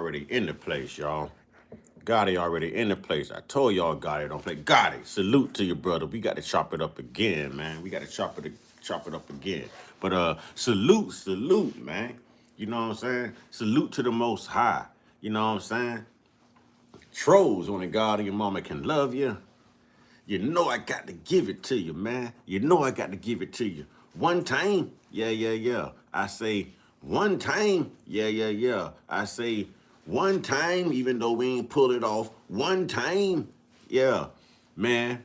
already in the place, y'all. Gotti already in the place. I told y'all Gotti don't play. Gotti, salute to your brother. We got to chop it up again, man. We got to chop it up again. But salute, man. You know what I'm saying? Salute to the Most High. You know what I'm saying? Trolls, only God and your mama can love you. You know I got to give it to you, man. You know I got to give it to you. One time, yeah. I say one time, yeah. I say one time, even though we ain't pull it off. One time, yeah. Man,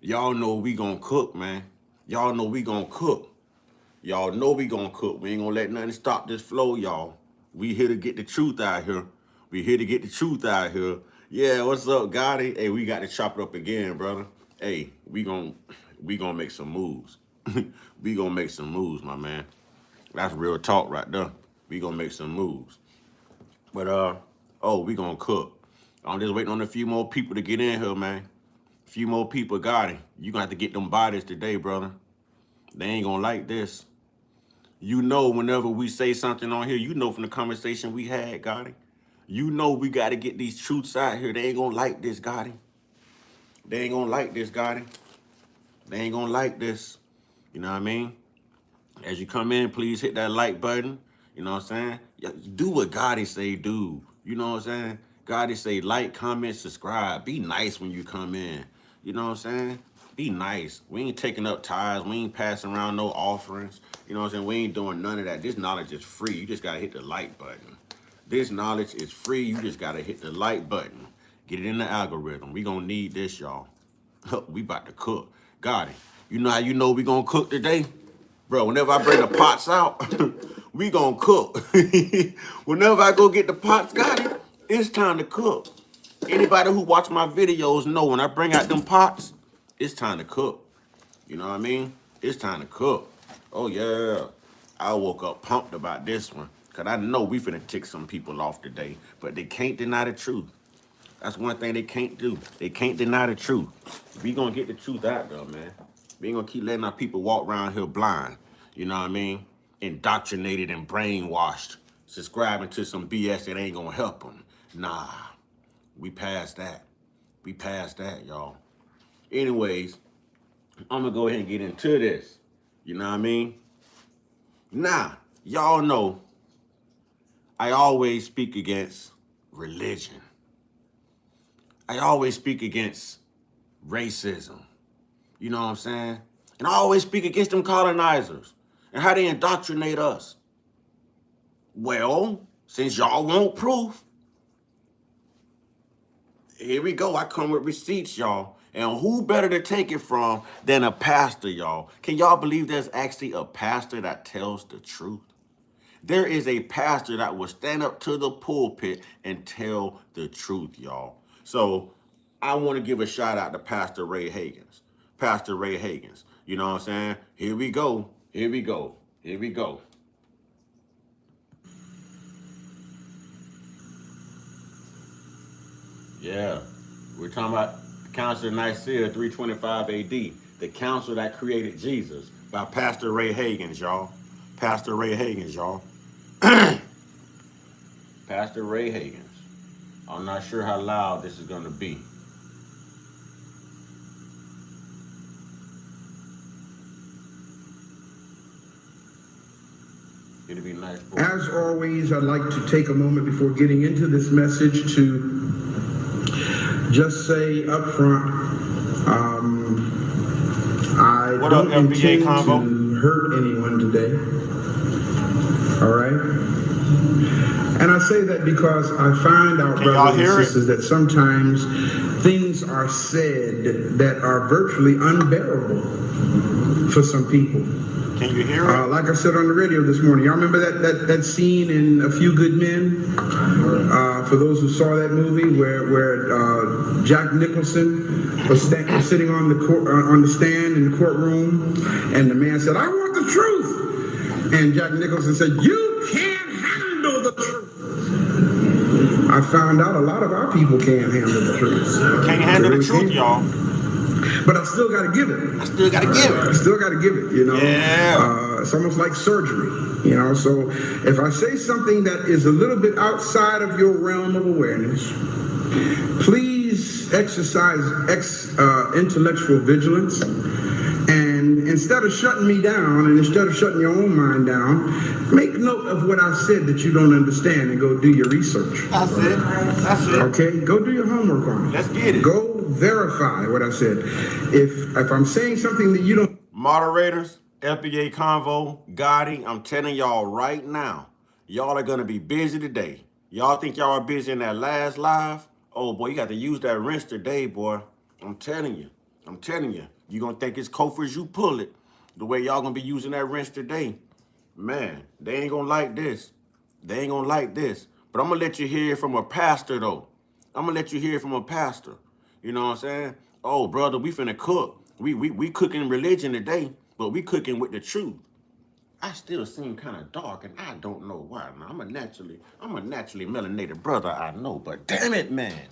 y'all know we gonna cook, man. Y'all know we gonna cook. Y'all know we gonna cook. We ain't gonna let nothing stop this flow, y'all. We here to get the truth out here. We here to get the truth out here. Yeah, what's up, Gotti? Hey, we got to chop it up again, brother. Hey, we gonna make some moves. We gonna make some moves, my man. That's real talk right there. We gonna make some moves. But we gonna cook. I'm just waiting on a few more people to get in here, man. A few more people, Gotti. You gonna have to get them bodies today, brother. They ain't gonna like this. You know, whenever we say something on here, you know from the conversation we had, Gotti. You know we got to get these truths out here. They ain't going to like this, Gotti. They ain't going to like this, Gotti. They ain't going to like this. You know what I mean? As you come in, please hit that like button. You know what I'm saying? Do what Gotti say do. You know what I'm saying? Gotti say like, comment, subscribe. Be nice when you come in. You know what I'm saying? Be nice. We ain't taking up tithes. We ain't passing around no offerings. You know what I'm saying? We ain't doing none of that. This knowledge is free. You just got to hit the like button. This knowledge is free. You just got to hit the like button. Get it in the algorithm. We going to need this, y'all. We about to cook. Gotti, you know how you know we going to cook today? Bro, whenever I bring the pots out, we going to cook. Whenever I go get the pots, Gotti, it's time to cook. Anybody who watch my videos know when I bring out them pots, it's time to cook. You know what I mean? It's time to cook. Oh, yeah. I woke up pumped about this one. Because I know we finna tick some people off today. But they can't deny the truth. That's one thing they can't do. They can't deny the truth. We gonna get the truth out there, man. We ain't gonna keep letting our people walk around here blind. You know what I mean? Indoctrinated and brainwashed. Subscribing to some BS that ain't gonna help them. Nah. We past that. We past that, y'all. Anyways, I'm gonna go ahead and get into this. You know what I mean? Now, y'all know I always speak against religion. I always speak against racism. You know what I'm saying? And I always speak against them colonizers and how they indoctrinate us. Well, since y'all want proof, here we go. I come with receipts, y'all. And who better to take it from than a pastor, y'all? Can y'all believe there's actually a pastor that tells the truth? There is a pastor that will stand up to the pulpit and tell the truth, y'all. So I want to give a shout out to Pastor Ray Hagins. Pastor Ray Hagins. You know what I'm saying? Here we go. Here we go. Here we go. Yeah. We're talking about the Council of Nicaea 325 AD. The council that created Jesus by Pastor Ray Hagins, y'all. Pastor Ray Hagins, y'all. Pastor Ray Hagins. I'm not sure how loud this is going to be. It'll be nice. As always, I'd like to take a moment before getting into this message to just say up front, I don't intend to hurt anyone today. All right? And I say that because I find out, brothers and sisters, that sometimes things are said that are virtually unbearable for some people. Can you hear it? Like I said on the radio this morning, y'all remember that scene in A Few Good Men? For those who saw that movie, where Jack Nicholson was sitting on the stand in the courtroom, and the man said, "I want the truth," and Jack Nicholson said, "You can't handle the truth." I found out a lot of our people can't handle the truth. Can't handle the truth, y'all. but I still got to give it. I still got to give I it. still got to give it, you know. Yeah. It's almost like surgery, you know. So if I say something that is a little bit outside of your realm of awareness, please exercise intellectual vigilance. And instead of shutting me down, and instead of shutting your own mind down, make note of what I said that you don't understand and go do your research. That's it. That's it. Okay? Go do your homework on it. Let's get it. Go verify what I said. If I'm saying something that you don't... Moderators, FBA Convo, Gotti, I'm telling y'all right now, y'all are going to be busy today. Y'all think y'all are busy in that last live? Oh, boy, you got to use that rinse today, boy. I'm telling you. I'm telling you. You're going to think it's Kofor as you pull it. The way y'all going to be using that rinse today. Man, they ain't going to like this. They ain't going to like this. But I'm going to let you hear from a pastor, though. I'm going to let you hear from a pastor. You know what I'm saying? Oh, brother, we finna cook. We cooking religion today, but we cooking with the truth. I still seem kind of dark, and I don't know why. Now, I'm a naturally melanated brother, I know, but damn it, man.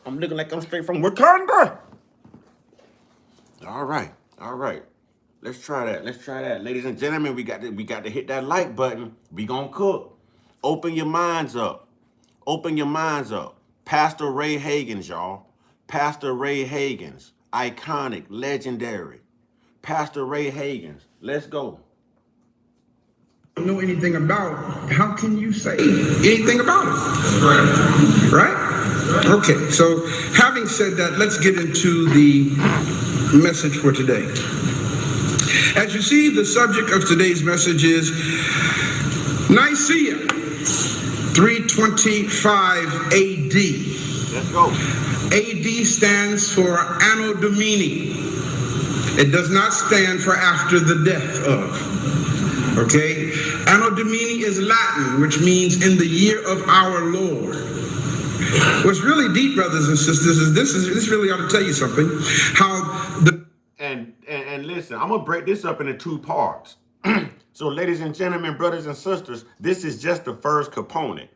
I'm looking like I'm straight from Wakanda. All right. Let's try that. Ladies and gentlemen, we got to hit that like button. We gonna cook. Open your minds up. Pastor Ray Hagins, y'all. Pastor Ray Hagins. Iconic, legendary. Pastor Ray Hagins. Let's go. know anything about, how can you say anything about it? Right? Okay, so having said that, let's get into the message for today. As you see, the subject of today's message is Nicaea, 325 AD. Let's go. AD stands for Anno Domini. It does not stand for after the death of. Okay? Anno Domini is Latin, which means in the year of our Lord. What's really deep, brothers and sisters, is this really ought to tell you something. How the and listen, I'm gonna break this up into two parts. So, ladies and gentlemen, brothers and sisters, this is just the first component.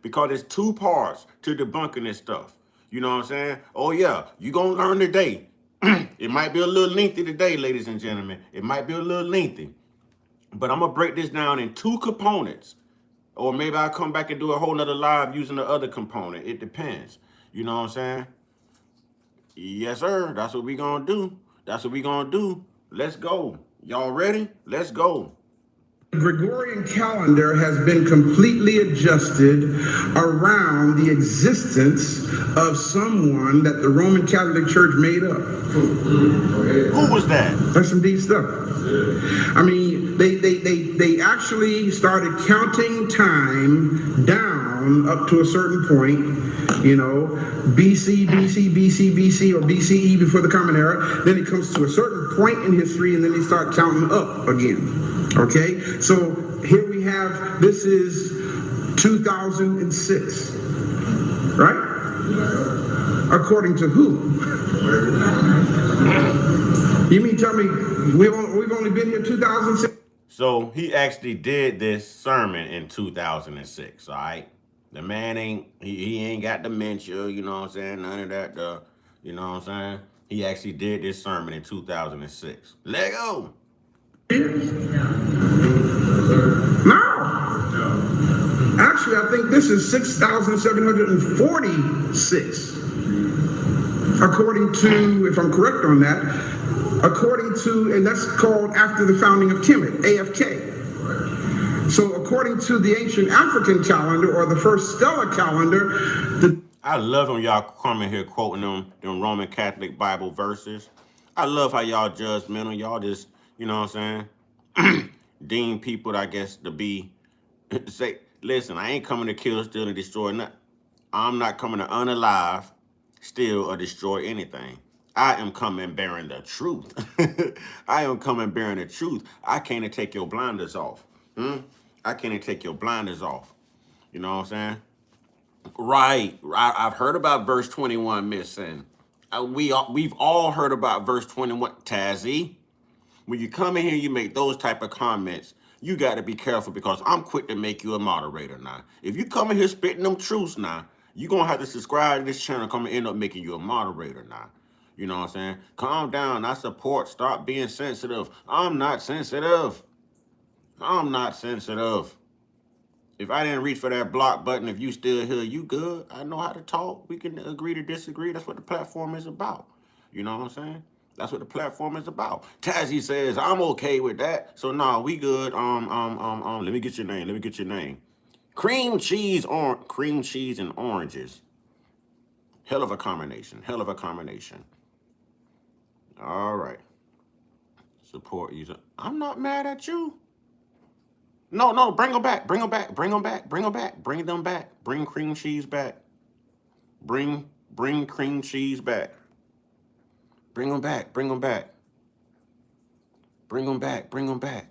Because there's two parts to debunking this stuff. You know what I'm saying? Oh yeah, you gonna learn today. It might be a little lengthy today, ladies and gentlemen. It might be a little lengthy. But I'm gonna break this down in two components. Or maybe I'll come back and do a whole nother live using the other component. It depends. You know what I'm saying? Yes, sir. That's what we gonna do. Let's go. Y'all ready? Let's go. Gregorian calendar has been completely adjusted around the existence of someone that the Roman Catholic Church made up. Who was that? That's some deep stuff. I mean, they actually started counting time down up to a certain point, you know, BC, or BCE before the Common Era. Then it comes to a certain point in history, and then they start counting up again. Okay, so here we have, this is 2006, right? According to who? You mean tell me we've only been here 2006? So he actually did this sermon in 2006, all right? The man he ain't got dementia, you know what I'm saying? None of that, you know what I'm saying? He actually did this sermon in 2006. Let go. No. Actually, I think this is 6,746. According to, if I'm correct on that, and that's called after the founding of Kemet, AFK. So according to the ancient African calendar, or the first stellar calendar, I love when y'all come in here quoting them Roman Catholic Bible verses. I love how y'all judgmental. Y'all just, you know what I'm saying, deem people, I guess, to be, say, listen, I ain't coming to kill, steal, and destroy nothing. I'm not coming to unalive, steal, or destroy anything. I am coming bearing the truth. I am coming bearing the truth. I came to take your blinders off. I came to take your blinders off. You know what I'm saying? Right. I've heard about verse 21 missing. We've all heard about verse 21. Tazzy, when you come in here, you make those type of comments, you got to be careful, because I'm quick to make you a moderator now. If you come in here spitting them truths now, You're going to have to subscribe to this channel. I'm going to end up making you a moderator now. You know what I'm saying? Calm down. I support. Stop being sensitive. I'm not sensitive. I'm not sensitive. If I didn't reach for that block button, if you still here, you good. I know how to talk. We can agree to disagree. That's what the platform is about. You know what I'm saying? That's what the platform is about. Tazzy says, I'm okay with that. So nah, we good. Let me get your name. Let me get your name. Cream cheese and oranges. Hell of a combination. Hell of a combination. All right. Support user. I'm not mad at you. No, bring them back. Bring them back. Bring them back. Bring them back. Bring them back. Bring cream cheese back. Bring cream cheese back. Bring them back. Bring them back. Bring them back. Bring them back.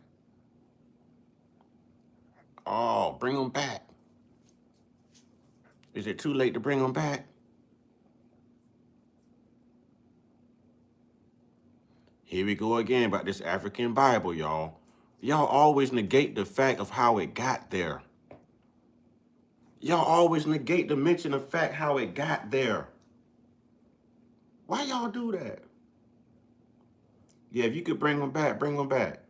Oh, bring them back. Is it too late to bring them back? Here we go again about this African Bible, y'all. Y'all always negate the fact of how it got there. Y'all always negate to mention the fact how it got there. Why y'all do that? Yeah, if you could bring them back, bring them back.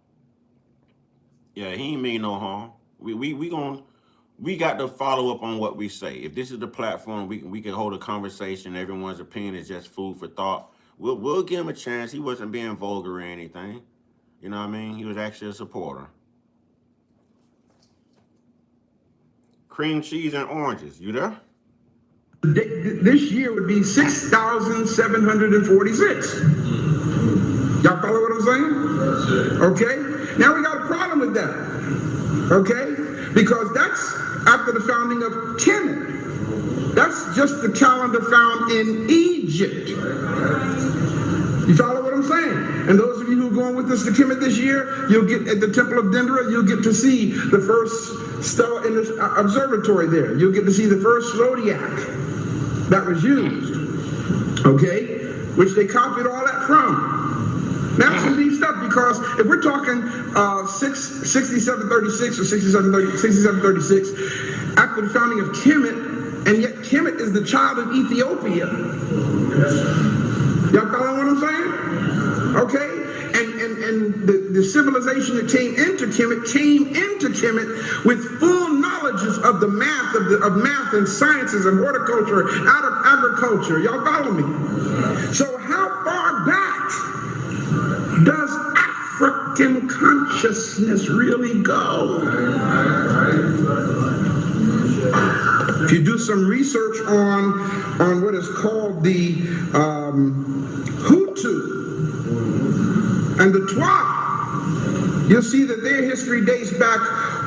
Yeah, he ain't mean no harm. We got to follow up on what we say. If this is the platform, we can hold a conversation. Everyone's opinion is just food for thought. We'll give him a chance. He wasn't being vulgar or anything. You know what I mean? He was actually a supporter. Cream cheese and oranges. You there? This year would be 6,746. Y'all follow what I'm saying? Okay? Now we got a problem with that. Okay? Because that's after the founding of Kemet. That's just the calendar found in Egypt. You follow what I'm saying? And those of you who are going with us to Kemet this year, you'll get at the Temple of Dendera, you'll get to see the first star in the observatory there. You'll get to see the first zodiac that was used. Okay? Which they copied all that from. Now some deep stuff, because if we're talking 6736 or 6736 after the founding of Kemet, and yet Kemet is the child of Ethiopia. Y'all follow what I'm saying? Okay? And the civilization that came into Kemet with full knowledges of the math, of math and sciences and horticulture, out of agriculture. Y'all follow me? So how far back does African consciousness really go? If you do some research on what is called the Hutu and the Twa, you'll see that their history dates back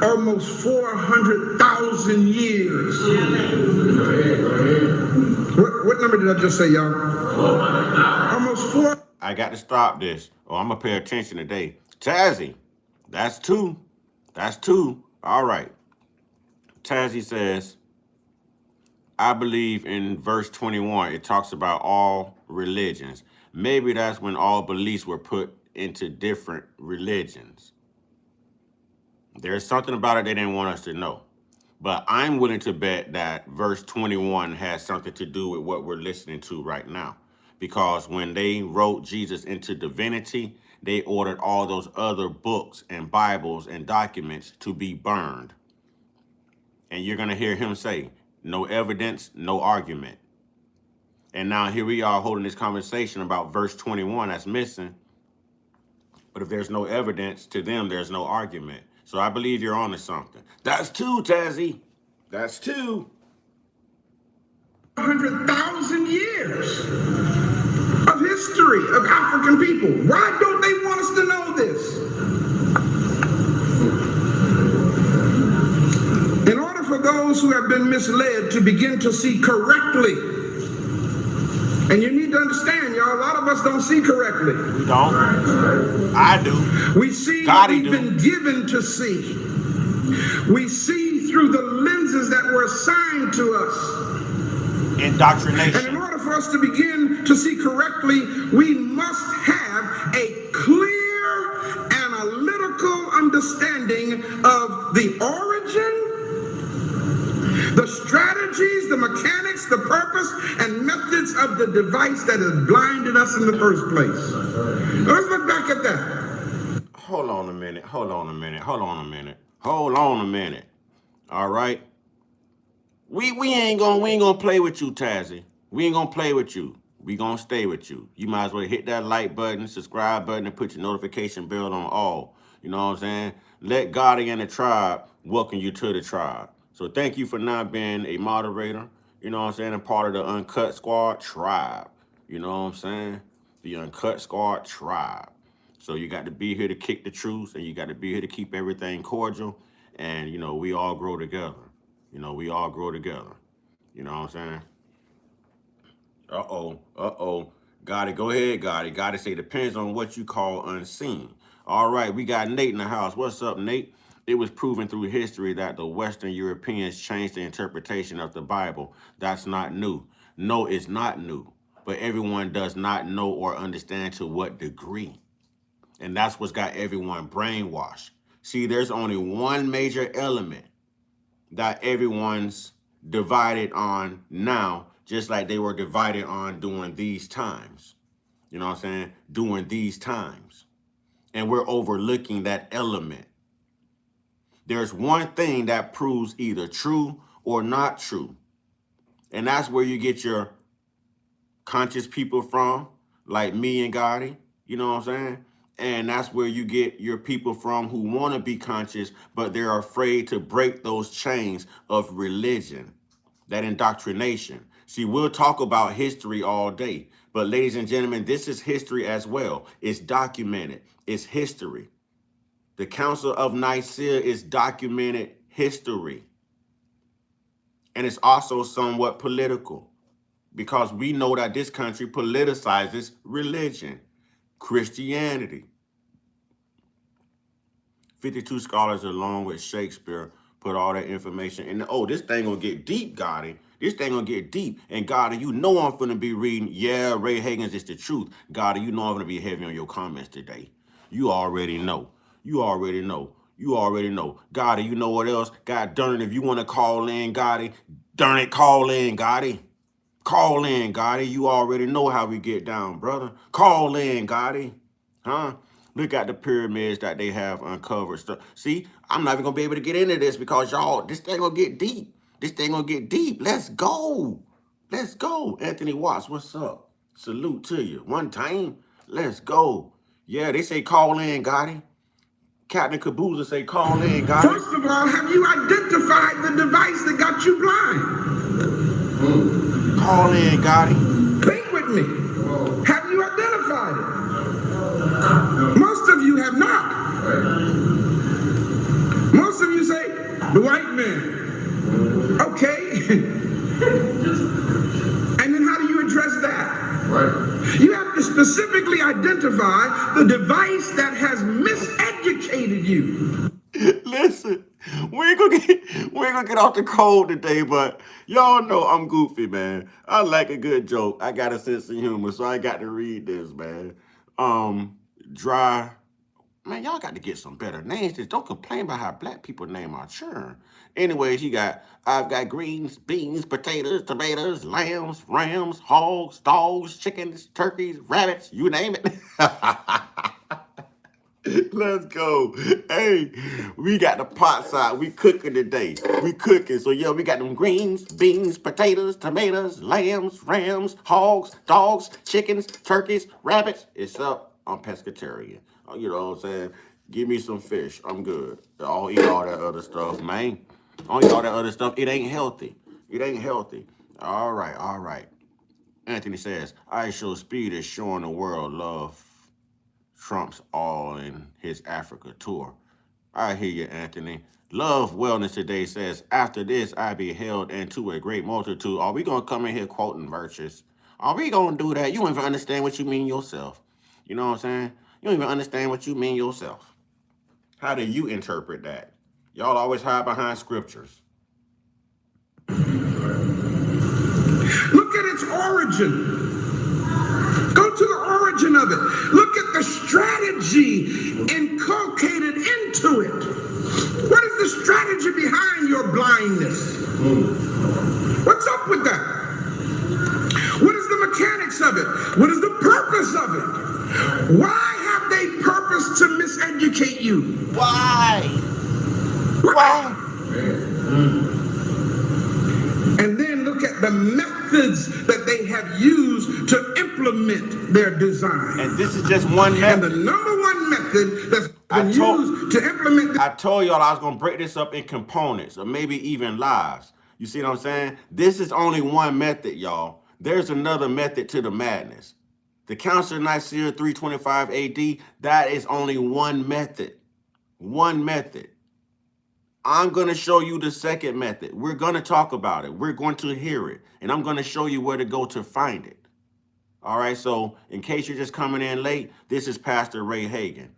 almost 400,000 years. What number did I just say, y'all? Almost 4. I got to stop this, or I'm going to pay attention today. Tazzy, that's two. That's two. All right. Tazzy says, I believe in verse 21, it talks about all religions. Maybe that's when all beliefs were put into different religions. There's something about it they didn't want us to know. But I'm willing to bet that verse 21 has something to do with what we're listening to right now. Because when they wrote Jesus into divinity, they ordered all those other books and Bibles and documents to be burned. And you're going to hear him say, no evidence, no argument. And now here we are holding this conversation about verse 21 that's missing. But if there's no evidence, to them, there's no argument. So I believe you're on to something. That's two, Tazzy. That's two. 100,000 years of history of African people. Why don't they want us to know this? In order for those who have been misled to begin to see correctly, and you need to understand, y'all, a lot of us don't see correctly. We don't. I do. We see what we've been given to see. We see through the lenses that were assigned to us. Indoctrination. And in order for us to begin to see correctly, we must have a clear analytical understanding of the origin, the strategies, the mechanics, the purpose, and methods of the device that has blinded us in the first place. Now, let's look back at that. Hold on a minute. All right. We ain't gonna play with you, Tazzy. We ain't gonna play with you. We gonna stay with you. You might as well hit that like button, subscribe button, and put your notification bell on all. You know what I'm saying? Let Gotti and the tribe welcome you to the tribe. So thank you for not being a moderator. You know what I'm saying? And part of the Uncut Squad tribe. You know what I'm saying? The Uncut Squad tribe. So you got to be here to kick the truth, and you got to be here to keep everything cordial. And, you know, we all grow together. You know, we all grow together. You know what I'm saying? Gotti, go ahead, Gotti. Gotti say depends on what you call unseen. All right, we got Nate in the house. What's up, Nate? It was proven through history that the Western Europeans changed the interpretation of the Bible. That's not new. No, it's not new. But everyone does not know or understand to what degree. And that's what's got everyone brainwashed. See, there's only one major element that everyone's divided on now, just like they were divided on during these times. You know what I'm saying? During these times. And we're overlooking that element. There's one thing that proves either true or not true. And that's where you get your conscious people from, like me and Gotti. You know what I'm saying? And that's where you get your people from who want to be conscious, but they're afraid to break those chains of religion, that indoctrination. See, we'll talk about history all day, but ladies and gentlemen, this is history as well. It's documented. It's history. The Council of Nicaea is documented history. And it's also somewhat political, because we know that this country politicizes religion, Christianity. 52 scholars along with Shakespeare put all that information in. Oh, this thing gonna get deep, Gotti. This thing gonna get deep. And Gotti, you know I'm gonna be reading, yeah, Ray Hagins is the truth. Gotti, you know I'm gonna be heavy on your comments today. You already know. You already know. You already know. Gotti, you know what else? God darn it, if you wanna call in, Gotti, darn it, call in, Gotti. Call in, Gotti. You already know how we get down, brother. Call in, Gotti. Huh? Look at the pyramids that they have uncovered. Stuff. See, I'm not even gonna be able to get into this because y'all, this thing gonna get deep. This thing gonna get deep. Let's go. Let's go. Anthony Watts, what's up? Salute to you. One time. Let's go. Yeah, they say call in, Gotti. Captain Caboose say call in, Gotti. First of all, have you identified the device that got you blind? Call in, Gotti. Think with me. Have you identified it? Most of you have not. Most of you say, the white man. Okay. And then how do you address that? Right. You have to specifically identify the device that has miseducated you. Listen, we ain't gonna get off the cold today, but y'all know I'm goofy, man. I like a good joke. I got a sense of humor, so I got to read this, man. Dry. Man, y'all got to get some better names. Just don't complain about how black people name our children. Anyways, I've got greens, beans, potatoes, tomatoes, lambs, rams, hogs, dogs, chickens, turkeys, rabbits, you name it. Let's go. Hey, we got the pot side. We cooking today. We cooking. So, yeah, we got them greens, beans, potatoes, tomatoes, lambs, rams, hogs, dogs, chickens, turkeys, rabbits. It's up. I'm pescatarian. You know what I'm saying? Give me some fish. I'm good. I'll eat all that other stuff, man. I'll eat all that other stuff. It ain't healthy. It ain't healthy. All right, all right. Anthony says, IShow Speed is showing the world love trumps all in his Africa tour. I hear you, Anthony. Love Wellness today says, after this, I be held into a great multitude. Are we going to come in here quoting verses? Are we going to do that? You don't even understand what you mean yourself. You know what I'm saying? You don't even understand what you mean yourself. How do you interpret that? Y'all always hide behind scriptures. Look at its origin. Go to the origin of it. Look at the strategy inculcated into it. What is the strategy behind your blindness? What's up up with that? What is the mechanics of it? What is the purpose of it? Why have they purposed to miseducate you? Why? Why? And then look at the methods that they have used to implement their design. And this is just one And the method. number one method that's been used to implement I told y'all I was going to break this up in components or maybe even lives. You see what I'm saying? This is only one method, y'all. There's another method to the madness. The Council of Nicaea 325 AD, that is only one method. One method. I'm going to show you the second method. We're going to talk about it. We're going to hear it. And I'm going to show you where to go to find it. All right, so in case you're just coming in late, this is Pastor Ray Hagan.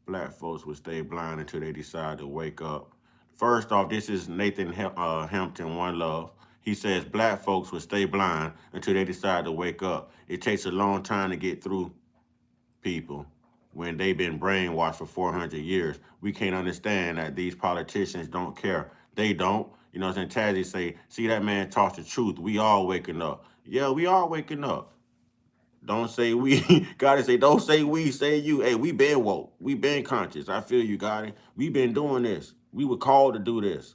Black folks would stay blind until they decide to wake up. First off, this is Nathan Hampton, One Love. He says black folks would stay blind until they decide to wake up. It takes a long time to get through people when they've been brainwashed for 400 years. We can't understand that these politicians don't care. They don't. You know what I'm saying? Tazzy say, see, that man talks the truth. We all waking up. Yeah, we all waking up. Don't say we. Gotta say, don't say we, say you. Hey, we been woke. We been conscious. I feel you, Gotti. We been doing this. We were called to do this.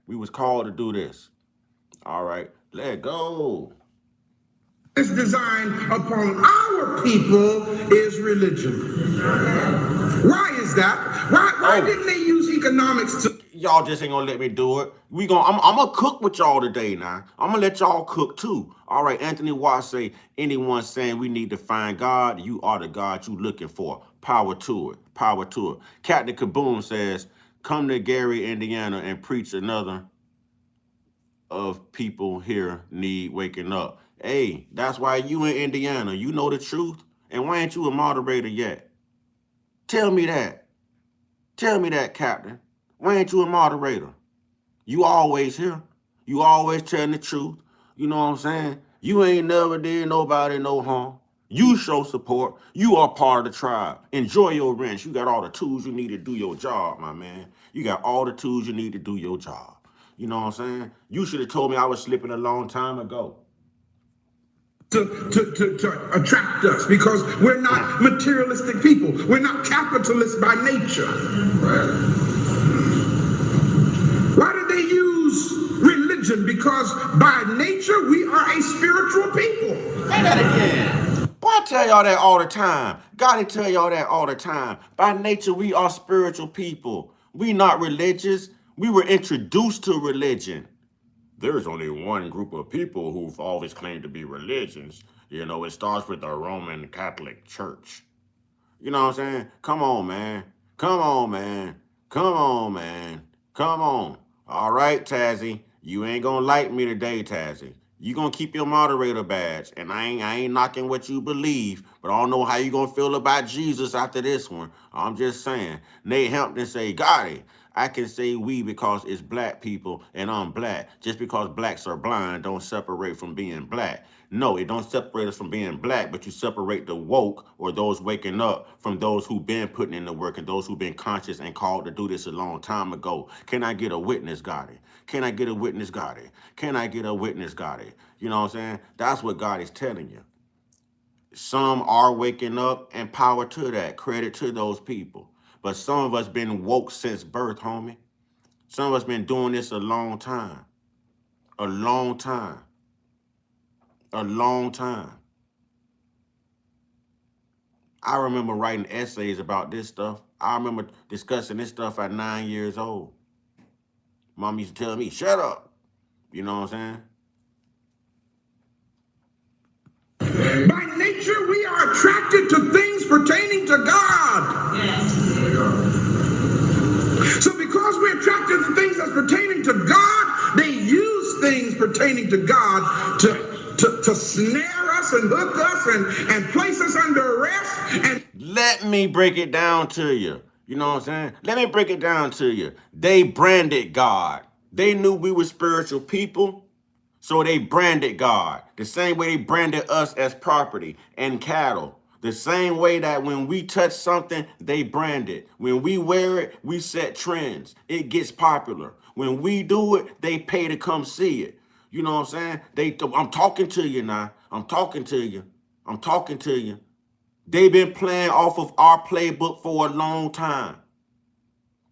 We was called to do this. All right, let go. this design upon our people is religion. Why is that? Why didn't they use economics to... Y'all just ain't gonna let me do it. I'm gonna cook with y'all today now. I'm gonna let y'all cook too. All right, Anthony Watts say, anyone saying we need to find God, you are the God you looking for. Power to it. Power to it. Captain Kaboom says, come to Gary, Indiana and preach another of people here need waking up. Hey, that's why you in Indiana. You know the truth. And why ain't you a moderator yet? Tell me that. Tell me that, Captain. Why ain't you a moderator? You always here. You always telling the truth. You know what I'm saying? You ain't never did nobody no harm. You show support. You are part of the tribe. Enjoy your ranch. You got all the tools you need to do your job, my man. You got all the tools you need to do your job. You know what I'm saying? You should have told me I was slipping a long time ago. To attract us, because we're not materialistic people. We're not capitalists by nature. Why did they use religion? Because by nature we are a spiritual people. Say that again. Boy, I tell y'all that all the time. Gotta tell y'all that all the time. By nature we are spiritual people. We not religious. We were introduced to religion. There's only one group of people who've always claimed to be religions. You know, it starts with the Roman Catholic Church. You know what I'm saying? Come on, man. Come on, man. Come on, man. Come on. All right, Tazzy. You ain't gonna like me today, Tazzy. You gonna keep your moderator badge. And I ain't knocking what you believe, but I don't know how you gonna feel about Jesus after this one. I'm just saying. Nate Hampton say, Gotti, I can say we because it's black people and I'm black. Just because blacks are blind don't separate from being black. No, it don't separate us from being black, but you separate the woke or those waking up from those who've been putting in the work and those who've been conscious and called to do this a long time ago. Can I get a witness, Gotti? Can I get a witness, Gotti? Can I get a witness, Gotti? You know what I'm saying? That's what God is telling you. Some are waking up, and power to that. Credit to those people. But some of us been woke since birth, homie. Some of us been doing this a long time. A long time. A long time. I remember writing essays about this stuff. I remember discussing this stuff at 9 years old. Mom used to tell me, shut up. You know what I'm saying? By nature, we are attracted to things pertaining to God. Yes. So because we're attracted to things that's pertaining to God, they use things pertaining to God to snare us and hook us and place us under arrest. And let me break it down to you. You know what I'm saying? Let me break it down to you. They branded God. They knew we were spiritual people, so they branded God. The same way they branded us as property and cattle. The same way that when we touch something, they brand it. When we wear it, we set trends. It gets popular. When we do it, they pay to come see it. You know what I'm saying? I'm talking to you now. I'm talking to you. I'm talking to you. They've been playing off of our playbook for a long time.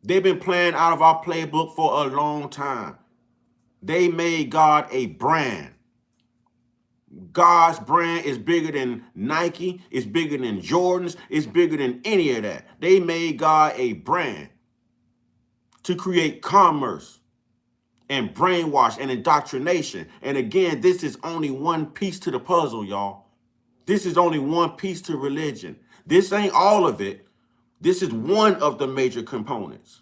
They've been playing out of our playbook for a long time. They made God a brand. God's brand is bigger than Nike. It's bigger than Jordans. It's bigger than any of that. They made God a brand to create commerce and brainwash and indoctrination. And again, this is only one piece to the puzzle, y'all. This is only one piece to religion. This ain't all of it. This is one of the major components.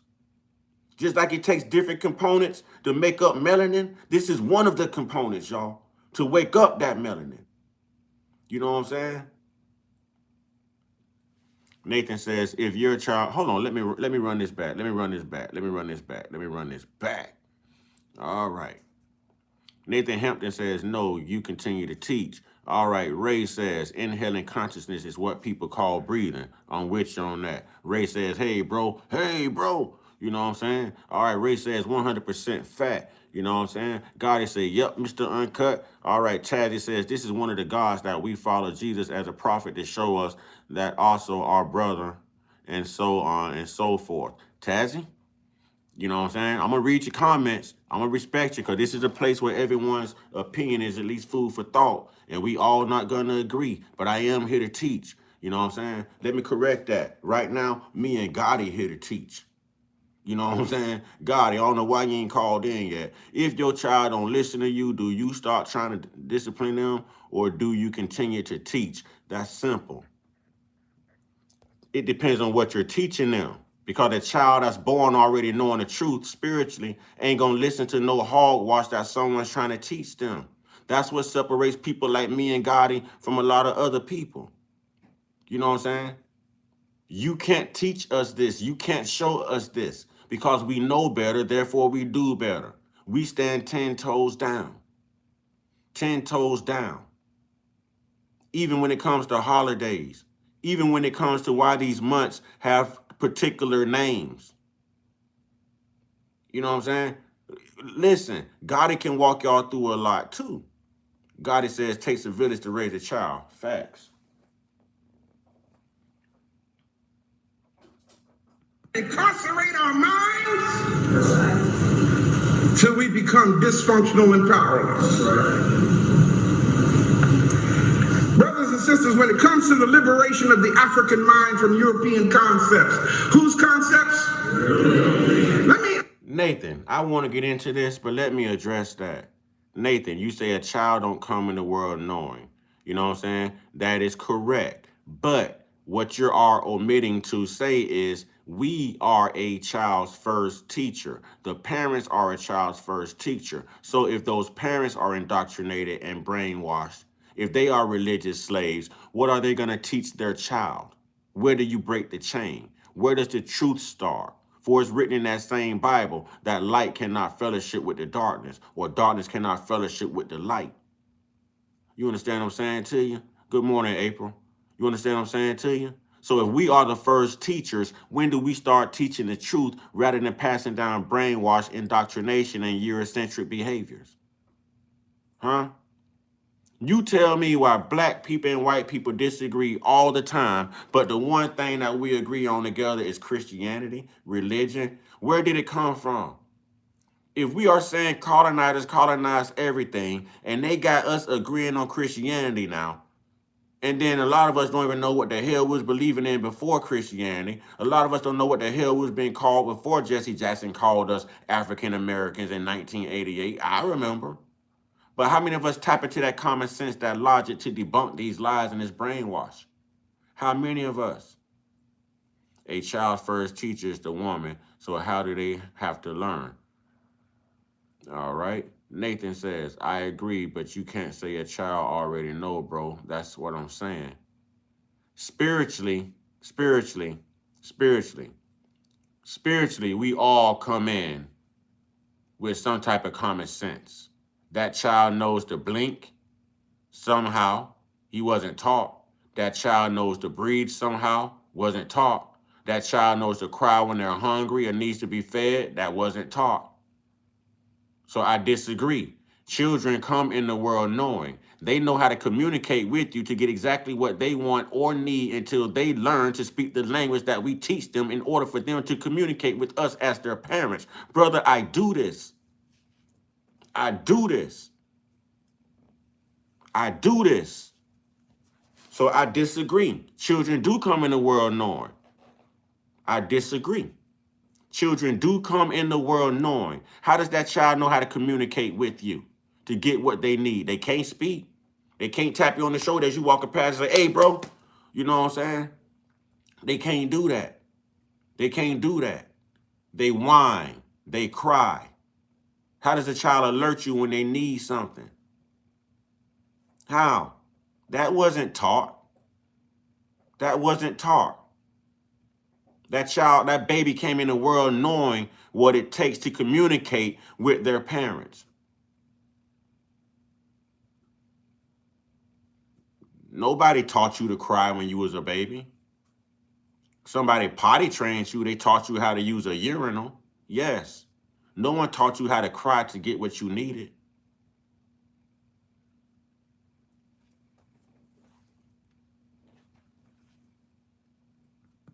Just like it takes different components to make up melanin, this is one of the components, y'all, to wake up that melanin. You know what I'm saying? Nathan says, if you're a child, hold on, let me run this back. Let me run this back. All right. Nathan Hampton says, no, you continue to teach. All right, Ray says, inhaling consciousness is what people call breathing. I'm with you on that. Ray says, hey, bro. You know what I'm saying? All right, Ray says 100% fat. You know what I'm saying? Gotti said, yep, Mr. Uncut. All right, Tazzy says, this is one of the gods that we follow Jesus as a prophet to show us that also our brother, and so on and so forth. Tazzy? You know what I'm saying? I'm going to read your comments. I'm going to respect you because this is a place where everyone's opinion is at least food for thought. And we all not going to agree. But I am here to teach. You know what I'm saying? Let me correct that. Right now, me and Gotti here to teach. You know what I'm saying? Gotti, I don't know why you ain't called in yet. If your child don't listen to you, do you start trying to discipline them? Or do you continue to teach? That's simple. It depends on what you're teaching them. Because a child that's born already knowing the truth spiritually ain't going to listen to no hogwash that someone's trying to teach them. That's what separates people like me and Gotti from a lot of other people. You know what I'm saying? You can't teach us this. You can't show us this because we know better, therefore we do better. We stand 10 toes down. 10 toes down. Even when it comes to holidays. Even when it comes to why these months have particular names. You know what I'm saying? Listen, Gotti can walk y'all through a lot too. Gotti says takes a village to raise a child. Facts. Incarcerate our minds till we become dysfunctional and powerless. Brothers and sisters, when it comes to the liberation of the African mind from European concepts, whose concepts? Nathan, I want to get into this, but let me address that. Nathan, you say a child don't come in the world knowing. You know what I'm saying? That is correct. But what you are omitting to say is we are a child's first teacher. The parents are a child's first teacher. So if those parents are indoctrinated and brainwashed, if they are religious slaves, what are they going to teach their child? Where do you break the chain? Where does the truth start? For it's written in that same Bible that light cannot fellowship with the darkness, or darkness cannot fellowship with the light. You understand what I'm saying to you? Good morning, April. You understand what I'm saying to you? So if we are the first teachers, when do we start teaching the truth rather than passing down brainwash, indoctrination, and Eurocentric behaviors? Huh? You tell me why black people and white people disagree all the time, but the one thing that we agree on together is Christianity, religion. Where did it come from? If we are saying colonizers colonized everything, and they got us agreeing on Christianity now, and then a lot of us don't even know what the hell we was believing in before Christianity. A lot of us don't know what the hell was being called before Jesse Jackson called us African Americans in 1988. I remember. But how many of us tap into that common sense, that logic to debunk these lies and this brainwash? How many of us? A child's first teacher is the woman, so how do they have to learn? All right. Nathan says, I agree, but you can't say a child already know, bro. That's what I'm saying. Spiritually, we all come in with some type of common sense. That child knows to blink somehow. He wasn't taught, That child knows to breathe somehow, wasn't taught. That child knows to cry when they're hungry or needs to be fed, that wasn't taught. So I disagree. Children come in the world knowing. They know how to communicate with you to get exactly what they want or need until they learn to speak the language that we teach them in order for them to communicate with us as their parents. Brother, I do this. I do this. I do this. So I disagree. Children do come in the world knowing. I disagree. Children do come in the world knowing. How does that child know how to communicate with you to get what they need? They can't speak. They can't tap you on the shoulder as you walking past and say, hey, bro, you know what I'm saying? They can't do that. They can't do that. They whine. They cry. How does a child alert you when they need something? How? That wasn't taught. That wasn't taught. That child, that baby came in the world knowing what it takes to communicate with their parents. Nobody taught you to cry when you was a baby. Somebody potty trained you. They taught you how to use a urinal. Yes. No one taught you how to cry to get what you needed.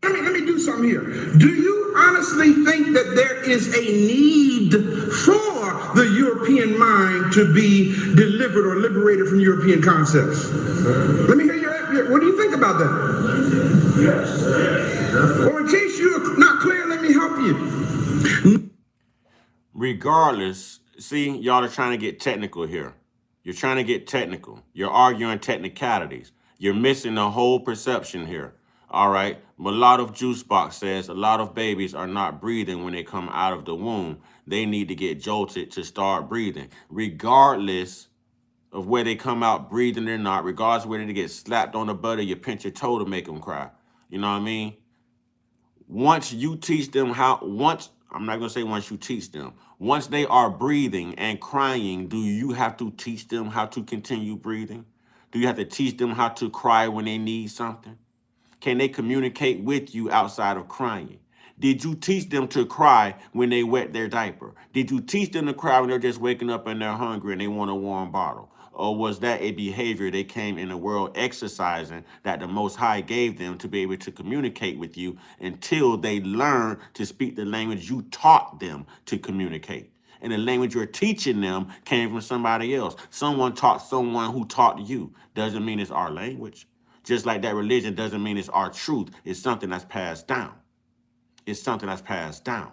Let me do something here. Do you honestly think that there is a need for the European mind to be delivered or liberated from European concepts? Let me hear your, what do you think about that? Yes. Or in case you're not clear, let me help you. Regardless, see, y'all are trying to get technical here. You're trying to get technical. You're arguing technicalities. You're missing the whole perception here. All right. Mulatto Juicebox says a lot of babies are not breathing when they come out of the womb. They need to get jolted to start breathing. Regardless of where they come out breathing or not, regardless of whether they get slapped on the butt or you pinch your toe to make them cry. You know what I mean? Once you teach them how, I'm not going to say once you teach them, once they are breathing and crying, do you have to teach them how to continue breathing? Do you have to teach them how to cry when they need something? Can they communicate with you outside of crying? Did you teach them to cry when they wet their diaper? Did you teach them to cry when they're just waking up and they're hungry and they want a warm bottle? Or was that a behavior they came in the world exercising that the Most High gave them to be able to communicate with you until they learn to speak the language you taught them to communicate? And the language you're teaching them came from somebody else. Someone taught someone who taught you. Doesn't mean it's our language. Just like that religion doesn't mean it's our truth. It's something that's passed down. It's something that's passed down.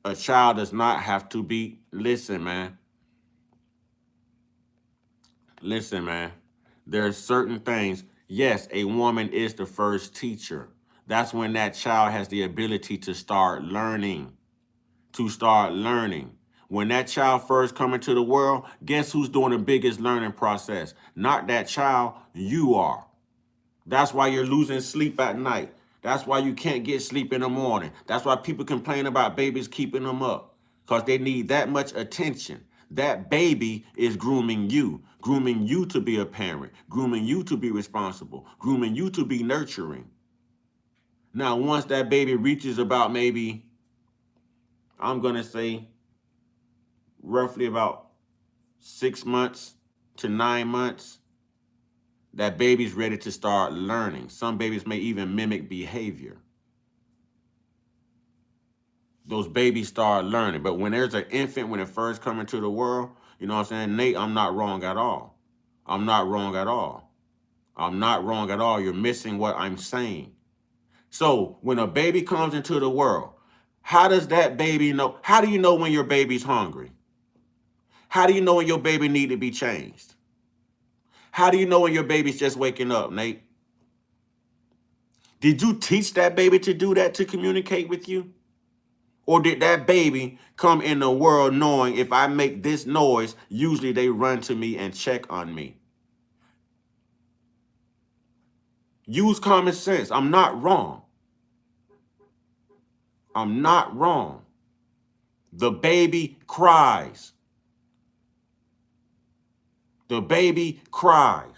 A child does not have to be, listen, man. Listen, man. There are certain things. Yes, a woman is the first teacher. That's when that child has the ability to start learning. When that child first come into the world, guess who's doing the biggest learning process? Not that child, you are. That's why you're losing sleep at night. That's why you can't get sleep in the morning. That's why people complain about babies keeping them up, because they need that much attention. That baby is grooming you to be a parent, grooming you to be responsible, grooming you to be nurturing. Now, once that baby reaches about maybe, I'm going to say, roughly about 6 months to 9 months, that baby's ready to start learning. Some babies may even mimic behavior. Those babies start learning. But when there's an infant, when it first comes into the world, you know what I'm saying? Nate, I'm not wrong at all. I'm not wrong at all. I'm not wrong at all. You're missing what I'm saying. So when a baby comes into the world, how does that baby know? How do you know when your baby's hungry? How do you know when your baby need to be changed? How do you know when your baby's just waking up, Nate? Did you teach that baby to do that, to communicate with you? Or did that baby come in the world knowing if I make this noise, usually they run to me and check on me? Use common sense. I'm not wrong. I'm not wrong. The baby cries. The baby cries.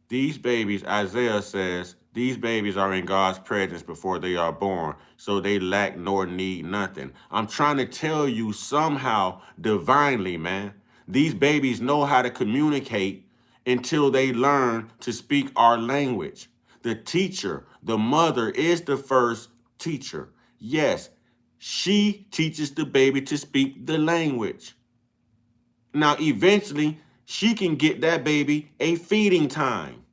These babies, Isaiah says, these babies are in God's presence before they are born, so they lack nor need nothing. I'm trying to tell you somehow divinely, man. These babies know how to communicate until they learn to speak our language. The teacher, the mother, is the first teacher. Yes, she teaches the baby to speak the language. Now, eventually, she can get that baby a feeding time.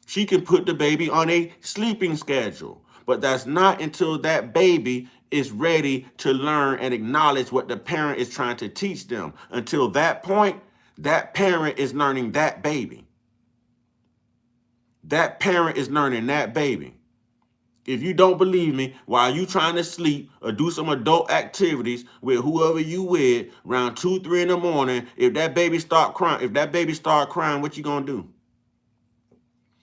She can put the baby on a sleeping schedule. But that's not until that baby is ready to learn and acknowledge what the parent is trying to teach them. Until that point, that parent is learning that baby. That parent is learning that baby. If you don't believe me, while you trying to sleep or do some adult activities with whoever you with around 2, 3 in the morning, if that baby start crying, what you gonna do?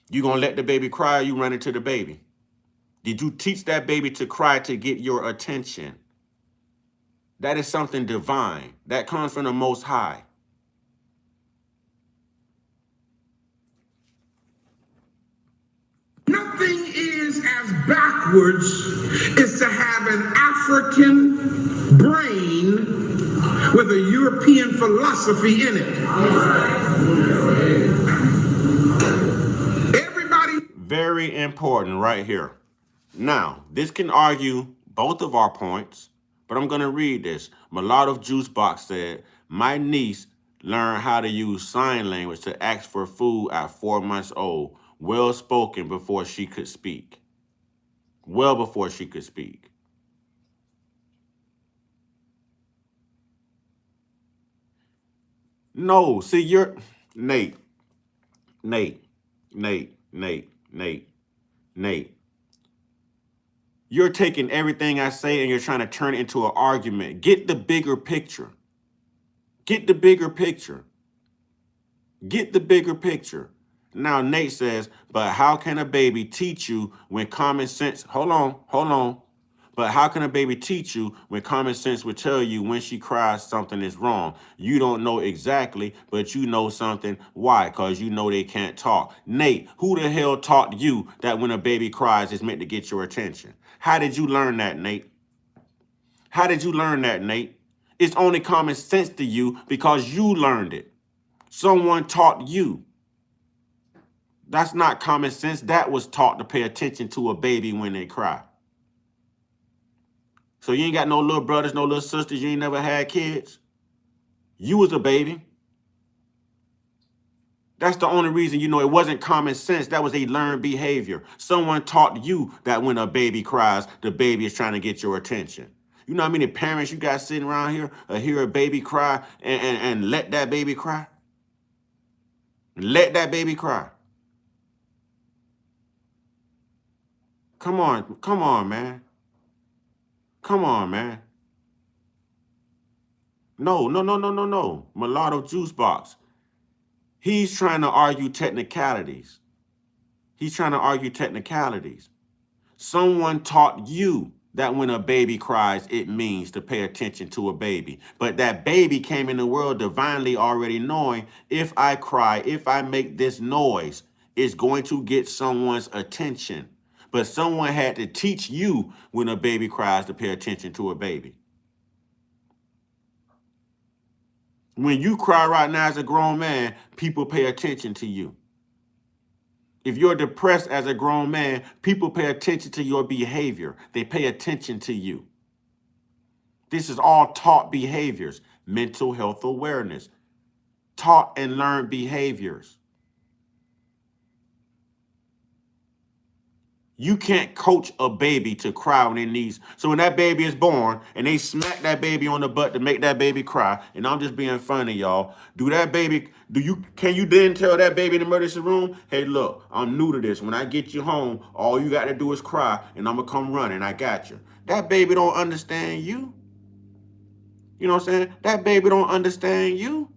You gonna let the baby cry or you run into the baby? Did you teach that baby to cry to get your attention? That is something divine. That comes from the Most High. Nothing is as backwards as to have an African brain with a European philosophy in it. Everybody. Very important right here. Now, this can argue both of our points, but I'm going to read this. Mulatto Juicebox said, my niece learned how to use sign language to ask for food at 4 months old, well spoken before she could speak. Well before she could speak. No, see, you're Nate. You're taking everything I say and you're trying to turn it into an argument. Get the bigger picture. Get the bigger picture. Get the bigger picture. Now, Nate says, but how can a baby teach you when common sense, hold on. But how can a baby teach you when common sense would tell you when she cries something is wrong? You don't know exactly, but you know something. Why? Because you know they can't talk. Nate, who the hell taught you that when a baby cries, it's meant to get your attention? How did you learn that, Nate? How did you learn that, Nate? It's only common sense to you because you learned it. Someone taught you. That's not common sense. That was taught to pay attention to a baby when they cry. So you ain't got no little brothers, no little sisters. You ain't never had kids. You was a baby. That's the only reason you know it wasn't common sense. That was a learned behavior. Someone taught you that when a baby cries, the baby is trying to get your attention. You know how many parents you got sitting around here hear a baby cry and let that baby cry? Let that baby cry. Come on, man. Come on, man. No. Mulatto Juicebox. He's trying to argue technicalities. Someone taught you that when a baby cries, it means to pay attention to a baby. But that baby came in the world divinely already knowing, if I cry, if I make this noise, it's going to get someone's attention. But someone had to teach you when a baby cries to pay attention to a baby. When you cry right now as a grown man, people pay attention to you. If you're depressed as a grown man, people pay attention to your behavior. They pay attention to you. This is all taught behaviors, mental health awareness, taught and learned behaviors. You can't coach a baby to cry when it needs. So when that baby is born and they smack that baby on the butt to make that baby cry, and I'm just being funny, y'all. Can you then tell that baby in the emergency room, hey, look, I'm new to this. When I get you home, all you got to do is cry and I'm going to come running. I got you. That baby don't understand you. You know what I'm saying? That baby don't understand you.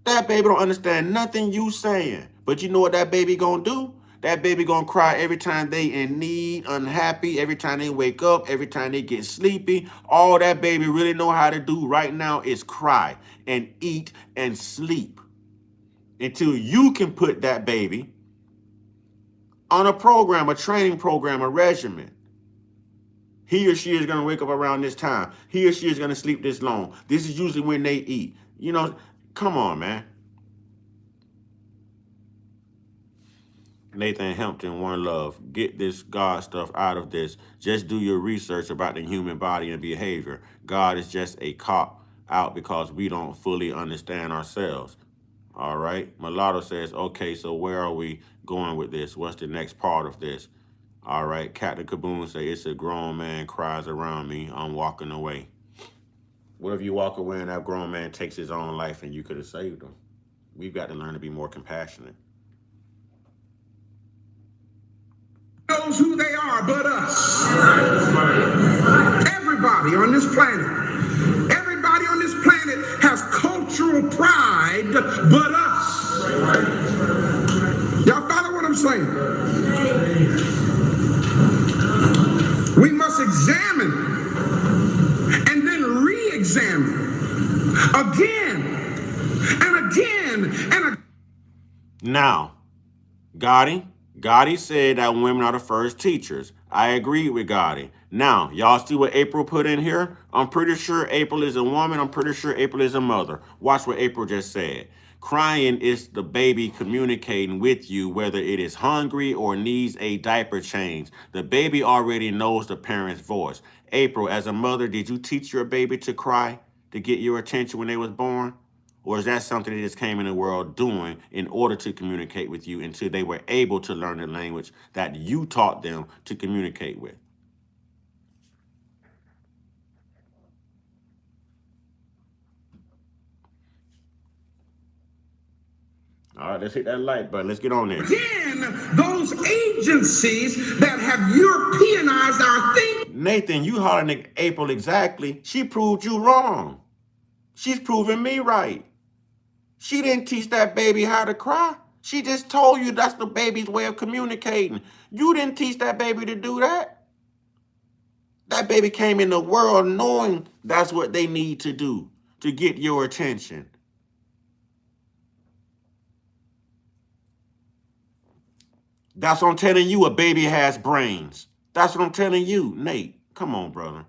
That baby don't understand nothing you saying. But you know what that baby gonna do? That baby gonna cry every time they in need, unhappy, every time they wake up, every time they get sleepy. All that baby really know how to do right now is cry and eat and sleep. until you can put that baby on a program, a training program, a regimen. He or she is going to wake up around this time. He or she is going to sleep this long. This is usually when they eat. You know, come on, man. Nathan Hampton, One Love. Get this God stuff out of this. Just do your research about the human body and behavior. God is just a cop out because we don't fully understand ourselves. All right. Mulatto says, okay, so where are we going with this? What's the next part of this? All right. Captain Kaboom say, it's a grown man cries around me. I'm walking away. What if you walk away and that grown man takes his own life and you could have saved him? We've got to learn to be more compassionate. Knows who they are but us. Everybody on this planet. Everybody on this planet has cultural pride but us. Y'all follow what I'm saying? We must examine and then re-examine again and again and again. Now, Gotti said that women are the first teachers. I agree with Gotti. Now, y'all see what April put in here? I'm pretty sure April is a woman. I'm pretty sure April is a mother. Watch what April just said. Crying is the baby communicating with you, whether it is hungry or needs a diaper change. The baby already knows the parent's voice. April, as a mother, did you teach your baby to cry to get your attention when they was born? Or is that something they just came in the world doing in order to communicate with you until they were able to learn the language that you taught them to communicate with? All right, let's hit that like button. Let's get on there. Again, those agencies that have Europeanized our thinking. Nathan, you hollering at April exactly. She proved you wrong. She's proving me right. She didn't teach that baby how to cry. She just told you that's the baby's way of communicating. You didn't teach that baby to do that. That baby came in the world knowing that's what they need to do to get your attention. That's what I'm telling you, a baby has brains. That's what I'm telling you, Nate. Come on, brother.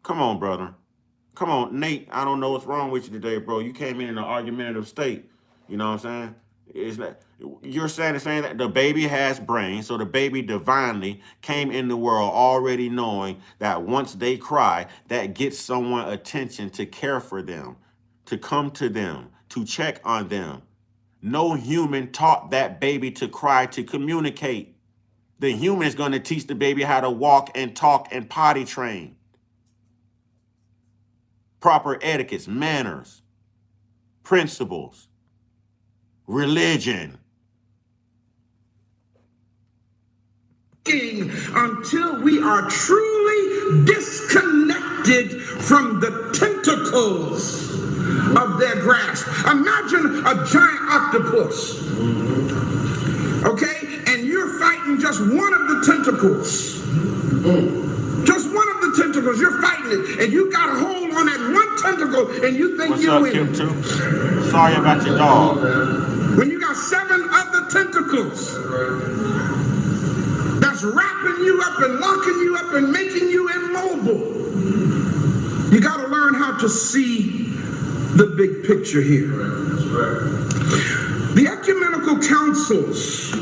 Come on, brother. Come on, Nate, I don't know what's wrong with you today, bro. You came in an argumentative state. You know what I'm saying? It's like you're saying that the baby has brains, so the baby divinely came in the world already knowing that once they cry, that gets someone attention to care for them, to come to them, to check on them. No human taught that baby to cry to communicate. The human is going to teach the baby how to walk and talk and potty train. Proper etiquettes, manners, principles, religion. Until we are truly disconnected from the tentacles of their grasp. Imagine a giant octopus, okay? And you're fighting just one of the tentacles. Just one of the tentacles, you're fighting it, and you got a hold on that one tentacle, and you think What's you're up, winning. Kim too? Sorry about your dog. When you got 7 other tentacles that's wrapping you up and locking you up and making you immobile, you got to learn how to see the big picture here. The ecumenical councils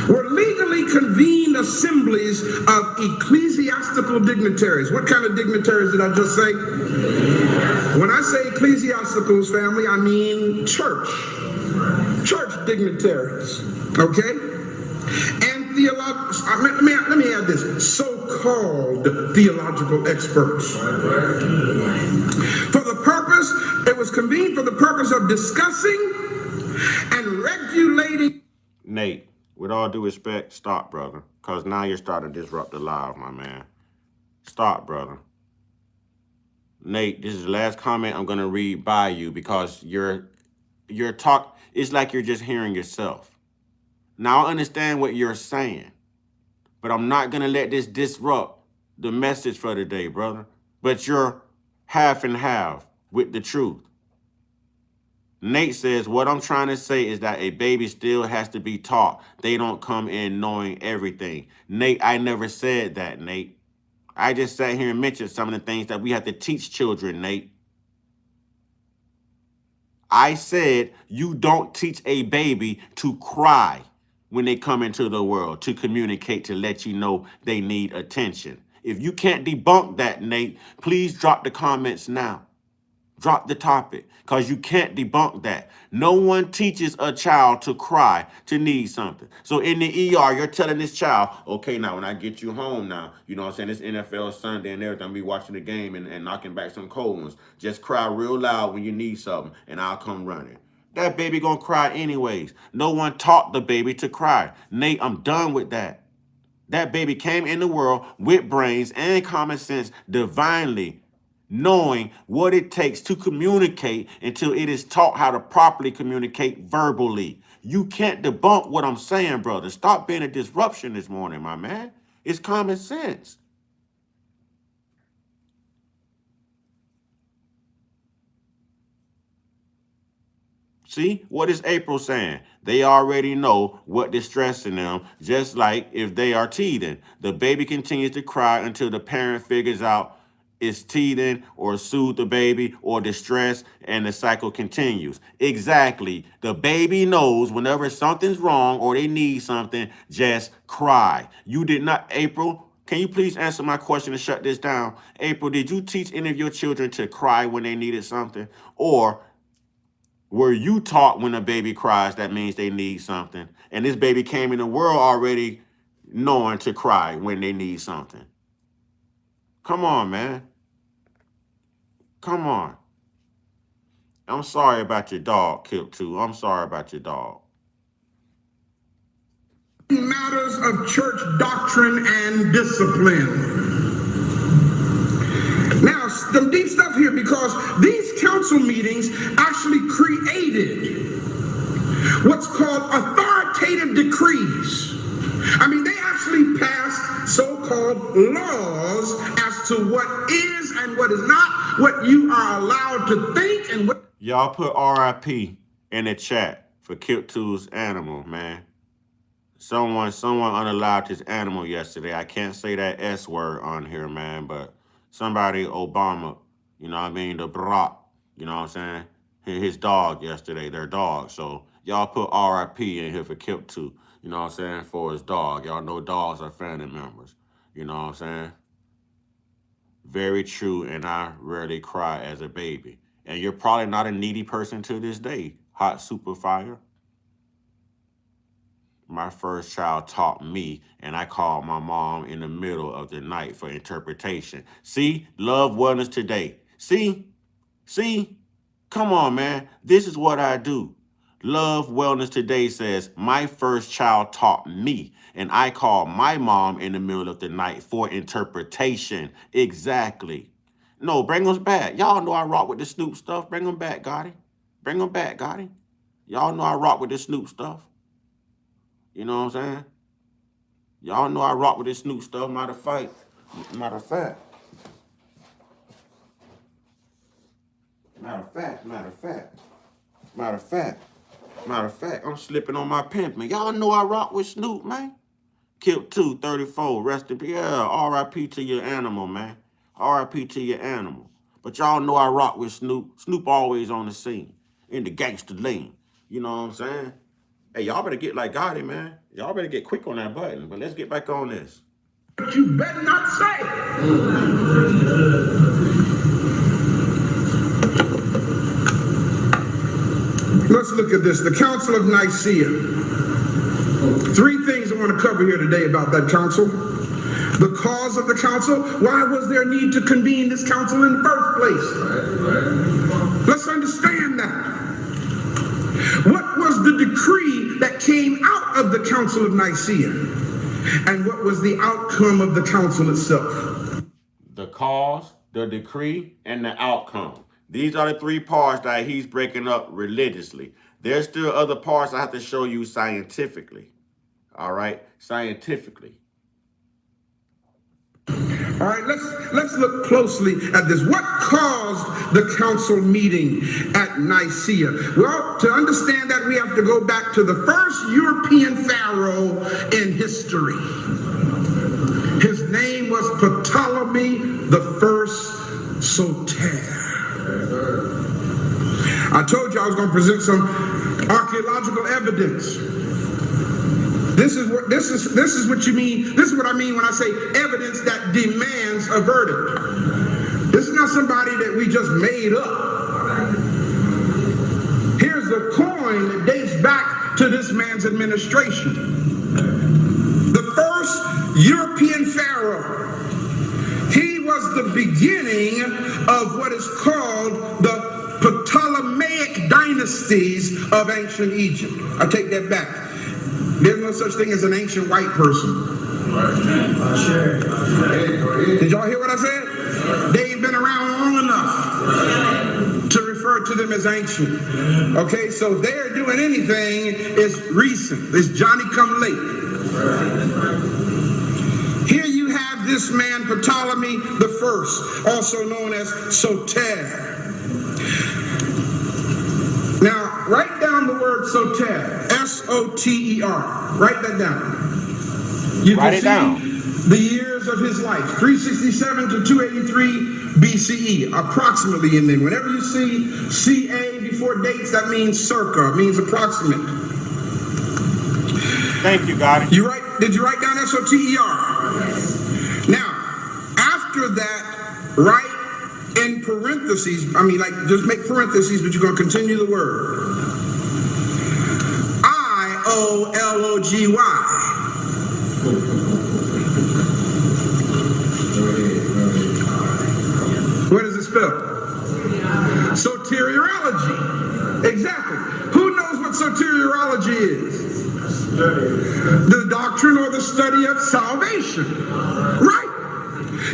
were legally convened assemblies of ecclesiastical dignitaries. What kind of dignitaries did I just say? When I say ecclesiasticals, family, I mean church dignitaries, okay? And let me add this, so-called theological experts. For the purpose, it was convened for the purpose of discussing and regulating. Nate, with all due respect, stop, brother. Because now you're starting to disrupt the live, my man. Stop, brother. Nate, this is the last comment I'm going to read by you because your talk, it's like you're just hearing yourself. Now, I understand what you're saying, but I'm not going to let this disrupt the message for today, brother. But you're half and half with the truth. Nate says, what I'm trying to say is that a baby still has to be taught. They don't come in knowing everything. Nate, I never said that, Nate. I just sat here and mentioned some of the things that we have to teach children, Nate. I said you don't teach a baby to cry when they come into the world, to communicate, to let you know they need attention. If you can't debunk that, Nate, please drop the comments now. Drop the topic, because you can't debunk that. No one teaches a child to cry, to need something. So in the ER, you're telling this child, okay, now when I get you home now, you know what I'm saying, it's NFL Sunday and everything, I'll be watching the game and knocking back some cold ones. Just cry real loud when you need something, and I'll come running. That baby gonna cry anyways. No one taught the baby to cry. Nate, I'm done with that. That baby came in the world with brains and common sense divinely, knowing what it takes to communicate until it is taught how to properly communicate verbally. You can't debunk what I'm saying, brother. Stop being a disruption this morning, my man. It's common sense. See, what is April saying? They already know what distressing them, just like if they are teething. The baby continues to cry until the parent figures out it's teething or soothe the baby or distress, and the cycle continues. Exactly. The baby knows whenever something's wrong or they need something, just cry. You did not, April. Can you please answer my question and shut this down? April, did you teach any of your children to cry when they needed something? Or were you taught when a baby cries, that means they need something? And this baby came in the world already knowing to cry when they need something. Come on, man. Come on. I'm sorry about your dog, Kip, too. I'm sorry about your dog. Matters of church doctrine and discipline. Now, some deep stuff here, because these council meetings actually created what's called authoritative decrees. I mean, they actually passed so-called laws as to what is and what is not, what you are allowed to think and what... Y'all put RIP in the chat for Kip 2's animal, man. Someone unallowed his animal yesterday. I can't say that S word on here, man, but somebody, Obama, you know what I mean, the Barack, you know what I'm saying, his dog yesterday, their dog. So y'all put RIP in here for Kip 2, you know what I'm saying, for his dog. Y'all know dogs are family members, you know what I'm saying. Very true, and I rarely cry as a baby. And you're probably not a needy person to this day, Hot Super Fire. My first child taught me, and I called my mom in the middle of the night for interpretation. See, love wellness today. See, come on, man. This is what I do. Love Wellness Today says, my first child taught me, and I called my mom in the middle of the night for interpretation. Exactly. No, bring us back. Y'all know I rock with the Snoop stuff. Bring them back, Gotti. Bring them back, Gotti. Y'all know I rock with the Snoop stuff. You know what I'm saying? Y'all know I rock with this Snoop stuff. Matter of fact, I'm slipping on my pimping. Y'all know I rock with Snoop, man. Killed 234, rest in peace. Yeah, RIP to your animal, man. RIP to your animal. But y'all know I rock with Snoop. Snoop always on the scene, in the gangster lane. You know what I'm saying? Hey, y'all better get like Gotti, man. Y'all better get quick on that button. But let's get back on this. But you better not say. Let's look at this. The Council of Nicaea. 3 things I want to cover here today about that council. The cause of the council. Why was there a need to convene this council in the first place? Let's understand that. What was the decree that came out of the Council of Nicaea? And what was the outcome of the council itself? The cause, the decree, and the outcome. These are the 3 parts that he's breaking up religiously. There's still other parts I have to show you scientifically. All right? Scientifically. All right, let's look closely at this. What caused the council meeting at Nicaea? Well, to understand that, we have to go back to the first European pharaoh in history. His name was Ptolemy the First Soter. I told you I was going to present some archaeological evidence. This is what you mean. This is what I mean when I say evidence that demands a verdict. This is not somebody that we just made up. Here's a coin that dates back to this man's administration. The first European pharaoh. He was the beginning of what is called the Ptolemaic dynasties of ancient Egypt. I take that back. There's no such thing as an ancient white person. Did y'all hear what I said? They've been around long enough to refer to them as ancient. Okay, so if they're doing anything, it's recent. It's Johnny come late. Here you have this man, Ptolemy the First, also known as Soter. Now, write down the word Soter, S-O-T-E-R. Write that down. You Write it down. The years of his life, 367 to 283 BCE, approximately in there. Whenever you see CA before dates, that means circa, means approximate. Thank you, Gotti. Did you write down S-O-T-E-R? Yes. Now, after that, write in parentheses, just make parentheses, but you're going to continue the word. I-O-L-O-G-Y. What does it spell? Soteriology. Exactly. Who knows what soteriology is? The doctrine or the study of salvation. Right.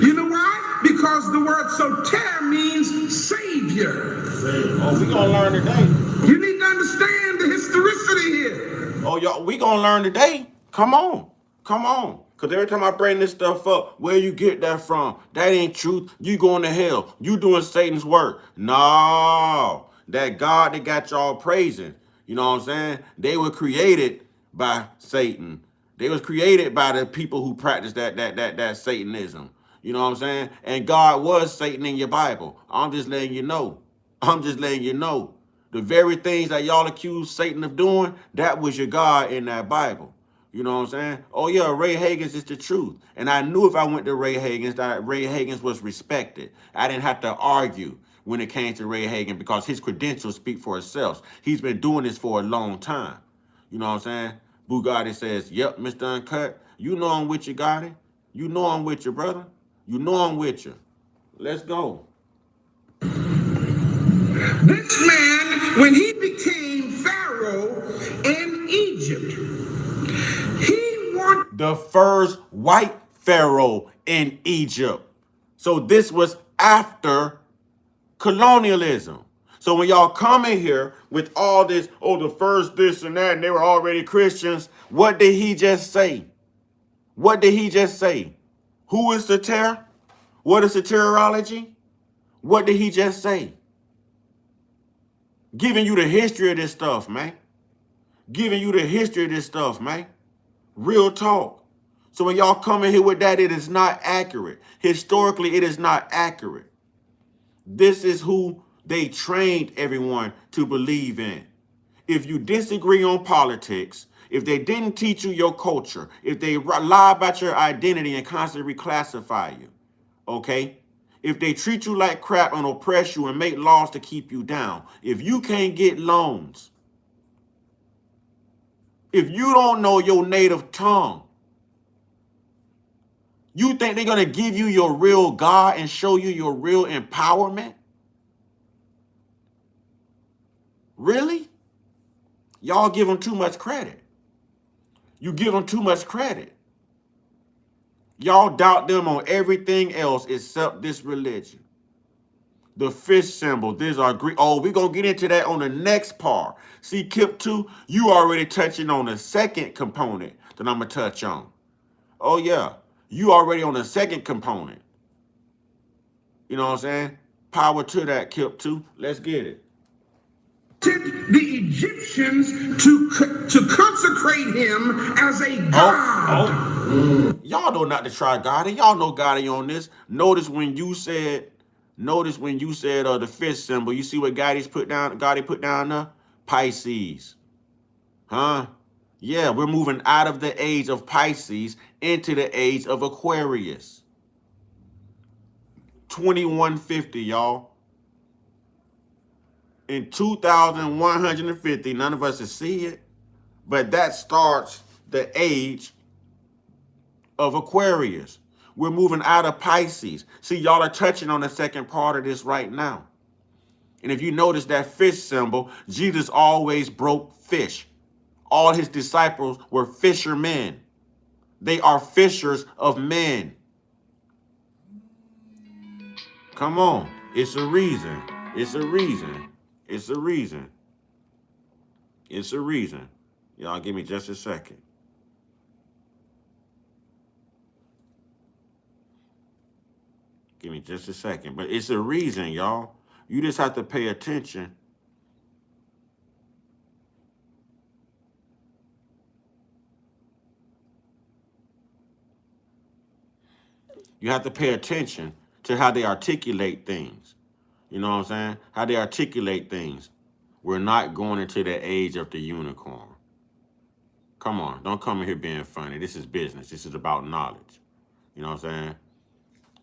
You know why? Because the word soter means savior. Oh, we gonna learn today. You need to understand the historicity here. Oh, y'all, we gonna learn today. Come on. Because every time I bring this stuff up, where you get that from? That ain't truth. You going to hell. You doing Satan's work. No. That God that got y'all praising. You know what I'm saying? They were created by Satan. They was created by the people who practice that Satanism. You know what I'm saying? And God was Satan in your Bible. I'm just letting you know. The very things that y'all accuse Satan of doing, that was your God in that Bible. You know what I'm saying? Oh, yeah, Ray Hagins is the truth. And I knew if I went to Ray Hagins, that Ray Hagins was respected. I didn't have to argue when it came to Ray Hagin because his credentials speak for itself. He's been doing this for a long time. You know what I'm saying? Bugatti says, yep, Mr. Uncut, you know I'm with you, Gotti. You know I'm with you, brother. You know I'm with you. Let's go. This man, when he became Pharaoh in Egypt, he wanted the first white Pharaoh in Egypt. So this was after colonialism. So when y'all come in here with all this, oh, the first this and that, and they were already Christians, what did he just say? What did he just say? Who is Soter? What is soteriology? What did he just say? Giving you the history of this stuff, man. Real talk. So when y'all come in here with that, it is not accurate. Historically, it is not accurate. This is who they trained everyone to believe in. If you disagree on politics, if they didn't teach you your culture, if they lie about your identity and constantly reclassify you, okay? If they treat you like crap and oppress you and make laws to keep you down, if you can't get loans, if you don't know your native tongue, you think they're going to give you your real God and show you your real empowerment? Really? Y'all give them too much credit. You give them too much credit. Y'all doubt them on everything else except this religion. The fish symbol, these are Greek. Oh, we're going to get into that on the next part. See, Kip 2, you already touching on the second component that I'm going to touch on. Oh, yeah. You already on the second component. You know what I'm saying? Power to that, Kip, too. Let's get it. The Egyptians to consecrate him as a god. Y'all know not to try Gotti. Y'all know Gotti on this. Notice when you said the fish symbol, you see what Gotti put down there? Pisces. Huh? Yeah, we're moving out of the age of Pisces into the age of Aquarius. 2150, y'all. In 2150, none of us will see it, but that starts the age of Aquarius. We're moving out of Pisces. See, y'all are touching on the second part of this right now. And if you notice that fish symbol, Jesus always broke fish. All his disciples were fishermen. They are fishers of men. Come on. It's a reason. It's a reason. It's a reason. It's a reason. Y'all give me just a second. Give me just a second. But it's a reason, y'all. You just have to pay attention. You have to pay attention to how they articulate things. You know what I'm saying? How they articulate things. We're not going into the age of the unicorn. Come on, don't come in here being funny. This is business. This is about knowledge. You know what I'm saying?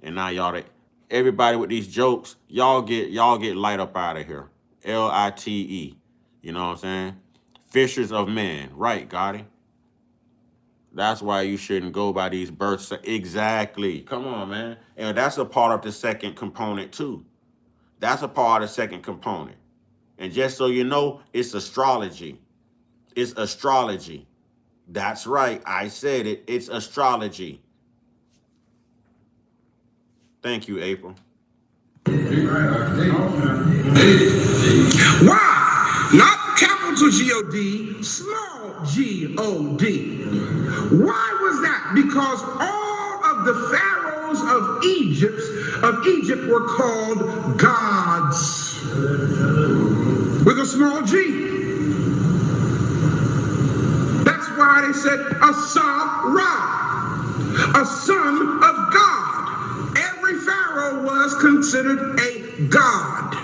And now y'all, everybody with these jokes, y'all get light up out of here. Lite. You know what I'm saying? Fishers of men. Right, Gotti? That's why you shouldn't go by these births. Exactly. Come on, man. And that's a part of the second component, too. That's a part of the second component. And just so you know, it's astrology. It's astrology. That's right. I said it. It's astrology. Thank you, April. Why? Not capital G-O-D, small G-O-D. Why was that? Because all of the pharaohs of Egypt were called gods with a small g. That's why they said Asa-Ra, a son of God. Every pharaoh was considered a god.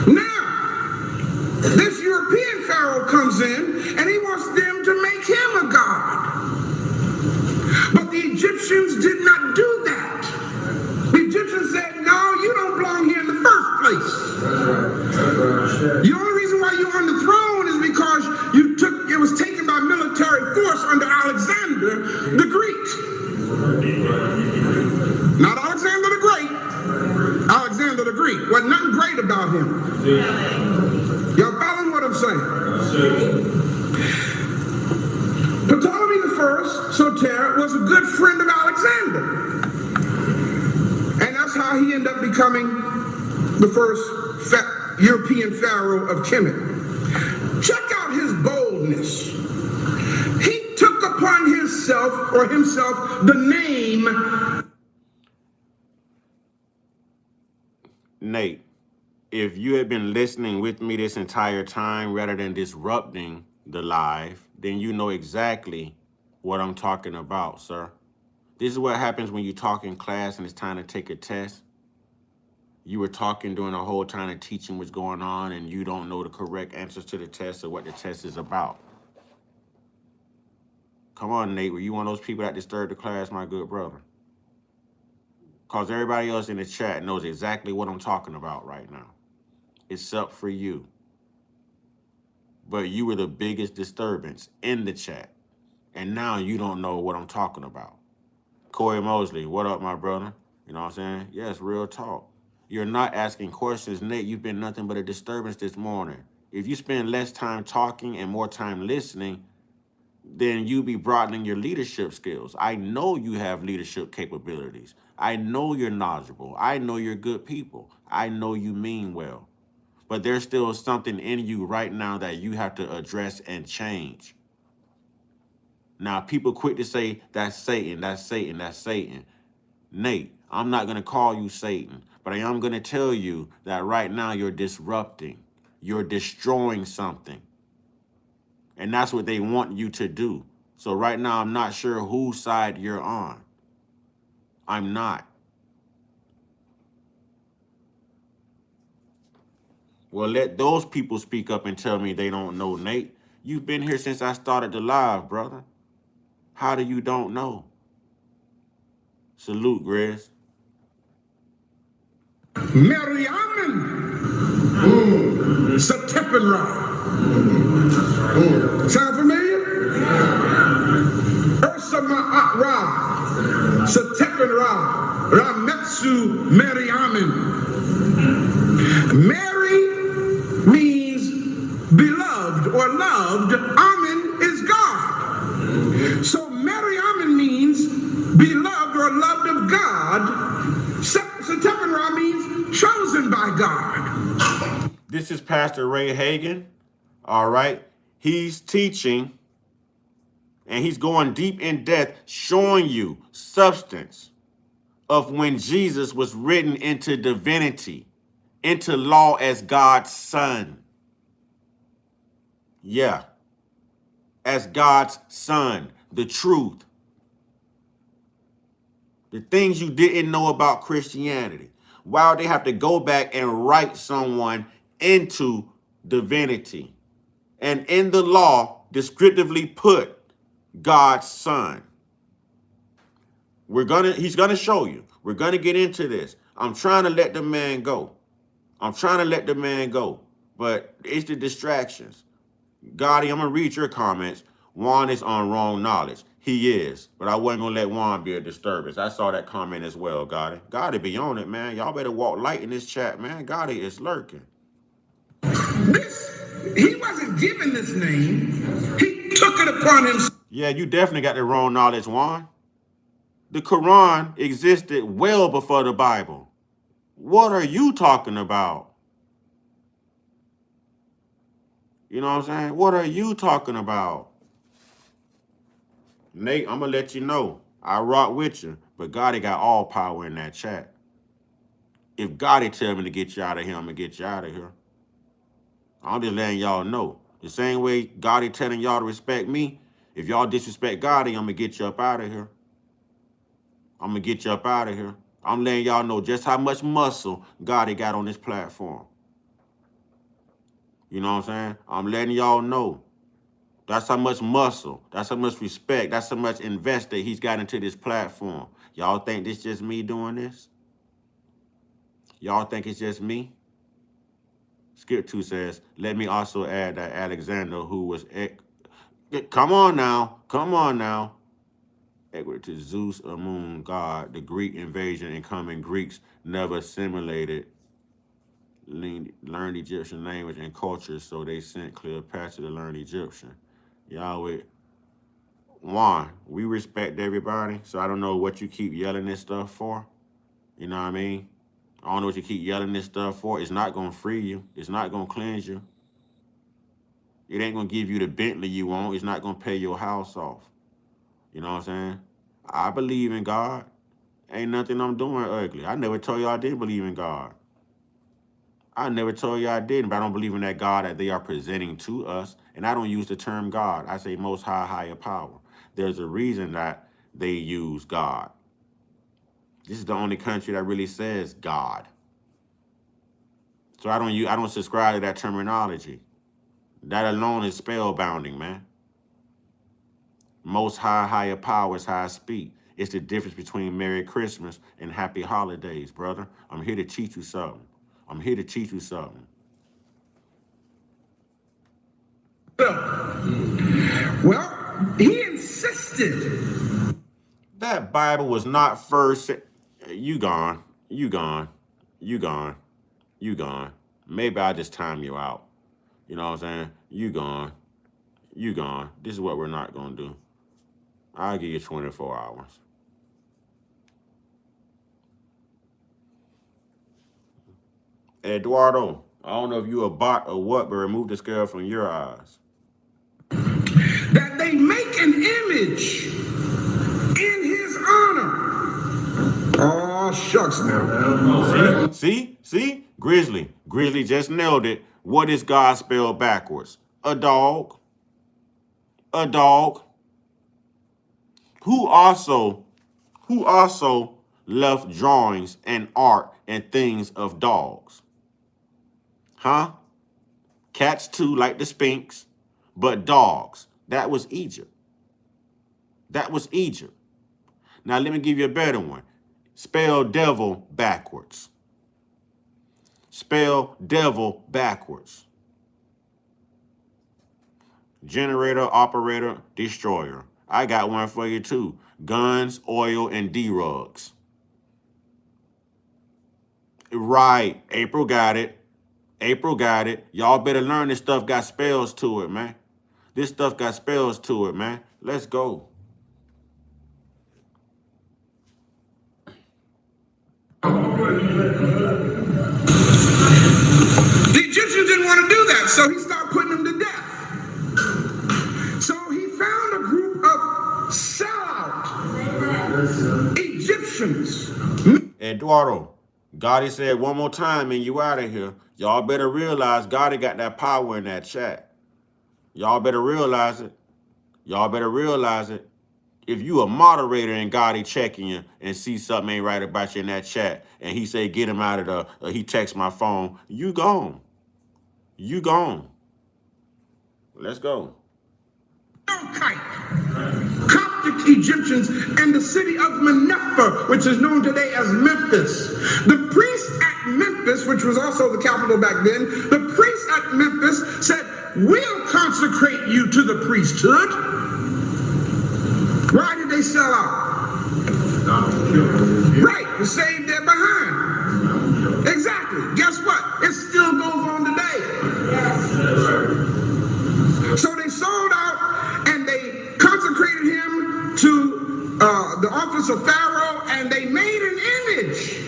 Now, this European pharaoh comes in and he wants them to make him a god. But the Egyptians did not do that. The Egyptians said, no, you don't belong here in the first place. The only reason why you're on the throne is because it was taken by military force under Alexander the Great. Not Alexander the Great. Alexander the Greek. Wasn't nothing great about him. Y'all following what I'm saying? Ptolemy I, Soter, was a good friend of Alexander. And that's how he ended up becoming the first European pharaoh of Kemet. Check out his boldness. He took upon himself the name. Nate, if you had been listening with me this entire time rather than disrupting the live, then you know exactly what I'm talking about, sir. This is what happens when you talk in class and it's time to take a test. You were talking during the whole time the teaching was going on and you don't know the correct answers to the test or what the test is about. Come on, Nate, were you one of those people that disturbed the class, my good brother? Because everybody else in the chat knows exactly what I'm talking about right now. It's up for you. But you were the biggest disturbance in the chat. And now you don't know what I'm talking about. Corey Mosley, what up, my brother? You know what I'm saying? Yes, real talk. You're not asking questions, Nate. You've been nothing but a disturbance this morning. If you spend less time talking and more time listening, then you be broadening your leadership skills. I know you have leadership capabilities. I know you're knowledgeable. I know you're good people. I know you mean well. But there's still something in you right now that you have to address and change. Now, people quick to say, that's Satan, that's Satan, that's Satan. Nate, I'm not going to call you Satan, but I am going to tell you that right now you're disrupting. You're destroying something. And that's what they want you to do. So right now, I'm not sure whose side you're on. I'm not. Well, let those people speak up and tell me they don't know, Nate. You've been here since I started the live, brother. How do you don't know? Salute, Grizz. Meriamun Sateppenra. Sound familiar? Ursa Ma'at Sateppenra. Rametsu Meriamun. Mary means beloved or loved. Amen is God. So Meriamun means beloved or loved of God. Sateppenra means chosen by God. This is Pastor Ray Hagan. All right. He's teaching and he's going deep in depth, showing you substance of when Jesus was written into divinity, into law as God's son. Yeah. As God's son, the truth. The things you didn't know about Christianity. Why would they have to go back and write someone into divinity? And in the law, descriptively put God's son. He's gonna show you. We're gonna get into this. I'm trying to let the man go. But it's the distractions. Gotti, I'm gonna read your comments. Juan is on wrong knowledge. He is, but I wasn't gonna let Juan be a disturbance. I saw that comment as well, Gotti. Gotti be on it, man. Y'all better walk light in this chat, man. Gotti is lurking. He wasn't given this name. He took it upon himself. Yeah, you definitely got the wrong knowledge, Juan. The Quran existed well before the Bible. What are you talking about? You know what I'm saying? What are you talking about? Nate, I'm going to let you know. I rock with you, but Gotti got all power in that chat. If Gotti tell me to get you out of here, I'm going to get you out of here. I'm just letting y'all know. The same way Gotti telling y'all to respect me, if y'all disrespect Gotti, I'm going to get you up out of here. I'm letting y'all know just how much muscle Gotti got on this platform. You know what I'm saying? I'm letting y'all know. That's how much muscle, that's how much respect, that's how much invest he's got into this platform. Y'all think this just me doing this? Y'all think it's just me? Skip 2 says, let me also add that Alexander, who was... Come on now. Equate to Zeus, Amun, God, the Greek invasion, incoming Greeks never assimilated, learned Egyptian language and culture, so they sent Cleopatra to learn Egyptian. Yahweh, Juan, we respect everybody, so I don't know what you keep yelling this stuff for. You know what I mean? I don't know what you keep yelling this stuff for. It's not going to free you. It's not going to cleanse you. It ain't going to give you the Bentley you want. It's not going to pay your house off. You know what I'm saying? I believe in God. Ain't nothing I'm doing ugly. I never told you I didn't believe in God. I never told you I didn't, but I don't believe in that God that they are presenting to us. And I don't use the term God. I say most high, higher power. There's a reason that they use God. This is the only country that really says God. So I don't subscribe to that terminology. That alone is spellbounding, man. Most high, higher power is how I speak. It's the difference between Merry Christmas and Happy Holidays, brother. I'm here to teach you something. Well, he insisted. That Bible was not first. You gone. Maybe I just time you out. You know what I'm saying? You gone. This is what we're not going to do. I'll give you 24 hours. Eduardo, I don't know if you a bot or what, but remove the scale from your eyes. That they make an image in his honor. Oh, shucks now. See? Grizzly just nailed it. What is God spelled backwards? A dog. A dog. Who also left drawings and art and things of dogs? Huh? Cats too, like the Sphinx, but dogs. That was Egypt. That was Egypt. Now let me give you a better one. Spell devil backwards. Spell devil backwards. Generator, operator, destroyer. I got one for you too. Guns, oil, and D-rugs. Right. April got it. April got it. Y'all better learn this stuff got spells to it, man. This stuff got spells to it, man. Let's go. The Egyptians didn't want to do that, so he started putting them to death. So he found a group of sellout Egyptians. Eduardo, Gotti said one more time and you out of here. Y'all better realize Gotti got that power in that chat. Y'all better realize it. Y'all better realize it. If you a moderator and Gotti checking you and see something ain't right about you in that chat and he say get him out of the, he text my phone, you gone. You gone. Let's go. Coptic Egyptians and the city of Meneptah, which is known today as Memphis. The priest at Memphis, which was also the capital back then, the priest at Memphis said, we'll consecrate you to the priesthood. Why did they sell out? Right, to save their behind. Exactly. Guess what? It still goes on today. So they sold out and they consecrated him to the office of Pharaoh, and they made an image.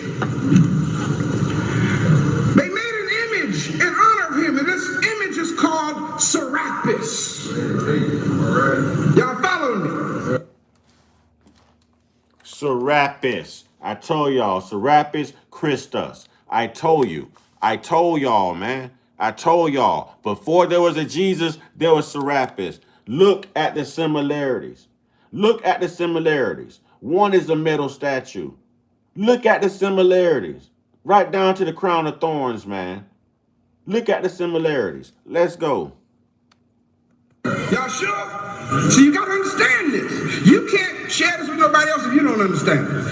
They made an image in honor of him, and this image is called Serapis. Y'all following me? Serapis. I told y'all, Serapis Christus. I told y'all, man. I told y'all, before there was a Jesus, there was Serapis. Look at the similarities. Look at the similarities. One is a metal statue. Look at the similarities. Right down to the crown of thorns, man. Look at the similarities. Let's go. Y'all sure? So you got to understand this. You can't share this with nobody else if you don't understand it.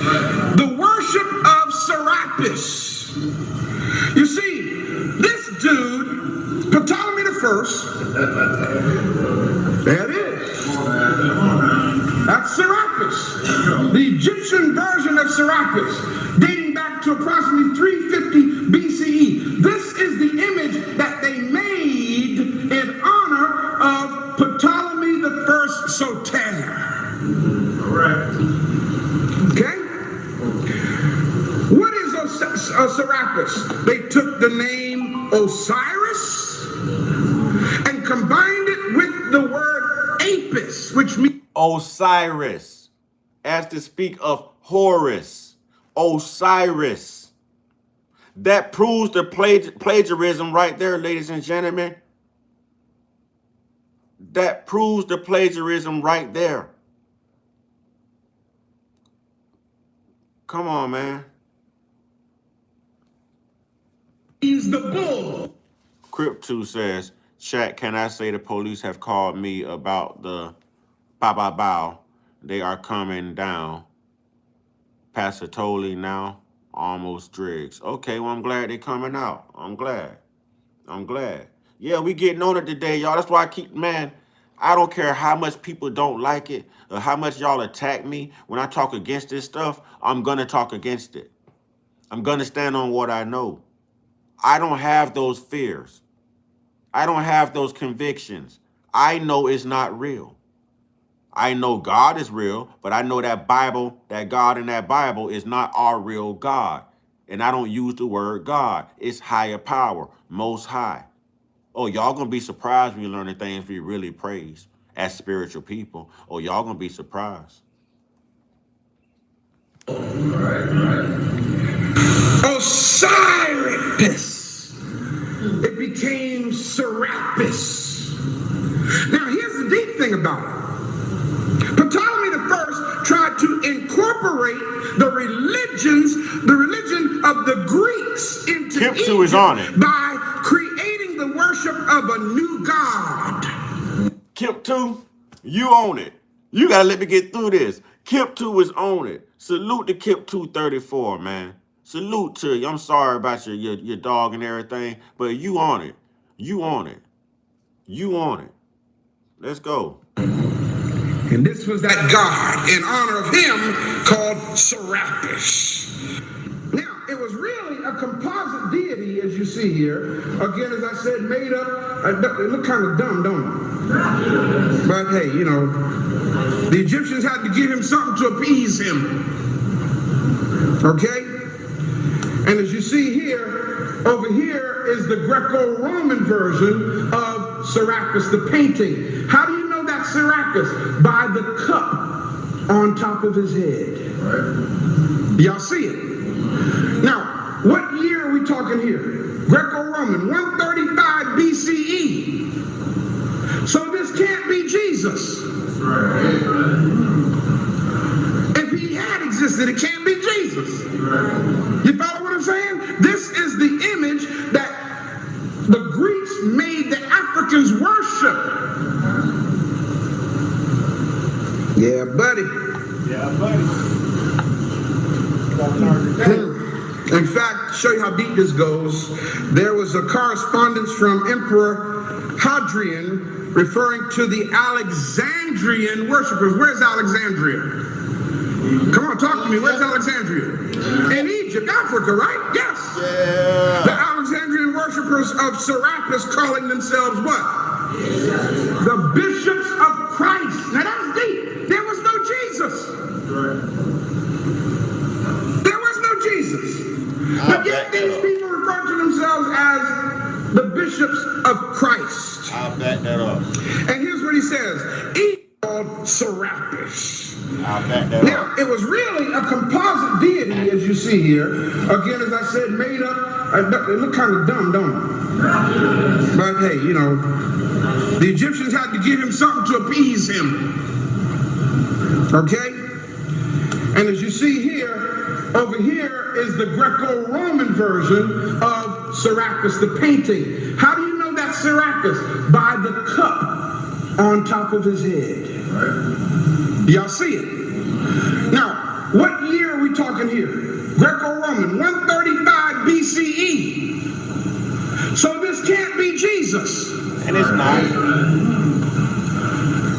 The worship of Serapis. You see, this dude, Ptolemy the First, there it is. That's Serapis. The Egyptian version of Serapis, dating back to approximately 350 BCE. This is the image that they made in honor of Ptolemy the First Soter. Okay? What is Serapis? They took the name Osiris and combined it with the word Apis, which means Osiris, as to speak of Horus. Osiris. That proves the plagiarism right there, ladies and gentlemen. That proves the plagiarism right there. Come on, man. he's the bull. Crypto says, chat, can I say the police have called me about the bow. They are coming down. Passatoli now, almost Driggs. Okay, well, I'm glad they're coming out. I'm glad. Yeah, we getting on it today, y'all. That's why I keep, man, I don't care how much people don't like it or how much y'all attack me. When I talk against this stuff, I'm going to talk against it. I'm going to stand on what I know. I don't have those fears. I don't have those convictions. I know it's not real. I know God is real, but I know that Bible, that God in that Bible is not our real God. And I don't use the word God. It's higher power, most high. Oh, y'all gonna be surprised when you learn the things we really praise as spiritual people. Oh, y'all gonna be surprised. All right. Osiris. It became Serapis. Now, here's the deep thing about it. Ptolemy the First tried to incorporate the religion of the Greeks into Kiptu is Egypt on it. by creating the worship of a new god. Kiptu, you own it. You gotta let me get through this. Kiptu is on it. Salute to Kiptu 34, man. Salute to you. I'm sorry about your dog and everything, but you on it. You on it. You on it. Let's go. And this was that god in honor of him called Serapis. Now, it was really a composite deity, as you see here. Again, as I said, made up. It looked kind of dumb, don't it? But hey, you know, the Egyptians had to give him something to appease him. Okay? And as you see here, over here is the Greco-Roman version of Serapis, the painting. How do you know that's Serapis? By the cup on top of his head. Y'all see it? Now, what year are we talking here? Greco-Roman, 135 BCE. So this can't be Jesus. If he had existed, it can't be Jesus. You follow what I'm saying? This is the image that the Greeks made the Africans worship. Yeah, buddy. Yeah, buddy. In fact, to show you how deep this goes, there was a correspondence from Emperor Hadrian referring to the Alexandrian worshipers. Where's Alexandria? Come on, talk to me. Where's Alexandria? In Egypt, Africa, right? Yes. Yeah. The Alexandrian worshipers of Serapis calling themselves what? The bishops of Christ. Now that's deep. There was no Jesus. There was no Jesus. But yet these people refer to themselves as the bishops of Christ. I'll back that up. And here's what he says. He called Serapis. I'll back that Now, up. it was really a composite deity, as you see here. Again, as I said, made up. It looked kind of dumb, don't it? But hey, you know, the Egyptians had to give him something to appease him. Okay? And as you see here, over here is the Greco-Roman version of Serapis, the painting. How do you know that's Serapis? By the cup on top of his head. Y'all see it? Now, what year are we talking here? Greco-Roman, 135 BCE. So this can't be Jesus. And it's not.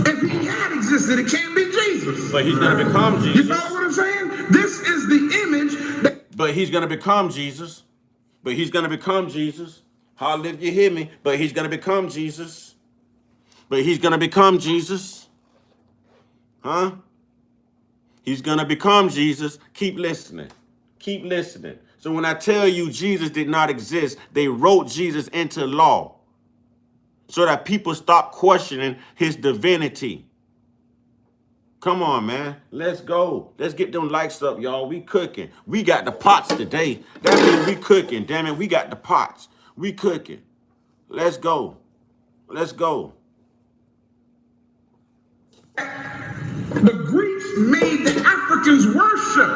If he had existed, it can't be Jesus. But he's gonna become You Jesus. follow what I'm saying? This is the image that But he's gonna become Jesus. But he's gonna become Jesus. Hallelujah, if you hear me. But he's gonna become Jesus. But he's gonna become Jesus. Huh? He's gonna become Jesus. Keep listening. Keep listening. So when I tell you Jesus did not exist, they wrote Jesus into law so that people stop questioning his divinity. Come on, man. Let's go. Let's get them likes up, y'all. We cooking. We got the pots today. That means we cooking. Damn it, we got the pots. We cooking. Let's go. Let's go. the Greeks made the Africans worship.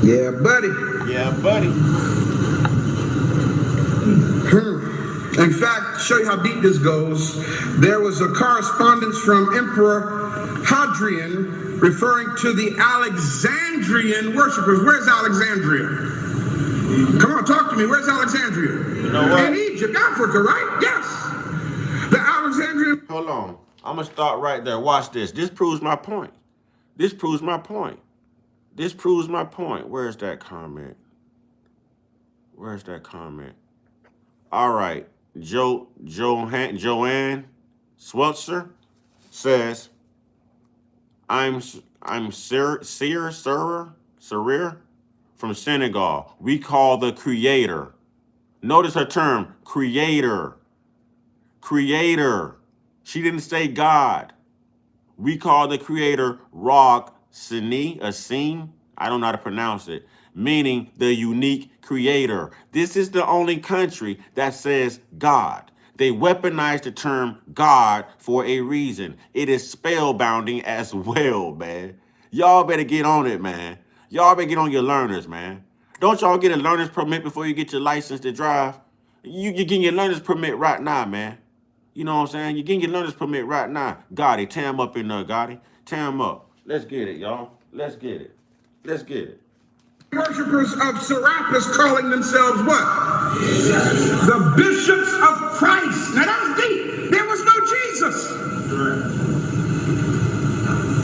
Yeah, buddy. Yeah, buddy. In fact, to show you how deep this goes, there was a correspondence from Emperor Hadrian referring to the Alexandrian worshipers. Where's Alexandria? Come on, talk to me. Where's Alexandria? You know what? In Egypt, Africa, right? Yes. The Alexandrian. Hold on. I'm going to start right there. Watch this. This proves my point. This proves my point. This proves my point. Where's that comment? Where's that comment? All right. Joanne Sweltzer says, I'm Sarir from Senegal. We call the creator. Notice her term, creator. Creator. She didn't say God. We call the creator Rog Sini, Asim. I don't know how to pronounce it, meaning the unique creator. This is the only country that says God. They weaponize the term God for a reason. It is spellbounding as well, man. Y'all better get on it, man. Y'all better get on your learners, man. Don't y'all get a learner's permit before you get your license to drive? You're getting your learner's permit right now, man. You know what I'm saying? You're getting your learner's permit right now. Gotti, tear him up in there, Gotti. Tear him up. Let's get it, y'all. Let's get it. Let's get it. Worshippers of Serapis calling themselves what? The bishops of Christ. Now that's deep. There was no Jesus.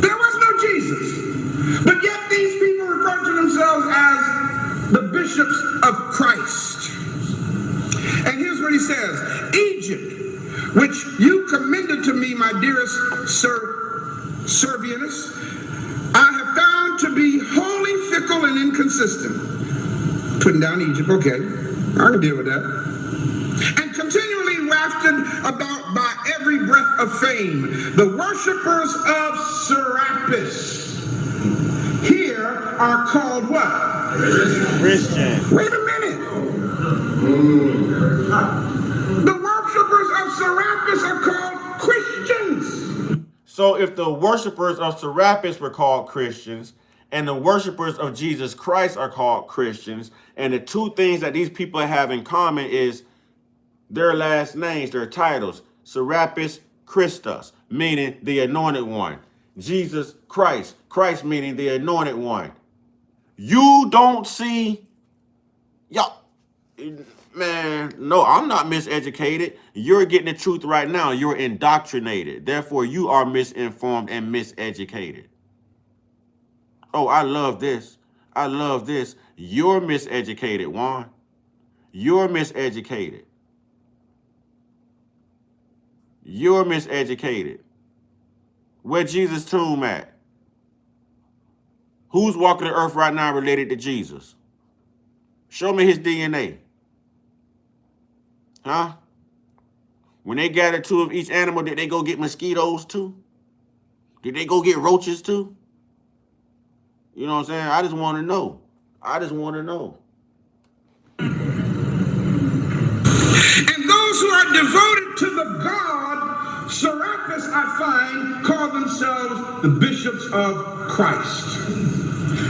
There was no Jesus. But yet these people refer to themselves as the bishops of Christ. And here's what he says. Egypt, which you commended to me, my dearest Sir Servianus, I have found to be wholly fickle and inconsistent. Putting down Egypt, okay, I can deal with that. And continually wafted about by every breath of fame, the worshippers of Serapis here are called what? Christian. Wait a minute. The worshippers of Serapis are called Christians. So if the worshipers of Serapis were called Christians, and the worshipers of Jesus Christ are called Christians, and the two things that these people have in common is their last names, their titles, Serapis Christus, meaning the anointed one. Jesus Christ, Christ meaning the anointed one. You don't see, y'all, man, no, I'm not miseducated. You're getting the truth right now. You're indoctrinated. Therefore, you are misinformed and miseducated. Oh, I love this. I love this. You're miseducated, Juan. You're miseducated. You're miseducated. Where Jesus' tomb at? Who's walking the earth right now related to Jesus? Show me his DNA. Huh? When they gathered two of each animal, did they go get mosquitoes too? Did they go get roaches too? You know what I'm saying? I just want to know. I just want to know. And those who are devoted to the God, Serapis, I find, call themselves the bishops of Christ.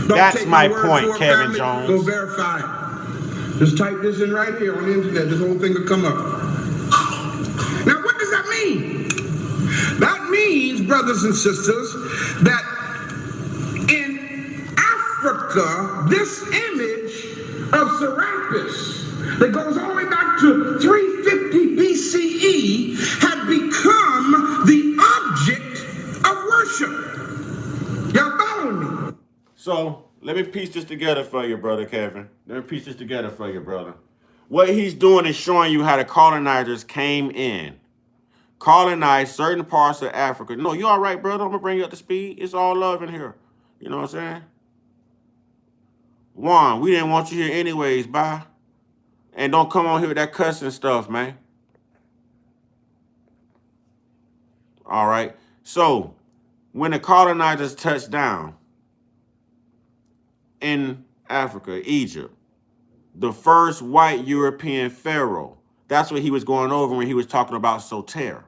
Don't That's take my word point, for it, Kevin family. Jones. Go verify it. Just type this in right here on the internet. This whole thing will come up. Now, what does that mean? That means, brothers and sisters, that in Africa, this image of Serapis that goes all the way back to 350 BCE had become the object of worship. Y'all following me? So let me piece this together for you, brother Kevin. Let me piece this together for you, brother. What he's doing is showing you how the colonizers came in, colonized certain parts of Africa. No, you all right, brother? I'm going to bring you up to speed. It's all love in here. You know what I'm saying? Juan, we didn't want you here anyways, bye. And don't come on here with that cussing stuff, man. All right. So when the colonizers touched down in Africa, Egypt, the first white European pharaoh, that's what he was going over when he was talking about Soter.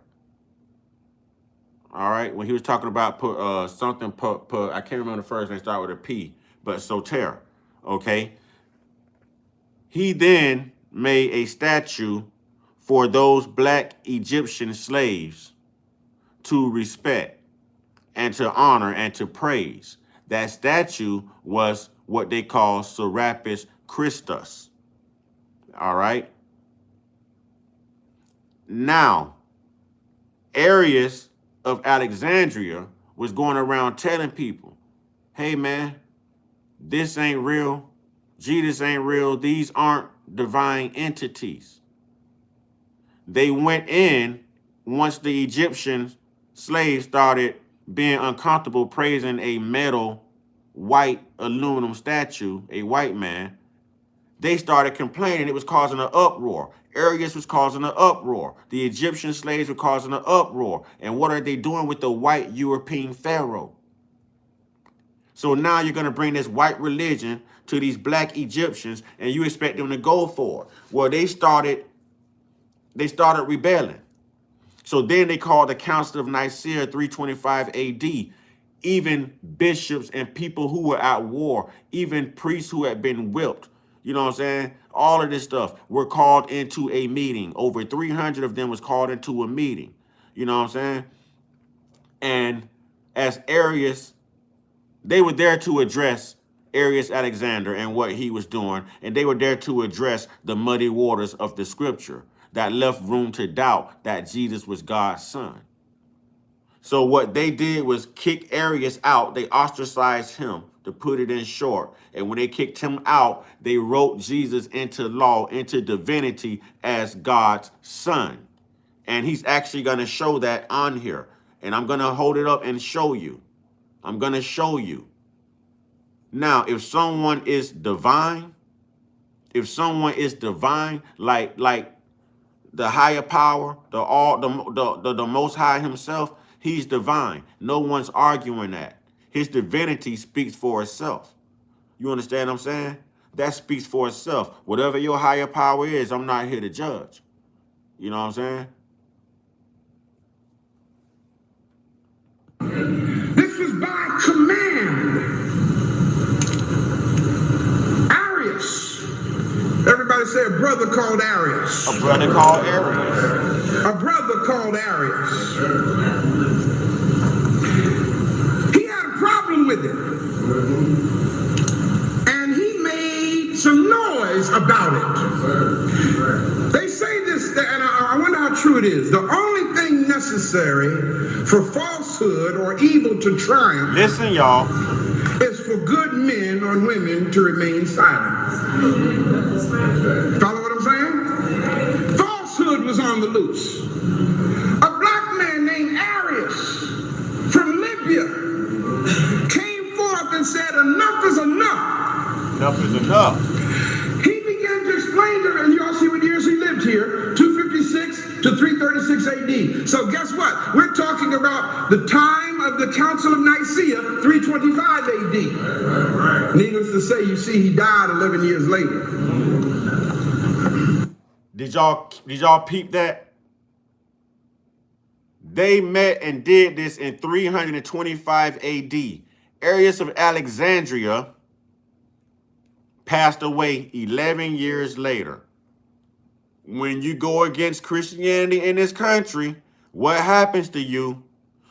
All right. When he was talking about I can't remember the first name, start with a P, but Soter. Okay. He then made a statue for those black Egyptian slaves to respect and to honor and to praise. That statue was what they call Serapis Christus. All right. Now, Arius of Alexandria was going around telling people, hey, man, this ain't real. Jesus ain't real. These aren't divine entities. They went in once the Egyptian slaves started being uncomfortable praising a metal white aluminum statue, a white man. They started complaining. It was causing an uproar. Arius was causing an uproar. The Egyptian slaves were causing an uproar. And what are they doing with the white European pharaoh? So now you're going to bring this white religion to these black Egyptians, and you expect them to go for it. Well, they started rebelling. So then they called the Council of Nicaea 325 AD. Even bishops and people who were at war, even priests who had been whipped, you know what I'm saying? All of this stuff were called into a meeting. Over 300 of them was called into a meeting. You know what I'm saying? And as Arius, they were there to address Arius Alexander and what he was doing. And they were there to address the muddy waters of the scripture that left room to doubt that Jesus was God's son. So what they did was kick Arius out. They ostracized him, to put it in short. And when they kicked him out, they wrote Jesus into law, into divinity as God's son. And he's actually going to show that on here. And I'm going to hold it up and show you. I'm going to show you. Now, if someone is divine, like the higher power, the most high himself, he's divine. No one's arguing that. His divinity speaks for itself. You understand what I'm saying? That speaks for itself. Whatever your higher power is, I'm not here to judge. You know what I'm saying? This was by command. Arius. Everybody say a brother called Arius. A brother called Arius. A brother called Arius. He had a problem with it. And he made some noise about it. They say this, and I wonder how true it is. The only thing necessary for falsehood or evil to triumph, listen, y'all, is for good men or women to remain silent. Follow what I'm saying? Falsehood was on the loose. A black man named Arius from Libya came forth and said, enough is enough. Enough is enough. He began to explain to them, and y'all see what years he lived here, 256 to 336 AD. So guess what? We're talking about the time of the Council of Nicaea, 325 AD. Needless to say, you see, he died 11 years later. Did y'all peep that? They met and did this in 325 AD. Arius of Alexandria passed away 11 years later. When you go against Christianity in this country, what happens to you?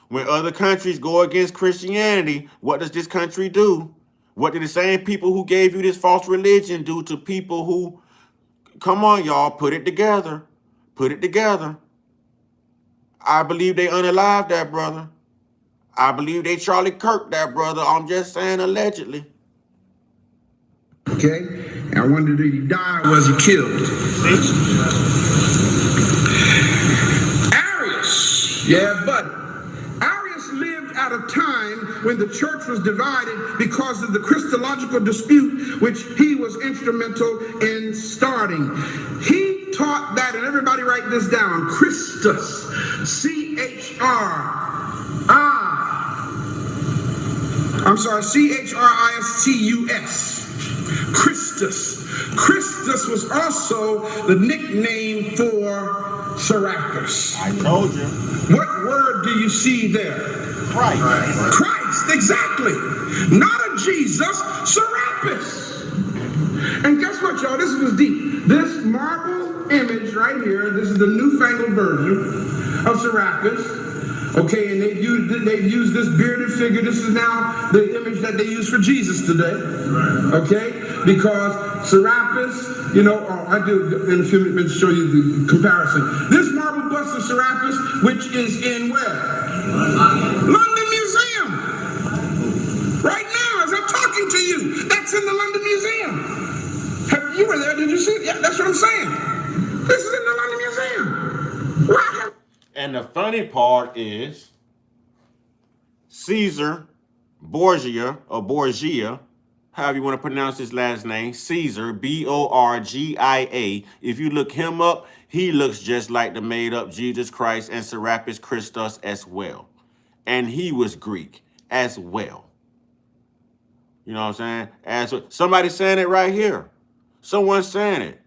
When other countries go against Christianity, what does this country do? What did the same people who gave you this false religion do to people who, come on, y'all, put it together. Put it together. I believe they unalived that brother. I believe they Charlie Kirk that brother. I'm just saying allegedly. Okay? And I wonder, did he die or was he killed? Arius. Yeah, buddy. Arius lived at a time when the church was divided because of the Christological dispute, which he was instrumental in starting. He taught that, and everybody write this down, Christus, C-H-R-I-S-T-U-S. Christus. Christus was also the nickname for Serapis. I told you. What word do you see there? Christ. Christ, exactly. Not a Jesus, Serapis. And guess what, y'all? This was deep. This marble image right here, this is the newfangled version of Serapis. Okay, and they've used this bearded figure. This is now the image that they use for Jesus today. Okay, because Serapis, you know, I do in a few minutes show you the comparison. This marble bust of Serapis, which is in where? London Museum. Right now, as I'm talking to you, that's in the London Museum. You were there, did you see it? Yeah, that's what I'm saying. This is in the London Museum. Wow. And the funny part is Caesar Borgia, or Borgia, however you want to pronounce his last name, Caesar, B-O-R-G-I-A. If you look him up, he looks just like the made-up Jesus Christ and Serapis Christus as well. And he was Greek as well. You know what I'm saying? And so somebody saying it right here. Someone saying it.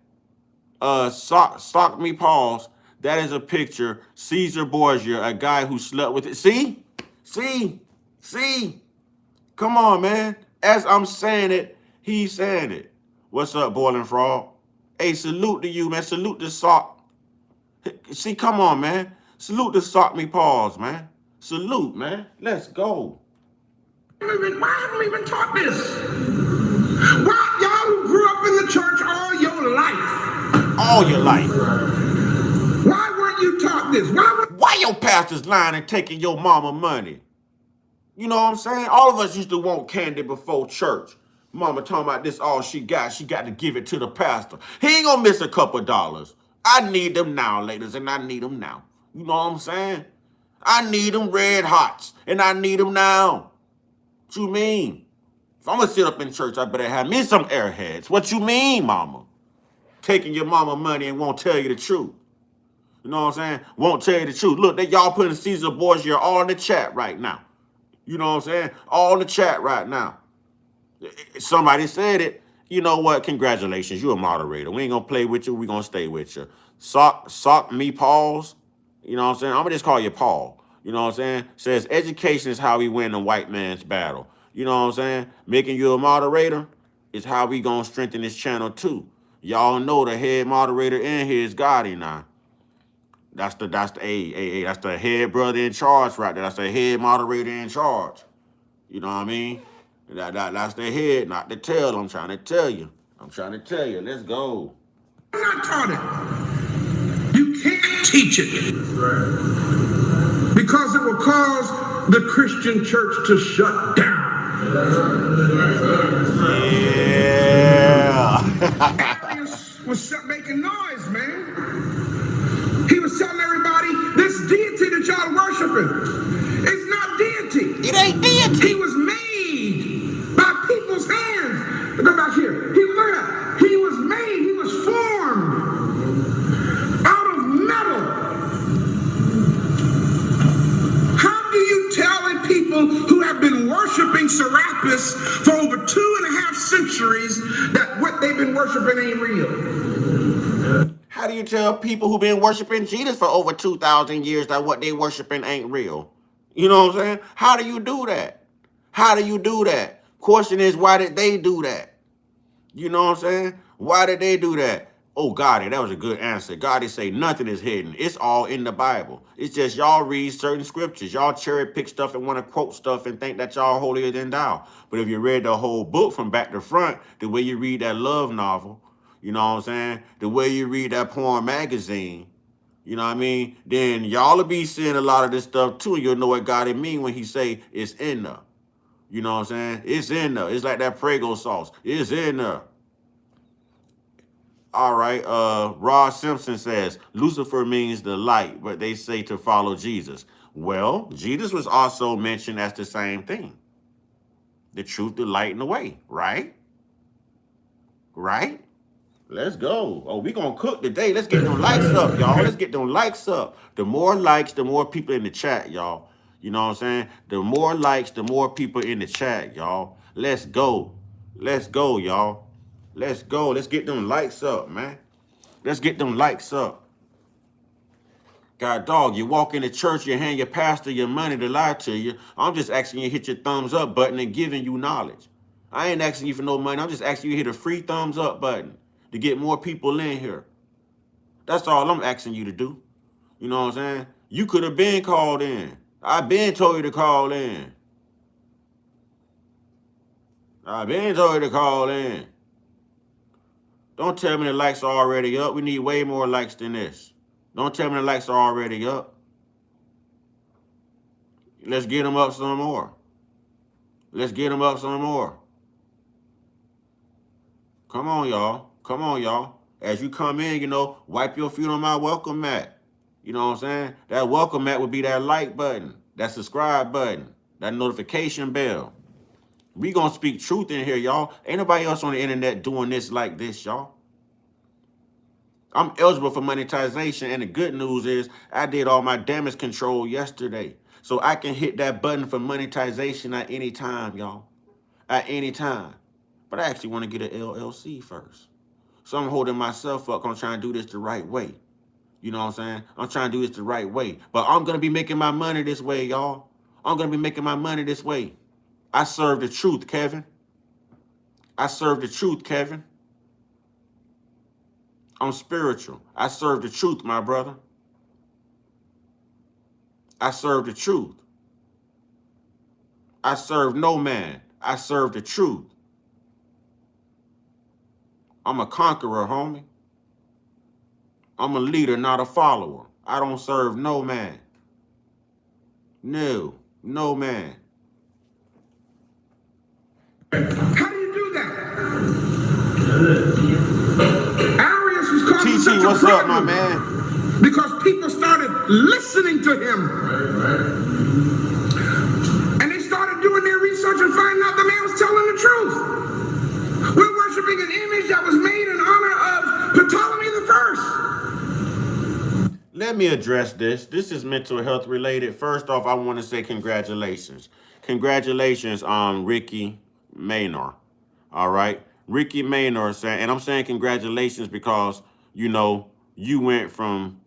Sock me pause. That is a picture. Caesar Borgia, a guy who slept with it. See? See? See? Come on, man. As I'm saying it, he's saying it. What's up, Boiling Frog? Hey, salute to you, man. Salute to Sock. See, come on, man. Salute to Sock me pause, man. Salute, man. Let's go. Why haven't we even taught this? Why y'all who grew up in the church all your life? All your life. Why weren't you taught this? Why your pastor's lying and taking your mama money? You know what I'm saying? All of us used to want candy before church. Mama talking about this all she got to give it to the pastor. He ain't gonna miss a couple dollars. I need them now, ladies, and I need them now. You know what I'm saying? I need them red hots, and I need them now. What you mean? If I'm gonna sit up in church, I better have me some airheads. What you mean, mama? Taking your mama money and won't tell you the truth. You know what I'm saying? Won't tell you the truth. Look, y'all putting Caesar Borgia all in the chat right now. You know what I'm saying? All in the chat right now. Somebody said it. You know what? Congratulations. You're a moderator. We ain't gonna play with you. We gonna stay with you. Sock me pause. You know what I'm saying? I'm gonna just call you Paul. You know what I'm saying? Says education is how we win the white man's battle. You know what I'm saying? Making you a moderator is how we gonna strengthen this channel too. Y'all know the head moderator in here is Gotti now. That's the head brother in charge right there. That's the head moderator in charge. You know what I mean? That's the head, not the tail. I'm trying to tell you. Let's go. I'm not taught it. You can't teach it. Because it will cause the Christian church to shut down. Yeah. Arius was making noise, man. He was telling everybody, this deity that y'all worshiping is not deity. It ain't deity. He was made by people's hands. Go back here. Look at that. He was made, he was formed out of metal. How do you tell people who have been worshiping Serapis for over 2.5 centuries that what they've been worshiping ain't real? How do you tell people who've been worshiping Jesus for over 2,000 years that what they worshiping ain't real? You know what I'm saying? How do you do that? How do you do that? Question is, why did they do that? You know what I'm saying? Why did they do that? Oh, Gotti, that was a good answer. Gotti say nothing is hidden. It's all in the Bible. It's just y'all read certain scriptures. Y'all cherry pick stuff and want to quote stuff and think that y'all holier than thou. But if you read the whole book from back to front, the way you read that love novel, you know what I'm saying? The way you read that porn magazine, you know what I mean? Then y'all will be seeing a lot of this stuff too. You'll know what Gotti mean when he say it's in there. You know what I'm saying? It's in there. It's like that Prego sauce. It's in there. All right. Rod Simpson says, Lucifer means the light, but they say to follow Jesus. Well, Jesus was also mentioned as the same thing. The truth, the light, and the way. Right? Right? Let's go. Oh, we gonna cook today. Let's get them likes up, y'all. Let's get them likes up. The more likes, the more people in the chat, y'all. You know what I'm saying? The more likes, the more people in the chat, y'all. Let's go. Let's go, y'all. Let's go. Let's get them likes up, man. Let's get them likes up. God dog, you walk into church, you hand your pastor your money to lie to you. I'm just asking you to hit your thumbs up button and giving you knowledge. I ain't asking you for no money. I'm just asking you to hit a free thumbs up button to get more people in here. That's all I'm asking you to do. You know what I'm saying? You could have been called in. I've been told you to call in. Don't tell me the likes are already up. We need way more likes than this. Don't tell me the likes are already up. Let's get them up some more. Let's get them up some more. Come on, y'all. Come on, y'all. As you come in, you know, wipe your feet on my welcome mat. You know what I'm saying? That welcome mat would be that like button, that subscribe button, that notification bell. We gonna speak truth in here, y'all. Ain't nobody else on the internet doing this like this, y'all. I'm eligible for monetization, and the good news is I did all my damage control yesterday. So I can hit that button for monetization at any time, y'all. at any time. But I actually want to get an LLC first. So I'm holding myself up. I'm trying to do this the right way. You know what I'm saying? I'm trying to do this the right way. But I'm going to be making my money this way, y'all. I'm going to be making my money this way. I serve the truth, Kevin. I serve the truth, Kevin. I'm spiritual. I serve the truth, my brother. I serve the truth. I serve no man. I serve the truth. I'm a conqueror, homie. I'm a leader, not a follower. I don't serve no man. No man. How do you do that? Arius was causing such TT, a what's up, my problem man? because people started listening to him. And they started doing their research and finding out the man was telling the truth. We're worshiping an image that was made in honor of Ptolemy the First. Let me address this. This is mental health related. First off, I want to say congratulations. Congratulations on Ricky Maynor. All right. Ricky Maynor saying, and I'm saying congratulations because, you know, you went from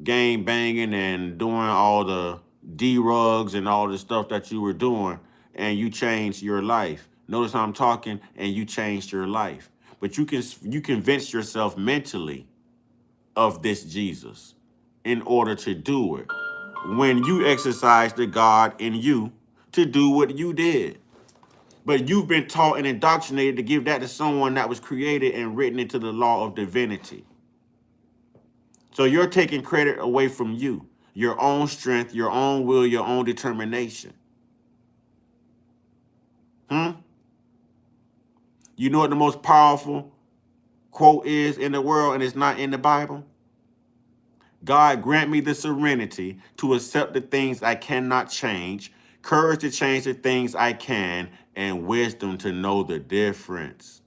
gang banging and doing all the D-rugs and all the stuff that you were doing, and you changed your life. Notice how I'm talking, and you changed your life. But you convinced yourself mentally of this Jesus in order to do it. When you exercise the God in you to do what you did. But you've been taught and indoctrinated to give that to someone that was created and written into the law of divinity. So you're taking credit away from you, your own strength, your own will, your own determination. You know what the most powerful quote is in the world, and it's not in the Bible? God grant me the serenity to accept the things I cannot change, courage to change the things I can, and wisdom to know the difference.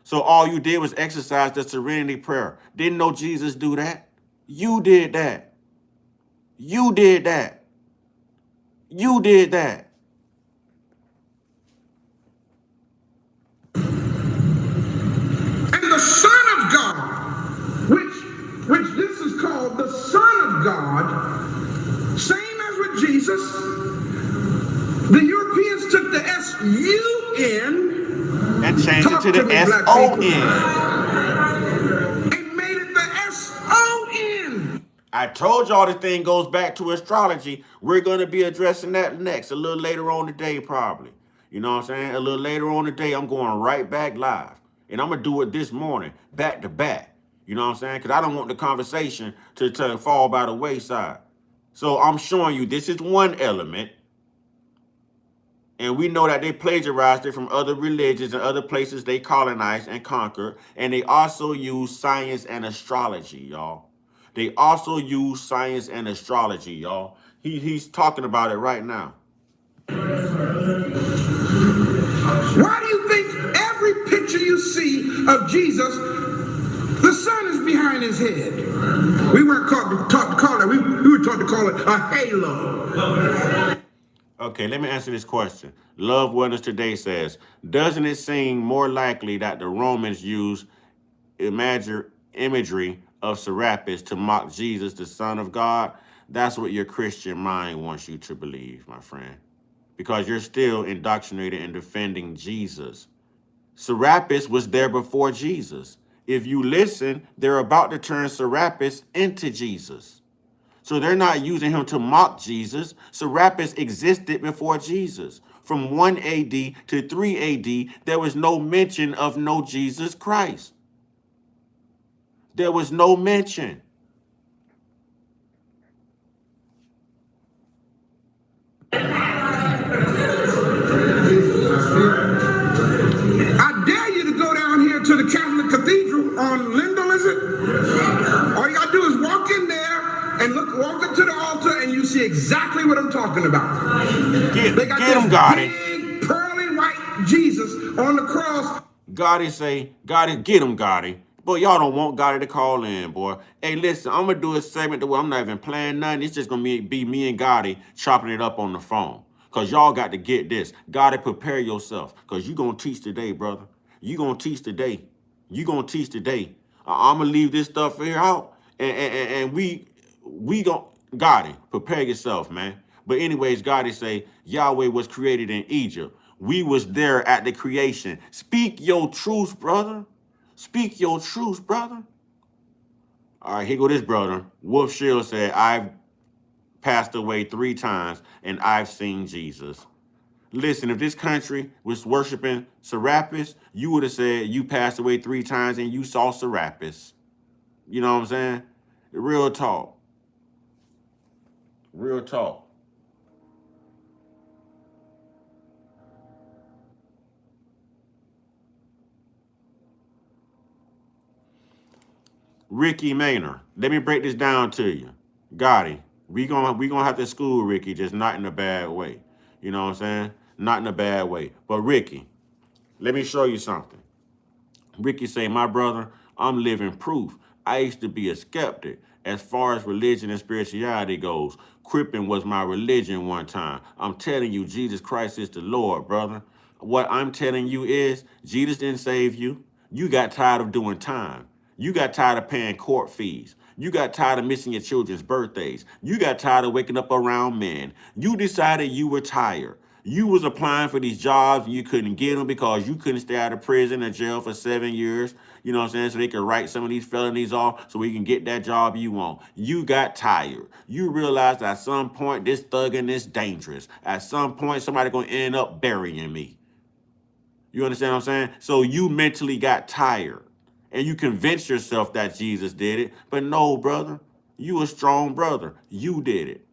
So all you did was exercise the serenity prayer. Didn't know Jesus do that? You did that. You did that. You did that. And the Son of God, which this is called the Son of God, same as with Jesus, the Europeans took the S-U-N and changed it to the S-O-N. And made it the S-O-N. I told y'all this thing goes back to astrology. We're going to be addressing that next, a little later on today, probably. You know what I'm saying? A little later on today, I'm going right back live. And I'm going to do it this morning, back to back. You know what I'm saying? Because I don't want the conversation to fall by the wayside. So I'm showing you this is one element. And we know that they plagiarized it from other religions and other places they colonized and conquered. And they also use science and astrology, y'all. They also use science and astrology, y'all. He's talking about it right now. Why do you think every picture you see of Jesus, the sun is behind his head? We weren't taught to call it. We were taught to call it a halo. Okay, let me answer this question. Love Wellness Today says, doesn't it seem more likely that the Romans used imagery of Serapis to mock Jesus, the Son of God? That's what your Christian mind wants you to believe, my friend. Because you're still indoctrinated and defending Jesus. Serapis was there before Jesus. If you listen, they're about to turn Serapis into Jesus. So they're not using him to mock Jesus. Serapis existed before Jesus. From 1 AD to 3 AD, there was no mention of no Jesus Christ. There was no mention. I dare you to go down here to the Catholic Cathedral on Lindell, is it? All you gotta do is walk in there and walk up to the altar, and you see exactly what I'm talking about. They got Get him, this Gotti. big pearly white Jesus on the cross. Gotti say, Gotti, get him, Gotti. Boy, y'all don't want Gotti to call in, boy. Hey, listen, I'm going to do a segment where I'm not even playing nothing. It's just going to be me and Gotti chopping it up on the phone. Because y'all got to get this. Gotta prepare yourself. Because you going to teach today, brother. You going to teach today. You going to teach today. I'm going to leave this stuff here out. And we going to, Gotti, prepare yourself, man. But anyways, Gotti say, Yahweh was created in Egypt. We was there at the creation. Speak your truth, brother. Speak your truth, brother. All right, here go this brother. Wolf Shield said, I've passed away 3 times and I've seen Jesus. Listen, if this country was worshiping Serapis, you would have said you passed away 3 times and you saw Serapis. You know what I'm saying? Real talk. Real talk. Ricky Maynard. Let me break this down to you. Gotti, we gonna have to school Ricky, just not in a bad way. You know what I'm saying? Not in a bad way. But Ricky, let me show you something. Ricky say, my brother, I'm living proof. I used to be a skeptic. As far as religion and spirituality goes, cripping was my religion one time. I'm telling you, Jesus Christ is the Lord, brother. What I'm telling you is, Jesus didn't save you. You got tired of doing time. You got tired of paying court fees. You got tired of missing your children's birthdays. You got tired of waking up around men. You decided you were tired. You was applying for these jobs and you couldn't get them because you couldn't stay out of prison or jail for 7 years. You know what I'm saying? So they could write some of these felonies off so we can get that job you want. You got tired. You realized at some point this thugging is dangerous. At some point somebody gonna end up burying me. You understand what I'm saying? So you mentally got tired and you convinced yourself that Jesus did it. But no, brother, you a strong brother. You did it.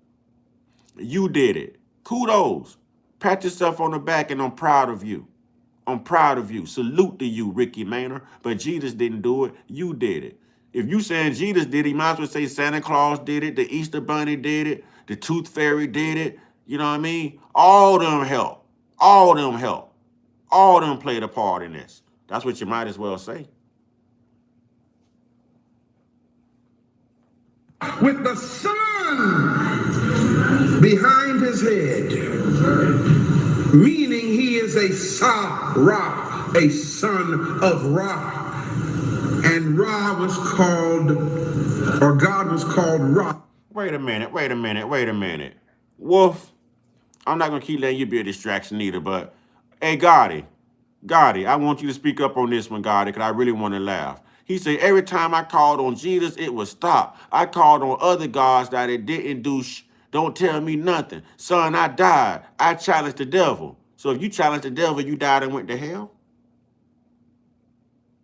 You did it. Kudos. Pat yourself on the back and I'm proud of you. I'm proud of you. Salute to you, Ricky Maynard. But Jesus didn't do it. You did it. If you saying Jesus did it, you might as well say Santa Claus did it, the Easter Bunny did it, the Tooth Fairy did it. You know what I mean? All of them help. All of them help. All of them played a part in this. That's what you might as well say. With the sun behind his head, meaning he is a Sa-Ra, a son of Ra. And Ra was called, or God was called Ra. Wait a minute. Wolf, I'm not going to keep letting you be a distraction either, but hey, Gotti, I want you to speak up on this one, Gotti, because I really want to laugh. He said, every time I called on Jesus, it would stop. I called on other gods that it didn't do don't tell me nothing. Son, I died. I challenged the devil. So if you challenged the devil, you died and went to hell?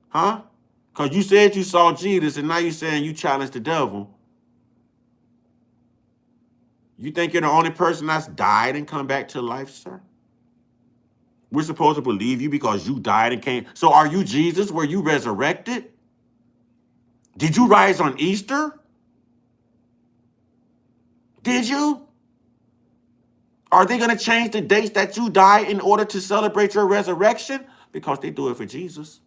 Huh? Because you said you saw Jesus, and now you're saying you challenged the devil. You think you're the only person that's died and come back to life, sir? We're supposed to believe you because you died and came. So are you Jesus? Were you resurrected? Did you rise on Easter? Did you? Are they going to change the dates that you died in order to celebrate your resurrection? Because they do it for Jesus.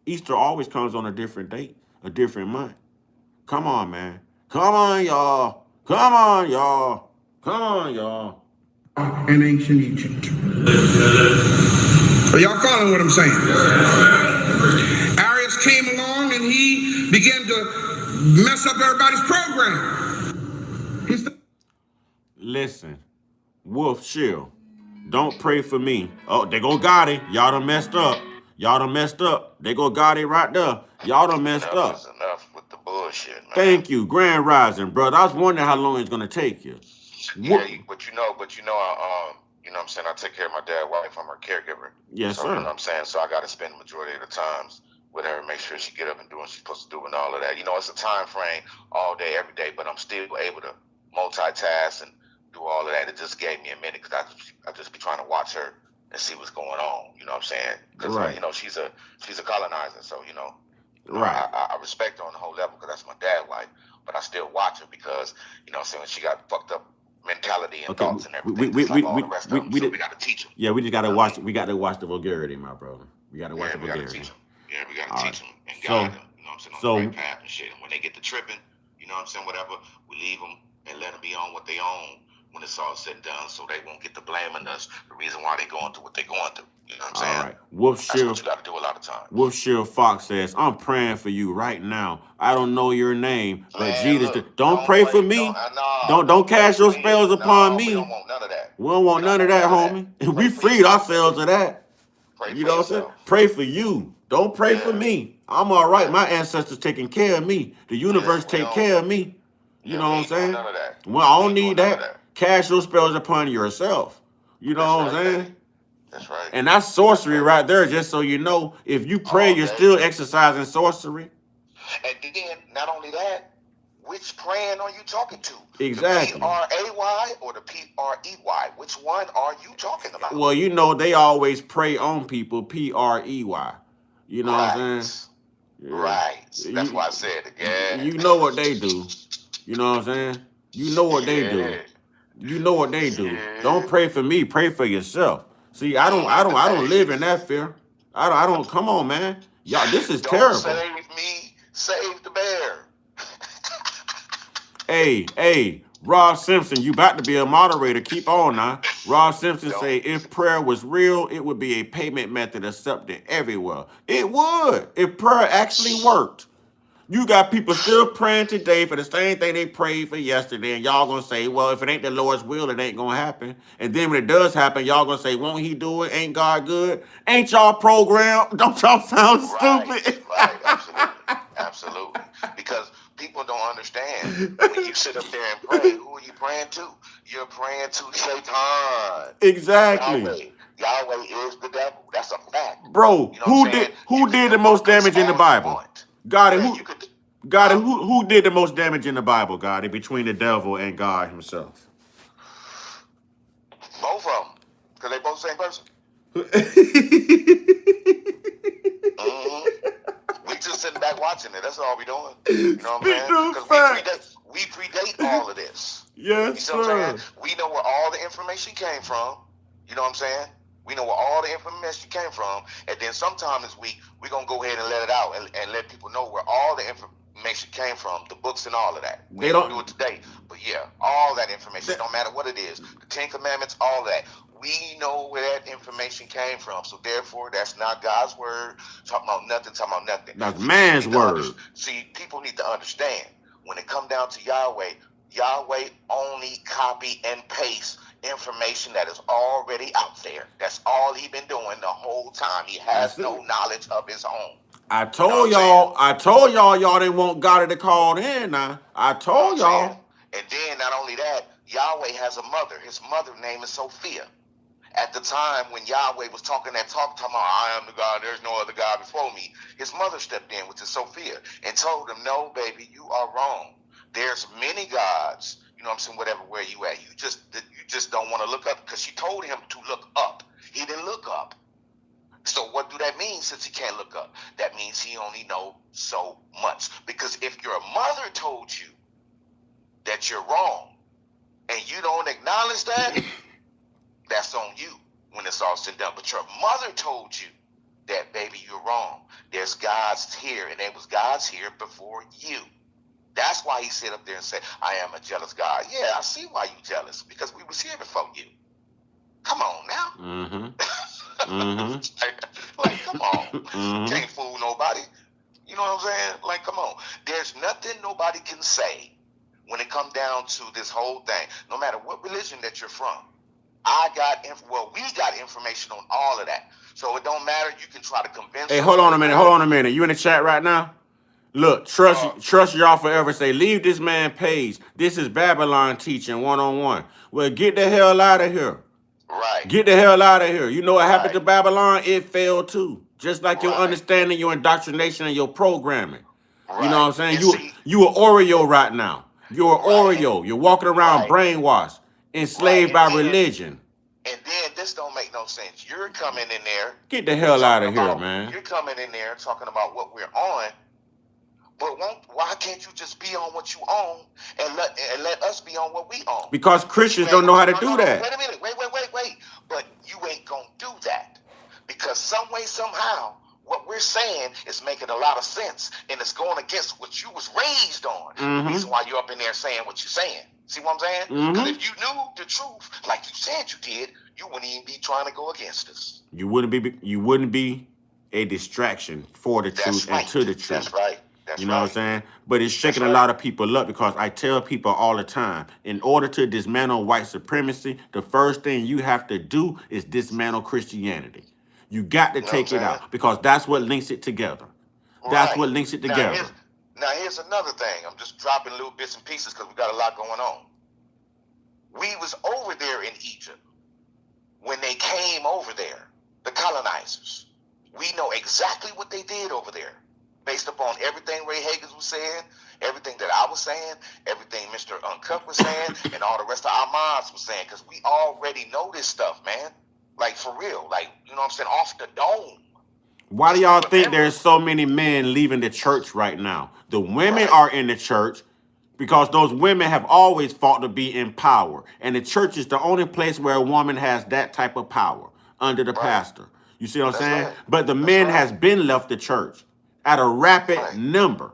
Easter always comes on a different date, a different month. Come on, man. Come on, y'all. Come on, y'all. Come on, y'all. In ancient Egypt. Are y'all following what I'm saying? Arius came along and he began to mess up everybody's program. Listen, Wolf, chill. Don't pray for me. Oh, they go Gotti. Y'all done messed up. Y'all done messed up. They go Gotti right there. Y'all done messed up. Enough is enough with the bullshit, man. Thank you, Grand Rising, brother. I was wondering how long it's gonna take you. Yeah, but you know, you know what I'm saying, I take care of my dad's wife. I'm her caregiver. Yes, so, sir. You know what I'm saying? So I got to spend the majority of the times with her, make sure she get up and do what she's supposed to do and all of that. You know, it's a time frame all day, every day, but I'm still able to multitask and do all of that. It just gave me a minute because I just be trying to watch her and see what's going on. You know what I'm saying? Because Right. you know, she's a colonizer, so you know. Right. I respect her on the whole level because that's my dad's wife, but I still watch her because, you know what I'm saying, she got fucked up mentality and thoughts and everything. Like all the rest of them. So we got to teach them. Yeah, we just got to watch. We got to watch the vulgarity, my brother. We got to watch the vulgarity. Yeah, we got to teach them and So- guide them. You know what I'm saying, on so- the right path and shit. And when they get to tripping, you know what I'm saying, whatever, we leave them and let them be on what they own. when it's all said and done, so they won't get to blaming us the reason why they're going through what they're going through. You know what I'm saying? All right. Wolf That's Shield. what you got to do a lot of times. Wolf Shield Fox says, I'm praying for you right now. I don't know your name, but Man, Jesus, look, don't pray for me. Don't cast your spells upon me. We don't want none of that. We don't want none of that, homie. We freed ourselves of that. Pray You for know what I'm saying? yourself. Pray for you. Don't pray for Yeah. me. I'm all right. My ancestors taking care of me. The universe we take don't- care of me. You know what I'm we ain't doing saying? none of that. Well, I We don't ain't doing need none of that. Cast your spells upon yourself. You know what I'm right, saying? baby. That's right. And that's sorcery right there, just so you know. If you pray, All you're day. still exercising sorcery. And then, not only that, which praying are you talking to? Exactly. The P-R-A-Y or the P-R-E-Y? Which one are you talking about? Well, you know, they always prey on people, P-R-E-Y. You know what I'm saying? Yeah. Right. That's why I said it. Yeah. You know what they do. You know what I'm saying? You know what they do. You know what they do. Yeah. Don't pray for me. Pray for yourself. See, I don't live in that fear. I don't. Come on, man. Y'all, this is Don't terrible. save me. Save the bear. Hey, Rob Simpson, you about to be a moderator. Keep on now. Rob Simpson say, if prayer was real, it would be a payment method accepted everywhere. It would, if prayer actually worked. You got people still praying today for the same thing they prayed for yesterday, and y'all gonna say, well, if it ain't the Lord's will, it ain't gonna happen. And then when it does happen, y'all gonna say, won't he do it? Ain't God good? Ain't y'all programmed? Don't y'all sound stupid? Right, absolutely. Because people don't understand. When you sit up there and pray, who are you praying to? You're praying to Satan. Exactly. Yahweh is the devil. That's a fact. Bro, You know who did the most damage in the Bible? Who did the most damage in the Bible, Gotti, between the devil and God himself? Both of them. Because they both the same person. We just sitting back watching it. That's all we doing. You know what I'm saying? Because we predate all of this. Yes, you know what I'm saying? We know where all the information came from. You know what I'm saying? We know where all the information came from. And then sometime this week, we're going to go ahead and let it out and let people know where all the information came from, the books and all of that. We don't do it today. But yeah, all that information, don't matter what it is. The Ten Commandments, all of that. We know where that information came from. So therefore, that's not God's word. Talking about nothing. That's man's word. See, people need to understand. When it come down to Yahweh only copy and paste information that is already out there. That's all he been doing the whole time. He has no knowledge of his own. I told y'all didn't want God to call in now. I told y'all. And then not only that, Yahweh has a mother. His mother name is Sophia. At the time when Yahweh was talking that talk, talking about, I am the God, there's no other God before me, his mother stepped in, which is Sophia, and told him, no, baby, you are wrong. There's many gods, you know what I'm saying, whatever, where you at. You just don't want to look up, because she told him to look up. He didn't look up. So what do that mean since he can't look up? That means he only knows so much. Because if your mother told you that you're wrong, and you don't acknowledge that, that's on you when it's all said and done. But your mother told you that, baby, you're wrong. There's gods here, and there was gods here before you. That's why he sit up there and say, I am a jealous God. Yeah, I see why you jealous, because we was here before you. Come on now. Like, come on. Can't fool nobody. You know what I'm saying? Like, come on. There's nothing nobody can say when it comes down to this whole thing. No matter what religion that you're from. We got information on all of that. So it don't matter. You can try to convince. Hey, hold on a minute. You in the chat right now? Look, trust y'all forever. Say, leave this man page. This is Babylon teaching 1-on-1. Well, get the hell out of here. Right. Get the hell out of here. You know what happened to Babylon? It failed too. Just like your understanding, your indoctrination, and your programming. Right. You know what I'm saying? You an Oreo right now. You're an Oreo. You're walking around brainwashed, enslaved by religion. And then this don't make no sense. You're coming in there. Get the hell out of here, man. You're coming in there talking about what we're on. But why can't you just be on what you own and let us be on what we own? Because Christians don't know how to do that. Wait a minute. Wait. But you ain't going to do that. Because some way, somehow, what we're saying is making a lot of sense. And it's going against what you was raised on. The reason why you're up in there saying what you're saying. See what I'm saying? Mm-hmm. Because if you knew the truth, like you said you did, you wouldn't even be trying to go against us. You wouldn't be a distraction for the truth and to the truth. That's right. That's You know what I'm saying? But it's shaking That's a right. lot of people up because I tell people all the time, in order to dismantle white supremacy, the first thing you have to do is dismantle Christianity. You got to Know what take I'm it out saying? because that's what links it together. That's Right. what links it Now together. here's another thing. I'm just dropping little bits and pieces because we got a lot going on. We was over there in Egypt when they came over there, the colonizers. We know exactly what they did over there, based upon everything Ray Hagins was saying, everything that I was saying, everything Mr. Uncut was saying, and all the rest of our moms was saying, because we already know this stuff, man. Like, for real. Like, you know what I'm saying? Off the dome. Why do y'all think there's so many men leaving the church right now? The women are in the church because those women have always fought to be in power. And the church is the only place where a woman has that type of power under the pastor. You see what I'm saying? Right. But the men has been left the church at a rapid number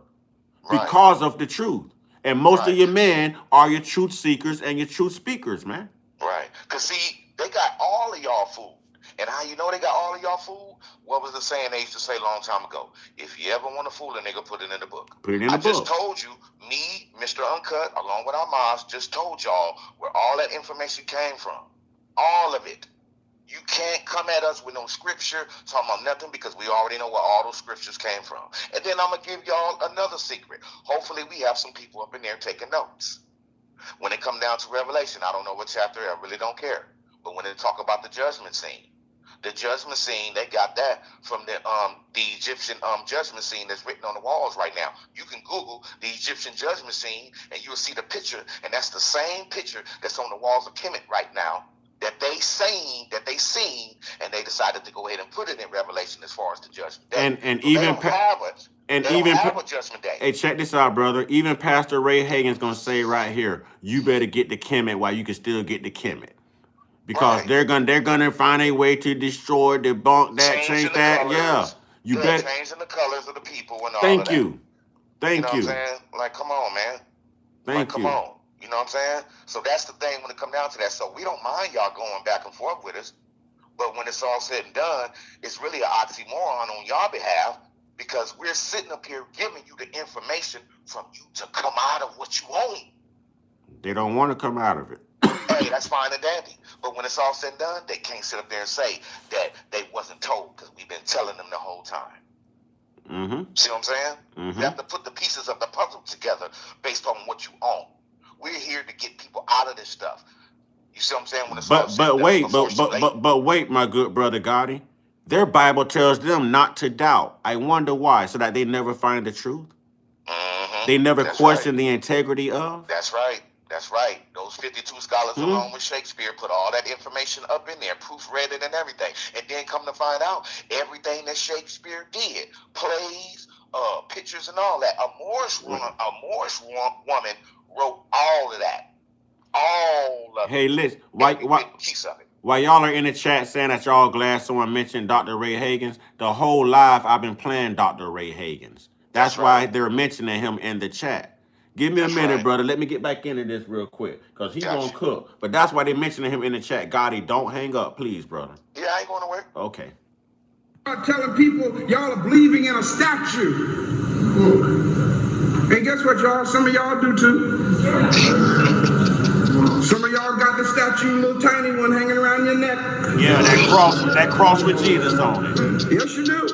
because of the truth. And most of your men are your truth seekers and your truth speakers, man. Right. Because, see, they got all of y'all food. And how you know they got all of y'all food? What was the saying they used to say a long time ago? If you ever want to fool a nigga, put it in the book. Put it in the book. I just told you, me, Mr. Uncut, along with our moms, just told y'all where all that information came from. All of it. You can't come at us with no scripture talking about nothing because we already know where all those scriptures came from. And then I'm going to give y'all another secret. Hopefully we have some people up in there taking notes. When it come down to Revelation, I don't know what chapter, I really don't care. But when they talk about the judgment scene, they got that from the Egyptian judgment scene that's written on the walls right now. You can Google the Egyptian judgment scene and you'll see the picture, and that's the same picture that's on the walls of Kemet right now that they seen, and they decided to go ahead and put it in Revelation as far as the judgment day. And so even they don't have a judgment day. Hey, check this out, brother. Even Pastor Ray Hagins gonna say right here, you better get the Kemet while you can still get the Kemet. Because they're gonna find a way to destroy, debunk that, change that. Colors. Yeah. You better changing the colors of the people and all Thank of that. you. Thank you. Know what I'm saying? Like, come on, man. Thank come you. on. You know what I'm saying? So that's the thing when it comes down to that. So we don't mind y'all going back and forth with us. But when it's all said and done, it's really an oxymoron on y'all behalf because we're sitting up here giving you the information from you to come out of what you own. They don't want to come out of it. Hey, that's fine and dandy. But when it's all said and done, they can't sit up there and say that they wasn't told because we've been telling them the whole time. Mm-hmm. See what I'm saying? Mm-hmm. You have to put the pieces of the puzzle together based on what you own. We're here to get people out of this stuff. You see what I'm saying? When it's all said and done, but wait, my good brother Gotti. Their Bible tells them not to doubt. I wonder why, so that they never find the truth. Mm-hmm. They never question the integrity of. That's right. That's right. Those 52 scholars, along with Shakespeare, put all that information up in there, proofread it and everything. And then come to find out, everything that Shakespeare did, plays, pictures and all that, a Moorish woman wrote all of that. All of it. Hey, listen, piece of it. While y'all are in the chat saying that y'all glad someone mentioned Dr. Ray Hagins, the whole live I've been playing Dr. Ray Hagins. That's why they're mentioning him in the chat. Give me a minute, brother. Let me get back into this real quick, because he's going to cook. But that's why they're mentioning him in the chat. Gotti, don't hang up, please, brother. Yeah, I ain't going to work. Okay. I'm telling people y'all are believing in a statue. And guess what, y'all? Some of y'all do too. Some of y'all got the statue, little tiny one, hanging around your neck. Yeah, that cross with Jesus on it. Yes, you do.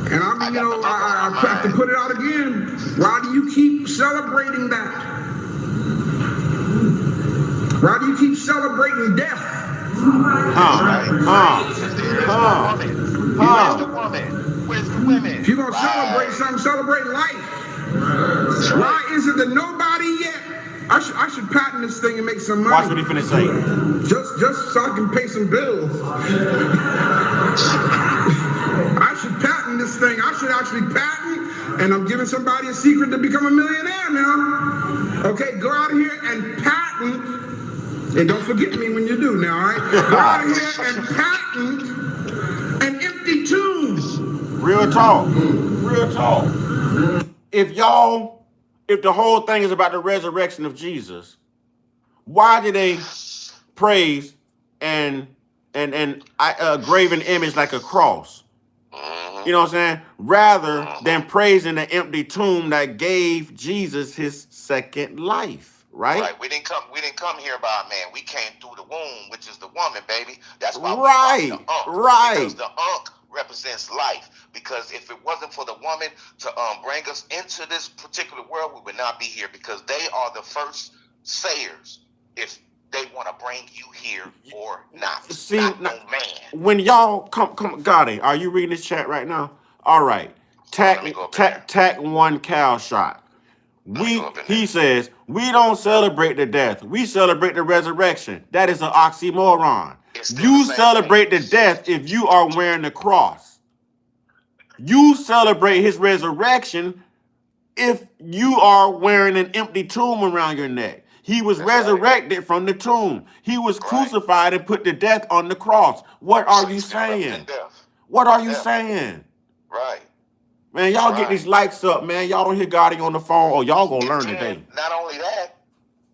And I mean, I have to put it out again. Why do you keep celebrating that? Why do you keep celebrating death? Where's the women? If you're going to celebrate something, celebrate life. Why is it that nobody yet? I should patent this thing and make some money. Watch what he finna say. Just so I can pay some bills. I should patent this thing. I should actually patent, and I'm giving somebody a secret to become a millionaire now. Okay, go out of here and patent, and don't forget me when you do now, all right? Go out of here and patent an empty tomb. Real talk. Real talk. If y'all If the whole thing is about the resurrection of Jesus, why did they praise and graven image like a cross? You know what I'm saying? Rather than praising the empty tomb that gave Jesus his second life, right? Right. We didn't come here by a man. We came through the womb, which is the woman, baby. That's why Right, we call it the Ankh. right. Because the Ankh represents life. Because if it wasn't for the woman to bring us into this particular world, we would not be here. Because they are the first sayers if they want to bring you here or not. See, not now, no man. when y'all come, Gotti, are you reading this chat right now? All right. Let me go up in there. Tack one cow shot. He says, we don't celebrate the death. We celebrate the resurrection. That is an oxymoron. You celebrate the death if you are wearing the cross. You celebrate his resurrection if you are wearing an empty tomb around your neck. He was resurrected from the tomb. He was crucified and put to death on the cross. What are you saying? What are you saying? Right. Man, y'all get these likes up, man. Y'all don't hear Gotti on the phone, or y'all gonna learn today. Not only that,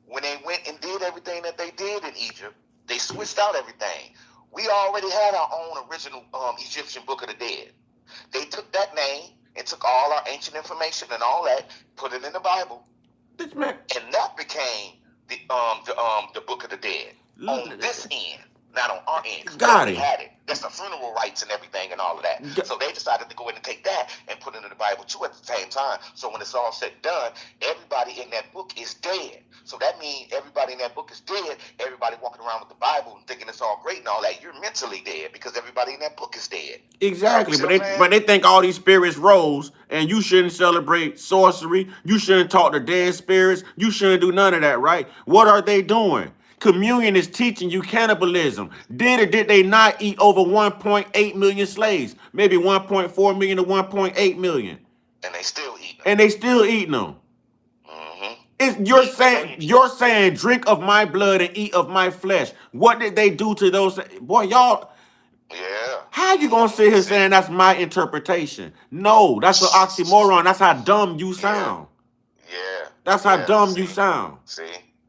when they went and did everything that they did in Egypt, they switched out everything. We already had our own original Egyptian Book of the Dead. They took that name and took all our ancient information and all that, put it in the Bible, and that became the Book of the Dead on this end, not on our end. We had it. That's the funeral rites and everything and all of that. So they decided to go in and take that and put it in the Bible too at the same time. So when it's all said and done, everybody in that book is dead. So that means everybody in that book is dead. Everybody walking around with the Bible and thinking it's all great and all that. You're mentally dead because everybody in that book is dead. Exactly, but they think all these spirits rose, and you shouldn't celebrate sorcery. You shouldn't talk to dead spirits. You shouldn't do none of that, right? What are they doing? Communion is teaching you cannibalism. Did or did they not eat over 1.8 million slaves? Maybe 1.4 million to 1.8 million. And they still eat them. And they still eating them. You're saying drink of my blood and eat of my flesh. What did they do to those? Boy, y'all. Yeah. How you gonna sit here saying that's my interpretation? No, that's an oxymoron. That's how dumb you sound. Yeah. That's how dumb you sound. See?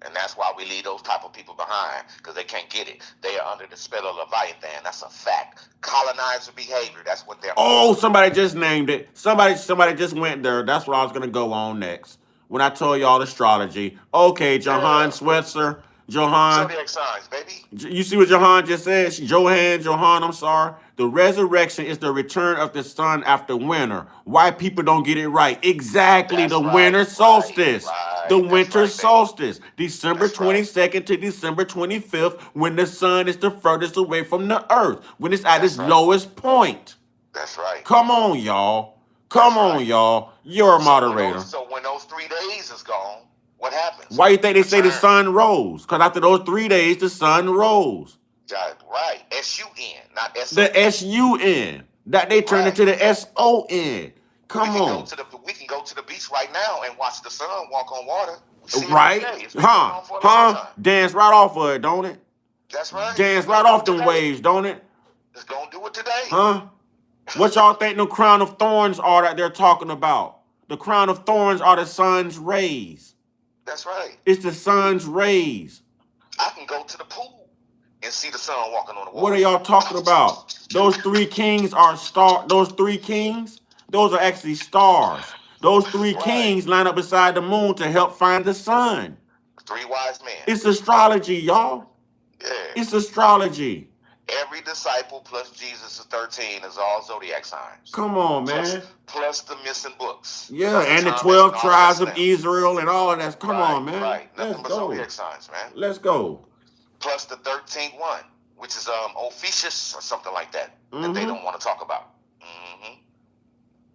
And that's why we leave those type of people behind, because they can't get it. They are under the spell of Leviathan. That's a fact. Colonizer behavior. That's what they're. Oh, somebody just named it. Somebody just went there. That's where I was gonna go on next. When I told y'all astrology. Okay, Johann Switzer. Johann. Zodiac signs, baby. You see what Johann just said? Johann, I'm sorry. The resurrection is the return of the sun after winter. Why people don't get it right? Exactly. That's the right, winter solstice. right. The That's winter right, solstice. December That's right. 22nd to December 25th, when the sun is the furthest away from the earth, when it's at That's its right. lowest point. That's right. Come on, y'all. Come That's on, right. y'all. You're a moderator. So when those 3 days is gone, what happens? Why you think they say the Return. sun rose? Because after those 3 days, the sun rose. Right. S-U-N, not S-O-N. The S-U-N. That they turned Right. into the S-O-N. Come on. We can go to the beach right now and watch the sun walk on water. We see it Right? every day. It's been going on for a long time. Dance right off of it, don't it? That's right. Dance It's right gonna off do it them today. waves, don't it? It's gonna do it today. Huh? What y'all think the crown of thorns are that they're talking about? The crown of thorns are the sun's rays. That's right. It's the sun's rays. I can go to the pool and see the sun walking on the water. What are y'all talking about? Those 3 kings are those 3 kings, those are actually stars. Those 3 kings line up beside the moon to help find the sun. 3 wise men. It's astrology, y'all. Yeah. It's astrology. Every disciple plus Jesus is 13 is all zodiac signs. Come on, man. Plus the missing books. Yeah, and the 12 tribes of Israel and all of that. Come on, man. Right. Nothing Let's but go. zodiac signs, man. Let's go. Plus the 13th one, which is Ophiuchus or something like that, that they don't want to talk about.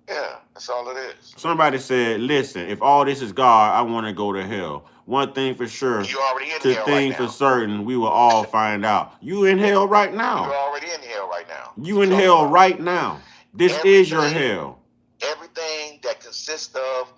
Yeah, that's all it is. Somebody said, listen, if all this is God, I want to go to hell. One thing for sure, You're already in two hell things right now. for certain, we will all find out. You in hell right now. You're already in hell right now. You in hell right now. This is your hell. Everything that consists of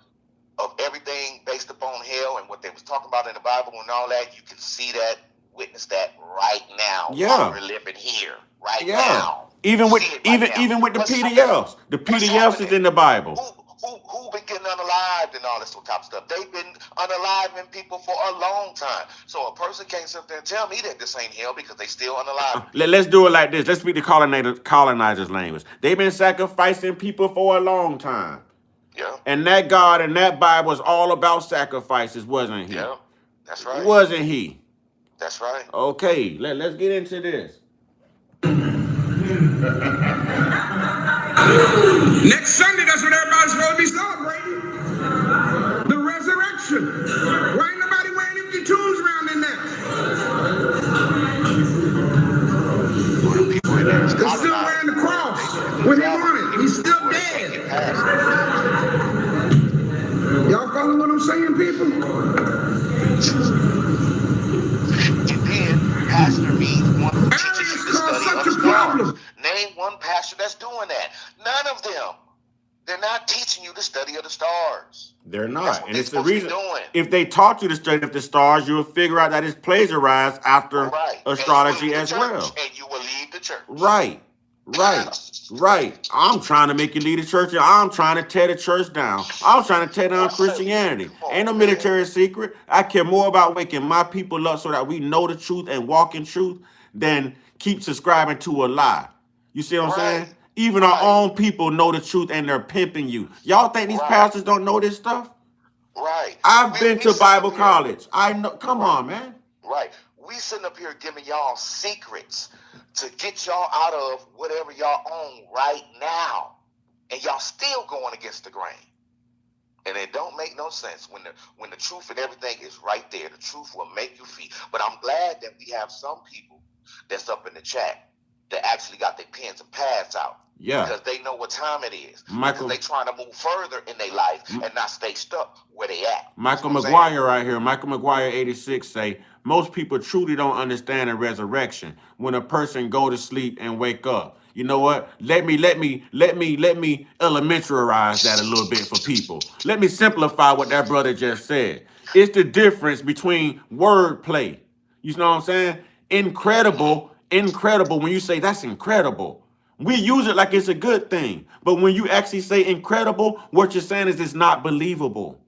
everything based upon hell and what they was talking about in the Bible and all that, you can see that, witness that right now. Yeah. We're living here right now. Even with See it right now. even with the What's PDFs. happening? The What's PDFs is happening? in the Bible. who been getting unalived and all this type of stuff? They've been unaliving people for a long time. So a person can't sit there and tell me that this ain't hell because they still unalive. Let's do it like this. Let's speak the colonizers' language. They've been sacrificing people for a long time. Yeah. And that God and that Bible was all about sacrifices, wasn't he? Yeah. That's right. Wasn't he? That's right. Okay, let's get into this. Next Sunday, that's what everybody's supposed to be celebrating. The resurrection. Why ain't nobody wearing empty tombs around their necks? They're still wearing the cross with him on it. He's still dead. Y'all follow what I'm saying, people? And then Pastor Reed wants to teach you the caused study such of a problem. stars. Name one pastor that's doing that. None of them. They're not teaching you the study of the stars. They're That's not. what And they're it's the supposed to be reason. doing. If they taught you to study the stars, you'll figure out that it's plagiarized after Right. astrology And as you will leave the well. church, and you will leave the church. Right. I'm trying to make you lead the church, and I'm trying to tear the church down. I'm trying to tear down Christianity. Ain't no military secret. I care more about waking my people up so that we know the truth and walk in truth than keep subscribing to a lie. You see what I'm saying? Even our own people know the truth and they're pimping you. Y'all think these pastors don't know this stuff? Right. I've We been to sitting Bible up here- college. I know. Come on, man. Right. We sitting up here giving y'all secrets to get y'all out of whatever y'all own right now. And y'all still going against the grain. And it don't make no sense when the truth and everything is right there. The truth will make you feel. But I'm glad that we have some people that's up in the chat that actually got their pens and pads out. Yeah. Because they know what time it is. Michael- Because they trying to move further in their life and not stay stuck where they at. Michael That's what I'm McGuire right here. Michael McGuire 86 say, most people truly don't understand the resurrection when a person go to sleep and wake up. You know what? Let me elementarize that a little bit for people. Let me simplify what that brother just said. It's the difference between wordplay. You know what I'm saying? Incredible. When you say that's incredible, we use it like it's a good thing. But when you actually say incredible, what you're saying is it's not believable.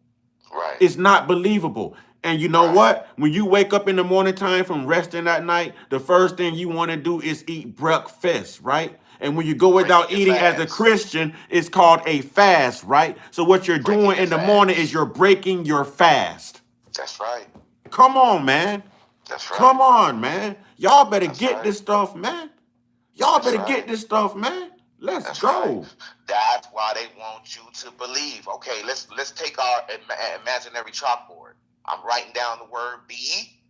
Right. It's not believable. And you know what? When you wake up in the morning time from resting at night, the first thing you want to do is eat breakfast, right? And when you go without Breaking your eating as a fast. Christian, it's called a fast, right? So what you're Breaking doing your in the fast. morning is you're breaking your fast. That's right. Come on, man. That's right. Come on, man. Y'all better That's get right. this stuff, man. Y'all That's better right. get this stuff, man. Let's That's go. right. That's why they want you to believe. Okay, let's take our imaginary chalkboard. I'm writing down the word be,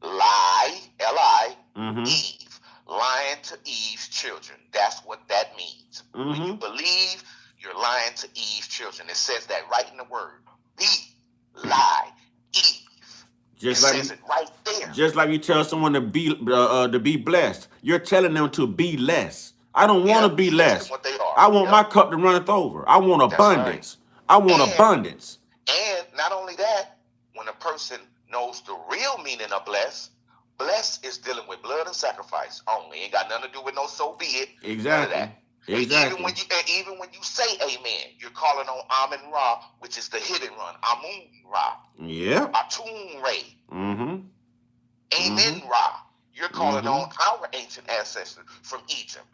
lie, L-I, Mm-hmm. Eve. Lying to Eve's children. That's what that means. When you Mm-hmm. believe, you're lying to Eve's children. It says that right in the word. Be, lie, Eve. Just It like says it right there. Just like you tell someone to be blessed, you're telling them to be less. I don't want to Yeah, be less less. than what they are. I want Yeah. my cup to runneth over. I want That's right. abundance. I want And- abundance. And not only that, when a person knows the real meaning of bless is dealing with blood and sacrifice only. Ain't got nothing to do with no so be it. None of Exactly. that. And Exactly. even when you say amen, you're calling on Amun Ra, which is the hidden one. Amun Ra. Yep. Atun Ray. Mm-hmm. Amen Ra. You're calling Mhm. on our ancient ancestors from Egypt.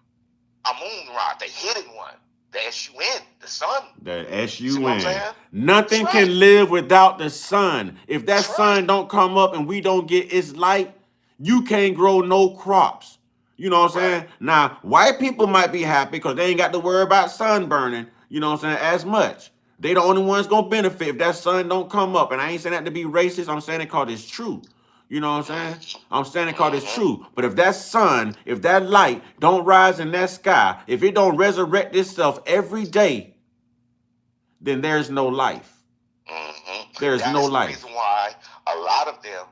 Amun Ra, the hidden one. The S-U-N, the sun. The See what I'm S-U-N. saying? Nothing That's can right. live without the sun. If that That's sun right. don't come up and we don't get its light, you can't grow no crops. You know what I'm Right. saying? Now, white people might be happy because they ain't got to worry about sun burning, you know what I'm saying, as much. They the only ones gonna benefit if that sun don't come up. And I ain't saying that to be racist. I'm saying it cause it's true. You know what I'm saying? I'm saying it cause it's true. But if that sun, if that light don't rise in that sky, if it don't resurrect itself every day, then there's no life. Mm-hmm. There's That's no the life. reason why a lot of them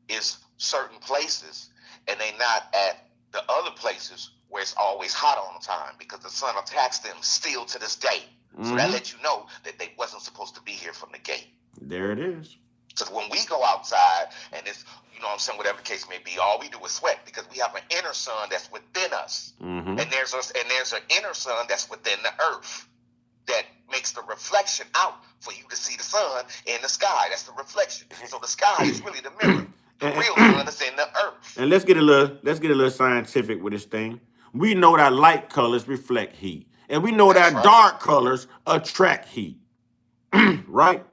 is certain places and they not at the other places where it's always hot all the time because the sun attacks them still to this day. So that Mhm. lets you know that they wasn't supposed to be here from the gate. There it is. Because when we go outside and it's, you know what I'm saying, whatever the case may be, all we do is sweat because we have an inner sun that's within us. Mm-hmm. And there's an inner sun that's within the earth that makes the reflection out for you to see the sun in the sky. That's the reflection. So the sky is really the mirror. The real sun is in the earth. And let's get a little scientific with this thing. We know that light colors reflect heat, and we know That's that right. dark colors attract heat, right?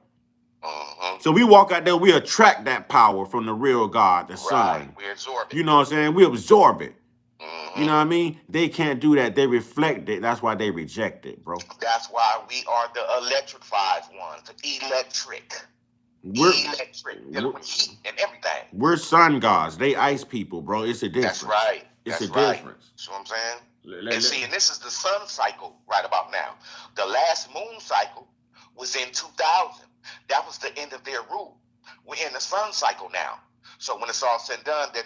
Mhm. So we walk out there, we attract that power from the real God, the sun. Right. We absorb it. You know what I'm saying? We absorb it. Mhm. You know what I mean? They can't do that. They reflect it. That's why they reject it, bro. That's why we are the electrified ones. Electric. We're Dealing with heat and everything. we're sun gods. They ice people, bro. It's a difference. That's right. It's That's a right. difference. See what I'm saying? Let- And see, and this is the sun cycle right about now. The last moon cycle was in 2000. That was the end of their rule. We're in the sun cycle now. So when it's all said and done, they're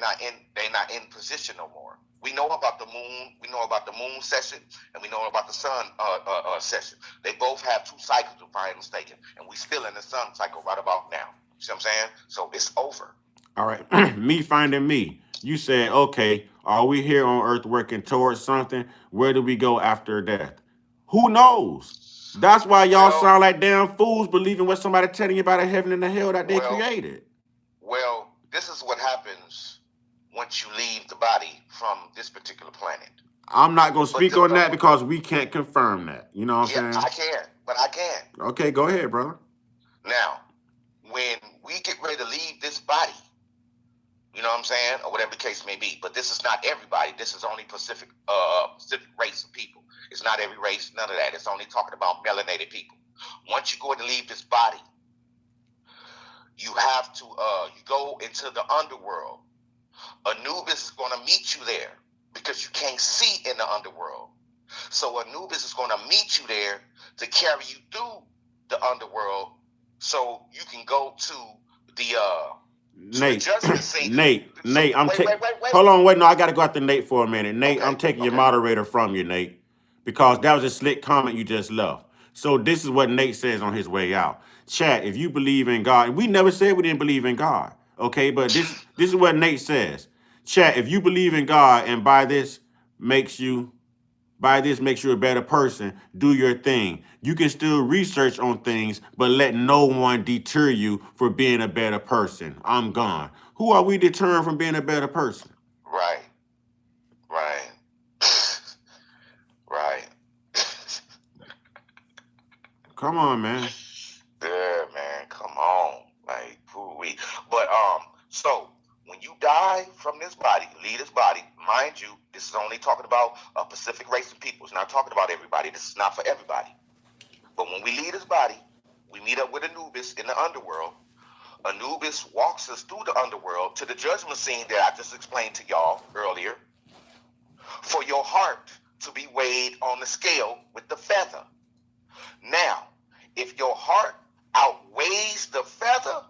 not in position no more. We know about the moon. We know about the moon session, and we know about the sun session. They both have 2 cycles, if I ain't mistaken, and we still in the sun cycle right about now. See what I'm saying? So it's over. All right. Me finding me. You said, okay, are we here on earth working towards something? Where do we go after death? Who knows? That's why y'all Well- sound like damn fools believing what somebody telling you about a heaven and the hell that they Well- created. Well, this is what happens once you leave the body from this particular planet. I'm not going to speak But on that because we can't confirm that. You know what I'm Yeah, saying? I can, but I can. Okay, go ahead, brother. Now, when we get ready to leave this body, you know what I'm saying, or whatever the case may be, but this is not everybody. This is only Pacific race of people. It's not every race, none of that. It's only talking about melanated people. Once you go to leave this body, you have to you go into the underworld. Anubis is going to meet you there because you can't see in the underworld. So Anubis is going to meet you there to carry you through the underworld, so you can go to the Nate, judgment scene. Nate, I'm wait, taking. wait. Hold on, wait. No, I got to go after Nate for a minute. Nate, Okay, I'm taking your okay. moderator from you, Nate, because that was a slick comment you just left. So this is what Nate says on his way out. Chat, if you believe in God, we never said we didn't believe in God, okay? But this is what Nate says. Chat, if you believe in God and by this makes you a better person, do your thing. You can still research on things, but let no one deter you for being a better person. I'm gone. Who are we deterring from being a better person? Right. Right. Come on, man. Yeah, man, come on. Like, ooh-wee. But so when you die from this body, leave this body, mind you, this is only talking about a Pacific race of people. It's not talking about everybody. This is not for everybody. But when we leave this body, we meet up with Anubis in the underworld. Anubis walks us through the underworld to the judgment scene that I just explained to y'all earlier. For your heart to be weighed on the scale with the feather. Now, if your heart outweighs the feather,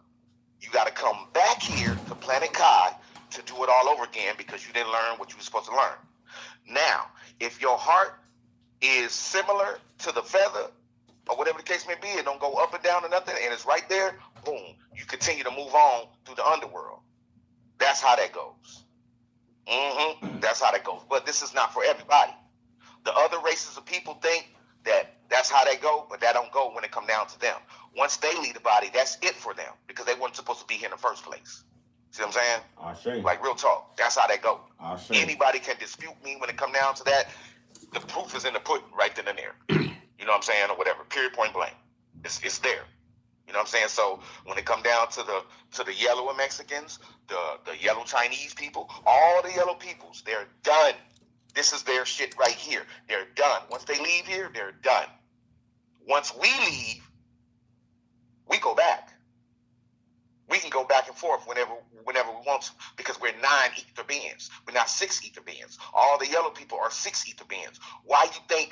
you got to come back here to Planet Kai to do it all over again because you didn't learn what you were supposed to learn. Now, if your heart is similar to the feather, or whatever the case may be, it don't go up and down or nothing, and it's right there, boom, you continue to move on through the underworld. That's how that goes. That's how that goes. But this is not for everybody. The other races of people think that that's how they go, but that don't go when it come down to them. Once they leave the body, that's it for them because they weren't supposed to be here in the first place. See what I'm saying? I'll show you. Like real talk. That's how they go. I'll show you. Anybody can dispute me when it come down to that. The proof is in the pudding right then and there. You know what I'm saying? Or whatever. Period, point blank. It's there. You know what I'm saying? So when it come down to the yellow Mexicans, the yellow Chinese people, all the yellow peoples, they're done. This is their shit right here. They're done. Once they leave here, they're done. Once we leave, we go back. We can go back and forth whenever we want to because we're 9 ether beings. We're not 6 ether beings. All the yellow people are 6 ether beings. Why you think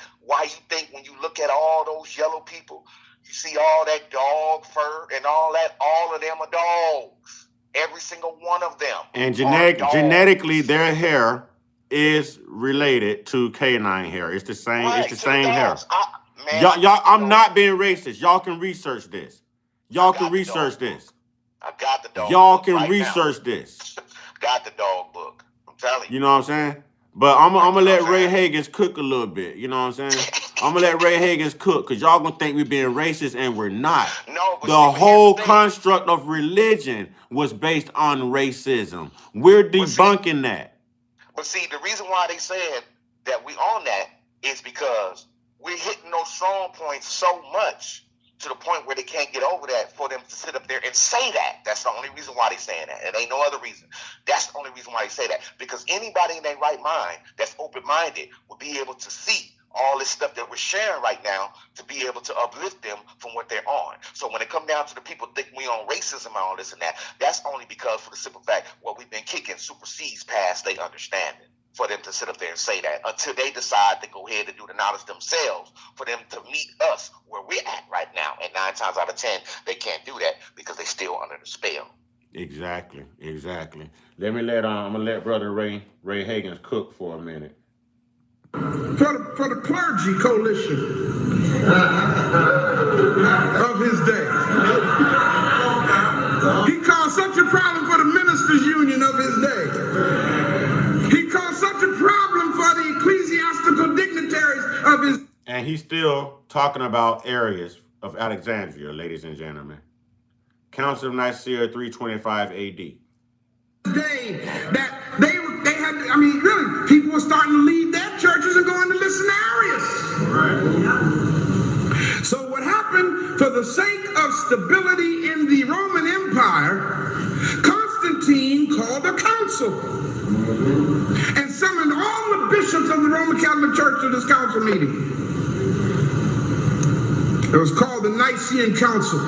when you look at all those yellow people, you see all that dog fur and all that, all of them are dogs. Every single one of them. And are dogs. genetically, their hair is related to canine hair. It's the same. Right, It's the to same hair. dogs. Man, Y'all, I'm not being racist. Y'all can research this. Y'all I can got the research dog this. I got the dog Y'all book can right research now. this. Got the dog book. I'm telling you. You know what I'm saying? But I'm Like, gonna you know let what I'm Ray saying? Hagans cook a little bit. You know what I'm saying? I'm gonna let Ray Hagans cook because y'all gonna think we're being racist and we're not. No, but see, The but here's the whole thing. construct of religion was based on racism. We're But see, debunking that. the reason why they said that we on that is because we're hitting those strong points so much to the point where they can't get over that for them to sit up there and say that. That's the only reason why they saying that. It ain't no other reason. That's the only reason why they say that. Because anybody in their right mind that's open-minded will be able to see all this stuff that we're sharing right now to be able to uplift them from what they're on. So when it come down to the people think we on racism and all this and that, that's only because for the simple fact what we've been kicking supersedes past their understanding for them to sit up there and say that until they decide to go ahead and do the knowledge themselves for them to meet us where we're at right now. And 9 times out of 10, they can't do that because they're still under the spell. Exactly. I'm gonna let Brother Ray Hagans cook for a minute. For the clergy coalition of his day. He caused such a problem for the ministers' union of his day. He caused such a problem for the ecclesiastical dignitaries of his. And he's still talking about Arius of Alexandria, ladies and gentlemen. Council of Nicaea 325 AD. Day that they had, I mean, really, people were starting to leave their churches and going to listen to Arius. So what happened, for the sake of stability in the Roman Empire, Constantine called a council and summoned all the bishops of the Roman Catholic Church to this council meeting. It was called the Nicene Council.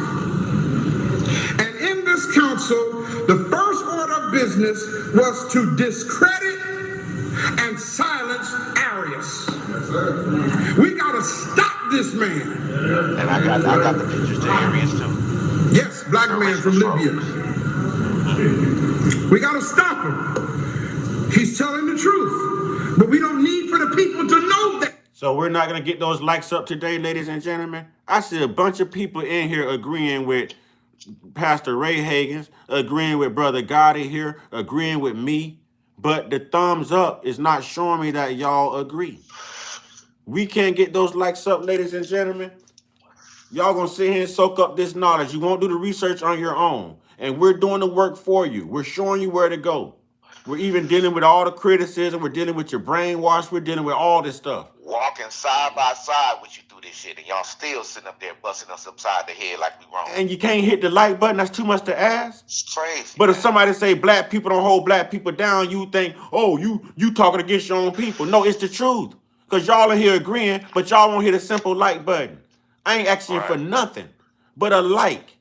And in this council, the first order of business was to discredit and silence Arius. We got to stop this man. And I got the pictures to Arius too. Yes, black man from Libya. We got to stop him. He's telling the truth. But we don't need for the people to know that. So we're not going to get those likes up today, ladies and gentlemen. I see a bunch of people in here agreeing with Pastor Ray Hagans, agreeing with Brother Gotti here, agreeing with me. But the thumbs up is not showing me that y'all agree. We can't get those likes up, ladies and gentlemen. Y'all gonna sit here and soak up this knowledge. You won't do the research on your own. And we're doing the work for you. We're showing you where to go. We're even dealing with all the criticism. We're dealing with your brainwash. We're dealing with all this stuff. Walking side by side with you through this shit, and y'all still sitting up there busting us upside the head like we wrong. And you can't hit the like button. That's too much to ask. It's crazy. But if somebody say black people don't hold black people down, you think, oh, you talking against your own people. No, it's the truth. Because y'all are here agreeing, but y'all won't hit a simple like button. I ain't asking you for nothing but a like.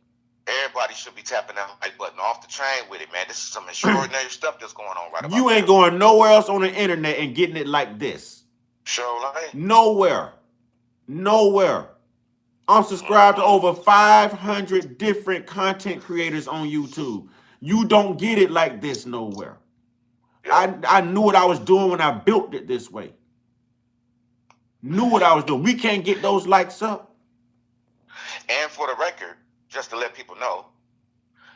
Everybody should be tapping that like button off the train with it, man. This is some extraordinary stuff that's going on right about You ain't now. going nowhere else on the internet and getting it like this. Sure, like Nowhere. I'm subscribed to over 500 different content creators on YouTube. You don't get it like this nowhere. I knew what I was doing when I built it this way. Knew what I was doing. We can't get those likes up. And for the record, just to let people know,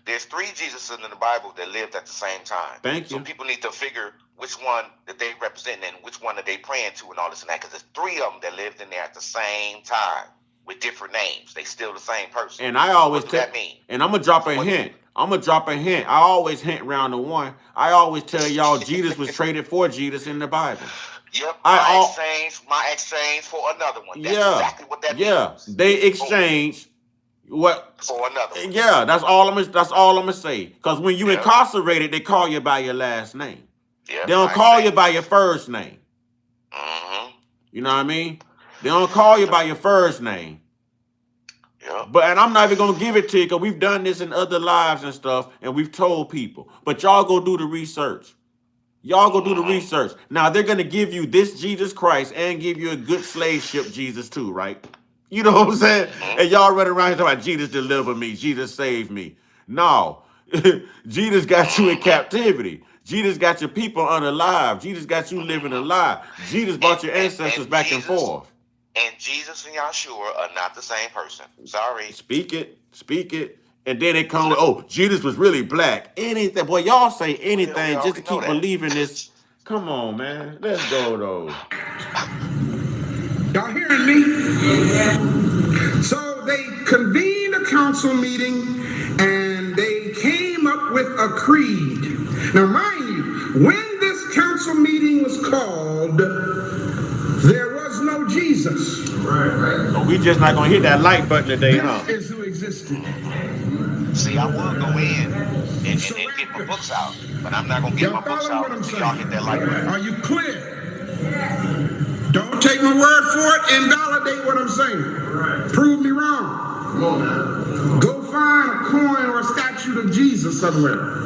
there's 3 Jesuses in the Bible that lived at the same time. Thank you. So people need to figure which one that they represent and which one that they praying to and all this and that, because there's 3 of them that lived in there at the same time with different names. They still the same person. And I always what does that mean? And I'm gonna drop a hint. I always hint round the one. I always tell y'all Jesus was traded for Jesus in the Bible. Yep. My exchange for another one. That's exactly what that means. They exchange what for another one. Yeah, that's all I'm gonna say. Because when you incarcerated, they call you by your last name. Yep. They don't call you by your first name. Mm-hmm. You know what I mean? They don't call you by your first name. Yeah. And I'm not even gonna give it to you because we've done this in other lives and stuff, and we've told people. But y'all go do the research. Now they're gonna give you this Jesus Christ and give you a good slave ship Jesus too, right? You know what I'm saying? And y'all running around here talking about Jesus deliver me, Jesus save me. No, Jesus got you in captivity. Jesus got your people unalive. Jesus got you living alive. Jesus brought your ancestors back and forth. And Jesus and Yahshua are not the same person. Sorry. Speak it. And then it comes, oh, Jesus was really black. Anything. Boy, y'all say anything just to keep believing this Come on, man. Let's go, though. Y'all hearing me? So they convened a council meeting and they came up with a creed. Now, mind you, when this council meeting was called, there was no Jesus. But we just not going to hit that like button today, huh? This is who existed. See, I would go in and get my books out, but I'm not gonna get Y'all my books following out what I'm until y'all hit that like saying? button. Are you clear? Don't take my word for it. Invalidate what I'm saying. Prove me wrong. Go find a coin or a statue of Jesus somewhere.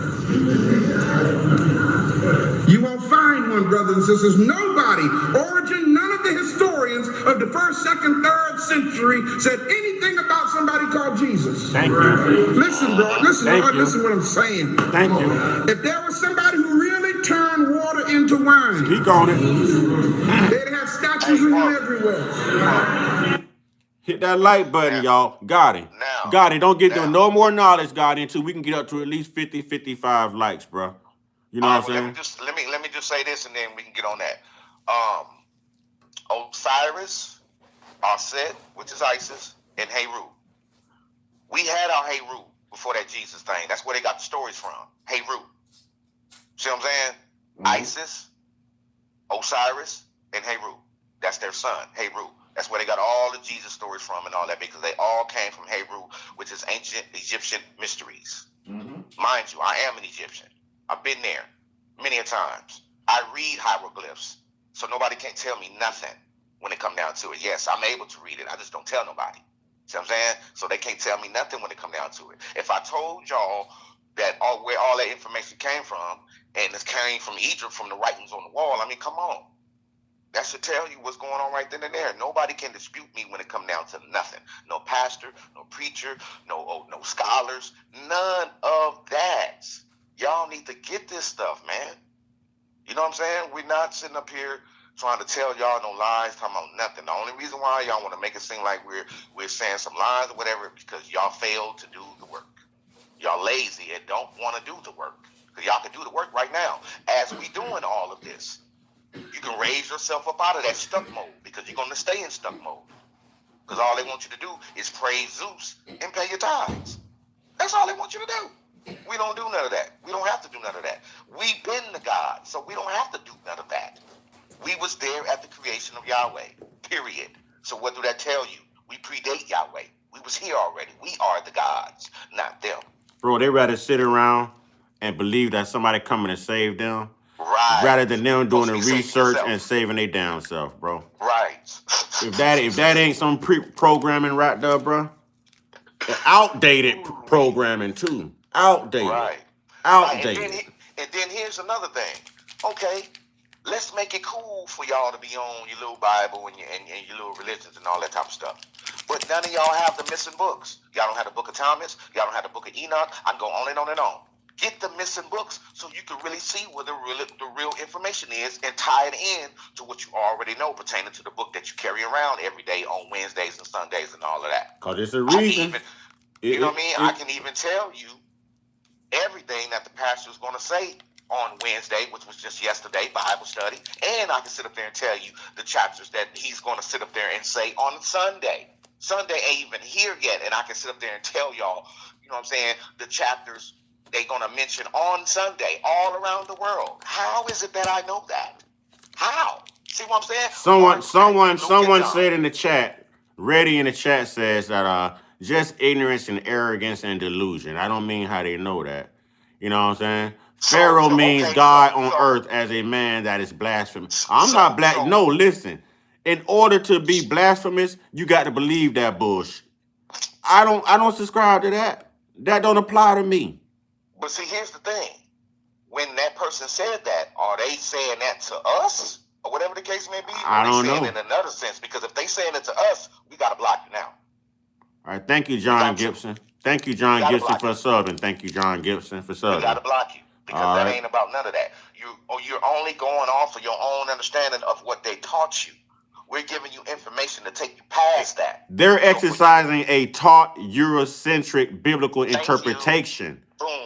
You won't find one, brothers and sisters. Nobody, Origin, none of the historians of the 1st, 2nd, 3rd century said anything about somebody called Jesus. Thank you. Listen, bro. Listen, Thank you. listen what I'm saying. Thank you. If there was somebody who really turned water into wine, Speak on it. they'd have statues of him everywhere. Hit that like button, y'all. Got it. Now. Got it. Don't get Now. no more knowledge, got it, until we can get up to at least 50, 55 likes, bro. You know All what right, I'm well, saying? let me just say this, and then we can get on that. Osiris, Aset, which is Isis, and Heru. We had our Heru before that Jesus thing. That's where they got the stories from. Heru. See what I'm saying? Isis, Osiris, and Heru. That's their son, Heru. That's where they got all the Jesus stories from and all that, because they all came from Heru, which is ancient Egyptian mysteries. Mind you, I am an Egyptian. I've been there many a times. I read hieroglyphs, so nobody can't tell me nothing when it come down to it. Yes, I'm able to read it. I just don't tell nobody. See what I'm saying? So they can't tell me nothing when it come down to it. If I told y'all that where all that information came from, and it came from Egypt, from the writings on the wall, I mean, come on. That should tell you what's going on right then and there. Nobody can dispute me when it comes down to nothing. No pastor, no preacher, no scholars, none of that. Y'all need to get this stuff, man. You know what I'm saying? We're not sitting up here trying to tell y'all no lies, talking about nothing. The only reason why y'all want to make it seem like we're saying some lies or whatever is because y'all failed to do the work. Y'all lazy and don't want to do the work. Because y'all can do the work right now as we doing all of this. You can raise yourself up out of that stuck mode, because you're going to stay in stuck mode. Because all they want you to do is praise Zeus and pay your tithes. That's all they want you to do. We don't do none of that. We don't have to do none of that. We've been the God, so we don't have to do none of that. We was there at the creation of Yahweh, period. So what do that tell you? We predate Yahweh. We was here already. We are the gods, not them. Bro, they rather sit around and believe that somebody coming to save them, right, rather than them doing the Supposed to be saving research yourself. and saving their damn self, bro. Right. If that ain't some programming right there, bro. Outdated programming too. Outdated. Right. Outdated. And then here's another thing. Okay, let's make it cool for y'all to be on your little Bible and your little religions and all that type of stuff. But none of y'all have the missing books. Y'all don't have the book of Thomas. Y'all don't have the book of Enoch. I can go on and on and on. Get the missing books so you can really see where the real information is and tie it in to what you already know pertaining to the book that you carry around every day on Wednesdays and Sundays and all of that. Because it's a reason. You know what I mean? I can even tell you everything that the pastor is going to say on Wednesday, which was just yesterday, Bible study. And I can sit up there and tell you the chapters that he's going to sit up there and say on Sunday. Sunday ain't even here yet, and I can sit up there and tell y'all, you know what I'm saying, the chapters they're going to mention on Sunday all around the world. How is it that I know that? How? See what I'm saying? Someone said in the chat, Reddy in the chat says that just ignorance and arrogance and delusion. I don't mean how they know that. You know what I'm saying? Pharaoh means God on earth as a man that is blasphemous. I'm not black. No, listen. In order to be blasphemous, you got to believe that bullshit. I don't subscribe to that. That don't apply to me. But see, here's the thing. When that person said that, are they saying that to us? Or whatever the case may be? I don't know. Or they saying it in another sense? Because if they saying it to us, we got to block you now. All right, thank you, John Gibson. Thank you, John Gibson, for subbing. Thank you, John Gibson, for subbing. We got to block you. Because that ain't about none of that. You're only going off of your own understanding of what they taught you. We're giving you information to take you past that. They're exercising a taught Eurocentric biblical interpretation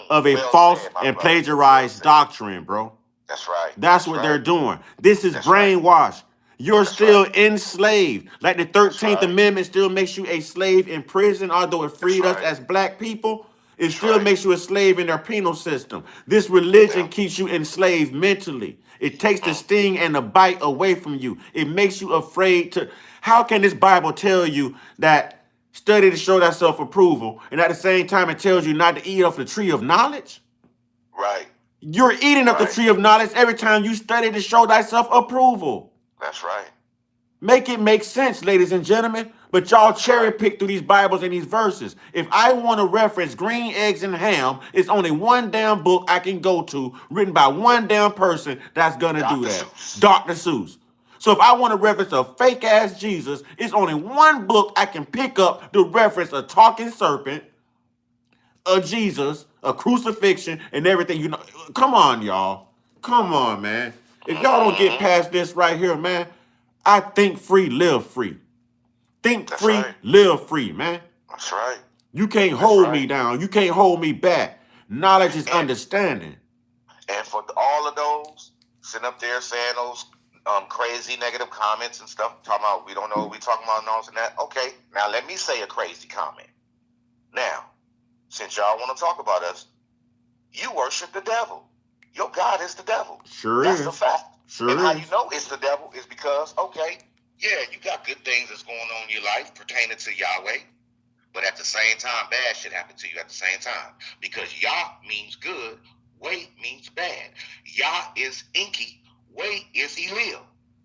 of a false and plagiarized doctrine, bro. That's right. That's That's what right. they're doing. This is That's right. brainwash. You're That's still right. enslaved. Like the That's 13th right. Amendment still makes you a slave in prison, although it That's freed us right. as black people. It That's still right. makes you a slave in their penal system. This religion Yeah. keeps you enslaved mentally. It takes the Mm. sting and the bite away from you. It makes you afraid to. How can this Bible tell you that study to show that self approval, and at the same time it tells you not to eat off the tree of knowledge? Right. You're eating up the Right. tree of knowledge every time you study to show thyself approval. That's right. Make it make sense, ladies and gentlemen. But y'all That's cherry right. pick through these Bibles and these verses. If I want to reference green eggs and ham, it's only one damn book I can go to written by one damn person that's going to do Dr. that. Seuss. Dr. Seuss. So if I want to reference a fake ass Jesus, it's only one book I can pick up to reference a talking serpent, a Jesus, a crucifixion, and everything. You know, come on, y'all. Come on, man. If y'all don't get Mm-hmm. past this right here, man, I think free, live free. Think That's free, right. live free, man. That's right. You can't That's hold me right. down. You can't hold me back. Knowledge is And understanding. and for all of those sitting up there saying those crazy negative comments and stuff, talking about we don't know what we talking about and all this and that. Okay, now let me say a crazy comment. Now, since y'all want to talk about us, you worship the devil. Your God is the devil. Sure That's a is. fact. Sure And how is. you know it's the devil is because, okay, yeah, you got good things that's going on in your life pertaining to Yahweh, but at the same time, bad shit happened to you at the same time. Because Yah means good, Way means bad. Yah is Enki, Way is Elil.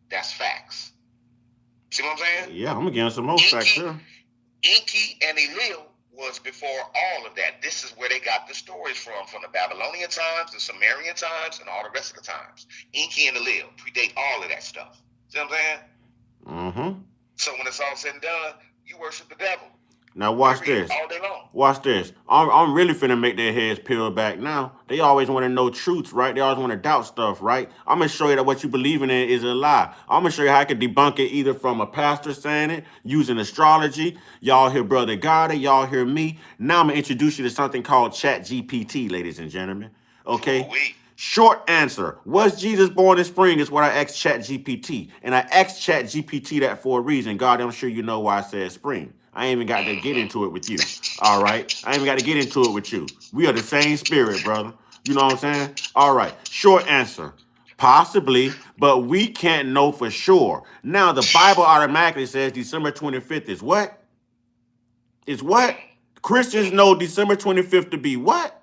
That's facts. See what I'm saying? Yeah, I'm gonna give him some more facts here. Enki and Elil was before all of that. This is where they got the stories from the Babylonian times, the Sumerian times, and all the rest of the times. Enki and Elil predate all of that stuff. See what I'm saying? Mm-hmm. So when it's all said and done, you worship the devil. Now watch Period. this. All day long. Watch this. I'm really finna make their heads peel back now. They always want to know truths, right? They always want to doubt stuff, right? I'm gonna show you that what you believing in is a lie. I'm gonna show you how I can debunk it either from a pastor saying it, using astrology. Y'all hear Brother Goddard, y'all hear me. Now I'm gonna introduce you to something called ChatGPT, ladies and gentlemen. Okay? Ooh-wee. Short answer. Was Jesus born in spring is what I asked ChatGPT. And I asked ChatGPT that for a reason. God, I'm sure you know why I said spring. I ain't even got to get into it with you. All right? I ain't even got to get into it with you. We are the same spirit, brother. You know what I'm saying? All right. Short answer. Possibly, but we can't know for sure. Now, the Bible automatically says December 25th is what? Is what? Christians know December 25th to be what?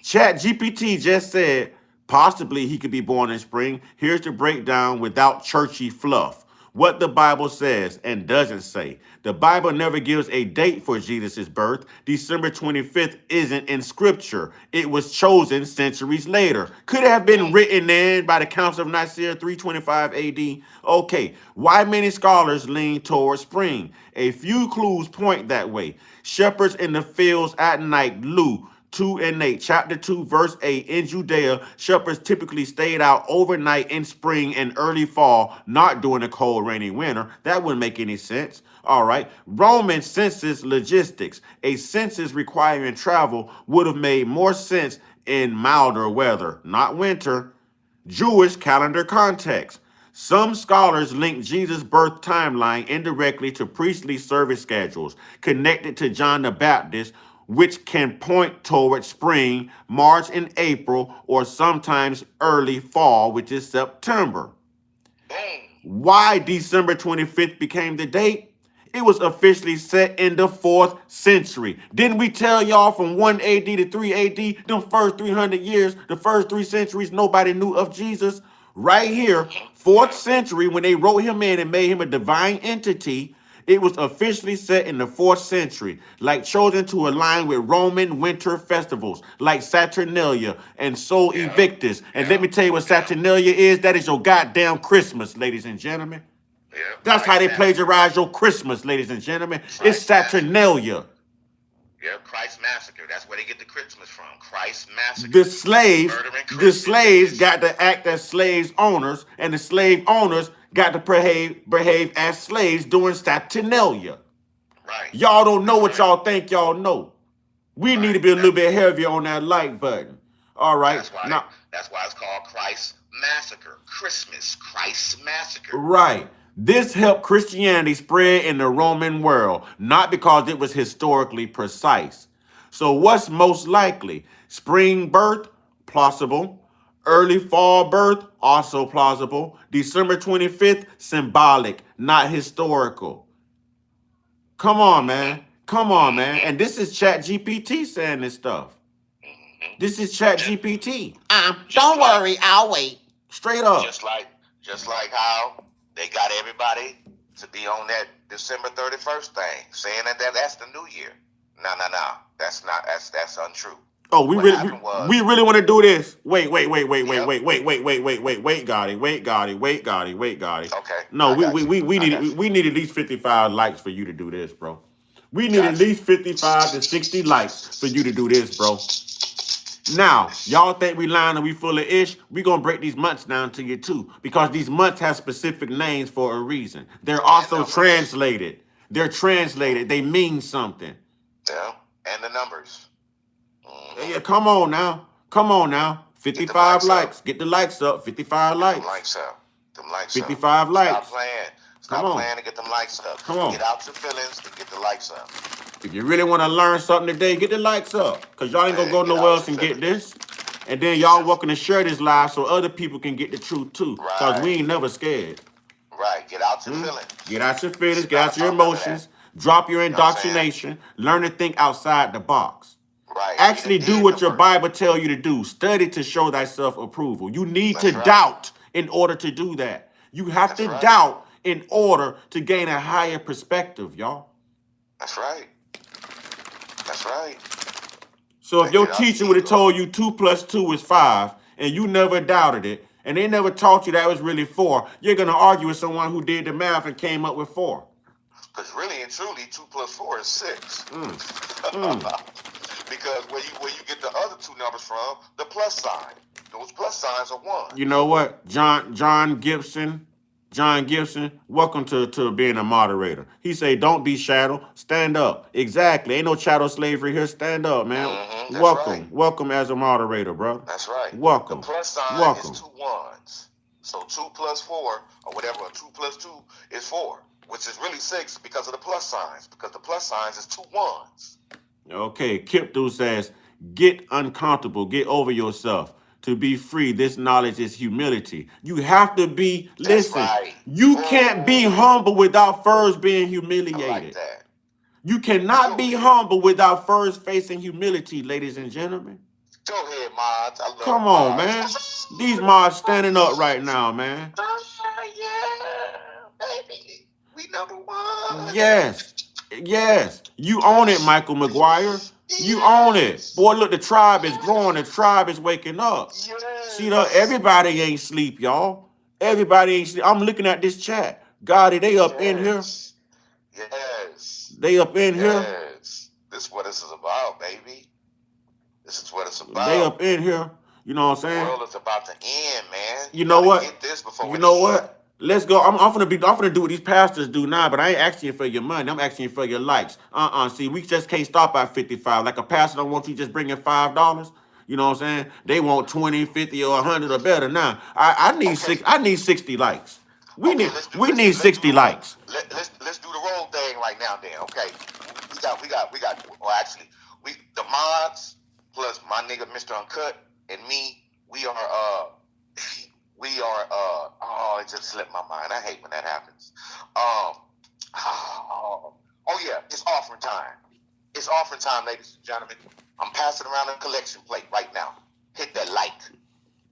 ChatGPT just said possibly he could be born in spring. Here's the breakdown without churchy fluff. What the Bible says and doesn't say. The Bible never gives a date for Jesus' birth. December 25th isn't in scripture. It was chosen centuries later. Could it have been written in by the Council of Nicaea 325 AD? Okay, why many scholars lean towards spring? A few clues point that way. Shepherds in the fields at night, Luke 2 and 8, chapter 2, verse 8. In Judea, shepherds typically stayed out overnight in spring and early fall, not during the cold, rainy winter. That wouldn't make any sense. All right. Roman census logistics. A census requiring travel would have made more sense in milder weather, not winter. Jewish calendar context. Some scholars link Jesus' birth timeline indirectly to priestly service schedules connected to John the Baptist, which can point toward spring, March and April, or sometimes early fall, which is September. Boom. Why December 25th became the date? It was officially set in the 4th century. Didn't we tell y'all from 1 AD to 3 AD, them first 300 years, the first 3 centuries, nobody knew of Jesus? Right here, 4th century, when they wrote him in and made him a divine entity, it was officially set in the 4th century, like chosen to align with Roman winter festivals, like Saturnalia and Sol Invictus. And let me tell you what Saturnalia is. That is your goddamn Christmas, ladies and gentlemen. Yeah, That's how they Christ plagiarize your Christmas, ladies and gentlemen. It's Christ Saturnalia. Yeah, Christ Massacre. That's where they get the Christmas from. Christ Massacre. The slaves, Murdering the Christians. slaves got to act as slaves owners, and the slave owners got to behave as slaves during Saturnalia. Right. Y'all don't know what Right. y'all think y'all know. We need to be a little bit heavier on that like button. All right. That's why. Now, That's why it's called Christ Massacre. Christmas, Christ Massacre. Right. This helped Christianity spread in the Roman world, not because it was historically precise. So what's most likely? Spring birth? Plausible. Early fall birth? Also plausible. December 25th? Symbolic, not historical. Come on, man. Come on, man. And this is Chat GPT saying this stuff. This is Chat GPT. Don't worry, I'll wait. Straight up. Just like how they got everybody to be on that December 31st thing, saying that that's the new year. No. That's not. That's untrue. Oh, we What really happened was- we really want to do this. Wait, Yep. Gotti. Okay. No, I got you. we I need got you. we need at least 55 likes for you to do this, bro. We need at Gotcha. least 55 to 60 likes for you to do this, bro. Now, y'all think we lying and we full of ish? We gonna break these months down to you too, because these months have specific names for a reason. They're also numbers. translated. They're translated. They mean something. Yeah, and the numbers. Mhm. Yeah, come on now. Come on now. 55 likes up. likes. Get the likes up. 55 Them likes. likes up. Them likes 55 up. likes. Stop playing. Stop Come on. playing and get them likes up. Come on. Get out your feelings and get the likes up. If you really want to learn something today, get the likes up. Because y'all ain't going to go Man, get nowhere out else and your get this. And then y'all welcome to share this live so other people can get the truth too. Because Right. we ain't never scared. Right. Get out your feelings. Get out your feelings. Get out your Stop talking emotions. Drop your know what I'm saying? indoctrination. Learn to think outside the box. Right. Actually You done do did what the your work. Bible tell you to do. Study to show thyself approval. You need That's to right. doubt in order to do that. You have That's to right. doubt in order to gain a higher perspective, y'all. That's right. That's right. So if your Get out teacher the would have ego. told you 2 + 2 is 5, and you never doubted it, and they never taught you that was really 4, you're gonna argue with someone who did the math and came up with 4. Because really and truly, 2 + 4 is 6. Because where you get the other two numbers from, the plus sign. Those plus signs are 1. You know what? John Gibson, welcome to being a moderator. He say, don't be chattel, stand up. Exactly. Ain't no chattel slavery here. Stand up, man. Mhm, that's Welcome. right. Welcome as a moderator, brother. That's right. Welcome. The plus sign Welcome. is 2 1s. So 2 + 4, or whatever, 2 + 2 is 4, which is really 6 because of the plus signs. Because the plus signs is 2 1s. Okay, Kiptu says, get uncomfortable, get over yourself. To be free, this knowledge is humility. You have to be, listen, right. you can't be humble without first being humiliated. I like that. You cannot be humble without first facing humility, ladies and gentlemen. Go ahead, mods. I love Come on, mods. man. These mods standing up right now, man. Yeah, baby. We number 1. Yes. Yes. You own it, Michael McGuire. You own it. Boy, look, the tribe is growing. The tribe is waking up. Yes. See, everybody ain't sleep, y'all. Everybody ain't sleep. I'm looking at this chat. Gotti, they up in here. Yes. They up in here. Yes. This is what this is about, baby. This is what it's about. They up in here. You know what I'm The saying? world is about to end, man. You know what? Get this before You we know end. what? Let's go. I'm gonna do what these pastors do now, but I ain't asking you for your money. I'm asking you for your likes. See, we just can't stop at 55. Like a pastor don't want you just bringing $5. You know what I'm saying? They want 20, 50, or 100 or better. Now, I need I need 60 likes. We need 60 likes. Let's do the roll thing right now, then. Okay, we got. Well, actually, the mods plus my nigga Mr. Uncut and me. We are oh, it just slipped my mind. I hate when that happens. Oh yeah, it's offering time. It's offering time, ladies and gentlemen. I'm passing around a collection plate right now. Hit that like.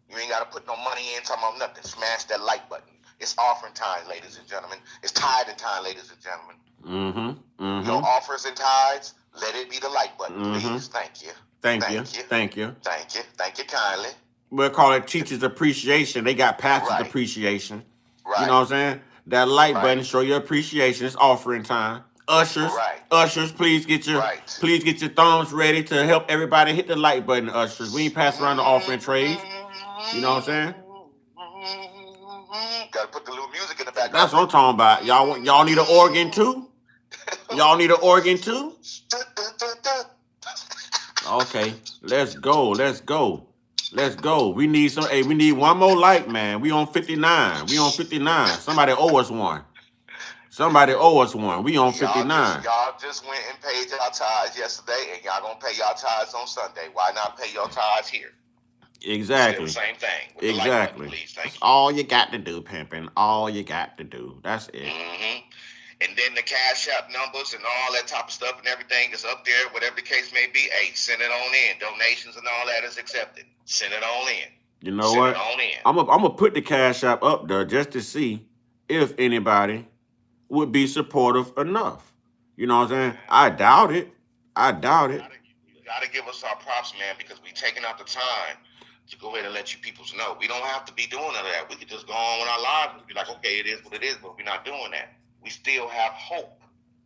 You ain't got to put no money in, talking about nothing. Smash that like button. It's offering time, ladies and gentlemen. It's tithing time, ladies and gentlemen. Your offers and tithes, let it be the like button, please. Thank you. Thank you kindly. We'll call it teachers appreciation. They got pastors Right. appreciation. Right. You know what I'm saying? That like Right. button, show your appreciation. It's offering time. Ushers, Right. ushers, please get your thumbs ready to help everybody hit the like button. Ushers, we ain't passing around the offering trays. You know what I'm saying? Gotta put the little music in the background. That's what I'm talking about. Y'all need an organ too? Y'all need an organ too? Okay, let's go. Let's go. We need some. Hey, we need one more like, man. We on 59. We on 59. Somebody owe us one. Somebody owe us one. We on 59. Y'all just went and paid y'all tithes yesterday, and y'all gonna pay y'all tithes on Sunday. Why not pay your tithes here? Exactly. Still same thing. With Exactly. the like button, please. Thank That's you. all you got to do, pimping. All you got to do. That's it. And then the Cash App numbers and all that type of stuff and everything is up there, whatever the case may be. Hey, send it on in. Donations and all that is accepted. Send it on in. You know Send what? it on in. I'm gonna put the Cash App up there just to see if anybody would be supportive enough. You know what I'm saying? I doubt it. I doubt it. You gotta give us our props, man, because we taking out the time to go ahead and let you people know. We don't have to be doing none of that. We could just go on with our lives and be like, okay, it is what it is, but we're not doing that. We still have hope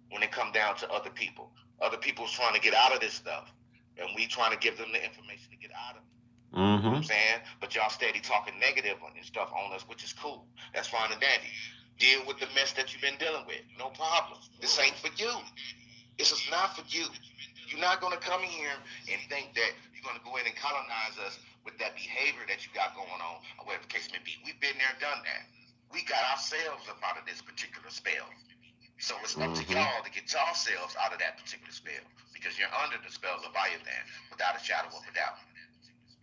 when it comes down to other people. Other people's trying to get out of this stuff, and we trying to give them the information to get out of it. You know what I'm saying? But y'all steady talking negative and stuff on us, which is cool. That's fine and dandy. Deal with the mess that you've been dealing with. No problem. This ain't for you. This is not for you. You're not going to come in here and think that you're going to go in and colonize us with that behavior that you got going on, or whatever the case may be. We've been there, done that. We got ourselves up out of this particular spell. So it's up to y'all to get yourselves out of that particular spell, because you're under the spell of Leviathan without a shadow of a doubt.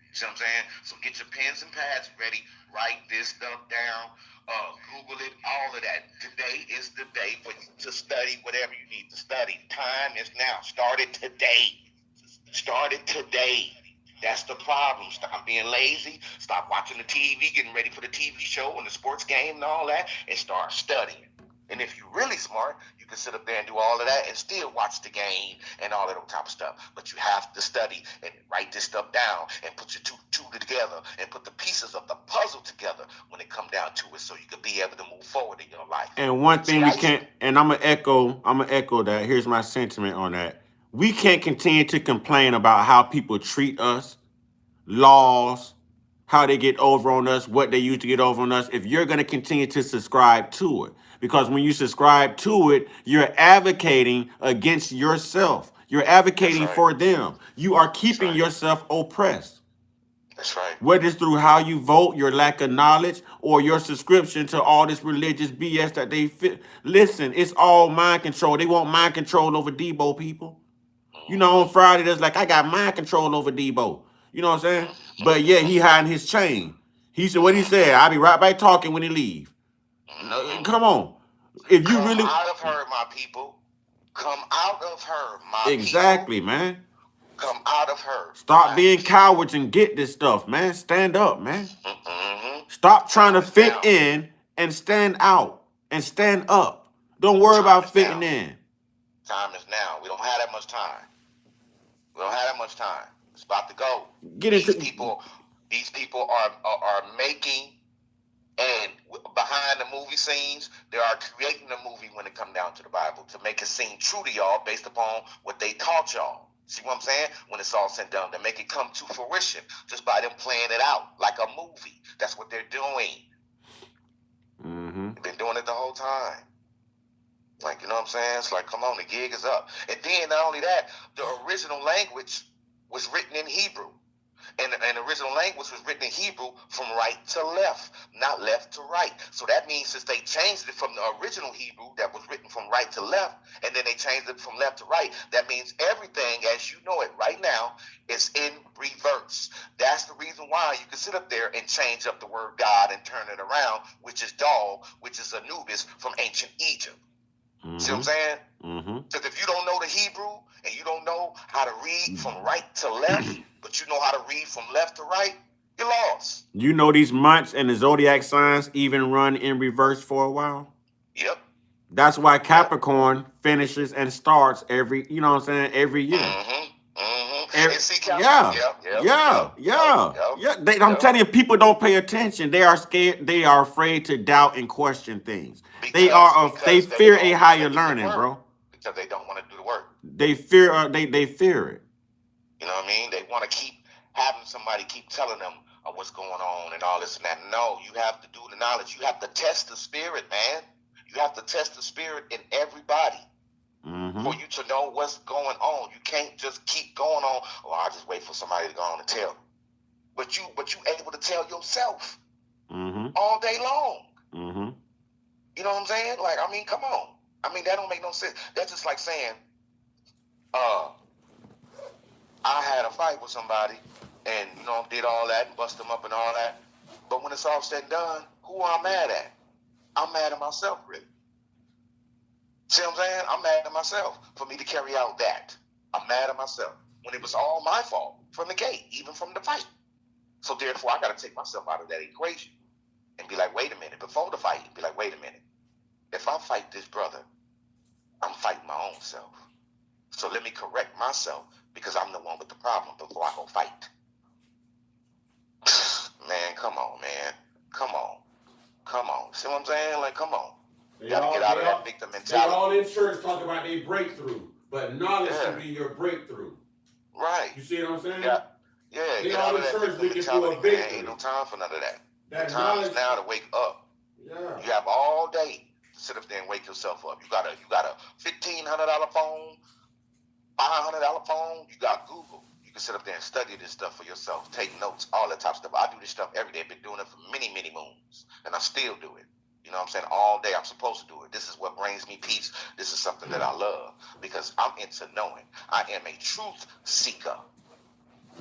You see what I'm saying? So get your pens and pads ready. Write this stuff down. Google it, all of that. Today is the day for you to study whatever you need to study. Time is now. Start it today. Start it today. That's the problem. Stop being lazy. Stop watching the TV, getting ready for the TV show and the sports game and all that, and start studying. And if you're really smart, you can sit up there and do all of that and still watch the game and all of that type of stuff. But you have to study and write this stuff down and put your two together and put the pieces of the puzzle together when it come down to it, so you can be able to move forward in your life. And one thing we can't, and I'm gonna echo that. Here's my sentiment on that. We can't continue to complain about how people treat us, laws, how they get over on us, what they used to get over on us, if you're going to continue to subscribe to it. Because when you subscribe to it, you're advocating against yourself. You're advocating for them. You are keeping yourself oppressed. That's right. Whether it's through how you vote, your lack of knowledge, or your subscription to all this religious BS that they fit. Listen, it's all mind control. They want mind control over Debo, people. You know, on Friday, there's like, I got mind control over Debo. You know what I'm saying? But yeah, he hiding his chain. He said, what he said, I'll be right back talking when he leave. No, come on. If you Come really... out of her, my people. Come out of her, my Exactly, people. Man. Come out of her. Stop being cowards and get this stuff, man. Stand up, man. Stop trying to fit in and stand out and stand up. Don't worry about fitting in. Time is now. We don't have that much time. We don't have that much time. It's about to go. These people are making, and behind the movie scenes, they are creating a movie when it comes down to the Bible to make it seem true to y'all based upon what they taught y'all. See what I'm saying? When it's all said and done, they make it come to fruition just by them playing it out like a movie. That's what they're doing. They've been doing it the whole time. Like, you know what I'm saying? It's like, come on, the gig is up. And then not only that, the original language was written in Hebrew. And the original language was written in Hebrew from right to left, not left to right. So that means since they changed it from the original Hebrew that was written from right to left, and then they changed it from left to right, that means everything as you know it right now is in reverse. That's the reason why you can sit up there and change up the word God and turn it around, which is dog, which is Anubis from ancient Egypt. See what I'm saying? Because if you don't know the Hebrew and you don't know how to read from right to left, but you know how to read from left to right, you're lost. You know these months and the zodiac signs even run in reverse for a while? Yep. That's why Capricorn finishes and starts every, you know what I'm saying, every year. I'm telling you, people don't pay attention. They are scared. They are afraid to doubt and question things. They fear a higher learning, bro. Because they don't want to do the work. They fear it. You know what I mean? They want to keep having somebody keep telling them what's going on and all this and that. No, you have to do the knowledge. You have to test the spirit, man. You have to test the spirit in everybody. For you to know what's going on. You can't just keep going on, I'll just wait for somebody to go on and tell me. but you able to tell yourself Mm-hmm. all day long. Mm-hmm. You know what I'm saying? Like, I mean, come on. I mean, that don't make no sense. That's just like saying, I had a fight with somebody and, you know, did all that and bust them up and all that. But when it's all said and done, who am I mad at? I'm mad at myself, really. See what I'm saying? I'm mad at myself for me to carry out that. I'm mad at myself when it was all my fault from the gate, even from the fight. So therefore, I got to take myself out of that equation and be like, wait a minute, before the fight, be like, wait a minute. If I fight this brother, I'm fighting my own self. So let me correct myself because I'm the one with the problem before I go fight. Man, come on, man. Come on. Come on. See what I'm saying? Like, come on. You gotta get out of that victim They mentality. all in church talk about their breakthrough, but knowledge Yeah. should be your breakthrough. Right. You see what I'm saying? Yeah. Yeah, They get all out in of that church victim looking for a mentality, man. victory. Ain't no time for none of that. That The time is knowledge. now to wake up. Yeah. You have all day to sit up there and wake yourself up. You got a $1,500 phone, $500 phone. You got Google. You can sit up there and study this stuff for yourself, take notes, all that type of stuff. I do this stuff every day. I've been doing it for many, many moons, and I still do it. You know what I'm saying? All day I'm supposed to do it. This is what brings me peace. This is something that I love because I'm into knowing. I am a truth seeker.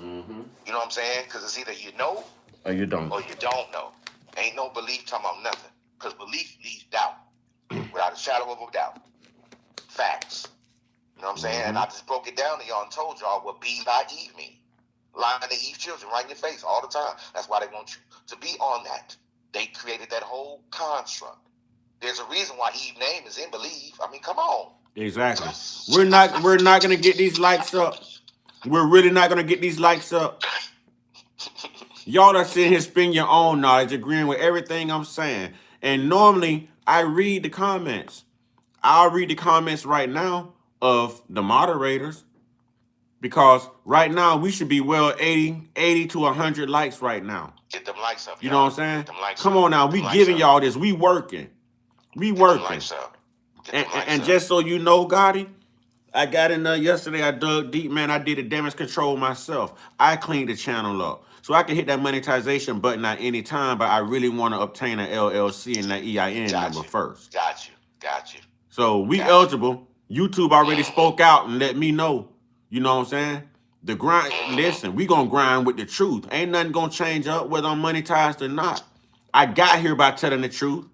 Mm-hmm. You know what I'm saying? Because it's either you know Oh, you don't. or you don't know. Ain't no belief talking about nothing. Because belief leaves doubt. Without a shadow of a doubt. Facts. You know what I'm saying? And I just broke it down to y'all and told y'all what be thy Eve mean. Lying to Eve children right in your face all the time. That's why they want you to be on that. They created that whole construct. There's a reason why Eve's name is in believe. I mean, come on. Exactly. We're not gonna get these likes up. We're really not gonna get these likes up. Y'all are sitting here spinning your own knowledge, agreeing with everything I'm saying. And normally I read the comments. I'll read the comments right now of the moderators. Because right now we should be 80 to 100 likes right now. Get them likes up. You know what I'm saying? Get them likes Come up. on now, Get we them giving likes up. y'all this. We working. We Get them working. likes up. Get them likes And up. just so you know, Gotti, I got in there yesterday. I dug deep, man. I did the damage control myself. I cleaned the channel up. So I can hit that monetization button at any time, but I really want to obtain an LLC and that EIN number first. Got you. So we eligible. YouTube already spoke out and let me know. You know what I'm saying? The grind, listen, we gonna grind with the truth. Ain't nothing gonna change up whether I'm monetized or not. I got here by telling the truth.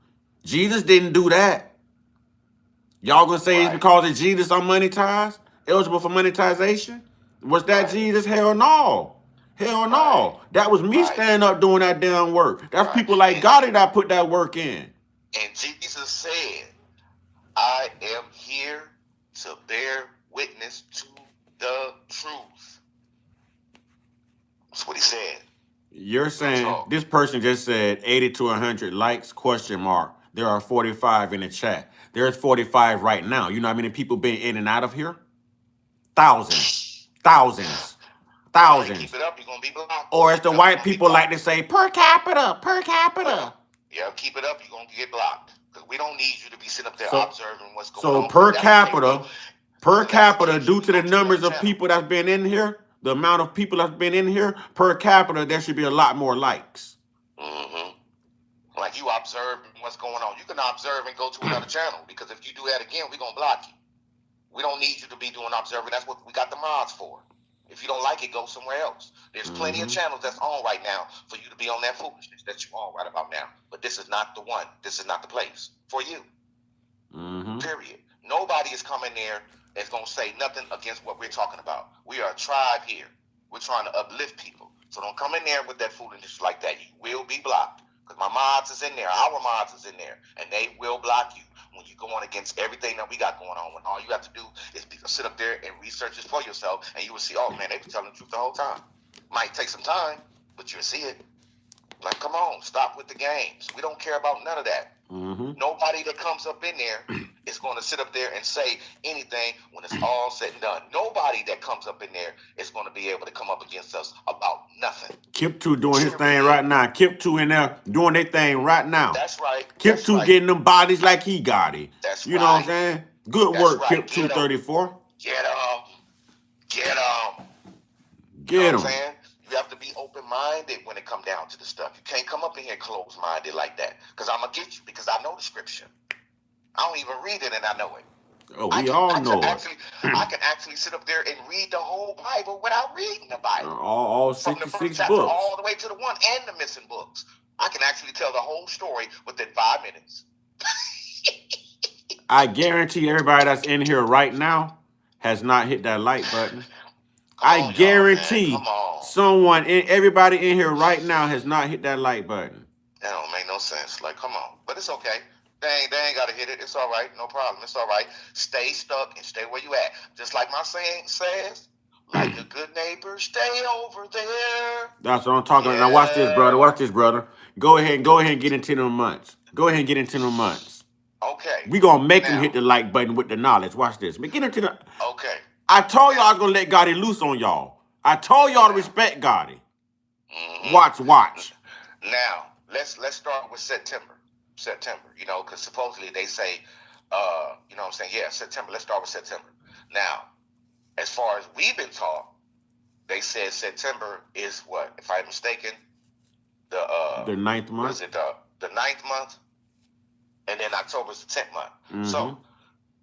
Jesus didn't do that. Y'all gonna say it's because of Jesus I'm monetized? Eligible for monetization? Was that Jesus? Hell no. Hell no. That was me standing up doing that damn work. That's people like Gotti that put that work in. And Jesus said, I am here to bear witness to the truth. That's what he said. You're saying this person just said 80 to 100 likes, question mark. There are 45 in the chat. There's 45 right now. You know how many people been in and out of here? Thousands. Thousands. Thousands. Keep it up, you're gonna be blocked. Or as the white people like to say, per capita, per capita. Yeah, keep it up, you're gonna get blocked. Because we don't need you to be sitting up there observing what's going on. So per capita, due to the numbers of people that's been in here, the amount of people that's been in here, per capita, there should be a lot more likes. Mm-hmm. Like you observing what's going on. You can observe and go to another channel, because if you do that again, we're gonna block you. We don't need you to be doing observing. That's what we got the mods for. If you don't like it, go somewhere else. There's plenty of channels that's on right now for you to be on that foolishness that you're on right about now. But this is not the one. This is not the place for you. Period. Nobody is coming there that's going to say nothing against what we're talking about. We are a tribe here. We're trying to uplift people. So don't come in there with that foolishness like that. You will be blocked. Because my mods is in there. Our mods is in there. And they will block you when you go on against everything that we got going on. When all you have to do is sit up there and research this for yourself, and you will see, oh man, they were telling the truth the whole time. Might take some time, but you'll see it. Like, come on, stop with the games. We don't care about none of that. Nobody that comes up in there is going to sit up there and say anything when it's all said and done. Nobody that comes up in there is going to be able to come up against us about nothing. Kip2 doing his thing right now. Kip2 in there doing their thing right now. That's right. Kip2 getting them bodies like he got it. That's you know what I'm saying? Good work, right. Kip234. Get him. Get him. Get him. You have to be be open-minded when it come down to the stuff. You can't come up in here closed-minded like that, because I'm gonna get you, because I know the scripture. I don't even read it and I know it. Oh, we all know it. I can actually sit up there and read the whole Bible without reading the Bible. All From the 66 first chapter books. all the way to the one and the missing books. I can actually tell the whole story within 5 minutes. I guarantee everybody that's in here right now has not hit that like button. I guarantee everybody in here right now has not hit that like button. That don't make no sense. Like, come on. But it's okay. They ain't got to hit it. It's all right. No problem. It's all right. Stay stuck and stay where you at. Just like my saying says, like a good neighbor, stay over there. That's what I'm talking about. Now watch this, brother. Watch this, brother. Go ahead and get into them months. Go ahead and get into them months. Okay. We gonna make them hit the like button with the knowledge. Watch this. But get into the. Okay. I told y'all I was gonna let Gotti loose on y'all. I told y'all to respect Gotti. Watch. Now let's start with September. You know, because supposedly they say, you know what I'm saying? Yeah, September. Let's start with September. Now, as far as we've been taught, they said September is what? If I'm mistaken, the 9th month. What is it? The 9th month, and then October is the 10th month. Mm-hmm. So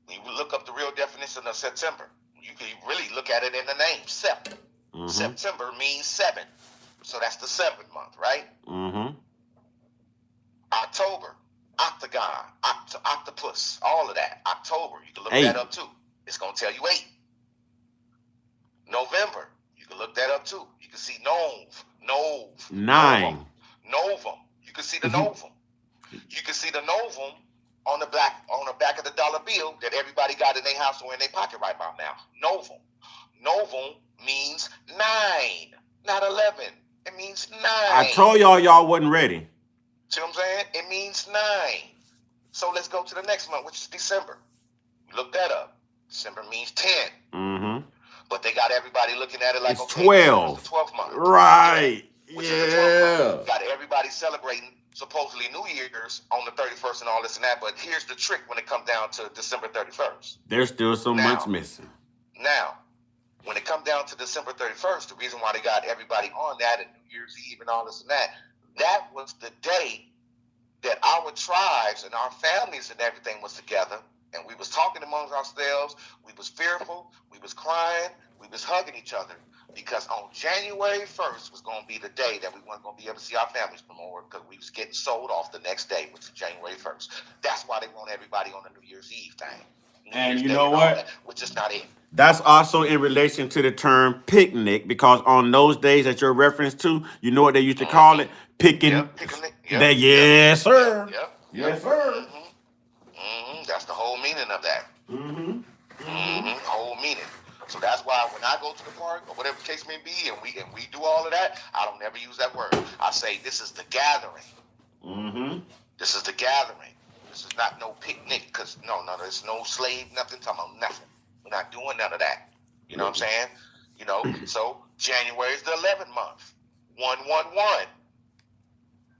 when you look up the real definition of September, you can really look at it in the name, seven. Mm-hmm. September means 7, so that's the 7th month, right? Mm-hmm. October, octagon, octopus, all of that. October, you can look 8. that up too. It's gonna tell you 8. November, you can look that up too. You can see Nov, 9. Novum. You can see the Novum. You can see the Novum on the back of the dollar bill that everybody got in their house or in their pocket right about now. Novum. Novum means 9, not 11. It means 9. I told y'all wasn't ready. See what I'm saying? It means 9. So let's go to the next month, which is December. Look that up. December means 10. Mm-hmm. But they got everybody looking at it like, it's okay, 12. The 12th month. Right. Which is the 12th month. Got everybody celebrating supposedly New Year's on the 31st and all this and that. But here's the trick when it comes down to December 31st. There's still some months missing. Now, when it comes down to December 31st, the reason why they got everybody on that and New Year's Eve and all this and that was the day that our tribes and our families and everything was together, and we was talking amongst ourselves. We was fearful. We was crying. We was hugging each other because on January 1st was going to be the day that we weren't going to be able to see our families no more because we was getting sold off the next day, which is January 1st. That's why they want everybody on the New Year's Eve thing. And you know what? Which is not it. That's also in relation to the term picnic, because on those days that you're reference to, you know what they used to call it? Picnic. Yes, sir. Yes, sir. That's the whole meaning of that. Whole meaning. So that's why when I go to the park or whatever the case may be, and we do all of that, I don't never use that word. I say this is the gathering. This is the gathering. This is not no picnic, because no, there's no slave, nothing, talking about nothing. We're not doing none of that. You know what I'm saying? You know, so January is the 11th month. 111.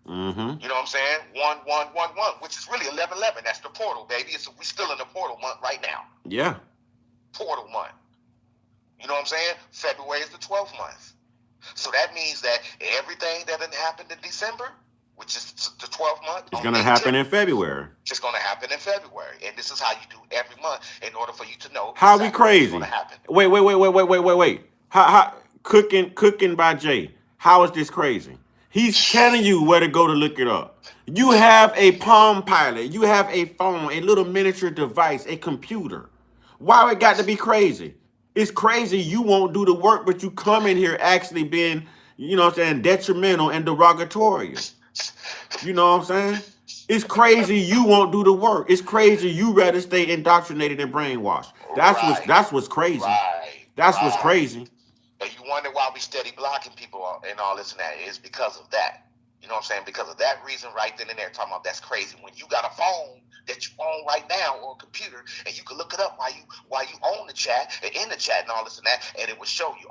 You know what I'm saying? 1111, which is really 1111. That's the portal, baby. We're still in the portal month right now. Yeah. Portal month. You know what I'm saying? February is the 12th month. So that means that everything that didn't happen in December, which is the 12th month, it's going to happen in February. It's going to happen in February. And this is how you do every month in order for you to know how exactly we crazy. What's going to happen. Wait. How cooking by Jay. How is this crazy? He's telling you where to go to look it up. You have a Palm Pilot. You have a phone, a little miniature device, a computer. Why it got to be crazy? It's crazy you won't do the work, but you come in here actually being, you know what I'm saying, detrimental and derogatory. You know what I'm saying? It's crazy you won't do the work. It's crazy you rather stay indoctrinated and brainwashed. That's what's crazy. That's what's crazy. And you wonder why we steady blocking people and all this and that. It's because of that. You know what I'm saying? Because of that reason right then and there, talking about that's crazy. When you got a phone that you own right now or a computer, and you can look it up while you own the chat and in the chat and all this and that, and it will show you,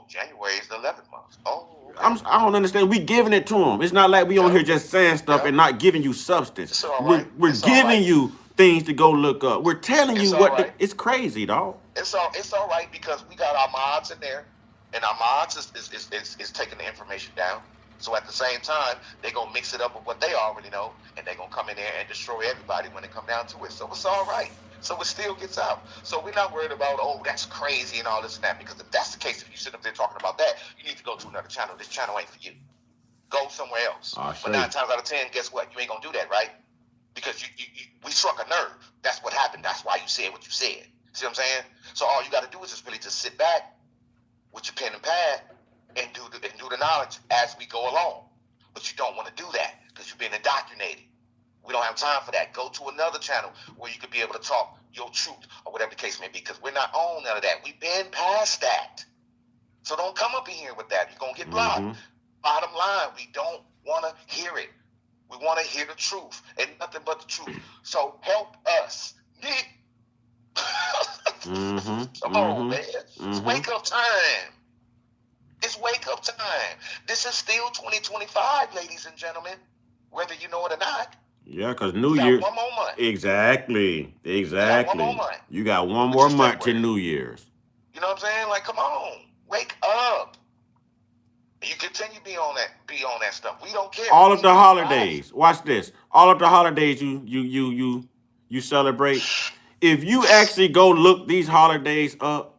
January is the 11th month. Okay. I don't understand. We giving it to them. It's not like we on here just saying stuff and not giving you substance. It's all right. We're giving you things to go look up. We're telling you what it's crazy, dog. It's all right because we got our mods in there. and our mods is taking the information down. So at the same time, they're going to mix it up with what they already know, and they're going to come in there and destroy everybody when it come down to it. So it's all right. So it still gets out. So we're not worried about, oh, that's crazy and all this and that, because if that's the case, if you sit up there talking about that, you need to go to another channel. This channel ain't for you. Go somewhere else. But 9 times out of 10, guess what? You ain't going to do that, right? Because we struck a nerve. That's what happened. That's why you said what you said. See what I'm saying? So all you got to do is just really just sit back with your pen and pad and do the knowledge as we go along. But you don't want to do that because you've been indoctrinated. We don't have time for that. Go to another channel where you could be able to talk your truth or whatever the case may be, because we're not on none of that. We've been past that. So don't come up in here with that. You're going to get blocked. Mm-hmm. Bottom line, we don't want to hear it. We want to hear the truth and nothing but the truth. So help us. Mm-hmm. Come on, man. It's Mm-hmm. wake up time. It's wake up time. This is still 2025, ladies and gentlemen, whether you know it or not. Yeah, because New You got Year. one more month. Exactly. one more month. You got one Which more is month to February. New Year's. You know what I'm saying? Like, come on, wake up. You continue to be on that stuff. We don't care. All of the We holidays. Watch this. All of the holidays you celebrate. If you actually go look these holidays up,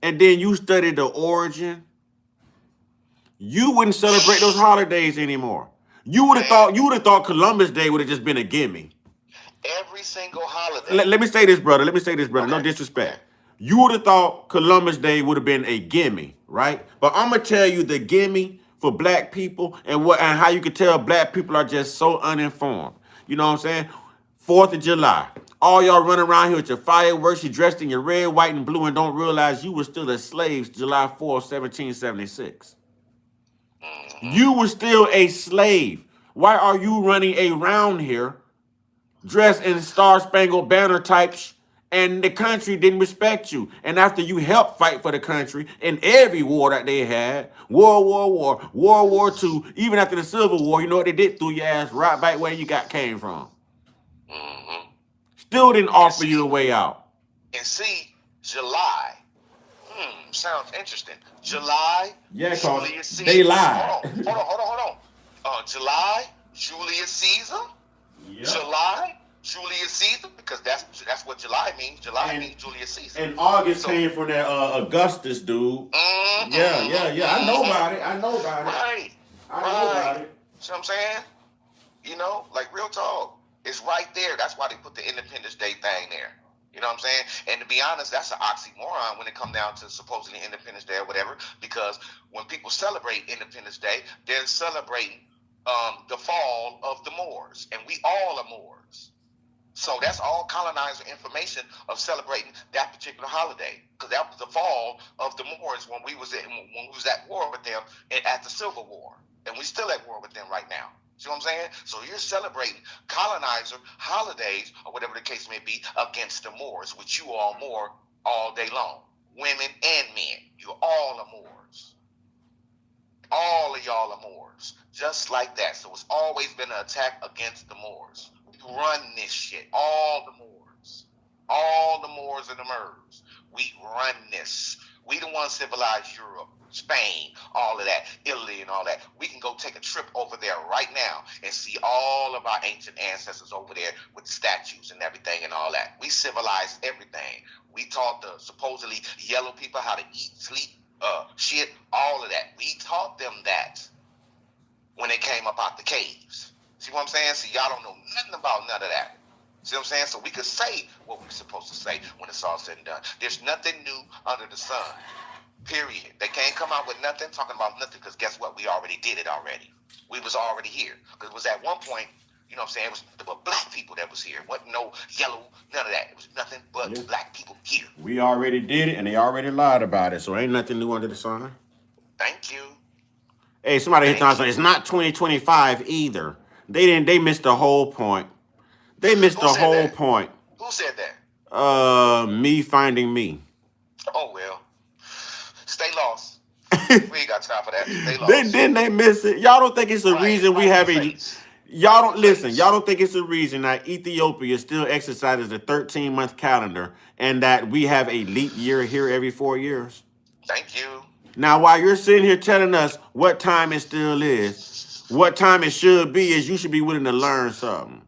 and then you study the origin, you wouldn't celebrate those holidays anymore. You would have thought Columbus Day would have just been a gimme. Every single holiday. Let me say this, brother. No Okay. disrespect. You would have thought Columbus Day would have been a gimme, right? But I'm gonna tell you the gimme for black people and how you can tell black people are just so uninformed. You know what I'm saying? 4th of July. All y'all running around here with your fireworks, you dressed in your red, white, and blue, and don't realize you were still a slave July 4th, 1776. You were still a slave. Why are you running around here dressed in Star Spangled Banner types, and the country didn't respect you? And after you helped fight for the country in every war that they had, World War I, World War II, even after the Civil War, you know what they did? Threw your ass right back where you came from. Mm-hmm. Still didn't offer you a way out. And see, July. Sounds interesting. July. Yeah, 'cause Julius Caesar. they lied. Hold on. July, Julius Caesar. Yep. July, Julius Caesar, because that's what July means. July means Julius Caesar. And August came from that Augustus dude. Mm-hmm. Yeah. I know about it. Right. I know about it. See what I'm saying? You know, like real talk. It's right there. That's why they put the Independence Day thing there. You know what I'm saying? And to be honest, that's an oxymoron when it comes down to supposedly Independence Day or whatever, because when people celebrate Independence Day, they're celebrating the fall of the Moors, and we all are Moors. So that's all colonizer information of celebrating that particular holiday, because that was the fall of the Moors when we was at war with them at the Civil War, and we still at war with them right now. See what I'm saying? So you're celebrating colonizer holidays or whatever the case may be against the Moors, which you all Moor all day long, women and men. You all are Moors. All of y'all are Moors, just like that. So it's always been an attack against the Moors. We run this shit. All the Moors and the Moors. We run this. We the ones civilized Europe, Spain, all of that, Italy and all that. We can go take a trip over there right now and see all of our ancient ancestors over there with statues and everything and all that. We civilized everything. We taught the supposedly yellow people how to eat, sleep, shit, all of that. We taught them that when they came up out the caves. See what I'm saying? See, y'all don't know nothing about none of that. See what I'm saying? So we could say what we're supposed to say when it's all said and done. There's nothing new under the sun. Period. They can't come out with nothing, talking about nothing, because guess what? We already did it already. We was already here. Because it was at one point, you know what I'm saying, it was black people that was here. Wasn't no yellow, none of that. It was nothing but black people here. We already did it, and they already lied about it, so ain't nothing new under the sun. Thank you. Hey, somebody hit on, it's not 2025 either. They missed the whole point. They missed the whole point. Who said that? Me finding me. Oh, well. Stay lost. We ain't got time for that. Stay lost. Didn't they miss it? Y'all don't think it's a reason we have a... Y'all don't listen. Y'all don't think it's a reason that Ethiopia still exercises a 13-month calendar and that we have a leap year here every 4 years? Thank you. Now, while you're sitting here telling us what time it still is, what time it should be, is you should be willing to learn something.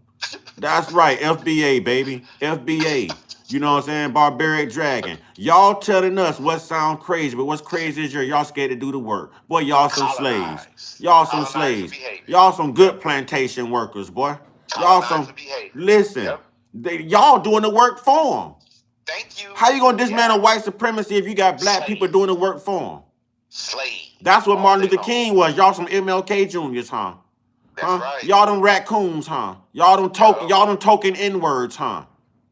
That's right, FBA, baby. FBA. You know what I'm saying? Barbaric Dragon. Y'all telling us what sound crazy, but what's crazy is y'all scared to do the work. Boy, y'all some slaves. Colonize. Y'all some Colonize your slaves. behavior. Y'all some good plantation workers, boy. Y'all Colonize some, your behavior. listen, Yep. y'all doing the work for them. Thank you. How you gonna dismantle white supremacy if you got black Slave. people doing the work for them? Slave. That's what All Martin day Luther long. King was. Y'all some MLK Juniors, huh? That's Huh? right. Y'all them raccoons, huh? Y'all them token, Yup. y'all them token N-words, huh?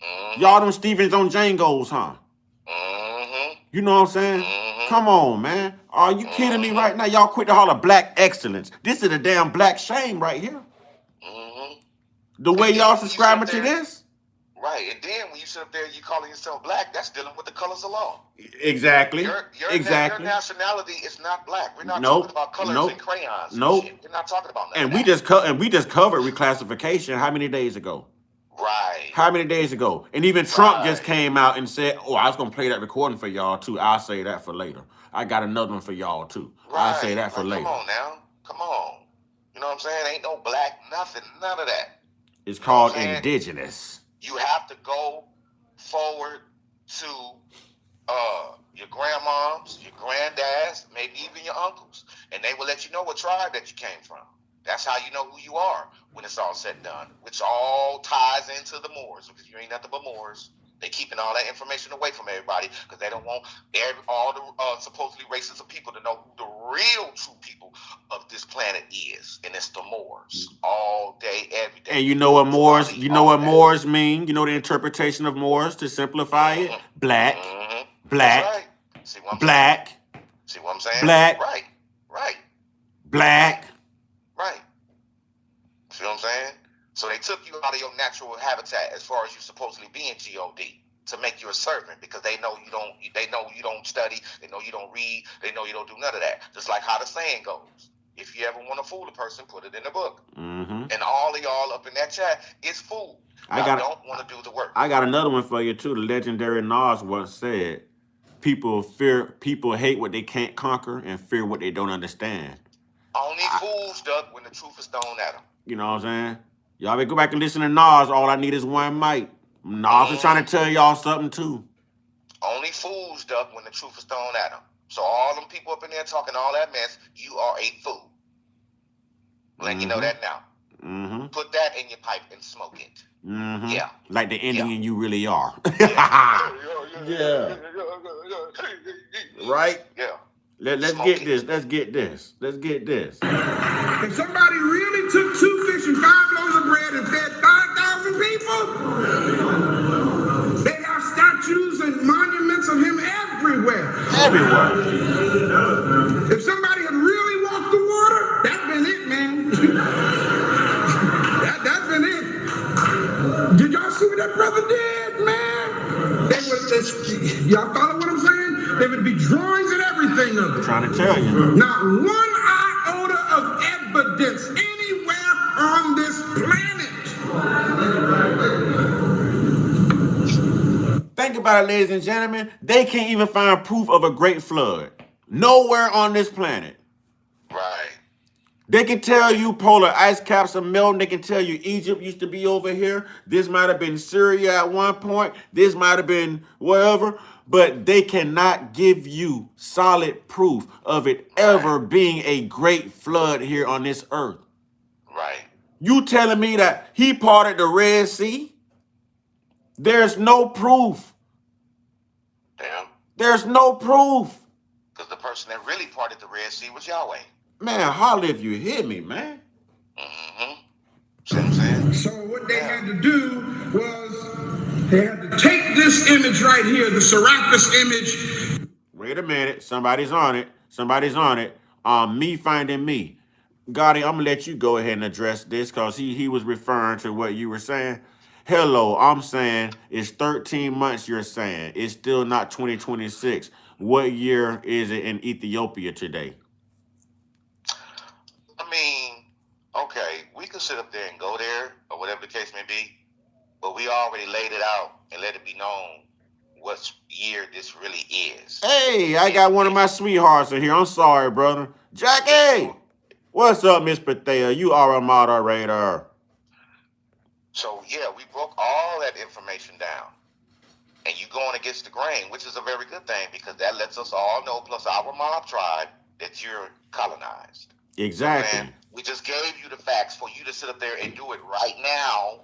Mm-hmm. Y'all them Stevens on Django's, huh? Mm-hmm. You know what I'm saying? Mm-hmm. Come on, man. Are you kidding me right now? Y'all quit to holler black excellence. This is a damn black shame right here. Mm-hmm. The way And then y'all when you subscribing sit to there- this? Right. And then when you sit up there, you calling yourself black, that's dealing with the colors of law. Exactly. Your Exactly. nationality is not black. We're not Nope. talking about colors Nope. and crayons and Nope. shit. We're not talking about none And of we that. just covered reclassification how many days ago? Right. How many days ago? And even Trump just Right. came out and said, "Oh, I was gonna play that recording for y'all too. I'll say that for later. I got another one for y'all too. I'll say that for Like, later." come on now. Come on. You know what I'm saying? Ain't no black, nothing, none of that. It's You know what called I'm saying? indigenous. You have to go forward to your grandmoms, your granddads, maybe even your uncles, and they will let you know what tribe that you came from. That's how you know who you are when it's all said and done, which all ties into the Moors, because you ain't nothing but Moors. They keeping all that information away from everybody because they don't want all the supposedly races of people to know who the real true people of this planet is, and it's the Moors all day, every day. And you know what Moors? Study You know all what that. Moors mean? You know the interpretation of Moors to simplify it? Black, Mhm. black, That's right. See what I'm black, saying? See what I'm saying? black, Right. black. Right. See what I'm saying? So they took you out of your natural habitat as far as you supposedly being God to make you a servant because they know you don't. They know you don't study. They know you don't read. They know you don't do none of that. Just like how the saying goes: if you ever want to fool a person, put it in the book. Mm-hmm. And all of y'all up in that chat is fooled. I don't want to do the work. I got another one for you too. The legendary Nas once said, people hate what they can't conquer and fear what they don't understand. Only fools duck when the truth is thrown at them. You know what I'm saying? Y'all better go back and listen to Nas. All I need is one mic. Nas is trying to tell y'all something too. Only fools duck when the truth is thrown at them. So all them people up in there talking all that mess, you are a fool. Letting you know that now. Mm-hmm. Put that in your pipe and smoke it. Mm-hmm. Yeah. Like the Indian you really are. Yeah. Right? Yeah. Let's Smoke get it. this. Let's get this. Let's get this. If somebody really took 2 fish and 5 loaves of bread and fed 5,000 people, they have statues and monuments of him everywhere. Everywhere. If somebody had really walked the water, that's been it, man. That's been it. Did y'all see what that brother did, man? Y'all follow what I'm saying? There would be drawings and everything of it. Trying to tell you. Not one iota of evidence anywhere on this planet. Think about it, ladies and gentlemen. They can't even find proof of a great flood. Nowhere on this planet. Right. They can tell you polar ice caps are melting. They can tell you Egypt used to be over here. This might have been Syria at one point. This might have been wherever. But they cannot give you solid proof of it ever being a great flood here on this earth. Right. You telling me that he parted the Red Sea? There's no proof. Damn. There's no proof. Because the person that really parted the Red Sea was Yahweh. Man, holler if you hear me, man. Mm-hmm. See what I'm saying? So what they had to do was they had to take this image right here, the Serapis image. Wait a minute. Somebody's on it. Somebody's on it. Me finding me. Gotti, I'm gonna let you go ahead and address this because he was referring to what you were saying. Hello, I'm saying it's 13 months you're saying. It's still not 2026. What year is it in Ethiopia today? I mean, okay, we could sit up there and go there, or whatever the case may be, but we already laid it out and let it be known what year this really is. Hey, I got one of my sweethearts in here. I'm sorry, brother. Jackie! What's up, Miss Bethea? You are a moderator. So yeah, we broke all that information down. And you going against the grain, which is a very good thing because that lets us all know, plus our mob tribe, that you're colonized. Exactly. So, man, we just gave you the facts for you to sit up there and do it right now.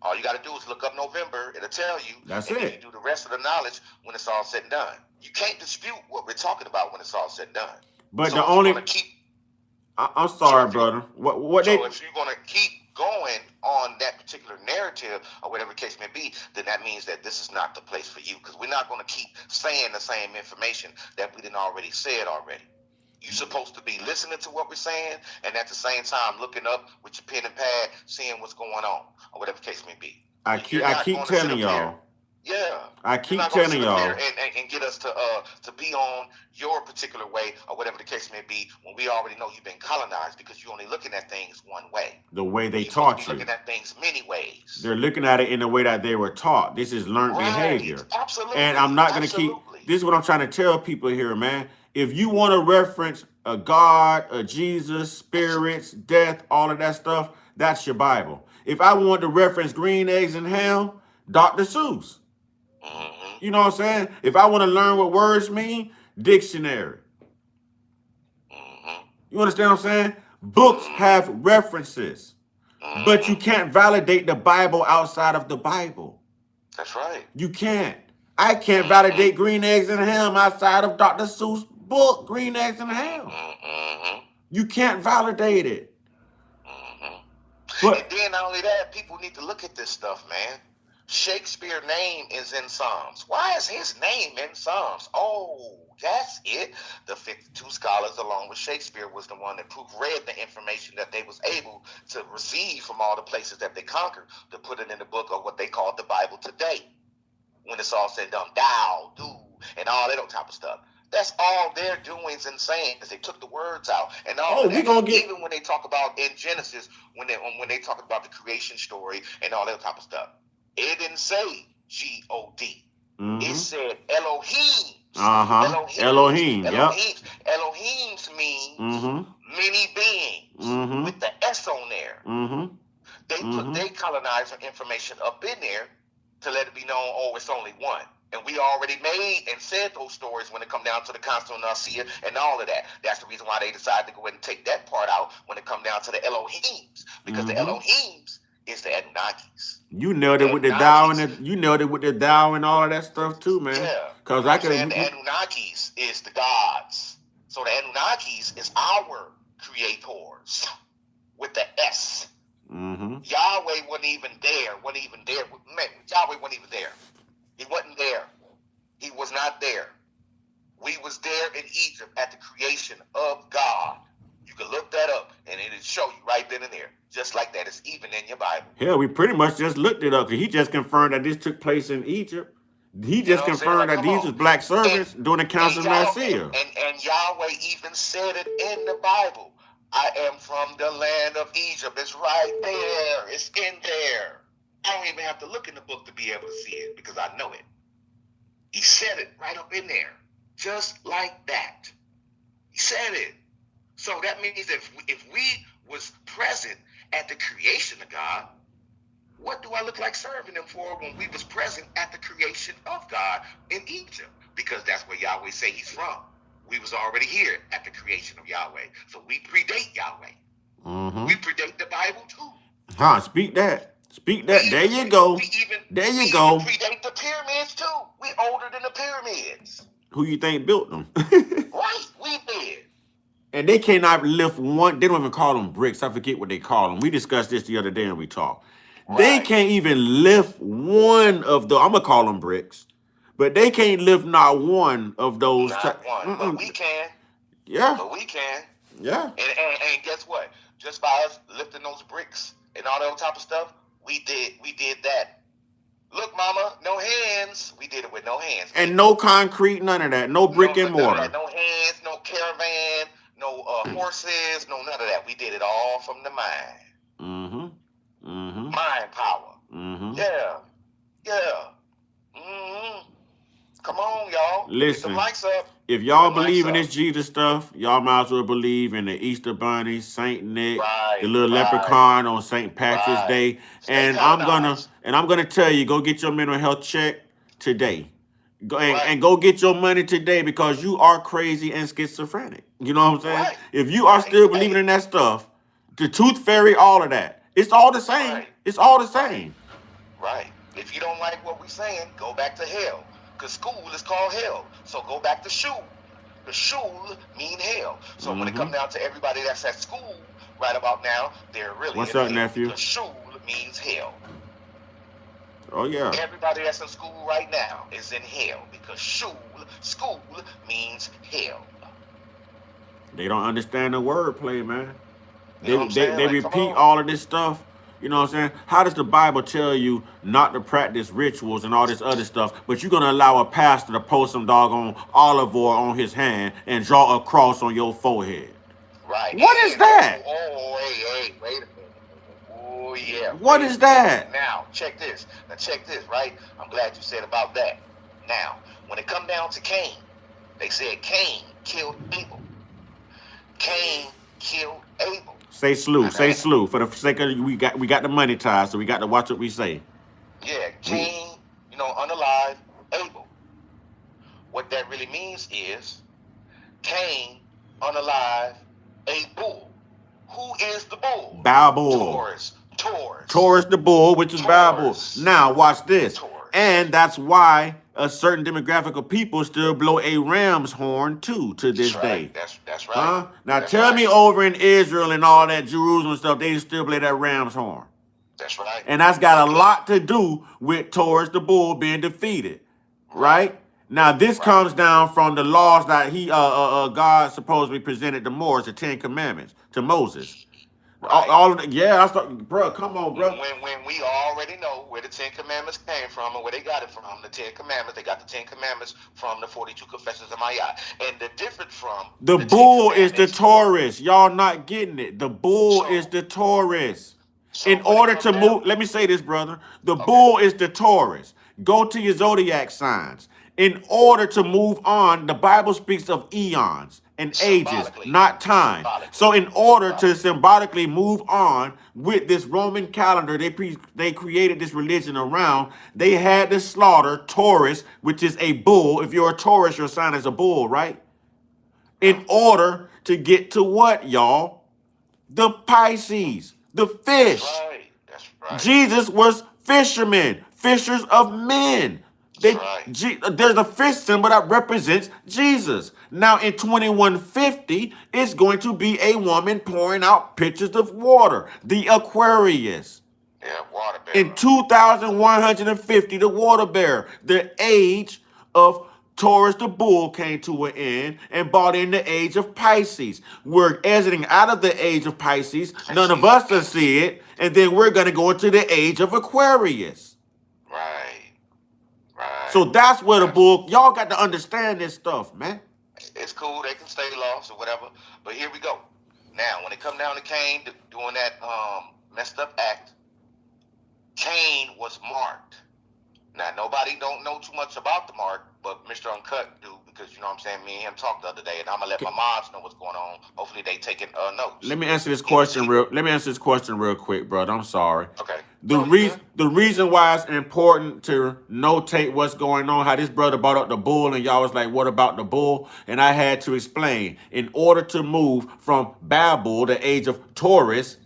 All you got to do is look up November. It'll tell you. That's and it. then you do the rest of the knowledge when it's all said and done. You can't dispute what we're talking about when it's all said and done. But so the if only... you're gonna keep, I'm sorry, brother. What so they... if you're going to keep going on that particular narrative or whatever the case may be, then that means that this is not the place for you because we're not going to keep saying the same information that we didn't already said already. You're supposed to be listening to what we're saying and at the same time looking up with your pen and pad, seeing what's going on or whatever the case may be. I keep telling y'all. Yeah, I keep telling y'all and get us to be on your particular way or whatever the case may be when we already know you've been colonized because you're only looking at things one way. The way they taught you. Looking at things many ways. They're looking at it in the way that they were taught. This is learned behavior. Absolutely. And I'm not going to keep. This is what I'm trying to tell people here, man. If you want to reference a God, a Jesus, spirits, death, all of that stuff, that's your Bible. If I want to reference green eggs and ham, Dr. Seuss. You know what I'm saying? If I want to learn what words mean, dictionary. You understand what I'm saying? Books have references, but you can't validate the Bible outside of the Bible. That's right. You can't. I can't validate green eggs and ham outside of Dr. Seuss' book, Green Eggs and Ham. You can't validate it. But and then not only that, people need to look at this stuff, man. Shakespeare's name is in Psalms. Why is his name in Psalms? Oh, that's it. The 52 scholars, along with Shakespeare, was the one that read the information that they was able to receive from all the places that they conquered to put it in the book of what they call the Bible today. When it's all said and done, thou, do, and all that type of stuff. That's all their doings and saying is they took the words out and all of that. Even when they talk about in Genesis, when they talk about the creation story and all that type of stuff. It didn't say G-O-D. It said Elohim. Elohim. Yep. Elohims means many beings with the S on there. They put their colonizer information up in there to let it be known, oh, it's only one. And we already made and said those stories when it come down to the Council of Nicaea and all of that. That's the reason why they decided to go ahead and take that part out when it come down to the Elohims. Because the Elohims is the Anunnakis. You nailed it with the Tao and you nailed it with the Tao and all of that stuff too, man. Yeah. Because the Anunnakis is the gods. So the Anunnakis is our creators with the S. Yahweh wasn't even there. Man, Yahweh wasn't even there. He wasn't there. He was not there. We was there in Egypt at the creation of God. You can look that up, and it'll show you right then and there. Just like that. It's even in your Bible. Hell, we pretty much just looked it up. He just confirmed that this took place in Egypt. He just confirmed that these was black servants during the Council of Nicaea. And Yahweh even said it in the Bible. I am from the land of Egypt. It's right there. It's in there. I don't even have to look in the book to be able to see it because I know it. He said it right up in there. Just like that. He said it. So that means that if we was present at the creation of God, what do I look like serving him for when we was present at the creation of God in Egypt? Because that's where Yahweh say he's from. We was already here at the creation of Yahweh. So we predate Yahweh. We predate the Bible too. Speak that. Speak that. There you go. There you go. We predate the pyramids too. We older than the pyramids. Who you think built them? Right, we did. And they cannot lift one. They don't even call them bricks. I forget what they call them. We discussed this the other day and we talked. Right. They can't even lift one of the. I'm gonna call them bricks, but they can't lift not one of those. Not one, but we can. Yeah. But we can. Yeah. And guess what? Just by us lifting those bricks and all that type of stuff, we did that. Look, mama, no hands. We did it with no hands. And no concrete, none of that. No brick and mortar. No hands, no caravan, no horses, no none of that. We did it all from the mind. Mind power. Yeah. on, y'all. Get them Listen, likes up. if Get y'all them likes believe in up. this Jesus stuff, y'all might as well believe in the Easter Bunny, Saint Nick, the Right, little right, leprechaun on St. Patrick's right. Day. Stay And colonized. I'm gonna tell you, go get your mental health check today. Go Right, and go get your money today because you are crazy and schizophrenic. You know what I'm saying? right, If you are right. still believing Hey, in that stuff, the tooth fairy, all of that, it's all the same. right, It's all the right, same. right. If you don't like what we're saying, go back to hell. Because school is called hell. So go back to shul. The shul mean hell. So when it Hmm. comes down to everybody that's at school right about now, they're really What's in up, hell. nephew? Because shul means hell. Oh yeah. Everybody that's in school right now is in hell. Because school means hell. They don't understand the wordplay, man. You know what I'm saying? They Like, come repeat on. all of this stuff. You know what I'm saying? How does the Bible tell you not to practice rituals and all this other stuff, but you're gonna allow a pastor to post some doggone olive oil on his hand and draw a cross on your forehead? Right. What is And that? hey, wait a minute. Oh yeah, What wait a is minute. that? Now check this. Now check this, right? I'm glad you said about that. Now, when it come down to Cain, they said Cain killed Abel. Cain killed Abel. Say slew, Now say that, slew. For the sake of we got the money ties, so we got to watch what we say. yeah, We Cain, unalive Abel. What that really means is Cain unalive a bull. Who is the bull? Babel. Taurus. Taurus. Taurus the bull, which is Babel. Taurus. Now watch this. Taurus. And that's why a certain demographic of people still blow a ram's horn too to That's this right. day. That's right. Huh? Now That's tell right. me over in Israel and all that Jerusalem stuff, they still play that ram's horn. That's right. And that's got a Okay. lot to do with Taurus the bull being defeated. Right. Right? Now this Right. comes down from the laws that God supposedly presented to Moses, the Ten Commandments, to Moses. Right. All of the, yeah, I thought, bro, come on, bro. When we already know where the Ten Commandments came from and where they got it from, the Ten Commandments, they got the Ten Commandments from the 42 Confessions of Ma'at. And the difference from The the Ten bull is the Commandments, Taurus. Y'all not getting it. The bull is so the Taurus. so In when it order come to down, move, let me say this, brother. The okay, bull is the Taurus. Go to your zodiac signs. In order to move on, the Bible speaks of eons and ages, symbolically, not time. symbolically, So, in order to symbolically, symbolically move on with this Roman calendar, they created this religion around. They had to slaughter Taurus, which is a bull. If you're a Taurus, your sign is a bull, right? yeah, In order to get to what, y'all? The Pisces, the that's fish. right, that's right, Jesus was fishermen, fishers of men. that's right, There's a fish symbol that represents Jesus. Now in 2150, it's going to be a woman pouring out pitchers of water, the Aquarius. yeah, water In bearer, 2150, the water bearer, the age of Taurus the bull came to an end and brought in the age of Pisces. We're exiting out of the age of Pisces. None of Pisces, us will see it. And then we're going to go into the age of Aquarius. right, right, So that's where the that's, bull, y'all got to understand this stuff, man. it's cool, they can stay lost or whatever, but here we go. Now, when it come down to Cain doing that messed up act, Cain was marked. Now, nobody don't know too much about the mark, but Mr. Uncut do, because, you know what I'm saying, me and him talked the other day, and I'm going to let my moms know what's going on. Hopefully they taking notes. Let me answer this He was, question real quick, brother. I'm sorry. okay. The No, you reason good? the reason why it's important to notate what's going on, how this brother brought up the bull, and y'all was like, what about the bull? And I had to explain. In order to move from Babel, the age of Taurus,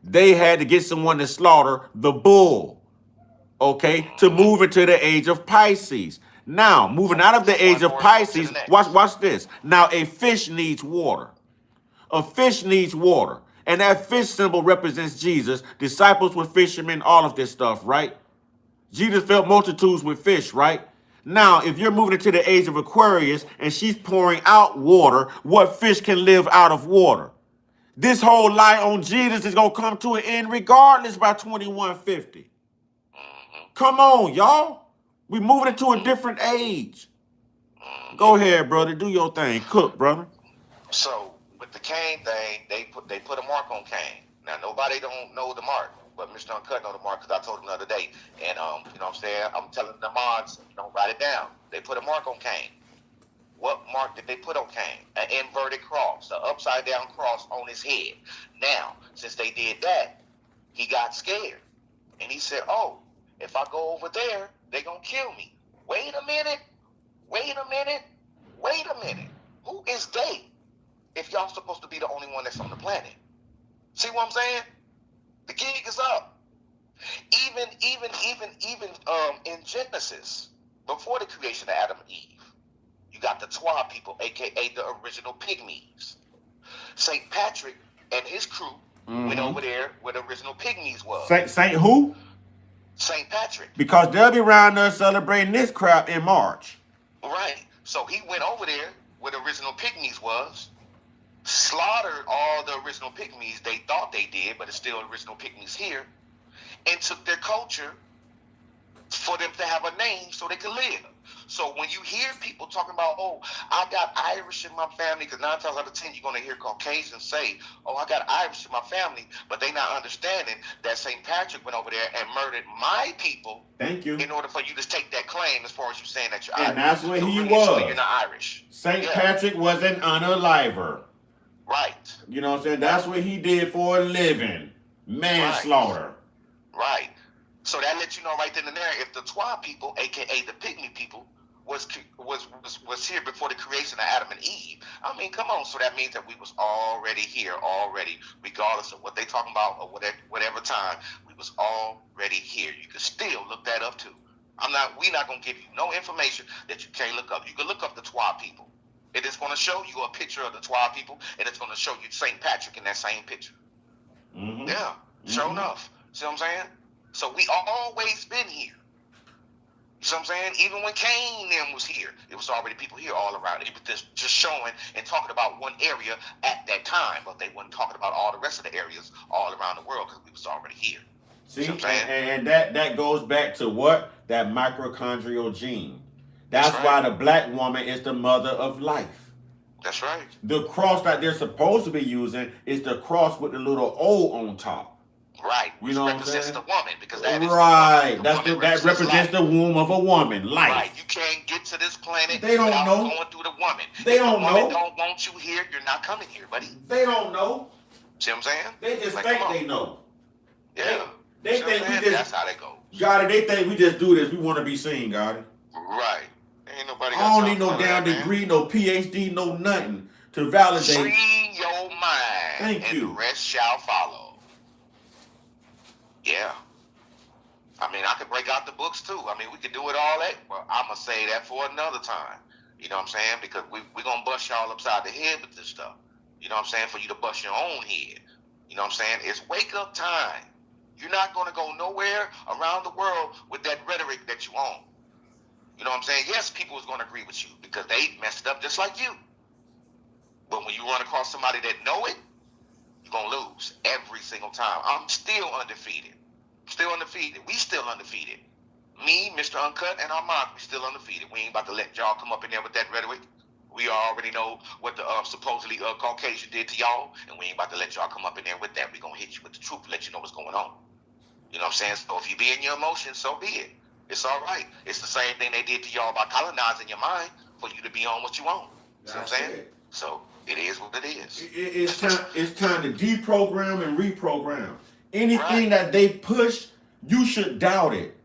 they had to get someone to slaughter the bull. Okay, to Mm-hmm. move into the age of Pisces. Now, moving out of the From age one of horoscope to the Pisces, next. watch this. Now, a fish needs water. A fish needs water. And that fish symbol represents Jesus. Disciples were fishermen, all of this stuff, right? Jesus fed multitudes with fish, right? Now, if you're moving into the age of Aquarius and she's pouring out water, what fish can live out of water? This whole lie on Jesus is going to come to an end regardless by 2150. Mm-hmm. Come on, y'all. We moving into a different age. Go ahead, brother. Do your thing. Cook, brother. So with the Cain thing, they put a mark on Cain. Now nobody don't know the mark. but Mr. Uncut know the mark because I told him the other day. And you know what I'm saying? I'm telling the mods, don't write it down. They put a mark on Cain. What mark did they put on Cain? An inverted cross, an upside down cross on his head. Now, since they did that, he got scared. And he said, oh, if I go over there, they're going to kill me. Wait a minute. Wait a minute. Wait a minute. Who is they? If y'all supposed to be the only one that's on the planet. See what I'm saying? The gig is up. Even in Genesis, before the creation of Adam and Eve, you got the Twa people, aka the original pygmies. St. Patrick and his crew went over there where the original pygmies was. Saint who? St. Patrick. Because they'll be around us celebrating this crap in March. Right. So he went over there where the original pygmies was, slaughtered all the original pygmies. They thought they did, but it's still original pygmies here, and took their culture for them to have a name so they could live. So when you hear people talking about, oh, I got Irish in my family, because 9 times out of 10 you're going to hear Caucasians say, oh, I got Irish in my family, but they not understanding that St. Patrick went over there and murdered my people. Thank you. In order for you to take that claim as far as you saying that you're And Irish. that's what he really, was. You're not Irish. St. Patrick was an unaliver. Right. You know what I'm saying? That's what he did for a living. Manslaughter. Right. So that lets you know right then and there, if the Twa people, aka the Pygmy people, was here before the creation of Adam and Eve. I mean, come on. So that means that we was already here, regardless of what they talking about or whatever time, we was already here. You can still look that up too. We're not gonna give you no information that you can't look up. You can look up the Twa people. It is gonna show you a picture of the Twa people, and it's gonna show you St. Patrick in that same picture. Mm-hmm. Yeah, sure enough. See what I'm saying? So we always been here. You see what I'm saying? Even when Cain and them was here, it was already people here all around. It was just showing and talking about one area at that time, but they weren't talking about all the rest of the areas all around the world because we was already here. See, what I'm saying? and that goes back to what? That mitochondrial gene. That's right. why the black woman is the mother of life. That's right. The cross that they're supposed to be using is the cross with the little O on top. Right, which you know represents the woman, because that is right. The that represents the womb of a woman, life. Right, you can't get to this planet they don't without know. going through the woman. They if don't the woman know. Don't want you here, you're not coming here, buddy. They don't know. See what I'm saying? They just think they know. Yeah. They think we just. That's how they go. Gotti, they think we just do this. We want to be seen, Gotti. Right. Ain't nobody. I don't need no damn degree, no PhD, no nothing to validate. Free your mind. Thank you. And the rest shall follow. Yeah. I mean, I could break out the books too. I mean, we could do it all that. Well, I'm going to say that for another time. You know what I'm saying? Because we're going to bust y'all upside the head with this stuff. You know what I'm saying? For you to bust your own head. You know what I'm saying? It's wake up time. You're not going to go nowhere around the world with that rhetoric that you own. You know what I'm saying? Yes, people is going to agree with you because they messed up just like you. But when you run across somebody that know it, you're going to lose every single time. I'm still undefeated. We still undefeated. Me, Mr. Uncut, and Armand, we still undefeated. We ain't about to let y'all come up in there with that rhetoric. We already know what the supposedly Caucasian did to y'all, and we ain't about to let y'all come up in there with that. We're going to hit you with the truth, let you know what's going on. You know what I'm saying? So if you be in your emotions, so be it. It's all right. It's the same thing they did to y'all by colonizing your mind for you to be on what you own. See what I'm saying? So it is what it is. It's time to deprogram and reprogram. Anything that they push, you should doubt it.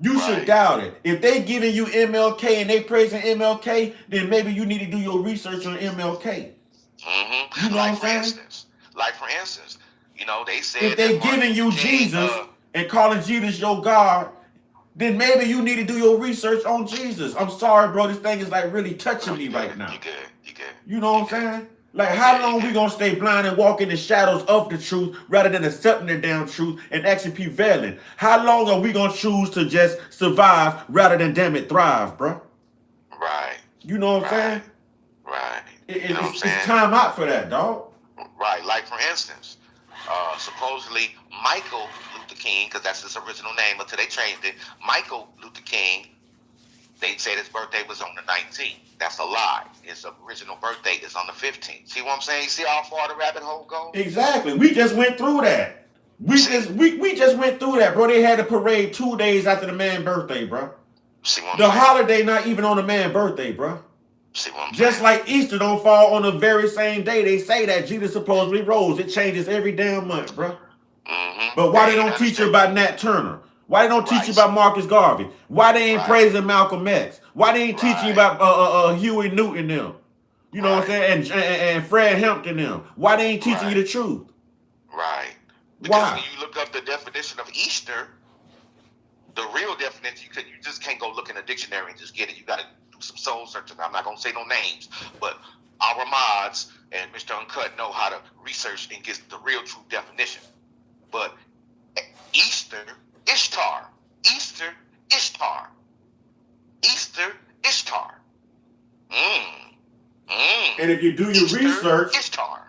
You should doubt it. If they giving you MLK and they praising MLK, then maybe you need to do your research on MLK. Mm-hmm. You know what I'm saying? Like for instance, you know, they said if they giving you Jesus and calling Jesus your God, then maybe you need to do your research on Jesus. I'm sorry, bro. This thing is like really touching me right now. You good. You know what I'm saying? Like, how long we gonna stay blind and walk in the shadows of the truth rather than accepting the damn truth and actually prevailing? How long are we gonna choose to just survive rather than damn it thrive, bro? Right. You know what I'm saying? Right. It's time out for that, dog. Right. Like for instance, supposedly Michael Luther King, because that's his original name until they changed it. Michael Luther King. They said his birthday was on the 19th. That's a lie. His original birthday is on the 15th. See what I'm saying? You see how far the rabbit hole goes? Exactly. We just went through that. We just went through that, bro. They had a parade 2 days after the man's birthday, bro. See what I'm The saying? holiday not even on the man's birthday, bro. See what I'm Just saying? like Easter don't fall on the very same day they say that Jesus supposedly rose. It changes every damn month, bro. But why they don't teach you about Nat Turner? Why they don't teach you about Marcus Garvey? Why they ain't praising Malcolm X? Why they ain't teaching you about Huey Newton them? You know what I'm saying? And Fred Hampton them. Why they ain't teaching you the truth? Right. Because Why? when you look up the definition of Easter, the real definition, you just can't go look in a dictionary and just get it. You got to do some soul searching. I'm not going to say no names, but our mods and Mr. Uncut know how to research and get the real true definition. But Easter, Ishtar. Easter, Ishtar. Easter, Ishtar. And if you do your research,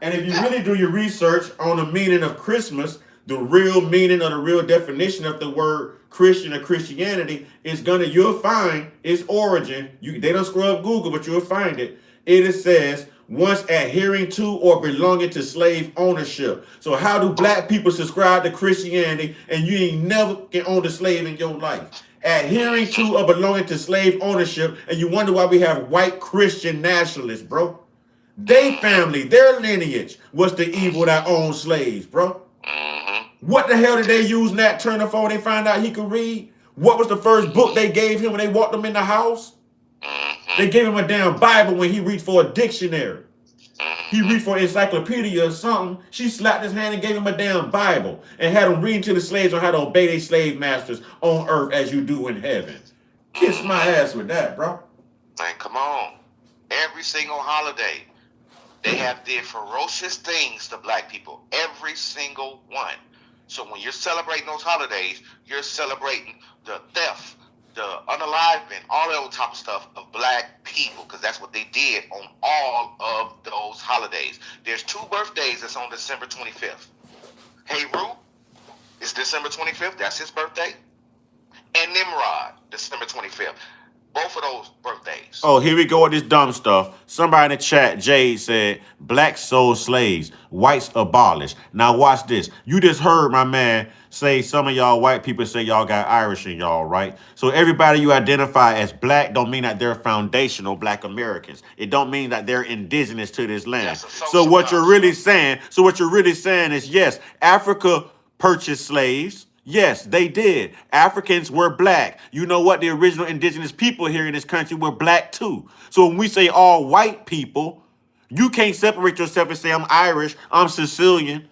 and if you really do your research on the meaning of Christmas, the real meaning or the real definition of the word Christian or Christianity is you'll find its origin. They don't scrub Google, but you'll find it. It says once adhering to or belonging to slave ownership. So how do black people subscribe to Christianity and you ain't never owned a slave in your life? Adhering to or belonging to slave ownership, and you wonder why we have white Christian nationalists, bro. They family, their lineage was the evil that owned slaves, bro. What the hell did they use Nat Turner for when they found out he could read? What was the first book they gave him when they walked him in the house? They gave him a damn Bible when he reached for a dictionary. He reached for an encyclopedia or something. She slapped his hand and gave him a damn Bible and had him reading to the slaves on how to obey their slave masters on earth as you do in heaven. Kiss my ass with that, bro. Man, come on. Every single holiday, they have did ferocious things to black people. Every single one. So when you're celebrating those holidays, you're celebrating the theft, the unaliving, all that type of stuff of black people, because that's what they did on all of those holidays. There's 2 birthdays that's on December 25th. Heru is December 25th. That's his birthday. And Nimrod, December 25th. Both of those birthdays. Oh, here we go with this dumb stuff. Somebody in the chat, Jade, said, blacks sold slaves, whites abolished. Now watch this. You just heard my man say some of y'all white people say y'all got Irish in y'all, right? So everybody you identify as black don't mean that they're foundational black Americans. It don't mean that they're indigenous to this land. So what you're really saying is, yes, Africa purchased slaves. Yes, they did. Africans were black. You know what? The original indigenous people here in this country were black too. So when we say all white people, you can't separate yourself and say I'm Irish, I'm Sicilian,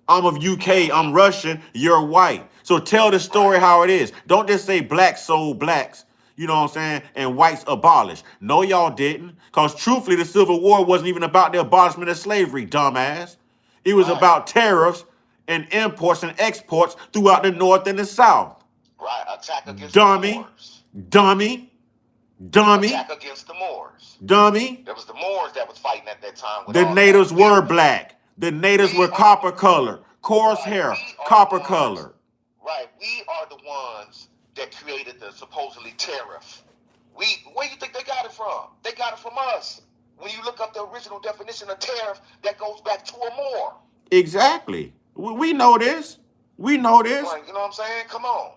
I'm of UK, I'm Russian, you're white. So tell the story how it is. Don't just say blacks sold blacks, you know what I'm saying, and whites abolished. No, y'all didn't. Because truthfully, the Civil War wasn't even about the abolishment of slavery, dumbass. It was about tariffs and imports and exports throughout the North and the South. Right, attack against the Moors. Dummy. Attack against the Moors. Dummy. There was the Moors that was fighting at that time. The natives were black. The natives were copper color, coarse hair, copper color. Right, we are the ones that created the supposedly tariff. Where do you think they got it from? They got it from us. When you look up the original definition of tariff, that goes back to a Moor. Exactly. We know this. We know this. Right, you know what I'm saying? Come on.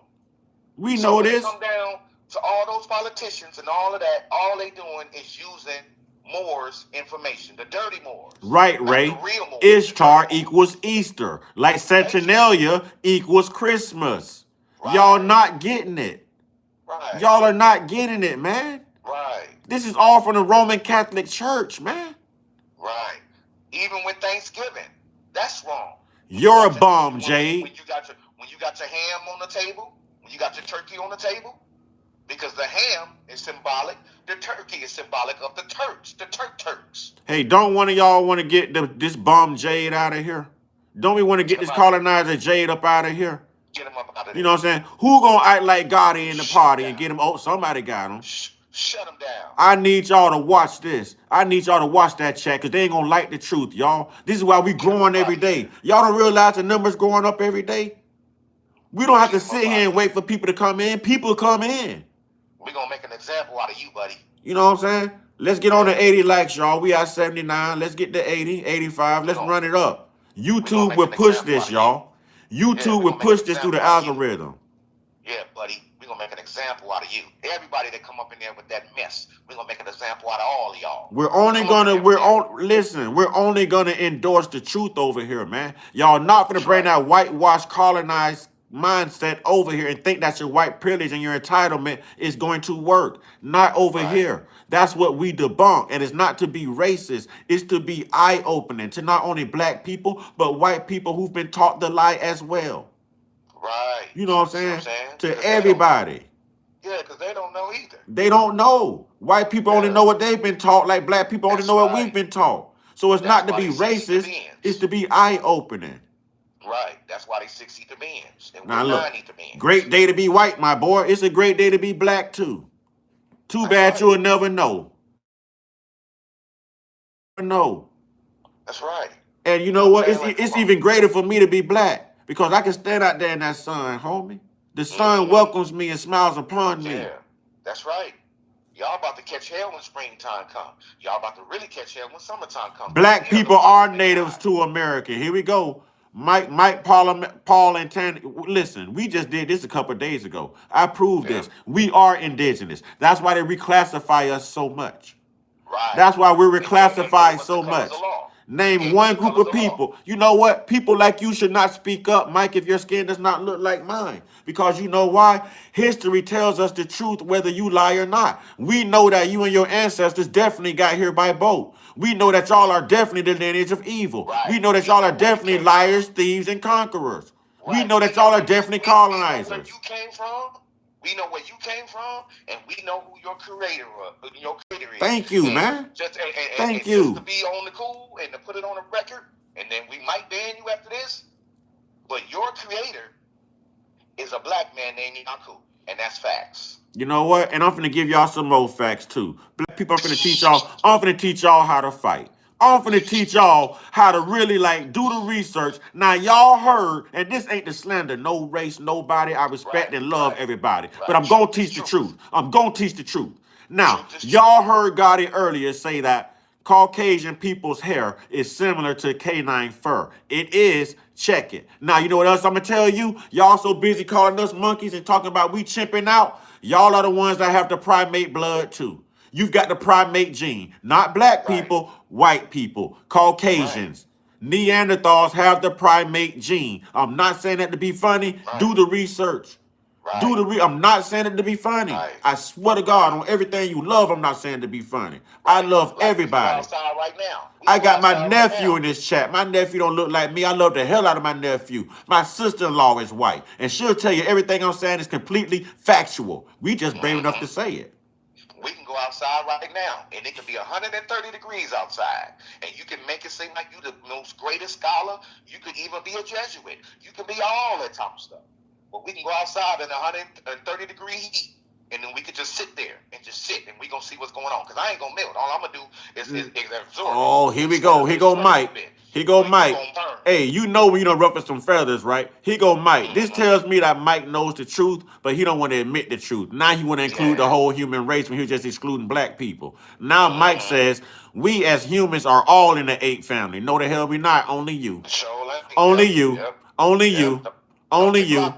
We know this. Come down to all those politicians and all of that. All they doing is using Moors information, the dirty Moors. Right, Ray. The real Moors. Ishtar equals Easter. Like Saturnalia equals Christmas. Right. Y'all not getting it. Right. Y'all are not getting it, man. Right. This is all from the Roman Catholic Church, man. Right. Even with Thanksgiving, that's wrong. You're a bum, Jade. When you got your ham on the table, when you got your turkey on the table, because the ham is symbolic, the turkey is symbolic of the Turks, the Turks. Hey, don't one of y'all want to get this bum Jade out of here? Don't we want to get this colonizer Jade up out of here? Get him up out of here. You know what I'm saying? Who gonna act like Gotti in the party and get him? Oh, somebody got him. Shut him down. I need y'all to watch this. I need y'all to watch that chat because they ain't gonna like the truth, y'all. This is why we growing every day. Y'all don't realize the numbers going up every day? We don't have to sit here and wait for people to come in. People come in. We're gonna make an example out of you, buddy. You know what I'm saying? Let's get on to 80 likes, y'all. We at 79. Let's get to 80, 85. Let's run it up. YouTube will push this, y'all. Yeah, YouTube we're would gonna make an push this through the example out of you. algorithm. Yeah, buddy, we're gonna make an example out of you. Everybody that come up in there with that mess, we're gonna make an example out of all of y'all. We're only Come up in gonna, there with that. listen, we're only gonna endorse the truth over here, man. Y'all not gonna That's bring right. that whitewash colonized mindset over here and think that your white privilege and your entitlement is going to work. Not over Right. here. That's what we debunk. And it's not to be racist, it's to be eye-opening to not only black people, but white people who've been taught the lie as well. Right. You know what I'm See what I'm saying? saying? To 'Cause they don't- everybody. Yeah, because they don't know either. They don't know. White people only Yeah. know what they've been taught, like black people only That's know what right. we've been taught. So it's That's not to why be they 6 ether racist, beings. it's to be eye-opening. Right. That's why they 6 ether beings. And Now we're look, 9 ether beings. great day to be white, my boy. It's a great day to be black too. Too That's bad right. you'll never know. No. That's right. And you know what? Man, like, It's come on. even greater for me to be black because I can stand out there in that sun, homie. The sun Mhm. welcomes me and smiles upon me. Yeah. That's right. Y'all about to catch hell when springtime comes. Y'all about to really catch hell when summertime comes. Black Hell, people those are big natives guys. to America. Here we go. Paul, and Tanny. Listen, we just did this a couple of days ago. I proved Yeah. this. We are indigenous. That's why they reclassify us so much. Right. That's why we're And reclassified gave us so the colors much. of law. Name Gave one us the group colors of of law. people. You know what? People like you should not speak up, Mike, if your skin does not look like mine. Because you know why? History tells us the truth whether you lie or not. We know that you and your ancestors definitely got here by boat. We know that y'all are definitely the lineage of evil. Right. We know that We y'all know are where you definitely came liars, thieves, and conquerors. We Right. know that y'all are definitely we know where colonizers. you came from. We know where you came from, and we know who your creator is. Thank you, And man. Just Thank and you. just to be on the cool and to put it on a record, and then we might ban you after this. But your creator is a black man named Yaku, and that's facts. You know what? And I'm finna give y'all some more facts too. Black people, I'm finna teach y'all. I'm finna teach y'all how to fight. I'm finna teach y'all how to really like do the research. Now y'all heard, and this ain't the slander, no race, nobody. I respect Right, and love right, everybody. right. But I'm gonna Truth is teach the truth. truth. I'm gonna teach the truth. Now, Truth is truth. y'all heard Gotti earlier say that Caucasian people's hair is similar to canine fur. It is. Check it. Now, you know what else I'm gonna tell you? Y'all so busy calling us monkeys and talking about we chimping out. Y'all are the ones that have the primate blood too. You've got the primate gene. Not black Right. people, white people, Caucasians. Neanderthals have the primate gene. I'm not saying that to be funny. Right. Do the research. Right. I'm not saying it to be funny. Right. I swear to God, on everything you love, I'm not saying to be funny. I Right. love Like, we go everybody. outside right now. We I go got my outside right nephew now. in this chat. My nephew don't look like me. I love the hell out of my nephew. My sister-in-law is white, and she'll tell you everything I'm saying is completely factual. We just brave enough to say it. We can go outside right now, and it can be 130 degrees outside, and you can make it seem like you the most greatest scholar. You could even be a Jesuit. You can be all that type of stuff. But we can go outside in 130 degree heat, and then we could just sit there and we gonna see what's going on. Cause I ain't gonna melt. All I'm gonna do is absorb. Oh, here we go. Here go Mike. Here go Mike. Hey, you know when you done ruffle some feathers, right? Here go Mike. This tells me that Mike knows the truth, but he don't want to admit the truth. Now he want to include the whole human race when he was just excluding black people. Now Mike says, we as humans are all in the ape family. No, the hell we not. Only you. Only you. Only you. Only you.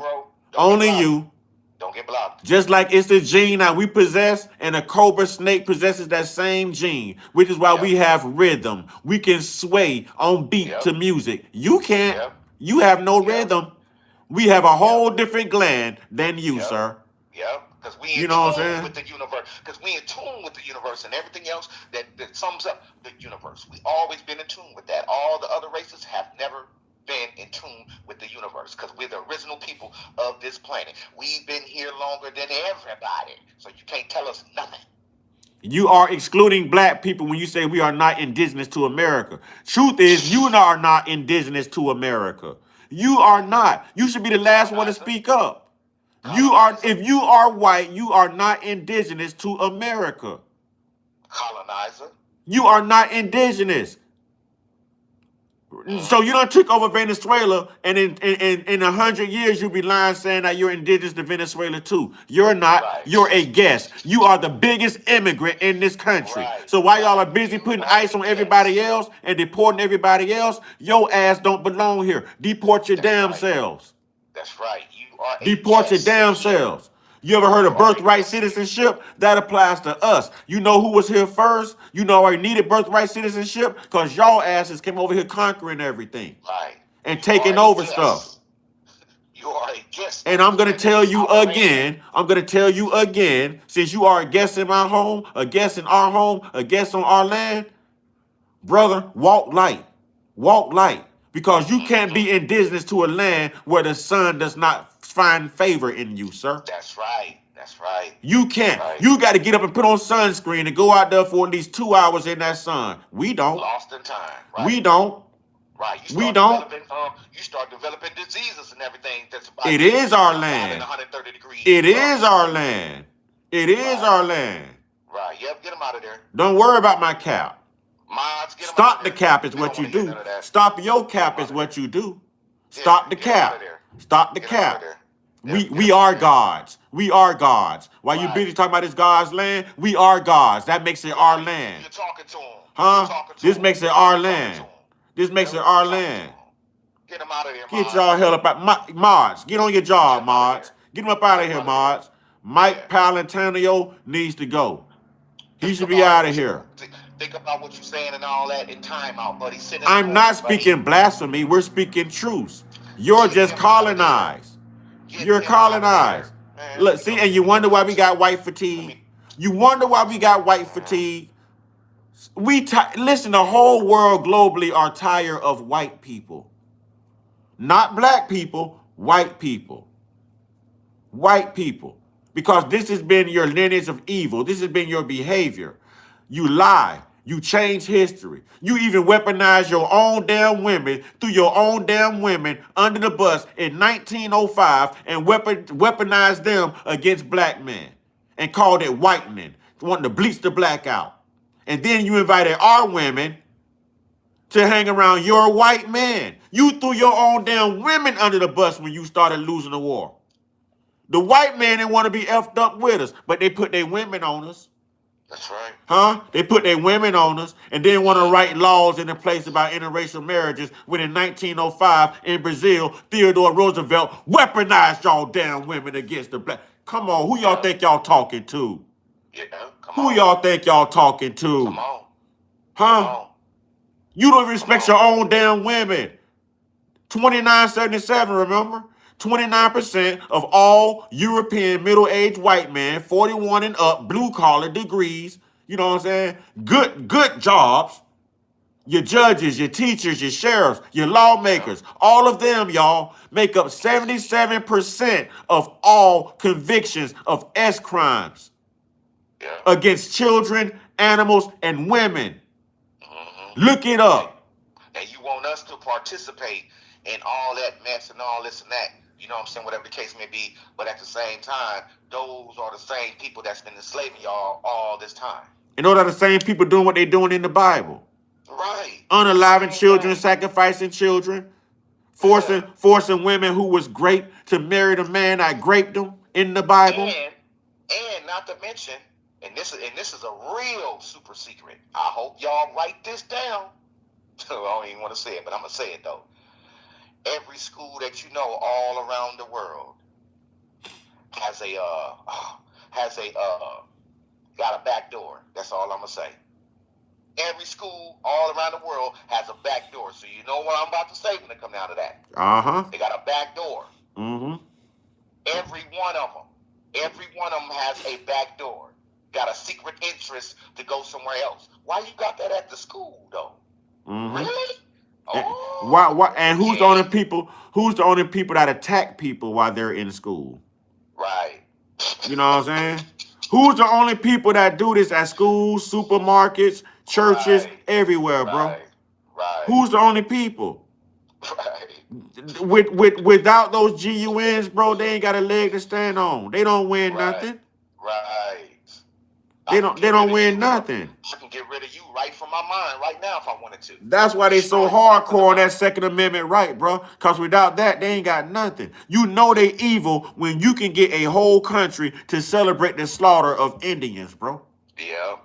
Only you. Don't get blocked. Just like it's a gene that we possess, and a cobra snake possesses that same gene, which is why we have rhythm. We can sway on beat to music. You can't. You have no rhythm. We have a whole different gland than you, sir. Yep. Because we You know what I'm in tune saying? with the universe. Because we in tune with the universe and everything else that sums up the universe. We always been in tune with that. All the other races have never been in tune with the universe because we're the original people of this planet. We've been here longer than everybody, so you can't tell us nothing. You are excluding black people when you say we are not indigenous to America. Truth is, you are not indigenous to America. You are not. You should be the last one to speak up. You are. If you are white, you are not indigenous to America. Colonizer. You are not indigenous. So you done took over Venezuela, and in 100 years you'll be lying saying that you're indigenous to Venezuela too. You're not. Right. You're a guest. You are the biggest immigrant in this country. Right. So while y'all are Right. busy You putting are ice a on everybody guest. else and deporting everybody else, your ass don't belong here. Deport your That's damn right. selves. That's right. You are a Deport your guest damn here. selves. You ever heard You of are a birthright guest here. citizenship? That applies to us. You know who was here first? You know I needed birthright citizenship? Because y'all asses came over here conquering everything Right. and You taking are a over stuff. guest. You are a guest. And I'm going to And tell this is you our land. again, since you are a guest in my home, a guest in our home, a guest on our land, brother, walk light. Walk light. Because you can't be indigenous to a land where the sun does not find favor in you, sir. That's right. That's right. You can't. Right. You got to get up and put on sunscreen and go out there for at least 2 hours in that sun. We don't. Lost in time. Right. We don't. Right. We don't. You start developing diseases and everything that's about It is our land. 130 degrees. It is our land. It is our land. Right. Yep. Get them out of there. Don't worry about my cap. Mods, get them Stop out the of cap there. is They what don't you wanna hear do. none of that. Stop your cap is what you do. Stop the Get 'em out cap. of there. Stop the Get 'em out cap. of there. We Yep, we get 'em out are of there. gods. We are gods. While you Right. busy talking about this God's land, we are gods. That makes it our land. You're talking to them. Huh? This makes it our land. This makes it our land. Get them out of there, Get Mods. y'all hell up out. Mods, get on your job, Get 'em outta Mods. here. Get him up out of Get 'em here, outta Mods. Mike Yeah. Palantanio needs to go. He Think should be about out of what you- here. Think about what you're saying and all that in time out, buddy. Sit in I'm the not room, buddy. speaking blasphemy. We're speaking truth. You're Get just him outta there. colonized. Get You're him outta colonized. there. Man, Look, see, and you wonder why we got white fatigue. You wonder why we got white fatigue. Listen, the whole world globally are tired of white people. Not black people, white people. White people. Because this has been your lineage of evil. This has been your behavior. You lie. You change history. You even weaponize your own damn women, threw your own damn women under the bus in 1905 and weaponized them against black men and called it whitening, wanting to bleach the black out. And then you invited our women to hang around your white men. You threw your own damn women under the bus when you started losing the war. The white men didn't want to be effed up with us, but they put their women on us. That's right. Huh? They put their women on us and didn't want to write laws into place about interracial marriages when in 1905 in Brazil, Theodore Roosevelt weaponized y'all damn women against the black. Come on, who y'all think y'all talking to? Yeah, come Who on. y'all think y'all talking to? Come on. Huh? Come on. You don't respect your own damn women. 2977, remember? 29% of all European middle-aged white men, 41 and up, blue-collar degrees, you know what I'm saying? Good jobs. Your judges, your teachers, your sheriffs, your lawmakers, all of them, y'all, make up 77% of all convictions of S crimes Yeah. against children, animals, and women. Look it up. And you want us to participate in all that mess and all this and that. You know what I'm saying? Whatever the case may be. But at the same time, those are the same people that's been enslaving y'all all this time. And those are the same people doing what they're doing in the Bible. Right. Unaliving Same children, thing. sacrificing children, forcing women who was great to marry the man that raped them in the Bible. And not to mention, and this is a real super secret. I hope y'all write this down. I don't even want to say it, but I'm gonna say it though. Every school that you know all around the world has got a back door. That's all I'm gonna say. Every school all around the world has a back door. So you know what I'm about to say when it comes out of that. Uh-huh. They got a back door. Mm-hmm. Every one of them has a back door. Got a secret interest to go somewhere else. Why you got that at the school though? Mm-hmm. Really? And Oh. why and who's the only people that attack people while they're in school? Right. You know what I'm saying? Who's the only people that do this at schools, supermarkets, churches, Right. everywhere, bro? Right. Who's the only people? Right. Without those GUNs, bro, they ain't got a leg to stand on. They don't win Right. nothing. Right. They don't win nothing. I can get rid of you right from my mind right now if I wanted to. That's why they so hardcore on that Second Amendment right, bro. Because without that, they ain't got nothing. You know they evil when you can get a whole country to celebrate the slaughter of Indians, bro. Yeah.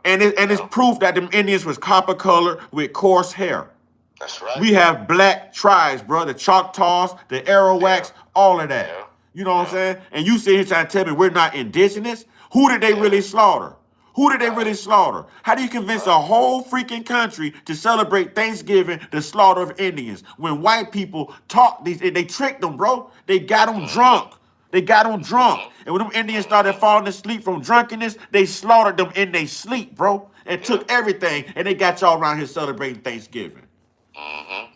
And it's proof that them Indians was copper colored with coarse hair. That's right. We have black tribes, bro. The Choctaws, the Arawaks, all of that. Yeah. You know what I'm saying? And you sit here trying to tell me we're not indigenous? Who did they really slaughter? Who did they really slaughter? How do you convince a whole freaking country to celebrate Thanksgiving, the slaughter of Indians, when white people taught these, they tricked them, bro. They got them drunk. They got them drunk. And when them Indians started falling asleep from drunkenness, they slaughtered them in their sleep, bro, and took everything, and they got y'all around here celebrating Thanksgiving.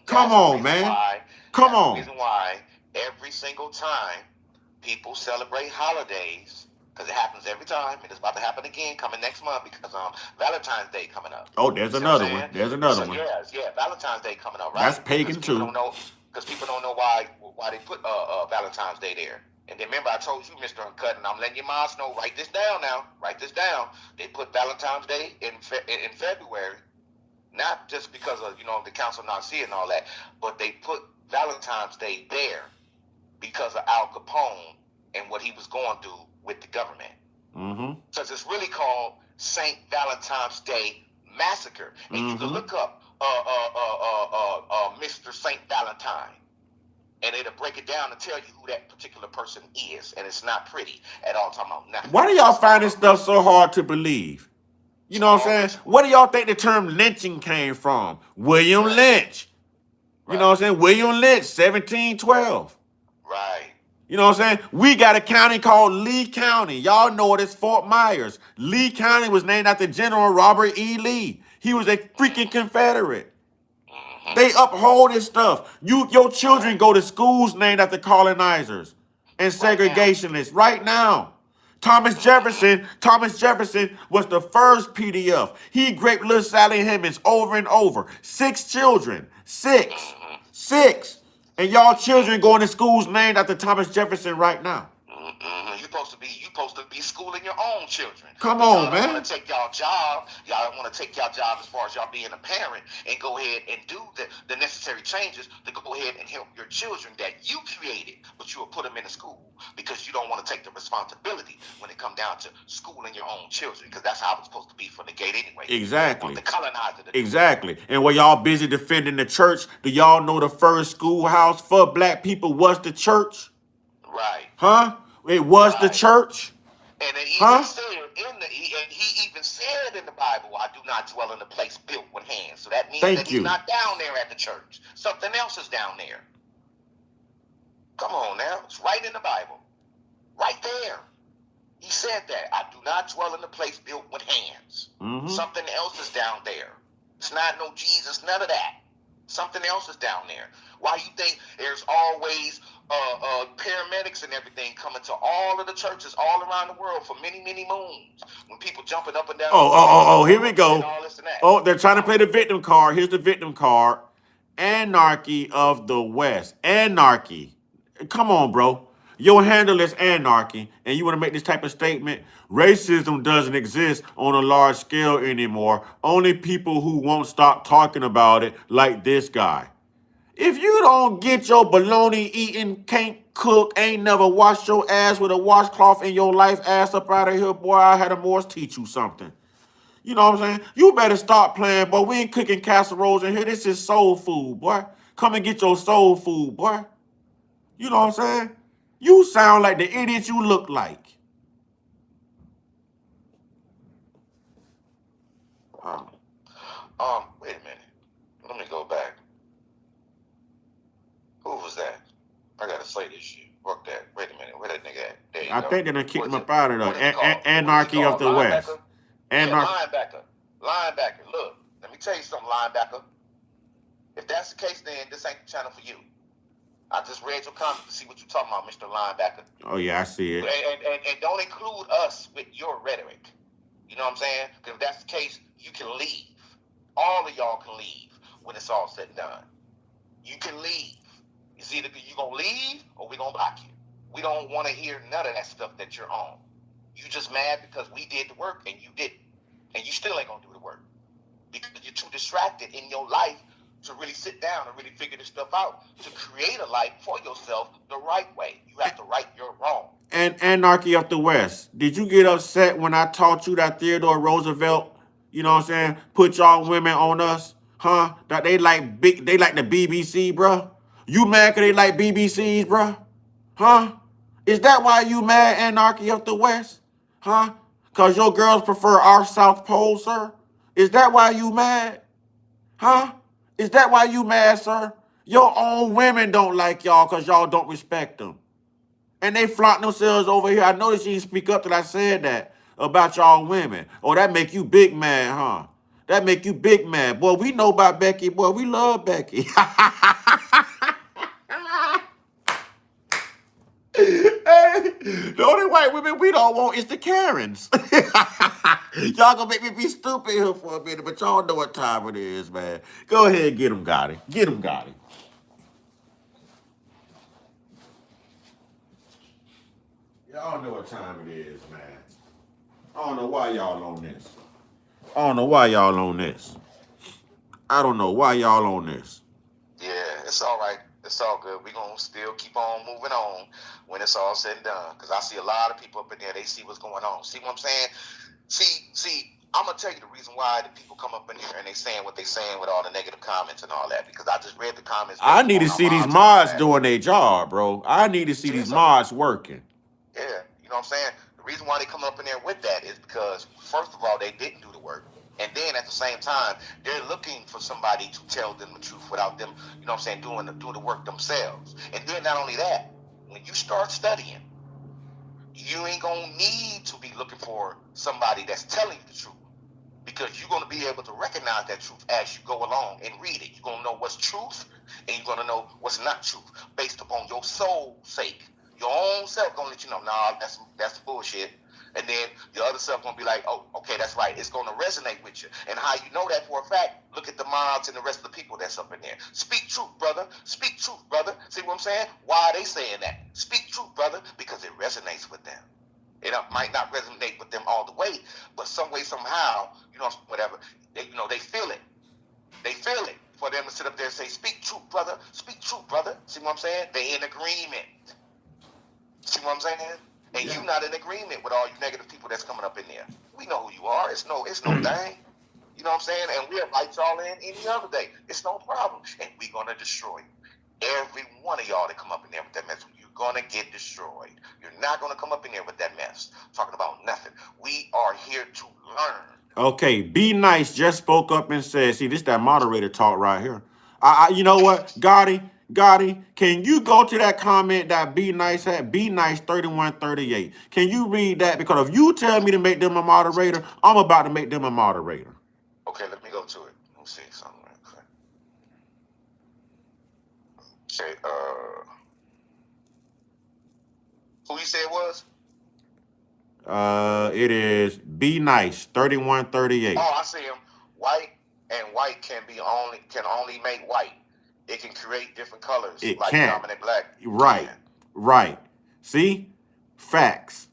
Come on, man. Come on. That's the reason why every single time people celebrate holidays, because it happens every time, and it's about to happen again coming next month because Valentine's Day coming up. Oh, there's another one. There's another one. Yeah, Valentine's Day coming up, right? That's pagan too. Because people don't know why they put Valentine's Day there. And then remember, I told you, Mr. Uncut, and I'm letting your moms know. Write this down now. Write this down. They put Valentine's Day in February, not just because of the Council of Nicaea and all that, but they put Valentine's Day there because of Al Capone and what he was going through with the government. Because it's really called St. Valentine's Day Massacre. And you can look up Mr. St. Valentine, and it'll break it down and tell you who that particular person is. And it's not pretty at all. Talking about nothing. Why do y'all find this stuff so hard to believe? You know what I'm saying? Where do y'all think the term lynching came from? William Lynch. You know what I'm saying? William Lynch, 1712. Right. You know what I'm saying? We got a county called Lee County. Y'all know it as Fort Myers. Lee County was named after General Robert E. Lee. He was a freaking Confederate. They uphold this stuff. Your children go to schools named after colonizers and segregationists right now. Thomas Jefferson was the first PDF. He raped little Sally Hemings over and over. 6 children. 6. And y'all children going to schools named after Thomas Jefferson right now. You supposed to be schooling your own children. Come on, man. Y'all want to take y'all job. Y'all don't want to take y'all job as far as y'all being a parent and go ahead and do the necessary changes to go ahead and help your children that you created, but you will put them in a school because you don't want to take the responsibility when it comes down to schooling your own children, because that's how it's supposed to be for the gate anyway. Exactly. The colonizer. Exactly. And while y'all busy defending the church, do y'all know the first schoolhouse for black people was the church? Right. Huh? It was the church. And it even said he even said in the Bible, "I do not dwell in a place built with hands." So that means that he's not down there at the church. Something else is down there. Come on now, it's right in the Bible, right there. He said that I do not dwell in a place built with hands. Something else is down there. It's not no Jesus, none of that. Something else is down there. Why you think there's always paramedics and everything coming to all of the churches all around the world for many, many moons? When people jumping up and down. Here we go. Oh, they're trying to play the victim card. Here's the victim card. Anarchy of the West. Anarchy. Come on, bro. Your handle is anarchy, and you want to make this type of statement? Racism doesn't exist on a large scale anymore. Only people who won't stop talking about it, like this guy. If you don't get your bologna eating, can't cook, ain't never washed your ass with a washcloth in your life, ass up out of here, boy, I had a Morse teach you something. You know what I'm saying? You better stop playing, boy. We ain't cooking casseroles in here. This is soul food, boy. Come and get your soul food, boy. You know what I'm saying? You sound like the idiot you look like. Wait a minute. Let me go back. Who was that? I gotta say this shit. Fuck that. Wait a minute. Where that nigga at? There you go. I think they're gonna kick him up out of there. Anarchy of the West. Linebacker. Look, let me tell you something, linebacker. If that's the case, then this ain't the channel for you. I just read your comments to see what you're talking about, Mr. Linebacker. Oh, yeah, I see it. And don't include us with your rhetoric. You know what I'm saying? Because if that's the case, you can leave. All of y'all can leave when it's all said and done. You can leave. It's either you're going to leave or we're going to block you. We don't want to hear none of that stuff that you're on. You just mad because we did the work and you didn't. And you still ain't gonna do the work. Because you're too distracted in your life to really sit down and really figure this stuff out, to create a life for yourself the right way. You have to right your wrong. And Anarchy of the West, did you get upset when I taught you that Theodore Roosevelt, you know what I'm saying, put y'all women on us? Huh? That they like the BBC, bruh? You mad cause they like BBCs, bruh? Huh? Is that why you mad, Anarchy of the West? Huh? Cause your girls prefer our South Pole, sir? Is that why you mad? Huh? Is that why you mad, sir? Your own women don't like y'all cause y'all don't respect them. And they flaunt themselves over here. I noticed you didn't speak up till I said that about y'all women. Oh, that make you big mad, huh? That make you big mad. Boy, we know about Becky. Boy, we love Becky. Hey, the only white women we don't want is the Karens. Y'all gonna make me be stupid here for a minute, but y'all know what time it is, man. Go ahead and get him, Gotti. Get him, Gotti. Y'all know what time it is, man. I don't know why y'all on this. I don't know why y'all on this. I don't know why y'all on this. Yeah, it's all right. It's all good. We're going to still keep on moving on when it's all said and done. Because I see a lot of people up in there, they see what's going on. See what I'm saying? See, I'm going to tell you the reason why the people come up in here and they saying what they saying with all the negative comments and all that. Because I just read the comments. I need to see these mods doing their job, bro. I need to see these mods working. Yeah, you know what I'm saying? The reason why they come up in there with that is because, first of all, they didn't do the work. And then at the same time, they're looking for somebody to tell them the truth without them, you know what I'm saying, doing the work themselves. And then not only that, when you start studying, you ain't going to need to be looking for somebody that's telling you the truth. Because you're going to be able to recognize that truth as you go along and read it. You're going to know what's truth and you're going to know what's not truth based upon your soul's sake. Your own self going to let you know, nah, that's bullshit. And then the other self going to be like, oh, okay, that's right. It's going to resonate with you. And how you know that for a fact, look at the mods and the rest of the people that's up in there. Speak truth, brother. Speak truth, brother. See what I'm saying? Why are they saying that? Speak truth, brother, because it resonates with them. It might not resonate with them all the way, but some way, somehow, you know, whatever, they feel it. They feel it for them to sit up there and say, speak truth, brother. Speak truth, brother. See what I'm saying? They in agreement. See what I'm saying? And you not in agreement with all you negative people that's coming up in there. We know who you are. It's no thing. You know what I'm saying? And we'll invite y'all in any other day. It's no problem. And we're going to destroy you. Every one of y'all that come up in there with that mess, you're going to get destroyed. You're not going to come up in there with that mess. Talking about nothing. We are here to learn. Okay, Be Nice just spoke up and said, see, this that moderator talk right here. You know what, Gotti, can you go to that comment that Be Nice had? Be Nice 3138. Can you read that? Because if you tell me to make them a moderator, I'm about to make them a moderator. Okay, let me go to it. Let me see something real quick. Okay, who you say it was? It is Be Nice 3138. Oh, I see him. White and white can only make white. It can create different colors. It like can. Dominant Black. Right. See? Facts.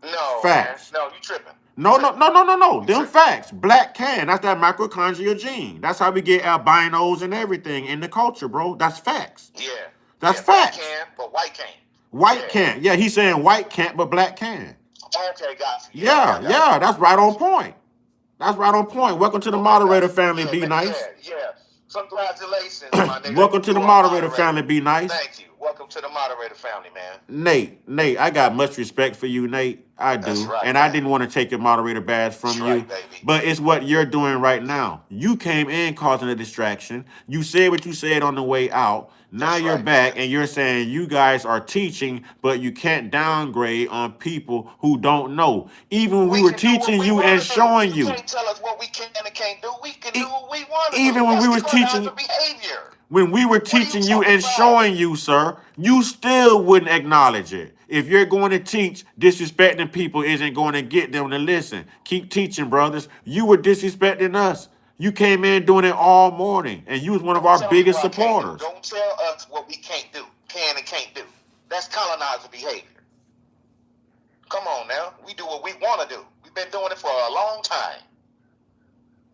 No, Facts. man. No, you tripping. No. Them facts. Black can. That's that mitochondria gene. That's how we get albinos and everything in the culture, bro. That's facts. Yeah. That's facts. Black can, but white can't. White can't. Yeah, he's saying white can't, but black can. Okay, got you. Yeah. That's right on point. Welcome to the moderator family, Be Nice. Yeah. Congratulations, my nigga. Welcome to the moderator family, Be Nice. Thank you. Welcome to the moderator family, man. Nate, I got much respect for you, Nate. I do. That's right, and man. I didn't want to take your moderator badge from That's you. right, baby. But it's what you're doing right now. You came in causing a distraction. You said what you said on the way out. Now That's you're right, back man. and you're saying you guys are teaching, but you can't downgrade on people who don't know. Even when we were teaching you and showing you. You can't tell us what we can and can't do. We can do what we want to do. Even when we was teaching behavior. When we were teaching you and showing you, sir, you still wouldn't acknowledge it. If you're going to teach, disrespecting people isn't going to get them to listen. Keep teaching, brothers. You were disrespecting us. You came in doing it all morning, and you was one of our biggest supporters. Don't tell us what we can't do, can and can't do. That's colonizer behavior. Come on now. We do what we want to do. We've been doing it for a long time.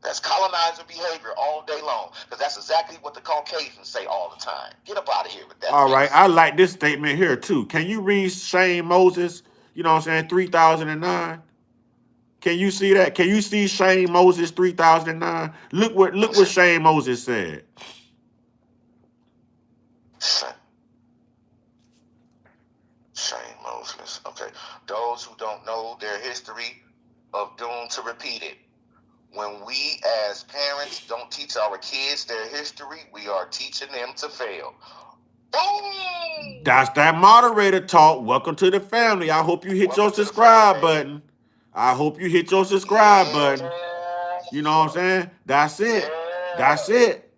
That's colonizer behavior all day long. Because that's exactly what the Caucasians say all the time. Get up out of here with that. All right, mess. I like this statement here too. Can you read Shane Moses? You know what I'm saying? 3009. Can you see that? Can you see Shane Moses 3009? Look what Shane Moses said. Shane Moses. Okay. Those who don't know their history of doomed to repeat it. When we as parents don't teach our kids their history, we are teaching them to fail. Boom! That's that moderator talk. Welcome to the family. I hope you hit your subscribe button. I hope you hit your subscribe button. You know what I'm saying? That's it. That's it.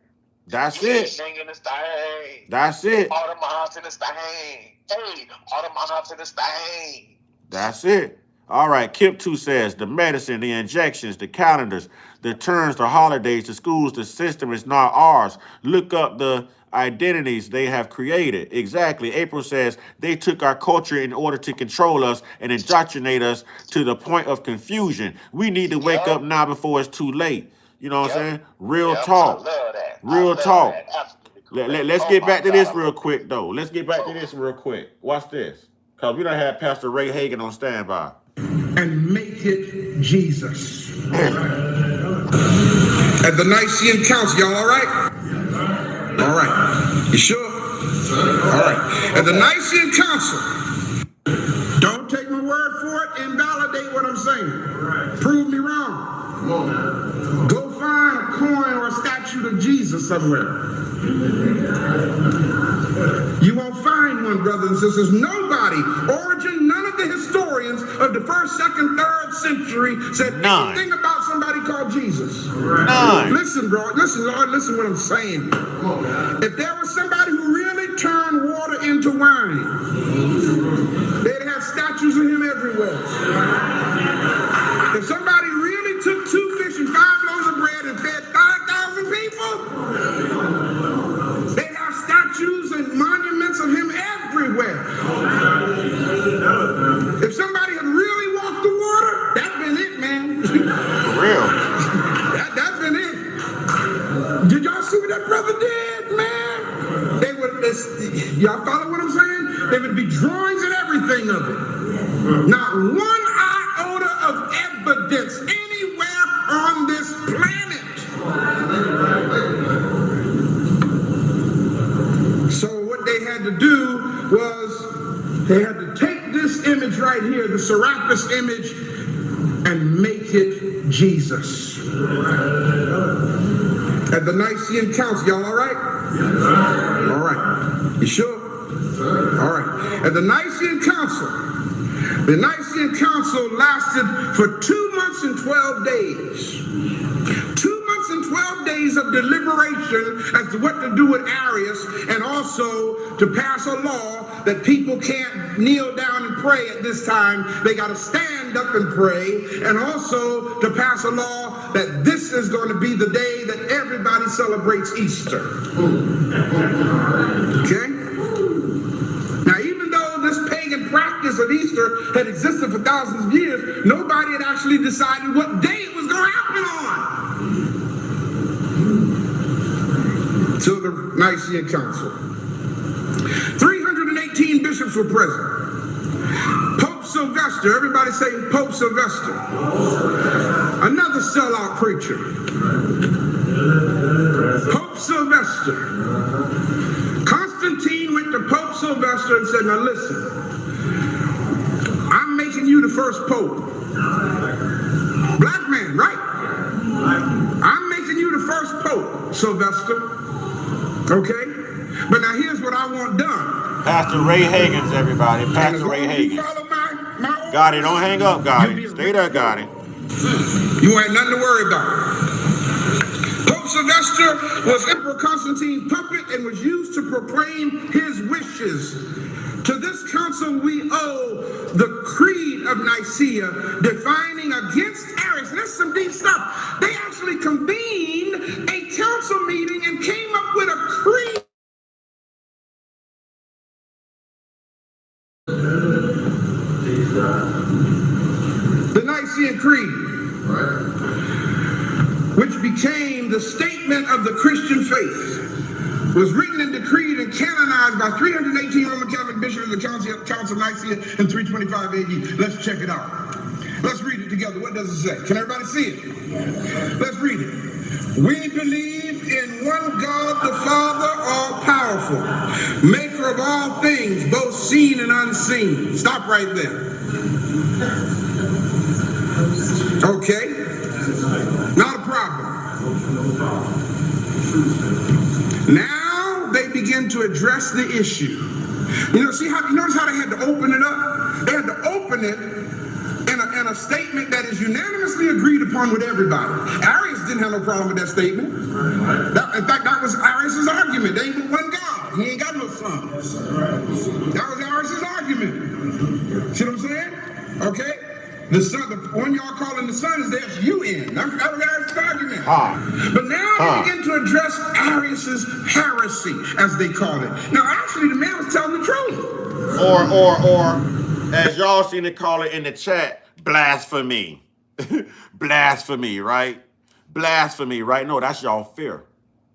That's it. Singing this thing. That's it. All the moms in this thing. Hey, all the moms in this thing. That's it. All right, Kip2 says the medicine, the injections, the calendars, the turns, the holidays, the schools, the system is not ours. Look up the identities they have created. Exactly. April says they took our culture in order to control us and indoctrinate us to the point of confusion. We need to wake up now before it's too late. You know what I'm saying? Real talk. I love that. Real talk. Let's get back to this God. real quick, though. Let's get back to this real quick. Watch this. Because we done had Pastor Ray Hagan on standby. And make it Jesus. At the Nicene Council, y'all all right? All right. You sure? All right. At the Nicene Council, don't take my word for it, invalidate what I'm saying. Prove me wrong. Go find a coin or a statue of Jesus somewhere. You won't find one, brothers and sisters. Nobody, Origin, none of the historians of the 1st, 2nd, 3rd century said anything about somebody called Jesus. None. Listen, bro. Listen, Lord. Listen what I'm saying. If there was somebody who really turned water into wine, they'd have statues of him everywhere. If somebody really took 2 fish and 5 loaves of bread and fed 5,000 people, they'd have statues and monuments of him everywhere. If somebody had really walked the water, that's been it, man. For real. That's been it. Did y'all see what that brother did, man? They would, y'all follow what I'm saying? There would be drawings and everything of it. Not one iota of evidence anywhere on this planet. So what they had to do was they had to take this image right here, the Serapis image, and make it Jesus. At the Nicene Council, y'all all right? All right. You sure? All right. At the Nicene Council lasted for 2 months and 12 days. 2 months and 12 days of deliberation as to what to do with Arius, and also to pass a law that people can't kneel down and pray at this time. They got to stand up and pray, and also to pass a law that this is going to be the day that everybody celebrates Easter. Okay? Now, even though this pagan practice of Easter had existed for thousands of years, nobody had actually decided what day it was going to happen on. To the Nicene Council. 318 bishops were present. Pope Sylvester, everybody say Pope Sylvester. Another sellout preacher. Pope Sylvester. Constantine went to Pope Sylvester and said, now listen, I'm making you the first pope. Black man, right? I'm making you the first pope, Sylvester. Okay? But now here's what I want done. Pastor Ray Hagans, everybody. Pastor Ray Hagans. Gotti, don't hang up, Gotti. Stay there, Gotti. You ain't nothing to worry about. Pope Sylvester was Emperor Constantine's puppet and was used to proclaim his wishes. To this council we owe the Creed of Nicaea, defining against Arius. And that's some deep stuff. They actually convened a council meeting and came up with a creed. Creed, which became the statement of the Christian faith, was written and decreed and canonized by 318 Roman Catholic bishops of the Council of Nicaea in 325 AD. Let's check it out. Let's read it together. What does it say? Can everybody see it? Let's read it. We believe in one God, the Father, all-powerful, maker of all things, both seen and unseen. Stop right there. Okay? Not a problem. Now they begin to address the issue. You notice how they had to open it up? They had to open it in a statement that is unanimously agreed upon with everybody. Arius didn't have no problem with that statement. In fact, that was Arius' argument. There ain't but one God. He ain't got no son. That was Arius' argument. See what I'm saying? Okay? The son, the one y'all calling the son is the S-U-N. That was Arius' argument. But now they begin to address Arius' heresy, as they call it. Now, actually, the man was telling the truth. Or, as y'all seen it call it in the chat, blasphemy. Blasphemy, right? Blasphemy, right? No, that's y'all fear.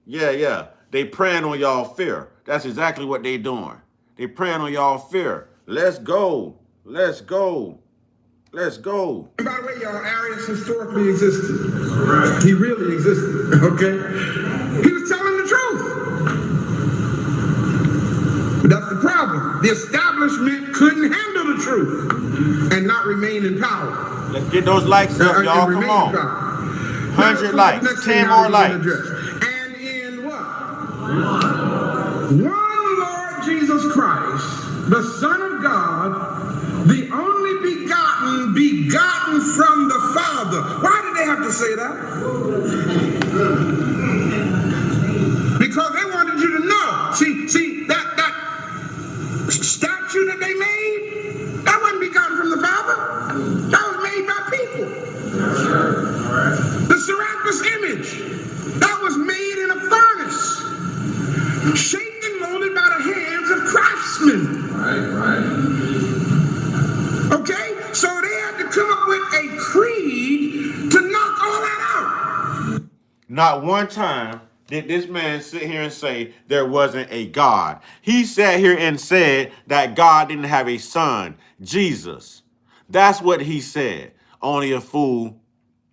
Yeah. They preying on y'all fear. That's exactly what they doing. They preying on y'all fear. Let's go. Let's go. Let's go. And by the way, y'all, Arius historically existed. Right. He really existed, okay? He was telling the truth. But that's the problem. The establishment couldn't handle the truth and not remain in power. Let's get those likes up, y'all. Come on. 100 likes, 10 more likes. And in what? One Lord Jesus Christ, the Son of God, the only begotten from the Father. Why did they have to say that? Because they wanted you to know. See that statue that they made, that wasn't begotten from the Father. That was made by people. The Serapis image, that was made in a furnace, shaped and molded by the hands of craftsmen. Right. Okay? So they had to come up with a creed to knock all that out. Not one time did this man sit here and say there wasn't a God. He sat here and said that God didn't have a son, Jesus. That's what he said. Only a fool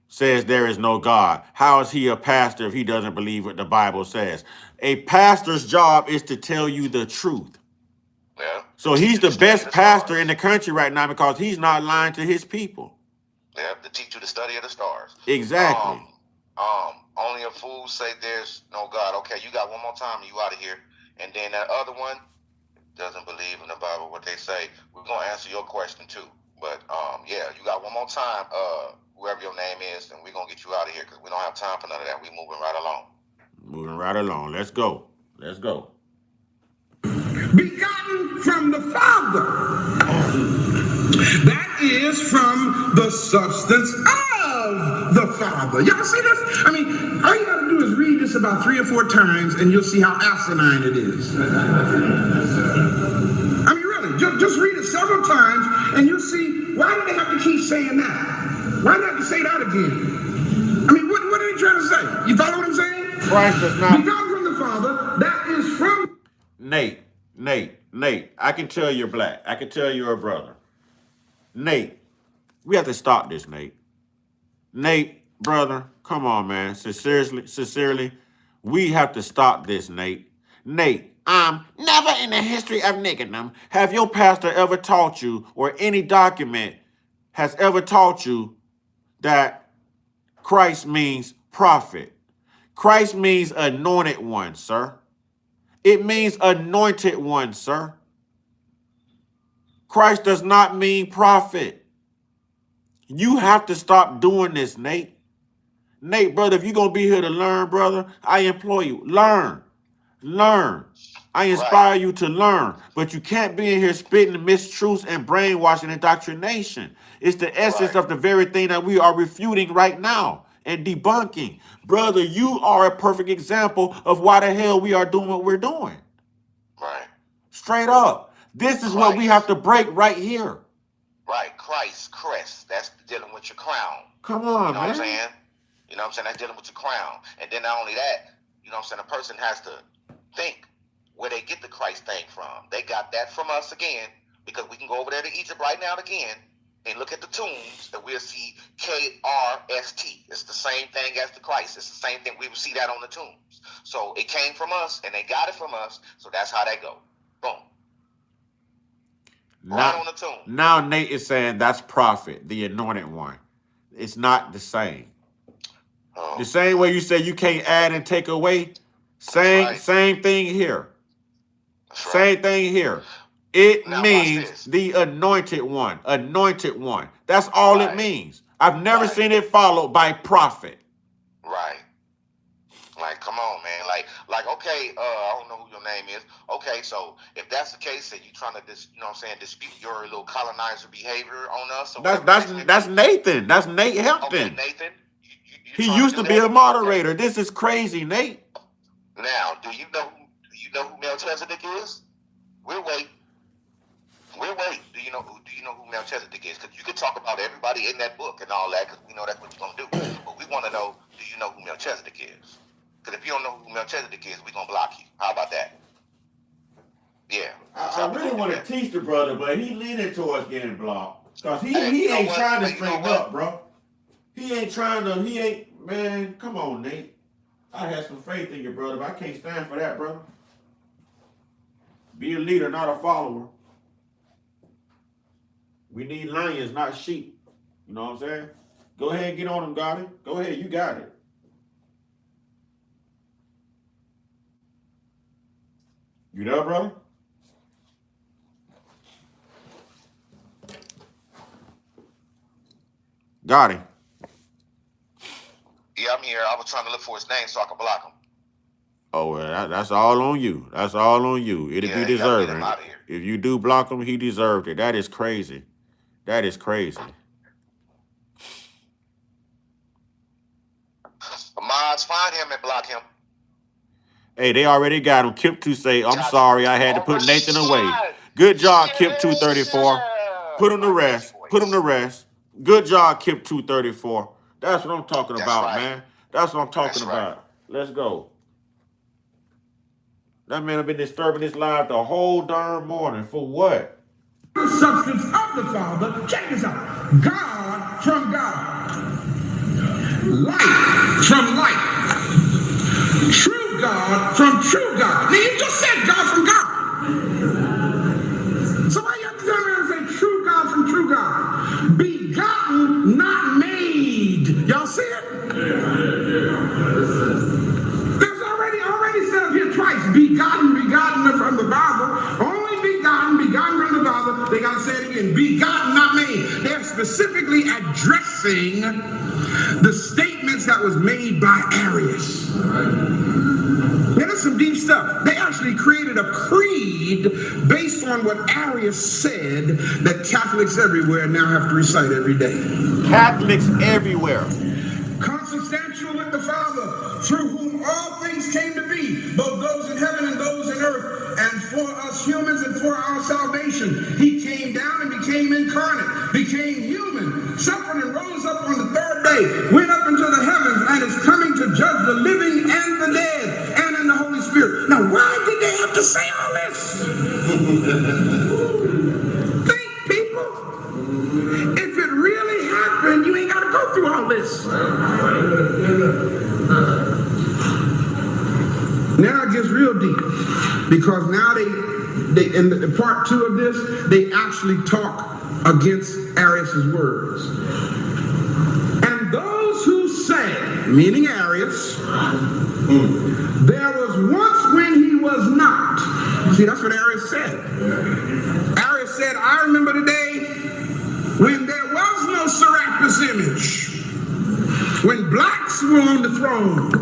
says there is no God. How is he a pastor if he doesn't believe what the Bible says? A pastor's job is to tell you the truth. Yeah. So he's the best pastor in the country right now because he's not lying to his people. They have to teach you the study of the stars. Exactly. Only a fool say there's no God. Okay, you got one more time and you out of here. And then that other one doesn't believe in the Bible, what they say. We're going to answer your question too. But yeah, you got one more time, whoever your name is, and we're going to get you out of here because we don't have time for none of that. We're moving right along. Moving right along. Let's go. Let's go. Begotten from the Father. That is from the substance of the Father. Y'all see this? I mean, all you got to do is read this about 3 or 4 times and you'll see how asinine it is. I mean, really, just read it several times and you'll see, why do they have to keep saying that? Why do they have to say that again? I mean, what are they trying to say? You follow what I'm saying? Christ does not. Begotten from the Father, that is from... Nate, I can tell you're black. I can tell you're a brother. Nate, we have to stop this, Nate. Nate, brother, come on, man. Sincerely, we have to stop this, Nate. Nate, never in the history of niggerdom have your pastor ever taught you, or any document has ever taught you, that Christ means prophet. Christ means anointed one, sir. It means anointed one, sir. Christ does not mean prophet. You have to stop doing this, Nate. Nate, brother, if you're going to be here to learn, brother, I implore you, learn. I inspire you to learn. But you can't be in here spitting mistruths and brainwashing indoctrination. It's the essence of the very thing that we are refuting right now and debunking. Brother, you are a perfect example of why the hell we are doing what we're doing. Right. Straight up. This is what we have to break right here. Right, Christ, crest. That's dealing with your crown. Come You on, know what I'm man. saying? You know what I'm saying? That's dealing with your crown. And then not only that, you know what I'm saying? A person has to think where they get the Christ thing from. They got that from us again, because we can go over there to Egypt right now again and look at the tombs, and we'll see KRST. It's the same thing as the Christ. It's the same thing. We will see that on the tombs. So it came from us, and they got it from us. So that's how they go. Boom. Right on the tomb. Now Nate is saying that's prophet, the anointed one. It's not the same. The same way you say you can't add and take away, same thing here. Same thing here. It Now, means the anointed one. Anointed one. That's all it means. I've never seen it followed by prophet. Right. Like, come on, man. Like, okay, I don't know who your name is. Okay, so if that's the case, and you trying to, you know what I'm saying, dispute your little colonizer behavior on us. Or That's Nathan. That's Nate Hampton. Okay, Nathan. He used to be a moderator. Okay. This is crazy, Nate. Now, do you know who Melchizedek is? We'll wait. Do you know who Melchizedek is? Because you could talk about everybody in that book and all that, because we know that's what you're gonna do. But we want to know, do you know who Melchizedek is? Because if you don't know who Melchizedek is, we're gonna block you. How about that? Yeah. I really want to teach the brother, but he leaning towards getting blocked. Because he ain't trying to straighten up, bro. He ain't, man, come on, Nate. I have some faith in you, brother, but I can't stand for that, brother. Be a leader, not a follower. We need lions, not sheep. You know what I'm saying? Go ahead and get on them, Gotti. Go ahead, you got it. You there, brother? Gotti. Yeah, I'm here. I was trying to look for his name so I could block him. Oh, well, that's all on you. That's all on you. It'll be deserving. If you do block him, he deserved it. That is crazy. That is crazy. Mods, find him and block him. Hey, they already got him. Kip2 say, I'm sorry, I had to put Nathan away. Good job, Kip234. Put him to rest. Put him to rest. Good job, Kip234. That's what I'm talking about, man. That's what I'm talking about. Let's go. That man have been disturbing his life the whole darn morning. For what? The substance of the Father. Check this out. God from God. Light from light. True God from true God. Now you just said God from God. So why you have to turn around and say true God from true God? Begotten, not made. Y'all see it? There's already said up here twice. Begotten from the Bible. Only begotten from the Father. They got to say it again. Begotten, not made. They're specifically addressing the statements that was made by Arius. Now, that's some deep stuff. They actually created a creed based on what Arius said that Catholics everywhere now have to recite every day. Catholics everywhere. Consubstantial with the Father, through whom all things came to be, both those in heaven and those in earth, and for us humans and for our salvation. He came down and became incarnate, became human, suffered and rose up on the third day, went up into the heavens, and is coming to judge the living and the dead, and in the Holy Spirit. Now, why did they have to say all this? Think, people. If it really happened, you ain't got to go through all this. Now it gets real deep, because now they in the part 2 of this, they actually talk against Arius' words. And those who say, meaning Arius, there was once when he was not. See, that's what Arius said. Arius said, I remember the day when there was no Serapis image, when blacks were on the throne.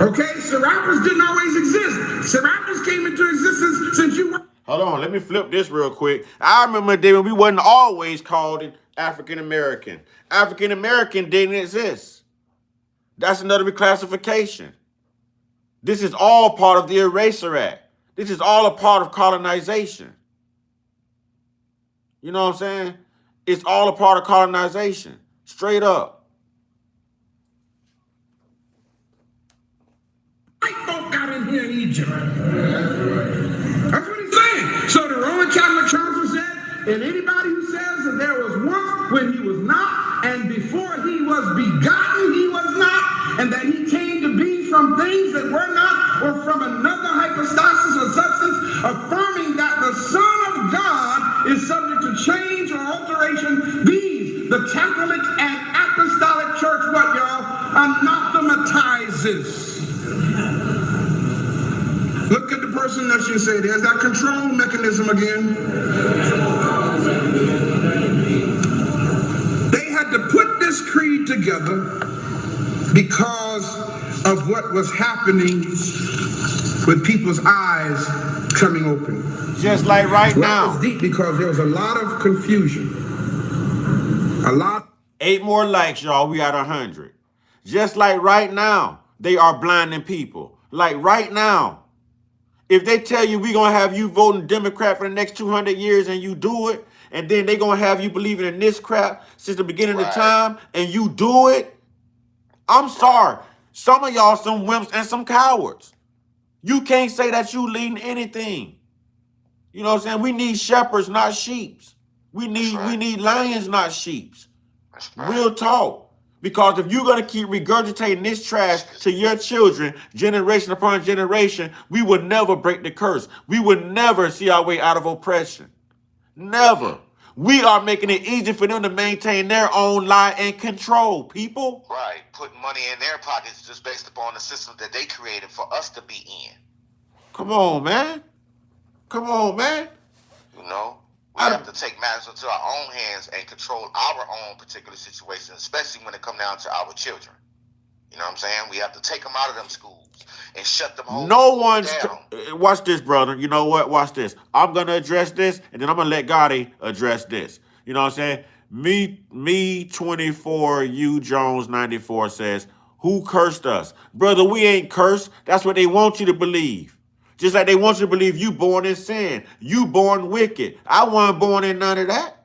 Okay, Serapis didn't always exist. Serapis came into existence since you were... Hold on, let me flip this real quick. I remember a day when we wasn't always called it African American. African American didn't exist. That's another reclassification. This is all part of the Eraser Act. This is all a part of colonization. You know what I'm saying? It's all a part of colonization. Straight up. White folk got in here in Egypt. That's what he's saying. So the Roman Catholic Council said, and anybody who says that there was once when he was not, and before he was begotten, he was not, and that he came to be from things that were not, or from another hypostasis or substance, affirming that the Son of God is subject to change or alteration. These, the Catholic and Apostolic Church, what y'all, anathematizes. Look at the person that you say, there's that control mechanism again. They had to put this creed together because of what was happening with people's eyes coming open. Just like right Well, now. it was deep because there was a lot of confusion. A lot. 8 more likes, y'all. We at 100. Just like right now, they are blinding people. Like right now. If they tell you we're going to have you voting Democrat for the next 200 years and you do it, and then they're going to have you believing in this crap since the beginning of time and you do it, I'm sorry. Some of y'all some wimps and some cowards. You can't say that you leading anything. You know what I'm saying? We need shepherds, not sheeps. We need lions, not sheeps. Real talk. Because if you're going to keep regurgitating this trash to your children, generation upon generation, we will never break the curse. We will never see our way out of oppression. Never. We are making it easy for them to maintain their own lie and control, people. Right. Putting money in their pockets just based upon the system that they created for us to be in. Come on, man. Come on, man. You know? We have to take matters into our own hands and control our own particular situation, especially when it comes down to our children. You know what I'm saying? We have to take them out of them schools and shut them home. No one's watch this, brother. You know what? Watch this. I'm gonna address this, and then I'm gonna let Gotti address this. You know what I'm saying? Me 24, you Jones 94 says, who cursed us? Brother, we ain't cursed. That's what they want you to believe. Just like they want you to believe you born in sin. You born wicked. I wasn't born in none of that.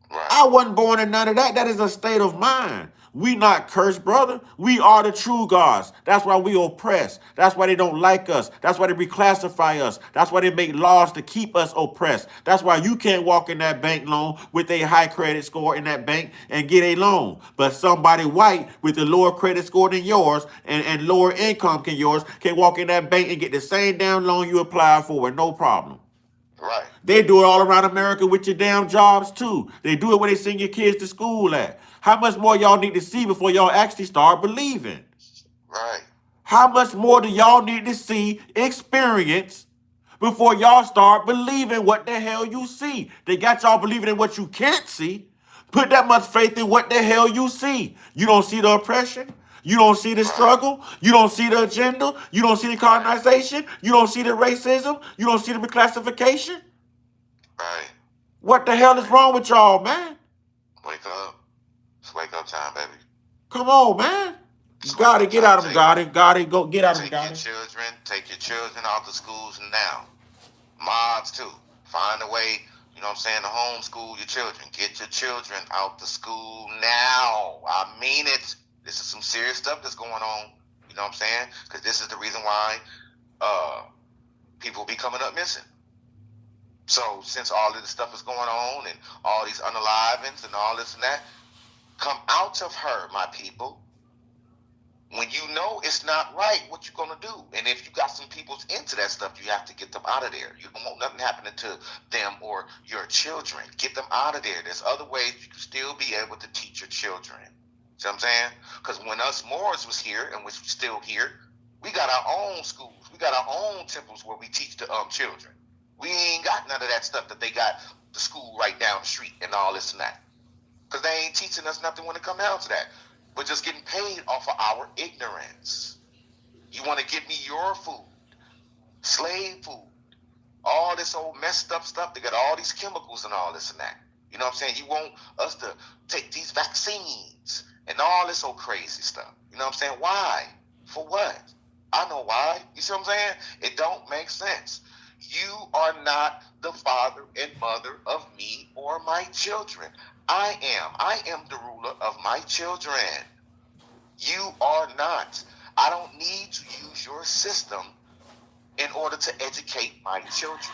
I wasn't born in none of that. That is a state of mind. We not cursed, brother. We are the true gods. That's why we oppress. That's why they don't like us. That's why they reclassify us. That's why they make laws to keep us oppressed. That's why you can't walk in that bank loan with a high credit score in that bank and get a loan. But somebody white with a lower credit score than yours and lower income than yours can walk in that bank and get the same damn loan you applied for with no problem. Right. They do it all around America with your damn jobs, too. They do it when they send your kids to school at. How much more y'all need to see before y'all actually start believing? Right. How much more do y'all need to see, experience, before y'all start believing what the hell you see? They got y'all believing in what you can't see. Put that much faith in what the hell you see. You don't see the oppression. You don't see the struggle. You don't see the agenda. You don't see the colonization. You don't see the racism. You don't see the reclassification. Right. What the hell is wrong with y'all, man? Wake up. It's wake up time, baby. Come on, man. You gotta get out of them, Gotti. Go get out of them, Gotti. Take your children out the schools now. Mods too. Find a way, you know what I'm saying, to homeschool your children. Get your children out the school now. I mean it. This is some serious stuff that's going on. You know what I'm saying? Because this is the reason why people be coming up missing. So since all of this stuff is going on and all these unalivings and all this and that, come out of her, my people. When you know it's not right, what you gonna do? And if you got some people into that stuff, you have to get them out of there. You don't want nothing happening to them or your children. Get them out of there. There's other ways you can still be able to teach your children. See what I'm saying? Because when us Moors was here and we're still here, we got our own schools. We got our own temples where we teach the children. We ain't got none of that stuff that they got the school right down the street and all this and that. Because they ain't teaching us nothing when it comes down to that. We're just getting paid off of our ignorance. You want to give me your food, slave food, all this old messed up stuff. They got all these chemicals and all this and that. You know what I'm saying? You want us to take these vaccines and all this old crazy stuff. You know what I'm saying? Why? For what? I know why. You see what I'm saying? It don't make sense. You are not the father and mother of me or my children. I am. I am the ruler of my children. You are not. I don't need to use your system in order to educate my children.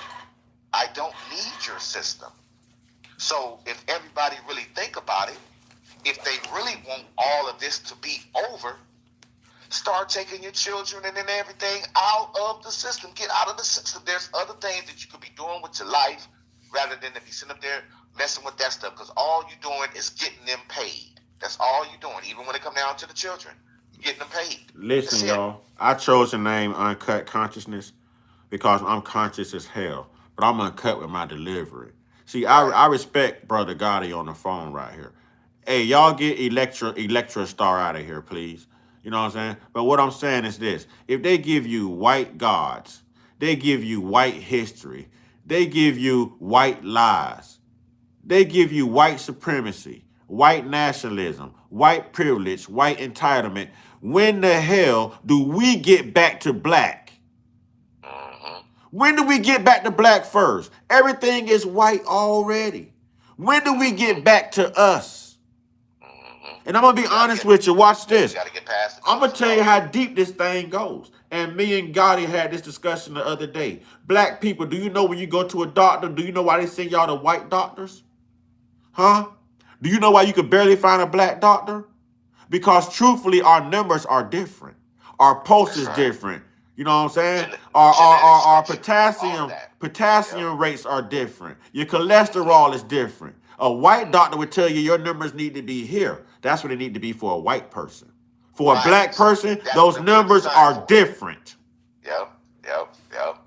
I don't need your system. So if everybody really think about it, if they really want all of this to be over, start taking your children and then everything out of the system. Get out of the system. There's other things that you could be doing with your life rather than to be sitting up there messing with that stuff, because all you're doing is getting them paid. That's all you're doing. Even when it comes down to the children, you're getting them paid. Listen, y'all. I chose the name Uncut Consciousness because I'm conscious as hell, but I'm uncut with my delivery. See, I respect Brother Gotti on the phone right here. Hey, y'all get Electra Star out of here, please. You know what I'm saying? But what I'm saying is this. If they give you white gods, they give you white history, they give you white lies, they give you white supremacy, white nationalism, white privilege, white entitlement, when the hell do we get back to black? When do we get back to black first? Everything is white already. When do we get back to us? And I'm going to be honest with you. Watch this. I'm going to tell you how deep this thing goes. And me and Gotti had this discussion the other day. Black people, do you know when you go to a doctor, do you know why they send y'all to white doctors? Huh? Do you know why you could barely find a black doctor? Because truthfully, our numbers are different. Our pulse is different. You know what I'm saying? Our potassium rates are different. Your cholesterol is different. A white doctor would tell you your numbers need to be here. That's what they need to be for a white person. For a black person, those numbers are different.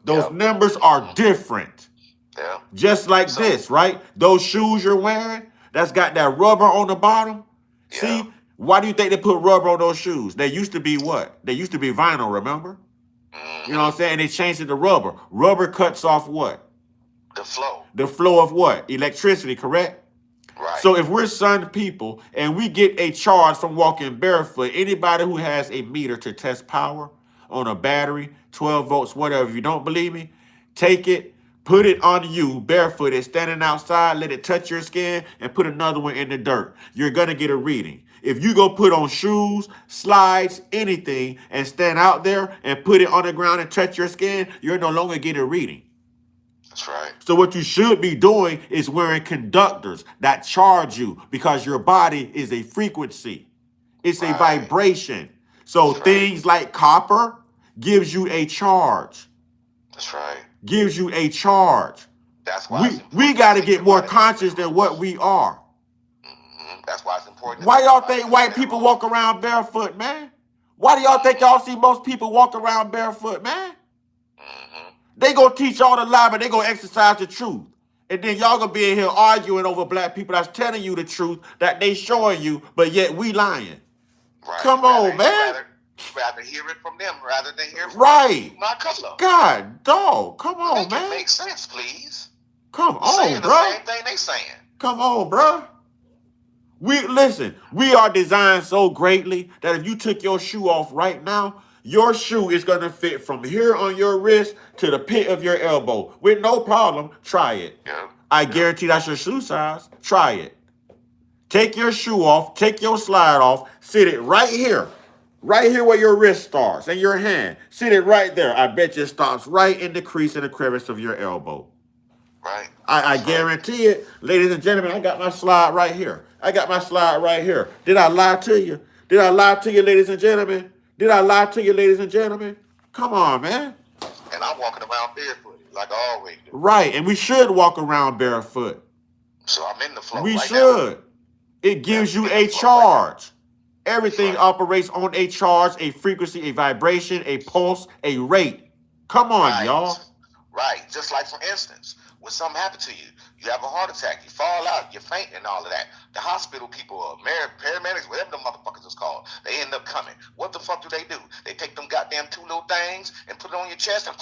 Those numbers are different. Just like this, right? Those shoes you're wearing, that's got that rubber on the bottom. See, why do you think they put rubber on those shoes? They used to be what? They used to be vinyl, remember? You know what I'm saying? They changed it to rubber. Rubber cuts off what? The flow. The flow of what? Electricity, correct? Right. So if we're sun people and we get a charge from walking barefoot, anybody who has a meter to test power on a battery, 12 volts, whatever, if you don't believe me, take it, put it on you barefooted, standing outside, let it touch your skin, and put another one in the dirt. You're going to get a reading. If you go put on shoes, slides, anything, and stand out there and put it on the ground and touch your skin, you're no longer getting a reading. That's right. So what you should be doing is wearing conductors that charge you, because your body is a frequency. It's a vibration. So things like copper gives you a charge. That's right. Gives you a charge. That's why we got to get more conscious than what we are. That's why it's important. Why y'all think white people walk around barefoot, man? Why do y'all think y'all see most people walk around barefoot, man? They gonna teach y'all the lie, but they gonna exercise the truth. And then y'all gonna be in here arguing over black people that's telling you the truth that they showing you, but yet we lying. Right. Come on, man. Rather hear it from them rather than hear from my color. God, dog. Come on, man. Man. Make sense, please. Come on, saying bro. The same thing they saying. Come on, bro. We are designed so greatly that if you took your shoe off right now, your shoe is going to fit from here on your wrist to the pit of your elbow with no problem. Try it. I guarantee that's your shoe size. Try it. Take your shoe off, take your slide off, sit it right here where your wrist starts and your hand. Sit it right there. I bet you it stops right in the crease and the crevice of your elbow. Right. I guarantee it. Ladies and gentlemen, I got my slide right here. Did I lie to you? Did I lie to you, ladies and gentlemen? Come on, man. And I'm walking around barefoot like I always do. Right, and we should walk around barefoot. So I'm in the flow. We should. Now. It gives you a charge. Everything operates on a charge, a frequency, a vibration, a pulse, a rate. Come on, y'all. Right. Just like, for instance, when something happened to you, you have a heart attack, you fall out, you faint and all of that. The hospital people, paramedics, whatever the motherfuckers is called, they end up coming. What the fuck do? They take them goddamn two little things and put it on your chest and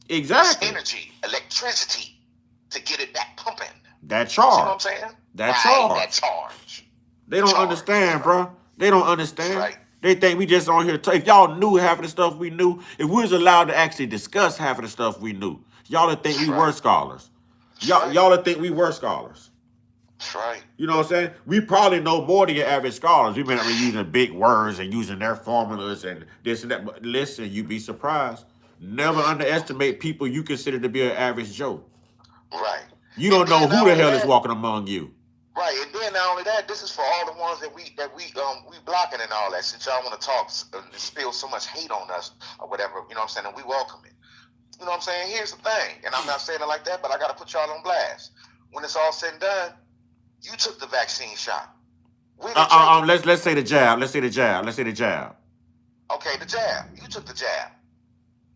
exactly. Energy, electricity to get it back pumping. That charge. You know what I'm saying? That charge. They don't understand, bro. They don't understand. Right. They think we just on here. If y'all knew half of the stuff we knew, if we was allowed to actually discuss half of the stuff we knew, Y'all would think That's we were right. scholars. That's right. Y'all would think we were scholars. That's right. You know what I'm saying? We probably know more than your average scholars. We may not be using big words and using their formulas and this and that. But listen, you'd be surprised. Never underestimate people you consider to be an average Joe. Right. You And don't know then who not the only hell is that, walking among you. right, and then not only that, this is for all the ones that we blocking and all that. Since y'all want to talk and spill so much hate on us or whatever, you know what I'm saying, and we welcome it. You know what I'm saying? Here's the thing, and I'm not saying it like that, but I got to put y'all on blast. When it's all said and done, you took the vaccine shot. We didn't take it. Let's say the jab. Let's say the jab. Let's say the jab. Okay, the jab. You took the jab,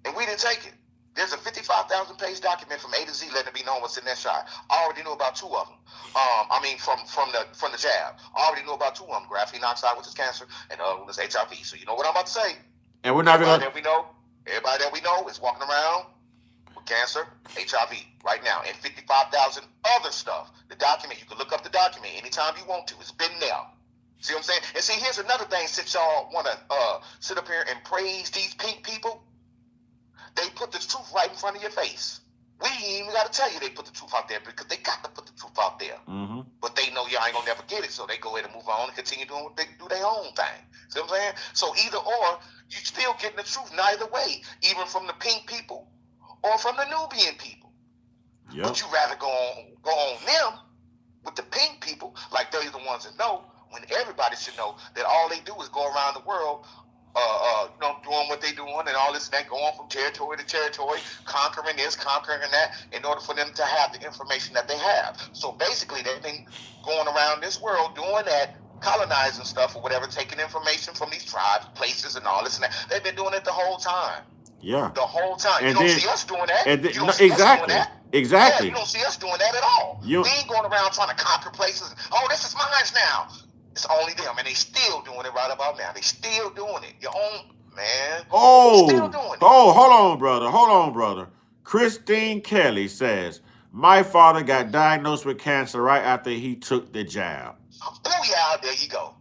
and we didn't take it. There's a 55,000-page document from A to Z letting it be known what's in that shot. I already knew about 2 of them. From the jab, I already knew about 2 of them: graphene oxide, which is cancer, and the other one is HIV. So you know what I'm about to say. And we're not Everybody gonna. that we know is walking around with cancer, HIV right now, and 55,000 other stuff. The document, you can look up the document anytime you want to. It's been there. See what I'm saying? And see, here's another thing. Since y'all want to sit up here and praise these pink people, they put the truth right in front of your face. We ain't even got to tell you they put the truth out there because they got to put the truth out there. Mm-hmm. But they know y'all ain't gonna never get it, so they go ahead and move on and continue doing what they do their own thing. See what I'm saying? So either or, you still getting the truth neither way, even from the pink people or from the Nubian people. Yep. But you rather go on them with the pink people, like they're the ones that know, when everybody should know that all they do is go around the world doing what they doing and all this and that, going from territory to territory, conquering this, conquering that, in order for them to have the information that they have. So basically, they've been going around this world doing that, colonizing stuff or whatever, taking information from these tribes, places, and all this and that. They've been doing it the whole time. Yeah. The whole time. And you don't then, see us doing that. And you then, don't no, see us doing exactly. that. Exactly. Yeah, you don't see us doing that at all. You, we ain't going around trying to conquer places. Oh, this is mine now. It's only them, and they still doing it right about now. They still doing it. Your own man. Still doing it. Hold on, brother. Hold on, brother. Christine Kelly says, my father got diagnosed with cancer right after he took the jab. Booyah, there you go.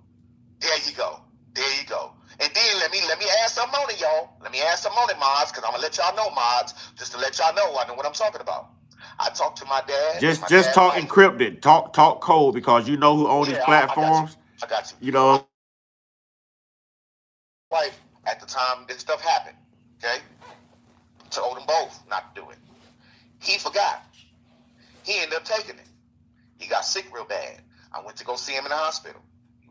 There you go. There you go. And then let me add something on it, y'all. Let me add something on it, mods, because I'm gonna let y'all know, mods, just to let y'all know I know what I'm talking about. I talked to my dad. Just talk encrypted. Talk code, because you know who owns these platforms. I got you. You know. Wife, at the time this stuff happened, okay? Told them both not to do it. He forgot. He ended up taking it. He got sick real bad. I went to go see him in the hospital.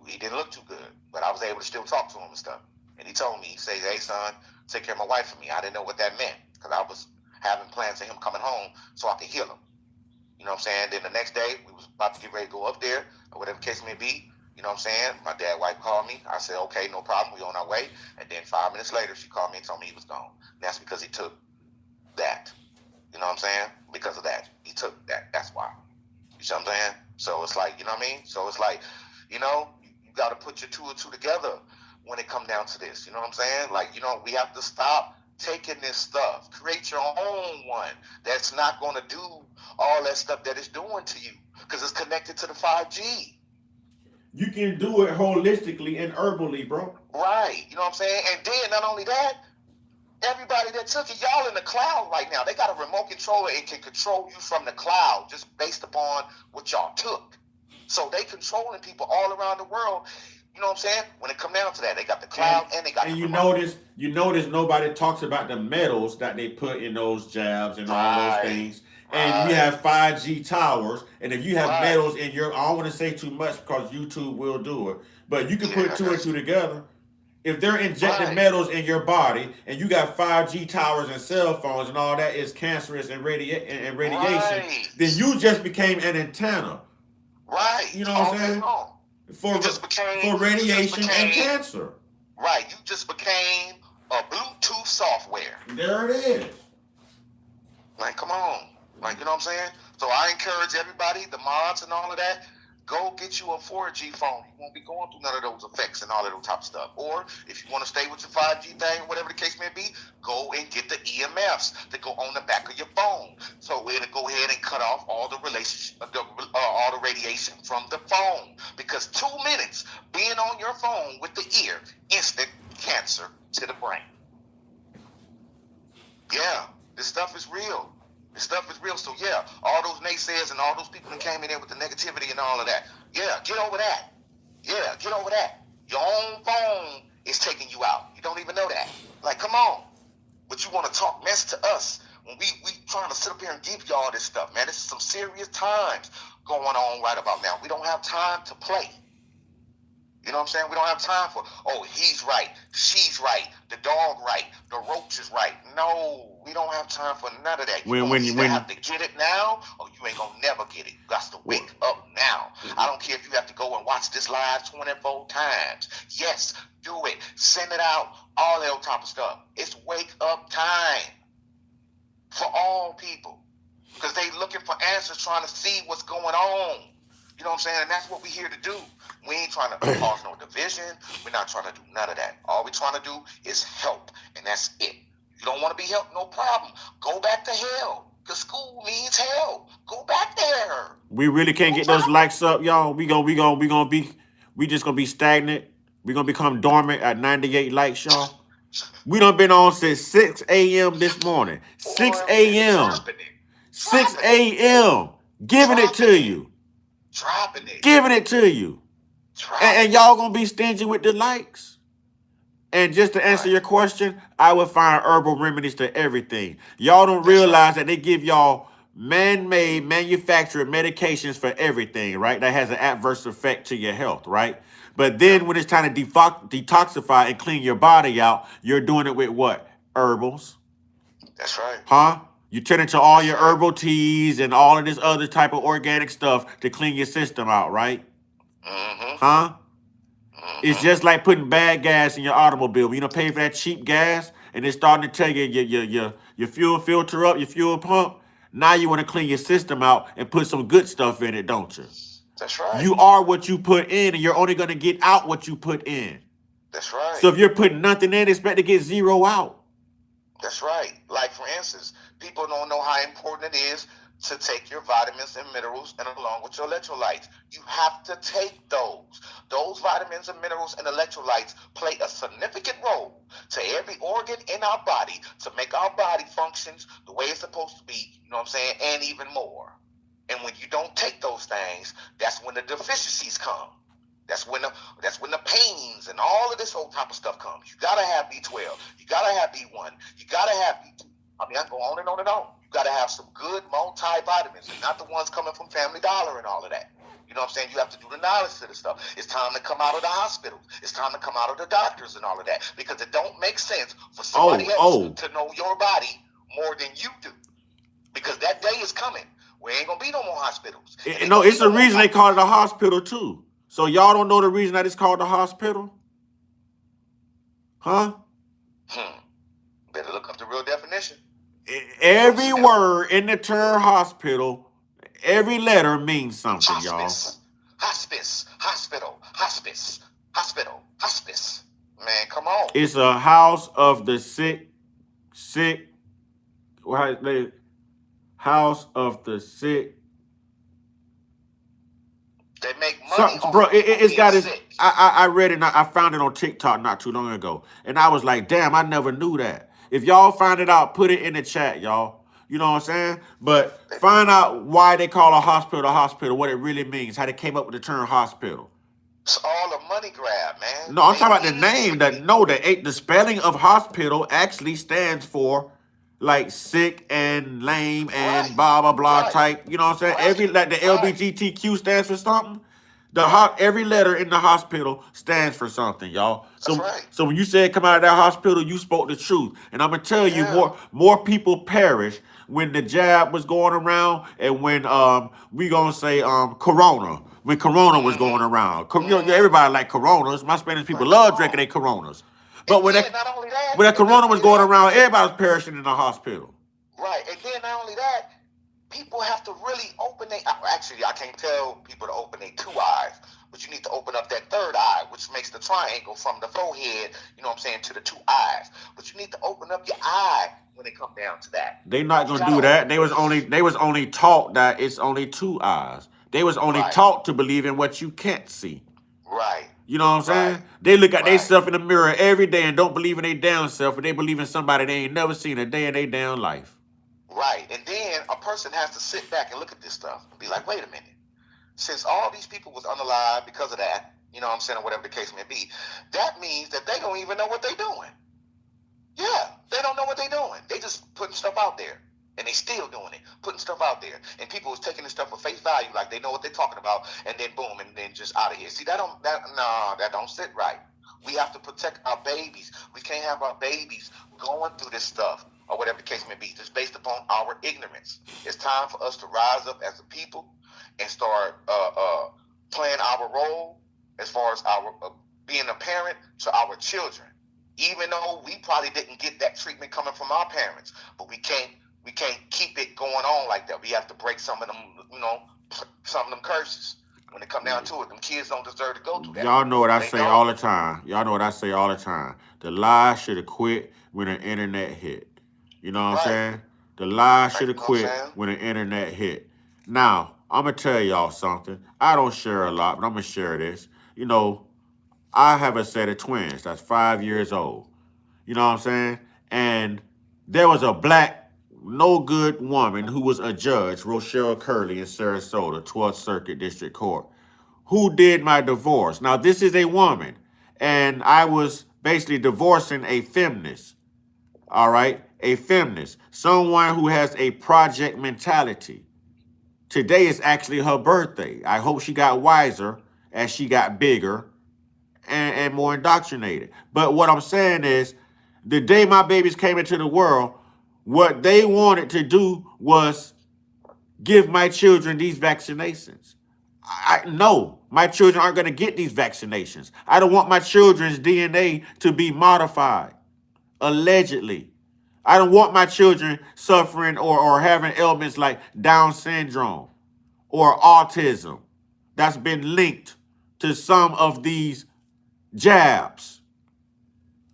He didn't look too good, but I was able to still talk to him and stuff. And he told me, he said, hey, son, take care of my wife for me. I didn't know what that meant because I was having plans of him coming home so I could heal him. You know what I'm saying? Then the next day, we was about to get ready to go up there or whatever the case may be. You know what I'm saying? My dad's wife called me. I said, okay, no problem. We on our way. And then 5 minutes later, she called me and told me he was gone. And that's because he took that. You know what I'm saying? Because of that. He took that. That's why. You see what I'm saying? So it's like, you know what I mean? So it's like, you know, you got to put your 2 and 2 together when it come down to this. You know what I'm saying? Like, you know, we have to stop taking this stuff. Create your own one that's not going to do all that stuff that it's doing to you because it's connected to the 5G. You can do it holistically and herbally, bro. Right. You know what I'm saying? And then not only that, everybody that took it, y'all in the cloud right now. They got a remote controller and can control you from the cloud just based upon what y'all took. So they controlling people all around the world. You know what I'm saying? When it come down to that, they got the cloud and they got the remote. You notice nobody talks about the metals that they put in those jabs and all those things. And you have 5G towers, and if you have metals in your, I don't want to say too much because YouTube will do it, but you can put 2 and 2 together. If they're injecting metals in your body, and you got 5G towers and cell phones and all that is cancerous and radiation, then you just became an antenna. Right. You know what I'm saying? For radiation and cancer. Right. You just became a Bluetooth software. There it is. Like, come on. Like, you know what I'm saying? So I encourage everybody, the mods and all of that, go get you a 4G phone. You won't be going through none of those effects and all of those top stuff. Or if you want to stay with your 5G thing, whatever the case may be, go and get the EMFs that go on the back of your phone. So it'll go ahead and cut off all the all the radiation from the phone. Because 2 minutes being on your phone with the ear, instant cancer to the brain. Yeah, this stuff is real. This stuff is real. So yeah, all those naysayers and all those people that came in there with the negativity and all of that. Yeah, get over that. Yeah, get over that. Your own phone is taking you out. You don't even know that. Like, come on. But you want to talk mess to us when we trying to sit up here and give y'all this stuff, man. This is some serious times going on right about now. We don't have time to play. You know what I'm saying? We don't have time for, oh, he's right, she's right, the dog right, the roach is right. No, we don't have time for none of that. You have to get it now, or you ain't gonna never get it. You got to wake up now. I don't care if you have to go and watch this live 24 times. Yes, do it. Send it out. All that type of stuff. It's wake up time for all people, because they looking for answers, trying to see what's going on. You know what I'm saying? And that's what we're here to do. We ain't trying to cause no division. We're not trying to do none of that. All we're trying to do is help, and that's it. You don't want to be helped? No problem. Go back to hell, because school needs help. Go back there. We really can't get those likes up, y'all. We just gonna be stagnant. We gonna become dormant at 98 likes, y'all. We done been on since 6 a.m. this morning. 6 a.m. 6 a.m. Giving it to you. Dropping it. Giving it to you. And y'all gonna be stingy with the likes. And just to answer your question, I would find herbal remedies to everything. Y'all don't realize that they give y'all man-made, manufactured medications for everything, right? That has an adverse effect to your health, right? But then when it's time to detoxify and clean your body out, you're doing it with what? Herbals. That's right. Huh? You turn into all your herbal teas and all of this other type of organic stuff to clean your system out, right? Mm-hmm. Huh? Mm-hmm. It's just like putting bad gas in your automobile. You know, pay for that cheap gas, and it's starting to tell you your fuel filter up, your fuel pump. Now you want to clean your system out and put some good stuff in it, don't you? That's right. You are what you put in, and you're only going to get out what you put in. That's right. So if you're putting nothing in, expect to get zero out. That's right. Like, for instance, people don't know how important it is to take your vitamins and minerals and along with your electrolytes. You have to take those. Those vitamins and minerals and electrolytes play a significant role to every organ in our body to make our body functions the way it's supposed to be, you know what I'm saying, and even more. And when you don't take those things, that's when the deficiencies come. That's when the pains and all of this whole type of stuff comes. You gotta have B12. You gotta have B1. You gotta have B2. I mean, I go on and on and on. You gotta have some good multivitamins, and not the ones coming from Family Dollar and all of that. You know what I'm saying? You have to do the knowledge to this stuff. It's time to come out of the hospitals. It's time to come out of the doctors and all of that, because it don't make sense for somebody else to know your body more than you do. Because that day is coming. We ain't gonna be no more hospitals. No, it's the reason they call it a hospital too. So y'all don't know the reason that it's called the hospital? Huh? Better look up the real definition. Every word in the term hospital, every letter means something, Hospice. y'all. Hospice, hospital, hospice, hospital, hospice. Man, come on. It's a house of the sick. House of the sick. They make money. Bro, it's got this. I read it and I found it on TikTok not too long ago. And I was like, damn, I never knew that. If y'all find it out, put it in the chat, y'all. You know what I'm saying? But find out why they call a hospital, what it really means, how they came up with the term hospital. It's all a money grab, man. No, I'm talking about the name. The spelling of hospital actually stands for like sick and lame and blah blah blah type. You know what I'm saying? Every like the LGBTQ stands for something. Every letter in the hospital stands for something, y'all. So when you said come out of that hospital, you spoke the truth. And I'm gonna tell you, more people perish when the jab was going around, and when we gonna say Corona. When Corona was going around. Everybody like Coronas. My Spanish people love drinking their Coronas. But when that Corona was going around, everybody was perishing in the hospital. Right. And then not only that, people have to really open their... Actually, I can't tell people to open their two eyes, but you need to open up that third eye, which makes the triangle from the forehead, you know what I'm saying, to the two eyes. But you need to open up your eye when it comes down to that. They not going to do that. They was only taught that it's only two eyes. They was only taught to believe in what you can't see. Right. You know what I'm saying? They look at themselves in the mirror every day and don't believe in their damn self, but they believe in somebody they ain't never seen a day in their damn life. Right. And then a person has to sit back and look at this stuff and be like, wait a minute. Since all these people was unalive because of that, you know what I'm saying, or whatever the case may be, that means that they don't even know what they're doing. Yeah, they don't know what they're doing. They just putting stuff out there. And they still doing it, putting stuff out there. And people was taking this stuff for face value, like they know what they're talking about, and then boom, and then just out of here. See, that don't sit right. We have to protect our babies. We can't have our babies going through this stuff, or whatever the case may be, just based upon our ignorance. It's time for us to rise up as a people and start playing our role as far as our being a parent to our children. Even though we probably didn't get that treatment coming from our parents, but we can't keep it going on like that. We have to break some of them, some of them curses. When it come down to it, them kids don't deserve to go through that. Y'all know what I They say don't. all the time. Y'all know what I say all the time. The lie should have quit when the internet hit. You know what I'm Right. saying? The lie should have You know what I'm quit saying? when the internet hit. Now, I'm going to tell y'all something. I don't share a lot, but I'm going to share this. You know, I have a set of twins that's 5 years old. You know what I'm saying? And there was a black, no good woman who was a judge, Rochelle Curley in Sarasota, 12th Circuit District Court, who did my divorce. Now, this is a woman, and I was basically divorcing a feminist. All right? A feminist. Someone who has a project mentality. Today is actually her birthday. I hope she got wiser as she got bigger and more indoctrinated. But what I'm saying is, the day my babies came into the world, what they wanted to do was give my children these vaccinations. No, my children aren't going to get these vaccinations. I don't want my children's DNA to be modified, allegedly. I don't want my children suffering or having ailments like Down syndrome or autism that's been linked to some of these jabs.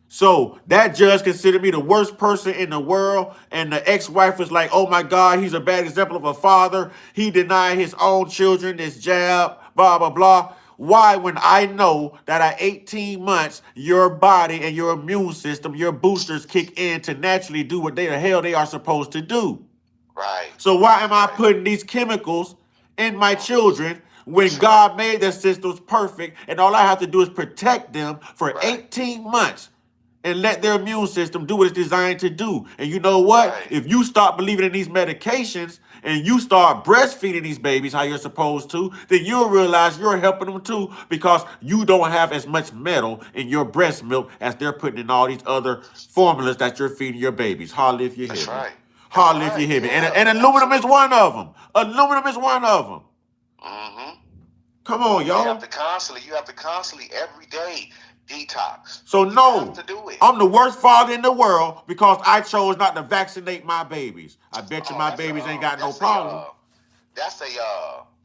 So that judge considered me the worst person in the world, and the ex-wife was like, oh my God, he's a bad example of a father. He denied his own children this jab, blah, blah, blah. Why, when I know that at 18 months, your body and your immune system, your boosters kick in to naturally do what the hell they are supposed to do? Right. So why am I Right. putting these chemicals in my children when God made their systems perfect, and all I have to do is protect them for Right. 18 months and let their immune system do what it's designed to do? And you know what? Right. If you start believing in these medications and you start breastfeeding these babies how you're supposed to, then you'll realize you're helping them too, because you don't have as much metal in your breast milk as they're putting in all these other formulas that you're feeding your babies. Holla if you hear That's me. right. Hardly if you hear me. Yeah, And aluminum is absolutely. one of them. Aluminum is one of them. Mm-hmm. Come on, You have y'all. to constantly every day detox. So You no, have to do it. I'm the worst father in the world because I chose not to vaccinate my babies. I bet you Oh, my that's babies a, ain't got no that's a, problem.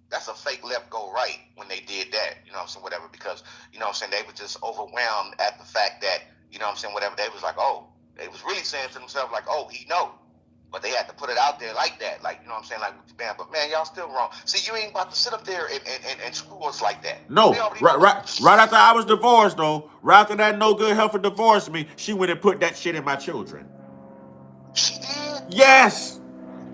that's a fake left go right when they did that, you know what I'm saying, whatever, because, you know what I'm saying, they were just overwhelmed at the fact that, you know what I'm saying, whatever, they was like, oh, they was really saying to themselves like, oh, he know. But they had to put it out there like that, like, you know what I'm saying, like, man, but man, y'all still wrong. See, you ain't about to sit up there and screw us like that. No, We already right, know. right after I was divorced, though, right after that no good heifer divorced me, she went and put that shit in my children. She did? Yes.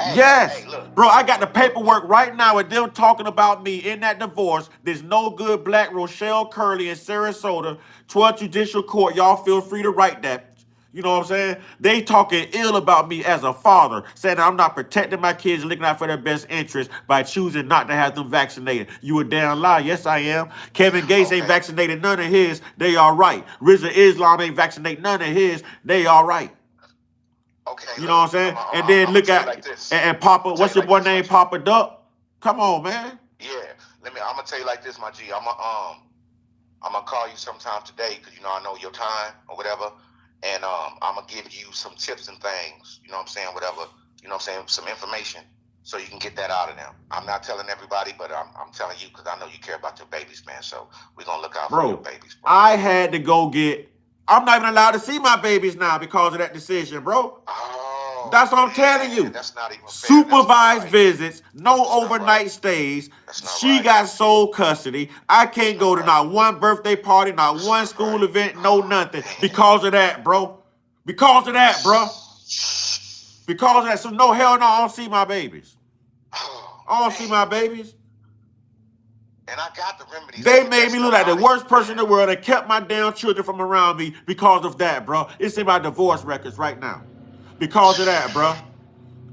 Hey, Yes. hey, look. Bro, I got the paperwork right now with them talking about me in that divorce. There's no good black Rochelle Curley in Sarasota, 12th Judicial Court. Y'all feel free to write that. You know what I'm saying? They talking ill about me as a father, saying I'm not protecting my kids, looking out for their best interest by choosing not to have them vaccinated. You a damn lie. Yes, I am. Kevin Gates ain't Okay. vaccinated none of his. They all right. Rizza Islam ain't vaccinated none of his. They all right. Okay, You know what I'm saying? I'm And then look tell you at like this. and Papa. I'ma tell What's you your like boy this, my name? G. Papa Duck. Come on, man. Yeah, I'm gonna tell you like this, my G. I'm gonna call you sometime today because I know your time or whatever, and I'm gonna give you some tips and things. You know what I'm saying? Whatever. You know what I'm saying? Some information so you can get that out of them. I'm not telling everybody, but I'm telling you because I know you care about your babies, man. So we're gonna look out for your Bro, babies, bro. I had to go get. I'm not even allowed to see my babies now because of that decision, bro. Oh, That's what I'm telling man, you. That's not even fair. Supervised That's not right. visits, no That's not overnight right. stays. That's not She right. got sole custody. I can't go to right. not one birthday party, not That's one not school right. event, no Oh, nothing man. because of that, bro. Because of that, bro. Because of that, so no, hell no, I don't see my babies. Oh, I don't see my babies. And I got the remedies. They made me look like the worst person in the world and kept my damn children from around me because of that, bro. It's in my divorce records right now. Because of that, bro.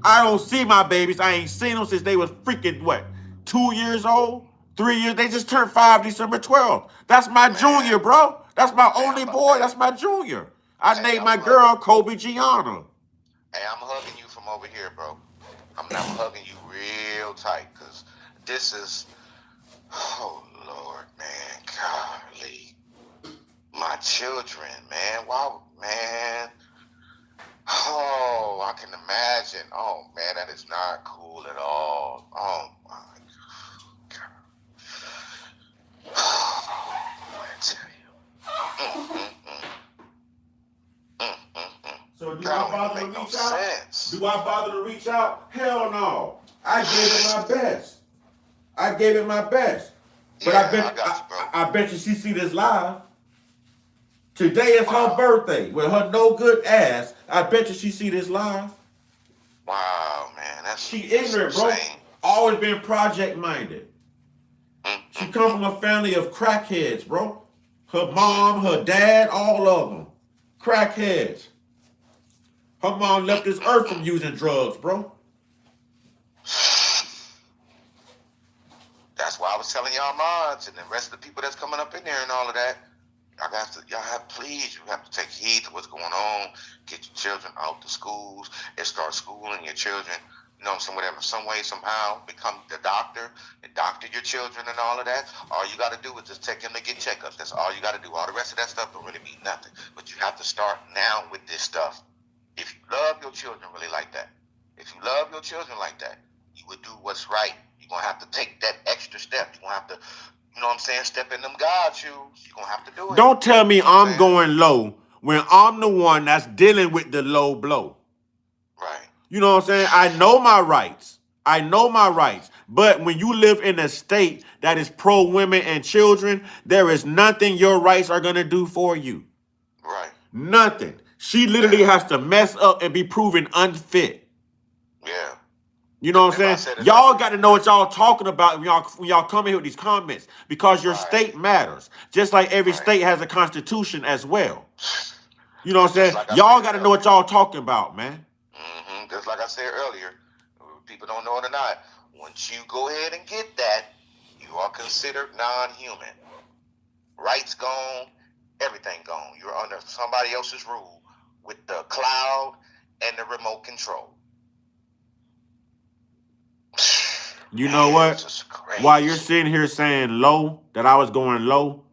I don't see my babies. I ain't seen them since they was freaking, what, 2 years old? 3 years? They just turned 5 December 12th. That's my junior, bro. That's my only boy. That's my junior. I named my girl Kobe Gianna. Hey, I'm hugging you from over here, bro. I'm hugging you real tight, because this is, oh, Lord, man, golly. My children, man. Wow, man. Oh, I can imagine. Oh, man, that is not cool at all. Oh, my God. Oh, I tell you. So do I bother to reach out? Do I bother to reach out? Hell no. I gave it my best. I gave it my best. But yeah, I bet you she see this live. Today is her birthday with her no good ass. I bet you she see this live. Wow, man, she ignorant, bro. Always been project minded. She come from a family of crackheads, bro. Her mom, her dad, all of them, crackheads. Her mom left this earth from using drugs, bro. That's why I was telling y'all mods and the rest of the people that's coming up in there and all of that. Please, you have to take heed to what's going on. Get your children out to schools and start schooling your children. You know, some way, somehow, become the doctor and doctor your children and all of that. All you got to do is just take them to get checkups. That's all you got to do. All the rest of that stuff don't really mean nothing. But you have to start now with this stuff. If you love your children really like that, you would do what's right. You're going to have to take that extra step. You're going to have to, you know what I'm saying, step in them God shoes. You're going to have to do it. Don't tell me I'm going low when I'm the one that's dealing with the low blow. Right. You know what I'm saying? I know my rights. But when you live in a state that is pro-women and children, there is nothing your rights are going to do for you. Right. Nothing. She literally has to mess up and be proven unfit. Yeah. You know what I'm saying? Y'all got to know what y'all talking about when y'all come here with these comments, because your state matters. Just like every state has a constitution as well. You know what I'm saying? Y'all got to know what y'all talking about, man. Just like I said earlier, people don't know it or not. Once you go ahead and get that, you are considered non-human. Rights gone, everything gone. You're under somebody else's rule with the cloud and the remote control. You know what? While you're sitting here saying low, that I was going low,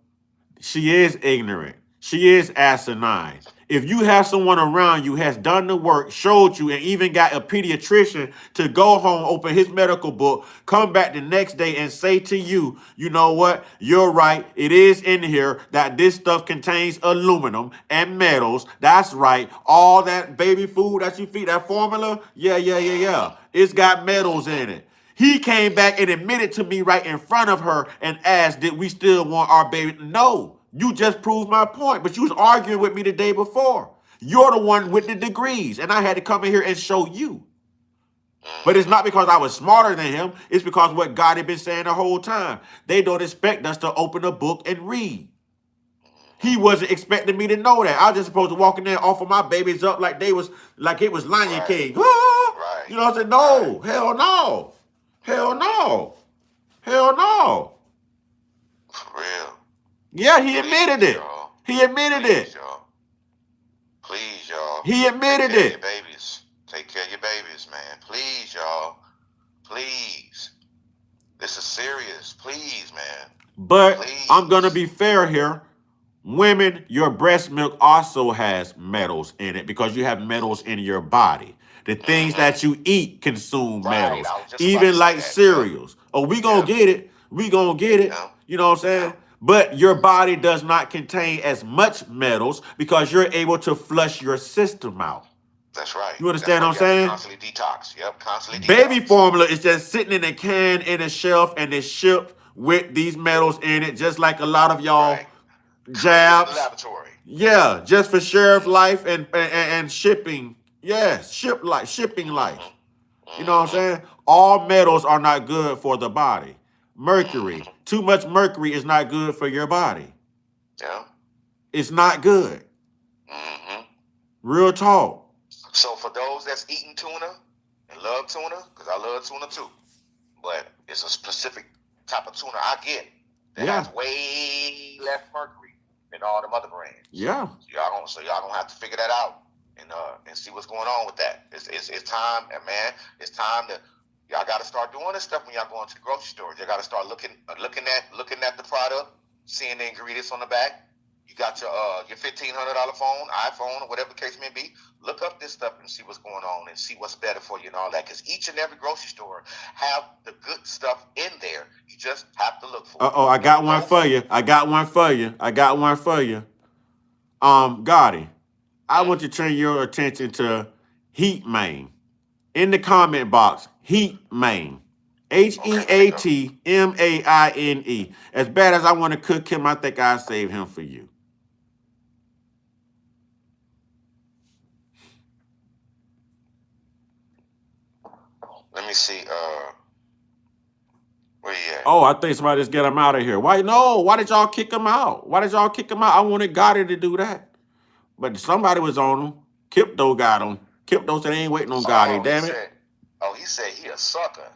she is ignorant. She is asinine. If you have someone around you has done the work, showed you, and even got a pediatrician to go home, open his medical book, come back the next day and say to you, you know what? You're right. It is in here that this stuff contains aluminum and metals. That's right. All that baby food that you feed, that formula, yeah. It's got metals in it. He came back and admitted to me right in front of her and asked, did we still want our baby? No. You just proved my point, but you was arguing with me the day before. You're the one with the degrees, and I had to come in here and show you. But it's not because I was smarter than him. It's because what God had been saying the whole time. They don't expect us to open a book and read. He wasn't expecting me to know that. I was just supposed to walk in there and offer my babies up like it was Lion King. Right. You know what I'm saying? No. Hell no. Hell no. Hell no. For real. Yeah, he admitted it. He admitted it. Please, y'all. He admitted it. Take care of your babies, man. Please, y'all. Please. This is serious. Please, man. But I'm going to be fair here. Women, your breast milk also has metals in it because you have metals in your body. The things that you eat consume metals, even like cereals. Oh, we going to get it. We going to get it. You know what I'm saying? But your body does not contain as much metals because you're able to flush your system out. That's right. You understand what I'm saying? Constantly detox. Yep, constantly detox. Baby formula is just sitting in a can in a shelf and it's shipped with these metals in it, just like a lot of y'all jabs. Laboratory. Yeah, just for sheriff life and shipping, Yes, shipping life. Mm-hmm. You know what I'm Mm-hmm. saying? All metals are not good for the body. Mercury, Mm-hmm. too much mercury is not good for your body. Yeah. It's not good. Mm-hmm. Real talk. So for those that's eating tuna and love tuna, because I love tuna too, but it's a specific type of tuna I get that Yeah. has way less mercury than all them other brands. Yeah. So y'all gonna have to figure that out and see what's going on with that. It's time, and man, it's time to y'all got to start doing this stuff when y'all go into the grocery stores. You got to start looking at the product, seeing the ingredients on the back. You got your $1,500 phone, iPhone, or whatever the case may be. Look up this stuff and see what's going on and see what's better for you and all that. Because each and every grocery store have the good stuff in there. You just have to look for it. I got one for you. I got one for you. Gotti, I want you to turn your attention to Heat Main. In the comment box, Heat Main. HEATMAINE. As bad as I want to cook him, I think I'll save him for you. Let me see. Where you at? Oh, I think somebody just get him out of here. Why did y'all kick him out? I wanted Gotti to do that. But somebody was on him. Kipto got him. Kipto said he ain't waiting on Gotti, damn it. He said he a sucker.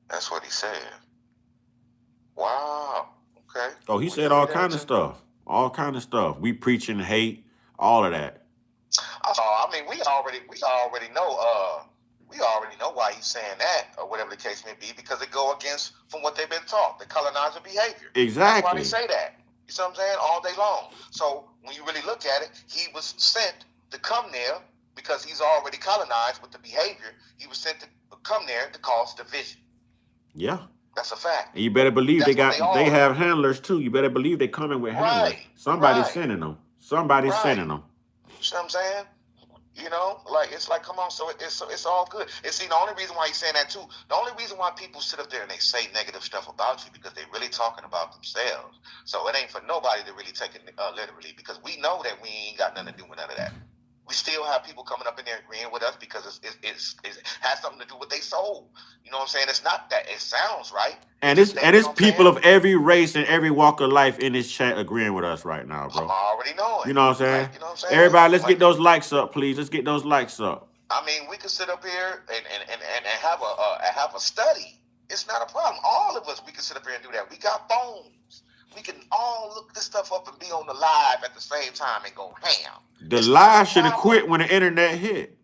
That's what he said. Wow. Okay. Oh, he said all kind of stuff. All kind of stuff. We preaching hate, all of that. I mean, we already know why he's saying that, or whatever the case may be, because it go against from what they've been taught, the colonizer behavior. Exactly. That's why they say that. You see what I'm saying? All day long. So when you really look at it, he was sent to come there because he's already colonized with the behavior. He was sent to come there to cause division. Yeah. That's a fact. And you better believe they have handlers too. You better believe they coming with handlers. Somebody's sending them. Somebody's sending them. You see what I'm saying? You know, it's like, come on. So it's all good. And see, the only reason why he's saying that too, the only reason why people sit up there and they say negative stuff about you because they're really talking about themselves. So it ain't for nobody to really take it literally, because we know that we ain't got nothing to do with none of that. We still have people coming up in there agreeing with us because it has something to do with their soul. You know what I'm saying? It's not that it sounds right. And it's people of every race and every walk of life in this chat agreeing with us right now, bro. I already know it. You know what I'm saying? Everybody, let's get those likes up, please. Let's get those likes up. I mean, we could sit up here and have a study. It's not a problem. All of us, we can sit up here and do that. We got phones. We can all look this stuff up and be on the live at the same time and go ham. The lie should have quit when the internet hit.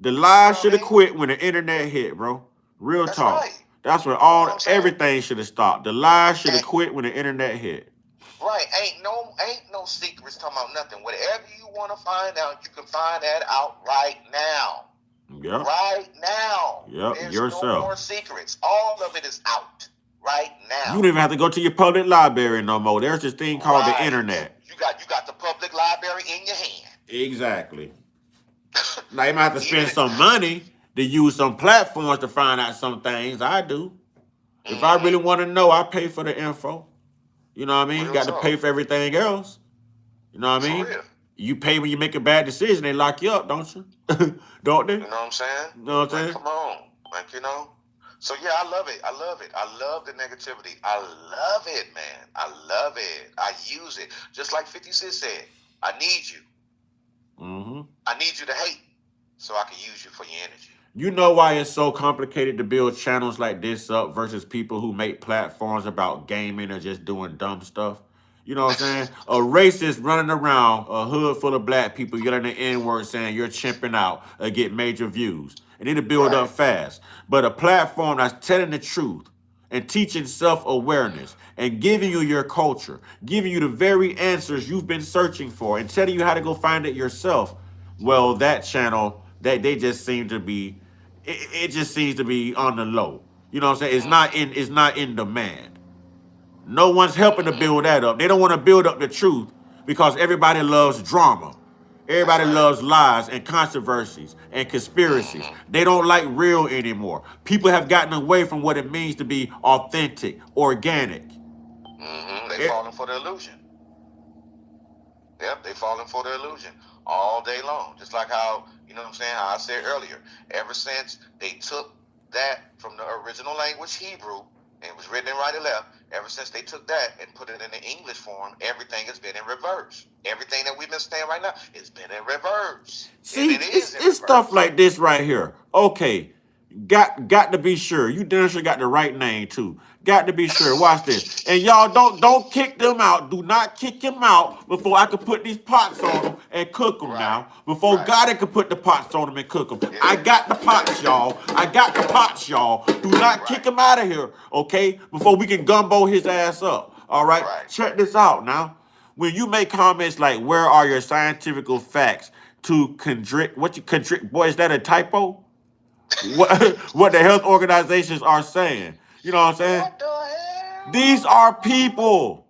The lie should have quit when the internet hit, bro. Real talk. Right. That's when everything should have stopped. The lie should have quit when the internet hit. Right. Ain't no secrets talking about nothing. Whatever you want to find out, you can find that out right now. Yep. Right now. Yep. There's yourself. No more secrets. All of it is out right now. You don't even have to go to your public library no more. There's this thing called the internet. You got the public library in your hand. Exactly. Now you might have to spend some money to use some platforms to find out some things. I do. If I really want to know, I pay for the info. You know what I mean? You got to pay for everything else. You know what I mean? You pay when you make a bad decision, they lock you up, don't you? Don't they? You know what I'm saying? You know what I'm saying? Come on. So yeah, I love it. I love the negativity. I love it, man. I love it. I use it. Just like 50 Cent said, I need you. Mm-hmm. I need you to hate so I can use you for your energy. You know why it's so complicated to build channels like this up versus people who make platforms about gaming or just doing dumb stuff? You know what I'm saying? A racist running around a hood full of black people yelling the N-word saying you're chimping out or get major views. And it'll build up fast. But a platform that's telling the truth and teaching self-awareness and giving you your culture, giving you the very answers you've been searching for and telling you how to go find it yourself. Well, that channel, they just seem to be, it just seems to be on the low. You know what I'm saying? It's not in demand. No one's helping to build that up. They don't want to build up the truth because everybody loves drama. Everybody loves lies and controversies and conspiracies. They don't like real anymore. People have gotten away from what it means to be authentic, organic. They're falling for the illusion. Yep, they falling for the illusion all day long. Just like how, you know what I'm saying, how I said earlier, ever since they took that from the original language Hebrew, and it was written in right and left, ever since they took that and put it in the English form, everything has been in reverse. Everything that we've been saying right now, it's been in reverse. And See, it is in it's stuff reverse. like this right here. Okay, got to be sure. You damn sure got the right name too. Got to be sure. Watch this. And y'all don't kick them out. Do not kick him out before I can put these pots on them and cook them Right. now. Before Right. God can put the pots on them and cook them. Yeah. I got the pots, y'all. I got the pots, y'all. Do not kick him out of here, okay? Before we can gumbo his ass up. All right? Right. Check this out now. When you make comments like, where are your scientific facts to constrict, boy, is that a typo? What the health organizations are saying. You know what I'm saying? What the hell? These are people.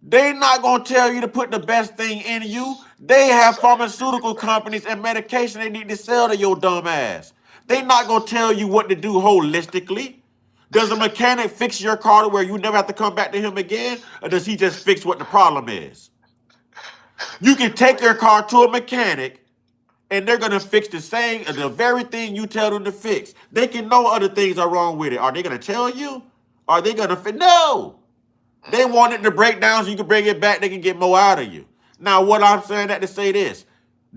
They're not going to tell you to put the best thing in you. They have pharmaceutical companies and medication they need to sell to your dumb ass. They're not going to tell you what to do holistically. Does a mechanic fix your car to where you never have to come back to him again? Or does he just fix what the problem is? You can take your car to a mechanic and they're gonna fix the very thing you tell them to fix. They can know other things are wrong with it. Are they gonna tell you? Are they gonna no? They want it to break down so you can bring it back. They can get more out of you. Now, what I'm saying that to say this,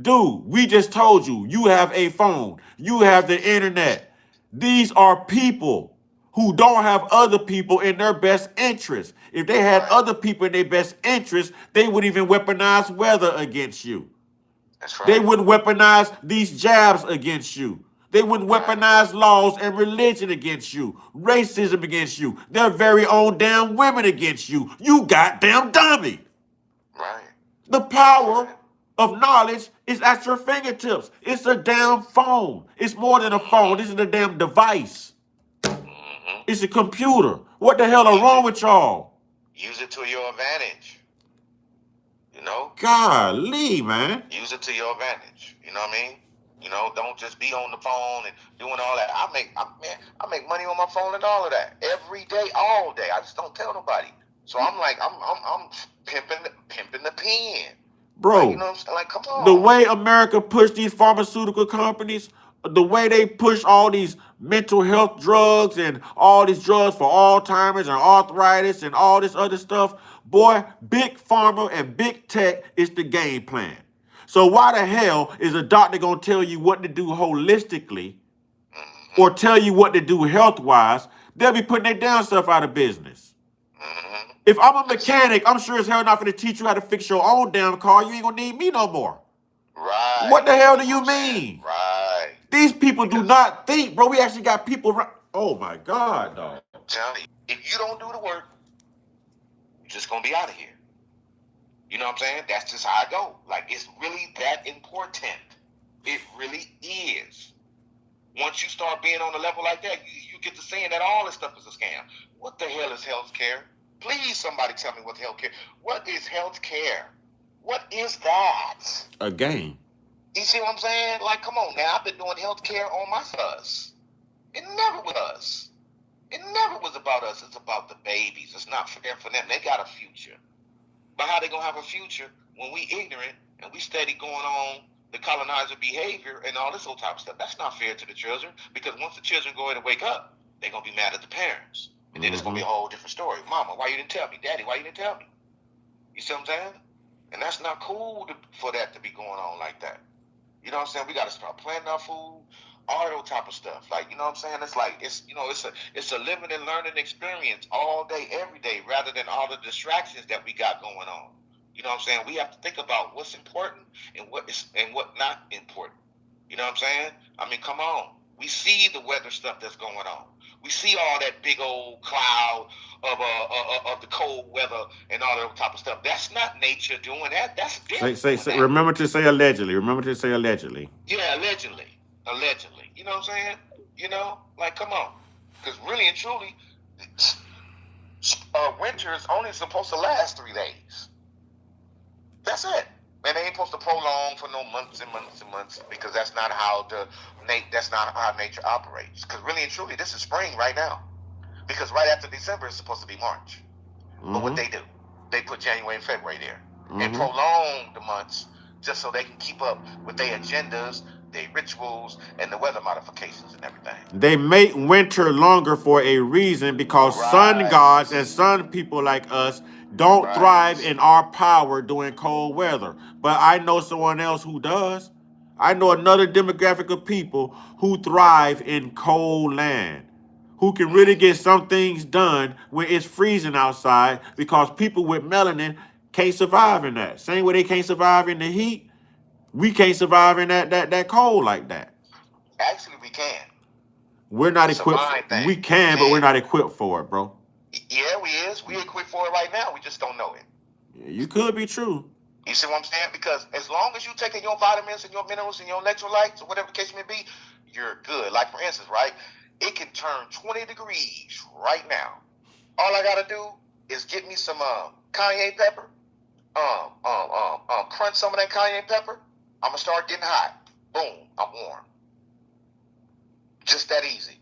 dude, we just told you, you have a phone, you have the internet. These are people who don't have other people in their best interest. If they had other people in their best interest, they would even weaponize weather against you. That's right. They wouldn't weaponize these jabs against you. They wouldn't weaponize laws and religion against you, racism against you, their very own damn women against you. You goddamn dummy. Right. The power of knowledge is at your fingertips. It's a damn phone. It's more than a phone. This is a damn device. Mm-hmm. It's a computer. What the hell are wrong with y'all? Use it to your advantage. You know? Golly, man. Use it to your advantage. You know what I mean? You know, don't just be on the phone and doing all that. I make money on my phone and all of that every day, all day. I just don't tell nobody. So I'm like, I'm pimping the pen, bro. Like, you know what I'm saying? Like, come on. The way America pushed these pharmaceutical companies, the way they push all these mental health drugs and all these drugs for Alzheimer's and arthritis and all this other stuff, boy, big pharma and big tech is the game plan. So why the hell is a doctor gonna tell you what to do holistically or tell you what to do health-wise? They'll be putting their damn stuff out of business. Mm-hmm. If I'm a mechanic, I'm sure as hell not gonna teach you how to fix your own damn car. You ain't gonna need me no more. Right. What the hell do you mean? Right. These people do not think, bro. We actually got people. Oh my God, dog. I'm telling you, if you don't do the work, you're just gonna be out of here. You know what I'm saying? That's just how I go. Like, it's really that important. It really is. Once you start being on a level like that, you get to saying that all this stuff is a scam. What the hell is healthcare? Please, somebody tell me what healthcare. What is healthcare? What is that? A game. You see what I'm saying? Like, come on now. I've been doing healthcare on my us. It never was us. It never was about us. It's about the babies. It's not fair for them. They got a future. But how they gonna have a future when we ignorant and we steady going on the colonizer behavior and all this old type of stuff? That's not fair to the children, because once the children go in and wake up, they're gonna be mad at the parents. And then it's gonna be a whole different story. Mama, why you didn't tell me? Daddy, why you didn't tell me? You see what I'm saying? And that's not cool for that to be going on like that. You know what I'm saying? We gotta start planting our food, all that type of stuff. Like, you know what I'm saying? It's like, it's a living and learning experience all day, every day, rather than all the distractions that we got going on. You know what I'm saying? We have to think about what's important and what not important. You know what I'm saying? I mean, come on. We see the weather stuff that's going on. We see all that big old cloud of the cold weather and all that type of stuff. That's not nature doing that. That's different. Say, remember to say allegedly. Remember to say allegedly. Yeah, allegedly. You know what I'm saying? You know, like, come on. Because really and truly, winter is only supposed to last 3 days. That's it. And they ain't supposed to prolong for no months and months and months, because that's not how nature operates. Because really and truly, this is spring right now. Because right after December, it's supposed to be March. But what they do, they put January and February there. and prolong the months just so they can keep up with their agendas, their rituals, and the weather modifications and everything. They make winter longer for a reason, because sun gods and sun people like us don't thrive in our power during cold weather. But I know someone else who does. I know another demographic of people who thrive in cold land, who can really get some things done when it's freezing outside, because people with melanin can't survive in that. Same way they can't survive in the heat, we can't survive in that cold like that. Actually, we can. We're not It's a equipped. mind thing. We can, but we're not equipped for it, bro. Yeah, we is. We equipped for it right now. We just don't know it. You could be true. You see what I'm saying? Because as long as you taking your vitamins and your minerals and your electrolytes or whatever the case may be, you're good. Like for instance, right? It can turn 20 degrees right now. All I gotta do is get me some cayenne pepper. Crunch some of that cayenne pepper. I'm gonna start getting hot. Boom, I'm warm. Just that easy.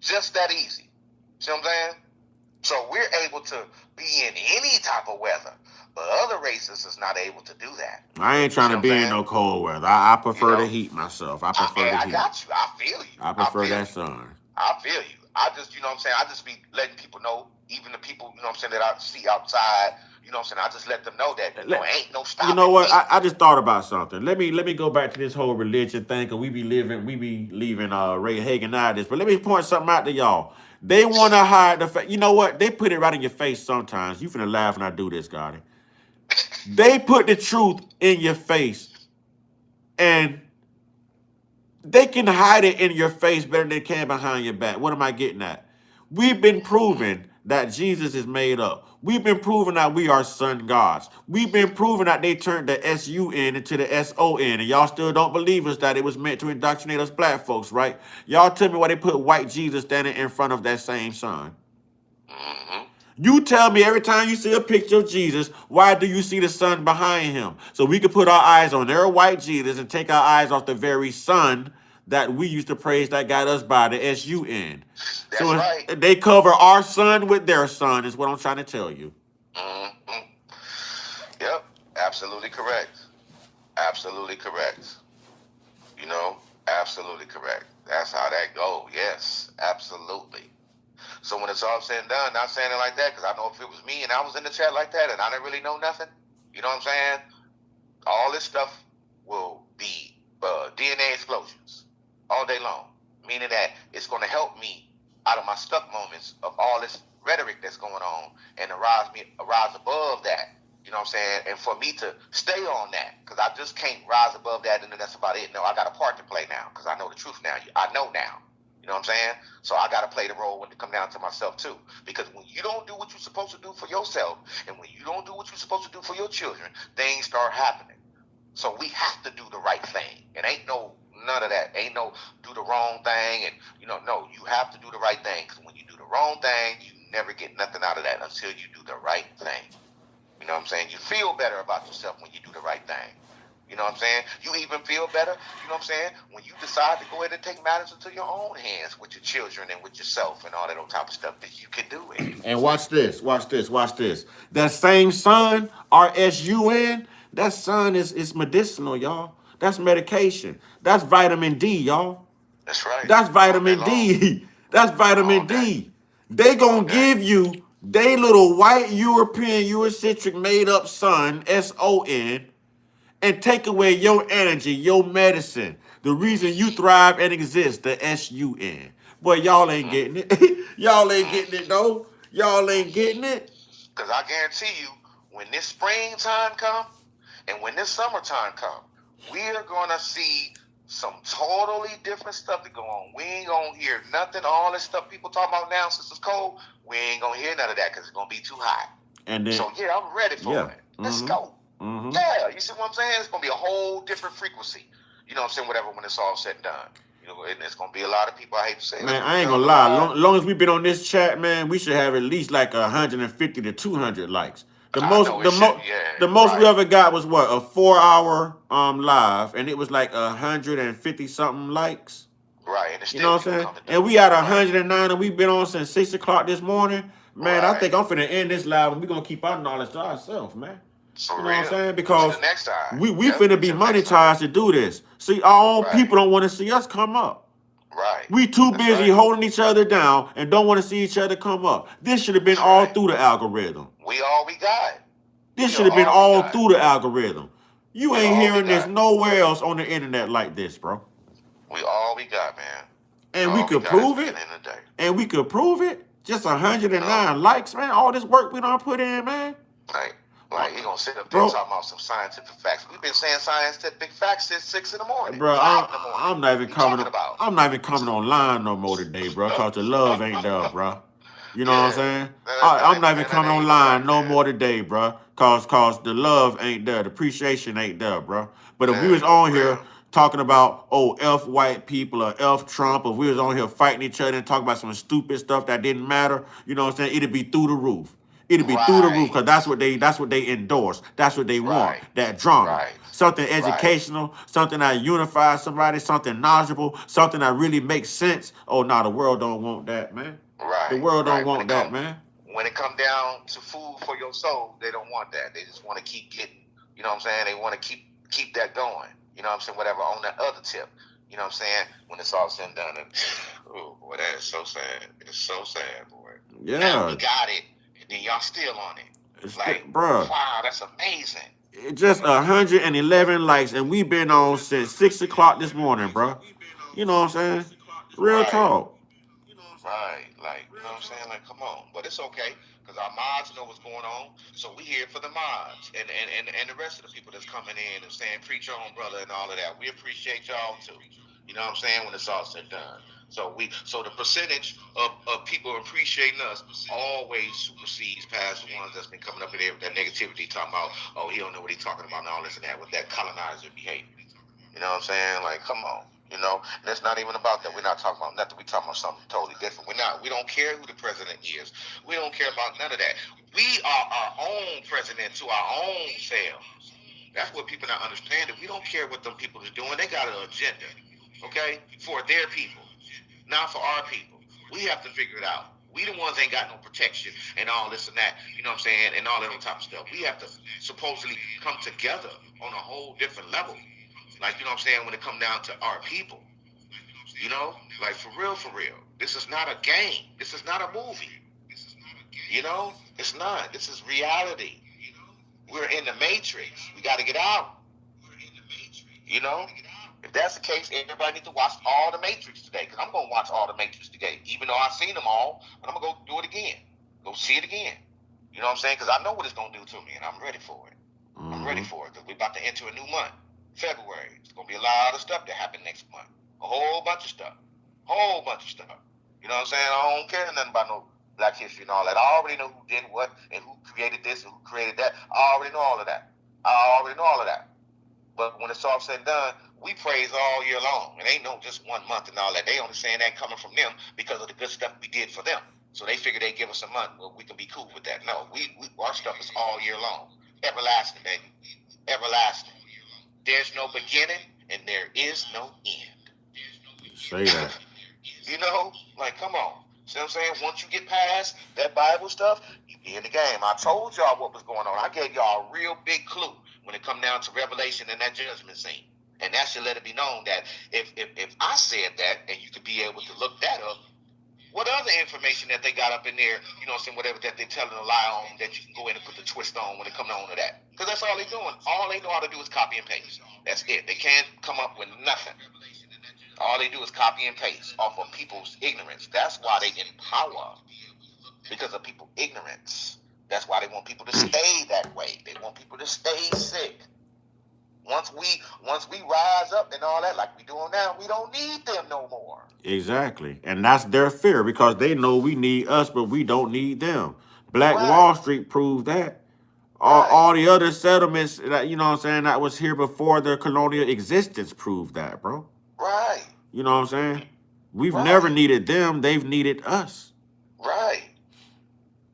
Just that easy. See what I'm saying? So we're able to be in any type of weather, but other races is not able to do that. I ain't trying to be in no cold weather. I prefer the heat myself. I prefer the heat. I got you. I feel you. I prefer that sun. I feel you. I just, you know what I'm saying, I just be letting people know, even the people, you know what I'm saying, that I see outside, you know what I'm saying, I just let them know that ain't no stopping. You know what? I just thought about something. Let me go back to this whole religion thing, because we be leaving Ray Hagen out of this. But let me point something out to y'all. They want to hide the fact. You know what? They put it right in your face sometimes. You finna laugh when I do this, Gotti. They put the truth in your face, and they can hide it in your face better than they can behind your back. What am I getting at? We've been proving that Jesus is made up. We've been proving that we are sun gods. We've been proving that they turned the S-U-N into the S-O-N. And y'all still don't believe us that it was meant to indoctrinate us black folks, right? Y'all tell me why they put white Jesus standing in front of that same sun. You tell me every time you see a picture of Jesus, why do you see the sun behind him? So we can put our eyes on their white Jesus and take our eyes off the very sun that we used to praise that got us by the S-U-N. So right. They cover our sun with their sun is what I'm trying to tell you. Yep, absolutely correct. Absolutely correct. You know, absolutely correct. That's how that goes. Yes, absolutely. So when it's all said and done, not saying it like that, because I know if it was me and I was in the chat like that and I didn't really know nothing, you know what I'm saying? All this stuff will be DNA explosions all day long, meaning that it's going to help me out of my stuck moments of all this rhetoric that's going on and rise above that, you know what I'm saying? And for me to stay on that, because I just can't rise above that and then that's about it. No, I got a part to play now because I know the truth now. I know now. You know what I'm saying? So I got to play the role when it come down to myself too. Because when you don't do what you're supposed to do for yourself, and when you don't do what you're supposed to do for your children, things start happening. So we have to do the right thing. It ain't none of that. Ain't no do the wrong thing. And, no, you have to do the right thing. Because when you do the wrong thing, you never get nothing out of that until you do the right thing. You know what I'm saying? You feel better about yourself when you do the right thing. You know what I'm saying? You even feel better, you know what I'm saying, when you decide to go ahead and take matters into your own hands with your children and with yourself and all that type of stuff that you can do it. And watch this. That same sun, R-S-U-N, that sun is medicinal, y'all. That's medication. That's vitamin D, y'all. That's right. That's vitamin D. That's vitamin D. They gonna give you they little white European Eurocentric made up sun, S-O-N, and take away your energy, your medicine, the reason you thrive and exist, the S-U-N. Boy, y'all ain't getting it. Y'all ain't getting it, though. Y'all ain't getting it. Because I guarantee you, when this springtime come and when this summertime come, we're going to see some totally different stuff that go on. We ain't going to hear nothing, all this stuff people talking about now since it's cold, we ain't going to hear none of that because it's going to be too hot. And then, so, yeah, I'm ready for it. Let's go. Yeah, you see what I'm saying? It's going to be a whole different frequency. You know what I'm saying? Whatever, when it's all said and done. You know, and it's going to be a lot of people, I hate to say it. Man, I ain't going to lie. Long as we've been on this chat, man, we should have at least like 150 to 200 likes. The most we ever got was what? A 4-hour live, and it was like 150 something likes. Right. And you know what I'm saying? And we at 109 and we've been on since 6 o'clock this morning. Man, I think I'm finna end this live and we're gonna keep our knowledge to ourselves, man. For You know what I'm real. saying? Till Because the next time. we Yep. finna be Till next time. monetized to do this. See, our own Right. people don't want to see us come up. Right. We too That's busy right. holding each other down and don't want to see each other come up. This should have been That's all right. through the algorithm. We all we got. This We should are have been all we all got. through the algorithm. You We ain't all we hearing this got. nowhere else on the internet like this, bro. We all we got, man. And we All we could got is prove the it. end of the day. And we could prove it. Just 109 No. likes, man. All this work we done put in, man. Like he gonna sit up there Bro, talking about some scientific facts. We've been saying scientific facts since 6 in the morning. bro, 5 in the morning. I'm not even What you coming. talking about? I'm not even coming online no more today, bro. Cause the love ain't there, bro. You know what I'm Yeah. saying? That I'm ain't- not even that coming ain't online right, no man. more today, bro. Cause the love ain't there, the appreciation ain't there, bro. But if we Yeah, was on for here real. talking about F white people or F Trump, if we was on here fighting each other and talking about some stupid stuff that didn't matter, you know what I'm saying? It'd be through the roof. It'd be through the roof because that's what they endorse. That's what they want. Right. That drama. Right. Something Right. educational, something that unifies somebody, something knowledgeable, something that really makes sense. Oh, no, the world don't want that, man. Right. The world don't Right. want that, man. When it come down to food for your soul, they don't want that. They just want to keep getting. You know what I'm saying? They want to keep that going. You know what I'm saying? Whatever on that other tip. You know what I'm saying? When it's all said and done. And, oh boy, that is so sad. It's so sad, boy. Yeah. Now we got it, and then y'all still on it. It's Like, bruh. wow, that's amazing. It just 111 likes, and we been on since 6 o'clock this morning, bro. You know what I'm saying? Real Right. talk. Right, like, you know what I'm saying? Like, come on. But it's okay, because our mods know what's going on. So we here for the mods and the rest of the people that's coming in and saying, preach on, brother, and all of that. We appreciate y'all too. You know what I'm saying? When it's all said and done. So the percentage of people appreciating us always supersedes past the ones that's been coming up in there with that negativity, talking about, oh, he don't know what he's talking about and all this and that, with that colonizer behavior. You know what I'm saying? Like, come on. You know, and it's not even about that. We're not talking about nothing. We're talking about something totally different. We don't care who the president is. We don't care about none of that. We are our own president to our own selves. That's what people not understanding. We don't care what them people is doing. They got an agenda, okay, for their people, not for our people. We have to figure it out. We the ones ain't got no protection and all this and that, you know what I'm saying, and all that type of stuff. We have to supposedly come together on a whole different level. Like, you know what I'm saying, when it come down to our people. You know? Like, for real. This is not a game. This is not a movie. You know? It's not. This is reality. We're in the Matrix. We got to get out. You know? If that's the case, everybody needs to watch all the Matrix today, because I'm going to watch all the Matrix today. Even though I've seen them all, but I'm going to go do it again. Go see it again. You know what I'm saying? Because I know what it's going to do to me, and I'm ready for it. I'm ready for it, because we're about to enter a new month. February. It's going to be a lot of stuff that happen next month. A whole bunch of stuff. You know what I'm saying? I don't care nothing about no Black history and all that. I already know who did what and who created this and who created that. I already know all of that. But when it's all said and done, we praise all year long. It ain't no just 1 month and all that. They only saying that coming from them because of the good stuff we did for them. So they figure they give us a month. Well, we can be cool with that. No, our stuff is all year long. Everlasting, baby. Everlasting. There's no beginning and there is no end. Say that. You know, like, come on. See what I'm saying? Once you get past that Bible stuff, you be in the game. I told y'all what was going on. I gave y'all a real big clue when it come down to Revelation and that judgment scene. And that should let it be known that if I said that, and you could be able to look that up, what other information that they got up in there, you know what I'm saying, whatever that they're telling a lie on, that you can go in and put the twist on when it comes on to that. Because that's all they're doing. All they know how to do is copy and paste. That's it. They can't come up with nothing. All they do is copy and paste off of people's ignorance. That's why they in power. Because of people's ignorance. That's why they want people to stay that way. They want people to stay sick. Once we rise up and all that, like we doing now, we don't need them no more. Exactly. And that's their fear, because they know we need us, but we don't need them. Black Right. Wall Street proved that. All the other settlements that, you know what I'm saying, that was here before the colonial existence proved that, bro. Right. You know what I'm saying? We've never needed them. They've needed us. Right.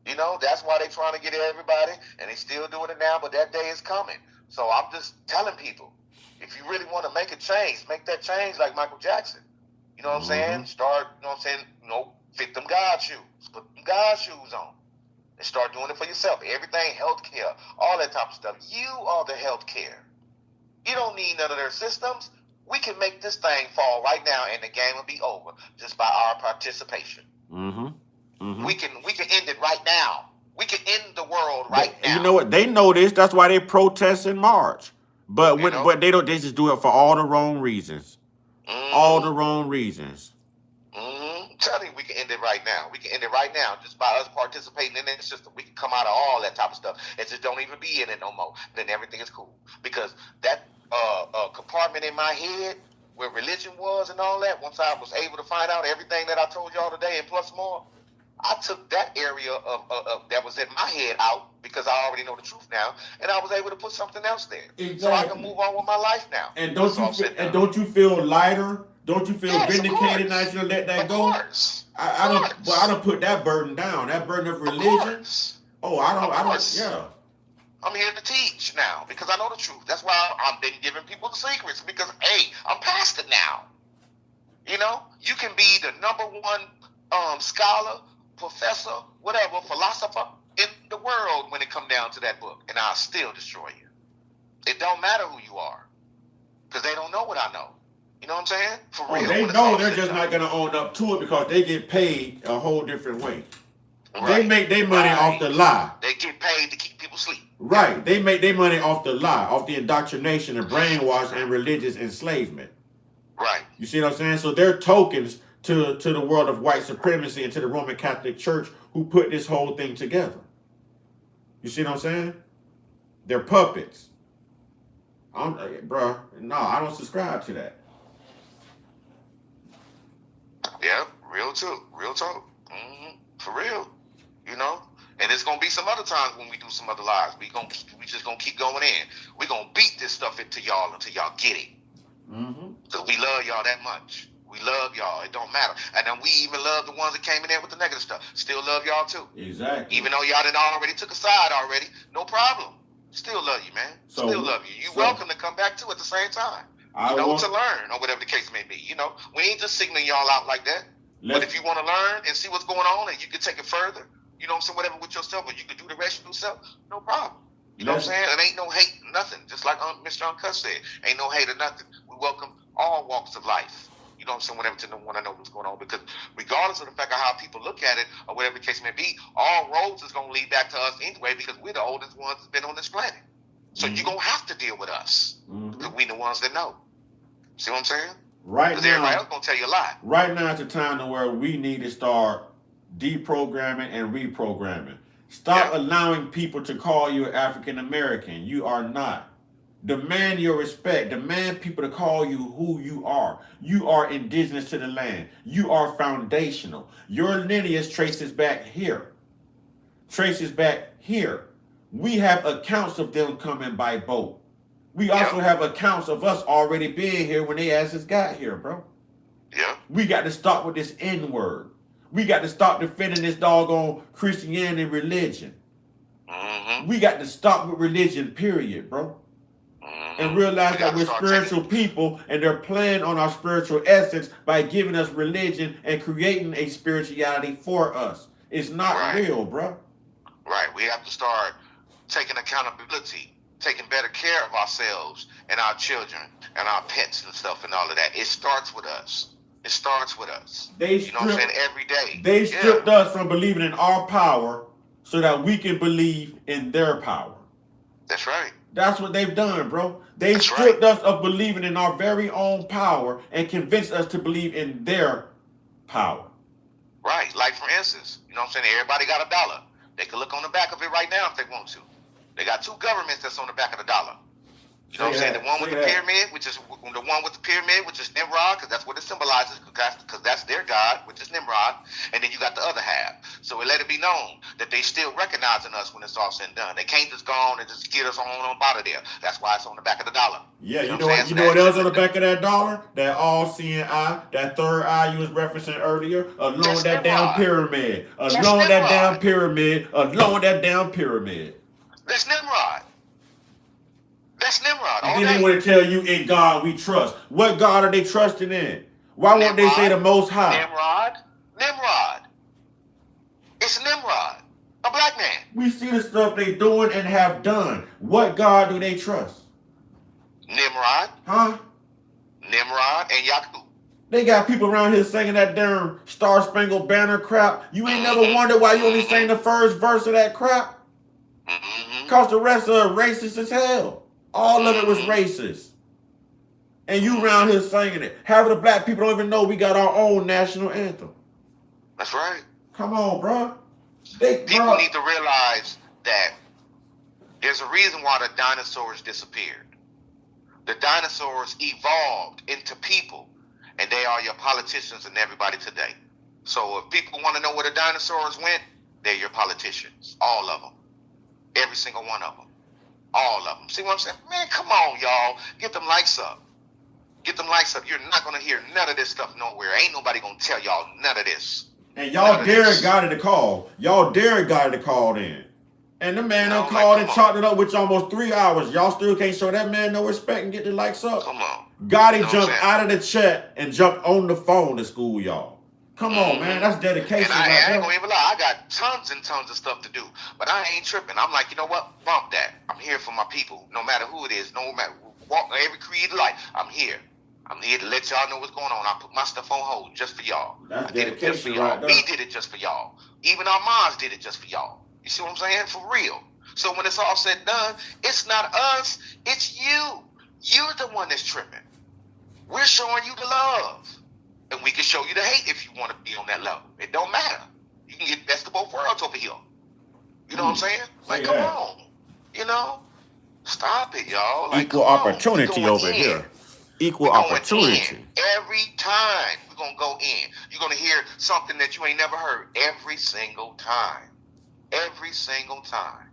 You know, that's why they trying to get everybody, and they still doing it now, but that day is coming. So I'm just telling people, if you really want to make a change, make that change like Michael Jackson. You know what I'm saying? Start, you know what I'm saying? You know, fit them God shoes. Put them God shoes on. and start doing it for yourself. Everything, healthcare, all that type of stuff. You are the healthcare. You don't need none of their systems. We can make this thing fall right now, and the game will be over just by our participation. We can end it right now. We can end the world right now. You know what? They know this. That's why they protest in March. But but they don't. They just do it for all the wrong reasons. All the wrong reasons. I'm telling you, we can end it right now. We can end it right now just by us participating in that system. We can come out of all that type of stuff and just don't even be in it no more. Then everything is cool. Because that compartment in my head where religion was and all that, once I was able to find out everything that I told y'all today and plus more, I took that area of that was in my head out because I already know the truth now, and I was able to put something else there, Exactly. so I can move on with my life now. And don't you feel lighter? Don't you feel vindicated now you let that go? I don't put that burden down. That burden of religion. Oh, I don't. Yeah. I'm here to teach now because I know the truth. That's why I've been giving people the secrets because hey, I'm past it now. You know, you can be the #1 scholar, professor, whatever, philosopher in the world when it come down to that book, and I'll still destroy you. It don't matter who you are, because they don't know what I know. You know what I'm saying? For real. They know they're just not going to own up to it because they get paid a whole different way. Right. They make their money off the lie. They get paid to keep people asleep. Right. They make their money off the lie, off the indoctrination and brainwash and religious enslavement. Right. You see what I'm saying? So they're tokens to the world of white supremacy and to the Roman Catholic Church who put this whole thing together. You see what I'm saying? They're puppets. Bruh, no, I don't subscribe to that. Yeah, real too. Real talk. For real. You know? And it's gonna be some other times when we do some other lives. We just gonna keep going in. We gonna beat this stuff into y'all until y'all get it. Because we love y'all that much. We love y'all. It don't matter. And then we even love the ones that came in there with the negative stuff. Still love y'all too. Exactly. Even though y'all done already took a side already, no problem. Still love you, man. Still love you. You're welcome to come back too at the same time. To learn or whatever the case may be. You know, we ain't just signaling y'all out like that. But if you want to learn and see what's going on and you can take it further, you know what I'm saying, whatever with yourself, or you can do the rest yourself, no problem. You know what I'm saying? It ain't no hate, nothing. Just like Mr. Uncut said, ain't no hate or nothing. We welcome all walks of life. You know what I'm saying? Whatever to want to know what's going on. Because regardless of the fact of how people look at it or whatever the case may be, all roads is going to lead back to us anyway because we're the oldest ones that's been on this planet. So you're going to have to deal with us because we the ones that know. See what I'm saying? Right now, because everybody else going to tell you a lie. Right now is the time to where we need to start deprogramming and reprogramming. Stop allowing people to call you African American. You are not. Demand your respect. Demand people to call you who you are. You are indigenous to the land. You are foundational. Your lineage traces back here. Traces back here. We have accounts of them coming by boat. We also have accounts of us already being here when they asses got here, bro. Yeah. We got to stop with this N-word. We got to stop defending this doggone Christianity religion. We got to stop with religion, period, bro. And realize that we're spiritual people and they're playing on our spiritual essence by giving us religion and creating a spirituality for us. It's not real, bro. Right. We have to start taking accountability, taking better care of ourselves and our children and our pets and stuff and all of that. It starts with us. It starts with us. You know what I'm saying? Every day. They stripped us from believing in our power so that we can believe in their power. That's right. That's what they've done, bro. They stripped us of believing in our very own power and convinced us to believe in their power. Right. Like, for instance, you know what I'm saying? Everybody got $1. They can look on the back of it right now if they want to. They got 2 governments that's on the back of the dollar. You know what I'm saying? The one with the pyramid, which is the one with the pyramid, which is Nimrod, because that's what it symbolizes, because that's their god, which is Nimrod. And then you got the other half. So it let it be known that they still recognizing us when it's all said and done. They can't just go on and just get us on out of there. That's why it's on the back of the dollar. Yeah, you know what else on the back of that dollar? That all-seeing eye, that third eye you was referencing earlier, along with that damn pyramid. Along with that damn pyramid. Along with that damn pyramid. That's Nimrod. That's Nimrod. And then they want to tell you, in God we trust. What God are they trusting in? Why won't they say the Most High? Nimrod. It's Nimrod. A black man. We see the stuff they doing and have done. What God do they trust? Nimrod. Huh? Nimrod and Yakub. They got people around here singing that damn Star Spangled Banner crap. You ain't never wondered why you only sang the first verse of that crap? Cause the rest of it racist as hell. All of it was racist. And you around here singing it. Half of the black people don't even know we got our own national anthem. That's right. Come on, bro. People need to realize that there's a reason why the dinosaurs disappeared. The dinosaurs evolved into people, and they are your politicians and everybody today. So if people want to know where the dinosaurs went, they're your politicians. All of them. Every single one of them. All of them. See what I'm saying? Man, come on, y'all. Get them likes up. Get them likes up. You're not going to hear none of this stuff nowhere. Ain't nobody going to tell y'all none of this. And y'all dare got it to call. Y'all dare got it to call in. And the man done called and chopped it up with you almost 3 hours. Y'all still can't show that man no respect and get the likes up. Come on. Gotti jumped out of the chat and jumped on the phone to school y'all. Come on, man. That's dedication. And I ain't gonna even lie. I got tons and tons of stuff to do. But I ain't tripping. I'm like, you know what? Bump that. I'm here for my people. No matter who it is. No matter every creed of life. I'm here. I'm here to let y'all know what's going on. I put my stuff on hold just for y'all. That's I did it just for y'all. We did it just for y'all. Even our moms did it just for y'all. You see what I'm saying? For real. So when it's all said and done, it's not us. It's you. You're the one that's tripping. We're showing you the love. And we can show you the hate if you want to be on that level. It don't matter. You can get best of both worlds over here. You know what I'm saying? Like, come on. You know? Stop it, y'all. Like, equal opportunity over here. Equal opportunity. Every time we're going to go in, you're going to hear something that you ain't never heard every single time. Every single time.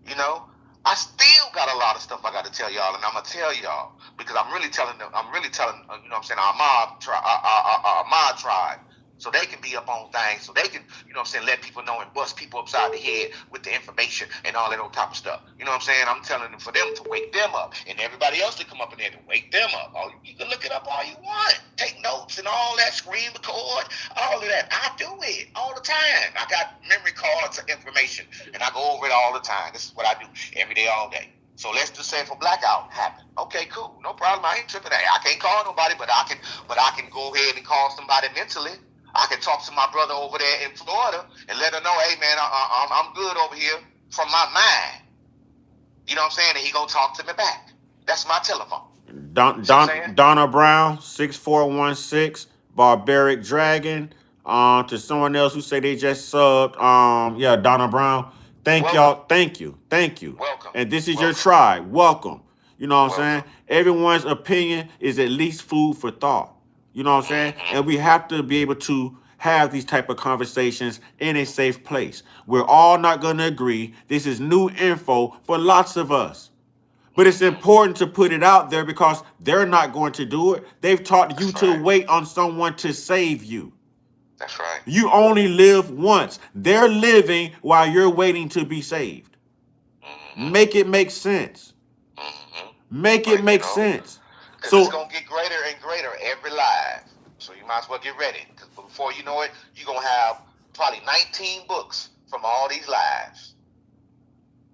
You know? I still got a lot of stuff I got to tell y'all, and I'm going to tell y'all because I'm really telling them, you know what I'm saying, our mob tribe. So they can be up on things, so they can, you know what I'm saying, let people know and bust people upside the head with the information and all that old type of stuff. You know what I'm saying? I'm telling them for them to wake them up and everybody else to come up in there to wake them up. Oh, you can look it up all you want. Take notes and all that, screen record, all of that. I do it all the time. I got memory cards of information and I go over it all the time. This is what I do every day, all day. So let's just say if a blackout happened. Okay, cool. No problem. I ain't tripping. I can't call nobody, but I can go ahead and call somebody mentally. I can talk to my brother over there in Florida and let her know, hey, man, I'm good over here from my mind. You know what I'm saying? And he gonna talk to me back. That's my telephone. Donna Brown, 6416, Barbaric Dragon. To someone else who say they just subbed. Yeah, Donna Brown. Thank y'all. Thank you. Welcome. And this is your tribe. Welcome. You know what I'm saying? Everyone's opinion is at least food for thought. You know what I'm saying? And we have to be able to have these type of conversations in a safe place. We're all not going to agree. This is new info for lots of us. But it's important to put it out there because they're not going to do it. They've taught you to wait on someone to save you. That's right. You only live once. They're living while you're waiting to be saved. Make it make sense. Make it make sense. So it's going to get greater and greater every live. So you might as well get ready. Because before you know it, you're going to have probably 19 books from all these lives.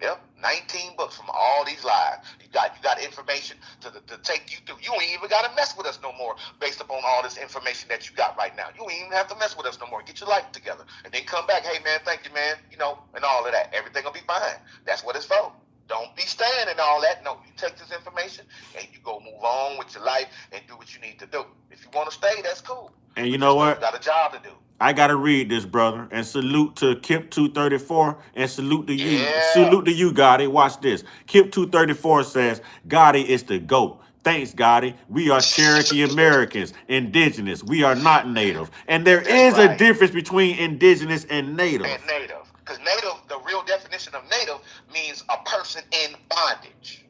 Yep, 19 books from all these lives. You got information to take you through. You ain't even got to mess with us no more based upon all this information that you got right now. You ain't even have to mess with us no more. Get your life together. And then come back, hey, man, thank you, man, you know, and all of that. Everything will be fine. That's what it's for. Don't be staying and all that. No, you take this information and you go move on with your life and do what you need to do. If you want to stay, that's cool. And you know what? You got a job to do. I got to read this, brother. And salute to Kip 234 and salute to you. Salute to you, Gotti. Watch this. Kip 234 says, Gotti is the GOAT. Thanks, Gotti. We are Cherokee Americans, indigenous. We are not native. And there is a difference between indigenous and native. And native. Because native, the real definition of native means a person in bondage.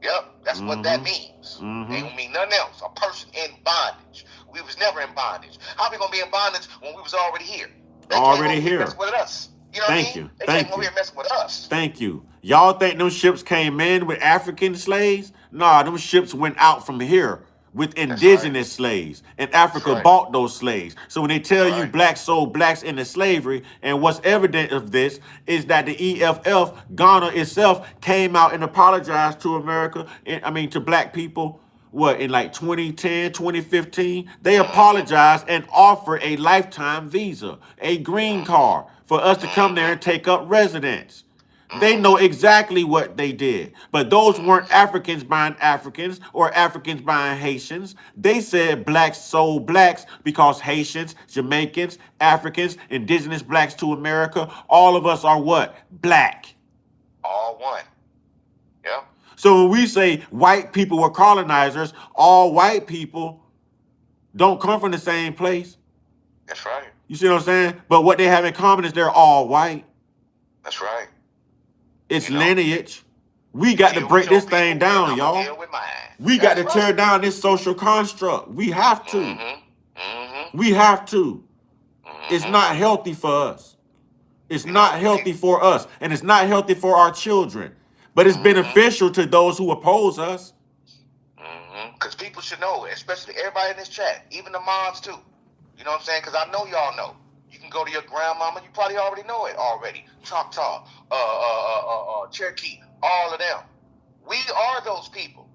Yep, that's what that means. It don't mean nothing else. A person in bondage. We was never in bondage. How we gonna be in bondage when we was already here? They already here. Mess with us. You know what I mean? They came over here messing with us. Thank you. Y'all think them ships came in with African slaves? Nah, them ships went out from here with That's right. indigenous slaves, and Africa right. bought those slaves. So when they tell you Right. blacks sold blacks into slavery, and what's evident of this is that the EFF, Ghana itself, came out and apologized to America, to black people, what, in like 2010, 2015? They apologized and offered a lifetime visa, a green card for us to come there and take up residence. They know exactly what they did. But those weren't Africans buying Africans or Africans buying Haitians. They said blacks sold blacks because Haitians, Jamaicans, Africans, indigenous blacks to America, all of us are what? Black. All one. Yeah. So when we say white people were colonizers, all white people don't come from the same place. That's right. You see what I'm saying? But what they have in common is they're all white. That's right. It's You know, lineage. We got to deal break with your this thing people, down, I'ma y'all. deal with mine. We got That's to tear right. down this social construct. We have to. Mm-hmm. We have to. It's Mm-hmm. not healthy for us. It's You not know, healthy for us. And it's not healthy for our children. But it's beneficial to those who oppose us. Because people should know, especially everybody in this chat, even the moms too. You know what I'm saying? Because I know y'all know. You can go to your grandmama. You probably already know it already. Choctaw, Cherokee, all of them. We are those people.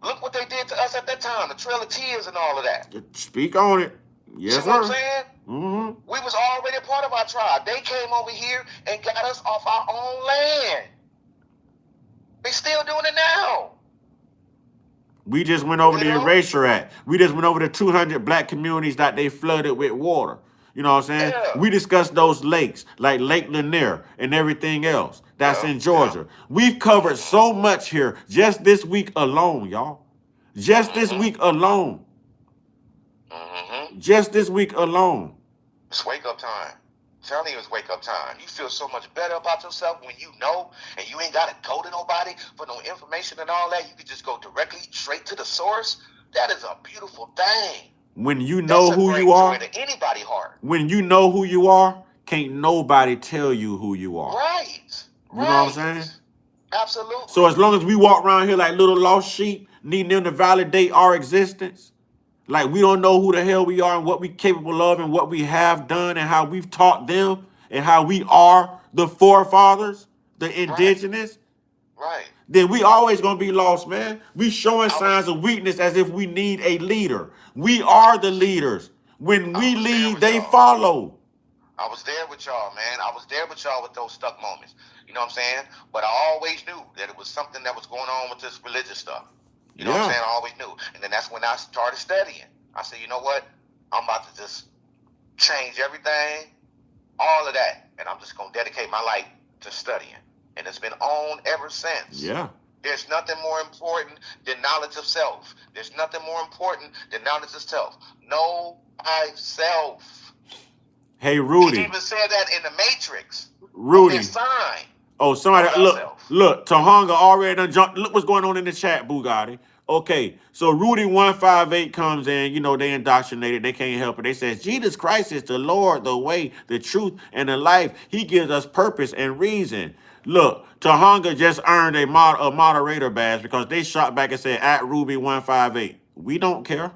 Look what they did to us at that time. The Trail of Tears and all of that. Speak on it. Yes, See what I'm sir. saying? Mm-hmm. We was already a part of our tribe. They came over here and got us off our own land. They still doing it now. We just went over You the know? Erasure Act. We just went over the 200 black communities that they flooded with water. You know what I'm saying? Yeah. We discussed those lakes, like Lake Lanier and everything else that's Yeah, in Georgia. We've covered so much here just this week alone, y'all. Just this week alone. Mm-hmm. Just this week alone. It's wake up time. I'm telling you, it's wake up time. You feel so much better about yourself when you know, and you ain't got to go to nobody for no information and all that. You can just go directly straight to the source. That is a beautiful thing. When you know That's a who great you are, joy to anybody's heart. when you know who you are, can't nobody tell you who you are. Right. You know what I'm saying? Absolutely. So as long as we walk around here like little lost sheep, needing them to validate our existence, like we don't know who the hell we are and what we capable of and what we have done and how we've taught them and how we are the forefathers, the indigenous, Right. then we always gonna be lost, man. We showing signs of weakness as if we need a leader. We are the leaders. When we was there lead, with they y'all. follow. I was there with y'all, man. I was there with y'all with those stuck moments. You know what I'm saying? But I always knew that it was something that was going on with this religious stuff. You know what I'm Yeah. saying? I always knew. And then that's when I started studying. I said, you know what? I'm about to just change everything, all of that. And I'm just going to dedicate my life to studying. And it's been on ever since. Yeah. There's nothing more important than knowledge of self. There's nothing more important than knowledge of self. Know thyself. Hey, He Rudy. even said that in the Matrix. Rudy. On his sign. Oh, somebody, Know look, thyself. look, Tahonga already done jumped. Look what's going on in the chat, Bugatti. Okay, so Rudy158 comes in, you know, they indoctrinated, they can't help it. They says, Jesus Christ is the Lord, the way, the truth, and the life. He gives us purpose and reason. Look, Tahonga just earned a moderator badge because they shot back and said, at Ruby158. We don't care.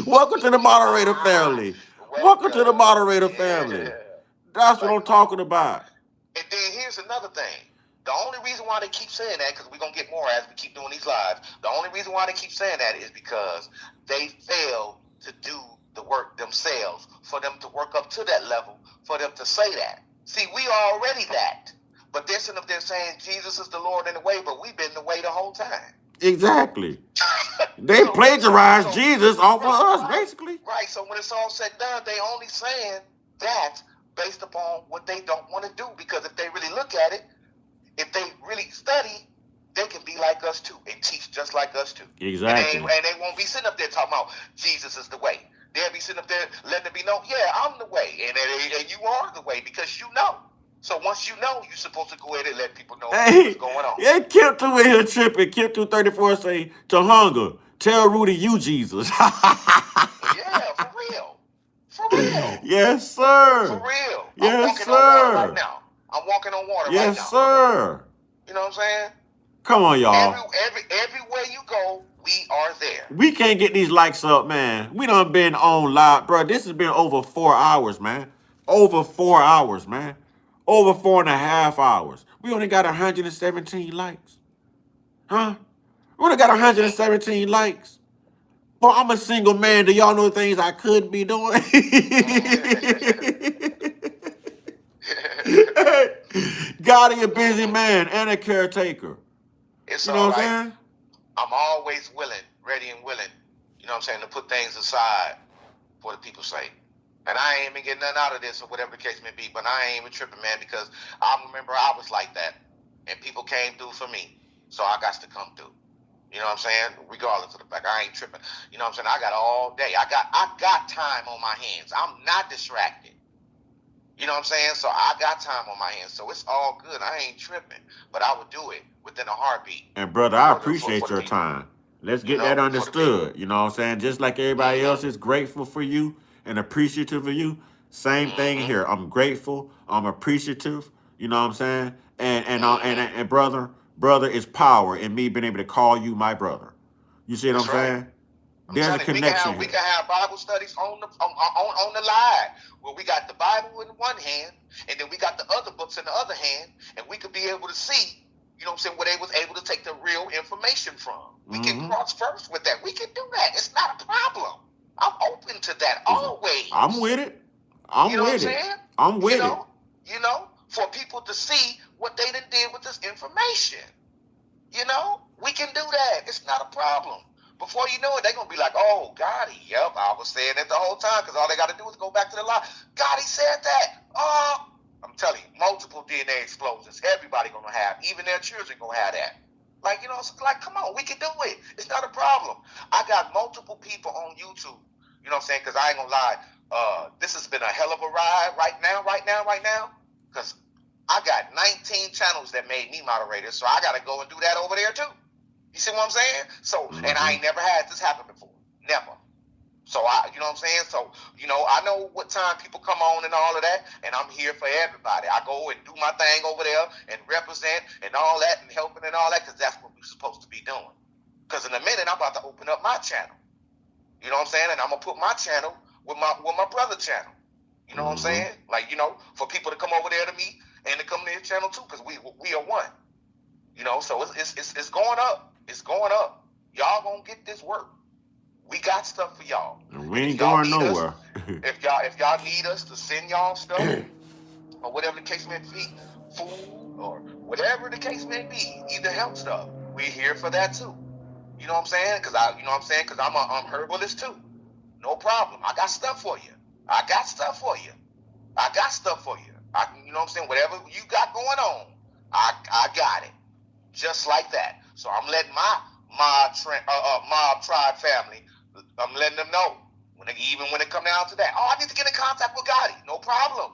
Welcome to the moderator family. Welcome to the moderator family. That's what I'm talking about. And then here's another thing. The only reason why they keep saying that, because we're going to get more as we keep doing these lives, the only reason why they keep saying that is because they fail to do the work themselves for them to work up to that level, for them to say that. See, we are already that. But they're sitting up there saying Jesus is the Lord in the way, but we've been the way the whole time. Exactly. They plagiarized Jesus off of us, basically. Right, so when it's all said and done, they only saying that based upon what they don't want to do. Because if they really look at it, if they really study, they can be like us too and teach just like us too. Exactly. And they won't be sitting up there talking about Jesus is the way. They'll be sitting up there letting it be known, yeah, I'm the way. And you are the way because you know. So once you know, you're supposed to go ahead and let people know what's going on. Yeah, Kip2 in here tripping. Kip234 say, Tahonga, tell Rudy you Jesus. Yeah, for real. For real. Yes, sir. For real. Yes, I'm walking on water sir. right now. I'm walking on water right now. Yes, sir. You know what I'm saying? Come on, y'all. Everywhere you go, we are there. We can't get these likes up, man. We done been on live, bro. This has been over 4 hours, man. Over 4 hours, man. Over 4.5 hours. We only got 117 likes. Huh? We only got 117 likes. Well, I'm a single man. Do y'all know things I could be doing? Gotti, a busy man and a caretaker. It's You know all what right. I'm saying? I'm always willing, ready and willing, you know what I'm saying, to put things aside for the people's sake. And I ain't even getting nothing out of this or whatever the case may be, but I ain't even tripping, man, because I remember I was like that. And people came through for me. So I got to come through. You know what I'm saying? Regardless of the fact, I ain't tripping. You know what I'm saying? I got all day. I got time on my hands. I'm not distracted. You know what I'm saying? So I got time on my hands. So it's all good. I ain't tripping. But I would do it within a heartbeat. And brother, I For appreciate the your people. time. Let's You get that know, for the people. understood. You know what I'm saying? Just like everybody else is grateful for you and appreciative of you. Same thing here. I'm grateful. I'm appreciative. You know what I'm saying? And brother is power in me being able to call you my brother. You see what That's I'm right. saying? I'm There's a telling you, connection we here. can have Bible studies on the live where we got the Bible in one hand and then we got the other books in the other hand, and we could be able to see, you know what I'm saying, where they was able to take the real information from. We can cross first with that. We can do that. It's not a problem. I'm open to that always. I'm with it. I'm with it. I'm with it. You know, for people to see what they done did with this information. You know, we can do that. It's not a problem. Before you know it, they're going to be like, oh, Gotti, yep, I was saying it the whole time, because all they got to do is go back to the lie. Gotti said that. Oh, I'm telling you, multiple DNA explosions. Everybody going to have. Even their children going to have that. Like, you know, it's like, come on, we can do it. It's not a problem. I got multiple people on YouTube, you know what I'm saying, because I ain't going to lie. This has been a hell of a ride right now, because I got 19 channels that made me moderator, so I got to go and do that over there, too. You see what I'm saying? So, and I ain't never had this happen before. Never. So, you know what I'm saying? So, you know, I know what time people come on and all of that, and I'm here for everybody. I go and do my thing over there and represent and all that and helping and all that, because that's what we're supposed to be doing. Because in a minute, I'm about to open up my channel. You know what I'm saying? And I'm going to put my channel with my brother channel. You know what I'm saying? Like, you know, for people to come over there to me and to come to his channel too, because we are one. You know, so it's going up. It's going up. Y'all gonna get this work. We got stuff for y'all. And we ain't going nowhere. If y'all need us to send y'all stuff or whatever the case may be, food or whatever the case may be, either help stuff, we're here for that too. You know what I'm saying? Because I'm herbalist too. No problem. I got stuff for you. You know what I'm saying? Whatever you got going on, I got it. Just like that. So I'm letting my mob tribe family, I'm letting them know when it come down to that. Oh, I need to get in contact with Gotti. No problem.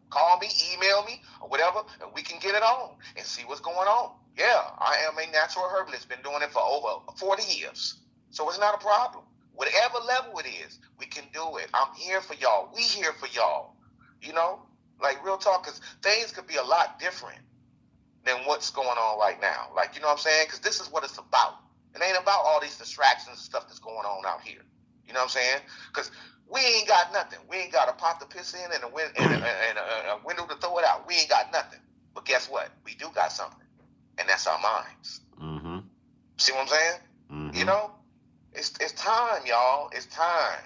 Call me, email me, or whatever, and we can get it on and see what's going on. Yeah, I am a natural herbalist. Been doing it for over 40 years. So it's not a problem. Whatever level it is, we can do it. I'm here for y'all. We here for y'all. You know? Like, real talk, because things could be a lot different than what's going on right now. Like, you know what I'm saying? Because this is what it's about. It ain't about all these distractions and stuff that's going on out here. You know what I'm saying? Because we ain't got nothing. We ain't got a pot to piss in and a window to throw it out. We ain't got nothing. But guess what? We do got something. And that's our minds. See what I'm saying? You know? It's time, y'all. It's time.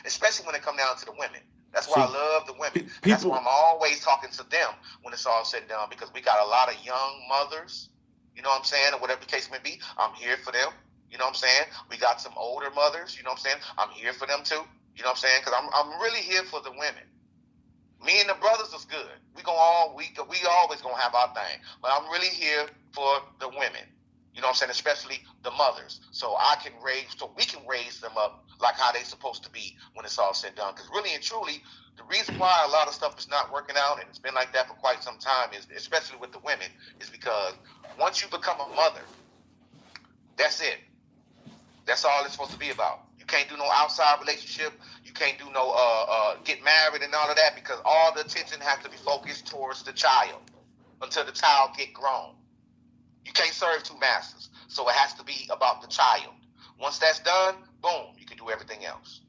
Especially when it come down to the women. That's why I love the women. That's why I'm always talking to them when it's all said and done, because we got a lot of young mothers, you know what I'm saying, or whatever the case may be. I'm here for them, you know what I'm saying. We got some older mothers, you know what I'm saying. I'm here for them too, you know what I'm saying, because I'm really here for the women. Me and the brothers is good. We always gonna have our thing, but I'm really here for the women. You know what I'm saying? Especially the mothers. So we can raise them up like how they supposed to be when it's all said and done. Because really and truly, the reason why a lot of stuff is not working out, and it's been like that for quite some time, is especially with the women, is because once you become a mother, that's it. That's all it's supposed to be about. You can't do no outside relationship. You can't do no get married and all of that, because all the attention has to be focused towards the child. until the child get grown. You can't serve two masters. So it has to be about the child. Once that's done, boom, you can do everything else.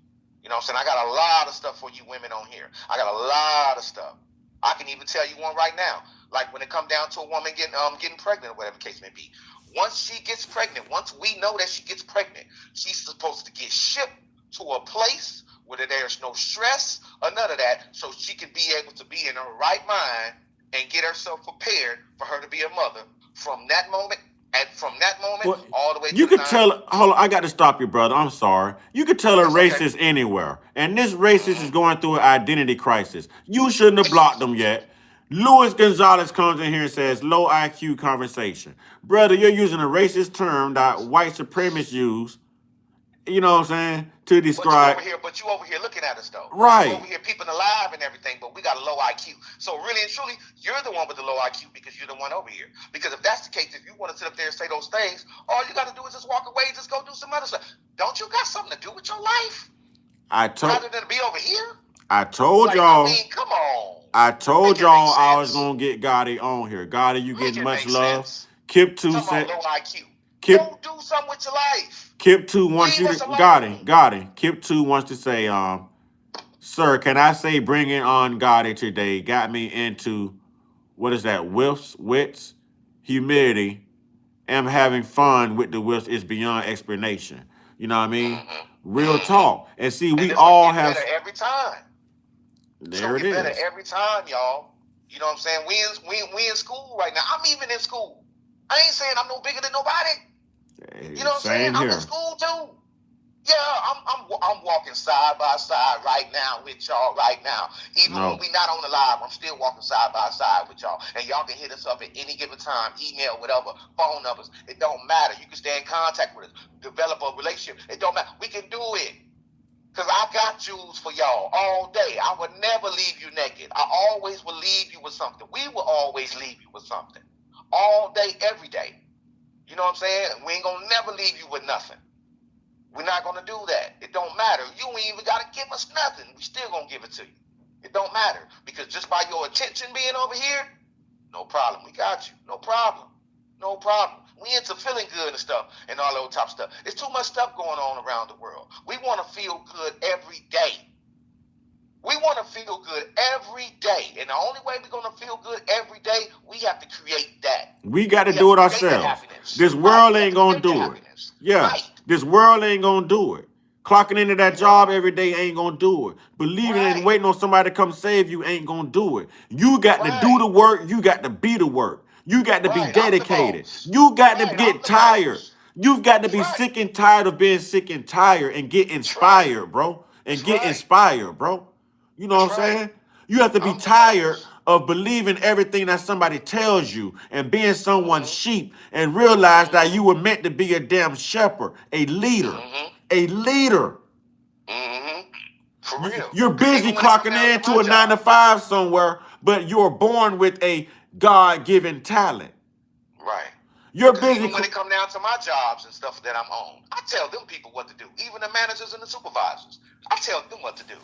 You know what I'm saying? I got a lot of stuff for you women on here. I got a lot of stuff. I can even tell you one right now. Like when it comes down to a woman getting pregnant or whatever the case may be. Once she gets pregnant, once we know that she gets pregnant, she's supposed to get shipped to a place where there's no stress or none of that, so she can be able to be in her right mind and get herself prepared for her to be a mother from that moment. And from that moment Well, all the way to you the could tell. Hold on, I got to stop you, brother. I'm sorry. You could tell a That's okay. racist anywhere, and this racist is going through an identity crisis. You shouldn't have blocked them yet. Luis Gonzalez comes in here and says low IQ conversation. Brother, you're using a racist term that white supremacists use. You know what I'm saying? To describe. But you over here looking at us though. Right. You over here peeping alive and everything, but we got a low IQ. So really and truly, you're the one with the low IQ because you're the one over here. Because if that's the case, if you want to sit up there and say those things, all you got to do is just walk away and just go do some other stuff. Don't you got something to do with your life? Rather than to be over here? I told y'all. I mean, come on. I told y'all I was gonna get Gotti on here. Gotti, you getting much love. Kip 2 said. Low IQ. Kip, do something with your life. Kip 2 wants you to Gotti. Kip 2 wants to say, sir, can I say bringing on Gotti today got me into what is that? Wits, humility. Am having fun with the whiffs is beyond explanation. You know what I mean? Real talk. And see, we all have better every time. There it is. Better every time, y'all. You know what I'm saying? We in school right now. I'm even in school. I ain't saying I'm no bigger than nobody. You know what I'm saying? I'm in school too. Yeah, I'm walking side by side right now with y'all right now. Even when we not on the live, I'm still walking side by side with y'all. And y'all can hit us up at any given time, email, whatever, phone numbers. It don't matter. You can stay in contact with us, develop a relationship. It don't matter. We can do it. Because I got jewels for y'all all day. I would never leave you naked. I always will leave you with something. We will always leave you with something. All day, every day. You know what I'm saying? We ain't going to never leave you with nothing. We're not going to do that. It don't matter. You ain't even got to give us nothing. We still going to give it to you. It don't matter. Because just by your attention being over here, no problem. We got you. No problem. No problem. We into feeling good and stuff and all that top stuff. There's too much stuff going on around the world. We want to feel good every day. We want to feel good every day. And the only way we're going to feel good every day, we have to create that. We got to do it ourselves. This world ain't going to do it. Yeah. Right. This world ain't going to do it. Clocking into that job every day ain't going to do it. Believing and waiting on somebody to come save you ain't going to do it. You got to do the work. You got to be the work. You got to be dedicated. You got to get tired. You've got to be sick and tired of being sick and tired and get inspired, bro. And get inspired, bro. You know what I'm saying? You have to be tired of believing everything that somebody tells you and being someone's sheep and realize that you were meant to be a damn shepherd, a leader, a leader. For real. You're busy clocking into a 9 to 5 somewhere, but you're born with a God-given talent. Right. You're busy. Even when it come down to my jobs and stuff that I'm on, I tell them people what to do. Even the managers and the supervisors, I tell them what to do.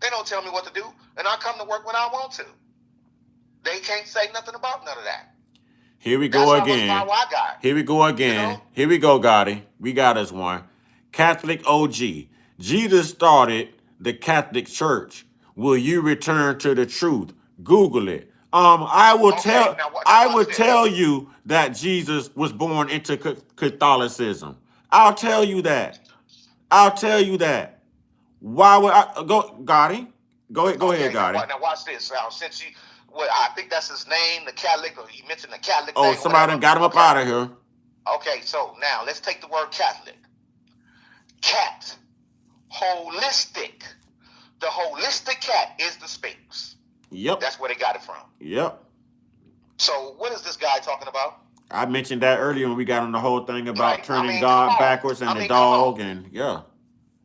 They don't tell me what to do, and I come to work when I want to. They can't say nothing about none of that. Here we go again. Here we go again. You know? Here we go, Gotti. We got us one. Catholic OG. Jesus started the Catholic Church. Will you return to the truth? Google it. I will tell you that Jesus was born into Catholicism. I'll tell you that. I'll tell you that. Why would I go, Gotti? Go ahead, Gotti. Now watch this. Since I think that's his name, the Catholic, or you mentioned the Catholic. Oh, somebody got him up out of here. Okay, so now let's take the word Catholic. Cat, holistic. The holistic cat is the Sphinx. Yep. That's where they got it from. Yep. So what is this guy talking about? I mentioned that earlier when we got on the whole thing about turning God backwards and the dog and yeah.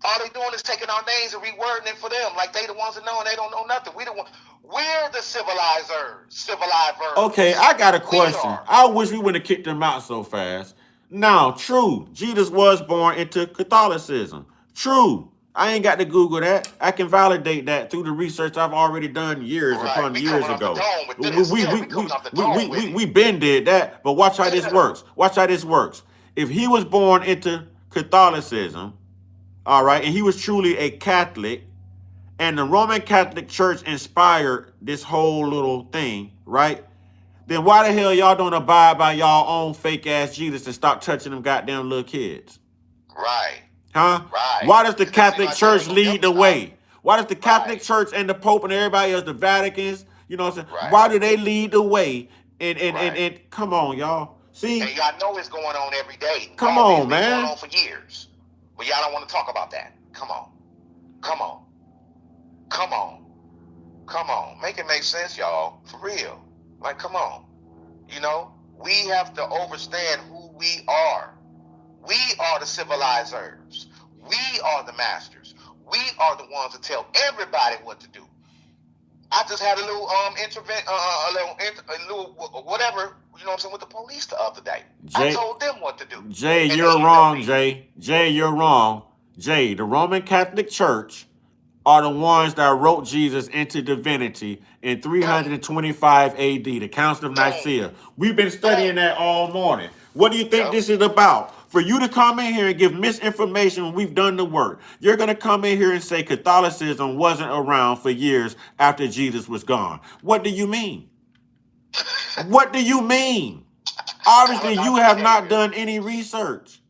All they doing is taking our names and rewording it for them, like they the ones that know and they don't know nothing. We're the civilizers. Okay, I got a question. I wish we wouldn't have kicked them out so fast. Now, true, Jesus was born into Catholicism. True. I ain't got to Google that. I can validate that through the research I've already done years Right. upon We years coming off the ago. dome with We this. we Yeah, we we we coming off the we dome we, with we, it. we been did that, but watch how this Yeah. works. Watch how this works. If he was born into Catholicism, all right, and he was truly a Catholic, and the Roman Catholic Church inspired this whole little thing, right? Then why the hell y'all don't abide by y'all own fake ass Jesus and stop touching them goddamn little kids? Right. Huh? Right. Why does the Because it seems Catholic like there Church ain't no lead the devil way? Why does the Catholic Right. Church and the Pope and everybody else, the Vaticans, you know what I'm saying? Right. Why do they lead the way? And Right. come on, y'all. And See? y'all know it's going on every day. Come Already on, been going man. on for years. But y'all don't want to talk about that. Come on. Come on. Come on. Come on. Make it make sense, y'all. For real. Like, come on. You know, we have to understand who we are. We are the civilizers. We are the masters. We are the ones that tell everybody what to do. I just had a little a little whatever, you know what I'm saying, with the police the other day. I Jay, told them what to do. Jay, And they you're ended up wrong, leaving. Jay. Jay, you're wrong. Jay, the Roman Catholic Church are the ones that wrote Jesus into divinity in 325 AD, the Council of Nicaea. We've been studying that all morning. What do you think Yep. this is about? For you to come in here and give misinformation when we've done the work. You're going to come in here and say Catholicism wasn't around for years after Jesus was gone. What do you mean? What do you mean? Obviously, you have not done any research.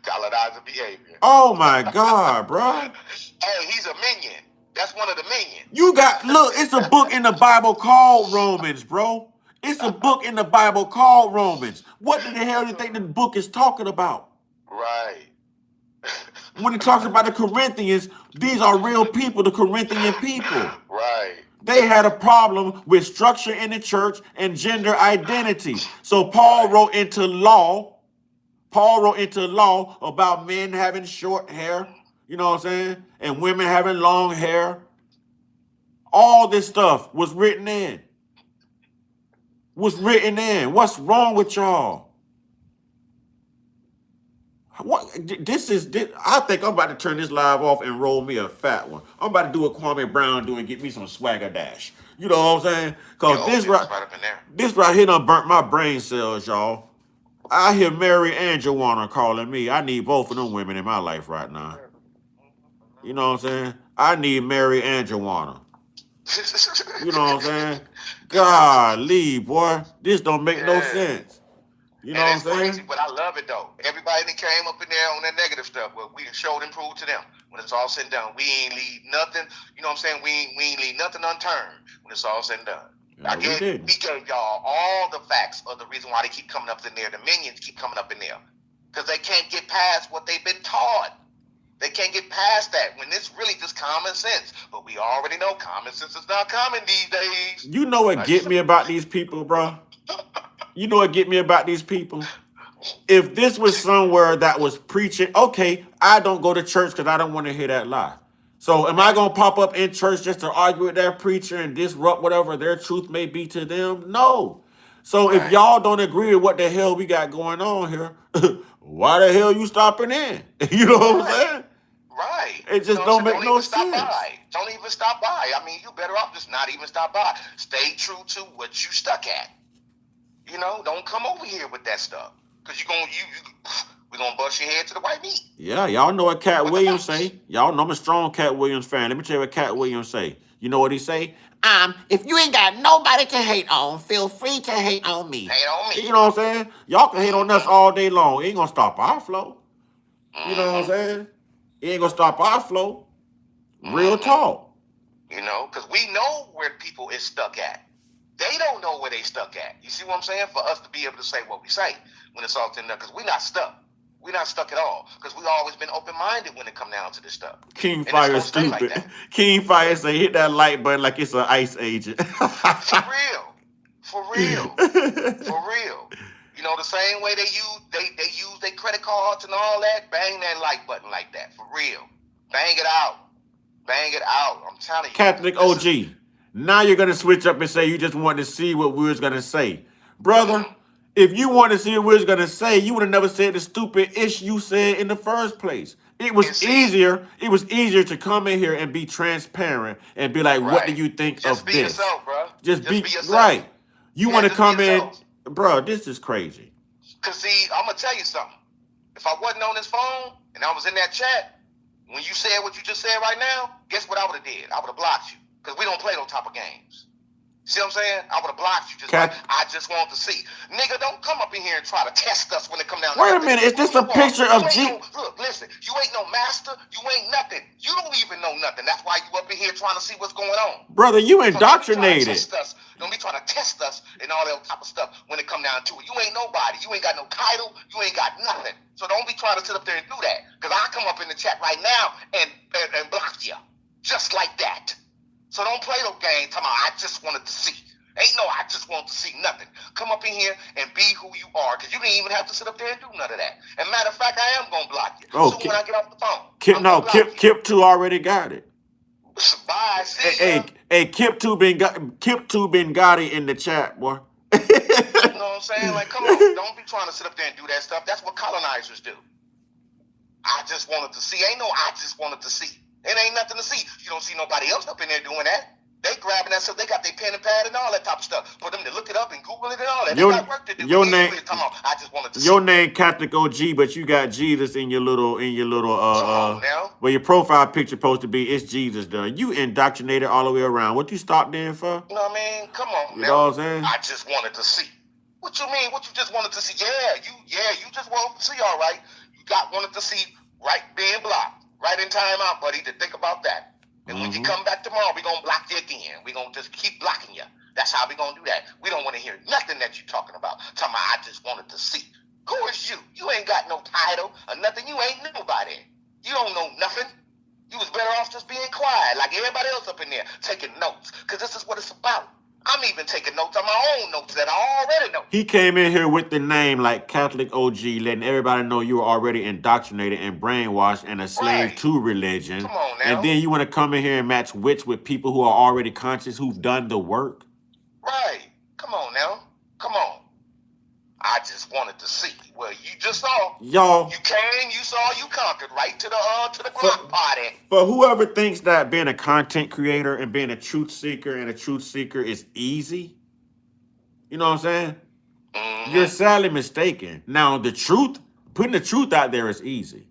Colonizer behavior. Oh my God, bro. Hey, he's a minion. That's one of the minions. You got, look, it's a book in the Bible called Romans, bro. It's a book in the Bible called Romans. What the hell do you think the book is talking about? Right. When it talks about the Corinthians, these are real people, the Corinthian people. Right. They had a problem with structure in the church and gender identity. So Paul wrote into law. Paul wrote into law about men having short hair, you know what I'm saying? And women having long hair. All this stuff was written in. What's wrong with y'all? What I think I'm about to turn this live off and roll me a fat one. I'm about to do what Kwame Brown do and get me some swagger dash. You know what I'm saying? Cause this right up in there. this right here done burnt my brain cells, y'all. I hear Mary and Joanna calling me. I need both of them women in my life right now. You know what I'm saying? I need Mary and Joanna. You know what I'm saying? Golly, boy, this don't make no sense. You know And what I'm it's saying? crazy, but I love it though. Everybody that came up in there on that negative stuff, well, we showed and proved to them. When it's all said and done, we ain't leave nothing. You know what I'm saying? We ain't leave nothing unturned when it's all said and done. Yeah, we gave y'all all the facts of the reason why they keep coming up in there. The minions keep coming up in there because they can't get past what they've been taught. They can't get past that when it's really just common sense. But we already know common sense is not common these days. You know what get me about these people, bro? You know what get me about these people? If this was somewhere that was preaching, okay, I don't go to church because I don't want to hear that lie. So am I going to pop up in church just to argue with that preacher and disrupt whatever their truth may be to them? No. So if y'all don't agree with what the hell we got going on here, why the hell you stopping in? You know what I'm saying? Right. It just don't make no sense. Don't even stop by. I mean, you better off just not even stop by. Stay true to what you stuck at. You know, don't come over here with that stuff. Because we're going to bust your head to the white meat. Yeah, y'all know what Cat Williams say. Y'all know I'm a strong Cat Williams fan. Let me tell you what Cat Williams say. You know what he say? If you ain't got nobody to hate on, feel free to hate on me. Hate on me. You know what I'm saying? Y'all can hate on us all day long. It ain't gonna stop our flow. You know what I'm saying? It ain't gonna stop our flow. Real talk. You know, because we know where people is stuck at. They don't know where they stuck at. You see what I'm saying? For us to be able to say what we say when it's all in there, because we're not stuck. We're not stuck at all. Because we've always been open-minded when it come down to this stuff. King Fire stupid. Like King Fire say hit that like button like it's an ICE agent. For real. For real. For real. You know, the same way they use their credit cards and all that, bang that like button like that. For real. Bang it out. Bang it out. I'm telling you. Catholic OG. Now you're going to switch up and say you just wanted to see what we was going to say. Brother, if you wanted to see what we was going to say, you would have never said the stupid ish you said in the first place. It was And see, easier. It was easier to come in here and be transparent and be like, "What do right. you think Just of be this?" yourself, bro. Just Just be be yourself. right. You Yeah, want to just be come in, yourself. bro? This is crazy. Cause see, I'm gonna tell you something. If I wasn't on this phone and I was in that chat, when you said what you just said right now, guess what I would have did? I would have blocked you. Cause we don't play those type of games. See what I'm saying? I would have blocked you just like Cat. I just want to see. Nigga, don't come up in here and try to test us when it come down to Wait a nothing. minute. Is Who this you a are. picture You of ain't G? no, look, listen, you ain't no master, you ain't nothing. You don't even know nothing. That's why you up in here trying to see what's going on. Brother, you So don't be trying to indoctrinated. test us. Don't be trying to test us and all that type of stuff when it come down to it. You ain't nobody. You ain't got no title. You ain't got nothing. So don't be trying to sit up there and do that. Because I come up in the chat right now and block you. Just like that. So don't play no game talking about I just wanted to see. Ain't no I just want to see nothing. Come up in here and be who you are. Because you didn't even have to sit up there and do none of that. And matter of fact, I am going to block you. Oh, Soon when I get off the phone, Kip, I'm no, going to block you. Kip 2 already got it. Bye. See ya. Hey, Kip 2 been Gotti in the chat, boy. You know what I'm saying? Like, come on. Don't be trying to sit up there and do that stuff. That's what colonizers do. I just wanted to see. Ain't no I just wanted to see. It ain't nothing to see. You don't see nobody else up in there doing that. They grabbing that stuff. They got their pen and pad and all that type of stuff. For them to look it up and Google it and all that. They got work to do. Your You name, ain't talking about, I just wanted to your see. name Catholic OG, but you got Jesus in your little Come on now. where your profile picture supposed to be. It's Jesus done. You indoctrinated all the way around. What you stopped in for? You know what I mean? Come on You now. know what I'm saying? I just wanted to see. What you mean? What you just wanted to see? Yeah, you just wanted to see, all right. You wanted to see right being blocked. Right in time out, buddy, to think about that. And when you come back tomorrow, we're going to block you again. We're going to just keep blocking you. That's how we're going to do that. We don't want to hear nothing that you're talking about. Talking about, I just wanted to see. Who is you? You ain't got no title or nothing. You ain't nobody. You don't know nothing. You was better off just being quiet like everybody else up in there, taking notes. Because this is what it's about. I'm even taking notes on my own notes that I already know. He came in here with the name like Catholic OG, letting everybody know you were already indoctrinated and brainwashed and a slave Right. to religion. Come on now. And then you want to come in here and match wits with people who are already conscious, who've done the work. Right. Come on now. Come on. I just wanted to see. Well, you just saw. Y'all, You came, you saw, you conquered. Right to the block party. for whoever thinks that being a content creator and being a truth seeker is easy, you know what I'm saying? Mm-hmm. You're sadly mistaken. Now, putting the truth out there is easy.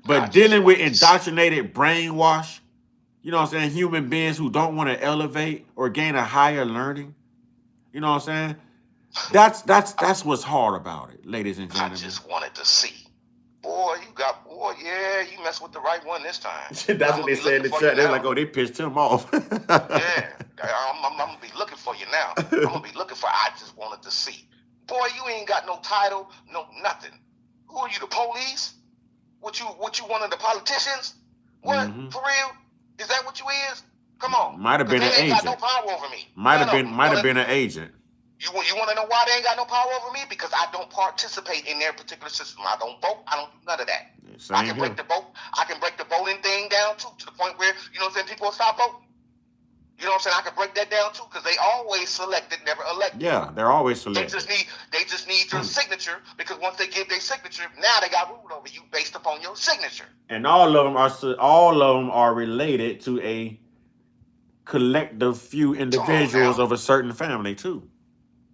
I But just dealing with wanted to see. indoctrinated brainwash, you know what I'm saying, human beings who don't want to elevate or gain a higher learning, you know what I'm saying? That's what's hard about it, ladies and I gentlemen. just wanted to see. Boy, yeah, you messed with the right one this time. That's I'ma what they be say in the looking for chat. you They're now. like, oh, they pissed him off. Yeah, I'm gonna be looking for you now. I'm gonna be looking for. I just wanted to see. Boy, you ain't got no title, no nothing. Who are you, the police? What you one of the politicians? What? Mhm. For real? Is that what you is? Come on. Might have been 'Cause an they ain't got no agent. power over me. Might None have of them. been an agent. You want to know why they ain't got no power over me? Because I don't participate in their particular system. I don't vote. I don't do none of that. I Same can here. break the vote. I can break the voting thing down too, to the point where, you know what I'm saying, people will stop voting. You know what I'm saying? I can break that down too, because they always selected, never elected. Yeah, they're always They selected. just need your signature, because once they give their signature, now they got rule over you based upon your signature. And all of them are related to a collective few individuals now. of a certain family too.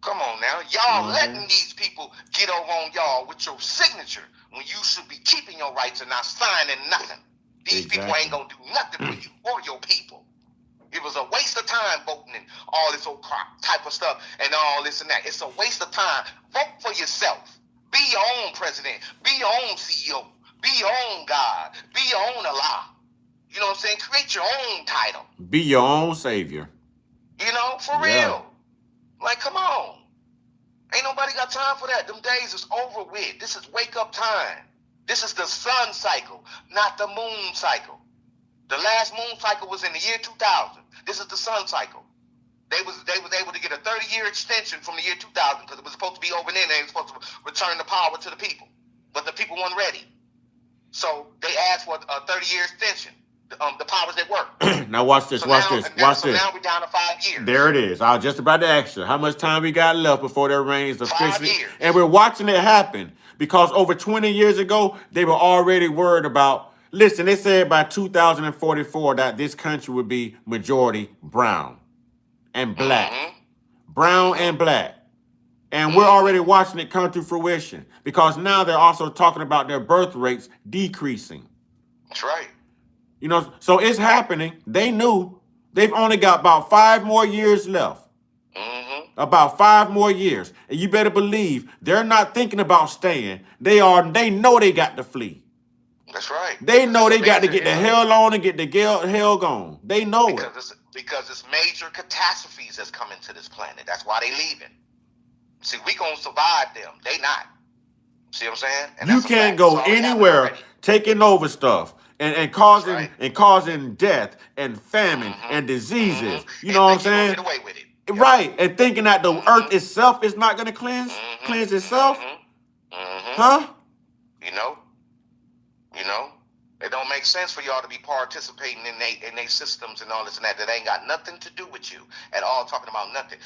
Come on now. Y'all Mhm. letting these people get over on y'all with your signature when you should be keeping your rights and not signing nothing. These people ain't gonna do nothing for you or your people. It was a waste of time voting and all this old crap type of stuff and all this and that. It's a waste of time. Vote for yourself. Be your own president. Be your own CEO. Be your own God. Be your own Allah. You know what I'm saying? Create your own title. Be your own savior. You know, for Yeah. real. Like, come on. Ain't nobody got time for that. Them days is over with. This is wake up time. This is the sun cycle, not the moon cycle. The last moon cycle was in the year 2000. This is the sun cycle. They was able to get a 30-year extension from the year 2000 because it was supposed to be over then. They were supposed to return the power to the people, but the people weren't ready. So they asked for a 30-year extension. The powers that work. Now watch this. So Watch now, this. Watch so this. now we're down to 5 years. There it is. I was just about to ask you how much time we got left before their reign is 5 officially. years. And we're watching it happen because over 20 years ago, they were already worried about Listen, they said by 2044 that this country would be majority brown and black. Mm-hmm. Brown Mm-hmm. and black. And we're Mm-hmm. already watching it come to fruition because now they're also talking about their birth rates decreasing. That's right. You know, so it's happening. They knew they've only got about 5 more years left. Mm-hmm. About 5 more years. And you better believe they're not thinking about staying. They know they got to flee. That's right. They Because know it's they a got to major get the issue. hell on and get the hell gone. They know it. Because it's major catastrophes that's coming to this planet. That's why they leaving. See, we gonna survive them. They not. See what I'm saying? And You that's a can't fact. go It's already happened anywhere already. taking over stuff and right. causing death and famine Mhm. and diseases. Mhm. You And know what I'm think you gonna saying? get away with it. Yep. Right. And thinking that the Mhm. earth itself is not gonna cleanse itself. Mm-hmm. Huh? You know, it don't make sense for y'all to be participating in they systems and all this and that ain't got nothing to do with you at all. Talking about nothing.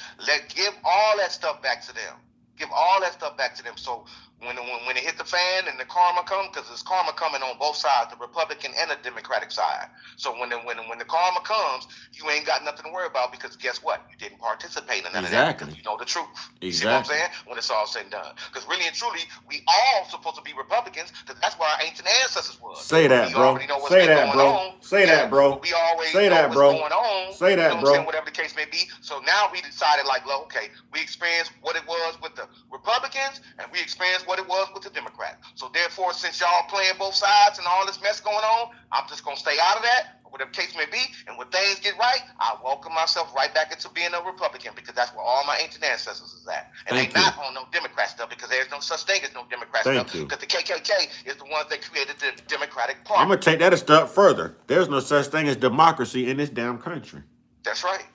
Give all that stuff back to them. Give all that stuff back to them. So when it hit the fan and the karma come, because there's karma coming on both sides, the Republican and the Democratic side. So when the karma comes, you ain't got nothing to worry about because guess what? You didn't participate in none of that because you know the truth. You see what I'm saying? When it's all said and done. Because really and truly, we all supposed to be Republicans because that's where our ancient ancestors was. Say that, we bro. already know what's Say been that, going bro. on. Say that, bro. We always Say know that, what's bro. going on. Say that, you know what I'm bro. saying? Whatever the case may be. So now we decided, like, well, okay, we experienced what it was with the Republicans and we experienced what it was with the Democrats. So therefore, since y'all playing both sides and all this mess going on, I'm just gonna stay out of that, whatever the case may be. And when things get right, I welcome myself right back into being a Republican because that's where all my ancient ancestors is at. And they not on no Democrat stuff because there's no such thing as no Democrat stuff. Because the KKK is the ones that created the Democratic Party. I'm gonna take that a step further. There's no such thing as democracy in this damn country. That's right.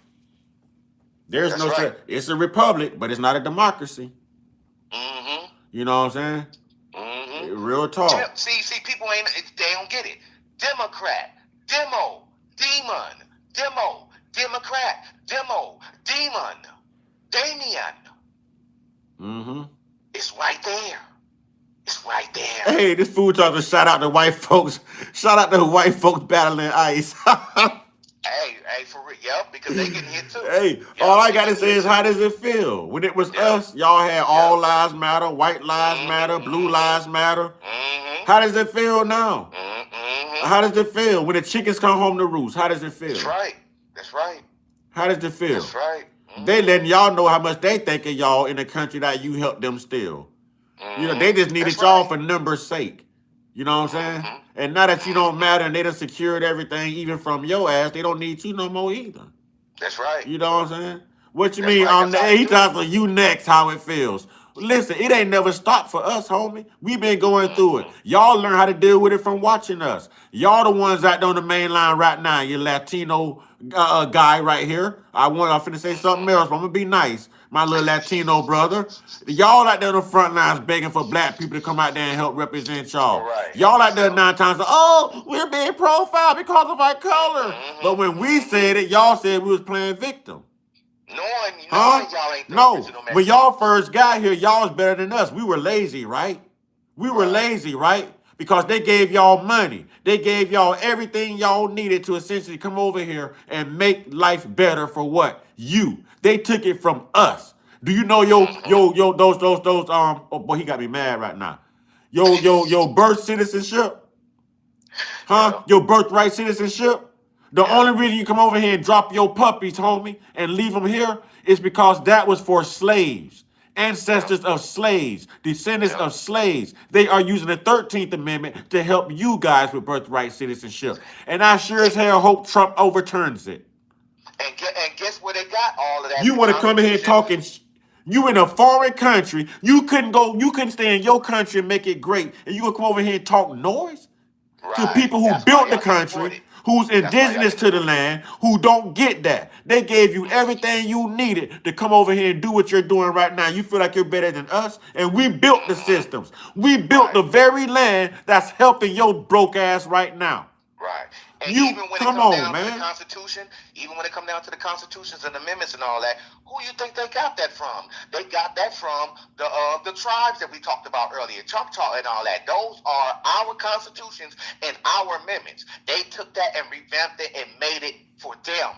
There's no such. It's a republic, but it's not a democracy. Mm-hmm. You know what I'm saying? Mm-hmm. Real talk. See, people they don't get it. Democrat, demo, demon, demo, Democrat, demo, demon, Damien. Mm-hmm. It's right there. It's right there. Hey, this fool talking. Shout out to white folks. Shout out to white folks battling ICE. Hey, for real, yep, because they getting hit too. Hey, all I gotta say is, how does it feel? When it was us, y'all had all lives matter, white lives matter, blue lives matter. How does it feel now? How does it feel when the chickens come home to roost? How does it feel? That's right. That's right. How does it feel? That's right. They letting y'all know how much they think of y'all in the country that you helped them steal. You know, they just needed y'all for numbers' sake. You know what I'm saying? And now that you don't matter and they done secured everything, even from your ass, they don't need you no more either. That's right. You know what I'm saying? What you mean? He talking for you next, how it feels. Listen, it ain't never stopped for us, homie. We been going through it. Y'all learn how to deal with it from watching us. Y'all the ones out on the main line right now. You Latino guy right here. I'm finna say something else, but I'm gonna be nice. My little Latino brother. Y'all out there on the front lines begging for black people to come out there and help represent y'all. Right. Y'all out there 9 times, oh, we're being profiled because of our color. But when we said it, y'all said we was playing victim. Knowing y'all ain't no. When y'all first got here, y'all was better than us. We were lazy, right? We were lazy, right? Because they gave y'all money. They gave y'all everything y'all needed to essentially come over here and make life better for what? You. They took it from us. Do you know those oh boy, he got me mad right now. Your birth citizenship? Huh? Your birthright citizenship? The only reason you come over here and drop your puppies, homie, and leave them here is because that was for slaves, ancestors of slaves, descendants of slaves. They are using the 13th Amendment to help you guys with birthright citizenship. And I sure as hell hope Trump overturns it. And guess where they got all of that? You want to come in here talking... You in a foreign country. You couldn't stay in your country and make it great. And you gonna come over here and talk noise? To people who built the country, who's indigenous to the land, who don't get that. They gave you everything you needed to come over here and do what you're doing right now. You feel like you're better than us, and we built the systems. We built the very land that's helping your broke ass right now. Right. And You even when it come come on, down to the man. Constitution, even when it come down to the Constitutions and amendments and all that, who you think they got that from? They got that from the tribes that we talked about earlier, Choctaw and all that. Those are our constitutions and our amendments. They took that and revamped it and made it for them.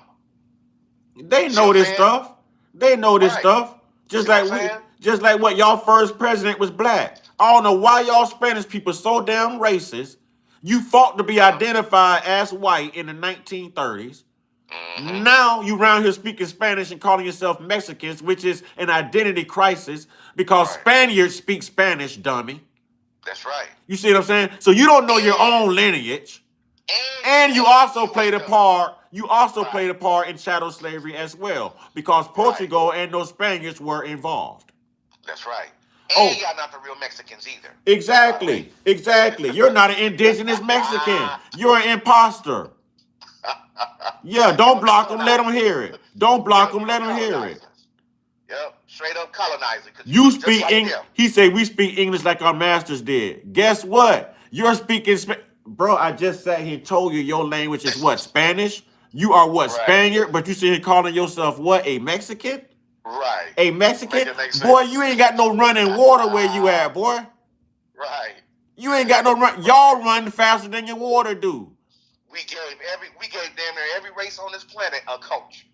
They See know what I'm this saying? stuff. They know this Right. stuff. See what I'm saying? Just like what y'all first president was black. I don't know why y'all Spanish people so damn racist. You fought to be identified as white in the 1930s. Mm-hmm. Now you around here speaking Spanish and calling yourself Mexicans, which is an identity crisis because Right. Spaniards speak Spanish, dummy. That's right. You see what I'm saying? So you don't know your And own lineage. and And you hate also the played a USW. part. You also Right. played a part in chattel slavery as well, because Right. Portugal and those Spaniards were involved. That's right. Oh, And y'all not the real Mexicans either. By the way. exactly, exactly. You're not an indigenous Mexican. You're an imposter. Yeah, You don't a block them. Let them colonizer. hear it. Don't block Yep, them. you a Let them hear it. colonizer. Yep, straight up colonizer. Because you You look just speak like English. them. He said we speak English like our masters did. Guess what? You're speaking bro. I just sat here and told you your language is what? Spanish. You are what? Right. Spaniard, but you sit here calling yourself what? A Mexican? Right. A Make Mexican? it make sense. Boy, you ain't got no running water where you at, boy. Right. You ain't got no run. Y'all run faster than your water do. We gave damn near every race on this planet a coach.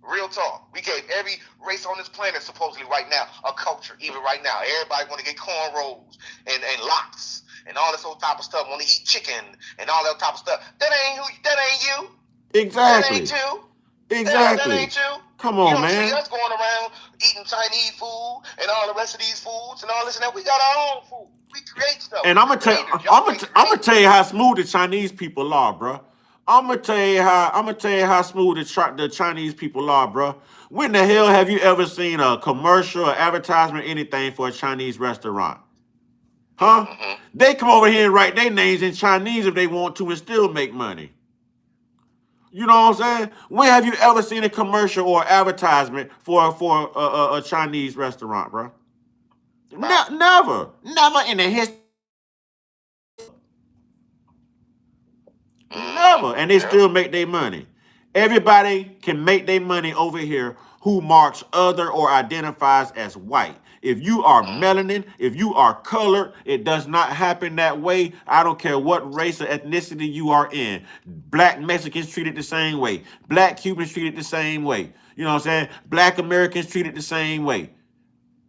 Real talk. We gave every race on this planet supposedly right now a culture. Even right now, everybody want to get cornrows and locks and all this old type of stuff. Want to eat chicken and all that type of stuff. That ain't you. That ain't you. Exactly. That ain't you. That Exactly. ain't you. Come You on, don't see man. us going around eating Chinese food and all the rest of these foods and all this and that. We got our own food. We create stuff. And We I'm gonna tell creators. Y'all ain't creators. tell you how smooth the Chinese people are, bro. I'm gonna tell you how smooth the Chinese people are, bro. When the hell have you ever seen a commercial or advertisement, anything for a Chinese restaurant? Huh? Mm-hmm. They come over here and write their names in Chinese if they want to and still make money. You know what I'm saying? When have you ever seen a commercial or advertisement for a Chinese restaurant, bro? Right. Never in the history. Never. And they Yep. still make their money. Everybody can make their money over here who marks other or identifies as white. If you are melanin, if you are colored, it does not happen that way. I don't care what race or ethnicity you are in. Black Mexicans treated the same way. Black Cubans treated the same way. You know what I'm saying? Black Americans treated the same way.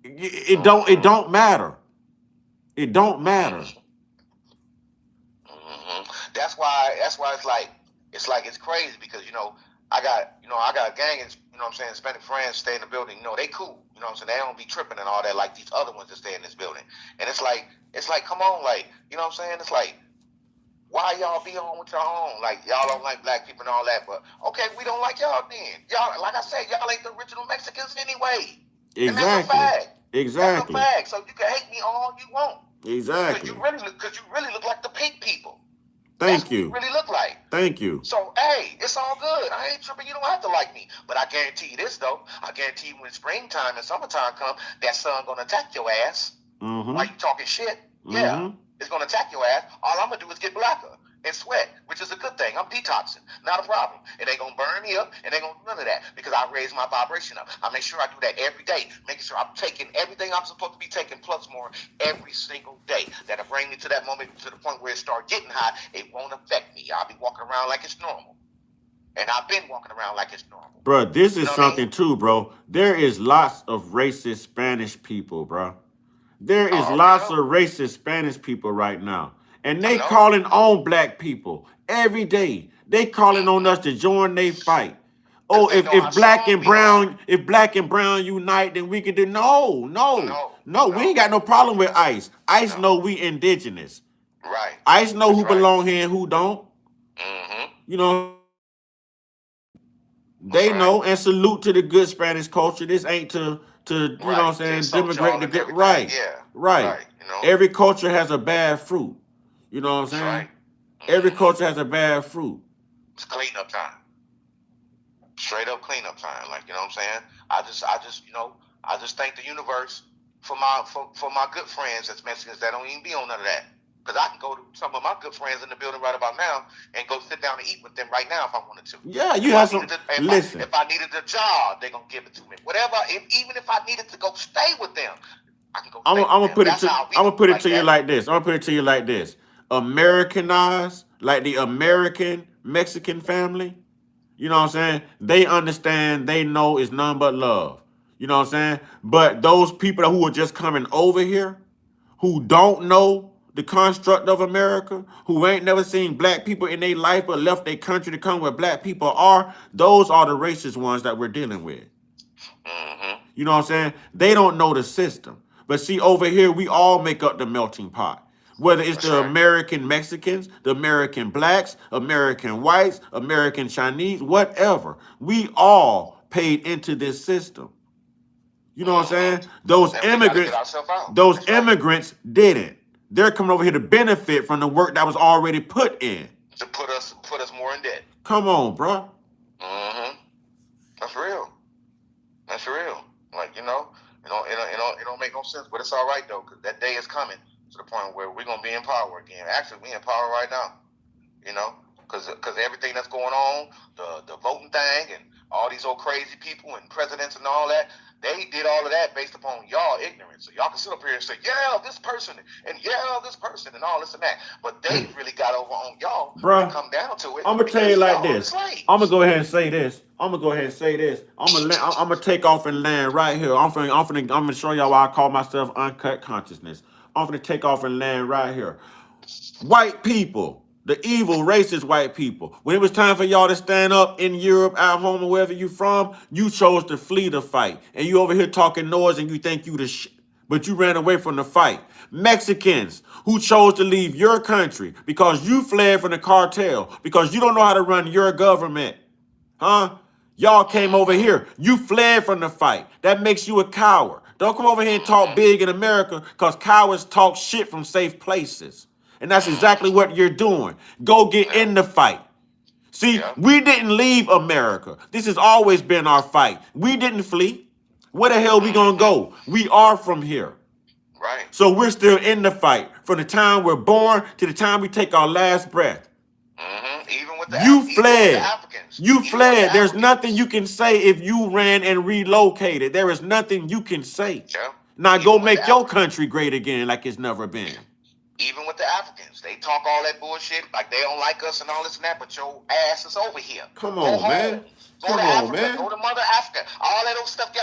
It don't matter. It don't matter. Mm-hmm. That's why it's crazy because I got a gang of Hispanic friends stay in the building. They cool. I'm saying? They don't be tripping and all that like these other ones that stay in this building. And it's like come on, like, I'm saying? It's like, why y'all be on with your own? Like, y'all don't like black people and all that, but okay, we don't like y'all then. Y'all, like I said, y'all ain't the original Mexicans anyway. And that's a fact. Exactly. That's a fact. So you can hate me all you want. Exactly. Because you really look like the pink people. Thank That's you. what you really look like. Thank you. So, hey, it's all good. I ain't tripping. You don't have to like me. But I guarantee you this, though. I guarantee you when springtime and summertime come, that sun going to attack your ass. Mm-hmm. While you talking shit. Mm-hmm. Yeah. It's going to attack your ass. All I'm going to do is get blacker and sweat, which is a good thing. I'm detoxing. Not a problem. It ain't going to burn me up. It ain't going to do none of that because I raise my vibration up. I make sure I do that every day, making sure I'm taking everything I'm supposed to be taking plus more every single day. That'll bring me to that moment, to the point where it start getting hot. It won't affect me. I'll be walking around like it's normal. And I've been walking around like it's normal. Bro, this is You know what I something mean? too, bro. There is lots of racist Spanish people, bro. There is Oh, lots yeah. of racist Spanish people right now. And I they know. calling on black people every day. They calling on us to join their fight. Oh, They know how if black strong and we are. brown, if black and brown unite, then we can do no. We ain't got no problem with ICE. ICE No. know we indigenous. Right. ICE know That's who right. belong here and who don't. Mm-hmm. You know, they That's know, and salute to the good Spanish culture. This ain't to you know what I'm saying, Insult demigrate y'all the and good. everything. Right. Yeah. Right. Every culture has a bad fruit. You know what I'm That's saying? right. Every Mhm. culture has a bad fruit. It's cleanup time. Straight up cleanup time. Like, you know what I'm saying? I just thank the universe for my good friends that's Mexicans that don't even be on none of that. Because I can go to some of my good friends in the building right about now and go sit down and eat with them right now if I wanted to. Yeah, you have some. Listen, if I needed a job, they're gonna give it to me. Whatever, even if I needed to go stay with them, I can go. I'm Stay gonna with them. put it That's to. how we I'm gonna put it like to you that. like this. I'm gonna put it to you like this. Americanized, like the American Mexican family. You know what I'm saying? They understand. They know it's none but love. You know what I'm saying? But those people who are just coming over here, who don't know the construct of America, who ain't never seen black people in their life but left their country to come where black people are, those are the racist ones that we're dealing with. Mm-hmm. You know what I'm saying? They don't know the system. But see, over here, we all make up the melting pot. Whether it's That's the right. American Mexicans, the American blacks, American whites, American Chinese, whatever. We all paid into this system. You know what I'm saying? Those And we gotta get immigrants, ourselves out. those That's right. immigrants didn't. They're coming over here to benefit from the work that was already put in. To put us more in debt. Come on, bro. Mm-hmm. That's real. That's real. Like, it don't make no sense, but it's all right though, because that day is coming to the point where we're gonna be in power again. Actually, we in power right now. Because everything that's going on, the voting thing, and all these old crazy people and presidents and all that, they did all of that based upon y'all ignorance. So y'all can sit up here and say, yeah, this person, and yeah, this person, and all this and that. But they really got over on y'all. Bruh, Come down to it. I'm gonna tell you because like y'all are the this. slaves. I'm gonna go ahead and say this. I'm gonna take off and land right here. I'm gonna show y'all why I call myself uncut consciousness. I'm gonna take off and land right here. White people, the evil racist white people. When it was time for y'all to stand up in Europe, at home, or wherever you from, you chose to flee the fight, and you over here talking noise, and you think you the shit. But you ran away from the fight. Mexicans who chose to leave your country because you fled from the cartel, because you don't know how to run your government. Huh? Y'all came over here. You fled from the fight. That makes you a coward. Don't come over here and talk big in America, because cowards talk shit from safe places. And that's exactly what you're doing. Go get in the fight. See, Yeah. we didn't leave America. This has always been our fight. We didn't flee. Where the hell we gonna go? We are from here. Right. So we're still in the fight from the time we're born to the time we take our last breath. Mm-hmm. Even with the Africans. You Even with fled. the There's Africans. nothing you can say if you ran and relocated. There is nothing you can say. Yeah. Now Even go with make the your Africans. country great again like it's never been. Even with the Africans, they talk all that bullshit like they don't like us and all this and that, but your ass is over here. Come Go on, home. man. Go Come to on, Africa. man. Go to Mother Africa. All that old stuff. Go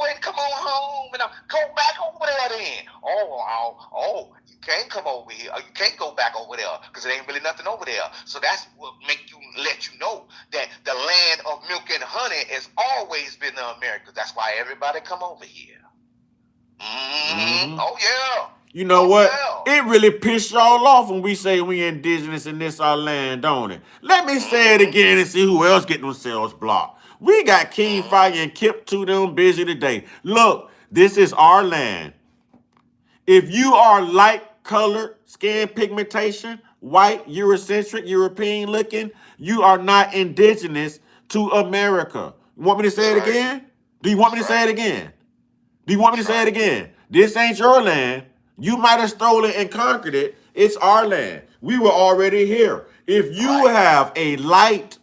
ahead, come on home, and go back over there then. Oh, you can't come over here. You can't go back over there because there ain't really nothing over there. So that's what let you know that the land of milk and honey has always been the Americas. That's why everybody come over here. Mm-hmm. Oh yeah. You know what? Yeah. It really pissed y'all off when we say we indigenous and this our land, don't it? Let me say it again and see who else get themselves blocked. We got King Fire and Kip to them busy today. Look, this is our land. If you are light colored, skin pigmentation, white, Eurocentric, European looking, you are not indigenous to America. You want me to say it again? Do you want me to say it again? Do you want me to say it again? This ain't your land. You might have stolen and conquered it. It's our land. We were already here. If you have a light,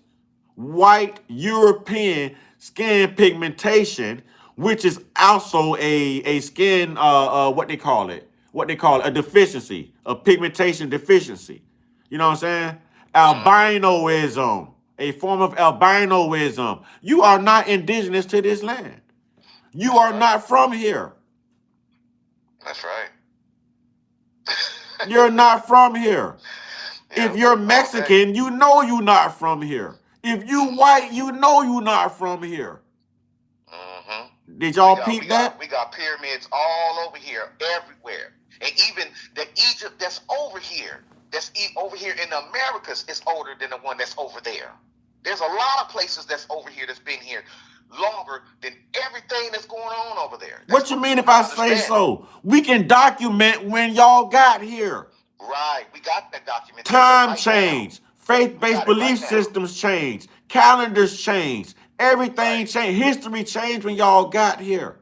white, European skin pigmentation, which is also a skin, what they call it, a deficiency, a pigmentation deficiency. You know what I'm saying? Albinoism, a form of albinoism. You are not indigenous to this land. You are not from here. That's right. You're not from here. Yeah, If you're Mexican, you know you're not from here. If you white, you know you're not from here. Mm-hmm. Did y'all peep that? We got pyramids all over here, everywhere. And even the Egypt that's over here, over here in the Americas, is older than the one that's over there. There's a lot of places that's over here that's been here longer than everything that's going on over there. What you mean if I say so? We can document when y'all got here. Right, we got that document. Time change. Faith-based belief systems change. Calendars change. Everything changed. History changed when y'all got here.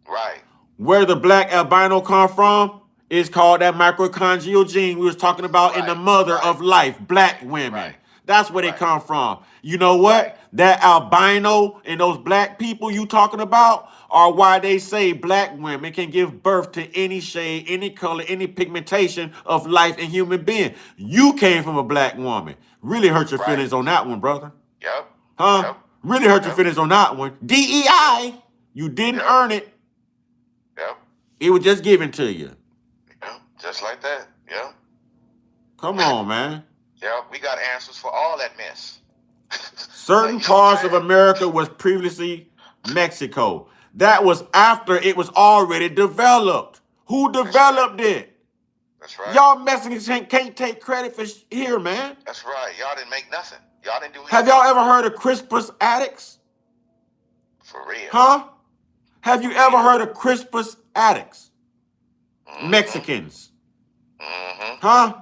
Right. Where the black albino come from? It's called that mitochondrial gene we was talking about in the Right, mother right, of life, black women. right, That's where they right, come from. You know what? right. That albino and those black people you talking about are why they say black women can give birth to any shade, any color, any pigmentation of life and human being. You came from a black woman. Really hurt your Right. feelings on that one, brother. Yep. Huh? Yep. Really hurt your Yep. feelings on that one. DEI. You didn't Yep. earn it. Yep. It was just given to you. Yep. Just like that. Yep. Come on, man. Yep. We got answers for all that mess. Certain You know what parts I'm of saying? America was previously Mexico. That was after it was already developed. Who developed it? That's right. Y'all Mexicans can't take credit for here, man. That's right. Y'all didn't make nothing. Y'all didn't do anything. Have y'all ever heard of Crispus Attucks? For real. Huh? Have you ever heard of Crispus Attucks? Mhm. Mexicans. Mhm. Huh?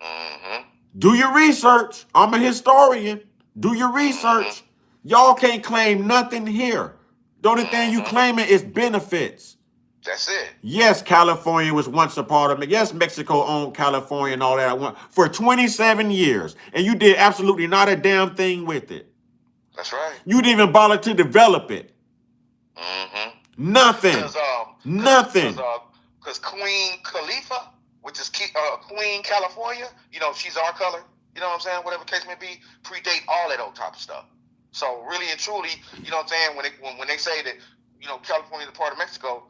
Mhm. Do your research. I'm a historian. Do your research. Y'all can't claim nothing here. The only thing you claiming is benefits. That's it. Yes, California was once a part of it. Yes, Mexico owned California and all that for 27 years. And you did absolutely not a damn thing with it. That's right. You didn't even bother to develop it. Mhm. Nothing. Nothing. Because Queen Khalifa, which is Queen California, you know, she's our color. You know what I'm saying? Whatever case may be, predate all that old type of stuff. So really and truly, you know what I'm saying? When they say that, you know, California is a part of Mexico,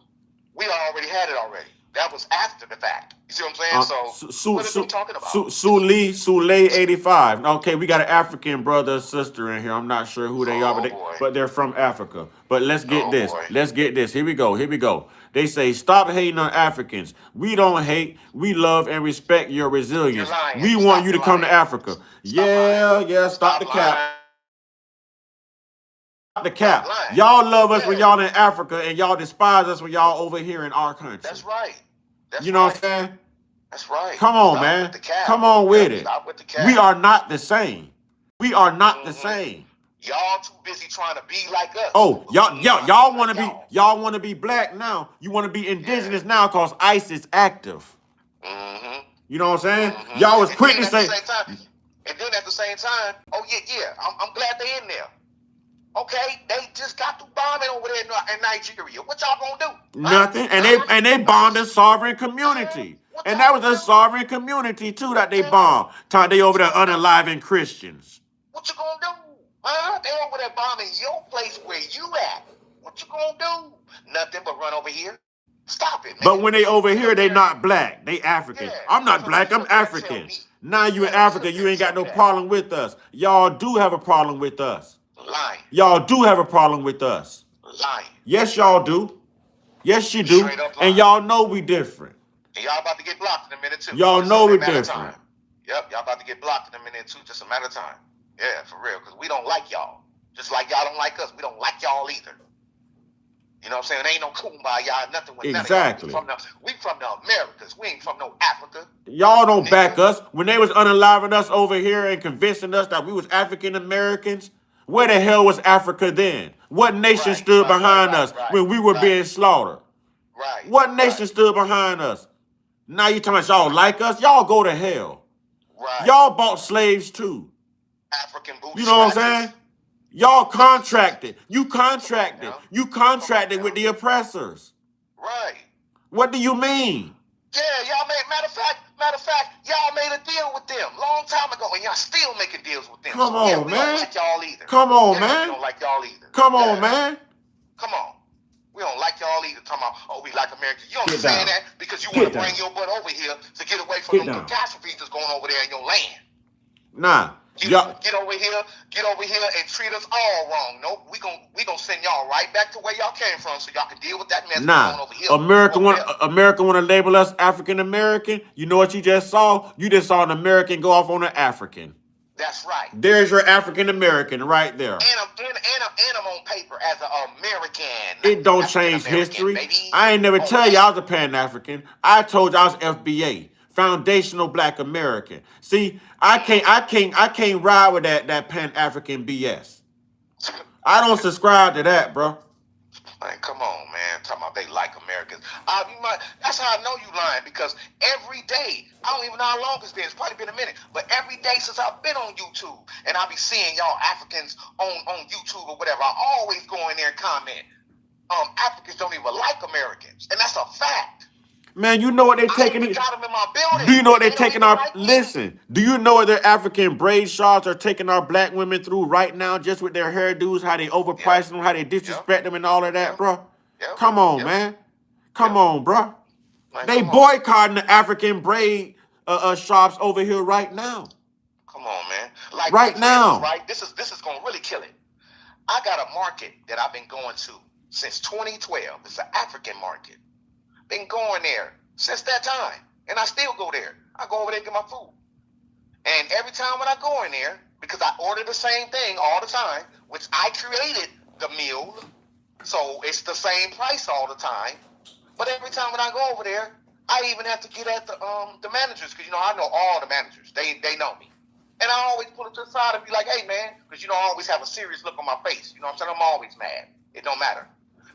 we already had it already. That was after the fact. You see what I'm saying? So what are we talking about? Sule 85. Okay, we got an African brother or sister in here. I'm not sure who they are, but they're from Africa. But let's get this. Boy. Let's get this. Here we go. Here we go. They say, stop hating on Africans. We don't hate. We love and respect your resilience. You're lying. We Stop want you to come to lying. Africa. Stop the cap. lying. Stop the cap. lying. Y'all love us when Yeah. y'all in Africa and y'all despise us when y'all over here in our country. That's right. That's You know right. what I'm saying? That's right. Come on, Stop man. with the cap. Come on with it. Stop with the cap. We are not the same. We are not the same. Y'all too busy trying to be like us. Oh, y'all want to be Y'all. y'all want to be black now. You want to be indigenous now because ICE is active. Mm-hmm. You know what I'm saying? Mm-hmm. Y'all was And quick then to at the say, same time, oh yeah, I'm glad they in there. Okay, they just got through bombing over there in Nigeria. What y'all gonna do? nothing, and they bombed a sovereign community, and that was a sovereign community too that they bombed. Time they over there unaliving Christians. What you gonna do? They over there bombing your place where you at. What you gonna do? Nothing but run over here. Stop it, man. But when they over here, they not black. They African. Yeah. I'm not black. I'm African. Now you in Africa, you ain't got no problem with us. Y'all do have a problem with us. Lying. Y'all do have a problem with us. Lying. Yes, y'all do. Yes, you do. Straight up lying. And y'all know we different. And y'all about to get blocked in a minute too. Y'all Just know a we matter of different. time. Yep, y'all about to get blocked in a minute too. Just a matter of time. Yeah, for real. Because we don't like y'all. Just like y'all don't like us. We don't like y'all either. You know what I'm saying? There ain't no kumbaya, nothing with Exactly. none of y'all. We from the Americas. We ain't from no Africa. Y'all don't back us. When they was unaliving us over here and convincing us that we was African Americans, where the hell was Africa then? What nation stood behind us when we were being slaughtered? Right. What nation stood behind us? Now you talking about y'all like us? Y'all go to hell. Right. Y'all bought slaves too. African booty You know what I'm scratchers. saying? Y'all contracted. You contracted. You contracted with the oppressors. Right. What do you mean? Yeah, y'all made matter of fact, y'all made a deal with them long time ago, and y'all still making deals with them. Come So, on, yeah, we man. don't like y'all either. Come on, Yeah, man. We don't like y'all either. Come on, Yeah. man. Come on. We don't like y'all either. Talking about, oh, we like America. You don't Get saying down. that because you Get want to down. bring your butt over here to get away from Get them down. catastrophes that's going over there in your land. Nah. Get over here and treat us all wrong. Nope, we gonna send y'all right back to where y'all came from, so y'all can deal with that mess going over here. America want to label us African American. You know what you just saw? You just saw an American go off on an African. That's right. There's your African American right there. And I'm on paper as an American. It don't change history. I ain't never tell you I was a Pan-African. I told you I was FBA, Foundational Black American. See, I can't ride with that Pan-African BS. I don't subscribe to that, bro. Man, come on, man. talking about they like Americans. That's how I know you lying, because every day, I don't even know how long it's been. It's probably been a minute, but every day since I've been on YouTube, and I be seeing y'all Africans on YouTube or whatever, I always go in there and comment. Africans don't even like Americans, and that's a fact. Man, you know what they're I taking even it. got them in my building. Do you know what they're They don't taking even our like me. listen? Do you know what their African braid sharks are taking our black women through right now, just with their hairdos, how they overprice them, how they disrespect them, and all of that, bro? Come on, man. Come on, bro. Like, They come on. boycotting the African braid shops over here right now. Come on, man. Like Right for now. instance, right? This is gonna really kill it. I got a market that I've been going to since 2012. It's an African market. Been going there since that time, and I still go there. I go over there and get my food, and every time when I go in there, because I order the same thing all the time, which I created the meal, so it's the same price all the time. But every time when I go over there, I even have to get at the managers, because I know all the managers. They know me. And I always pull it to the side and be like, hey, man, because, I always have a serious look on my face. You know what I'm saying? I'm always mad. It don't matter.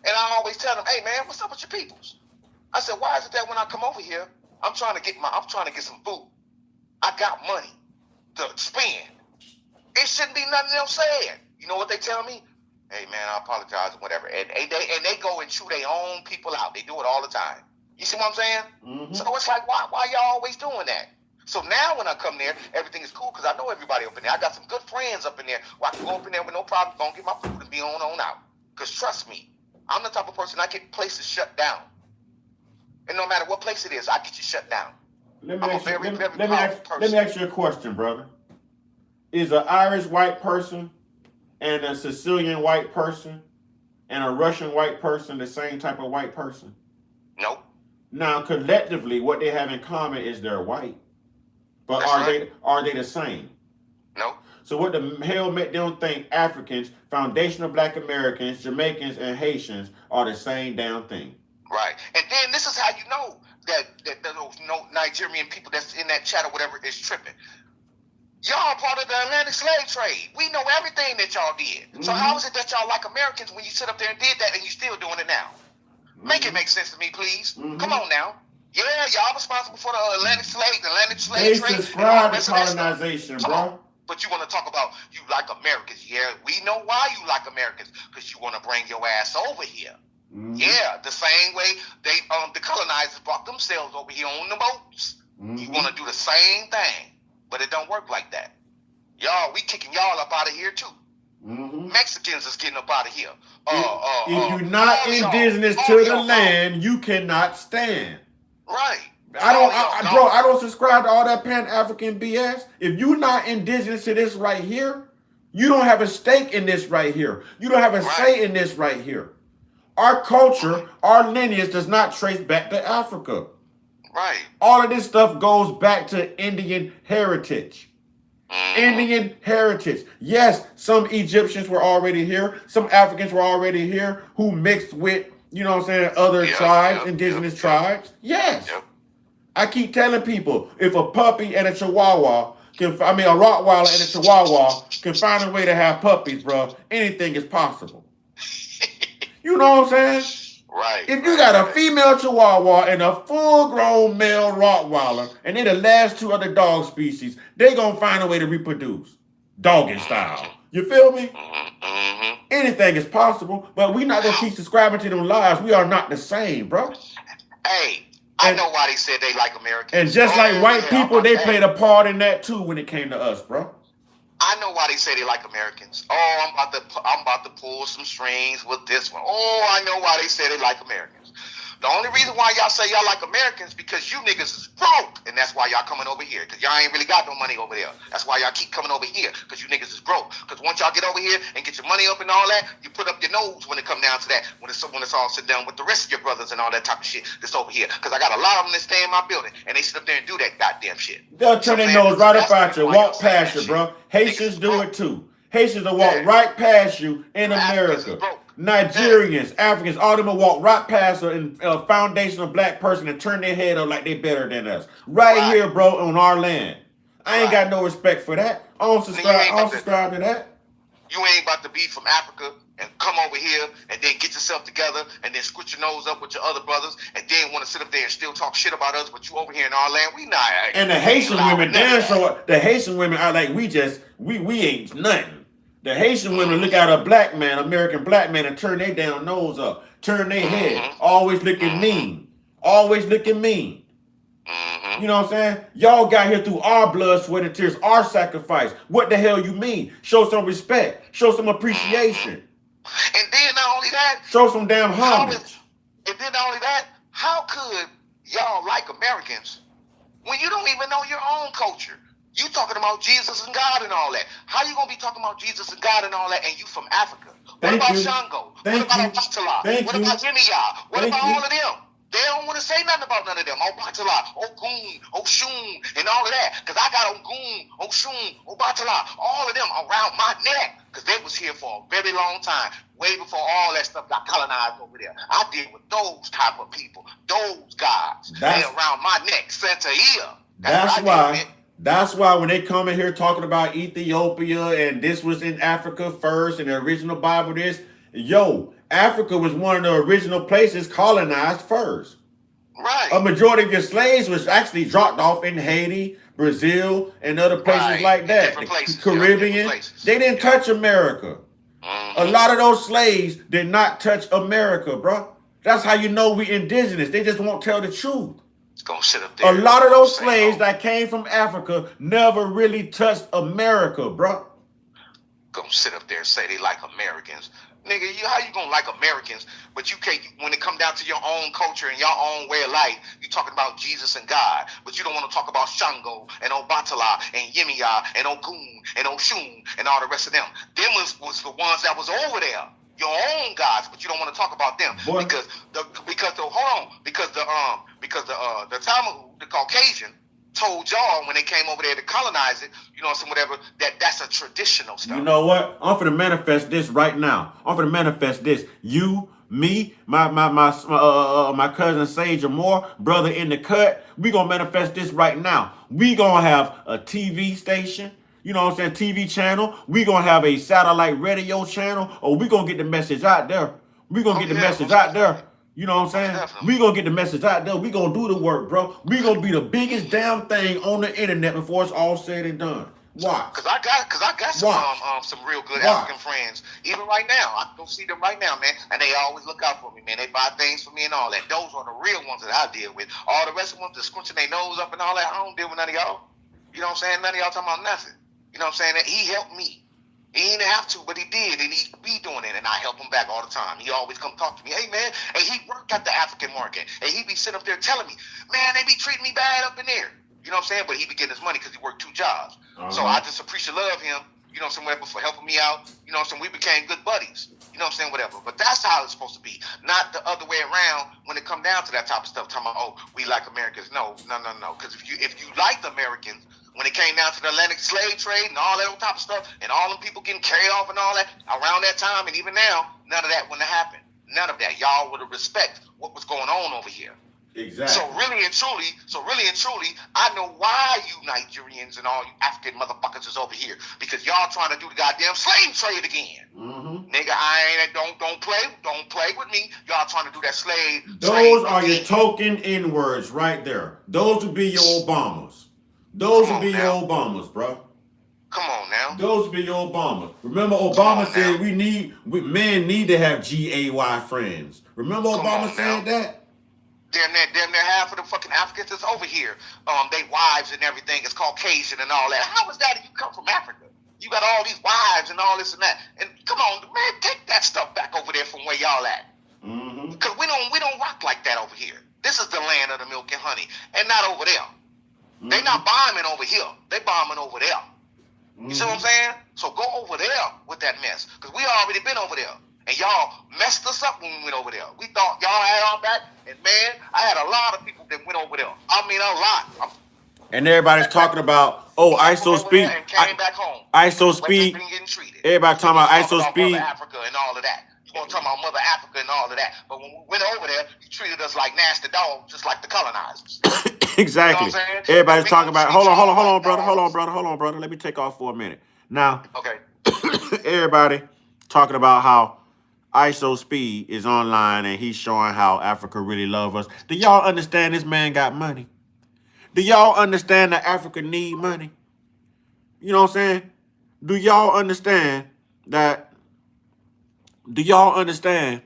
And I always tell them, hey, man, what's up with your peoples? I said, why is it that when I come over here, I'm trying to get some food. I got money to spend. It shouldn't be nothing else said. You know what they tell me? Hey, man, I apologize or whatever. And they go and chew their own people out. They do it all the time. You see what I'm saying? Mm-hmm. So it's like, why y'all always doing that? So now when I come there, everything is cool because I know everybody up in there. I got some good friends up in there where I can go up in there with no problem, go and get my food and be on out. Because trust me, I'm the type of person, I get places shut down. And no matter what place it is, I get you shut down. Let me ask you a question, brother. Is an Irish white person and a Sicilian white person and a Russian white person the same type of white person? Nope. Now, collectively, what they have in common is they're white. But are they the same? No. So what the hell make them think Africans, foundational black Americans, Jamaicans, and Haitians are the same damn thing? Right. And then this is how you know that those Nigerian people that's in that chat or whatever is tripping. Y'all part of the Atlantic slave trade. We know everything that y'all did. Mm-hmm. So how is it that y'all like Americans when you sit up there and did that and you still doing it now? Mm-hmm. Make it make sense to me, please. Mm-hmm. Come on now. Yeah, y'all responsible for the Atlantic slave trade. They subscribe to colonization, bro. But you want to talk about you like Americans. Yeah, we know why you like Americans. Because you want to bring your ass over here. Mm-hmm. Yeah, the same way the colonizers brought themselves over here on the boats. Mm-hmm. You want to do the same thing. But it don't work like that. Y'all, we kicking y'all up out of here too. Mm-hmm. Mexicans is getting up out of here. If you're not indigenous to the land, you cannot stand. Right. I don't subscribe to all that Pan-African BS. If you're not indigenous to this right here, you don't have a stake in this right here. You don't have a say in this right here. Our culture, our lineage does not trace back to Africa. Right. All of this stuff goes back to Indian heritage. Mm-hmm. Indian heritage. Yes, some Egyptians were already here. Some Africans were already here who mixed with, other tribes, indigenous tribes. Yes. Yep. I keep telling people, if a puppy and a chihuahua a Rottweiler and a chihuahua can find a way to have puppies, bro, anything is possible. You know what I'm saying? Right. If you got a female chihuahua and a full-grown male Rottweiler, and they're the last two other dog species, they gonna find a way to reproduce, doggy style. You feel me? Mm-hmm. Anything is possible, but we're not gonna keep subscribing to them lies. We are not the same, bro. Hey, I know why they said they like Americans. And just like white people, they played a part in that too when it came to us, bro. I know why they say they like Americans. Oh, I'm about to pull some strings with this one. Oh, I know why they say they like Americans. The only reason why y'all say y'all like Americans because you niggas is broke, and that's why y'all coming over here. Because y'all ain't really got no money over there. That's why y'all keep coming over here because you niggas is broke. Because once y'all get over here and get your money up and all that, you put up your nose when it come down to that. When it's all sit down with the rest of your brothers and all that type of shit that's over here. Because I got a lot of them that stay in my building, and they sit up there and do that goddamn shit. They'll turn their nose right up at you, walk past you, bro. Haitians do it too. Haitians will walk right past you in America. Nigerians, Africans, all them will walk right past a foundational black person and turn their head up like they better than us. Right here, bro, on our land. I ain't got no respect for that. I don't subscribe to that. You ain't about to be from Africa and come over here and then get yourself together and then squint your nose up with your other brothers and then want to sit up there and still talk shit about us, but you over here in our land, we not. And the Haitian women, damn sure, the Haitian women are like, we ain't nothing. The Haitian women look at a black man, American black man, and turn their damn nose up, turn their head, always looking mean, always looking mean. You know what I'm saying? Y'all got here through our blood, sweat, and tears, our sacrifice. What the hell you mean? Show some respect. Show some appreciation. And then not only that, show some damn homage. And then not only that, how could y'all like Americans when you don't even know your own culture? You talking about Jesus and God and all that. How you gonna be talking about Jesus and God and all that, and you from Africa? What about Shango? What about Obatala? What about Yemiya? What about all of them? They don't want to say nothing about none of them. Obatala, Ogun, Oshun, and all of that. Because I got Ogun, Oshun, Obatala, all of them around my neck. Because they was here for a very long time. Way before all that stuff got colonized over there. I deal with those type of people. Those guys. They around my neck. Center ear. That's why when they come in here talking about Ethiopia and this was in Africa first and the original Bible this, Africa was one of the original places colonized first. Right. A majority of your slaves was actually dropped off in Haiti, Brazil, and other places like that. The Caribbean. They didn't touch America. A lot of those slaves did not touch America, bro. That's how you know we indigenous. They just won't tell the truth. Gonna sit up there. A lot of those slaves that came from Africa never really touched America, bro. Gonna sit up there and say they like Americans. Nigga, how you gonna like Americans, but you can't, when it come down to your own culture and your own way of life, you talking about Jesus and God, but you don't want to talk about Shango and Obatala and Yemiya and Ogun and Oshun and all the rest of them. Them was the ones that was over there. Your own gods, but you don't want to talk about them. Boy. because the Tamahu, the Caucasian, told y'all when they came over there to colonize it, whatever, that's a traditional stuff. You know what? I'm finna manifest this right now. I'm finna manifest this. You, me, my cousin Sage Moore, brother in the cut. We gonna manifest this right now. We gonna have a TV station. You know what I'm saying? TV channel. We gonna have a satellite radio channel, or we gonna get the message out there. We gonna get the message out there. You know what I'm saying? Definitely. We gonna get the message out there. We gonna do the work, bro. We gonna be the biggest damn thing on the internet before it's all said and done. Watch. Cause I got some real good African friends. Even right now, I go see them right now, man, and they always look out for me, man. They buy things for me and all that. Those are the real ones that I deal with. All the rest of them just scrunching their nose up and all that. I don't deal with none of y'all. You know what I'm saying? None of y'all talking about nothing. You know what I'm saying? That he helped me. He didn't have to, but he did, and he be doing it, and I help him back all the time. He always come talk to me. Hey, man, and he worked at the African market, and he be sitting up there telling me, man, they be treating me bad up in there. You know what I'm saying? But he be getting his money because he worked 2 jobs. So I just appreciate love him, you know what I'm saying, for helping me out. You know what I'm saying? We became good buddies. You know what I'm saying? Whatever. But that's how it's supposed to be. Not the other way around when it come down to that type of stuff. Talking about, we like Americans. No. Because if you liked Americans, when it came down to the Atlantic slave trade and all that type of stuff, and all them people getting carried off and all that, around that time and even now, none of that wouldn't have happened. None of that. Y'all would have respect what was going on over here. Exactly. So really and truly, I know why you Nigerians and all you African motherfuckers is over here, because y'all trying to do the goddamn slave trade again. Nigga, don't play with me. Y'all trying to do that slave. Those are your token N-words right there. Those would be your Obamas. Those would be your Obamas, bro. Come on now. Those would be your Obamas. Remember, Obama said men need to have GAY friends. Remember Obama said that? Damn near half of the fucking Africans that's over here, they wives and everything is Caucasian and all that. How is that if you come from Africa? You got all these wives and all this and that. And come on, man, take that stuff back over there from where y'all at. Because we don't rock like that over here. This is the land of the milk and honey, and not over there. They not bombing over here. They bombing over there. You see what I'm saying? So go over there with that mess. Because we already been over there. And y'all messed us up when we went over there. We thought y'all had our back. And man, I had a lot of people that went over there. I mean, a lot. And everybody's talking about, ISO speed. And came back home. ISO speed. Everybody talking about ISO speed. Mother Africa and all of that. You want to talk about Mother Africa and all of that. But when we went over there, you treated us like nasty dogs, just like the colonizers. Exactly. You know everybody's talking about, hold on, brother. Let me take off for a minute. Now, okay. Everybody talking about how ISO Speed is online and he's showing how Africa really love us. Do y'all understand this man got money? Do y'all understand that Africa need money? You know what I'm saying? Do y'all understand that? Do y'all understand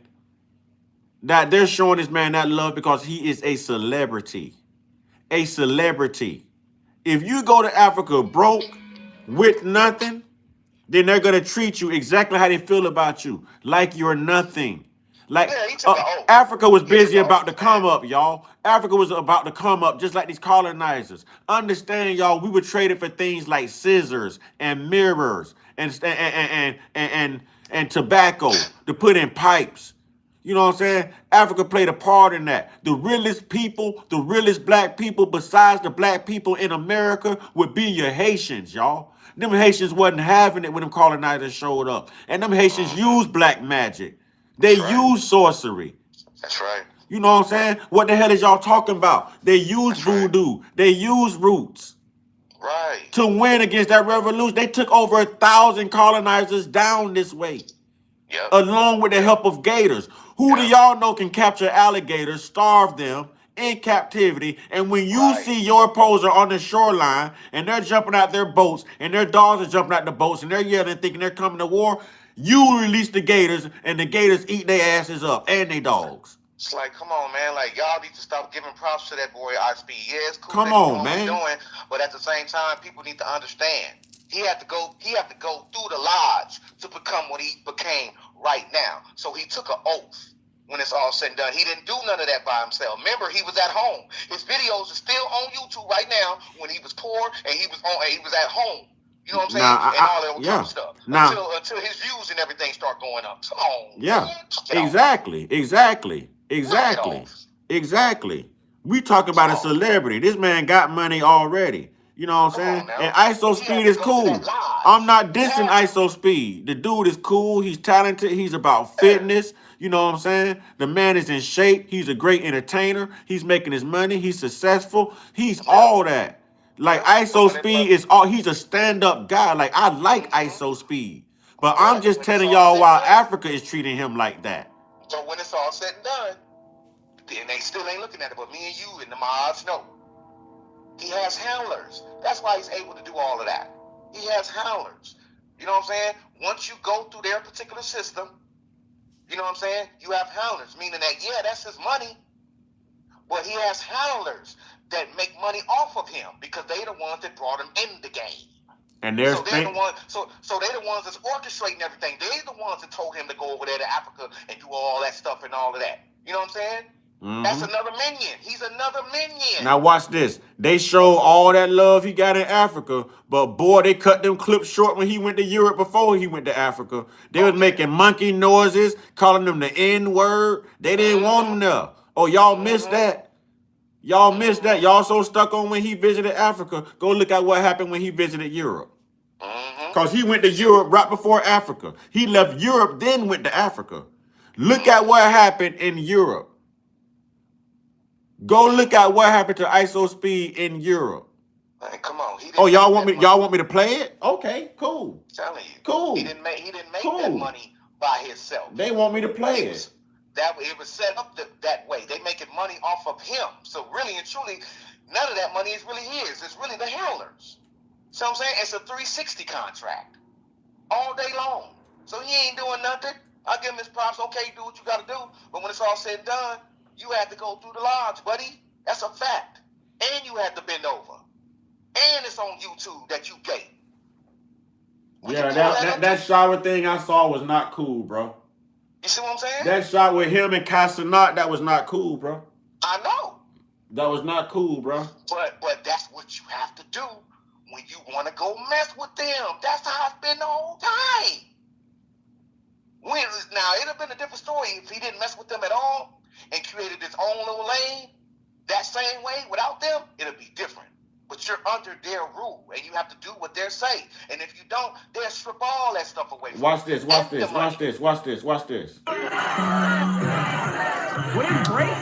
that they're showing this man that love because he is a celebrity? A celebrity. If you go to Africa broke with nothing, then they're gonna treat you exactly how they feel about you, like you're nothing. Like Yeah, he took an oath. Africa was He took busy an about oath, to man. come up, y'all. Africa was about to come up just like these colonizers. Understand, y'all, we were traded for things like scissors and mirrors and tobacco to put in pipes. You know what I'm saying? Africa played a part in that. The realest people, the realest black people besides the black people in America would be your Haitians, y'all. Them Haitians wasn't having it when them colonizers showed up. And them Haitians used black magic. They That's right. used sorcery. That's right. You know what I'm saying? What the hell is y'all talking about? They used That's right. voodoo. They used roots Right. to win against that revolution. They took over 1,000 colonizers down this way, Yep. along with the help of gators. Who do y'all know can capture alligators, starve them in captivity? And when you Right. see your opposer on the shoreline and they're jumping out their boats and their dogs are jumping out the boats and they're yelling thinking they're coming to war, you release the gators and the gators eat their asses up and their dogs. It's like, come on, man. Like, y'all need to stop giving props to that boy ISP. Yeah, it's cool Come that he's on, doing what he's man. doing, but at the same time, people need to understand. He had to go through the lodge to become what he became right now. So he took an oath. When it's all said and done, he didn't do none of that by himself. Remember, he was at home. His videos are still on YouTube right now when he was poor and he was at home. You know what I'm saying? Now, and all that kind yeah. of stuff. Now, Until his views and everything start going up. Come on. yeah. Man. Get off. Exactly. We talk about a celebrity. This man got money already. You know what I'm Come on saying? now. And ISO He Speed had to is go to cool. that lodge. I'm not He dissing had ISO Speed. The dude is cool. He's talented. He's about fitness. You know what I'm saying? The man is in shape. He's a great entertainer. He's making his money. He's successful. He's all that. Like ISO Speed is all. He's a stand-up guy. Like I like ISO Speed. But I'm just telling y'all why Africa is treating him like that. So when it's all said and done, and they still ain't looking at it, but me and you and the mods know. He has handlers. That's why he's able to do all of that. He has handlers. You know what I'm saying? Once you go through their particular system, you know what I'm saying? You have handlers, meaning that, yeah, that's his money, but he has handlers that make money off of him because they the ones that brought him in the game. And they're so they're the ones. So they're the ones that's orchestrating everything. They're the ones that told him to go over there to Africa and do all that stuff and all of that. You know what I'm saying? That's another minion. He's another minion. Now watch this. They show all that love he got in Africa, but boy, they cut them clips short when he went to Europe before he went to Africa. They was making monkey noises, calling them the N-word. They didn't want him there. Oh, y'all missed that? Y'all missed that. Y'all so stuck on when he visited Africa. Go look at what happened when he visited Europe. Because he went to Europe right before Africa. He left Europe, then went to Africa. Look at what happened in Europe. Go look at what happened to ISO Speed in Europe. Man, come on. Oh, y'all want me to play it? Okay, cool. I'm telling you. Cool. He didn't make that money by himself. They want me to play it. It was set up that way. They making money off of him. So really and truly, none of that money is really his. It's really the handlers. So I'm saying it's a 360 contract all day long. So he ain't doing nothing. I'll give him his props. Okay, do what you got to do. But when it's all said and done, you had to go through the lodge, buddy. That's a fact. And you had to bend over. And it's on YouTube that you gave. Yeah, that shower thing I saw was not cool, bro. You see what I'm saying? That shot with him and Casanat, that was not cool, bro. I know. That was not cool, bro. But that's what you have to do when you want to go mess with them. That's how it's been the whole time. Now, it'd have been a different story if he didn't mess with them at all and created his own little lane that same way without them, it'll be different. But you're under their rule, and you have to do what they say. And if you don't, they'll strip all that stuff away from you. Watch this. What is great?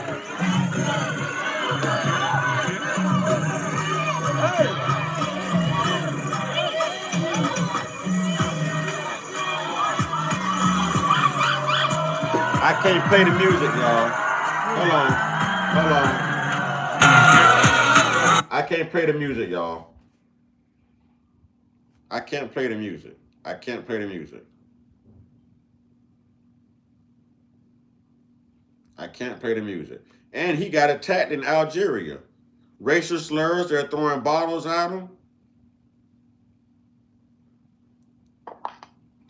I can't play the music, y'all. Hold on. I can't play the music, y'all. I can't play the music. And he got attacked in Algeria. Racial slurs, they're throwing bottles at him.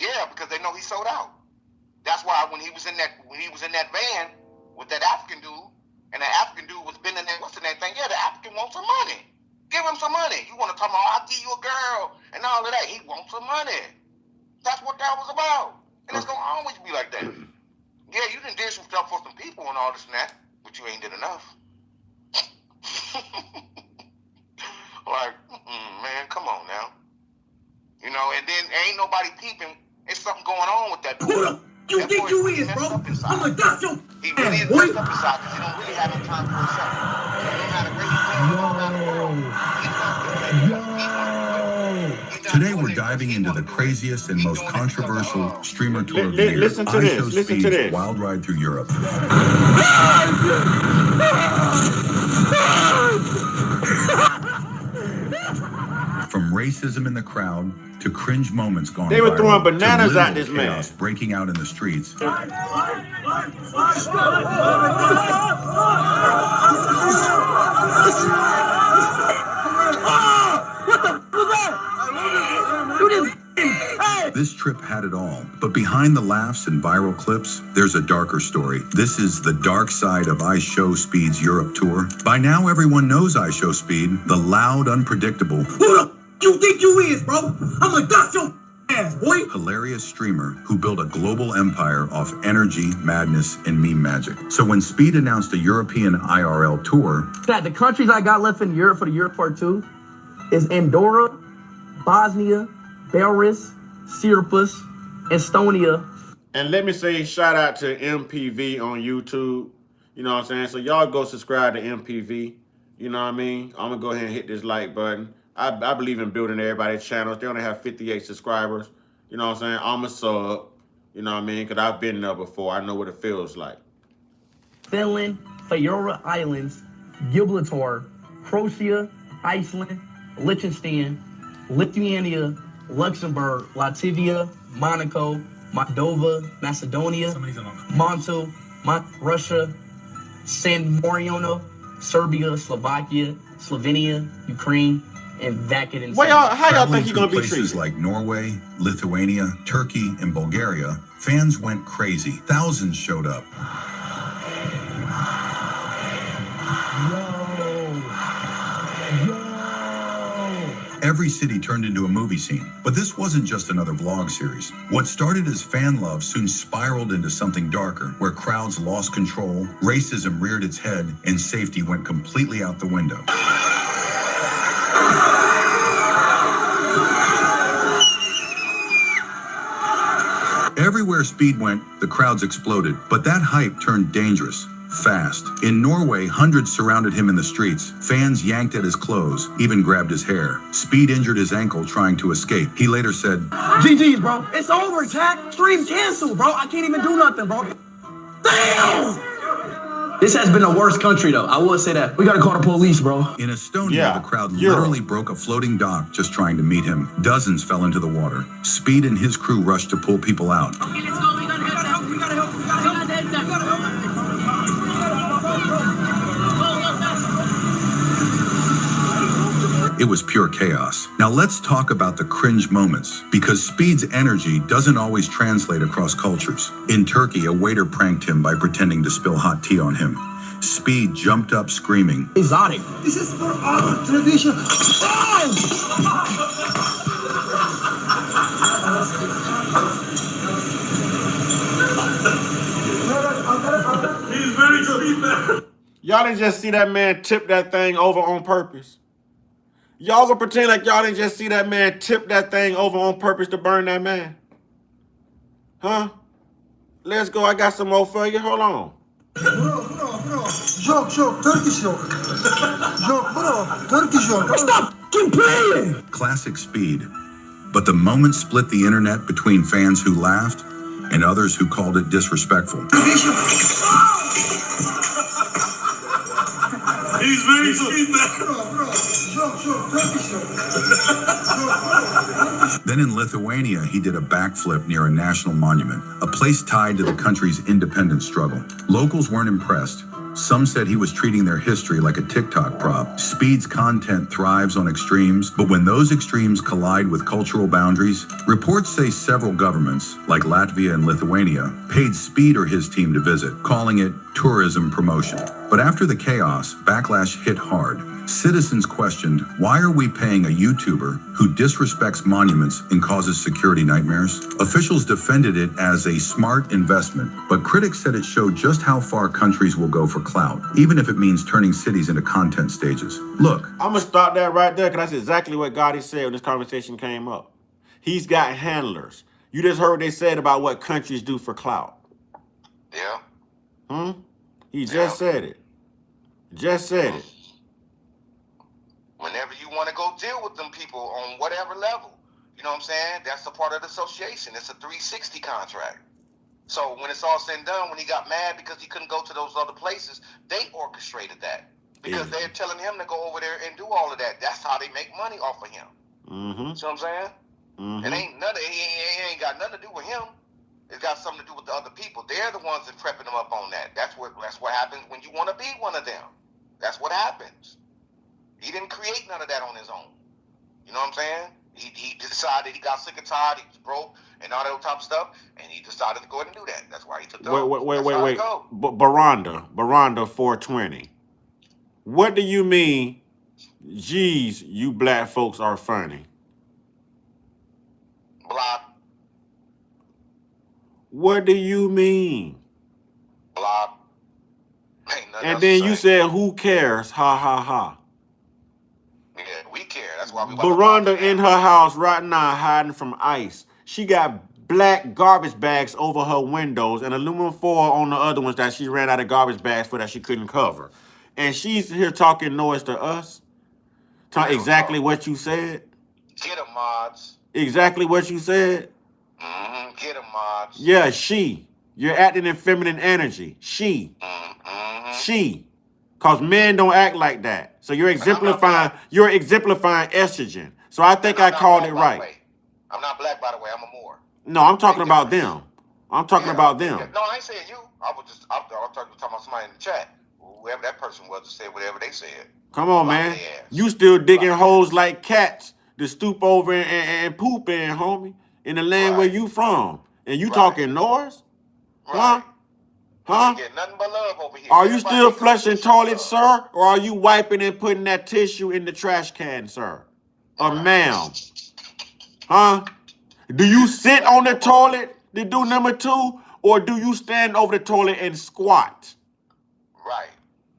Yeah, because they know he sold out. That's why when he was in that van with that African dude, and the African dude was bending that what's the name thing? Yeah, the African wants some money. Give him some money. You want to talk about I'll give you a girl and all of that. He wants some money. That's what that was about. And it's gonna always be like that. Yeah, you done did some stuff for some people and all this and that, but you ain't did enough. Like, man, come on now. You know, and then ain't nobody peeping. There's something going on with that boy. Who the you that think you is, bro? I'm gonna dust your He really is messed up inside because he don't really have no time for himself. No matter where he's going, no matter what. Today we're diving into the craziest and most controversial streamer tour of the year. Listen to this. Listen to this. Wild Ride Through Europe. From racism in the crowd to cringe moments gone They were viral, throwing bananas to at this literal man. chaos breaking out in the streets. This trip had it all, but behind the laughs and viral clips, there's a darker story. This is the dark side of IShowSpeed's Europe tour. By now, everyone knows IShowSpeed, the loud, unpredictable, who the you think you is, bro? I'm gonna dust your ass, boy. hilarious streamer who built a global empire off energy, madness, and meme magic. So when Speed announced a European IRL tour, That the countries I got left in Europe for the Europe Part 2 is Andorra, Bosnia, Belarus, Cyprus, Estonia. And let me say shout out to MPV on YouTube. You know what I'm saying? So y'all go subscribe to MPV. You know what I mean? I'm going to go ahead and hit this like button. I believe in building everybody's channels. They only have 58 subscribers. You know what I'm saying? I'm a sub. You know what I mean? Because I've been there before. I know what it feels like. Finland, Faroe Islands, Gibraltar, Croatia, Iceland, Liechtenstein, Lithuania, Luxembourg, Latvia, Monaco, Moldova, Macedonia, Monto, Russia, San Marino, Serbia, Slovakia, Slovenia, Ukraine, and Vatican. How y'all traveling think he's through going to be places treated? like Norway, Lithuania, Turkey, and Bulgaria, fans went crazy. Thousands showed up. Every city turned into a movie scene. But this wasn't just another vlog series. What started as fan love soon spiraled into something darker, where crowds lost control, racism reared its head, and safety went completely out the window. Everywhere Speed went, the crowds exploded. But that hype turned dangerous. Fast. In Norway, hundreds surrounded him in the streets. Fans yanked at his clothes, even grabbed his hair. Speed injured his ankle trying to escape. He later said, GG's, bro. It's over, Jack. Stream canceled, bro. I can't even do nothing, bro. Damn! This has been the worst country, though. I will say that. We gotta call the police, bro. in Estonia, Yeah, the crowd Europe. literally broke a floating dock just trying to meet him. Dozens fell into the water. Speed and his crew rushed to pull people out. Okay, let's go. We gotta help. We gotta help. We gotta help. We gotta help. It was pure chaos. Now let's talk about the cringe moments, because Speed's energy doesn't always translate across cultures. In Turkey, a waiter pranked him by pretending to spill hot tea on him. Speed jumped up screaming, Exotic. This is for our tradition. He's very good. Y'all didn't just see that man tip that thing over on purpose. Y'all gonna pretend like y'all didn't just see that man tip that thing over on purpose to burn that man? Huh? Let's go. I got some more for you. Hold on. Bro. Joke. Turkish joke. Joke, bro. Turkish joke. Stop. Keep playing. classic Speed. But the moment split the internet between fans who laughed and others who called it disrespectful. He's very sweet, man. Bro, joke, Turkish joke. Then in Lithuania, he did a backflip near a national monument, a place tied to the country's independence struggle. Locals weren't impressed. Some said he was treating their history like a TikTok prop. Speed's content thrives on extremes, but when those extremes collide with cultural boundaries, reports say several governments, like Latvia and Lithuania, paid Speed or his team to visit, calling it tourism promotion. But after the chaos, backlash hit hard. Citizens questioned, why are we paying a YouTuber who disrespects monuments and causes security nightmares? Officials defended it as a smart investment, but critics said it showed just how far countries will go for clout, even if it means turning cities into content stages. Look, I'm gonna stop that right there because that's exactly what Gotti said when this conversation came up. He's got handlers. You just heard what they said about what countries do for clout. Yeah. He just said it. Just said it. Whenever you want to go deal with them people on whatever level, you know what I'm saying? That's a part of the association. It's a 360 contract. So when it's all said and done, when he got mad because he couldn't go to those other places, they orchestrated that. Because they're telling him to go over there and do all of that. That's how they make money off of him. Mm-hmm. See what I'm saying? Mm-hmm. It ain't nothing. It ain't got nothing to do with him. It's got something to do with the other people. They're the ones that prepping him up on that. That's what happens when you want to be one of them. That's what happens. He didn't create none of that on his own. You know what I'm saying? He decided he got sick and tired, he was broke, and all that type of stuff, and he decided to go ahead and do that. That's why he took the Wait. Baranda 420. What do you mean, geez, you black folks are funny? Block. What do you mean? Block. Ain't nothing And else then to you say. said, who cares? Ha, ha, ha. Yeah, we care. That's why we Baranda in her house right now hiding from ICE. She got black garbage bags over her windows and aluminum foil on the other ones that she ran out of garbage bags for that she couldn't cover. And she's here talking noise to us. Exactly what you said. Get him, mods. Exactly what you said. Mm-hmm. Get him, mods. Yeah, she. You're acting in feminine energy. She. Mm-hmm. She. Because men don't act like that. So you're exemplifying estrogen. So I think I called it right. I'm not black, by the way. I'm a Moor. No, I'm talking about them. I'm talking about them. Yeah. No, I ain't saying you. I was talking about somebody in the chat. Whoever that person was to say whatever they said. Come on, man. You still digging holes like cats to stoop over and poop in, homie, in the land where you from. And you talking noise? Huh? Huh? Get nothing but love over here. Are you still flushing toilets, sir? Or are you wiping and putting that tissue in the trash can, sir? Or ma'am? Huh? Do you sit on the toilet to do number 2? Or do you stand over the toilet and squat? Right.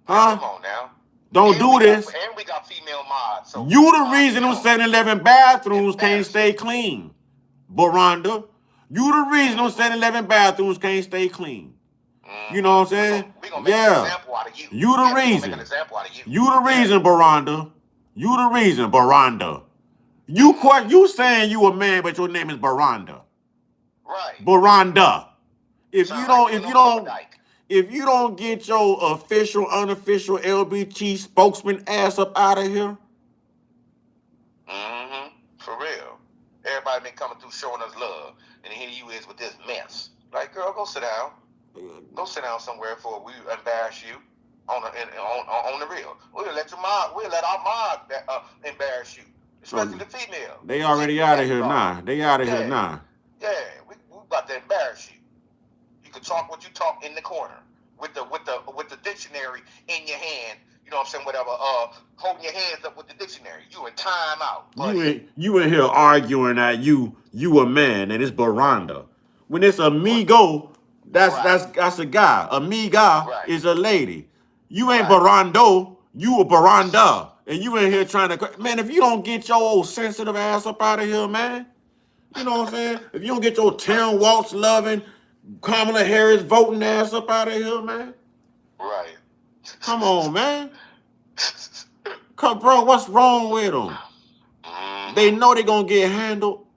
Huh? Come on now. Don't do this. And we got female mods. So you the reason them 7-Eleven bathrooms can't stay clean, Baranda. You the reason them 7-Eleven bathrooms can't stay clean. You know what I'm saying? We gonna make an example out of you. You the reason. Make an example out of you. You the reason, Baranda. You the reason, Baranda. You saying you a man, but your name is Baranda. Right. Baranda. If If you don't get your official, unofficial LGBT spokesman ass up out of here. Mm-hmm. For real. Everybody been coming through showing us love. And here you is with this mess. Like, girl, go sit down. Go sit down somewhere before we embarrass you on the real. We'll let our mod embarrass you. Especially the female. They already out of here now. They out of here now. Yeah, we about to embarrass you. You can talk what you talk in the corner with the dictionary in your hand. You know what I'm saying? Whatever. Holding your hands up with the dictionary. You in time out. You in here arguing that you a man and it's Baranda. When it's amigo, that's a guy. Amiga is a lady. You ain't Barando. You a Baranda. And you in here trying to, man, if you don't get your old sensitive ass up out of here, man. You know what I'm saying? If you don't get your Tim Waltz loving, Kamala Harris voting ass up out of here, man. Right. Come on, man. Bro, what's wrong with them? They know they're going to get handled.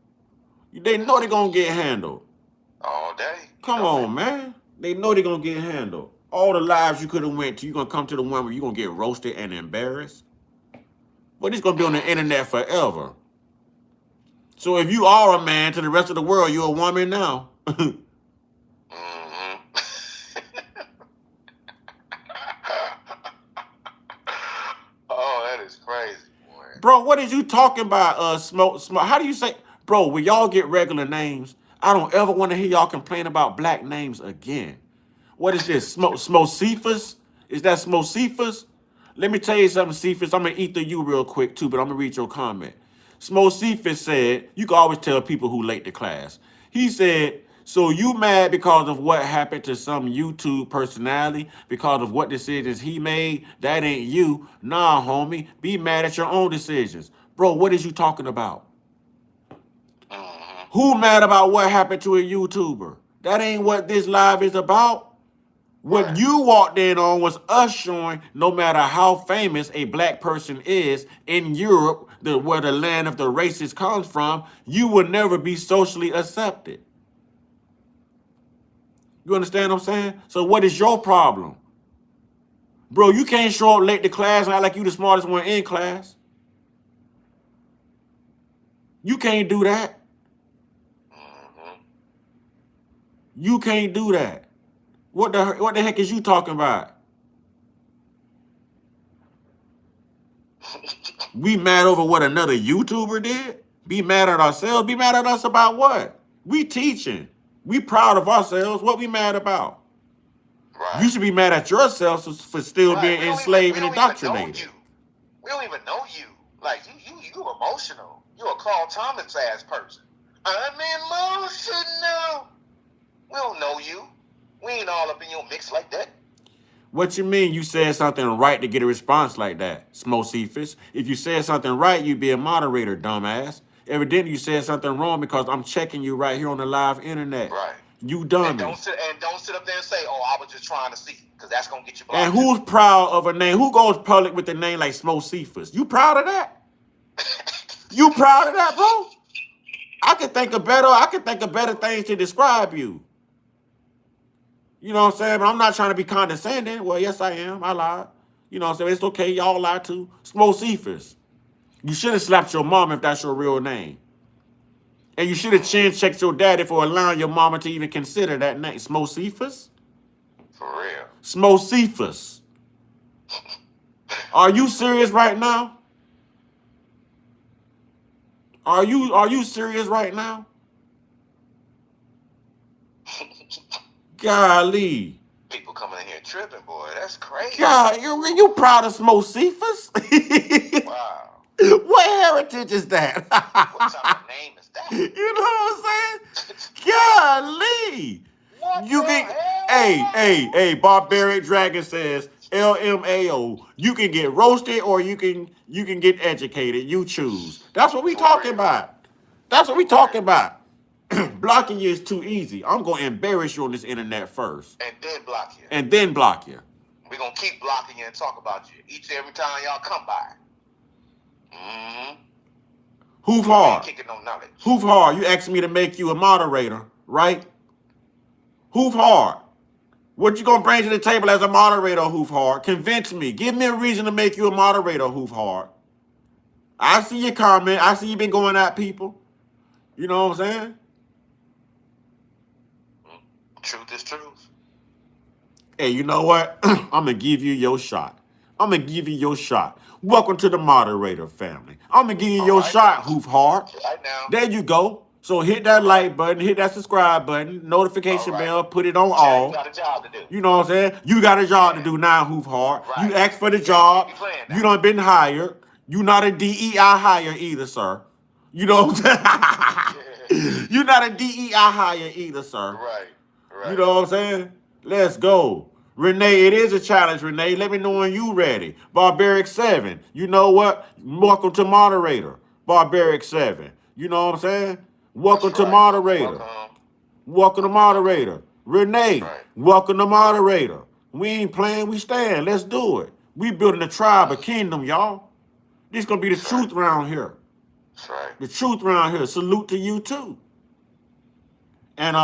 They know they're going to get handled. All day. Come No, on, man. They know they're gonna get handled. All the lives you could have went to, you're gonna come to the one where you're gonna get roasted and embarrassed. But it's gonna be on the internet forever. So if you are a man to the rest of the world, you're a woman now. Mm-hmm. Oh, that is crazy, boy. Bro, what is you talking about? Smoke. How do you say, bro? When y'all get regular names, I don't ever want to hear y'all complain about black names again. What is this? Smosifus? Is that Smosifus? Let me tell you something, Cephas. I'm gonna eat through you real quick too, but I'm gonna read your comment. Smosifus said, you can always tell people who late to class. He said, so you mad because of what happened to some YouTube personality, because of what decisions he made? That ain't you. Nah, homie. Be mad at your own decisions. Bro, what is you talking about? Mm-hmm. Who mad about what happened to a YouTuber? That ain't what this live is about. What Right. you walked in on was us showing no matter how famous a black person is in Europe, where the land of the races comes from, you will never be socially accepted. You understand what I'm saying? So what is your problem? Bro, you can't show up late to class and act like you the smartest one in class. You can't do that. Mm-hmm. You can't do that. What the heck is you talking about? We mad over what another YouTuber did? Be mad at ourselves? Be mad at us about what? We teaching. We proud of ourselves. What we mad about? Right. You should be mad at yourself for still Right. being We don't enslaved even, and we don't even know indoctrinated. you. We don't even know you. Like you emotional. You a Carl Thomas ass person. I'm emotional. We don't know you. We ain't all up in your mix like that. What you mean you said something right to get a response like that, Smosifus? If you said something right, you'd be a moderator, dumbass. Evidently, you said something wrong because I'm checking you right here on the live internet. Right. You And dummy. don't sit up there and say, "Oh, I was just trying to see," because that's gonna get you blocked. And who's proud of a name? Who goes public with a name like Smosifus? You proud of that? You proud of that, bro? I could think of better things to describe you. You know what I'm saying? But I'm not trying to be condescending. Well, yes, I am. I lied. You know what I'm saying? It's okay. Y'all lie too. Smosifus. You should have slapped your mom if that's your real name. And you should have chin checked your daddy for allowing your mama to even consider that name. Smosifus? For real. Smosifus. Are you serious right now? Are you serious right now? Golly. People coming in here tripping, boy. That's crazy. God, you proud of Smosifus? Wow. What heritage is that? What type of name is that? You know what I'm saying? Golly. What You the can, hell? hey, Barbaric Dragon says LMAO. You can get roasted or you can get educated. You choose. That's what we talking about. That's what we talking about. Blocking you is too easy. I'm gonna embarrass you on this internet first. And then block you. And then block you. We're gonna keep blocking you and talk about you each and every time y'all come by. Mm-hmm. Hoof hard. Kicking no knowledge. Hoof hard. You asked me to make you a moderator, right? Hoof hard. What you gonna bring to the table as a moderator, Hoof hard? Convince me. Give me a reason to make you a moderator, Hoof hard. I see your comment. I see you been going at people. You know what I'm saying? Truth is truth. Hey, you know what? I'm gonna give you your shot. I'm gonna give you your shot. Welcome to the moderator family. I'm gonna give you your shot, Hoof hard. Right now. There you go. So hit that like button, hit that subscribe button, notification bell, put it on all. You got a job to do. You know what I'm saying? You got a job to do now, Hoof hard. Right. You asked for the job. You playing now. You done been hired. You not a DEI hire either, sir. You know what I'm saying? You not a DEI hire either, sir. Right. You know what I'm saying? Let's go. Renee, it is a challenge, Renee. Let me know when you ready. Barbaric 7. You know what? Welcome to moderator. Barbaric 7. You know what I'm saying? Welcome to moderator. Welcome to moderator. Renee, welcome to moderator. We ain't playing, we stand. Let's do it. We building a tribe, a kingdom, y'all. This gonna be the truth around here. That's right. The truth around here. Salute to you too. And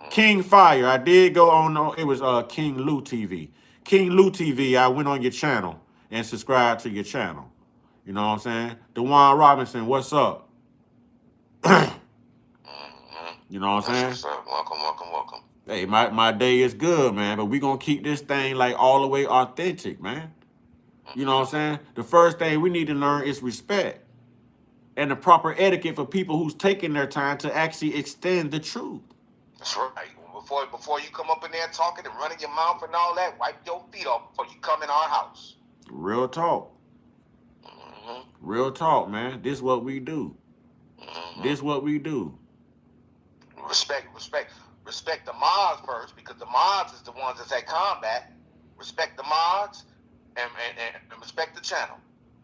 King Fire. I did go on. It was King Lou TV. King Lou TV. I went on your channel and subscribed to your channel. You know what I'm saying? DeJuan Robinson, what's up? You know what I'm saying? What's up? Welcome. Hey, my day is good, man. But we gonna keep this thing like all the way authentic, man. You know what I'm saying? The first thing we need to learn is respect and the proper etiquette for people who's taking their time to actually extend the truth. That's right. Before you come up in there talking and running your mouth and all that, wipe your feet off before you come in our house. Real talk. Real talk, man. This is what we do. This is what we do. Respect the mods first, because the mods is the ones that's at combat. Respect the mods and respect the channel.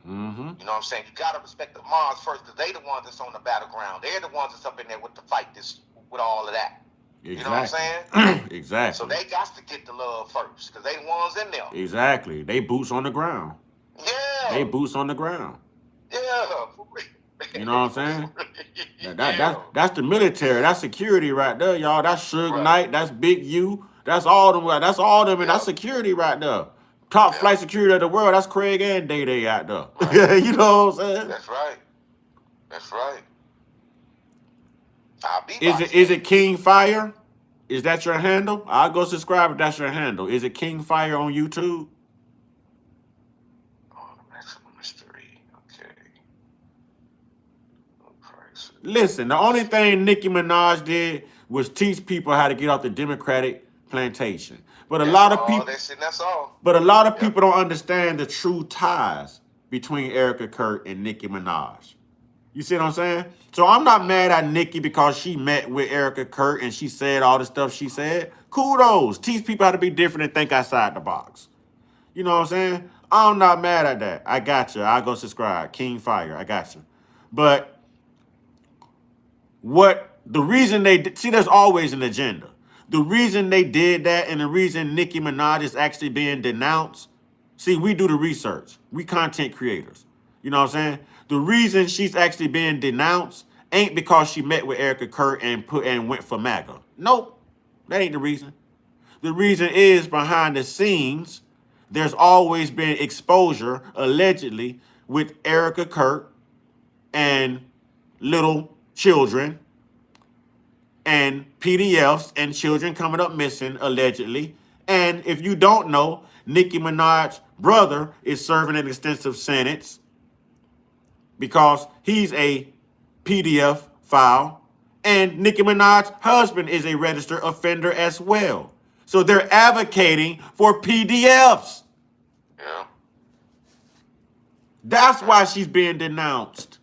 You know what I'm saying? You gotta respect the mods first, because they the ones that's on the battleground. They're the ones that's up in there with the fight, with all of that. Exactly. You know what I'm saying? Exactly. So they got to get the love first, because they the ones in there. Exactly. They boots on the ground. Yeah. They boots on the ground. Yeah. You know what I'm saying? That's the military. That's security right there, y'all. That's Suge Knight. That's Big U. That's all them. That's all them, and that's security right there. Top flight security of the world. That's Craig and Day Day out there. Right. You know what I'm saying? That's right. That's right. Is it King Fire? Is that your handle? I'll go subscribe if that's your handle. Is it King Fire on YouTube? Oh, that's a mystery. Okay. Listen, the only thing Nicki Minaj did was teach people how to get off the Democratic plantation. But a lot of people, that's all. But a lot of people don't understand the true ties between Erica Kurt and Nicki Minaj. You see what I'm saying? So I'm not mad at Nicki because she met with Erica Kurt and she said all the stuff she said. Kudos. Teach people how to be different and think outside the box. You know what I'm saying? I'm not mad at that. I got you. I'll go subscribe. King Fire. I got you. But the reason they did, see, there's always an agenda. The reason they did that and the reason Nicki Minaj is actually being denounced, see, we do the research. We content creators. You know what I'm saying? The reason she's actually being denounced ain't because she met with Erica Kurt and went for MAGA. Nope. That ain't the reason. The reason is behind the scenes, there's always been exposure, allegedly, with Erica Kurt and little children and PDFs and children coming up missing, allegedly. And if you don't know, Nicki Minaj's brother is serving an extensive sentence because he's a PDF file, and Nicki Minaj's husband is a registered offender as well. So they're advocating for PDFs. Yeah. That's why she's being denounced.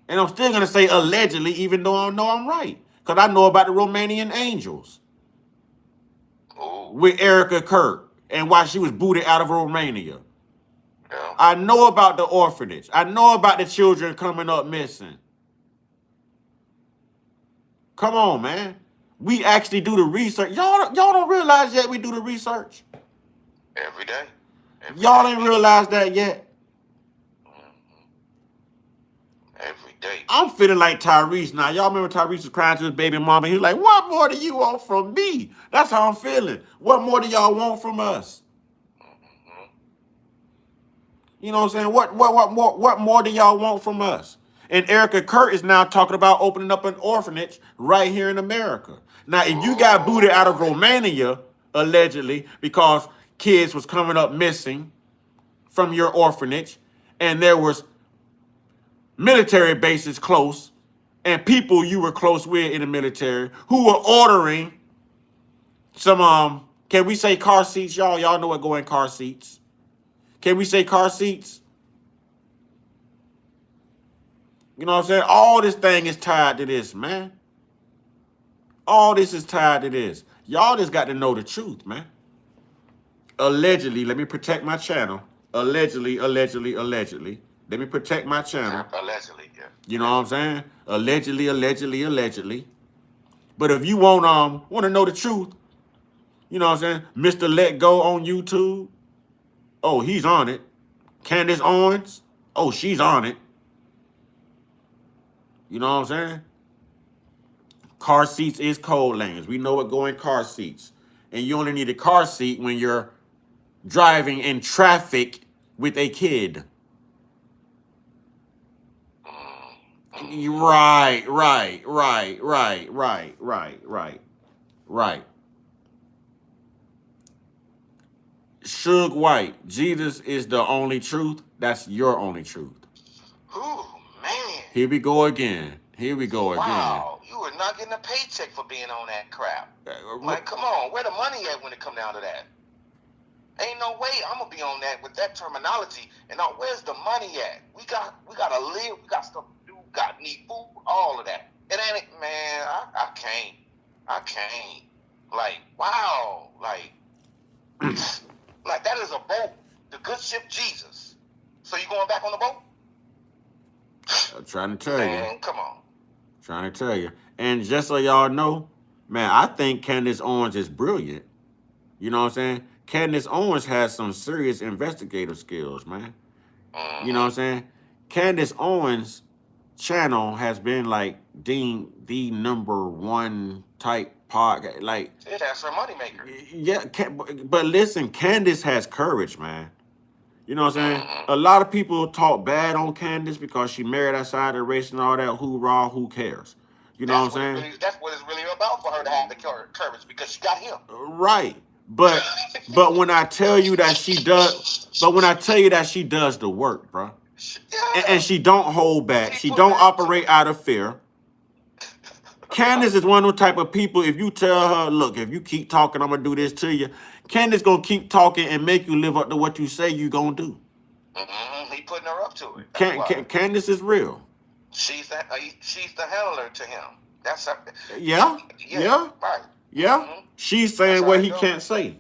And I'm still going to say allegedly, even though I know I'm right. Because I know about the Romanian Angels with Erica Kurt and why she was booted out of Romania. Yeah. I know about the orphanage. I know about the children coming up missing. Come on, man. We actually do the research. Y'all don't realize yet we do the research? Every day. Y'all ain't realized that yet? Every day. I'm feeling like Tyrese now. Y'all remember Tyrese was crying to his baby mama? He was like, what more do you want from me? That's how I'm feeling. What more do y'all want from us? You know what I'm saying? What more do y'all want from us? And Erica Kurt is now talking about opening up an orphanage right here in America. Now, if you got booted out of Romania, allegedly, because kids was coming up missing from your orphanage, and there was military bases close, and people you were close with in the military who were ordering some, can we say car seats, y'all? Y'all know what go in car seats. Can we say car seats? You know what I'm saying? All this thing is tied to this, man. All this is tied to this. Y'all just got to know the truth, man. Allegedly, let me protect my channel. Allegedly. Let me protect my channel. Allegedly, yeah. You know what I'm saying? Allegedly. But if you want to know the truth, you know what I'm saying? Mr. Let Go on YouTube. Oh, he's on it. Candace Owens. Oh, she's on it. You know what I'm saying? Car seats is cold lanes. We know what go in car seats. And you only need a car seat when you're driving in traffic with a kid. Right. Suge White, Jesus is the only truth. That's your only truth. Ooh, man. Here we go again. Wow, you are not getting a paycheck for being on that crap. Like, come on, where the money at when it come down to that? Ain't no way I'm gonna be on that with that terminology. And now, where's the money at? We gotta live. We got stuff to do. Need food. All of that. It ain't, man. I can't. Like, wow. Like that is a boat. The good ship Jesus. So you going back on the boat? I'm trying to tell Man, you. come on. Trying to tell you. And just so y'all know, man, I think Candace Owens is brilliant. You know what I'm saying? Candace Owens has some serious investigative skills, man. You know what I'm saying? Candace Owens' channel has been like deemed the #1 type podcast. Like, It has her money maker. yeah, but listen, Candace has courage, man. You know what I'm saying? A lot of people talk bad on Candace because she married outside the race and all that. Hoorah, who cares? You know what I'm saying? That's what it's really about for her to have the courage because she got him. Right. But when I tell you that she does, the work, bro. Yeah. And she don't hold back. She don't operate out of fear. Candace is one of those type of people, if you tell her, look, if you keep talking, I'm going to do this to you, Candace going to keep talking and make you live up to what you say you going to do. He putting her up to it. Candace is real. She's the handler to him. That's her. Yeah. Right. Yeah. She's saying That's what how he it go. can't say.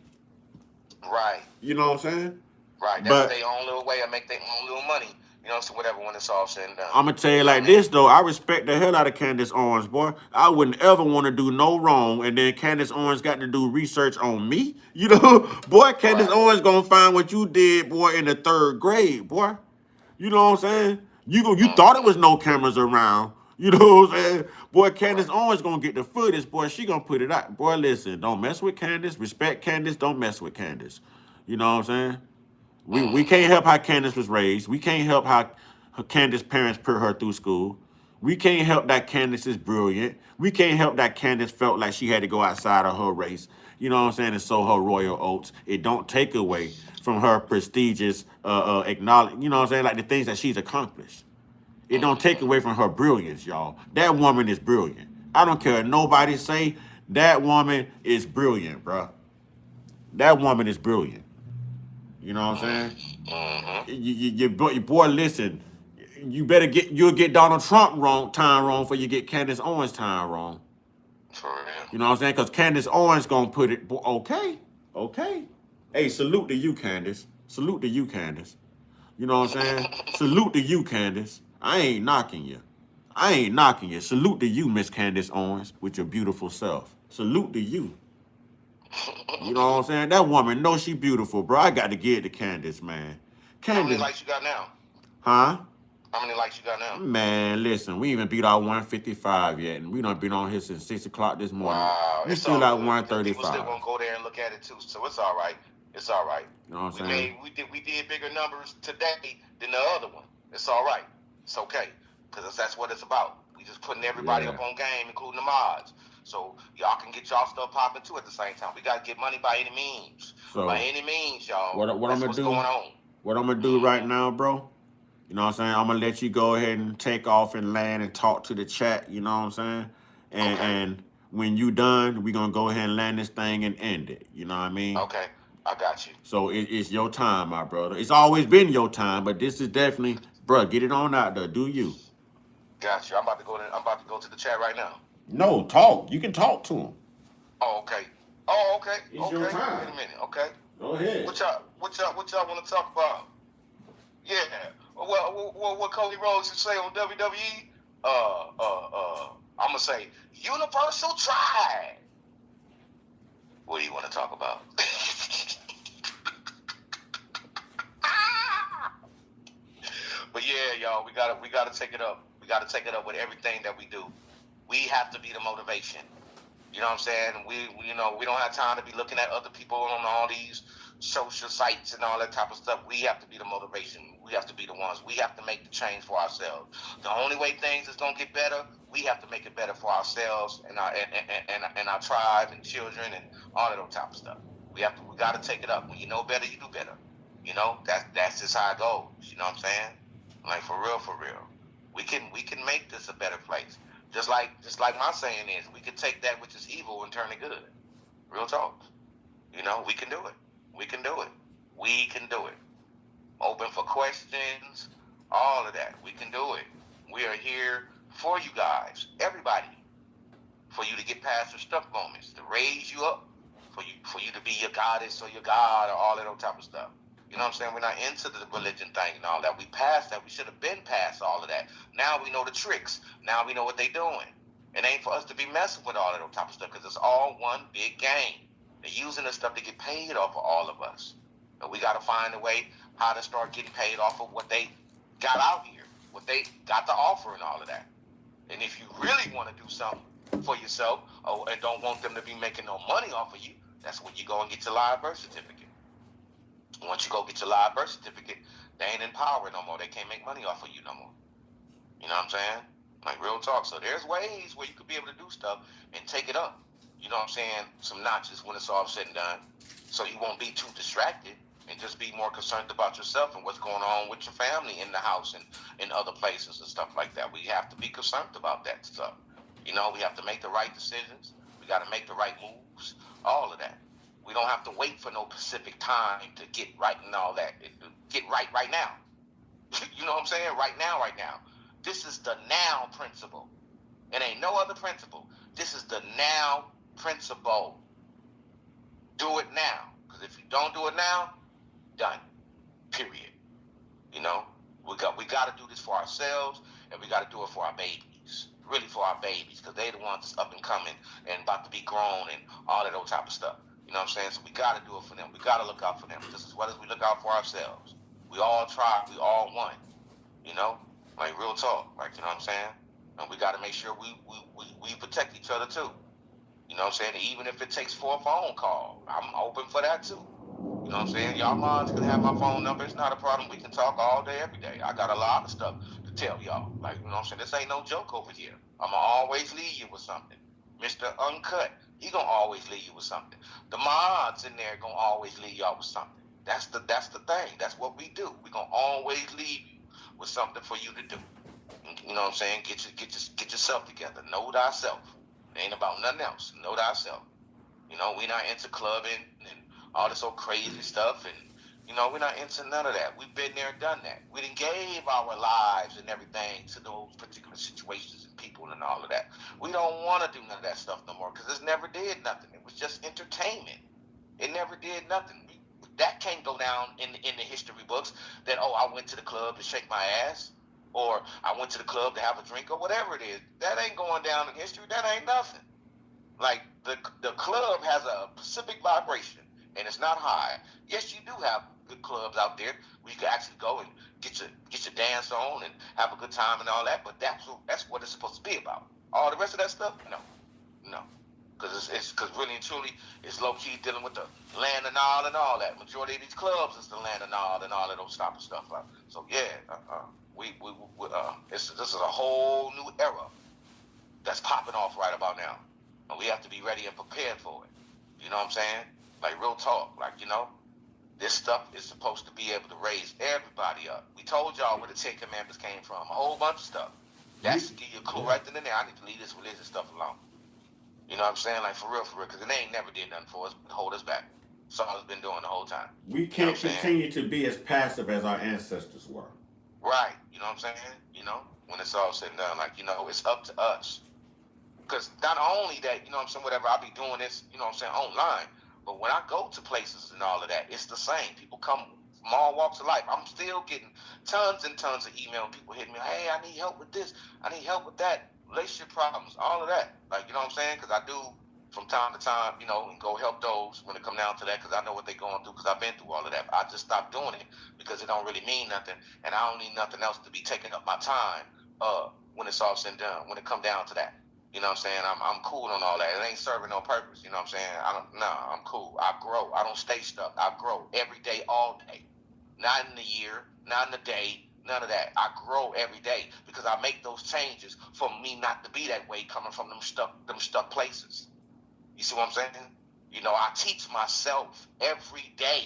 Right. You know what I'm saying? Right. That's their own little way of make their own little money. You know, so whatever when it's all said and done. I'm going to tell you like this, though. I respect the hell out of Candace Owens, boy. I wouldn't ever want to do no wrong, and then Candace Owens got to do research on me. You know, boy, Candace Owens going to find what you did, boy, in the 3rd grade, boy. You know what I'm saying? You thought it was no cameras around. You know what I'm saying? Boy, Candace Owens going to get the footage, boy. She going to put it out. Boy, listen, don't mess with Candace. Respect Candace. Don't mess with Candace. You know what I'm saying? We can't help how Candace was raised. We can't help how Candace's parents put her through school. We can't help that Candace is brilliant. We can't help that Candace felt like she had to go outside of her race. You know what I'm saying? And sow her royal oats. It don't take away from her prestigious acknowledge. You know what I'm saying? Like the things that she's accomplished. It don't take away from her brilliance, y'all. That woman is brilliant. I don't care what nobody say. That woman is brilliant, bro. That woman is brilliant. You know what I'm saying? Your boy, listen. You'll get Donald Trump time wrong before you get Candace Owens time wrong. For real. You know what I'm saying? Because Candace Owens gonna put it. Okay. Hey, salute to you, Candace. Salute to you, Candace. You know what I'm saying? Salute to you, Candace. I ain't knocking you. Salute to you, Miss Candace Owens, with your beautiful self. Salute to you. You know what I'm saying? That woman knows she beautiful, bro. I got to give it to Candace, man. How many Candace. likes you got now? Huh? How many likes you got now? Man, listen, we even beat our 155 yet, and we done been on here since 6 o'clock this morning. Wow. We It's still all at good. 135. People still gonna go there and look at it too, so it's all right. It's all right. You know what I'm saying? We did bigger numbers today than the other one. It's all right. It's okay, because that's what it's about. We just putting everybody up on game, including the mods. So y'all can get y'all stuff popping too at the same time. We gotta get money by any means. So, by any means, y'all. what I'm gonna what's do? going on. What I'm gonna do right now, bro? You know what I'm saying? I'm gonna let you go ahead and take off and land and talk to the chat. You know what I'm saying? And when you done, we gonna go ahead and land this thing and end it. You know what I mean? Okay, I got you. So it's your time, my brother. It's always been your time, but this is definitely, bro. Get it on out there. Do you? Got you. I'm about to go to the chat right now. No, talk. You can talk to him. Oh, okay. It's your time. Wait a minute. Okay. Go ahead. What y'all want to talk about? Yeah. What Cody Rhodes should say on WWE? I'm gonna say Universal Try. What do you want to talk about? But yeah, y'all, we gotta take it up. We gotta take it up with everything that we do. We have to be the motivation. You know what I'm saying? We don't have time to be looking at other people on all these social sites and all that type of stuff. We have to be the motivation. We have to be the ones. We have to make the change for ourselves. The only way things is gonna get better, we have to make it better for ourselves and our tribe and children and all of those type of stuff. We got to take it up. When you know better, you do better. You know, that's just how it goes. You know what I'm saying? Like for real. We can make this a better place. Just like my saying is, we can take that which is evil and turn it good. Real talk. You know, we can do it. We can do it. We can do it. Open for questions, all of that. We can do it. We are here for you guys, everybody, for you to get past your stuck moments, to raise you up, for you to be your goddess or your god or all of that type of stuff. You know what I'm saying? We're not into the religion thing and all that. We passed that. We should have been past all of that. Now we know the tricks. Now we know what they're doing. It ain't for us to be messing with all of that type of stuff because it's all one big game. They're using this stuff to get paid off of all of us. And we got to find a way how to start getting paid off of what they got out here, what they got to offer and all of that. And if you really want to do something for yourself and don't want them to be making no money off of you, that's when you go and get your live birth certificate. Once you go get your live birth certificate, they ain't in power no more. They can't make money off of you no more. You know what I'm saying? Like real talk. So there's ways where you could be able to do stuff and take it up. You know what I'm saying? Some notches when it's all said and done. So you won't be too distracted and just be more concerned about yourself and what's going on with your family in the house and in other places and stuff like that. We have to be concerned about that stuff. You know, we have to make the right decisions. We got to make the right moves. All of that. We don't have to wait for no specific time to get right and all that. Get right now. You know what I'm saying? Right now. This is the now principle. It ain't no other principle. This is the now principle. Do it now. Because if you don't do it now, done. Period. You know? We got to do this for ourselves, and we got to do it for our babies. Really for our babies, because they the ones that's up and coming and about to be grown and all of those type of stuff. You know what I'm saying? So we got to do it for them. We got to look out for them just as well as we look out for ourselves. We all try. We all one. You know? Like real talk. Like, you know what I'm saying? And we got to make sure we protect each other too. You know what I'm saying? Even if it takes for a phone call, I'm open for that too. You know what I'm saying? Y'all moms can have my phone number. It's not a problem. We can talk all day, every day. I got a lot of stuff to tell y'all. Like, you know what I'm saying? This ain't no joke over here. I'm going to always leave you with something. Mr. Uncut, he going to always leave you with something. The mods in there going to always leave y'all with something. That's the thing. That's what we do. We going to always leave you with something for you to do. You know what I'm saying? Get yourself together. Know thyself. It ain't about nothing else. Know thyself. You know, we not into clubbing and all this old crazy stuff, and you know, we're not into none of that. We've been there and done that. We done gave our lives and everything to those particular situations and people and all of that. We don't want to do none of that stuff no more because it never did nothing. It was just entertainment. It never did nothing. That can't go down in the history books that, oh, I went to the club to shake my ass, or I went to the club to have a drink, or whatever it is. That ain't going down in history. That ain't nothing. Like, the club has a specific vibration, and it's not high. Yes, you do have good clubs out there where you can actually go and get your dance on and have a good time and all that, but that's what it's supposed to be about. All the rest of that stuff, no. Because because really and truly, it's low-key dealing with the land and all that. Majority of these clubs is the land and all of those type of stuff. So, yeah, this is a whole new era that's popping off right about now. And we have to be ready and prepared for it. You know what I'm saying? Like, real talk. Like, you know, this stuff is supposed to be able to raise everybody up. We told y'all where the 10 Commandments came from. A whole bunch of stuff. That's to give you a clue right then and there. I need to leave this religious stuff alone. You know what I'm saying? Like, for real, because they ain't never did nothing for us but hold us back. That's all it's been doing the whole time. We can't continue to be as passive as our ancestors were. Right. You know what I'm saying? You know, when it's all said and done, like, you know, it's up to us. Because not only that, you know what I'm saying, whatever, I'll be doing this, you know what I'm saying, online. But when I go to places and all of that, it's the same. People come from all walks of life. I'm still getting tons and tons of email. People hitting me, hey, I need help with this. I need help with that. Relationship problems, all of that. Like, you know what I'm saying? Because I do, from time to time, you know, and go help those when it come down to that because I know what they're going through because I've been through all of that. I just stopped doing it because it don't really mean nothing. And I don't need nothing else to be taking up my time when it's all said and done, when it come down to that. You know what I'm saying? I'm cool on all that. It ain't serving no purpose. You know what I'm saying? I'm cool. I grow. I don't stay stuck. I grow every day, all day. Not in the year, not in the day, none of that. I grow every day because I make those changes for me not to be that way coming from them stuck places. You see what I'm saying? You know, I teach myself every day.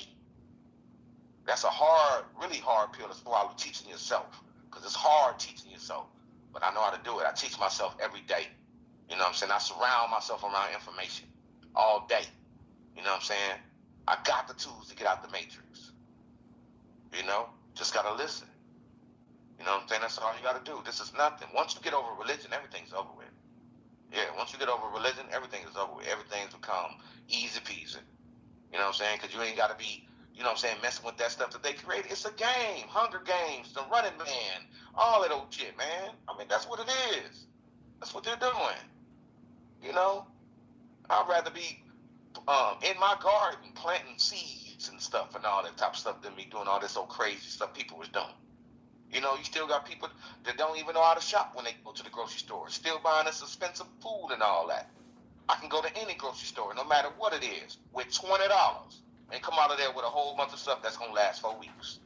That's a hard, really hard pill to swallow, teaching yourself. Because it's hard teaching yourself. But I know how to do it. I teach myself every day. You know what I'm saying? I surround myself around information all day. You know what I'm saying? I got the tools to get out the matrix. You know? Just got to listen. You know what I'm saying? That's all you got to do. This is nothing. Once you get over religion, everything's over with. Yeah, once you get over religion, everything is over with. Everything's become easy peasy. You know what I'm saying? Because you ain't got to be, you know what I'm saying, messing with that stuff that they created. It's a game. Hunger Games, The Running Man, all that old shit, man. I mean, that's what it is. That's what they're doing. You know? I'd rather be in my garden planting seeds and stuff and all that type of stuff than me doing all this old crazy stuff people was doing. You know, you still got people that don't even know how to shop when they go to the grocery store. Still buying this expensive food and all that. I can go to any grocery store, no matter what it is, with $20 and come out of there with a whole bunch of stuff that's going to last 4 weeks.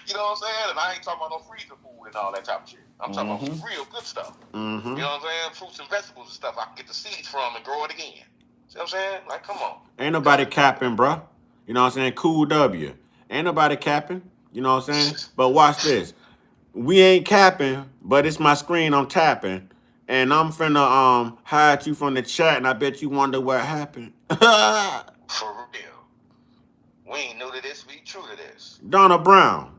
You know what I'm saying? And I ain't talking about no freezer food and all that type of shit. I'm talking about real good stuff. You know what I'm saying? Fruits and vegetables and stuff I can get the seeds from and grow it again. See what I'm saying? Like, come on. Ain't nobody capping, bruh. You know what I'm saying? Cool W. Ain't nobody capping. You know what I'm saying? But watch this. We ain't capping, but it's my screen I'm tapping. And I'm finna hide you from the chat, and I bet you wonder what happened. For real. We ain't new to this. We true to this. Donna Brown.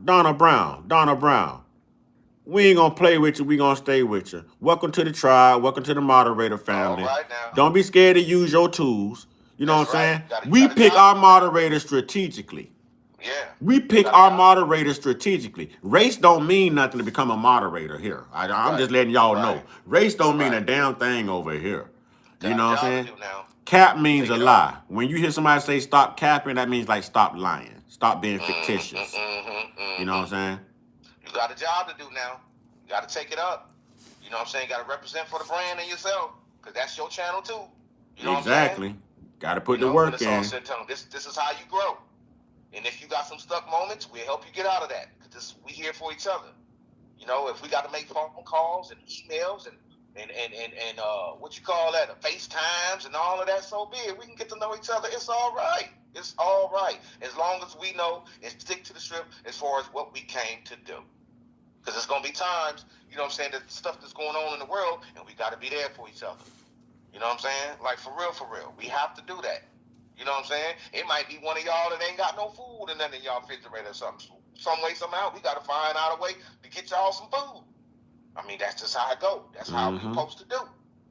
We ain't gonna play with you. We gonna stay with you. Welcome to the tribe. Welcome to the moderator family. All right now. Don't be scared to use your tools. You know That's what I'm right. saying? We pick our moderators strategically. Yeah. We pick our moderators strategically. Race don't mean nothing to become a moderator here. I'm just letting y'all know. Race don't mean a damn thing over here. You know what I'm saying? Cap means a lie. When you hear somebody say stop capping, that means like stop lying. Stop being fictitious. You know what I'm saying? You got a job to do now. You got to take it up. You know what I'm saying? You got to represent for the brand and yourself. Because that's your channel too. You know exactly. What I'm saying? Got to put the work in. This is how you grow. And if you got some stuck moments, we'll help you get out of that. Because we here for each other. You know, if we got to make phone calls and emails and what you call that, FaceTimes and all of that, so be it. We can get to know each other. It's all right. It's all right. As long as we know and stick to the script as far as what we came to do. Because there's going to be times, you know what I'm saying, that stuff that's going on in the world, and we got to be there for each other. You know what I'm saying? Like, for real. We have to do that. You know what I'm saying? It might be one of y'all that ain't got no food and nothing in y'all refrigerator or something. Some way, somehow, we got to find out a way to get y'all some food. I mean, that's just how it go. That's how we're supposed to do.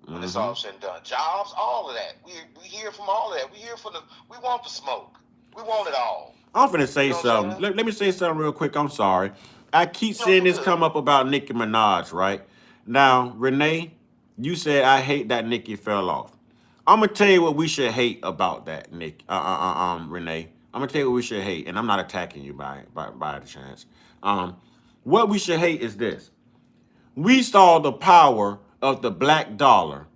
When it's all said and done. Jobs, all of that. We hear from all of that. We want the smoke. We want it all. I'm finna say something. Let me say something real quick. I'm sorry. I keep seeing this come up about Nicki Minaj, right? Now, Renee, you said I hate that Nicki fell off. I'm gonna tell you what we should hate about that, Renee. I'm gonna tell you what we should hate, and I'm not attacking you by the chance. What we should hate is this. We saw the power of the black dollar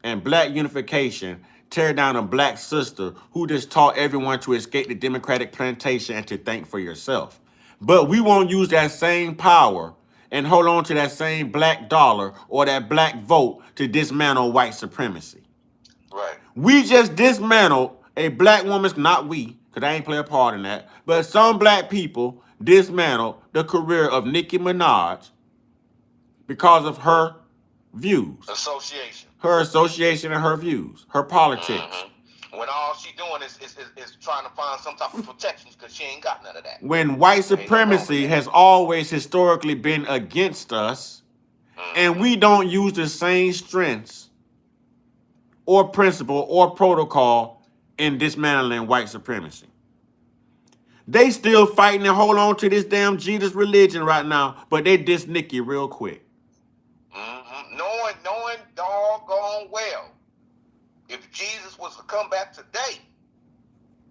and black unification tear down a black sister who just taught everyone to escape the Democratic plantation and to think for yourself. But we won't use that same power and hold on to that same black dollar or that black vote to dismantle white supremacy. Right. We just dismantled a black woman's, not we, because I ain't play a part in that, but some black people dismantled the career of Nicki Minaj because of her views. Her association and her views, her politics. When all she doing is trying to find some type of protections because she ain't got none of that. When white supremacy has always historically been against us, and we don't use the same strengths or principle or protocol in dismantling white supremacy. They still fighting and hold on to this damn Jesus religion right now, but they diss Nicki real quick. Knowing doggone well, if Jesus was to come back today,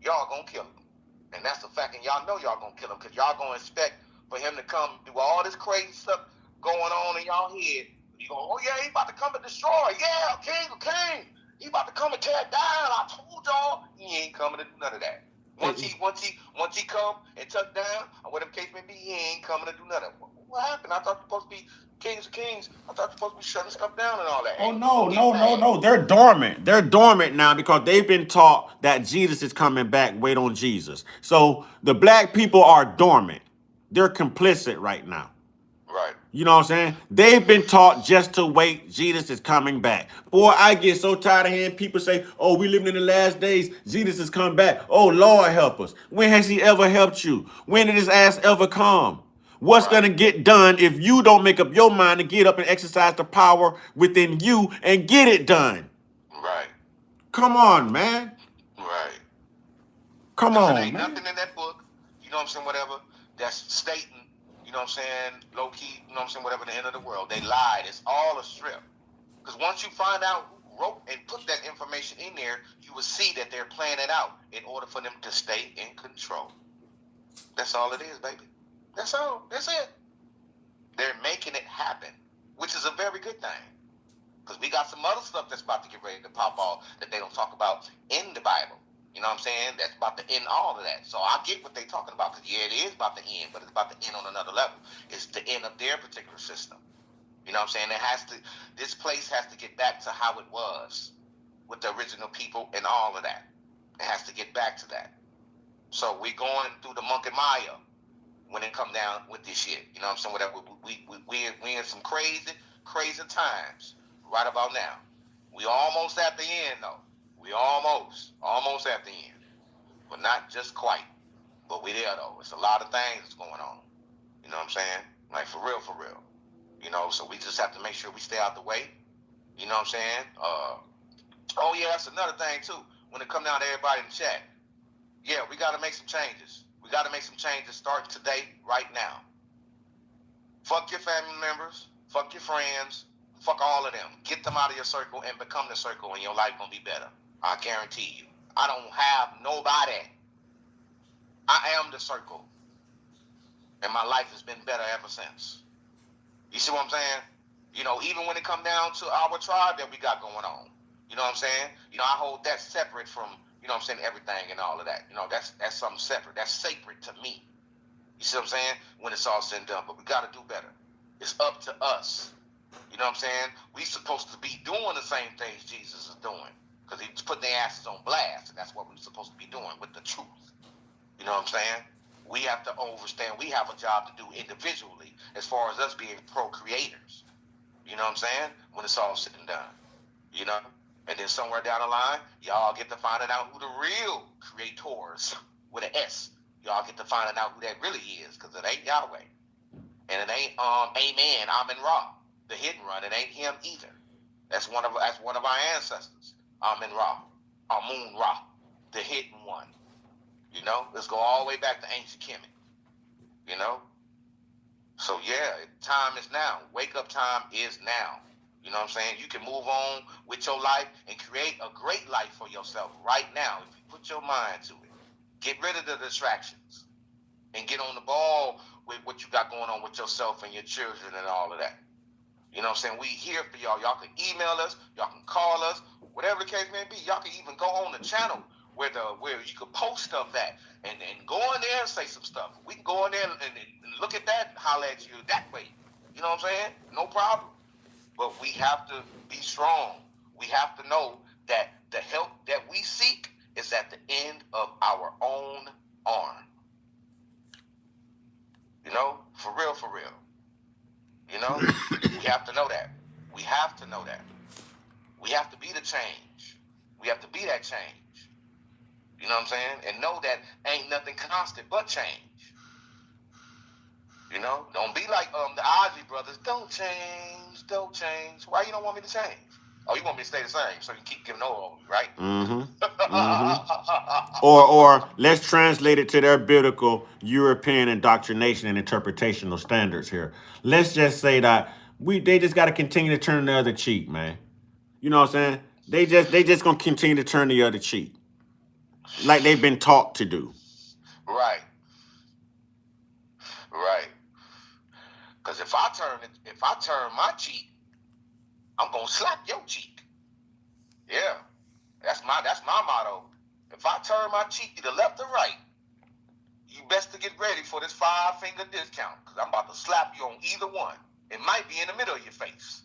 y'all gonna kill him. And that's a fact, and y'all know y'all gonna kill him because y'all gonna expect for him to come do all this crazy stuff going on in y'all head. You go, oh yeah, he about to come and destroy. Yeah, king. He about to come and tear it down. I told y'all he ain't coming to do none of that. Once he come and touch down, or whatever case may be, he ain't coming to do nothing. What happened? I thought you're supposed to be kings of kings. I thought you're supposed to be shutting stuff down and all that. Oh no. They're dormant. They're dormant now because they've been taught that Jesus is coming back. Wait on Jesus. So the black people are dormant. They're complicit right now. Right. You know what I'm saying? They've been taught just to wait. Jesus is coming back. Boy, I get so tired of hearing people say, oh, we living in the last days. Jesus is coming back. Oh, Lord, help us. When has he ever helped you? When did his ass ever come? What's going to get done if you don't make up your mind to get up and exercise the power within you and get it done? Right. Come on, man. Right. Come There on, ain't man. nothing in that book, you know what I'm saying, whatever, that's stating, you know what I'm saying, low key, you know what I'm saying, whatever, the end of the world. They lied. It's all a strip. Because once you find out who wrote and put that information in there, you will see that they're playing it out in order for them to stay in control. That's all it is, baby. That's all. That's it. They're making it happen, which is a very good thing. Because we got some other stuff that's about to get ready to pop off that they don't talk about in the Bible. You know what I'm saying? That's about to end all of that. So I get what they're talking about. Because, yeah, it is about to end, but it's about to end on another level. It's the end of their particular system. You know what I'm saying? This place has to get back to how it was with the original people and all of that. It has to get back to that. So we're going through the Monkey Maya when it come down with this shit. You know what I'm saying? Whatever. We in some crazy times right about now. We almost at the end, though. We almost at the end. But not just quite. But we there, though. It's a lot of things that's going on. You know what I'm saying? Like, for real. You know, so we just have to make sure we stay out the way. You know what I'm saying? Oh, yeah, that's another thing, too. When it come down to everybody in the chat. Yeah, we got to make some changes. We got to make some changes starting today, right now. Fuck your family members. Fuck your friends. Fuck all of them. Get them out of your circle and become the circle, and your life going to be better. I guarantee you. I don't have nobody. I am the circle. And my life has been better ever since. You see what I'm saying? You know, even when it come down to our tribe that we got going on. You know what I'm saying? You know, I hold that separate from, you know what I'm saying, everything and all of that. You know, that's something separate. That's sacred to me. You see what I'm saying? When it's all said and done. But we got to do better. It's up to us. You know what I'm saying? We supposed to be doing the same things Jesus is doing. Because he's putting their asses on blast. And that's what we're supposed to be doing with the truth. You know what I'm saying? We have to understand we have a job to do individually as far as us being procreators. You know what I'm saying? When it's all said and done. You know? And then somewhere down the line, y'all get to finding out who the real creators with an S. Y'all get to finding out who that really is, because it ain't Yahweh. And it ain't Amen, Amen Ra, the hidden one. It ain't him either. That's one of our ancestors. Amen Ra. Amun Ra, the hidden one. You know? Let's go all the way back to ancient Kemet. You know? So yeah, time is now. Wake up time is now. You know what I'm saying? You can move on with your life and create a great life for yourself right now if you put your mind to it. Get rid of the distractions and get on the ball with what you got going on with yourself and your children and all of that. You know what I'm saying? We here for y'all. Y'all can email us. Y'all can call us. Whatever the case may be. Y'all can even go on the channel where you can post stuff at and go in there and say some stuff. We can go in there and look at that, holler at you that way. You know what I'm saying? No problem. But we have to be strong. We have to know that the help that we seek is at the end of our own arm. You know? For real. You know? We have to know that. We have to know that. We have to be the change. We have to be that change. You know what I'm saying? And know that ain't nothing constant but change. You know? Don't be like the Ozzy brothers. Don't change. Why you don't want me to change? Oh, you want me to stay the same so you keep giving over, right? Or let's translate it to their biblical European indoctrination and interpretational standards here. Let's just say that they just got to continue to turn the other cheek, man. You know what I'm saying? They just gonna continue to turn the other cheek, like they've been taught to do. Right. Because if I turn my cheek, I'm gonna slap your cheek. Yeah, that's my motto. If I turn my cheek to the left or right, you best to get ready for this 5-finger discount, because I'm about to slap you on either one. It might be in the middle of your face.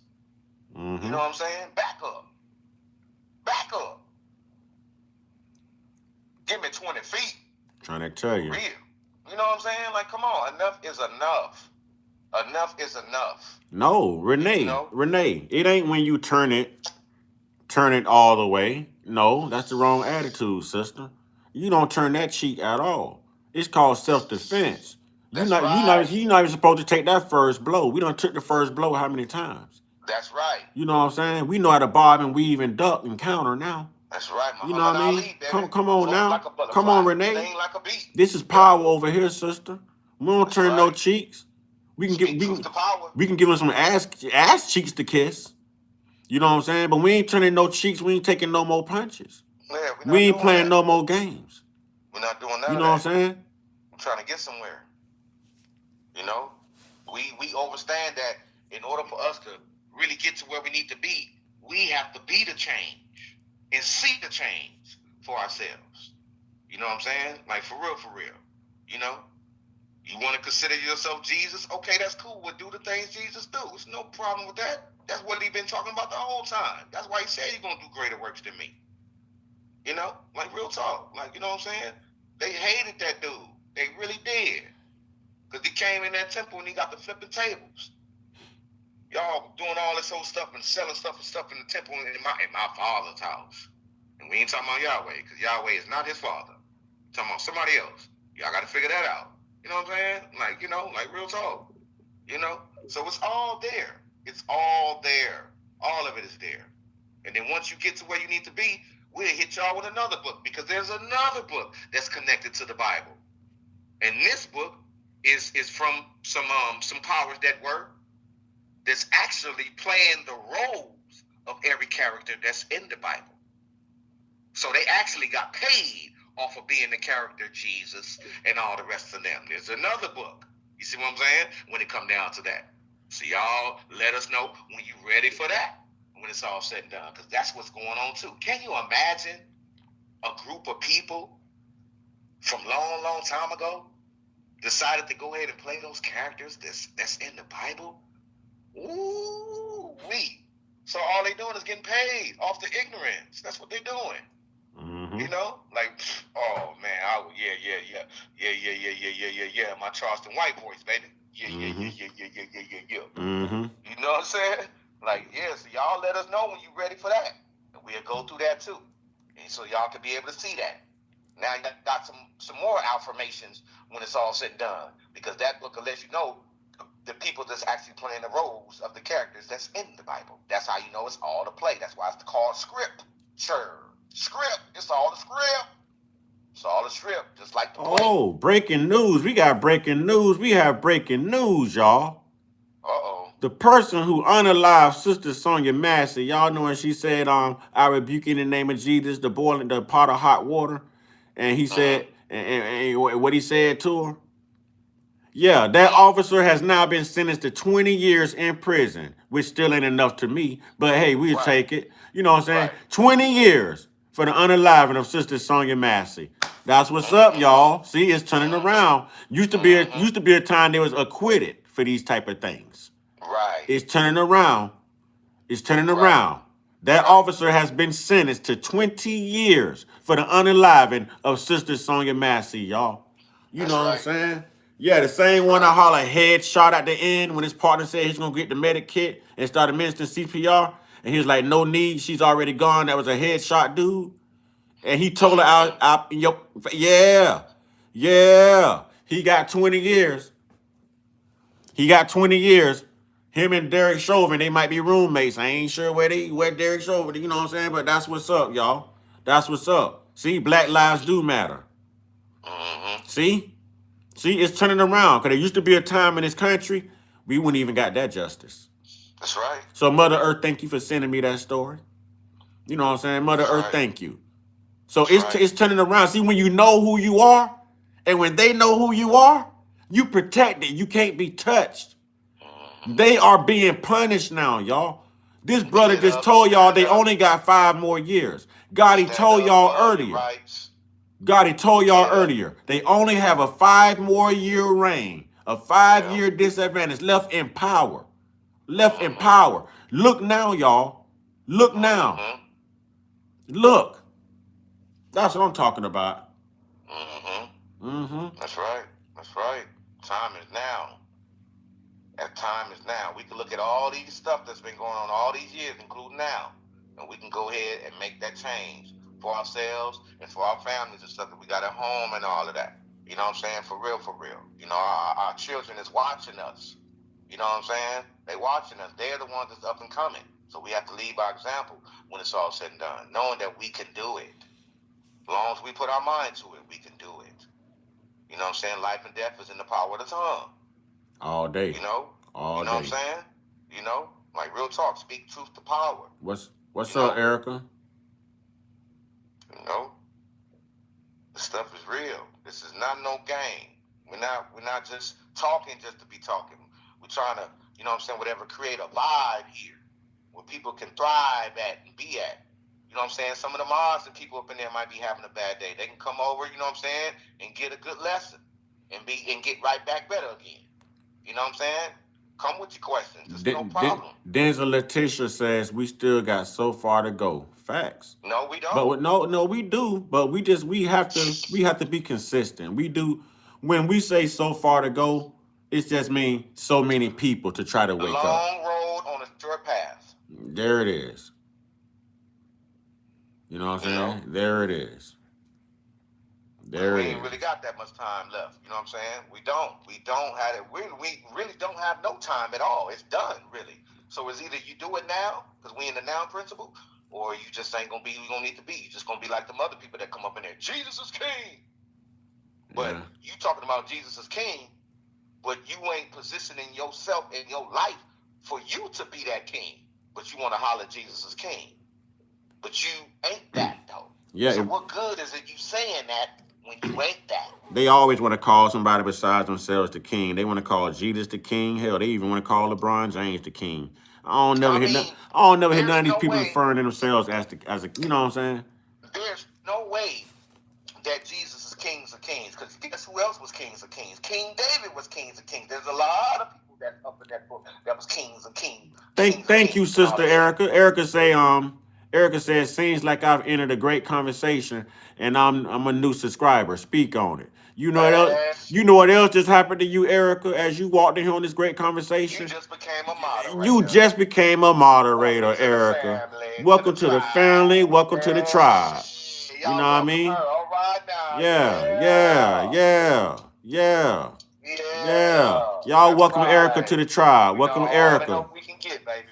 Mm-hmm. You know what I'm saying? Back up. Back up. Give me 20 feet. Trying to tell you. Real. You know what I'm saying? Like, come on. Enough is enough. Enough is enough. No, Renee. You know? Renee, it ain't when you turn it all the way. No, that's the wrong attitude, sister. You don't turn that cheek at all. It's called self-defense. You're That's not right. you're not even supposed to take that first blow. We done took the first blow how many times? That's right. You know what I'm saying? We know how to bob and weave and duck and counter now. That's right. You know what I mean? Ali, baby. Come on Float now. like a butterfly. Come on, Renee. Sting like a bee. This is power over here, sister. We don't That's turn no right. cheeks. We can Speak truth to power. we can give them some ass cheeks to kiss. You know what I'm saying? But we ain't turning no cheeks. We ain't taking no more punches. Yeah, We ain't doing playing that. no more games. We're not doing none You of know what I'm that. saying? I'm trying to get somewhere. You know? We understand that in order for us to really get to where we need to be, we have to be the change and see the change for ourselves. You know what I'm saying? Like, for real, you know? You want to consider yourself Jesus? Okay, that's cool. We'll do the things Jesus do. There's no problem with that. That's what he's been talking about the whole time. That's why he said he's going to do greater works than me. You know? Like, real talk. Like, you know what I'm saying? They hated that dude. They really did. Because he came in that temple and he got the flipping tables. Y'all doing all this old stuff and selling stuff in the temple in my father's house. And we ain't talking about Yahweh, because Yahweh is not his father. We're talking about somebody else. Y'all got to figure that out. You know what I'm saying? Like, you know, like real talk. You know? So it's all there. It's all there. All of it is there. And then once you get to where you need to be, we'll hit y'all with another book, because there's another book that's connected to the Bible. And this book is from some powers that were, that's actually playing the roles of every character that's in the Bible. So they actually got paid off of being the character Jesus and all the rest of them. There's another book. You see what I'm saying? When it come down to that. So y'all let us know when you're ready for that, when it's all said and done, because that's what's going on too. Can you imagine a group of people from long time ago decided to go ahead and play those characters that's in the Bible? Ooh-wee. So all they doing is getting paid off the ignorance. That's what they're doing. Mm-hmm. You know? Like, oh man, yeah. My Charleston White boys, baby. Yeah. Mm-hmm. You know what I'm saying? Like, yeah, so y'all let us know when you're ready for that. And we'll go through that too. And so y'all can be able to see that. Now you got some more affirmations when it's all said and done. Because that book will let you know the people that's actually playing the roles of the characters that's in the Bible. That's how you know it's all the play. That's why it's called script. Script. It's all the script. It's all the script, just like the play. Oh, breaking news. We got breaking news. We have breaking news, y'all. Uh-oh. The person who unalived Sister Sonya Massey, y'all know when she said, I rebuke you in the name of Jesus, the pot of hot water. And he said, and what he said to her? Yeah, that officer has now been sentenced to 20 years in prison, which still ain't enough to me. But hey, we'll take it. You know what I'm saying? Right. 20 years for the unaliving of Sister Sonya Massey. That's what's up, y'all. See, it's turning around. Used to be a time they was acquitted for these type of things. Right. It's turning around. It's turning around. That officer has been sentenced to 20 years for the unaliving of Sister Sonya Massey, y'all. You know what I'm saying? Yeah, the same one I holler headshot at the end when his partner said he's gonna get the medic kit and started administering CPR, and he was like, "No need, she's already gone." That was a headshot dude, and he told her out. Yeah, he got 20 years. He got 20 years. Him and Derek Chauvin, they might be roommates. I ain't sure where Derek Chauvin, you know what I'm saying? But that's what's up, y'all. That's what's up. See, black lives do matter. See, it's turning around. Because there used to be a time in this country, we wouldn't even got that justice. That's right. So Mother Earth, thank you for sending me that story. You know what I'm saying? Mother Earth, thank you. So it's turning around. See, when you know who you are, and when they know who you are, you protect it. You can't be touched. They are being punished now, y'all. This brother Stand just up, told y'all stand they up, only got 5 more years. Gotti stand told up y'all for your earlier. rights. Gotti told y'all Yeah. earlier. They only have a 5 more year reign, a 5-year disadvantage left in power. Left in power. Look now, y'all. Look now. Look. That's what I'm talking about. That's right. That's right. Time is now. That time is now. We can look at all these stuff that's been going on all these years, including now, and we can go ahead and make that change for ourselves and for our families and stuff that we got at home and all of that. You know what I'm saying? For real, for real. You know, our children is watching us. You know what I'm saying? They watching us. They're the ones that's up and coming. So we have to lead by example when it's all said and done, knowing that we can do it. As long as we put our mind to it, we can do it. You know what I'm saying? Life and death is in the power of the tongue. All day. You know? All you know day. what I'm saying? You know? Like real talk, speak truth to power. What's up, know? Erica? You know? This stuff is real. This is not no game. We're not just talking just to be talking. We're trying to, you know what I'm saying, whatever, create a vibe here where people can thrive at and be at. You know what I'm saying? Some of the moms and people up in there might be having a bad day. They can come over, you know what I'm saying, and get a good lesson and get right back better again. You know what I'm saying? Come with your questions. There's no problem. Denzel Letitia says we still got so far to go. Facts. No, we don't. But no, we do. But we have to be consistent. We do. When we say so far to go, it just means so many people to try to wake up. Long road on a short path. There it is. You know what I'm saying? There it is. There we it ain't is. really got that much time left. You know what I'm saying? We don't have it. We really don't have no time at all. It's done, really. So it's either you do it now, because we in the now principle, or you just ain't gonna be who you gonna need to be. You're just gonna be like them other people that come up in there. Jesus is king. But you talking about Jesus is king, but you ain't positioning yourself in your life for you to be that king. But you want to holler Jesus is king. But you ain't that though. Yeah. So what good is it you saying that when you ain't that? They always want to call somebody besides themselves the king. They want to call Jesus the king. Hell, they even want to call LeBron James the king. I don't never hear none of these people referring to themselves as a. You know what I'm saying? There's no way that Jesus is kings of kings. Because guess who else was kings of kings? King David was kings of kings. There's a lot of people that's up in that book that was kings of kings. Thank you, Sister Erica. Erica says, seems like I've entered a great conversation and I'm a new subscriber. Speak on it. You know what else just happened to you, Erica, as you walked in here on this great conversation? You just became a moderator. You just became a moderator, Erica. Welcome to the family. Welcome to the tribe. You know what I mean? All right now. Yeah. Y'all welcome Erica to the tribe. Welcome Erica. Help we can get, baby.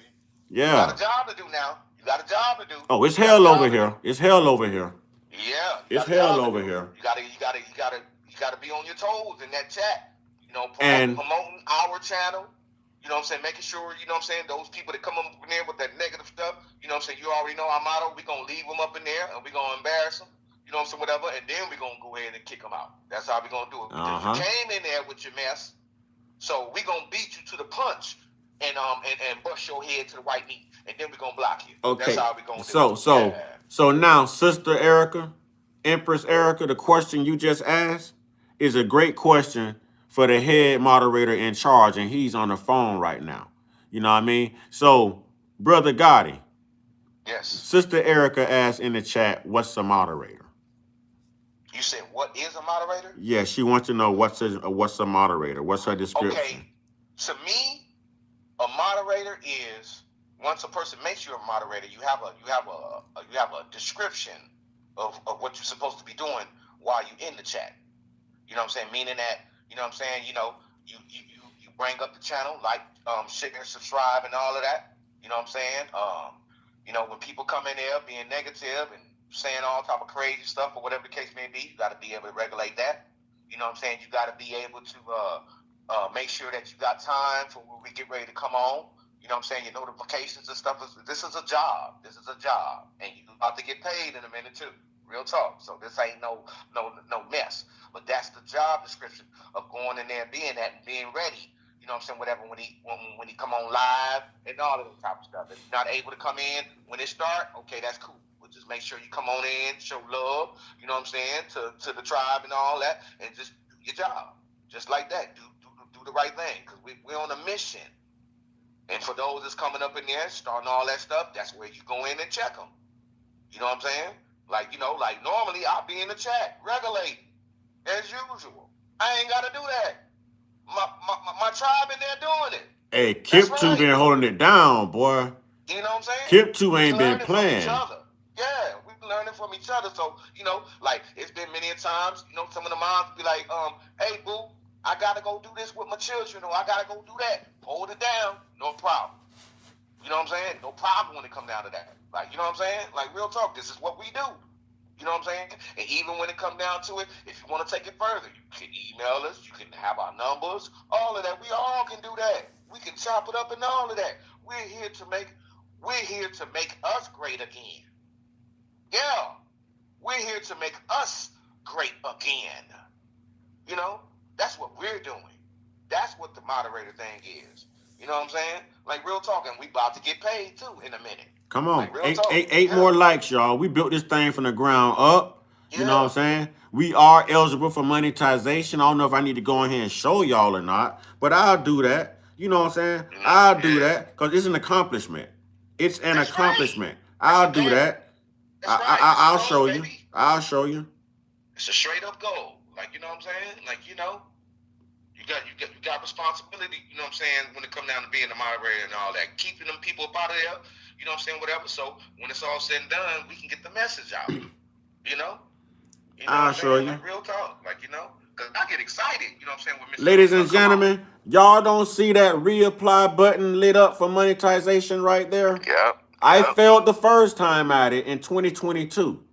Yeah. You got a job to do now. You got a job to do. Oh, it's hell over here. It's hell over here. Yeah. It's hell over here. You gotta be on your toes in that chat. You know, promoting our channel. You know what I'm saying? Making sure, you know what I'm saying, those people that come up in there with that negative stuff, you know what I'm saying, you already know our motto. We're going to leave them up in there and we're going to embarrass them. You know what I'm saying, whatever, and then we're going to go ahead and kick them out. That's how we're going to do it. Because you came in there with your mess, so we're going to beat you to the punch and bust your head to the white meat, and then we're going to block you. Okay. That's how we're going to do it. So now, Sister Erica, Empress Erica, the question you just asked is a great question for the head moderator in charge, and he's on the phone right now. You know what I mean? So, Brother Gotti. Yes. Sister Erica asked in the chat, what's a moderator? You said, what is a moderator? Yeah, she wants to know what's a moderator. What's her description? Okay, to me, a moderator is once a person makes you a moderator, you have a description of what you're supposed to be doing while you're in the chat. You know what I'm saying? Meaning that, you know what I'm saying, you bring up the channel, like, share, subscribe, and all of that. You know what I'm saying? When people come in there being negative and saying all type of crazy stuff or whatever the case may be, you got to be able to regulate that. You know what I'm saying? You got to be able to make sure that you got time for when we get ready to come on. You know what I'm saying? Your notifications and stuff. This is a job. This is a job. And you're about to get paid in a minute, too. Real talk. So this ain't no mess. But that's the job description of going in there and being ready. You know what I'm saying, whatever, when he come on live and all of that type of stuff. If you're not able to come in when it start, okay, that's cool. But just make sure you come on in, show love, you know what I'm saying, to the tribe and all that, and just do your job. Just like that. Do the right thing, because we're on a mission. And for those that's coming up in there, starting all that stuff, that's where you go in and check them. You know what I'm saying? Like, you know, like normally I'll be in the chat, regulating, as usual. I ain't got to do that. My tribe in there doing it. Hey, Kip That's 2 right. been holding it down, boy. You know what I'm saying? Kip 2 ain't We been learning from each playing. other. Yeah, we've been learning from each other. So, you know, like, it's been many a times, you know, some of the moms be like, hey, boo, I got to go do this with my children, or I got to go do that. Hold it down. No problem. You know what I'm saying? No problem when it come down to that. Like, you know what I'm saying? Like, real talk, this is what we do. You know what I'm saying? And even when it come down to it, if you want to take it further, you can email us, you can have our numbers, all of that. We all can do that. We can chop it up and all of that. We're here to make us great again. Yeah. We're here to make us great again. You know? That's what we're doing. That's what the moderator thing is. You know what I'm saying? Like, real talk, and we about to get paid too in a minute. Come on. Like, real Eight talk. more likes, y'all. We built this thing from the ground up. You know what I'm Yeah. saying? We are eligible for monetization. I don't know if I need to go in here and show y'all or not, but I'll do that. You know what I'm saying? I'll do that because it's an accomplishment. It's an That's accomplishment. right. I'll That's a do goal. that. That's right. I'll It's a show goal, you. baby. I'll show you. It's a straight up goal. Like, you know what I'm saying? Like, you know, you got responsibility, you know what I'm saying, when it come down to being a moderator and all that. Keeping them people up out of there, you know what I'm saying, whatever. So when it's all said and done, we can get the message out. You know? I'll show you. Like, real talk. Like, you know? Because I get excited, you know what I'm saying, when Mr. Ladies and Come on. gentlemen, y'all don't see that reapply button lit up for monetization right there? Yep. I failed the first time at it in 2022.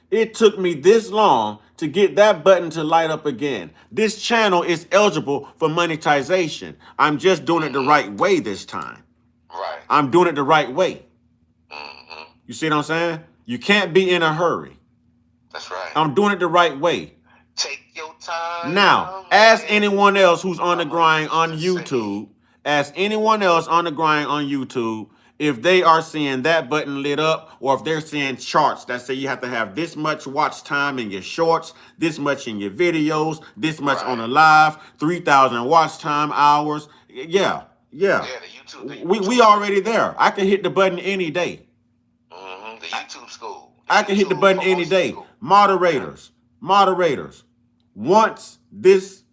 It took me this long to get that button to light up again. This channel is eligible for monetization. I'm just doing it the right way this time. Right. I'm doing it the right way. Mm-hmm. You see what I'm saying? You can't be in a hurry. That's right. I'm doing it the right way. Take your time. Now, ask anyone else who's on the grind on YouTube, ask anyone else on the grind on YouTube if they are seeing that button lit up, or if they're seeing charts that say you have to have this much watch time in your shorts, this much in your videos, this much on a live, 3,000 watch time hours. Yeah. Yeah, the YouTube. We already there. I can hit the button any day. Mm-hmm. The YouTube school. I can hit the button any day. Moderators. Once this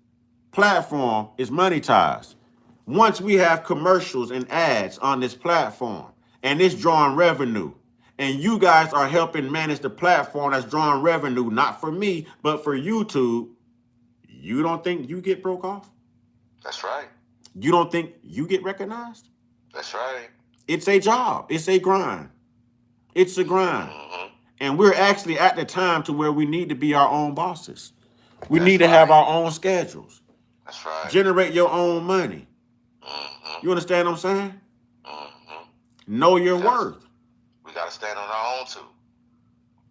platform is monetized, once we have commercials and ads on this platform, and it's drawing revenue, and you guys are helping manage the platform that's drawing revenue, not for me, but for YouTube, you don't think you get broke off? That's right. You don't think you get recognized? That's right. It's a job. It's a grind. It's a grind. Mm-hmm. And we're actually at the time to where we need to be our own bosses. We need to have our own schedules. That's right. Generate your own money. Mm-hmm. You understand what I'm saying? Mm-hmm. Know your worth. We got to stand on our own too.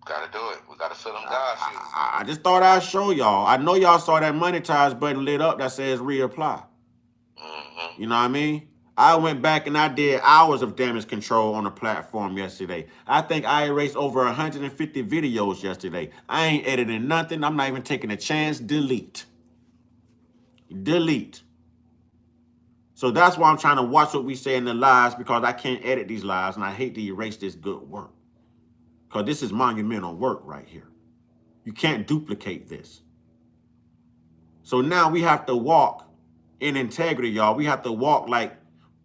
Got to do it. We got to feel them God feel. I just thought I'd show y'all. I know y'all saw that monetize button lit up that says reapply. Mm-hmm. You know what I mean? I went back and I did hours of damage control on the platform yesterday. I think I erased over 150 videos yesterday. I ain't editing nothing. I'm not even taking a chance. Delete. So that's why I'm trying to watch what we say in the lives, because I can't edit these lives and I hate to erase this good work. Because this is monumental work right here. You can't duplicate this. So now we have to walk in integrity, y'all. We have to walk like,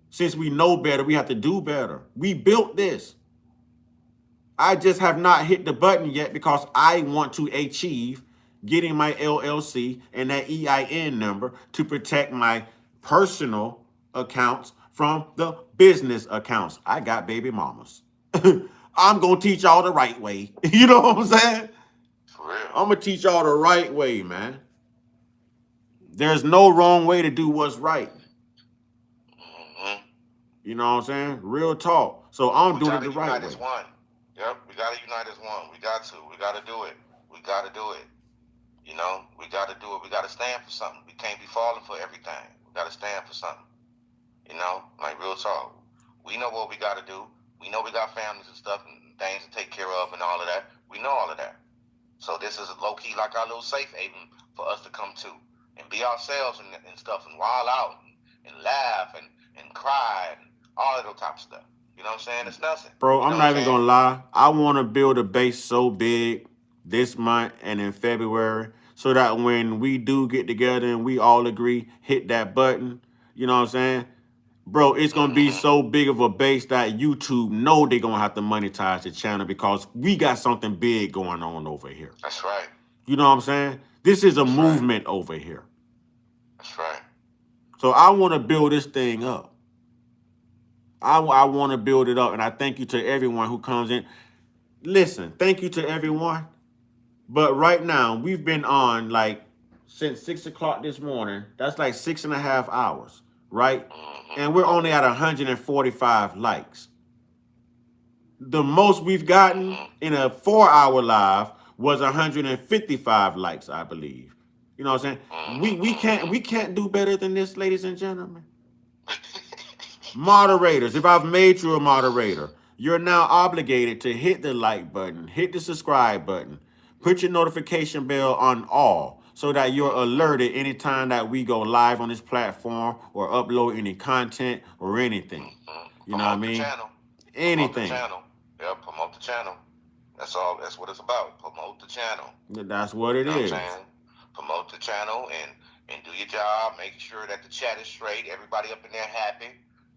since we know better, we have to do better. We built this. I just have not hit the button yet because I want to achieve getting my LLC and that EIN number to protect my personal accounts from the business accounts. I got baby mamas. I'm going to teach y'all the right way. You know what I'm saying? For real. I'm going to teach y'all the right way, man. There's no wrong way to do what's right. Mm-hmm. You know what I'm saying? Real talk. So I'm doing it the right way. As one. Yep, we got to unite as one. We got to do it. We got to do it. You know, we got to do it. We got to stand for something. We can't be falling for everything. We got to stand for something. You know, like real talk. We know what we got to do. We know we got families and stuff and things to take care of and all of that. We know all of that. So this is low key like our little safe haven for us to come to and be ourselves and stuff and wild out and laugh and cry and all of those type of stuff. You know what I'm saying? It's nothing. Bro, You I'm know not what even I'm saying? gonna lie. I want to build a base so big this month and in February so that when we do get together and we all agree, hit that button, you know what I'm saying? Bro, it's gonna be so big of a base that YouTube know they're gonna have to monetize the channel because we got something big going on over here. That's right. You know what I'm saying? This is a That's right. movement over here. That's right. So I want to build this thing up. I want to build it up, and I thank you to everyone who comes in. Listen, thank you to everyone. But right now, we've been on like since 6 o'clock this morning. That's like 6.5 hours, right? And we're only at 145 likes. The most we've gotten in a 4-hour live was 155 likes, I believe. You know what I'm saying? We can't do better than this, ladies and gentlemen. Moderators, if I've made you a moderator, you're now obligated to hit the like button, hit the subscribe button, put your notification bell on all so that you're alerted anytime that we go live on this platform or upload any content or anything. You know what I mean? Channel. Anything. Promote the channel. Yeah, promote the channel. That's all. That's what it's about. Promote the channel. That's what it You know is. what I'm saying? Promote the channel and do your job. Make sure that the chat is straight. Everybody up in there happy.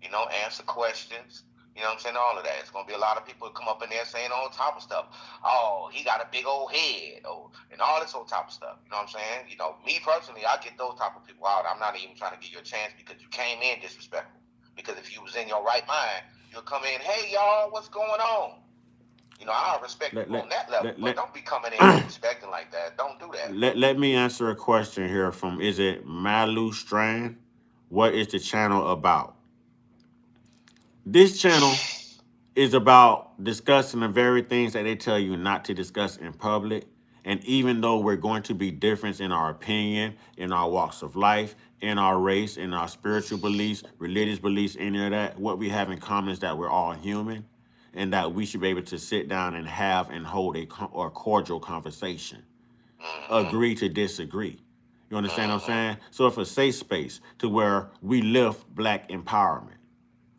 You know, answer questions. You know what I'm saying? All of that. It's going to be a lot of people come up in there saying all type of stuff. Oh, he got a big old head. Oh, and all this old type of stuff. You know what I'm saying? You know, me personally, I get those type of people out. I'm not even trying to give you a chance because you came in disrespectful. Because if you was in your right mind, you'll come in, hey, y'all, what's going on? You know, I respect you on that level, but don't be coming in disrespecting like that. Don't do that. Let me answer a question here from, is it Malu Strand? What is the channel about? This channel is about discussing the very things that they tell you not to discuss in public. And even though we're going to be different in our opinion, in our walks of life, in our race, in our spiritual beliefs, religious beliefs, any of that, what we have in common is that we're all human and that we should be able to sit down and have and hold a cordial conversation. Agree to disagree. You understand what I'm saying? So it's a safe space to where we lift Black empowerment.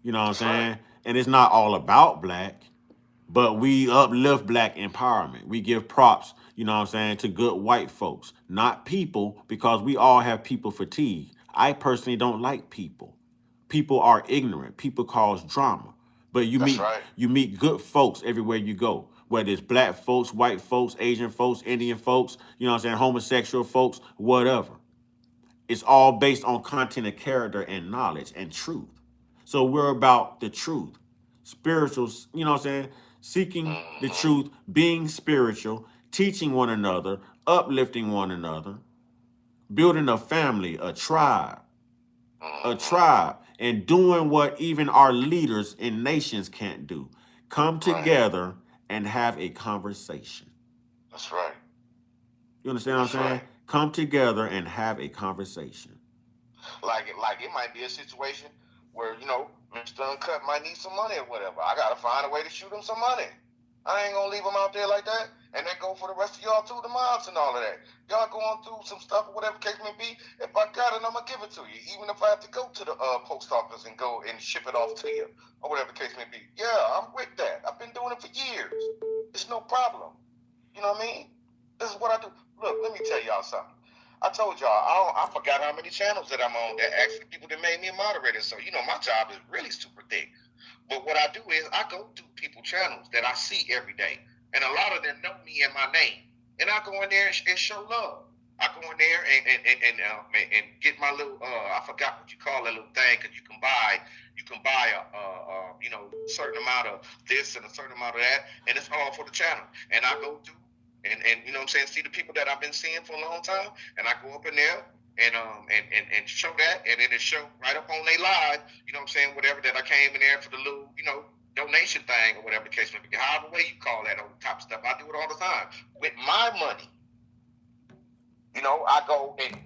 You know what I'm saying? And it's not all about Black, but we uplift Black empowerment. We give props, you know what I'm saying, to good white folks, not people, because we all have people fatigue. I personally don't like people. People are ignorant. People cause drama. But you meet good folks everywhere you go, whether it's Black folks, white folks, Asian folks, Indian folks, you know what I'm saying, homosexual folks, whatever. It's all based on content and character and knowledge and truth. So we're about the truth, spiritual, you know what I'm saying? Seeking the truth, being spiritual, teaching one another, uplifting one another, building a family, a tribe, and doing what even our leaders in nations can't do. Come together and have a conversation. That's right. You understand what I'm saying? Come together and have a conversation. Like it might be a situation where, you know, Mr. Uncut might need some money or whatever. I got to find a way to shoot him some money. I ain't going to leave him out there like that. And that go for the rest of y'all too, the mobs and all of that. Y'all going through some stuff or whatever case may be. If I got it, I'm going to give it to you. Even if I have to go to the post office and go and ship it off to you or whatever the case may be. Yeah, I'm with that. I've been doing it for years. It's no problem. You know what I mean? This is what I do. Look, let me tell y'all something. I told y'all, I forgot how many channels that I'm on that actually people that made me a moderator. So, you know, my job is really super thick. But what I do is I go to people channels that I see every day. And a lot of them know me and my name. And I go in there and show love. I go in there and get my little, I forgot what you call that little thing, because you can buy a you know, certain amount of this and a certain amount of that. And it's all for the channel. And I go through and you know what I'm saying, see the people that I've been seeing for a long time, and I go up in there and show that, and then it show right up on their live, you know what I'm saying, whatever that I came in there for the little, you know, donation thing or whatever the case may be, however way you call that old type of stuff. I do it all the time with my money. You know, I go and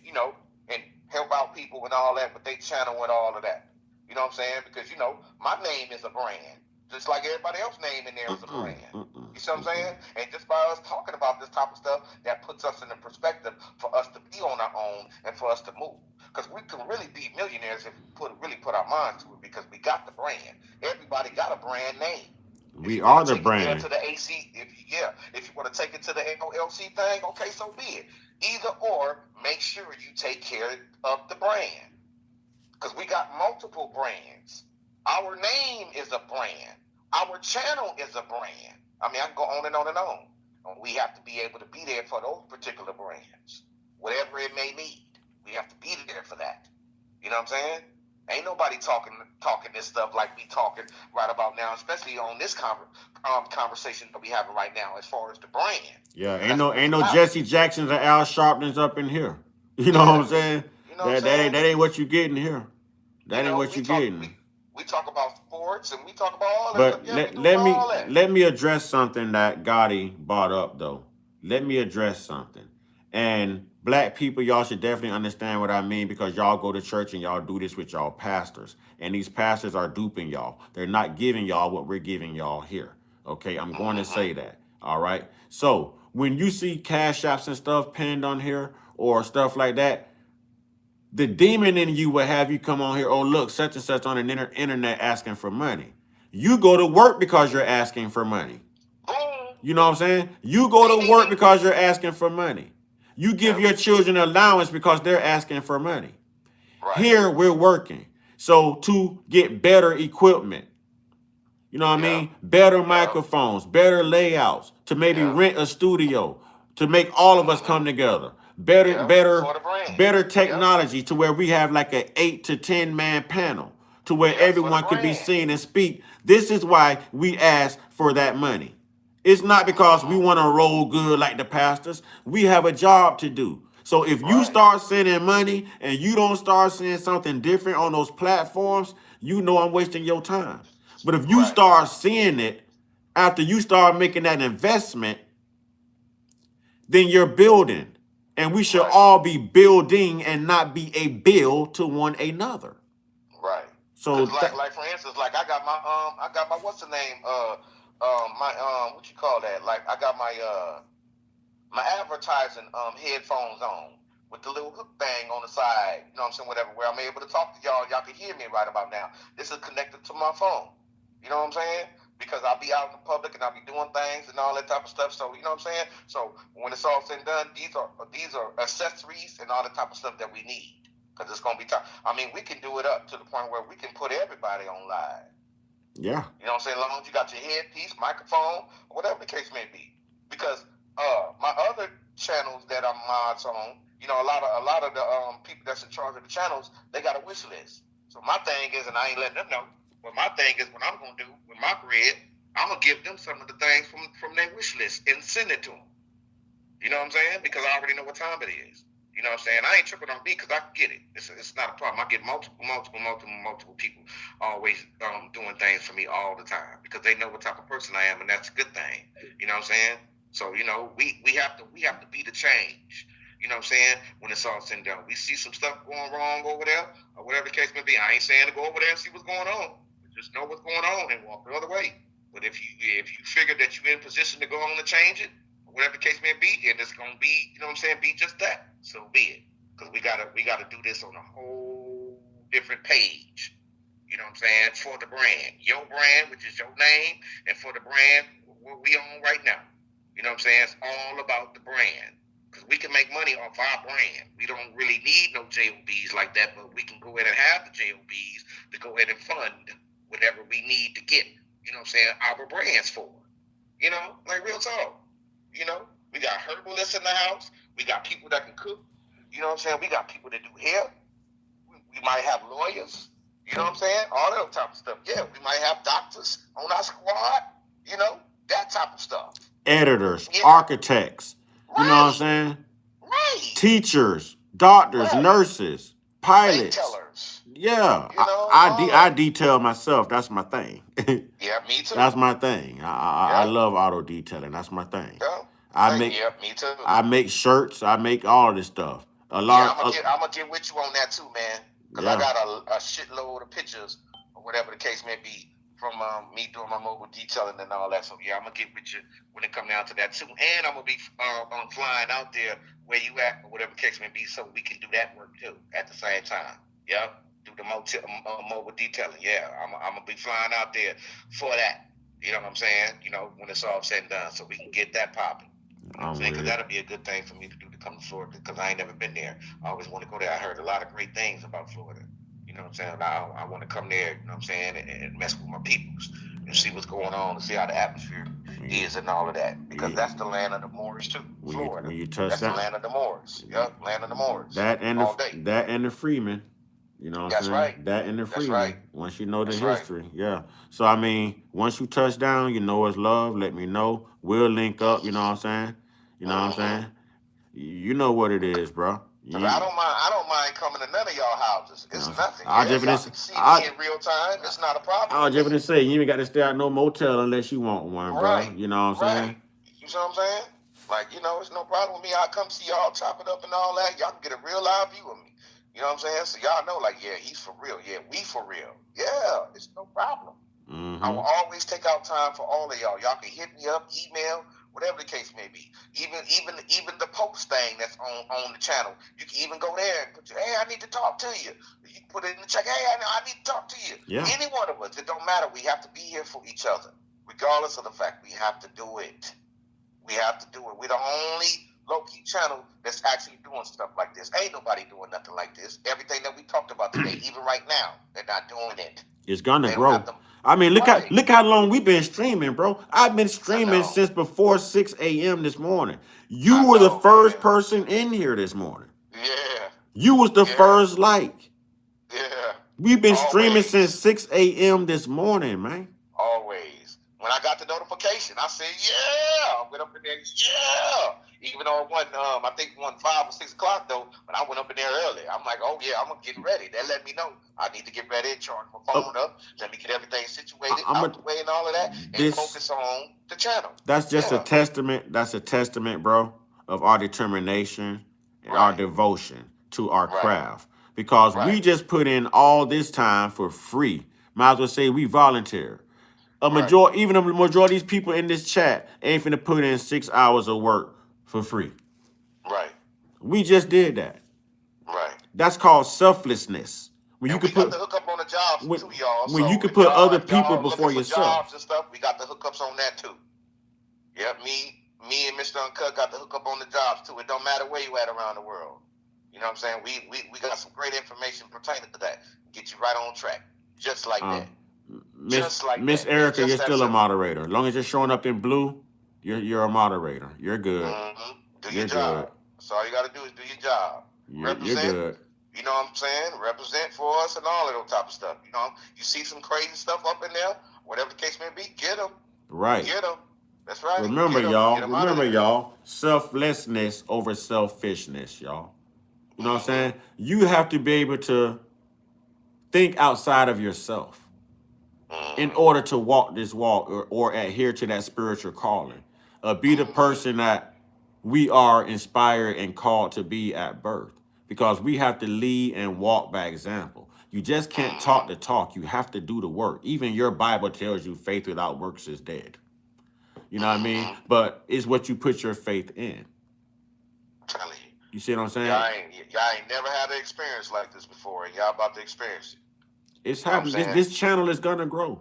you know, and help out people and all that with their channel and all of that. You know what I'm saying? Because, you know, my name is a brand. Just like everybody else's name in there is a brand. You see what I'm saying? And just by us talking about this type of stuff, that puts us in the perspective for us to be on our own and for us to move. Because we can really be millionaires if we really put our minds to it, because we got the brand. Everybody got a brand name. We are the Take it brand. to the AC, if you want to take it to the LLC thing, okay, so be it. Either or, make sure you take care of the brand. Because we got multiple brands. Our name is a brand. Our channel is a brand. I mean, I can go on and on and on. And we have to be able to be there for those particular brands. Whatever it may need. We have to be there for that. You know what I'm saying? Ain't nobody talking this stuff like we talking right about now, especially on this conversation that we having right now as far as the brand. Yeah, ain't no Jesse Jacksons or Al Sharptons up in here. You know what I'm saying? You know what I'm saying? That ain't what you getting here. That ain't what you getting. We talk about sports and we talk about all that. But Yeah, let me address something that Gotti brought up though. Let me address something. And black people, y'all should definitely understand what I mean, because y'all go to church and y'all do this with y'all pastors. And these pastors are duping y'all. They're not giving y'all what we're giving y'all here. Okay, I'm going to say that. All right. So when you see cash apps and stuff pinned on here or stuff like that, the demon in you will have you come on here. Oh, look, such and such on the internet asking for money. You go to work because you're asking for money. You know what I'm saying? You go to work because you're asking for money. You give your children allowance because they're asking for money. Right. Here, we're working. So to get better equipment, you know what I mean? Better microphones, better layouts, to maybe rent a studio, to make all of us come together. Better technology to where we have like an 8 to 10 man panel to where everyone can be seen and speak. This is why we ask for that money. It's not because we want to roll good like the pastors. We have a job to do. So if you start sending money and you don't start seeing something different on those platforms, you know I'm wasting your time. But if you start seeing it after you start making that investment, then you're building. And we should all be building and not be a bill to one another. Right. So like for instance, like I got my what's the name? What you call that? Like I got my advertising headphones on with the little hook thing on the side, you know what I'm saying, whatever, where I'm able to talk to y'all can hear me right about now. This is connected to my phone. You know what I'm saying? Because I'll be out in the public and I'll be doing things and all that type of stuff. So you know what I'm saying? So when it's all said and done, these are accessories and all the type of stuff that we need. Because it's gonna be tough. I mean, we can do it up to the point where we can put everybody on live. Yeah. You know what I'm saying? As long as you got your headpiece, microphone, or whatever the case may be. Because my other channels that I'm mods on, you know, a lot of the people that's in charge of the channels, they got a wish list. So my thing is, and I ain't letting them know, but my thing is, what I'm gonna do with my bread, I'm gonna give them some of the things from their wish list and send it to them. You know what I'm saying? Because I already know what time it is. You know what I'm saying? I ain't tripping on me because I can get it. It's not a problem. I get multiple people always doing things for me all the time because they know what type of person I am, and that's a good thing. You know what I'm saying? So, you know, we have to be the change. You know what I'm saying? When it's all said and done, we see some stuff going wrong over there, or whatever the case may be. I ain't saying to go over there and see what's going on. Just know what's going on and walk the other way. But if you figure that you're in position to go on and change it, whatever the case may be, and it's gonna be, you know what I'm saying, be just that. So be it. Because we gotta do this on a whole different page. You know what I'm saying? For the brand. Your brand, which is your name, and for the brand what we on right now. You know what I'm saying? It's all about the brand. Because we can make money off our brand. We don't really need no JOBs like that, but we can go ahead and have the JOBs to go ahead and fund whatever we need to get, you know what I'm saying, our brands for. You know, like real talk. You know, we got herbalists in the house. We got people that can cook. You know what I'm saying? We got people that do hair. We might have lawyers. You know what I'm saying? All that type of stuff. Yeah, we might have doctors on our squad. You know, that type of stuff. Editors, architects. You know what I'm saying? Right. Teachers, doctors, nurses, pilots. Tellers. Yeah, You know, I detail myself. That's my thing. Yeah, me too. That's my thing. I love auto detailing. That's my thing. Yeah. Me too. I make shirts. I make all of this stuff. I'm gonna get with you on that too, man. Because I Yeah. got a shitload of pictures or whatever the case may be from me doing my mobile detailing and all that. So yeah, I'm gonna get with you when it come down to that too. And I'm gonna be flying out there where you at or whatever the case may be, so we can do that work too at the same time. Yeah, do the mobile detailing. Yeah, I'm gonna be flying out there for that. You know what I'm saying? You know, when it's all said and done, so we can get that popping. You know what I'm I'm saying? with Because it. that'll be a good thing for me to do to come to Florida, because I ain't never been there. I always want to go there. I heard a lot of great things about Florida. You know what I'm saying? I want to come there, you know what I'm saying, and mess with my peoples and see what's going on and see how the atmosphere is and all of that. Because Yeah. that's the land of the Moors too, Florida. When you touch That's the that, land of the Moors. Yep, land of the Moors. that and All day. the Freeman. You know what That's I'm saying? right. That and the That's Freeman. right. Once you know the That's right. history, yeah. So I mean, once you touch down, you know it's love. Let me know. We'll link up. You know what I'm saying? You know what I'm saying? You know what it is, bro. Cause I don't mind coming to none of y'all houses. It's nothing. I'll Yeah, just y'all finish- can see I- me in real time. It's not a problem. I was with just me. gonna say you ain't got to stay at no motel unless you want one, bro. Right. You know what I'm saying? Right. You see what I'm saying? Like, you know, it's no problem with me. I'll come see y'all, chop it up and all that. Y'all can get a real live view of me. You know what I'm saying? So y'all know, like, yeah, he's for real. Yeah, we for real. Yeah, it's no problem. I will always take out time for all of y'all. Y'all can hit me up, email, whatever the case may be. Even the post thing that's on the channel. You can even go there and put your, hey, I need to talk to you. You can put it in the check, hey, I need to talk to you. Yeah. Any one of us, it don't matter. We have to be here for each other. Regardless of the fact, we have to do it. We have to do it. We're the only low-key channel that's actually doing stuff like this. Ain't nobody doing nothing like this. Everything that we talked about today, even right now, they're not doing it. It's gonna They don't grow. have them. I mean, look Right. how long we've been streaming, bro. I've been I streaming know. since before 6 a.m. this morning. You I were the know, first man. person in here this morning. Yeah, You was the Yeah. first like. yeah. We've been streaming Always. since 6 a.m. this morning, man. Always. When I got the notification, I said, yeah. I went up in there, yeah. Even though it wasn't, I think it wasn't 5 or 6 o'clock, though, but I went up in there early. I'm like, oh, yeah, I'm getting ready. They let me know. I need to get ready and charge my phone up. Let me get everything situated, out the way and all of that, and focus on the channel. That's just a testament. That's a testament, bro, of our determination and our devotion to our craft. Because we just put in all this time for free. Might as well say we volunteer. Even a majority of these people in this chat ain't finna put in 6 hours of work for free. Right. We just did that. Right. That's called selflessness. When you And we can got put the hookup on the jobs too, y'all. when So you can if put y'all- other if y'all people looking before for yourself. jobs and stuff, we got the hookups on that too. Yep, me and Mr. Uncut got the hookup on the jobs too. It don't matter where you at around the world. You know what I'm saying? We got some great information pertaining to that. Get you right on track. Just like that. Miss Erica, you're still a moderator. As long as you're showing up in blue, you're a moderator. You're good. Mm-hmm. Do You're your job. good. That's all you got to do is do your job. You're Represent. good. You know what I'm saying? Represent for us and all of that type of stuff. You know, you see some crazy stuff up in there, whatever the case may be, get them. Right. Get them. That's right. Remember, Get 'em. y'all. Get 'em out of Remember, there. y'all. Selflessness over selfishness, y'all. You know what I'm saying? You have to be able to think outside of yourself in order to walk this walk or adhere to that spiritual calling. Be the person that we are inspired and called to be at birth. Because we have to lead and walk by example. You just can't talk the talk. You have to do the work. Even your Bible tells you faith without works is dead. You know what I mean? But it's what you put your faith in. I'm telling you. You see what I'm saying? Y'all ain't never had an experience like this before, and y'all about to experience it. It's You know what I'm happening. saying? This channel is gonna grow.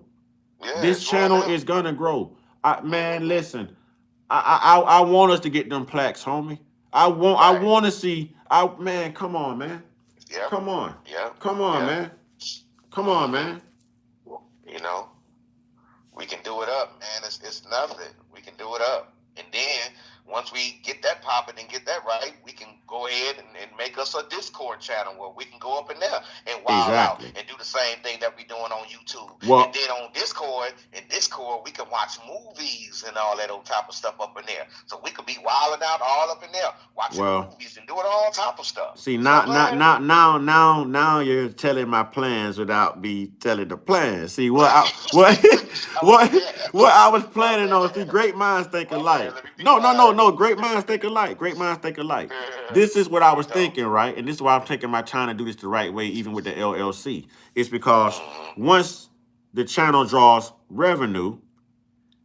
Yeah, This it's going channel down. is gonna grow. Man, listen. I want us to get them plaques, homie. I want to see. Man, come on, man. Yep. Come on. Yep. Come on, Yep. man. Come on, man. You know, we can do it up, man. It's nothing. We can do it up. And then once we get that popping and get that right, we can go ahead and make us a Discord channel where we can go up in there and wild out and do the same thing that we're doing on YouTube. Well- and then on Discord, we can watch movies and all that old type of stuff up in there. So we could be wilding out all up in there, watching movies can do it all type of stuff. See, You know what I'm saying? now you're telling my plans without me telling the plans. See what what I was planning on. See, great minds think alike. Let me be No. quiet. Great minds think alike. Great minds think alike. This is what I Here we was go. thinking, right? And this is why I'm taking my time to do this the right way, even with the LLC. It's because once the channel draws revenue,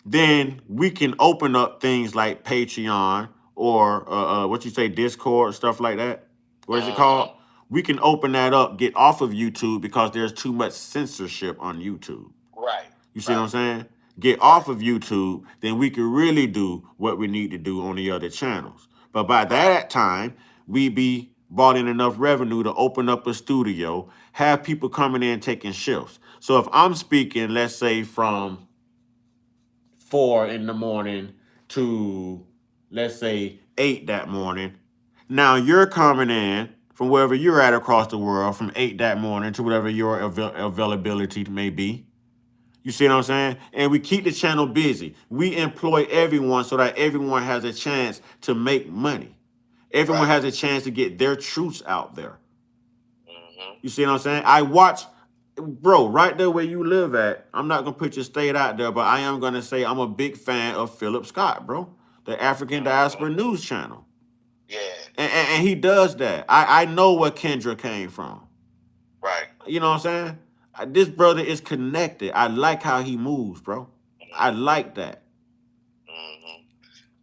then we can open up things like Patreon or what you say, Discord, stuff like that. What is it called? We can open that up, get off of YouTube because there's too much censorship on YouTube. Right. You see what I'm saying? Get off of YouTube, then we can really do what we need to do on the other channels. But by that time, we be brought in enough revenue to open up a studio, have people coming in taking shifts. So if I'm speaking, let's say from 4 in the morning to, let's say, 8 that morning. Now you're coming in from wherever you're at across the world from 8 that morning to whatever your availability may be. You see what I'm saying? And we keep the channel busy. We employ everyone so that everyone has a chance to make money. Everyone has a chance to get their truths out there. You see what I'm saying? I watch, bro, right there where you live at. I'm not going to put your state out there, but I am going to say I'm a big fan of Philip Scott, bro. The African Diaspora News Channel. Yeah. And he does that. I know where Kendra came from. Right. You know what I'm saying? This brother is connected. I like how he moves, bro. I like that.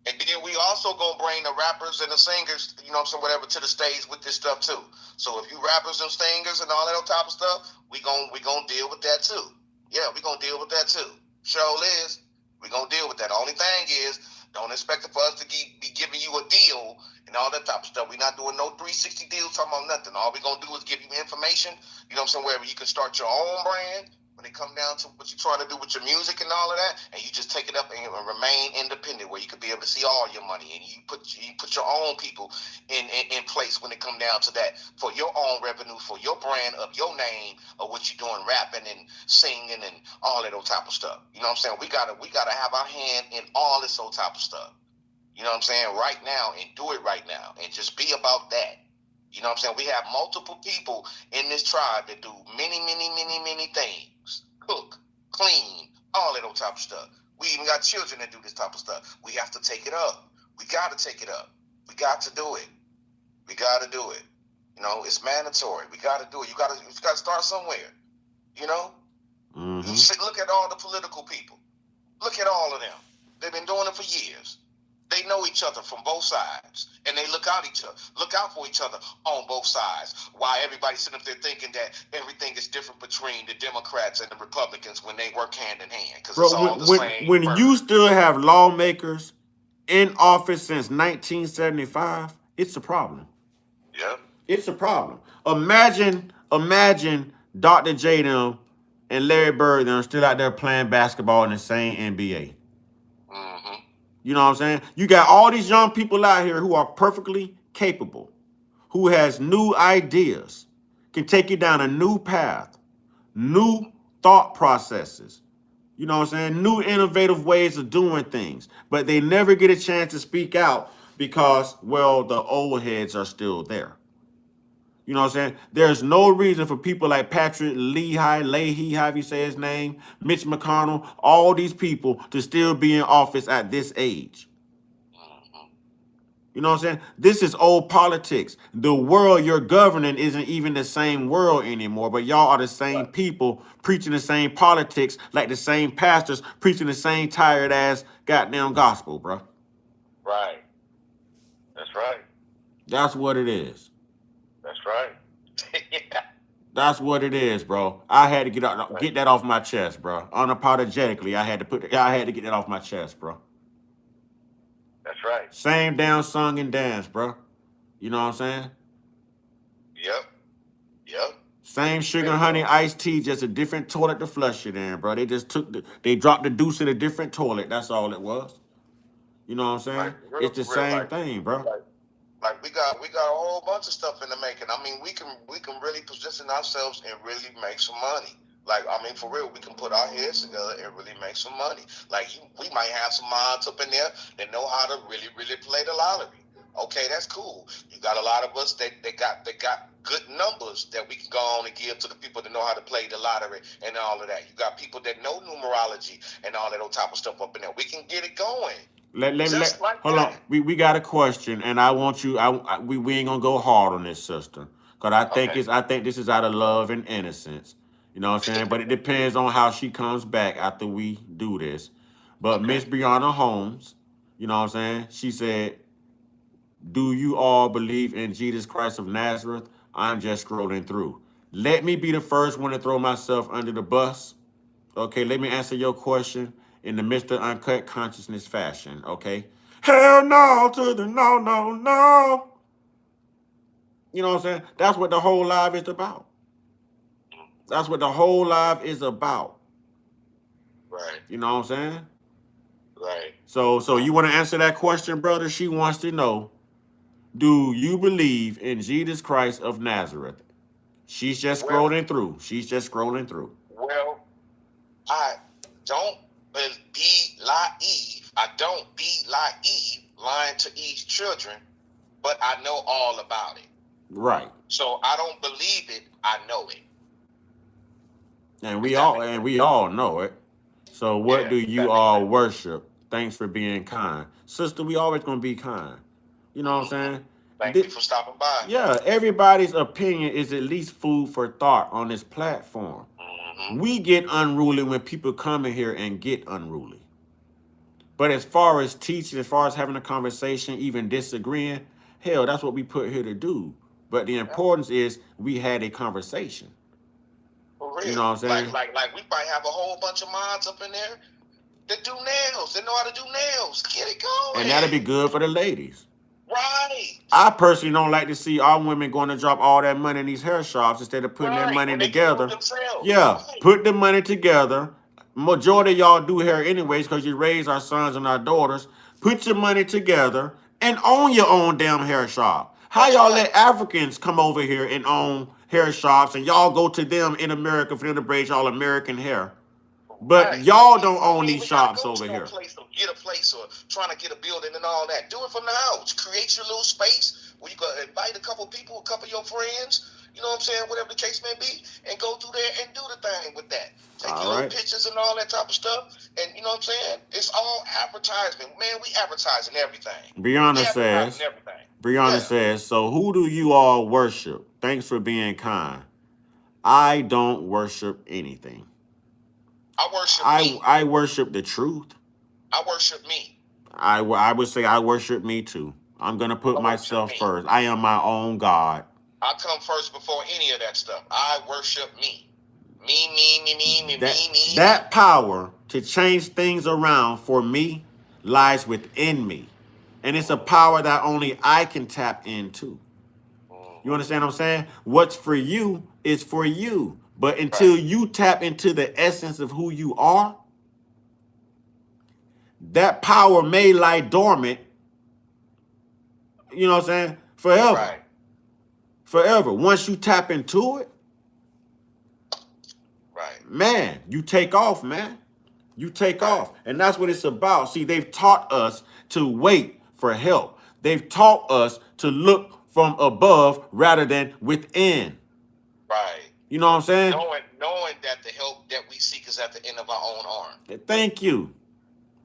And then we also gonna bring the rappers and the singers, you know what I'm saying, whatever, to the stage with this stuff too. So if you rappers and singers and all that type of stuff, we gonna deal with that too. Yeah, we gonna deal with that too. Sure is. We gonna deal with that. The only thing is, don't expect for us to be giving you a deal and all that type of stuff. We're not doing no 360 deals, talking about nothing. All we gonna do is give you information, you know what I'm saying, wherever you can start your own brand. When it come down to what you're trying to do with your music and all of that, and you just take it up and remain independent, where you could be able to see all your money, and you put your own people in place when it come down to that, for your own revenue, for your brand of your name, of what you're doing, rapping and singing and all that old type of stuff. You know what I'm saying? We gotta have our hand in all this old type of stuff. You know what I'm saying? Right now, and do it right now, and just be about that. You know what I'm saying? We have multiple people in this tribe that do many things. Cook, clean, all that old type of stuff. We even got children that do this type of stuff. We have to take it up. We got to take it up. We got to do it. We got to do it. You know, it's mandatory. We got to do it. You got to start somewhere. You know? You look at all the political people. Look at all of them. They've been doing it for years. They know each other from both sides, and they look out for each other on both sides. While everybody's sitting up there thinking that everything is different between the Democrats and the Republicans when they work hand in hand, because it's all the same. When you still have lawmakers in office since 1975, it's a problem. Yeah, it's a problem. Imagine Dr. J them and Larry Bird them still out there playing basketball in the same NBA. You know what I'm saying? You got all these young people out here who are perfectly capable, who has new ideas, can take you down a new path, new thought processes. You know what I'm saying? New innovative ways of doing things. But they never get a chance to speak out because, well, the old heads are still there. You know what I'm saying? There's no reason for people like Patrick Leahy, however you say his name, Mitch McConnell, all these people to still be in office at this age. You know what I'm saying? This is old politics. The world you're governing isn't even the same world anymore, but y'all are the same people preaching the same politics, like the same pastors preaching the same tired ass goddamn gospel, bro. Right. That's right. That's what it is. That's right. Yeah. That's what it is, bro. I had to get that off my chest, bro. Unapologetically, I had to get that off my chest, bro. That's right. Same damn song and dance, bro. You know what I'm saying? Yep. Same sugar, honey, iced tea, just a different toilet to flush it in, bro. They just they dropped the deuce in a different toilet. That's all it was. You know what I'm saying? It's the same thing, bro. Like we got a whole bunch of stuff in the making. I mean, we can really position ourselves and really make some money. Like, I mean, for real, we can put our heads together and really make some money. Like, we might have some mods up in there that know how to really play the lottery. Okay, that's cool. You got a lot of us that they got good numbers that we can go on and give to the people that know how to play the lottery and all of that. You got people that know numerology and all that old type of stuff up in there. We can get it going. Just like Hold on. that. We got a question, and I want you. We ain't gonna go hard on this, sister, because Okay. I think this is out of love and innocence. You know what I'm saying? But it depends on how she comes back after we do this. But Okay. Miss Brianna Holmes, you know what I'm saying? She said, "Do you all believe in Jesus Christ of Nazareth?" I'm just scrolling through. Let me be the first one to throw myself under the bus. Okay, let me answer your question in the Mr. Uncut Consciousness fashion, okay? Hell no to the no, no, no. You know what I'm saying? That's what the whole live is about. That's what the whole live is about. Right. You know what I'm saying? Right. So you want to answer that question, brother? She wants to know, do you believe in Jesus Christ of Nazareth? She's just Well, scrolling through. She's just scrolling through. well, I don't be naive. I don't be naive, lying to Eve's children, but I know all about it. Right. So I don't believe it. I know it. And Does we that make all know it. So what Yeah, do does you that make all sense? worship? Thanks for being kind. Sister, we always gonna be kind. You know what I'm saying? Thank you for stopping by. Yeah, everybody's opinion is at least food for thought on this platform. We get unruly when people come in here and get unruly. But as far as teaching, as far as having a conversation, even disagreeing, hell, that's what we put here to do. But the importance is we had a conversation. For real. You know what I'm saying? Like we might have a whole bunch of mods up in there that do nails. They know how to do nails. Get it going. And that'll be good for the ladies. Right. I personally don't like to see our women going to drop all that money in these hair shops instead of putting their Right. money When they can do it together. themselves. Yeah, Right. put the money together. Majority of y'all do hair anyways because you raise our sons and our daughters. Put your money together and own your own damn hair shop. How That's y'all right. let Africans come over here and own hair shops and y'all go to them in America for them to braid y'all American hair? But Right. y'all don't own You these ain't gotta shops go over to no here. place or get a place or trying to get a building and all that. Do it from the house. Create your little space where you can invite a couple people, a couple of your friends, you know what I'm saying, whatever the case may be, and go through there and do the thing with that. Take All your little right. pictures and all that type of stuff. And you know what I'm saying? It's all advertisement. Man, we advertising everything. Brianna We advertising says, everything. Brianna Yeah. says, so who do you all worship? Thanks for being kind. I don't worship anything. I worship me. I worship the truth. I worship me. I would say I worship me too. I'm going to put I worship myself me. first. I am my own God. I come first before any of that stuff. I worship me. Me. That power to change things around for me lies within me. And it's a power that only I can tap into. You understand what I'm saying? What's for you is for you. But until you tap into the essence of who you are, that power may lie dormant, you know what I'm saying? Forever. Right. Forever. Once you tap into it, Right. man, you take off, man. You take off. And that's what it's about. See, they've taught us to wait for help. They've taught us to look from above rather than within. Right. You know what I'm saying? Knowing that the help that we seek is at the end of our own arm. Thank you.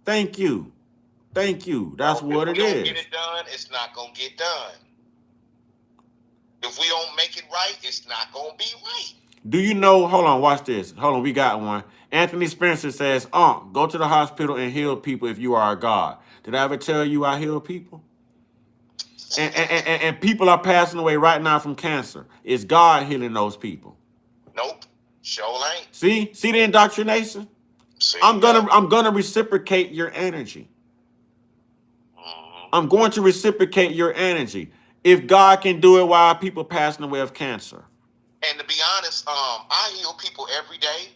Thank you. Thank you. That's what it If we don't is. get it done, it's not going to get done. If we don't make it right, it's not going to be right. Do you know, hold on, watch this. Hold on, we got one. Anthony Spencer says, go to the hospital and heal people if you are a God. Did I ever tell you I heal people? And people are passing away right now from cancer. Is God healing those people? Nope. Sure ain't. See the indoctrination? See, I'm gonna reciprocate your energy. I'm going to reciprocate your energy. If God can do it, why are people passing away of cancer? And to be honest, I heal people every day.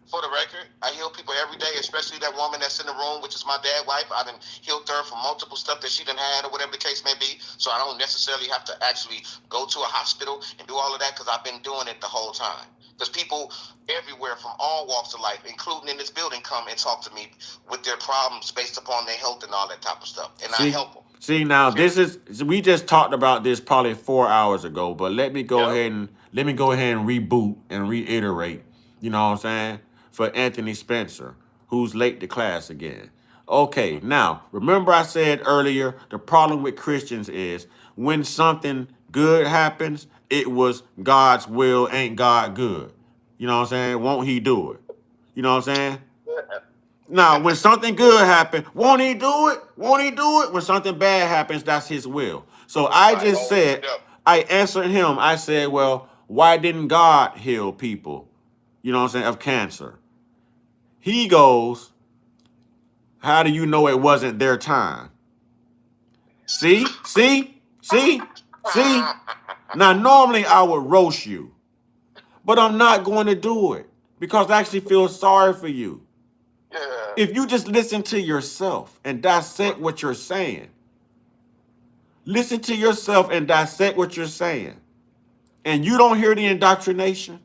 For the record, I heal people every day, especially that woman that's in the room, which is my dad's wife. I've been healed her from multiple stuff that she done had or whatever the case may be. So I don't necessarily have to actually go to a hospital and do all of that because I've been doing it the whole time. Because people everywhere from all walks of life, including in this building, come and talk to me with their problems based upon their health and all that type of stuff. And I help them. See, now this is we just talked about this probably 4 hours ago, but let me go ahead and reboot and reiterate. You know what I'm saying? For Anthony Spencer, who's late to class again. Okay, now remember I said earlier the problem with Christians is when something good happens, it was God's will, ain't God good. You know what I'm saying? Won't he do it? You know what I'm saying? Now, when something good happens, won't he do it? Won't he do it? When something bad happens, that's his will. So I just said, I answered him. I said, well, why didn't God heal people, you know what I'm saying, of cancer? He goes, how do you know it wasn't their time? See? Now, normally I would roast you, but I'm not going to do it because I actually feel sorry for you. If you just listen to yourself and dissect what you're saying, listen to yourself and dissect what you're saying, and you don't hear the indoctrination,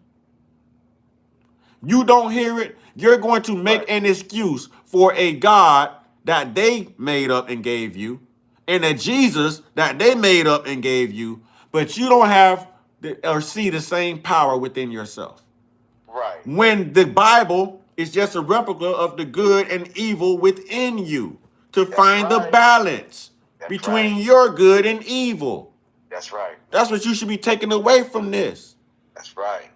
you don't hear it, you're going to make an excuse for a God that they made up and gave you, and a Jesus that they made up and gave you, but you don't have or see the same power within yourself. Right. When the Bible is just a replica of the good and evil within you to find the balance between your good and evil. That's right. That's what you should be taking away from this. That's right.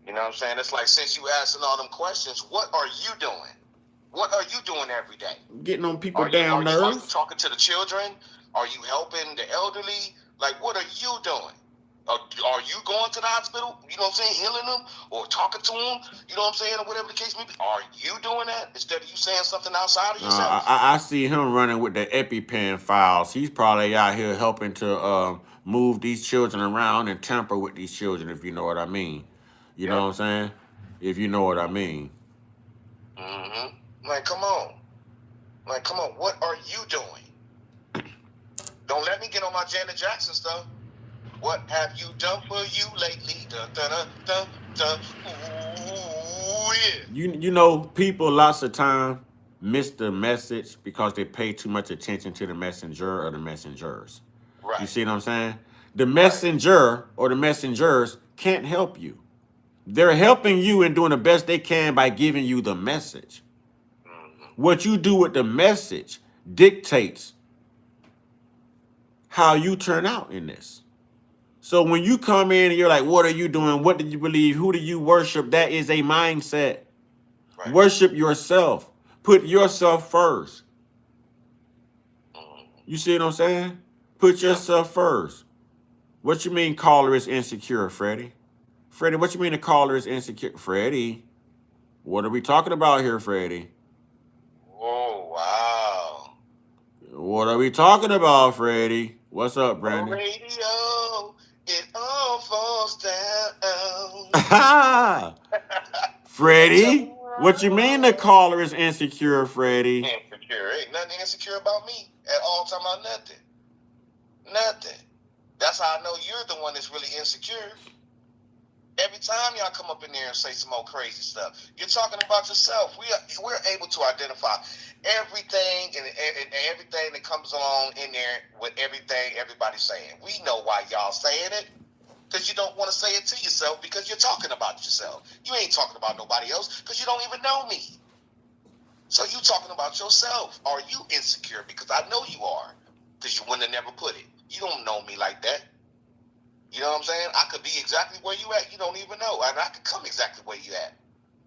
You know what I'm saying? It's like, since you asking all them questions, what are you doing? What are you doing every day? Getting on people Are down you nerves. talking to the children? Are you helping the elderly? Like, what are you doing? Are you going to the hospital, you know what I'm saying, healing them or talking to them, you know what I'm saying, or whatever the case may be? Are you doing that instead of you saying something outside of yourself? I see him running with the EpiPen files. He's probably out here helping to move these children around and tamper with these children, if you know what I mean. You know what I'm saying? If you know what I mean. Mm-hmm. Like, come on. What are you doing? Don't let me get on my Janet Jackson stuff. What have you done for you lately? Dun, dun, dun, dun, dun. Ooh, yeah. You know, people lots of time miss the message because they pay too much attention to the messenger or the messengers. Right. You see what I'm saying? The messenger or the messengers can't help you. They're helping you and doing the best they can by giving you the message. What you do with the message dictates how you turn out in this. So when you come in and you're like, what are you doing? What do you believe? Who do you worship? That is a mindset. Right. Worship yourself. Put yourself first. You see what I'm saying? Put yourself first. What you mean caller is insecure, Freddie? Freddie, what you mean the caller is insecure? Freddie, what are we talking about here, Freddie? Oh, wow. What are we talking about, Freddie? What's up, Brandon? Radio, it all falls down. Freddie, what you mean the caller is insecure, Freddie? Insecure. Ain't nothing insecure about me at all. Talking about nothing. Nothing. That's how I know you're the one that's really insecure. Every time y'all come up in there and say some old crazy stuff, you're talking about yourself. We're able to identify everything and everything that comes along in there with everything everybody's saying. We know why y'all saying it, because you don't want to say it to yourself because you're talking about yourself. You ain't talking about nobody else because you don't even know me. So you talking about yourself. Are you insecure? Because I know you are, because you wouldn't have never put it. You don't know me like that. You know what I'm saying? I could be exactly where you at. You don't even know. And I could come exactly where you at.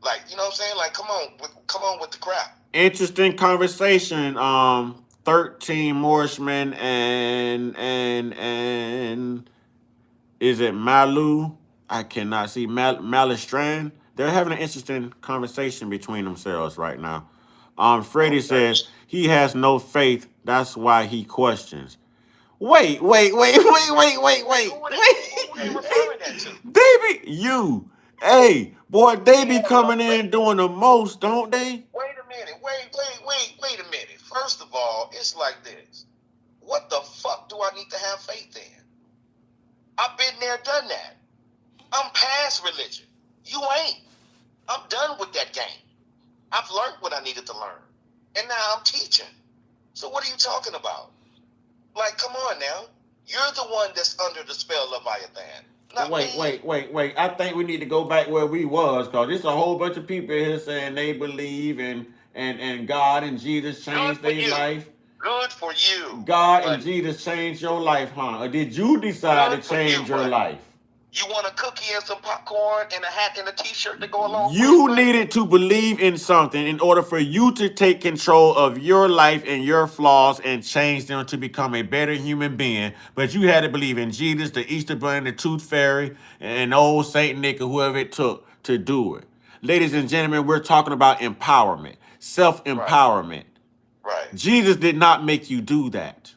Like, you know what I'm saying? Like, come on with the crap. Interesting conversation. 13 Mooresman and is it Malu? I cannot see Malistran. They're having an interesting conversation between themselves right now. Freddie says he has no faith. That's why he questions. Wait. They be you. Hey, boy, they be coming in doing the most, don't they? Wait a minute. Wait a minute. First of all, it's like this. What the fuck do I need to have faith in? I've been there, done that. I'm past religion. You ain't. I'm done with that game. I've learned what I needed to learn. And now I'm teaching. So what are you talking about? Like, come on now. You're the one that's under the spell of Leviathan. Not me. Wait. I think we need to go back where we was, because there's a whole bunch of people here saying they believe and God and Jesus changed their life. Good for you. God and Jesus changed your life, huh? Or did you decide to change your life? You want a cookie and some popcorn and a hat and a t-shirt to go along with it? You needed to believe in something in order for you to take control of your life and your flaws and change them to become a better human being. But you had to believe in Jesus, the Easter Bunny, the Tooth Fairy, and old Saint Nick, or whoever it took to do it. Ladies and gentlemen, we're talking about empowerment, self-empowerment. Right. Jesus did not make you do that.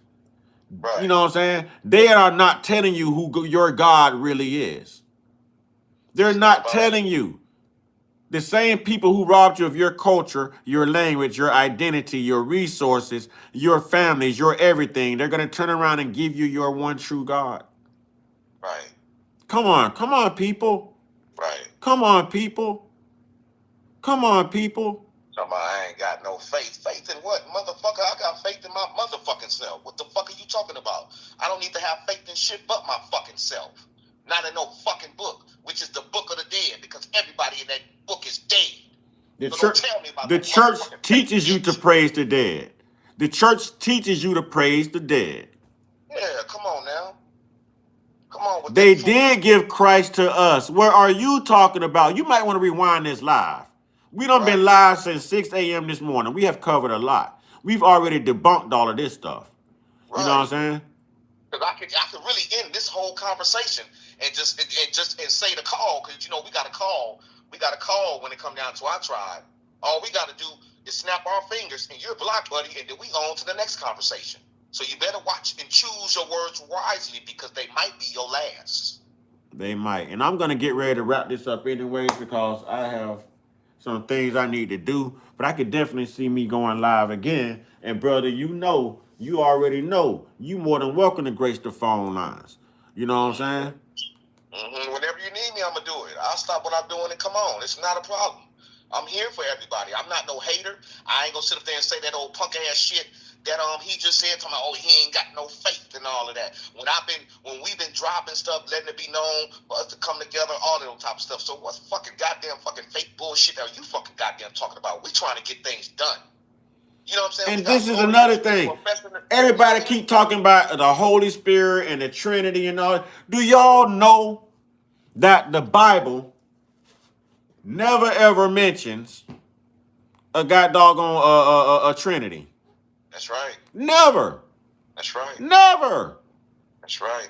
Right. You know what I'm saying? They are not telling you who your God really is. They're not telling you. The same people who robbed you of your culture, your language, your identity, your resources, your families, your everything, they're going to turn around and give you your one true God. Right. Come on, people. Right. Come on, people. Come on, people. Somebody, I ain't got no faith. Faith in what? Motherfucker, I got faith in my motherfucking self. What the fuck are you talking about? I don't need to have faith in shit but my fucking self. Not in no fucking book, which is the book of the dead, because everybody in that book is dead. The church teaches you to praise the dead. The church teaches you to praise the dead. Yeah, come on now. Come on with They that did give Christ to us. Where are you talking about? You might want to rewind this live. We done been live since 6 a.m. this morning. We have covered a lot. We've already debunked all of this stuff. You know what I'm saying? Because I could really end this whole conversation and just say the call, because you know we got a call. We got a call when it come down to our tribe. All we got to do is snap our fingers and you're blocked, buddy, and then we on to the next conversation. So you better watch and choose your words wisely, because they might be your last. They might. And I'm gonna get ready to wrap this up anyways, because I have some things I need to do. But I could definitely see me going live again. And brother, you already know, you more than welcome to grace the phone lines. You know what I'm saying? Whenever you need me, I'm gonna do it. I'll stop what I'm doing and come on. It's not a problem. I'm here for everybody. I'm not no hater. I ain't gonna sit up there and say that old punk ass shit that he just said, talking about, he ain't got no faith and all of that. When we've been dropping stuff, letting it be known for us to come together, all that type of stuff. So what's fucking fake bullshit are you fucking goddamn talking about? We trying to get things done. You know what I'm saying? And this is another thing. Everybody keep talking about the Holy Spirit and the Trinity and all. Do y'all know that the Bible never ever mentions a a Trinity? That's right. Never. That's right. Never. That's right.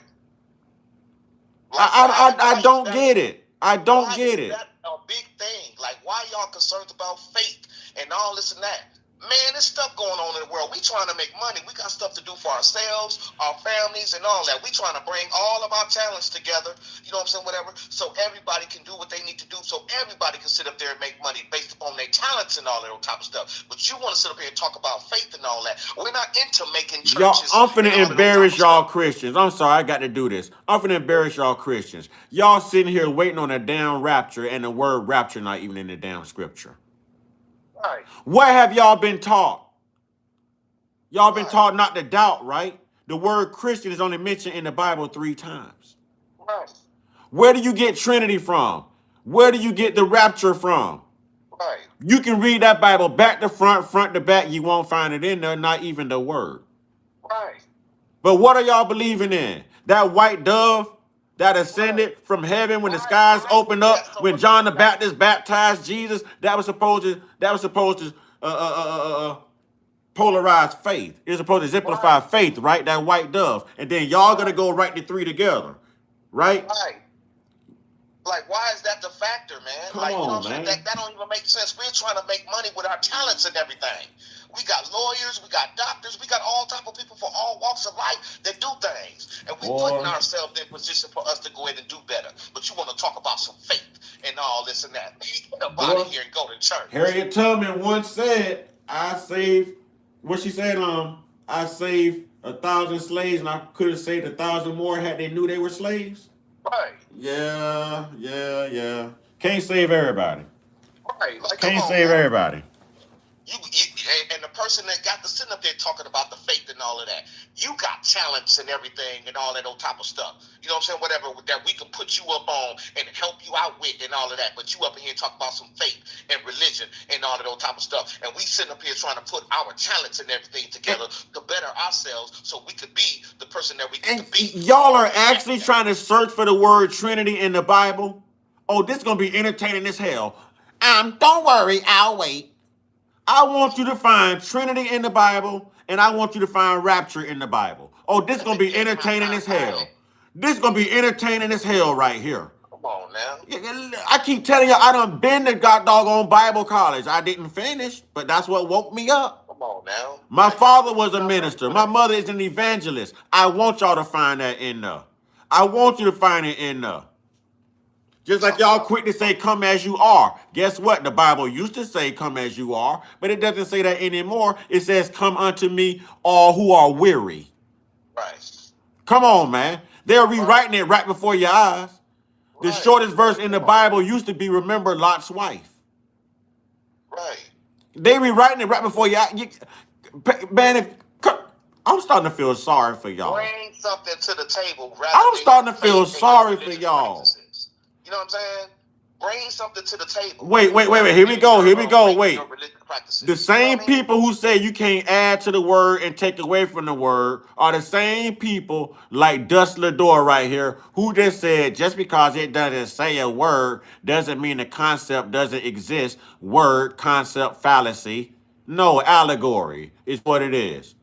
I don't get it. I don't get it. That's a big thing. Like, why y'all concerned about faith and all this and that? Man, there's stuff going on in the world. We trying to make money. We got stuff to do for ourselves, our families, and all that. We trying to bring all of our talents together, you know what I'm saying, whatever, so everybody can do what they need to do, so everybody can sit up there and make money based upon their talents and all that type of stuff. But you want to sit up here and talk about faith and all that. We're not into making churches. I'm finna embarrass y'all Christians. I'm sorry, I got to do this. I'm finna embarrass y'all Christians. Y'all sitting here waiting on a damn rapture, and the word rapture not even in the damn scripture. Right. What have y'all been taught? Y'all been taught not to doubt, right? The word Christian is only mentioned in the Bible 3 times. Right. Where do you get Trinity from? Where do you get the rapture from? Right. You can read that Bible back to front, front to back. You won't find it in there, not even the word. Right. But what are y'all believing in? That white dove that ascended from heaven when the skies opened up, when John the Baptist baptized Jesus, that was supposed to polarize faith. It was supposed to exemplify faith, right? That white dove. And then y'all gonna go write the 3 together, right? Right. Like, why is that the factor, man? Come like, you know on, what I'm saying? man. That don't even make sense. We're trying to make money with our talents and everything. We got lawyers, we got doctors, we got all type of people for all walks of life that do things. And we putting ourselves in position for us to go ahead and do better. But you want to talk about some faith and all this and that. Get up out of here and go to church. Harriet Tubman once said, I saved 1,000 slaves, and I could have saved 1,000 more had they knew they were slaves. Right. Yeah. Can't save everybody. Right. Like, Can't save everybody. You And the person that got to sitting up there talking about the faith and all of that, you got talents and everything and all that old type of stuff. You know what I'm saying? Whatever that we can put you up on and help you out with and all of that. But you up in here talking about some faith and religion and all that old type of stuff. And we sitting up here trying to put our talents and everything together to better ourselves so we could be the person that we need And to be. y'all are actually trying to search for the word Trinity in the Bible? Oh, this is going to be entertaining as hell. Don't worry, I'll wait. I want you to find Trinity in the Bible, and I want you to find rapture in the Bible. Oh, this is going to be entertaining as hell. This is going to be entertaining as hell right here. Come on now. I keep telling you, I done been to God doggone Bible college. I didn't finish, but that's what woke me up. Come on now. My father was a minister. My mother is an evangelist. I want y'all to find that in there. I want you to find it in there. Just like y'all quick to say, come as you are. Guess what? The Bible used to say, come as you are, but it doesn't say that anymore. It says, come unto me, all who are weary. Right. Come on, man. They're rewriting it right before your eyes. The shortest verse in the Bible used to be, remember Lot's wife. Right. They rewriting it right before your eyes. Man, I'm starting to feel sorry for y'all. Bring something to the table. I'm starting to feel sorry for y'all. You know what I'm saying? Bring something to the table. Wait. Here we go. Wait. The same people who say you can't add to the word and take away from the word are the same people like Dust Lador right here who just said just because it doesn't say a word doesn't mean the concept doesn't exist. Word, concept, fallacy. No, allegory is what it is.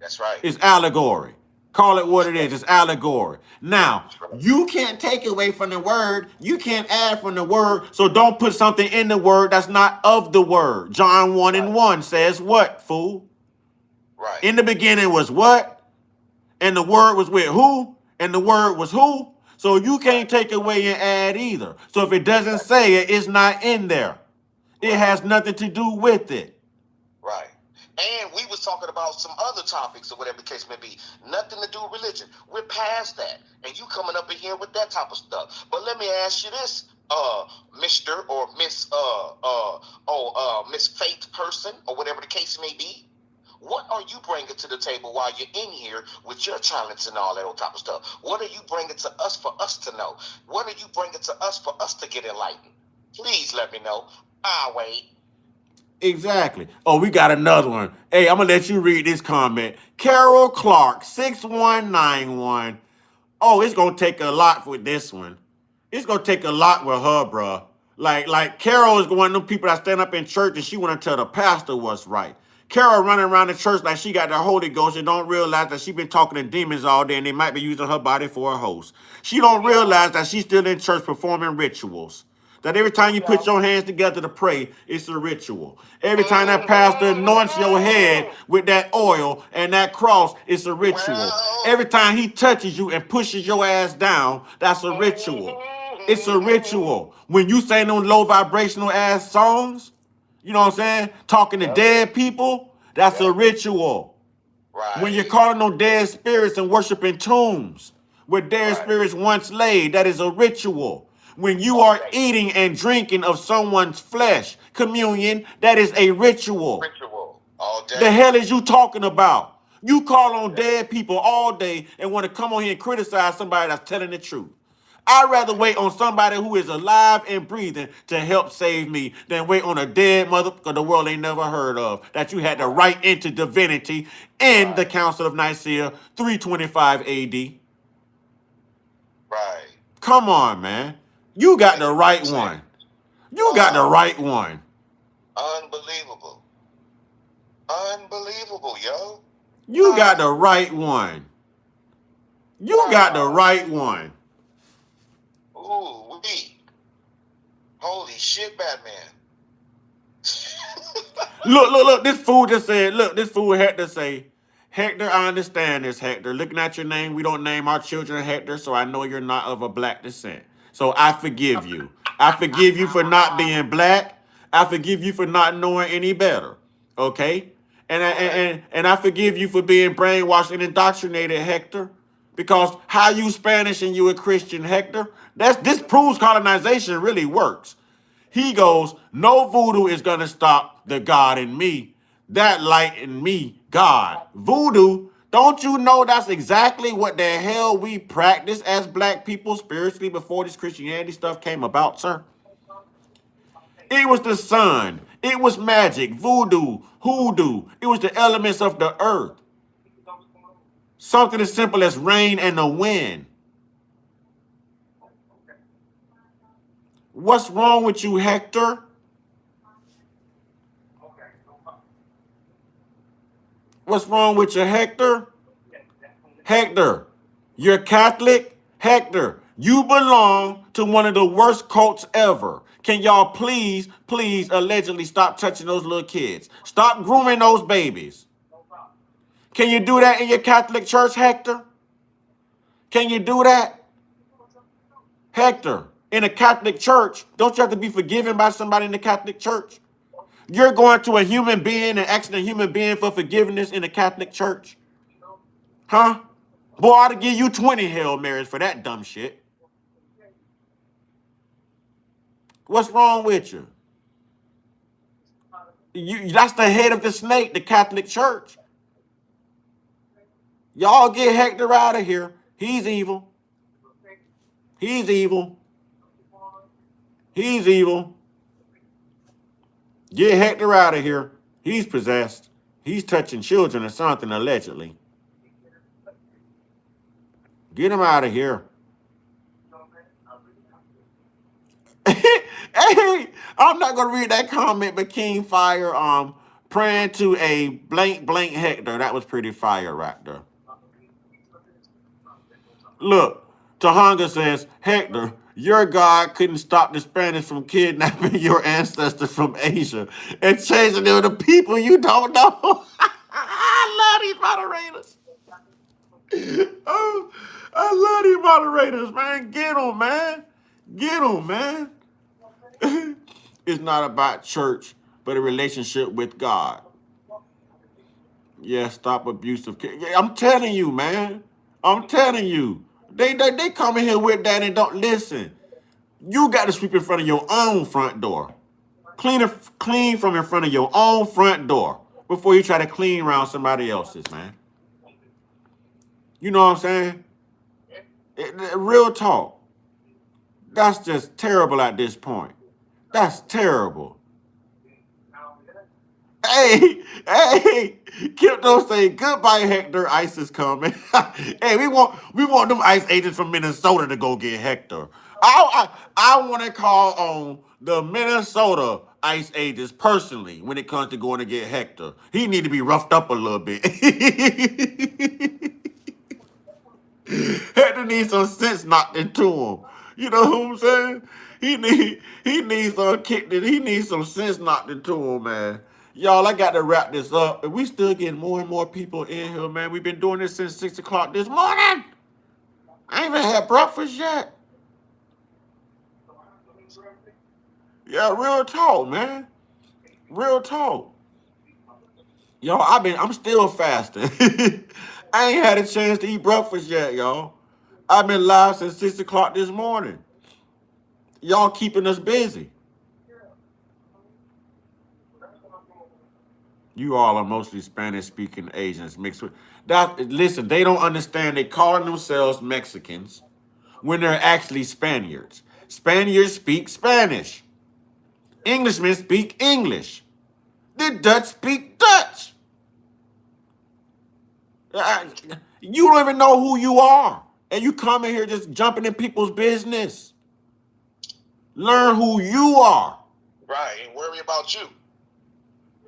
That's right. It's allegory. Call it what it is. It's allegory. Now, you can't take away from the word. You can't add from the word. So don't put something in the word that's not of the word. John 1:1 says what, fool? Right. In the beginning was what? And the word was with who? And the word was who? So you can't take away and add either. So if it doesn't say it, it's not in there. It has nothing to do with it. Right. And we was talking about some other topics or whatever the case may be. Nothing to do with religion. We're past that. And you coming up in here with that type of stuff. But let me ask you this, Mr. or Miss Miss Faith person or whatever the case may be. What are you bringing to the table while you're in here with your talents and all that old type of stuff? What are you bringing to us for us to know? What are you bringing to us for us to get enlightened? Please let me know. I'll wait. Exactly. Oh, we got another one. Hey, I'm going to let you read this comment. Carol Clark, 6191. Oh, it's going to take a lot with this one. It's going to take a lot with her, bruh. Like Carol is one of them people that stand up in church and she want to tell the pastor what's right. Carol running around the church like she got the Holy Ghost and don't realize that she been talking to demons all day and they might be using her body for a host. She don't realize that she's still in church performing rituals. That every time you put your hands together to pray, it's a ritual. Every time that pastor anoints your head with that oil and that cross, it's a ritual. Every time he touches you and pushes your ass down, that's a ritual. It's a ritual. When you sing those low vibrational ass songs, you know what I'm saying? Talking to dead people, that's a ritual. Right. When you're calling on dead spirits and worshiping tombs where dead spirits once laid, that is a ritual. When you are eating and drinking of someone's flesh, communion, that is a ritual. Ritual. All day. The hell is you talking about? You call on dead people all day and want to come on here and criticize somebody that's telling the truth. I'd rather wait on somebody who is alive and breathing to help save me than wait on a dead motherfucker the world ain't never heard of that you had to write into divinity in the Council of Nicaea 325 AD. Right. Come on, man. You got the right one. You got the right one. Unbelievable. Unbelievable, yo. You got the right one. You got the right one. Ooh, wee. Holy shit, Batman. Look. This fool just said, look, this fool Hector say, Hector, I understand this, Hector. Looking at your name, we don't name our children Hector, so I know you're not of a black descent. So I forgive you. I forgive you for not being black. I forgive you for not knowing any better. Okay? And I forgive you for being brainwashed and indoctrinated, Hector. Because how you Spanish and you a Christian, Hector? This proves colonization really works. He goes, no voodoo is going to stop the God in me. That light in me, God. Voodoo, don't you know that's exactly what the hell we practice as black people spiritually before this Christianity stuff came about, sir? It was the sun. It was magic, voodoo, hoodoo. It was the elements of the earth. Something as simple as rain and the wind. What's wrong with you, Hector? What's wrong with you, Hector? Hector, you're Catholic? Hector, you belong to one of the worst cults ever. Can y'all please, allegedly stop touching those little kids? Stop grooming those babies. Can you do that in your Catholic church, Hector? Can you do that? Hector, in a Catholic church, don't you have to be forgiven by somebody in the Catholic church? You're going to a human being and asking a human being for forgiveness in the Catholic church? Huh? Boy, I ought to give you 20 Hail Marys for that dumb shit. What's wrong with you? That's the head of the snake, the Catholic Church. Y'all get Hector out of here. He's evil. He's evil. He's evil. Get Hector out of here. He's possessed. He's touching children or something, allegedly. Get him out of here. Hey, I'm not gonna read that comment, but King Fire praying to a blank Hector. That was pretty fire right there. Look, Tahanga says, Hector, your God couldn't stop the Spanish from kidnapping your ancestors from Asia and changing them to people you don't know. I love these moderators. Oh, I love these moderators, man. Get them, man. Get them, man. It's not about church, but a relationship with God. Yeah, stop abusive kids. Yeah, I'm telling you, man. I'm telling you. They come in here with that and don't listen. You got to sweep in front of your own front door. Clean from in front of your own front door before you try to clean around somebody else's, man. You know what I'm saying? Real talk. That's just terrible at this point. That's terrible. Hey, Kipto say goodbye, Hector. ICE is coming. Hey, we want them ICE agents from Minnesota to go get Hector. I want to call on the Minnesota ICE agents personally when it comes to going to get Hector. He need to be roughed up a little bit. Hector needs some sense knocked into him. You know what I'm saying? He needs some sense knocked into him, man. Y'all, I got to wrap this up. And we still getting more and more people in here, man. We've been doing this since 6 o'clock this morning. I ain't even had breakfast yet. Yeah, real talk, man. Real talk. Y'all, I'm still fasting. I ain't had a chance to eat breakfast yet, y'all. I've been live since 6 o'clock this morning. Y'all keeping us busy. You all are mostly Spanish-speaking Asians mixed with that. Listen, they don't understand. They calling themselves Mexicans when they're actually Spaniards. Spaniards speak Spanish. Englishmen speak English. The Dutch speak Dutch. You don't even know who you are, and you come in here just jumping in people's business. Learn who you are. Right, ain't worry about you.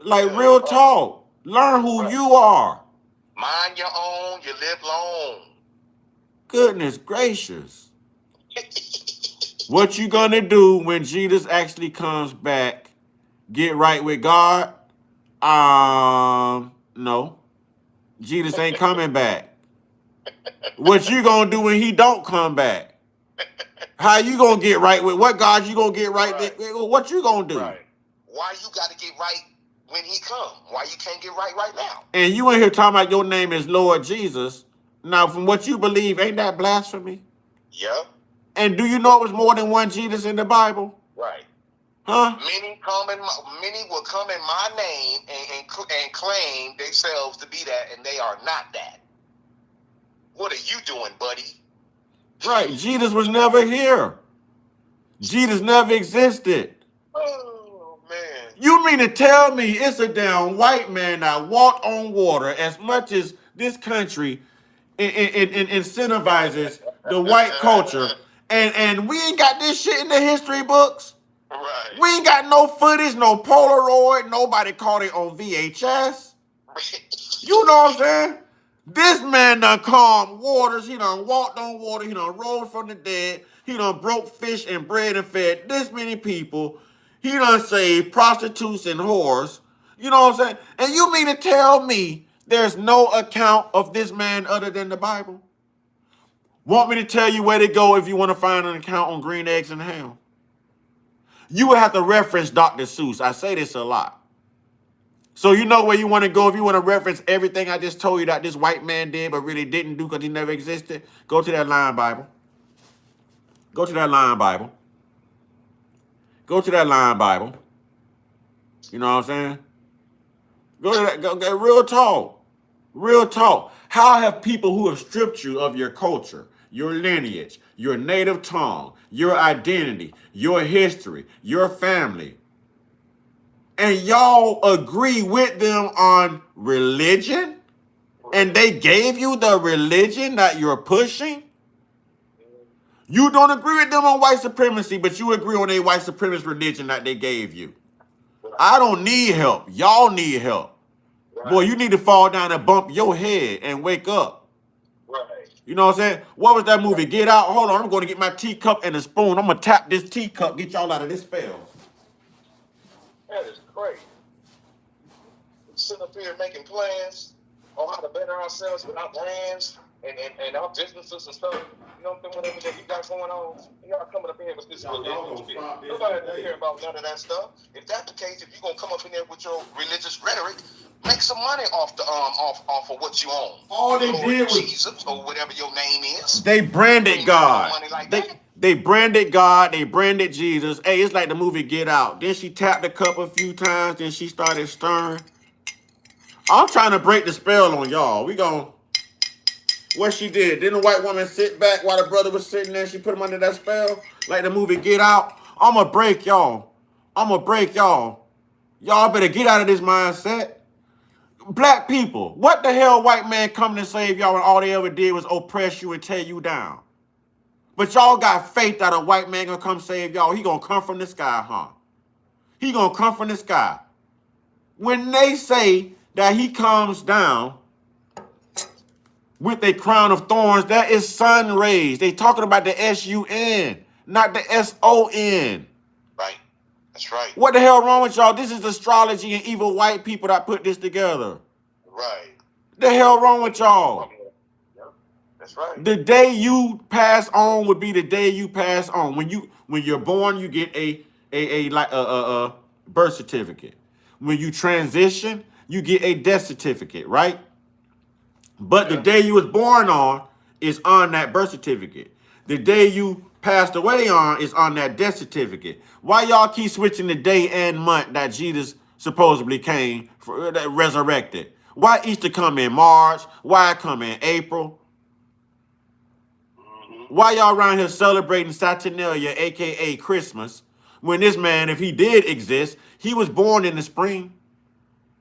Like real talk. Learn who you are. Mind your own, you live long. Goodness gracious. What you gonna do when Jesus actually comes back? Get right with God? No. Jesus ain't coming back. What you gonna do when he don't come back? How you gonna get right with what God you gonna get right with? What you gonna do? Right. Why you gotta get right when he come? Why you can't get right now? And you in here talking about your name is Lord Jesus. Now, from what you believe, ain't that blasphemy? Yep. And do you know it was more than one Jesus in the Bible? Right. Huh? Many will come in my name and claim themselves to be that, and they are not that. What are you doing, buddy? Right. Jesus was never here. Jesus never existed. Oh man. You mean to tell me it's a damn white man that walked on water as much as this country incentivizes the white culture, and we ain't got this shit in the history books? Right. We ain't got no footage, no Polaroid, nobody caught it on VHS. You know what I'm saying? This man done calmed waters, he done walked on water, he done rose from the dead, he done broke fish and bread and fed this many people, he done saved prostitutes and whores. You know what I'm saying? And you mean to tell me there's no account of this man other than the Bible? Want me to tell you where to go if you want to find an account on green eggs and ham? You would have to reference Dr. Seuss. I say this a lot. So you know where you want to go if you want to reference everything I just told you that this white man did but really didn't do because he never existed? Go to that line Bible. Go to that line Bible. Go to that line Bible. You know what I'm saying? Go to that. Go, real talk. Real talk. How have people who have stripped you of your culture, your lineage, your native tongue, your identity, your history, your family, and y'all agree with them on religion? And they gave you the religion that you're pushing? You don't agree with them on white supremacy, but you agree on a white supremacist religion that they gave you. I don't need help. Y'all need help. Boy, you need to fall down and bump your head and wake up. Right. You know what I'm saying? What was that movie? Get Out. Hold on, I'm going to get my teacup and a spoon. I'm going to tap this teacup, get y'all out of this spell. That is crazy. Sitting up here making plans on how to better ourselves with our brands and our businesses and stuff. You know what I'm saying? Whatever that you got going on, y'all coming up in here with this religious shit. Nobody don't care about none of that stuff. If that's the case, if you're gonna come up in there with your religious rhetoric, make some money off the off of what you own. All they did was Jesus or whatever your name is. they branded God. Money like They that. they branded God. They branded Jesus. Hey, it's like the movie Get Out. Then she tapped the cup a few times. Then she started stirring. I'm trying to break the spell on y'all. We gon' what she did. Didn't the white woman sit back while the brother was sitting there? She put him under that spell, like the movie Get Out. I'ma break y'all. I'ma break y'all. Y'all better get out of this mindset. Black people, what the hell white man coming to save y'all when all they ever did was oppress you and tear you down? But y'all got faith that a white man gonna come save y'all. He gonna come from the sky, huh? He gonna come from the sky. When they say that he comes down with a crown of thorns, that is sun rays. They talking about the S-U-N, not the S-O-N. Right. That's right. What the hell wrong with y'all? This is astrology and evil white people that put this together. Right. The hell wrong with y'all? Yep. That's right. The day you pass on would be the day you pass on. When you're born, you get a birth certificate. When you transition, you get a death certificate, right? But the day you was born on is on that birth certificate. The day you passed away on is on that death certificate. Why y'all keep switching the day and month that Jesus supposedly came for, that resurrected? Why Easter come in March? Why it come in April? Why y'all around here celebrating Saturnalia, aka Christmas, when this man, if he did exist, he was born in the spring?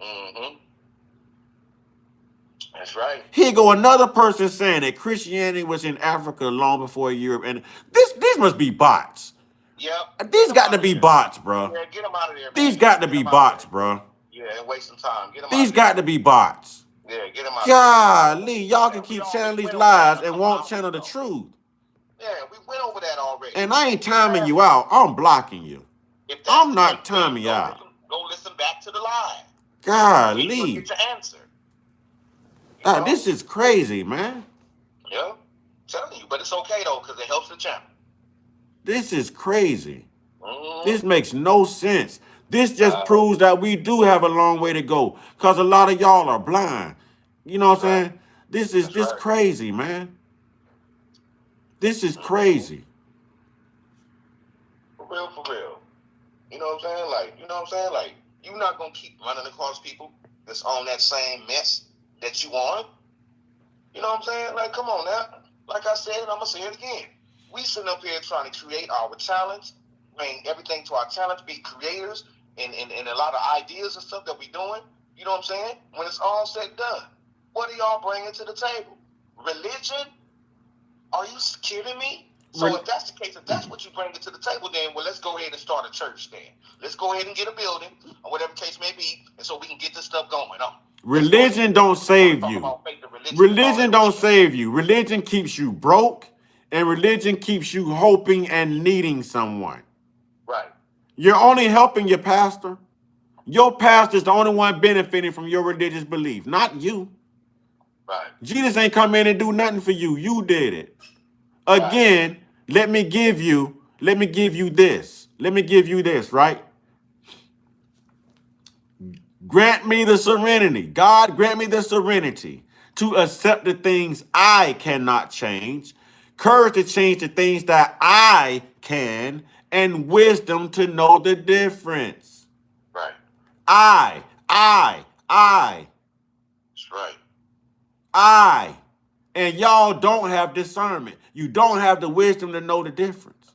Mm-hmm. That's right. Here go another person saying that Christianity was in Africa long before Europe, and these must be bots. Yep. These got to be bots, bro. Yeah, get them out of there, man. These got to be bots, bro. Yeah, and waste some time. Get them These out got to be bots. Yeah, get them out Golly, y'all can keep channeling these lies and won't channel the truth. Yeah, we went over that already. And I ain't timing you out. I'm blocking you. If that's I'm the not case, timing you out. Go listen back to the live. Golly. Get your answer. You know? This is crazy, man. Yeah, I'm telling you, but it's okay though, because it helps the channel. This is crazy. Mm-hmm. This makes no sense. This just proves that we do have a long way to go, because a lot of y'all are blind. You know what I'm saying? This is just crazy, man. This is crazy. For real, for real. You know what I'm saying? Like, you know what I'm saying? Like, you're not gonna keep running across people that's on that same mess that you on. You know what I'm saying? Like, come on now. Like I said, and I'm gonna say it again. We sitting up here trying to create our talents, bring everything to our talents, be creators, and a lot of ideas and stuff that we doing. You know what I'm saying? When it's all said and done, what are y'all bringing to the table? Religion? Are you kidding me? So if that's the case, if that's what you bring to the table, then well, let's go ahead and start a church then. Let's go ahead and get a building, or whatever case may be, and so we can get this stuff going on. Religion don't save you. Religion don't save you. Religion keeps you broke, and religion keeps you hoping and needing someone. Right. You're only helping your pastor. Your pastor's the only one benefiting from your religious belief, not you. Right. Jesus ain't come in and do nothing for you. You did it. Again, let me give you this. Let me give you this, right? Grant me the serenity. God, grant me the serenity to accept the things I cannot change, courage to change the things that I can, and wisdom to know the difference. Right. I. That's right. And y'all don't have discernment. You don't have the wisdom to know the difference.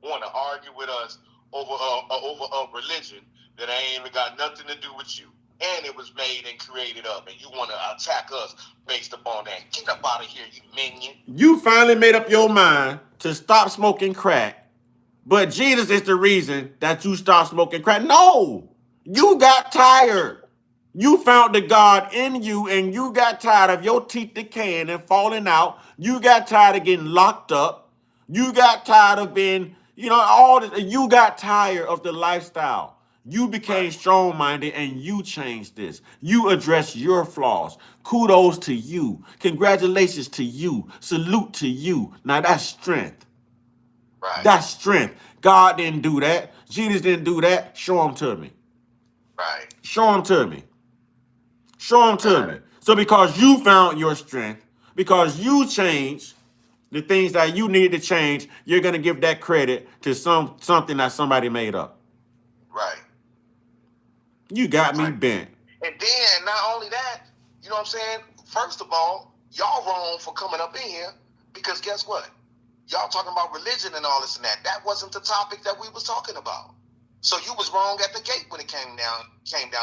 Want to argue with us over a religion that ain't even got nothing to do with you, and it was made and created up, and you want to attack us based upon that? Get up out of here, you minion! You finally made up your mind to stop smoking crack, but Jesus is the reason that you stopped smoking crack. No, you got tired. You found the God in you, and you got tired of your teeth decaying and falling out. You got tired of getting locked up. You got tired of being, all this. You got tired of the lifestyle. You became strong-minded, and you changed this. You addressed your flaws. Kudos to you. Congratulations to you. Salute to you. Now, that's strength. Right. That's strength. God didn't do that. Jesus didn't do that. Show him to me. Right. Show him to me. Show them to me. So because you found your strength, because you changed the things that you needed to change, you're going to give that credit to something that somebody made up. Right. You got me bent. And then, not only that, you know what I'm saying? First of all, y'all wrong for coming up in here, because guess what? Y'all talking about religion and all this and that. That wasn't the topic that we was talking about. So you was wrong at the gate when it came down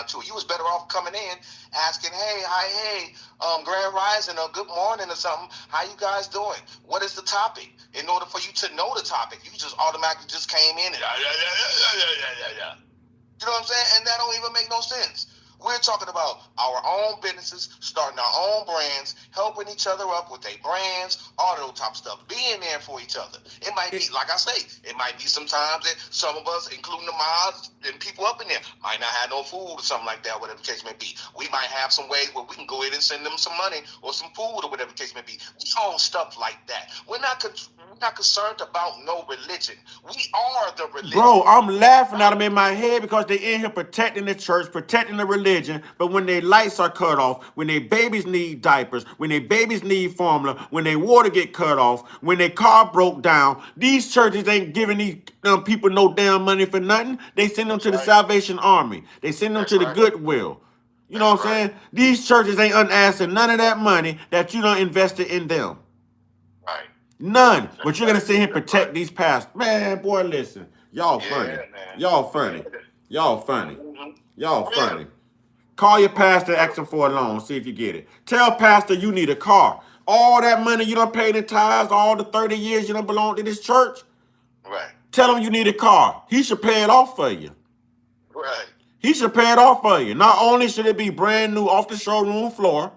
to it. You was better off coming in, asking, hey, Grand Rising, or good morning or something. How you guys doing? What is the topic? In order for you to know the topic, you just automatically just came in and you know what I'm saying? And that don't even make no sense. We're talking about our own businesses, starting our own brands, helping each other up with their brands, all that type of stuff, being there for each other. It might be, like I say, it might be sometimes that some of us, including the mods and people up in there, might not have no food or something like that, whatever the case may be. We might have some ways where we can go ahead and send them some money or some food or whatever the case may be. We own stuff like that. We're not concerned about no religion. We are the religion. Bro, I'm laughing at them in my head because they in here protecting the church, protecting the religion. But when their lights are cut off, when their babies need diapers, when their babies need formula, when their water get cut off, when their car broke down, these churches ain't giving these people no damn money for nothing. They send them to the Salvation Army. They send them to the Goodwill. You know what I'm saying? These churches ain't asking none of that money that you done invested in them. Right. None. But you're going to sit here and protect these pastors. Man, boy, listen. Y'all funny. Y'all funny. Y'all funny. Y'all funny. Call your pastor, ask him for a loan, see if you get it. Tell pastor you need a car. All that money you done paid in tithes, all the 30 years you done belong to this church. Right. Tell him you need a car. He should pay it off for you. Right. He should pay it off for you. Not only should it be brand new off the showroom floor,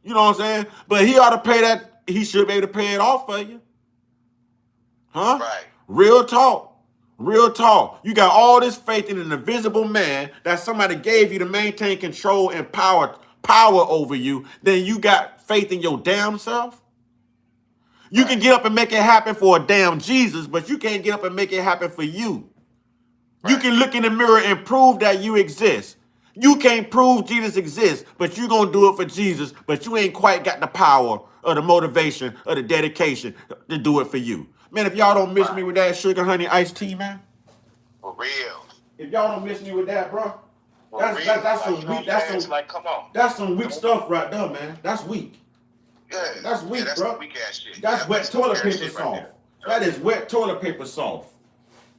you know what I'm saying? But he ought to pay that. He should be able to pay it off for you. Huh? Right. Real talk. Real talk. You got all this faith in an invisible man that somebody gave you to maintain control and power over you. Then you got faith in your damn self. You can get up and make it happen for a damn Jesus, but you can't get up and make it happen for you. You can look in the mirror and prove that you exist. You can't prove Jesus exists, but you're going to do it for Jesus, but you ain't quite got the power or the motivation or the dedication to do it for you. Man, if y'all don't miss me with that sugar honey iced tea, man. For real. If y'all don't miss me with that, bro, For that's real. that's Like, some you know weak. what I'm saying? It's like, come on. That's some weak stuff right there, man. That's weak. Yeah. That's weak, that's bro. some weak ass shit. That's wet some toilet weak ass paper shit right soft. there. That is wet toilet paper soft.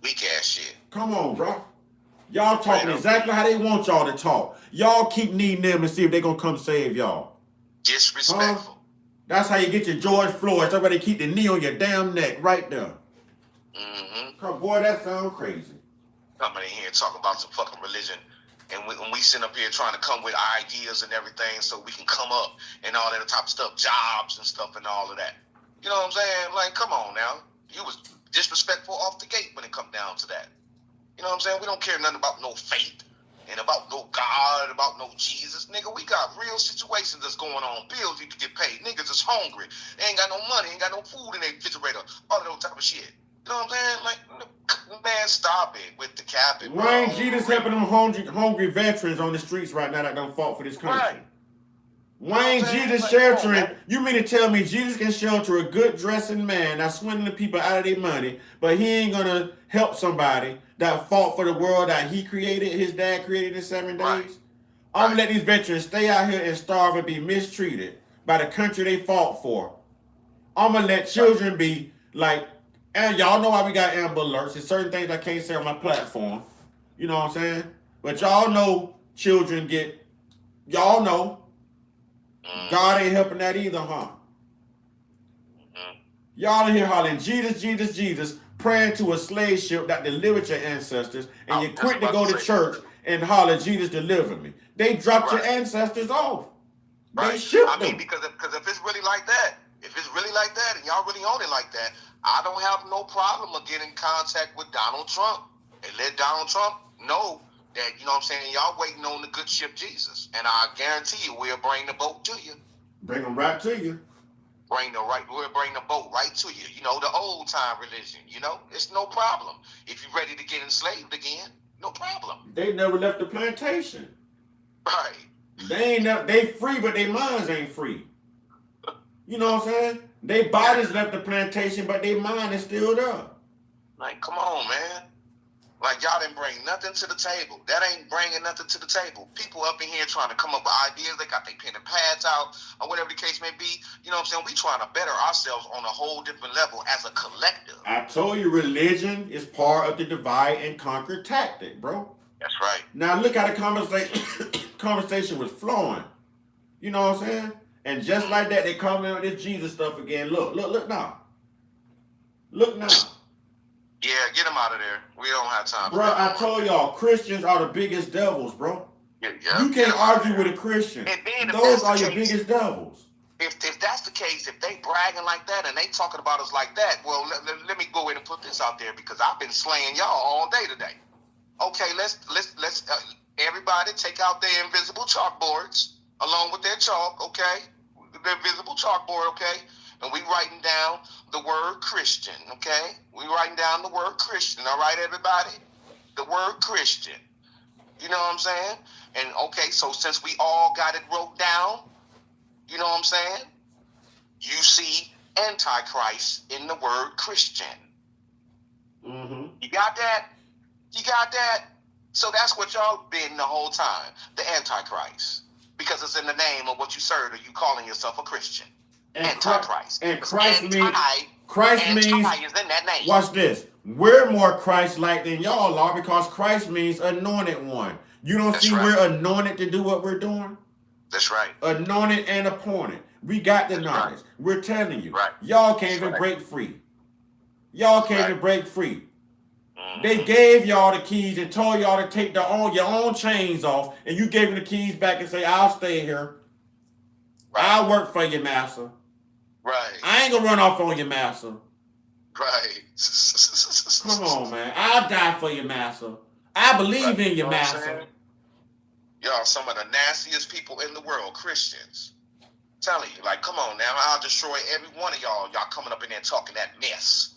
Weak ass shit. Come on, bro. Y'all talking Right. exactly how they want y'all to talk. Y'all keep needing them to see if they gonna come save y'all. Disrespectful. That's how you get your George Floyd. Somebody keep the knee on your damn neck right there. Mm-hmm. Come, boy, that sounds crazy. Coming in here talking about some fucking religion, and when we sit up here trying to come with ideas and everything so we can come up and all that type of stuff, jobs and stuff and all of that. You know what I'm saying? Like, come on now. You was disrespectful off the gate when it come down to that. You know what I'm saying? We don't care nothing about no faith and about no God, about no Jesus. Nigga, we got real situations that's going on. Bills need to get paid. Niggas is hungry. They ain't got no money, ain't got no food in their refrigerator. All of those type of shit. You know what I'm saying? Like, man, stop it with the capping. Why ain't Jesus helping them hungry veterans on the streets right now that done fought for this country? Right. Why ain't Jesus sheltering? You mean to tell me Jesus can shelter a good dressing man that's swindling people out of their money, but he ain't gonna help somebody that fought for the world that he created, his dad created in 7 days? Right. I'm gonna let these veterans stay out here and starve and be mistreated by the country they fought for. I'm gonna let children be like, and y'all know why we got Amber Alerts. There's certain things I can't say on my platform. You know what I'm saying? But y'all know children get, y'all know. God ain't helping that either, huh? Y'all in here hollering, Jesus, Jesus, Jesus, praying to a slave ship that delivered your ancestors, and you're quick to go to church and holler, Jesus, deliver me. They dropped your ancestors off. They shipped them. because if it's really like that, and y'all really own it like that, I don't have no problem of getting in contact with Donald Trump and let Donald Trump know that, you know what I'm saying, y'all waiting on the good ship Jesus. And I guarantee you we'll bring the boat to you. Bring them right to you. We'll bring the boat right to you. You know, the old time religion, you know, it's no problem. If you're ready to get enslaved again, no problem. They never left the plantation. Right. They free, but their minds ain't free. You know what I'm saying? They bodies left the plantation, but their mind is still there. Like, come on, man. Like, y'all didn't bring nothing to the table. That ain't bringing nothing to the table. People up in here trying to come up with ideas. They got their pen and pads out, or whatever the case may be. You know what I'm saying? We trying to better ourselves on a whole different level as a collective. I told you religion is part of the divide and conquer tactic, bro. That's right. Now look how the conversation was flowing. You know what I'm saying? And just like that, they come in with this Jesus stuff again. Look now. Look now. Yeah, get them out of there. We don't have time. Bro, I told y'all, Christians are the biggest devils, bro. Yeah, You can't argue with a Christian. And then if Those that's are the your case- biggest devils. If that's the case, if they bragging like that and they talking about us like that, well, let me go ahead and put this out there because I've been slaying y'all all day today. Okay, let's everybody take out their invisible chalkboards along with their chalk, okay? The invisible chalkboard, okay? And we writing down the word Christian, okay? We writing down the word Christian, all right, everybody? The word Christian. You know what I'm saying? And okay, so since we all got it wrote down, you know what I'm saying? You see Antichrist in the word Christian. Mm-hmm. You got that? You got that? So that's what y'all been the whole time, the Antichrist. Because it's in the name of what you serve, or you calling yourself a Christian. Antichrist. And Christ means is in that name. Watch this. We're more Christ-like than y'all are because Christ means anointed one. You don't see we're anointed to do what we're doing? That's right. Anointed and appointed. We got the knowledge. Right. We're telling you. Right. Y'all can't even break free. Y'all can't even break free. They gave y'all the keys and told y'all to take your own chains off, and you gave them the keys back and say, I'll stay here. Right. I'll work for your master. Right. I ain't gonna run off on your master. Right. Come on, man. I'll die for your master. I believe in your master. Y'all, some of the nastiest people in the world, Christians. Telling you, like, come on now, I'll destroy every one of y'all. Y'all coming up in there talking that mess.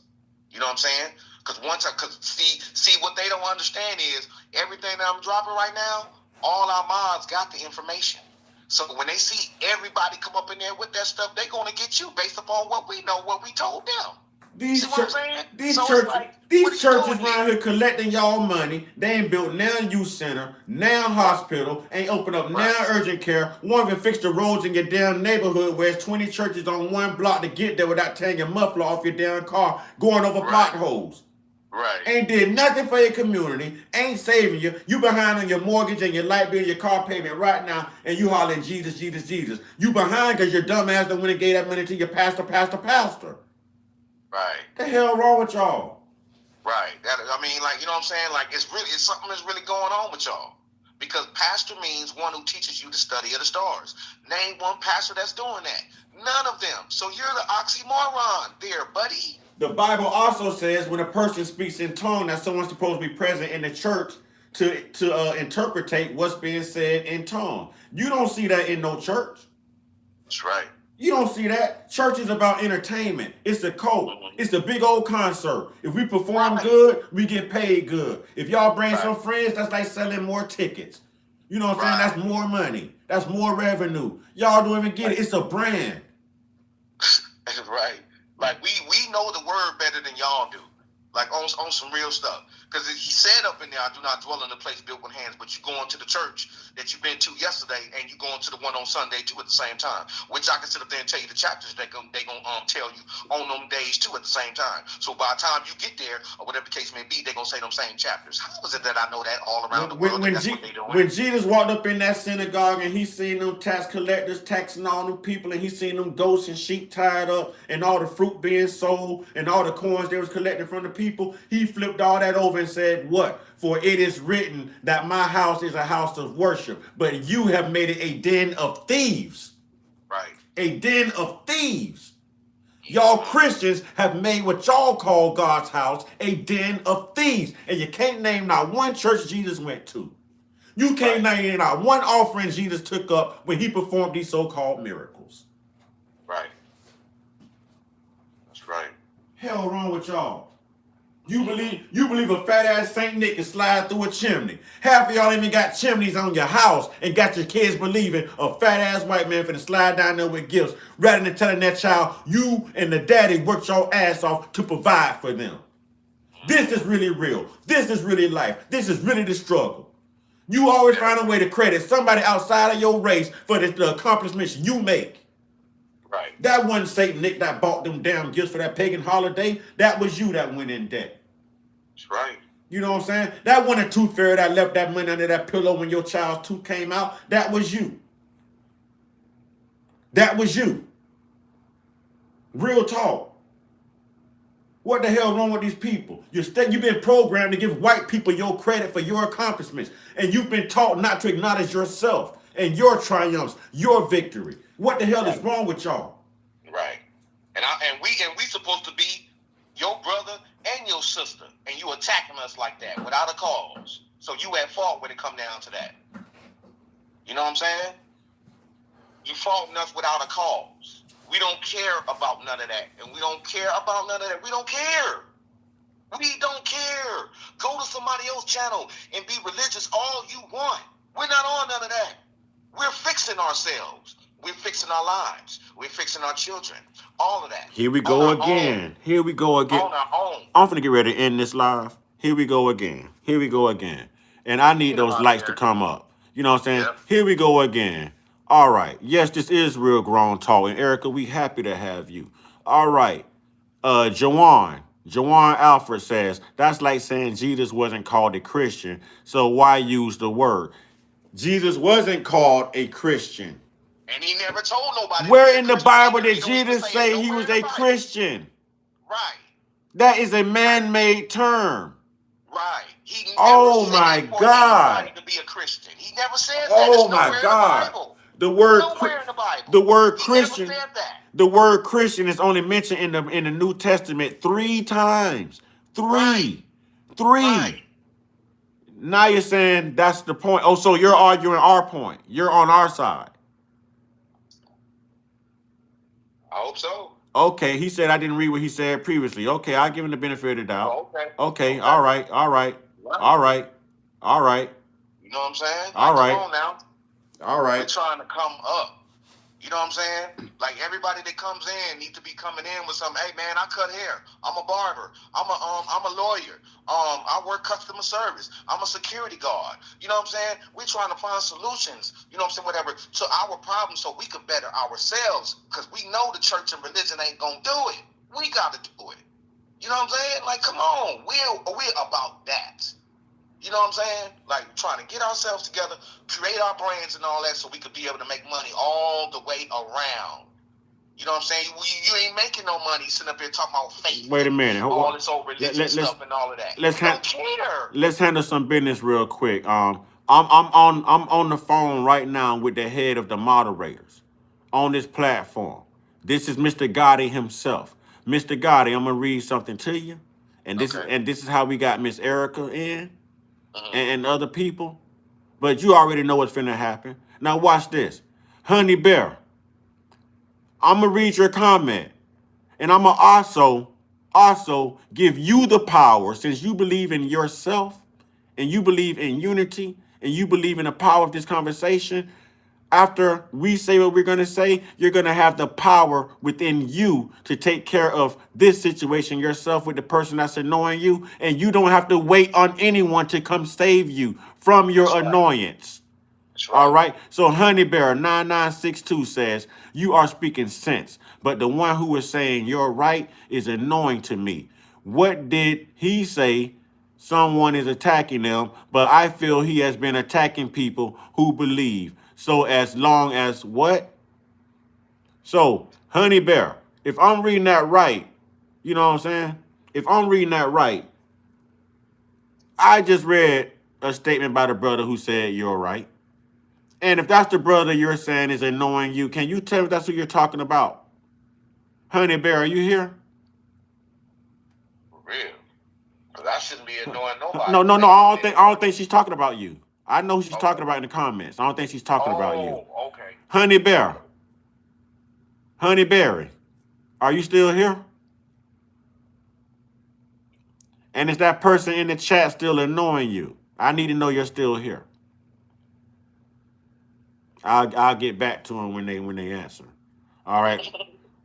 You know what I'm saying? Because see what they don't understand is everything that I'm dropping right now, all our mods got the information. So when they see everybody come up in there with that stuff, they're going to get you based upon what we know, what we told them. These See what I'm saying? these So it's churches, like, what are these you churches doing around here collecting y'all money. They ain't built now youth center, now hospital, ain't open up now Right. urgent care. Won't even fix the roads in your damn neighborhood where it's 20 churches on one block to get there without tearing your muffler off your damn car, going over Right. potholes. Right. Ain't did nothing for your community, ain't saving you. You behind on your mortgage and your light bill, your car payment right now, and you hollering Jesus, Jesus, Jesus. You behind because your dumb ass done went and gave that money to your pastor. Right. The hell wrong with y'all? Right. That, I mean, like, you know what I'm saying? Like, it's something that's really going on with y'all. Because pastor means one who teaches you the study of the stars. Name one pastor that's doing that. None of them. So you're the oxymoron there, buddy. The Bible also says when a person speaks in tongue, that someone's supposed to be present in the church to interpretate what's being said in tongue. You don't see that in no church. That's right. You don't see that. Church is about entertainment. It's a cult. It's a big old concert. If we perform good, we get paid good. If y'all bring some friends, that's like selling more tickets. You know what I'm saying? That's more money. That's more revenue. Y'all don't even get it. It's a brand. Right. Like, we know the word better than y'all do. Like, on some real stuff. Because he said up in there, I do not dwell in the place built with hands, but you going to the church that you've been to yesterday, and you going to the one on Sunday, too, at the same time. Which I can sit up there and tell you the chapters they gonna tell you on them days, too, at the same time. So by the time you get there, or whatever the case may be, they're going to say them same chapters. How is it that I know that all around the world? That's what they doing? When Jesus walked up in that synagogue and he seen them tax collectors taxing all them people, and he seen them goats and sheep tied up and all the fruit being sold and all the coins they was collecting from the people, he flipped all that over and said, what? For it is written that my house is a house of worship, but you have made it a den of thieves. Right. A den of thieves. Y'all Christians have made what y'all call God's house a den of thieves. And you can't name not one church Jesus went to. You can't name not one offering Jesus took up when he performed these so-called miracles. Right. That's right. Hell wrong with y'all. You believe a fat ass Saint Nick can slide through a chimney. Half of y'all even got chimneys on your house and got your kids believing a fat ass white man finna slide down there with gifts rather than telling that child you and the daddy worked your ass off to provide for them. This is really real. This is really life. This is really the struggle. You always find a way to credit somebody outside of your race for the accomplishments you make. Right. That wasn't Saint Nick that bought them damn gifts for that pagan holiday. That was you that went in debt. That's right. You know what I'm saying? That wasn't a tooth fairy that left that money under that pillow when your child's tooth came out. That was you. That was you. Real talk. What the hell wrong with these people? You've been programmed to give white people your credit for your accomplishments. And you've been taught not to acknowledge yourself and your triumphs, your victory. What the hell is wrong with y'all? Right. And we supposed to be your brother and your sister, and you attacking us like that without a cause. So you at fault when it come down to that. You know what I'm saying? You faulting us without a cause. We don't care about none of that, and we don't care about none of that. We don't care. We don't care. Go to somebody else's channel and be religious all you want. We're not on none of that. We're fixing ourselves. We're fixing our lives. We're fixing our children. All of that. Here we go again. Here we go again. On our own. I'm finna get ready to end this live. Here we go again. Here we go again. And I need those lights to come up. You know what I'm saying? Yep. Here we go again. All right. Yes, this is Real Grown Talk. And Erica, we happy to have you. All right. Jawan Alfred says, that's like saying Jesus wasn't called a Christian. So why use the word? Jesus wasn't called a Christian. And he never told nobody. Where in the Bible did Jesus say he was a Christian? Right. That is a man-made term. Right. He never Oh said my for God. anybody to be a Christian. He never said that. Oh It's my nowhere God. In the Bible. The word Nowhere in the Bible. the word He Christian. never said that. The word Christian is only mentioned in the New Testament 3 times. Three. Right. Now you're saying that's the point. Oh, so you're arguing our point. You're on our side. I hope so. Okay, he said I didn't read what he said previously. Okay, I'll give him the benefit of the doubt. Oh, okay. Okay, all right. All right. You know what I'm saying? All right. Come on now. All We're right. trying to come up. You know what I'm saying? Like everybody that comes in needs to be coming in with some. Hey man, I cut hair. I'm a barber. I'm a lawyer. I work customer service. I'm a security guard. You know what I'm saying? We're trying to find solutions. You know what I'm saying? Whatever to our problems, so we can better ourselves. Because we know the church and religion ain't gonna do it. We got to do it. You know what I'm saying? Like, come on, we're about that. You know what I'm saying? Like trying to get ourselves together, create our brands and all that, so we could be able to make money all the way around. You know what I'm saying? You ain't making no money sitting up here talking about faith. Wait a minute. All this old religious stuff and all of that. Let's handle some business real quick. I'm on the phone right now with the head of the moderators on this platform. This is Mr. Gotti himself. Mr. Gotti, I'm gonna read something to you, and this is how we got Miss Erica in and other people. But you already know what's finna happen. Now watch this, Honey Bear. I'm gonna read your comment, and I'm gonna also give you the power, since you believe in yourself and you believe in unity and you believe in the power of this conversation. After we say what we're going to say, you're going to have the power within you to take care of this situation yourself with the person that's annoying you. And you don't have to wait on anyone to come save you from your annoyance. Right. All right. So Honey Bear 9962 says, you are speaking sense, but the one who is saying you're right is annoying to me. What did he say? Someone is attacking them, but I feel he has been attacking people who believe. So as long as what? So, Honey Bear, if I'm reading that right, you know what I'm saying? If I'm reading that right, I just read a statement by the brother who said you're right. And if that's the brother you're saying is annoying you, can you tell me if that's who you're talking about? Honey Bear, are you here? For real. Because I shouldn't be annoying nobody. No. I don't think she's talking about you. I know who she's talking about in the comments. I don't think she's talking about you. Oh, okay. Honey Bear. Honey Berry. Are you still here? And is that person in the chat still annoying you? I need to know you're still here. I'll get back to them when they answer. All right.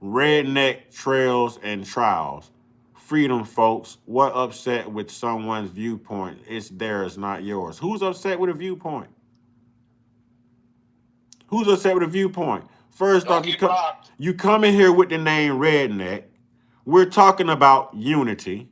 Redneck Trails and Trials. Freedom, folks. What upset with someone's viewpoint? It's theirs, not yours. Who's upset with a viewpoint? Who's upset with a viewpoint? First off, you come in here with the name Redneck. We're talking about unity.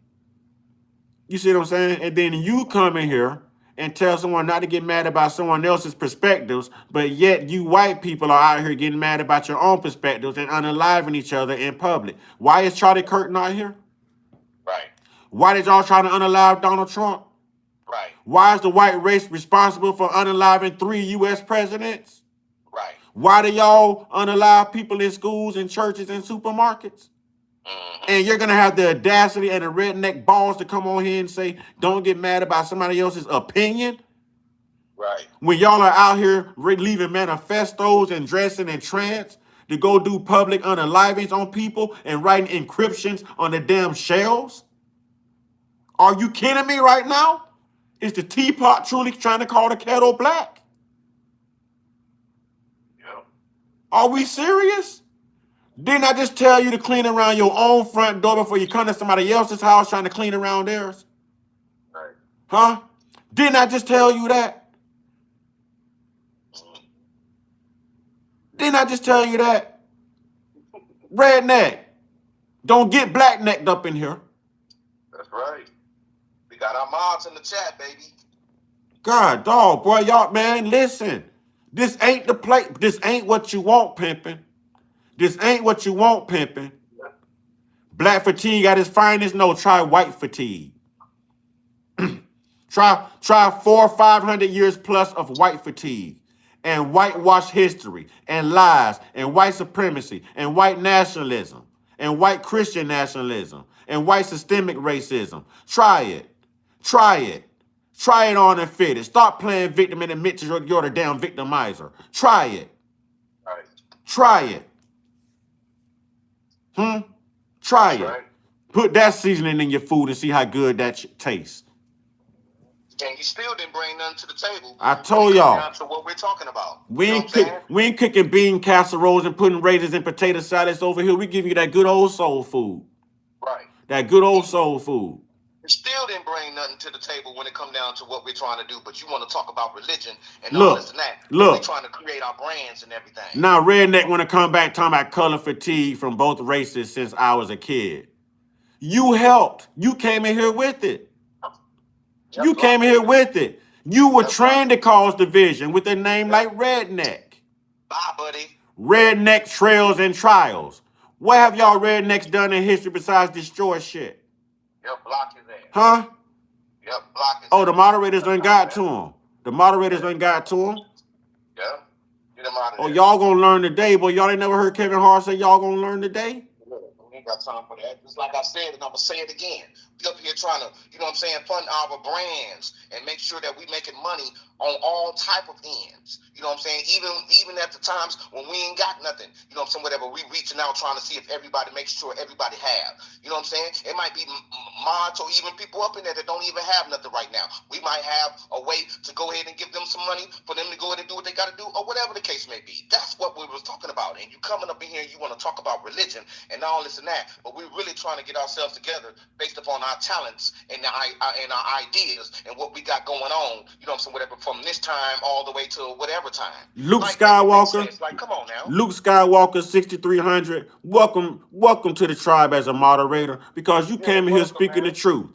You see what I'm saying? And then you come in here and tell someone not to get mad about someone else's perspectives, but yet you white people are out here getting mad about your own perspectives and unaliving each other in public. Why is Charlie Kirk not here? Right. Why did y'all try to unalive Donald Trump? Right. Why is the white race responsible for unaliving 3 U.S. presidents? Right. Why do y'all unalive people in schools and churches and supermarkets? And you're going to have the audacity and the redneck balls to come on here and say, don't get mad about somebody else's opinion? Right. When y'all are out here leaving manifestos and dressing in trance to go do public unalivings on people and writing encryptions on the damn shells? Are you kidding me right now? Is the teapot truly trying to call the kettle black? Yep. Are we serious? Didn't I just tell you to clean around your own front door before you come to somebody else's house trying to clean around theirs? Right. Huh? Didn't I just tell you that? Didn't I just tell you that? Redneck. Don't get black necked up in here. That's right. We got our mods in the chat, baby. God, dog, boy, y'all, man, listen. This ain't the play. This ain't what you want, pimping. This ain't what you want, pimping. Black fatigue at its finest? No, try white fatigue. Try 400 or 500 years plus of white fatigue and whitewash history and lies and white supremacy and white nationalism and white Christian nationalism and white systemic racism. Try it. Try it. Try it on and fit it. Stop playing victim and admit you're the damn victimizer. Try it. Right. Try it. Try it. Right. Put that seasoning in your food and see how good that tastes. And you still didn't bring nothing to the table. I when it told come y'all. down to what we're talking about. We You know ain't what I'm saying? we ain't cooking bean casseroles and putting raisins and potato salads over here. We give you that good old soul food. Right. That good old soul food. You still didn't bring nothing to the table when it come down to what we're trying to do, but you want to talk about religion and all Look, this and that. look. We're trying to create our brands and everything. Now Redneck want to come back talking about color fatigue from both races since I was a kid. You helped. You came in here with it. Yep, You came in here with it. You were Yep. trained to cause division with a name like Redneck. Bye, buddy. Redneck Trails and Trials. What have y'all rednecks done in history besides destroy shit? Yep, block his ass. Huh? Yep, block his Oh, ass. the moderators done got to him. The moderators done got to him. Yeah. Get him out of Oh, there. y'all gonna learn today, but y'all ain't never heard Kevin Hart say y'all gonna learn today? We ain't got time for that. Just like I said, and I'm gonna say it again. We up here trying to, you know what I'm saying, fund our brands and make sure that we making money on all type of ends. You know what I'm saying? Even at the times when we ain't got nothing. You know what I'm saying? Whatever, we reaching out trying to see if everybody makes sure everybody have. You know what I'm saying? It might be mods or even people up in there that don't even have nothing right now. We might have a way to go ahead and give them some money for them to go ahead and do what they got to do or whatever the case may be. That's what we was talking about. And you coming up in here and you want to talk about religion and all this and that, but we're really trying to get ourselves together based upon our talents and our ideas and what we got going on. You know what I'm saying? Whatever, from this time all the way to whatever time. Luke Like, Skywalker. like, come on now. Luke Skywalker 6300. Welcome to the tribe as a moderator because you came in here speaking the truth.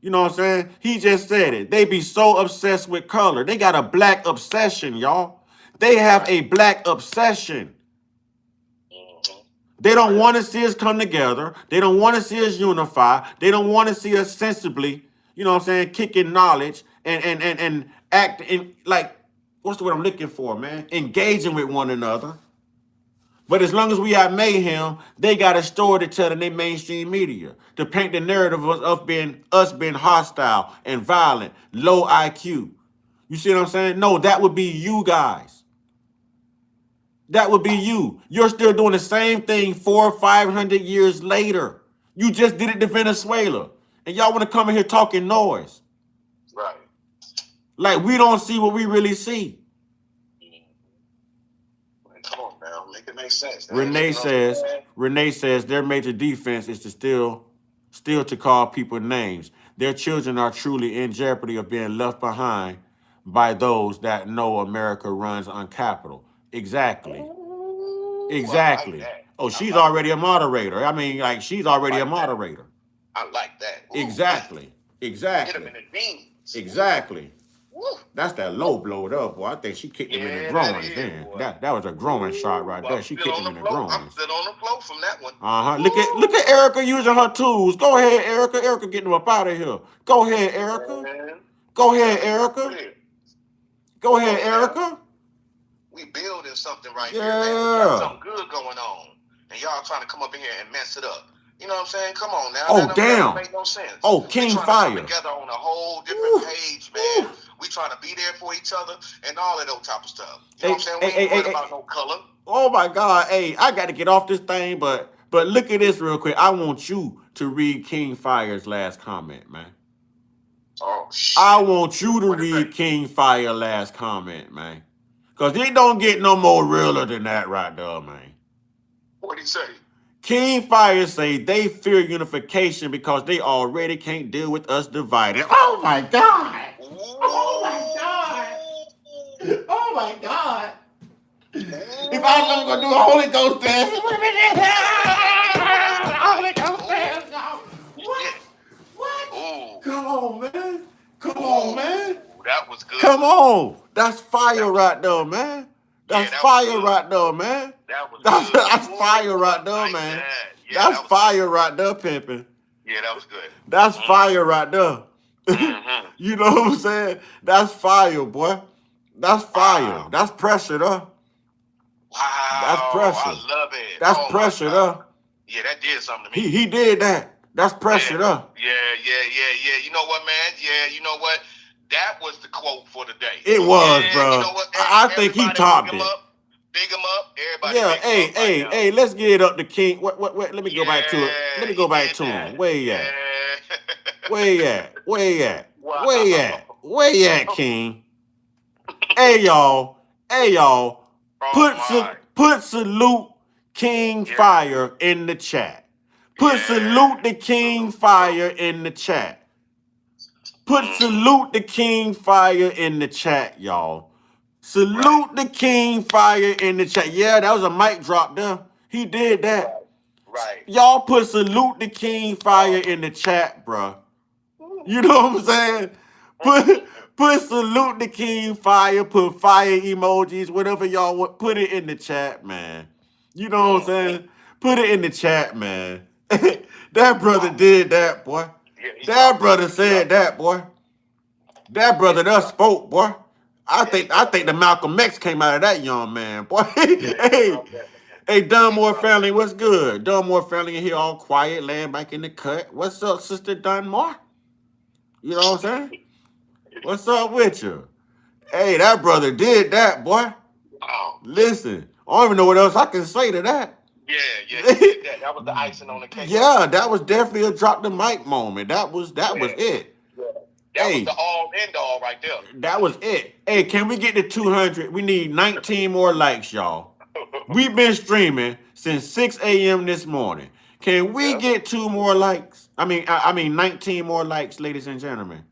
You know what I'm saying? He just said it. They be so obsessed with color. They got a black obsession, y'all. They have a black obsession. They don't want to see us come together. They don't want to see us unify. They don't want to see us sensibly, you know what I'm saying, kicking knowledge and act in like, what's the word I'm looking for, man? Engaging with one another. But as long as we have mayhem, they got a story to tell in their mainstream media to paint the narrative of us being hostile and violent, low IQ. You see what I'm saying? No, that would be you guys. That would be you. You're still doing the same thing 400 or 500 years later. You just did it to Venezuela. And y'all want to come in here talking noise. Right. Like we don't see what we really see. Come on now, make it make sense. Renee says their major defense is to still to call people names. Their children are truly in jeopardy of being left behind by those that know America runs on capital. Exactly. Exactly. Well, I like oh, she's already a moderator. I mean, like she's already a moderator. I like that. Ooh, Exactly. Exactly. Get him in the beans. Exactly. Woo. That's that low blowed up, boy. I think she kicked him in the groins then. That was a groin shot right there. She kicked him in the groins. I'm still on the floor from that one. Look at Erica using her tools. Go ahead, Erica. Erica getting them up out of here. Go ahead, Erica. Man. Go ahead, Erica. Go ahead, Erica. We building something right Yeah. here, man. We got something good going on. And y'all trying to come up in here and mess it up. You know what I'm saying? Come on now. Oh, that damn. don't make no sense. Oh, King we Fire. To come together on a whole different page, man. We trying to be there for each other and all of those type of stuff. You know what I'm saying? We ain't worried about no color. Oh my God. Hey, I got to get off this thing, but look at this real quick. I want you to read King Fire's last comment, man. Oh, shit. I want you to read King Fire's last comment, man. Because it don't get no more realer than that right there, man. What'd he say? King Fire say they fear unification because they already can't deal with us divided. Oh my God. Oh my God. Oh my God. If I was gonna do a Holy Ghost dance, it would have been Holy Ghost dance. What? Ooh. Come on, man. Come on, man. That was good. Come on. That's fire right there, man. That's fire right there, man. That's fire right there, man. That's fire right there, pimping. Yeah, that was good. That's fire right there. You know what I'm saying? That's fire, boy. That's fire. Wow. That's pressure, though. Wow. That's pressure. I love it. That's pressure, though. Yeah, that did something to me. He did that. That's pressure, though. Yeah. You know what, man? Yeah, you know what? That was the quote for the day. It was, bro. You know what? I think he topped it. Big him up. Everybody. Yeah, hey, let's get it up to King. Wait, let me go back to it. Let me go back to him. Where he at? Where he at? Where he at? Where he at? where you at, King? Hey y'all, Oh put salute King Yeah. Fire in the chat. Put Yeah. salute the King Fire in the chat. Put salute the King Fire in the chat, y'all. Salute the King Fire in the chat. Yeah, that was a mic drop there. He did that. Right. Y'all put salute the King Fire in the chat, bruh. You know what I'm saying? Put salute the King Fire, put fire emojis, whatever y'all want. Put it in the chat, man. You know what I'm saying? Put it in the chat, man. That brother did that, boy. Yeah, he That dropped brother it. said that, boy. That brother that spoke, boy. I think the Malcolm X came out of that young man, boy. Hey, Dunmore family, what's good? Dunmore family in here all quiet, laying back in the cut. What's up, Sister Dunmore? You know what I'm saying? What's up with you? Hey, that brother did that, boy. Oh. Listen, I don't even know what else I can say to that. Yeah, he did that. That was the icing on the cake. Yeah, that was definitely a drop the mic moment. That was it. That was Hey. the all end all right there. That was it. Hey, can we get to 200? We need 19 more likes, y'all. We've been streaming since 6 a.m. this morning. Can we get 2 more likes? I mean 19 more likes, ladies and gentlemen.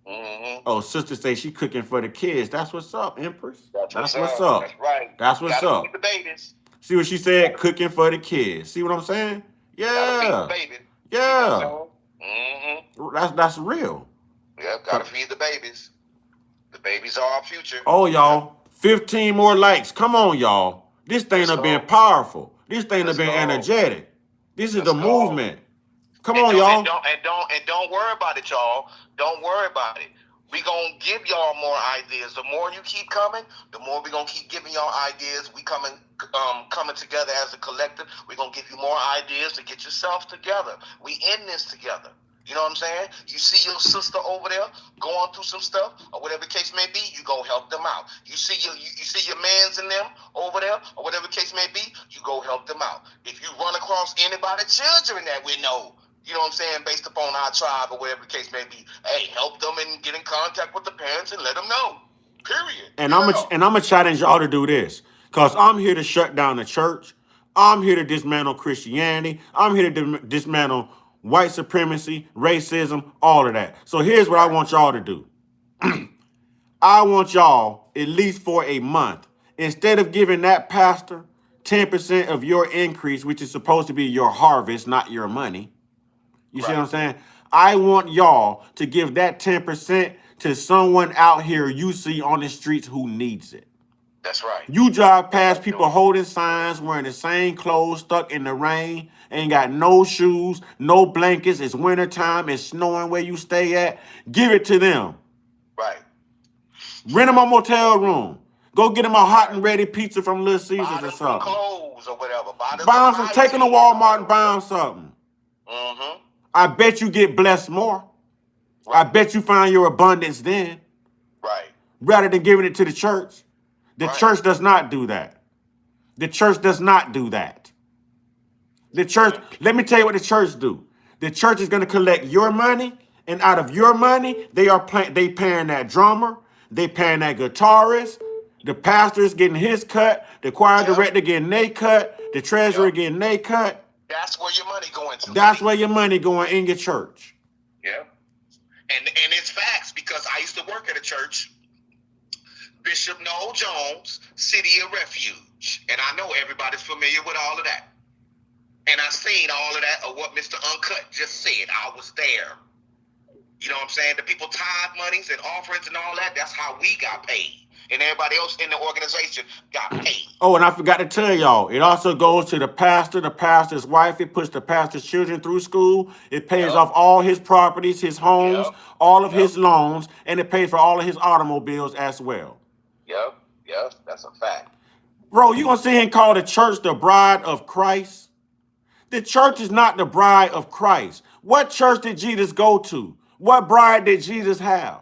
Mm-hmm. Oh, sister say she cooking for the kids. That's what's up, Empress. That's what's up. up. That's right. That's what's Gotta up. feed the babies. See what she said? Cooking for the kids. See what I'm saying? Gotta feed the Yeah. babies. Yeah. Mm-hmm. That's real. Yep, gotta feed the babies. The babies are our future. Oh, y'all. 15 more likes. Come on, y'all. This thing have been powerful. This thing have been energetic. This is the movement. Come on, y'all. And don't worry about it, y'all. Don't worry about it. We gonna give y'all more ideas. The more you keep coming, the more we gonna keep giving y'all ideas. We coming together as a collective. We gonna give you more ideas to get yourself together. We in this together. You know what I'm saying? You see your sister over there going through some stuff, or whatever the case may be, you go help them out. You see your mans in them over there, or whatever the case may be, you go help them out. If you run across anybody, children that we know, you know what I'm saying, based upon our tribe or whatever the case may be, hey, help them and get in contact with the parents and let them know. Period. And I'm gonna challenge y'all to do this, cause I'm here to shut down the church. I'm here to dismantle Christianity. I'm here to dismantle white supremacy, racism, all of that. So here's what I want y'all to do. I want y'all, at least for a month, instead of giving that pastor 10% of your increase, which is supposed to be your harvest, not your money. You see what I'm saying? I want y'all to give that 10% to someone out here you see on the streets who needs it. That's right. You drive past people holding signs, wearing the same clothes, stuck in the rain, ain't got no shoes, no blankets, it's wintertime, it's snowing where you stay at. Give it to them. Right. Rent them a motel room. Go get them a hot and ready pizza from Little Caesars or something. Buy them clothes or whatever. Buy them some, take them to Walmart and buy them something. Mm-hmm. I bet you get blessed more. Right. I bet you find your abundance then. Right. Rather than giving it to the church. The church does not do that. The church does not do that. The church, let me tell you what the church do. The church is going to collect your money, and out of your money, they paying that drummer, they paying that guitarist, the pastor's getting his cut, the choir director getting their cut, the treasurer getting their cut. That's where your money going to. That's where your money going in your church. Yeah. And it's facts, because I used to work at a church. Bishop Noel Jones, City of Refuge. And I know everybody's familiar with all of that. And I seen all of that, of what Mr. Uncut just said. I was there. You know what I'm saying? The people tithe monies and offerings and all that, that's how we got paid. And everybody else in the organization got paid. Oh, and I forgot to tell y'all, it also goes to the pastor, the pastor's wife. It puts the pastor's children through school. It pays off all his properties, his homes, all of his loans, and it pays for all of his automobiles as well. Yep, that's a fact. Bro, you gonna sit here and call the church the bride of Christ? The church is not the bride of Christ. What church did Jesus go to? What bride did Jesus have?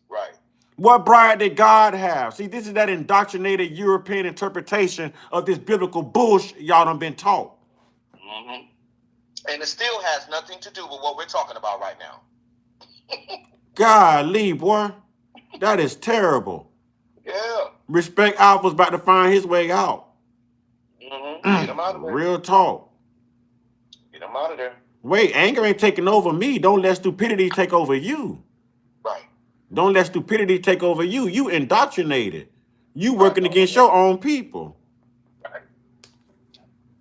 Right. What bride did God have? See, this is that indoctrinated European interpretation of this biblical bullshit y'all done been taught. Mm-hmm. And it still has nothing to do with what we're talking about right now. Golly, boy. That is terrible. Yeah. Respect Alpha's about to find his way out. Get him out of there. Real talk. Get him out of there. Wait, anger ain't taking over me. Don't let stupidity take over you. Right. Don't let stupidity take over you. You indoctrinated. You working against your own people. Right.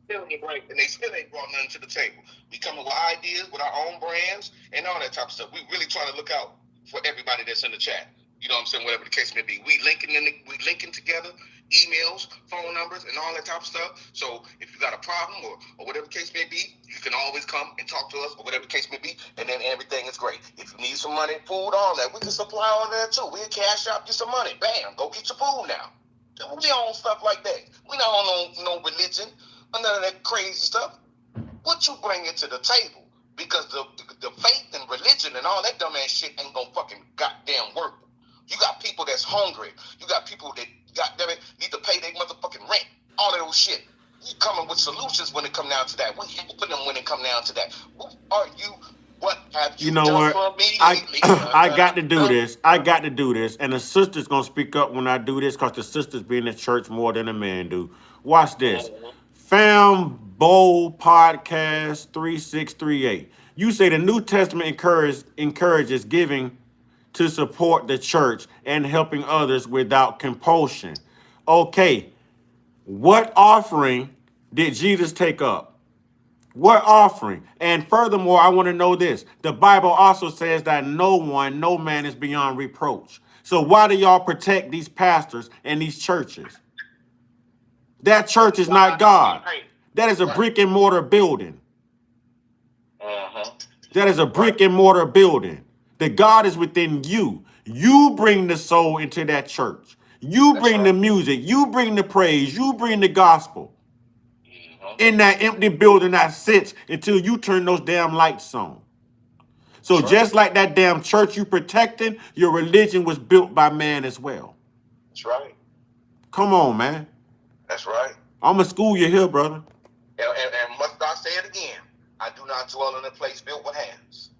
And they still ain't brought nothing to the table. We coming with ideas, with our own brands, and all that type of stuff. We really trying to look out for everybody that's in the chat. You know what I'm saying? Whatever the case may be. We linking together, emails, phone numbers, and all that type of stuff. So if you got a problem or whatever the case may be, you can always come and talk to us or whatever the case may be, and then everything is great. If you need some money, food, all that, we can supply all that too. We'll cash out you some money. Bam, go get your food now. We on stuff like that. We not on no religion or none of that crazy stuff. What you bring into the table? Because the faith and religion and all that dumbass shit ain't gonna fucking goddamn work. You got people that's hungry. You got people that goddamn it need to pay their motherfucking rent. All of those shit. You coming with solutions when it come down to that. We helping them when it come down to that. What are you? What have you, know done what? for me? I got to do this. I got to do this. And the sister's gonna speak up when I do this because the sisters be in the church more than a man do. Watch this. Fam Bowl Podcast 3638. You say the New Testament encourages giving to support the church and helping others without compulsion. Okay, what offering did Jesus take up? What offering? And furthermore, I want to know this. The Bible also says that no man is beyond reproach. So why do y'all protect these pastors and these churches? That church is not God. That is a brick and mortar building. That is a brick and mortar building. The God is within you. You bring the soul into that church. You bring the music. You bring the praise. You bring the gospel. In that empty building that sits until you turn those damn lights on. So just like that damn church you protecting, your religion was built by man as well. That's right. Come on, man. That's right. I'm going to school you here, brother. And must I say it again? I do not dwell in a place built with hands.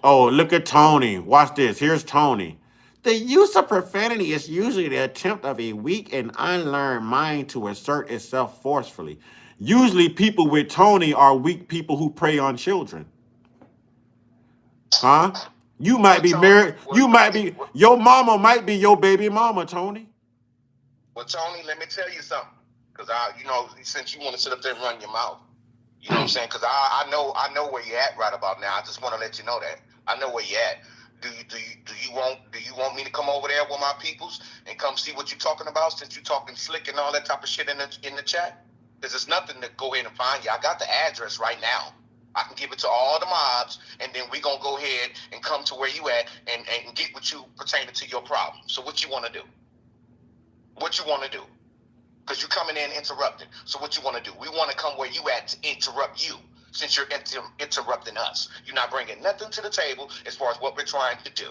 Oh, look at Tony. Watch this. Here's Tony. The use of profanity is usually the attempt of a weak and unlearned mind to assert itself forcefully. Usually people with Tony are weak people who prey on children. Huh? You might be married. Your mama might be your baby mama, Tony. Well, Tony, let me tell you something. Because since you want to sit up there and run your mouth, you know what I'm saying? Because I know where you're at right about now. I just want to let you know that I know where you're at. Do you want me to come over there with my peoples and come see what you're talking about since you're talking slick and all that type of shit in the chat? Because there's nothing to go ahead and find you. I got the address right now. I can give it to all the mobs, and then we're going to go ahead and come to where you at and get what you pertaining to your problem. So what you want to do? What you want to do? Because you're coming in interrupting. So what you want to do? We want to come where you at to interrupt you since you're interrupting us. You're not bringing nothing to the table as far as what we're trying to do,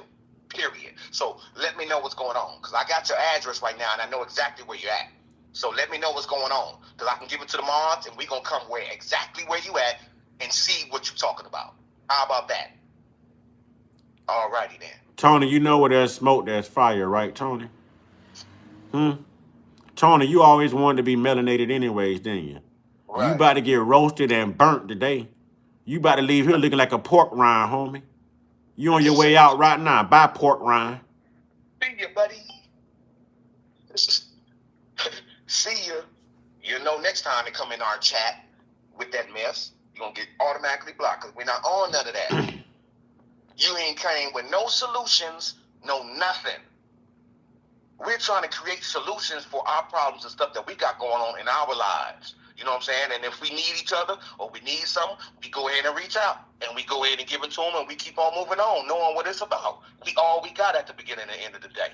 period. So let me know what's going on because I got your address right now and I know exactly where you're at. So let me know what's going on because I can give it to the mods and we're going to come exactly where you at and see what you're talking about. How about that? All righty then. Tony, you know where there's smoke, there's fire, right, Tony? Tony, you always wanted to be melanated anyways, didn't you? Right. You about to get roasted and burnt today. You about to leave here looking like a pork rind, homie. You on your way out right now. Buy pork rind. See you, buddy. See you. You know next time they come in our chat with that mess, you're going to get automatically blocked because we're not on none of that. You ain't came with no solutions, no nothing. We're trying to create solutions for our problems and stuff that we got going on in our lives. You know what I'm saying? And if we need each other or we need something, we go ahead and reach out. And we go ahead and give it to them and we keep on moving on, knowing what it's about. All we got at the beginning and end of the day.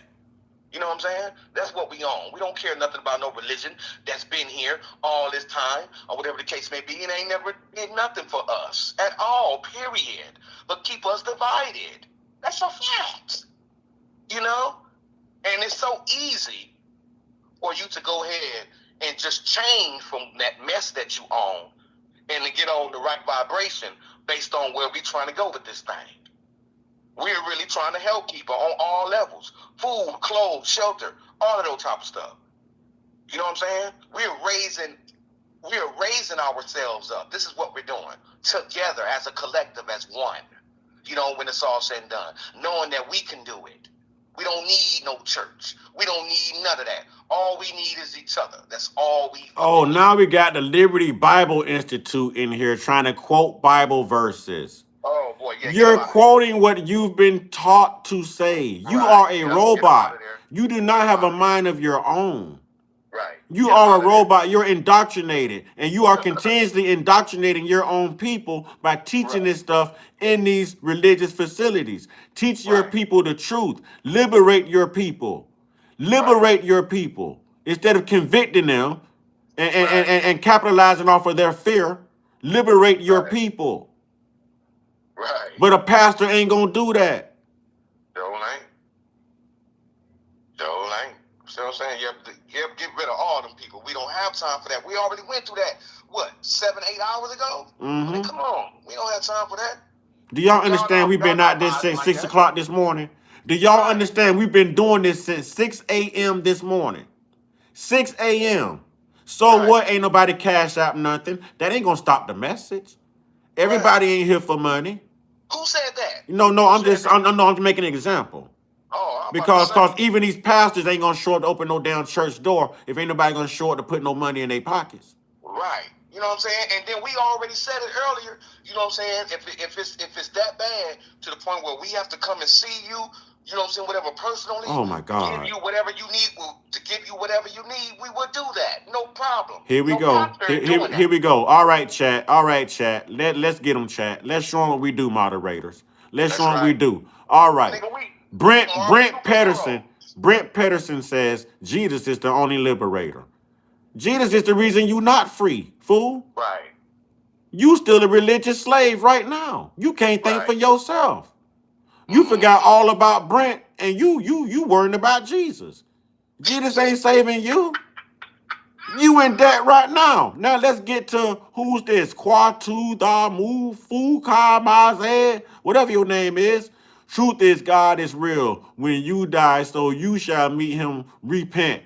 You know what I'm saying? That's what we own. We don't care nothing about no religion that's been here all this time or whatever the case may be. It ain't never did nothing for us at all, period. But keep us divided. That's a fact. You know? And it's so easy for you to go ahead and just change from that mess that you own and to get on the right vibration. based on where we're trying to go with this thing. We're really trying to help people on all levels. Food, clothes, shelter, all of those type of stuff. You know what I'm saying? We're raising ourselves up. This is what we're doing together as a collective, as one. You know, when it's all said and done, knowing that we can do it. We don't need no church. We don't need none of that. All we need is each other. That's all we. Oh, now we got the Liberty Bible Institute in here trying to quote Bible verses. Oh boy, yeah. You're quoting what you've been taught to say. You are a robot. You do not have a mind of your own. Right. You are a robot. You're indoctrinated, and you are continuously indoctrinating your own people by teaching this stuff in these religious facilities. Teach your people the truth. Liberate your people. Liberate your people instead of convicting them and capitalizing off of their fear. Liberate your people. Right. But a pastor ain't gonna do that. Joe ain't. See what I'm saying? You have to get rid of all them people. We don't have time for that. We already went through that, what, 7-8 hours ago? I mean, come on. We don't have time for that. Do y'all understand we've been out this since 6 o'clock this morning? Do y'all understand we've been doing this since 6 a.m. this morning? 6 a.m. So what? Ain't nobody cash out nothing. That ain't gonna stop the message. Everybody ain't here for money. Who said that? No, I'm just making an example. Oh, because even these pastors ain't gonna show up to open no damn church door if ain't nobody gonna show up to put no money in their pockets. Right. You know what I'm saying? And then we already said it earlier. You know what I'm saying? If it's that bad to the point where we have to come and see you, you know what I'm saying? Whatever personally. Oh my God. Give you whatever you need. To give you whatever you need, we will do that. No problem. Here we go. Here we go. All right, chat. Let's get them, chat. Let's show them what we do, moderators. Let's show them what we do. All right. Brent Pedersen says Jesus is the only liberator. Jesus is the reason you not free, fool. Right. You still a religious slave right now. You can't think for yourself. You forgot all about Brent and you worrying about Jesus. Jesus ain't saving you. You in debt right now. Now let's get to who's this? Kwatu Damu Fuka Mazed, whatever your name is. Truth is God is real. When you die, so you shall meet him. Repent.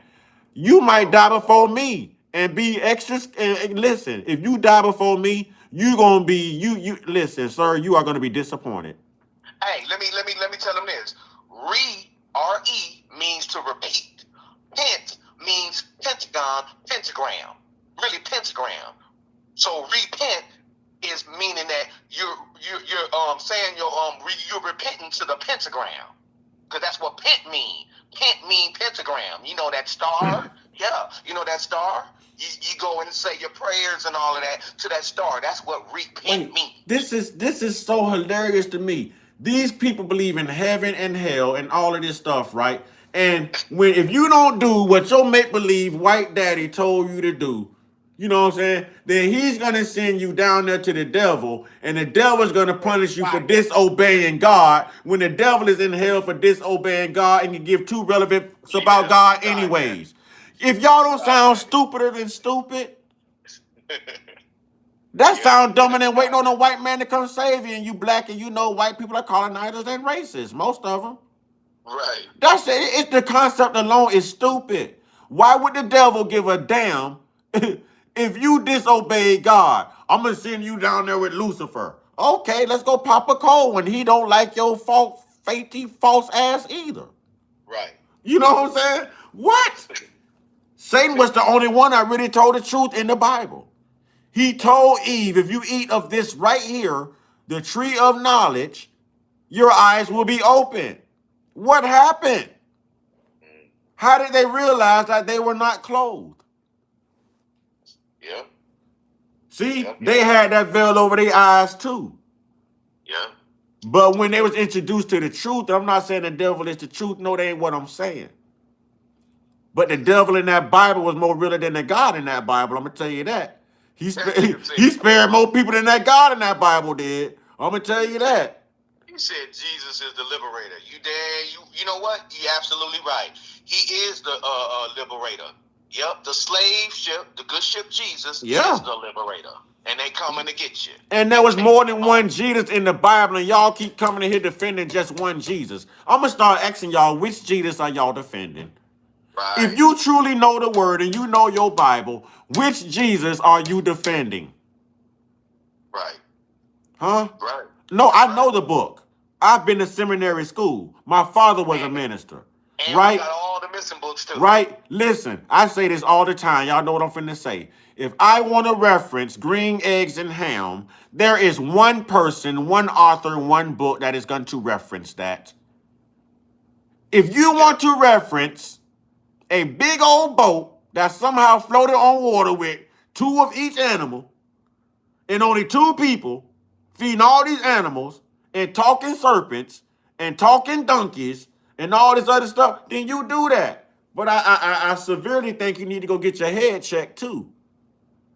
You might die before me and be extra. And listen, if you die before me, you gonna be you. Listen, sir, you are gonna be disappointed. Hey, let me tell them this. R-E means to repeat. Pent means pentagram. Really pentagram. So repent is meaning that you're saying you're repenting to the pentagram, because that's what pent mean. Pent mean pentagram. You know that star? Yeah, you know that star. You go and say your prayers and all of that to that star. That's what repent means. This is so hilarious to me. These people believe in heaven and hell and all of this stuff, right? And if you don't do what your make-believe white daddy told you to do, you know what I'm saying? Then he's going to send you down there to the devil, and the devil is going to punish you for disobeying God when the devil is in hell for disobeying God and you give two relevance about God anyways. If y'all don't sound stupider than stupid, that sound dumber than waiting on a white man to come save you, and you black and you know white people are colonizers and racist, most of them. Right. That's it. It's the concept alone is stupid. Why would the devil give a damn if you disobey God? I'm gonna send you down there with Lucifer. Okay, let's go pop a cold when he don't like your false ass either. Right. You know what I'm saying? What? Satan was the only one that really told the truth in the Bible. He told Eve, if you eat of this right here, the tree of knowledge, your eyes will be open. What happened? How did they realize that they were not clothed? Yeah. See, they had that veil over their eyes too. Yeah. But when they was introduced to the truth, I'm not saying the devil is the truth. No, that ain't what I'm saying. But the devil in that Bible was more realer than the God in that Bible. I'm going to tell you that. He spared more people than that God in that Bible did. I'm going to tell you that. He said Jesus is the liberator. You know what? You're absolutely right. He is the liberator. Yep, the slave ship, the good ship Jesus is the liberator. And they coming to get you. And there was more than one Jesus in the Bible, and y'all keep coming in here defending just one Jesus. I'm gonna start asking y'all, which Jesus are y'all defending? Right. If you truly know the word and you know your Bible, which Jesus are you defending? Right. Huh? Right. No, I know the book. I've been to seminary school. My father was a minister. And Right? we got all the missing books too. Right? Listen, I say this all the time. Y'all know what I'm finna say. If I want to reference Green Eggs and Ham, there is one person, one author, one book that is going to reference that. If you want to reference a big old boat that somehow floated on water with two of each animal and only two people feeding all these animals and talking serpents and talking donkeys and all this other stuff, then you do that. But I severely think you need to go get your head checked too.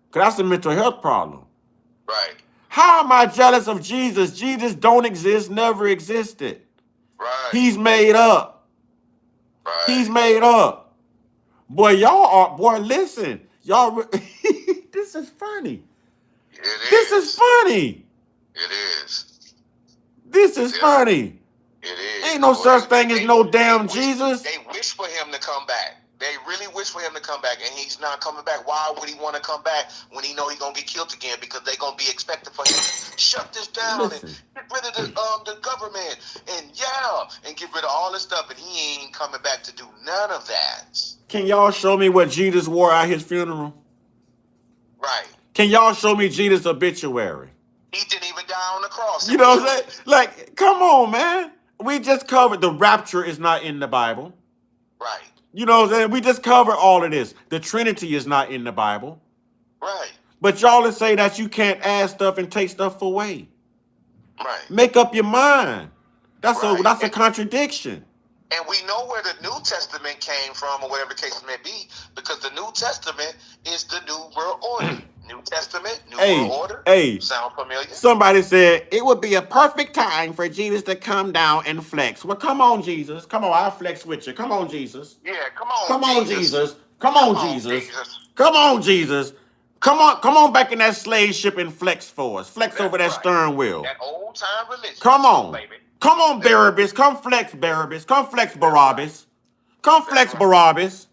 Because that's a mental health problem. Right. How am I jealous of Jesus? Jesus don't exist, never existed. Right. He's made up. Right. He's made up. Boy, y'all are, boy, listen. Y'all, this is funny. This is funny. It is. This is funny. It is. Ain't no such thing as no damn Jesus. They wish for him to come back. They really wish for him to come back, and he's not coming back. Why would he want to come back when he know he's gonna get killed again? Because they're gonna be expecting for him to shut this down and get rid of the government and get rid of all this stuff, and he ain't coming back to do none of that. Can y'all show me what Jesus wore at his funeral? Right. Can y'all show me Jesus' obituary? He didn't even die on the cross. You know what I'm saying? Like, come on, man. We just covered the rapture is not in the Bible. Right. You know what I'm saying? We just covered all of this. The Trinity is not in the Bible. Right. But y'all say that you can't add stuff and take stuff away. Right. Make up your mind. That's Right. a contradiction. And we know where the New Testament came from, or whatever the case may be, because the New Testament is the New World Order. New Testament, New World Order. Hey, sound familiar? Somebody said it would be a perfect time for Jesus to come down and flex. Well, come on, Jesus. Come on, I'll flex with you. Come on, Jesus. Yeah, come on. Come on, Jesus. Come Come on, on, Jesus. Jesus. Come on, Jesus. Come on back in that slave ship and flex for us. Flex over that right. stern wheel. That old time religion. Come on. Baby. Come on, Barabbas. Come flex, Barabbas. Come flex, Barabbas. Come flex, Barabbas.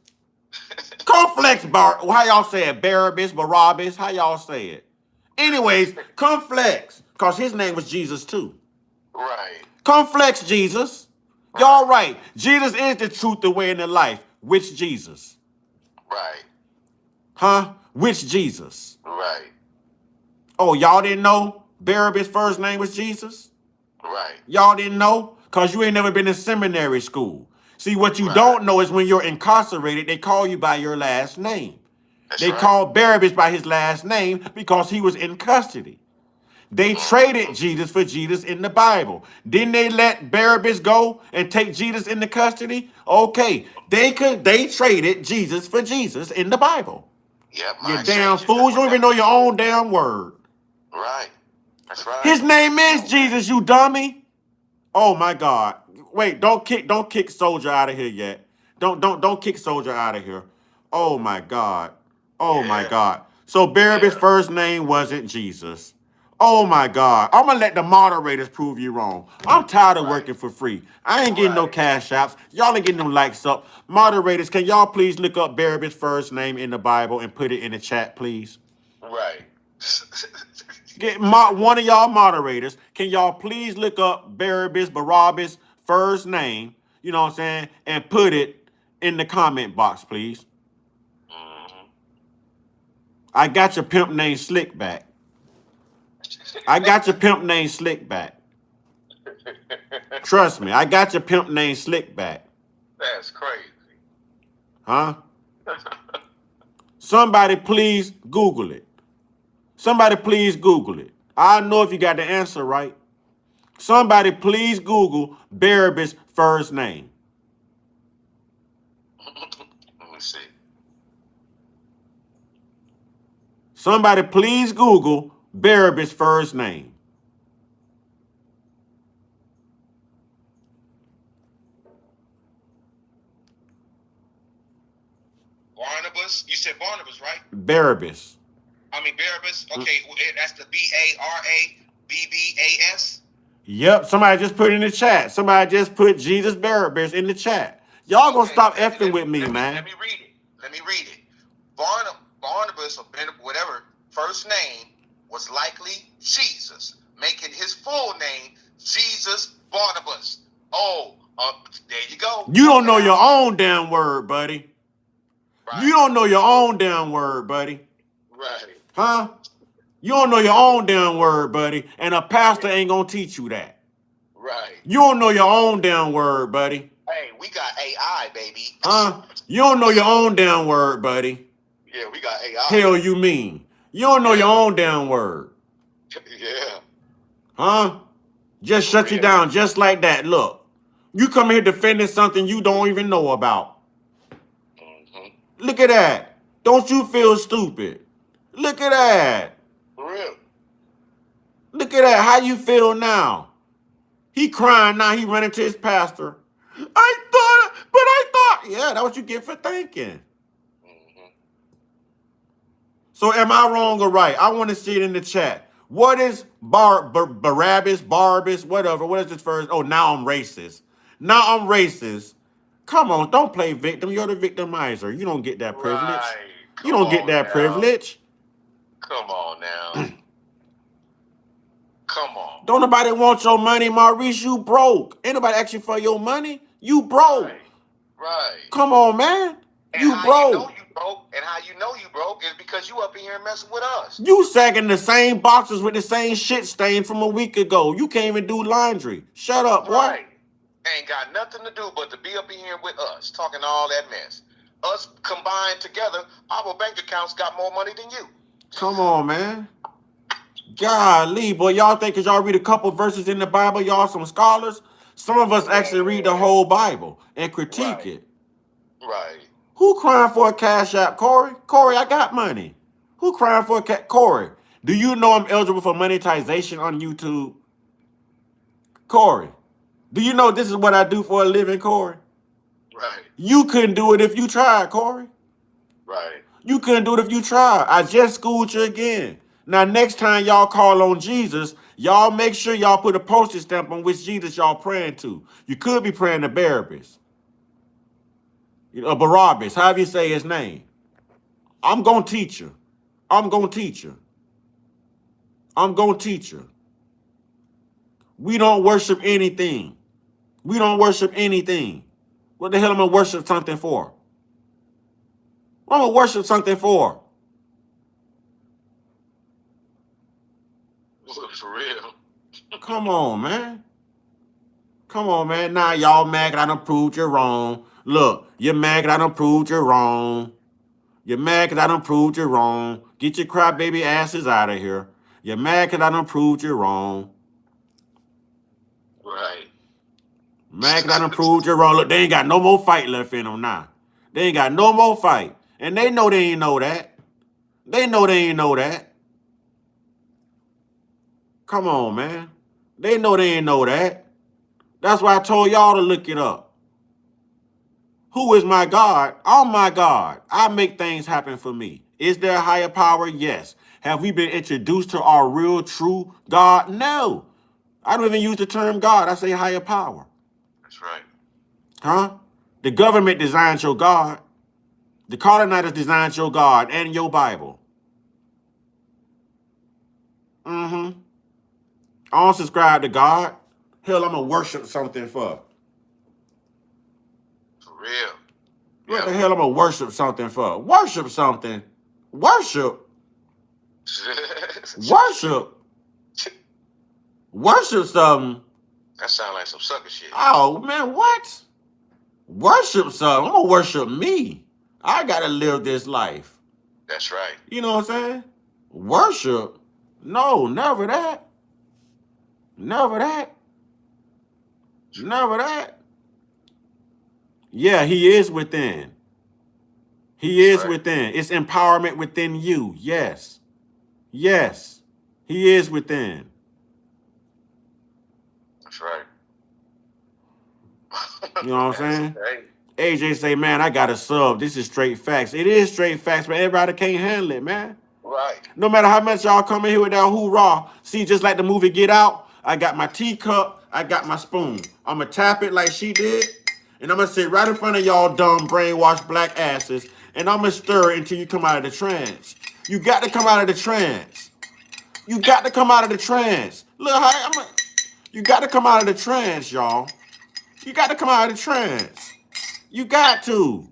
Come flex, how y'all say it? Barabbas, Barabbas. How y'all say it? Anyways, come flex. Because his name was Jesus too. Right. Come flex, Jesus. Y'all right. Jesus is the truth, the way, and the life. Which Jesus? Right. Huh? Which Jesus? Right. Oh, y'all didn't know Barabbas' first name was Jesus? Right. Y'all didn't know? Because you ain't never been in seminary school. See, what you don't know is when you're incarcerated, they call you by your last name. They call Barabbas by his last name because he was in custody. They traded Jesus for Jesus in the Bible. Didn't they let Barabbas go and take Jesus into custody? Okay, they traded Jesus for Jesus in the Bible. Yep. You damn fools, you don't even know your own damn word. Right. That's right. His name is Jesus, you dummy. Oh my God. Wait, don't kick Soldier out of here yet. Don't kick Soldier out of here. Oh my God. Oh my God. So Barabbas' first name wasn't Jesus. Oh my God. I'm gonna let the moderators prove you wrong. I'm tired of working for free. I ain't getting no cash apps. Y'all ain't getting no likes up. Moderators, can y'all please look up Barabbas' first name in the Bible and put it in the chat, please? Right. Get one of y'all moderators. Can y'all please look up Barabbas' first name, you know what I'm saying, and put it in the comment box, please? I got your pimp named Slickback. I got your pimp named Slickback. Trust me, I got your pimp named Slickback. That's crazy. Huh? Somebody please Google it. Somebody please Google it. I know if you got the answer right. Somebody please Google Barabbas' first name. Let me see. Somebody please Google Barabbas' first name. Barnabas? You said Barnabas, right? Barabbas. I mean Barabbas. Okay, that's the Barabbas. Yep, somebody just put it in the chat. Somebody just put Jesus Barabbas in the chat. Y'all gonna stop effing with me, man. Let me read it. Let me read it. Barnabas or whatever first name was likely Jesus, making his full name Jesus Barnabas. Oh, there you go. You don't know your own damn word, buddy. Right. You don't know your own damn word, buddy. Right. Huh? You don't know your own damn word, buddy. And a pastor ain't gonna teach you that. Right. You don't know your own damn word, buddy. Hey, we got AI, baby. Huh? You don't know your own damn word, buddy. Yeah, we got AI. Hell you mean? You don't know your own damn word. Yeah. Huh? Just shut you down just like that. Look, you come here defending something you don't even know about. Mm-hmm. Look at that. Don't you feel stupid? Look at that. For real. Look at that. How you feel now? He crying now. He running to his pastor. Yeah, that's what you get for thinking. Mm-hmm. So am I wrong or right? I want to see it in the chat. What is Barabbas, whatever? What is this first? Oh, now I'm racist. Now I'm racist. Come on, don't play victim. You're the victimizer. You don't get that privilege. Right. You don't get that privilege. Come on now. Come on. Don't nobody want your money, Maurice. You broke. Ain't nobody ask you for your money. You broke. Right. Come on, man. And You how broke. you know you broke, and how you know you broke is because you up in here messing with us. You sagging the same boxes with the same shit stain from a week ago. You can't even do laundry. Shut up, boy. Right. Ain't got nothing to do but to be up in here with us, talking all that mess. Us combined together, our bank accounts got more money than you. Come on, man. Golly, boy, y'all think because y'all read a couple verses in the Bible, y'all some scholars? Some of us actually read the whole Bible and critique it. Right. Who crying for a cash app, Corey? Corey, I got money. Who crying for a Corey, do you know I'm eligible for monetization on YouTube? Corey, do you know this is what I do for a living, Corey? Right. You couldn't do it if you tried, Corey. Right. You couldn't do it if you tried. I just schooled you again. Now, next time y'all call on Jesus, y'all make sure y'all put a postage stamp on which Jesus y'all praying to. You could be praying to Barabbas. Barabbas, however you say his name. I'm going to teach you. I'm going to teach you. I'm going to teach you. We don't worship anything. We don't worship anything. What the hell am I going to worship something for? What am I going to worship something for? For real. Come on, man. Come on, man. Now y'all mad that I done proved you wrong. Look, you're mad that I done proved you wrong. You're mad because I done proved you wrong. Get your crybaby asses out of here. You're mad because I done proved you wrong. Right. Mad because I done proved you wrong. Look, they ain't got no more fight left in them now. They ain't got no more fight. And they know they ain't know that. They know they ain't know that. Come on, man. They know they ain't know that. That's why I told y'all to look it up. Who is my God? I'm my God. I make things happen for me. Is there a higher power? Yes. Have we been introduced to our real, true God? No. I don't even use the term God. I say higher power. That's right. Huh? The government designed your God. The colonizers designed your God and your Bible. Mm-hmm. I don't subscribe to God. Hell, I'm going to worship something for. For real. What the hell am I worship something for? Worship something? Worship? Worship? Worship something? That sounds like some sucker shit. Oh, man, what? Worship something? I'm going to worship me. I got to live this life. That's right. You know what I'm saying? Worship? No, never that. Never that. Never that. Yeah, he is within. He is within. It's empowerment within you. Yes. Yes. He is within. That's right. You know what I'm saying? AJ say, man, I got a sub. This is straight facts. It is straight facts, but everybody can't handle it, man. Right. No matter how much y'all come in here with that hoorah. See, just like the movie Get Out, I got my teacup, I got my spoon. I'm going to tap it like she did, and I'm going to sit right in front of y'all dumb, brainwashed black asses, and I'm going to stir it until you come out of the trance. You got to come out of the trance. You got to come out of the trance. Look, you got to come out of the trance, y'all. You got to come out of the trance. You got to.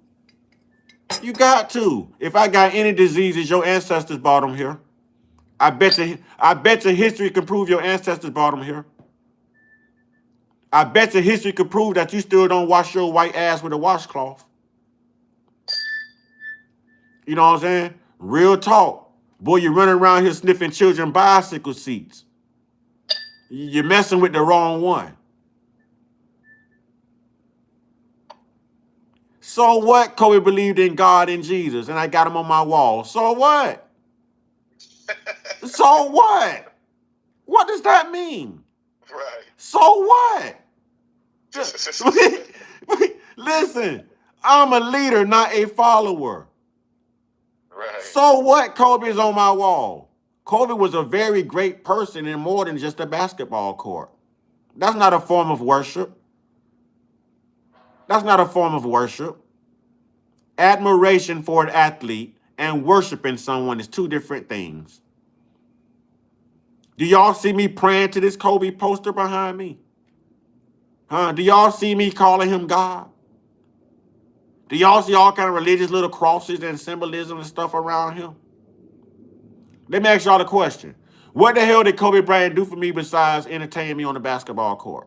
You got to. If I got any diseases, your ancestors brought them here. I bet you history can prove your ancestors brought them here. I bet you history could prove that you still don't wash your white ass with a washcloth. You know what I'm saying? Real talk. Boy, you're running around here sniffing children bicycle seats. You're messing with the wrong one. So what? Kobe believed in God and Jesus, and I got him on my wall. So what? So what? What does that mean? Right. So what? Listen, I'm a leader, not a follower. Right. So what? Kobe is on my wall. Kobe was a very great person in more than just a basketball court. That's not a form of worship. That's not a form of worship. Admiration for an athlete and worshiping someone is two different things. Do y'all see me praying to this Kobe poster behind me? Huh? Do y'all see me calling him God? Do y'all see all kind of religious little crosses and symbolism and stuff around him? Let me ask y'all a question. What the hell did Kobe Bryant do for me besides entertain me on the basketball court?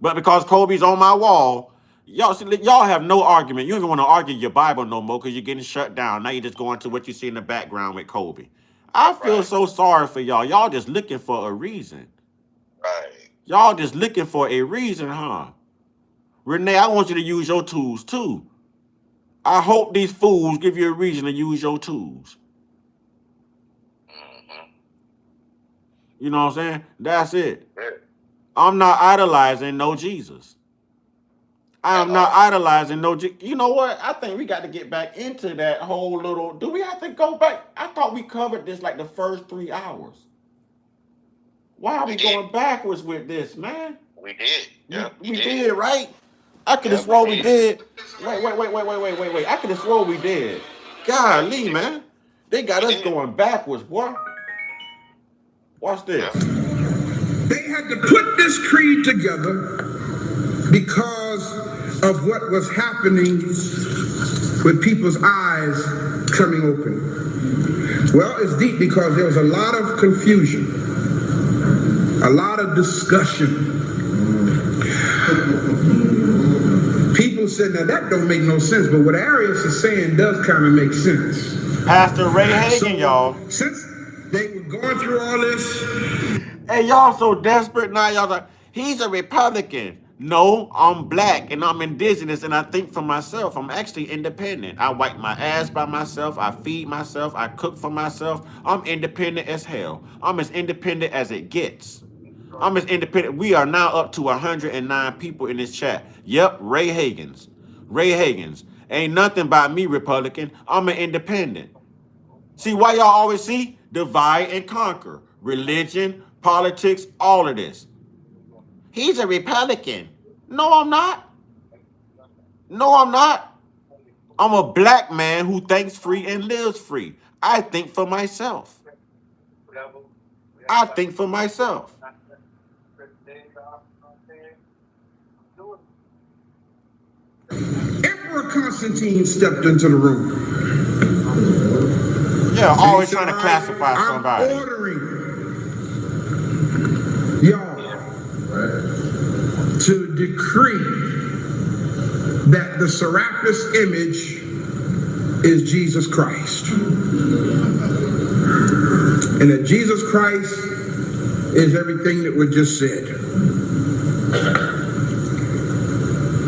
But because Kobe's on my wall, y'all have no argument. You don't even want to argue your Bible no more because you're getting shut down. Now you're just going to what you see in the background with Kobe. I feel so sorry for y'all. Y'all just looking for a reason. Right. Y'all just looking for a reason, huh? Renee, I want you to use your tools too. I hope these fools give you a reason to use your tools. Mm-hmm. You know what I'm saying? That's it. Yeah. I'm not idolizing no Jesus. I am not idolizing no Jesus. You know what? I think we got to get back into that whole little... Do we have to go back? I thought we covered this like the first 3 hours. Why are we going backwards with this, man? We did. Yeah, we did, right? I could have swore we did. Wait. I could have swore we did. Golly, man. They got us going backwards, boy. Watch this. They had to put this creed together because of what was happening with people's eyes coming open. Well, it's deep because there was a lot of confusion, a lot of discussion. People said, now that don't make no sense, but what Arius is saying does kind of make sense. Pastor Ray Hagan, y'all. Since they were going through all this. Hey, y'all so desperate now. Y'all like, he's a Republican. No, I'm black and I'm indigenous and I think for myself. I'm actually independent. I wipe my ass by myself. I feed myself. I cook for myself. I'm independent as hell. I'm as independent as it gets. I'm as independent. We are now up to 109 people in this chat. Yep, Ray Hagans. Ray Hagans. Ain't nothing about me, Republican. I'm an independent. See why y'all always see? Divide and conquer. Religion, politics, all of this. He's a Republican. No, I'm not. No, I'm not. I'm a black man who thinks free and lives free. I think for myself. I think for myself. Emperor Constantine stepped into the room. Yeah, always trying to classify somebody. I'm ordering y'all to decree that the Serapis image is Jesus Christ. And that Jesus Christ is everything that was just said.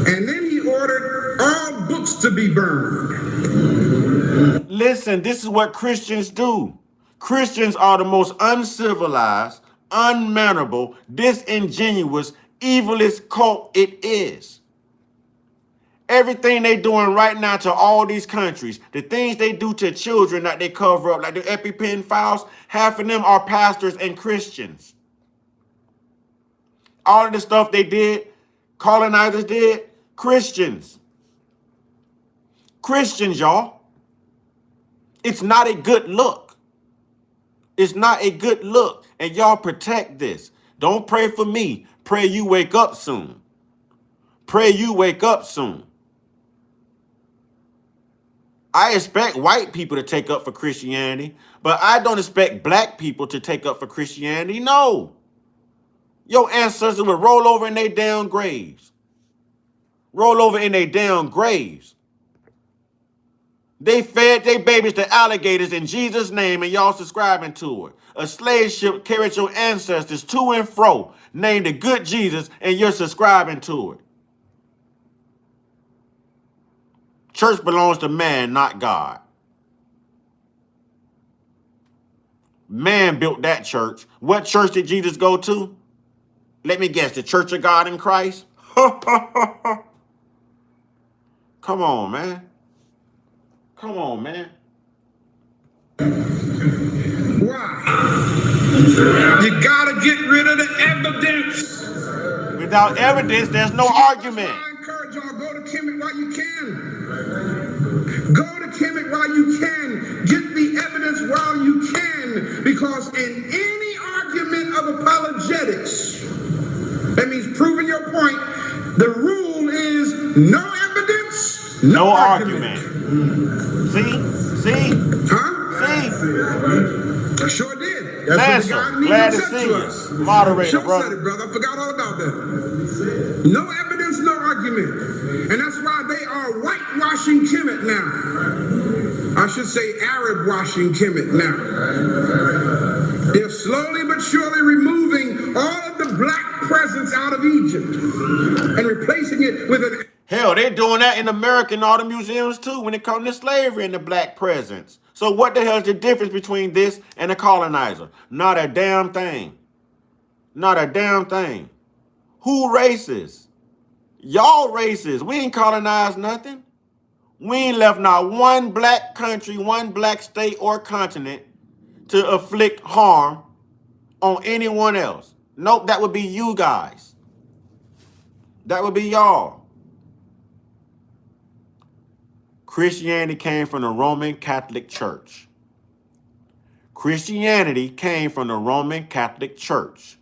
And then he ordered all books to be burned. Listen, this is what Christians do. Christians are the most uncivilized, unmannerable, disingenuous, evilest cult it is. Everything they doing right now to all these countries, the things they do to children that they cover up, like the EpiPen files, half of them are pastors and Christians. All of the stuff they did, colonizers did, Christians. Christians, y'all. It's not a good look. It's not a good look. And y'all protect this. Don't pray for me. Pray you wake up soon. Pray you wake up soon. I expect white people to take up for Christianity, but I don't expect black people to take up for Christianity. No. Your ancestors would roll over in their damn graves. Roll over in their damn graves. They fed their babies to alligators in Jesus' name, and y'all subscribing to it. A slave ship carried your ancestors to and fro, named the good Jesus, and you're subscribing to it. Church belongs to man, not God. Man built that church. What church did Jesus go to? Let me guess, the Church of God in Christ? Come on, man. Come on, man. Why? You gotta get rid of the evidence. Without evidence, there's no argument. I encourage y'all, go to Kemet while you can. Go to Kemet while you can. Get the evidence while you can. Because in any argument of apologetics, that means proving your point, the rule is no evidence, No argument. See? Huh? See? I sure did. That's what the God Lancer, glad to said see to you. us. Moderator, Sure brother. said it, brother. I forgot all about that. No evidence, no argument. And that's why they are whitewashing Kemet now. I should say Arab washing Kemet now. They're slowly but surely removing all of the black presence out of Egypt and replacing it with an... Hell, they're doing that in America and all the museums too when it comes to slavery and the black presence. So what the hell is the difference between this and a colonizer? Not a damn thing. Not a damn thing. Who racist? Y'all racist. We ain't colonized nothing. We ain't left not one black country, one black state or continent to afflict harm on anyone else. Nope, that would be you guys. That would be y'all. Christianity came from the Roman Catholic Church. Christianity came from the Roman Catholic Church.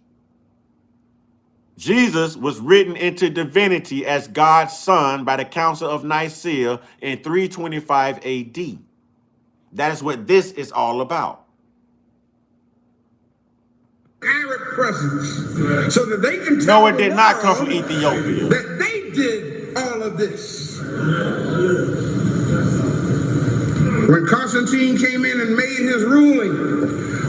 Jesus was written into divinity as God's son by the Council of Nicaea in 325 AD. That is what this is all about. Arab presence, so that they can No, tell it did the not come world from Ethiopia. that they did all of this. When Constantine came in and made his ruling,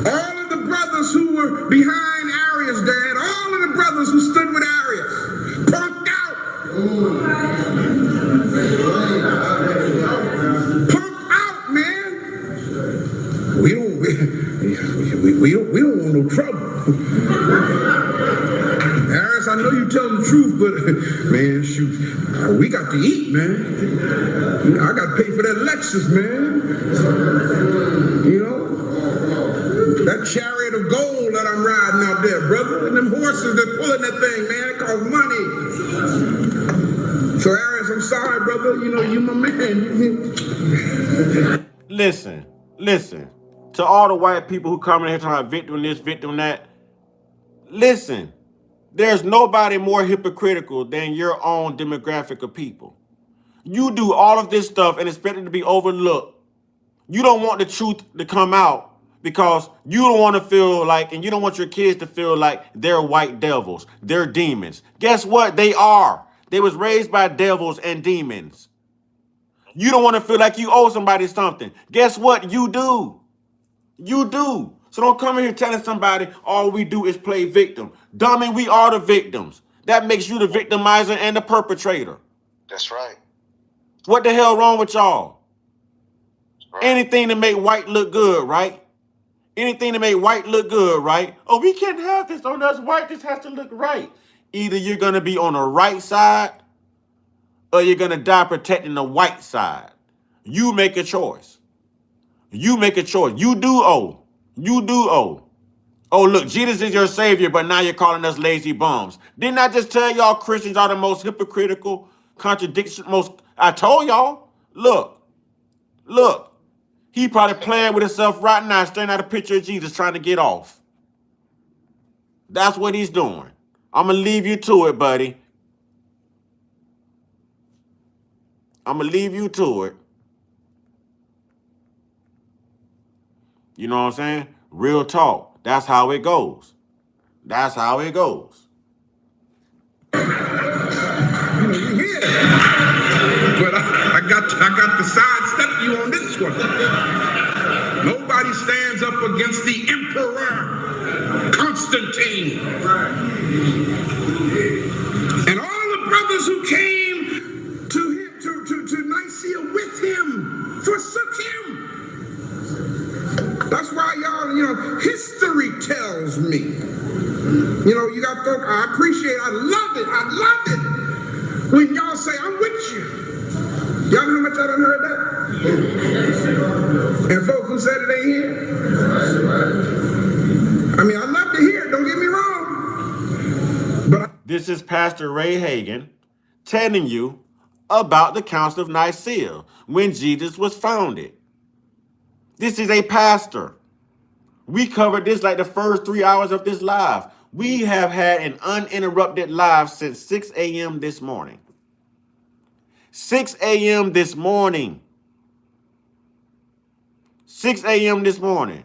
all of the brothers who were behind Arius' dad, all of the brothers who stood with Arius, punked out. Punked out, man. We don't want no trouble. Arius, I know you tell the truth, but man, shoot, we got to eat, man. I got to pay for that Lexus, man. You know, that chariot of gold that I'm riding out there, brother, and them horses that pulling that thing, man, it costs money. So Arius, I'm sorry, brother. You know, you my man. Listen. To all the white people who come in here talking about victim this, victim that, listen. There's nobody more hypocritical than your own demographic of people. You do all of this stuff and expect it to be overlooked. You don't want the truth to come out because you don't want to feel like, and you don't want your kids to feel like they're white devils, they're demons. Guess what? They are. They was raised by devils and demons. You don't want to feel like you owe somebody something. Guess what? You do. You do. So don't come in here telling somebody all we do is play victim. Dummy, we are the victims. That makes you the victimizer and the perpetrator. That's right. What the hell wrong with y'all? Right. Anything to make white look good, right? Anything to make white look good, right? Oh, we can't have this on us white. This has to look right. Either you're going to be on the right side or you're going to die protecting the white side. You make a choice. You make a choice. You do owe. You do owe. Oh, look, Jesus is your savior, but now you're calling us lazy bums. Didn't I just tell y'all Christians are the most hypocritical, I told y'all. Look. He probably playing with himself right now, staring at a picture of Jesus trying to get off. That's what he's doing. I'm going to leave you to it, buddy. I'm going to leave you to it. You know what I'm saying? Real talk. That's how it goes. That's how it goes. You hear that? But I got to sidestep you on this one. Nobody stands up against the Emperor Constantine. And all the brothers who came to Nicaea with him forsook him. That's why y'all, history tells me. You got folk, I love it when y'all say, I'm with you. Y'all know how much I done heard that? And folk who said it ain't here. I mean, I love to hear it, don't get me wrong. But this is Pastor Ray Hagan telling you about the Council of Nicaea when Jesus was founded. This is a pastor. We covered this like the first 3 hours of this live. We have had an uninterrupted live since 6 a.m. this morning. 6 a.m. this morning. 6 a.m. this morning.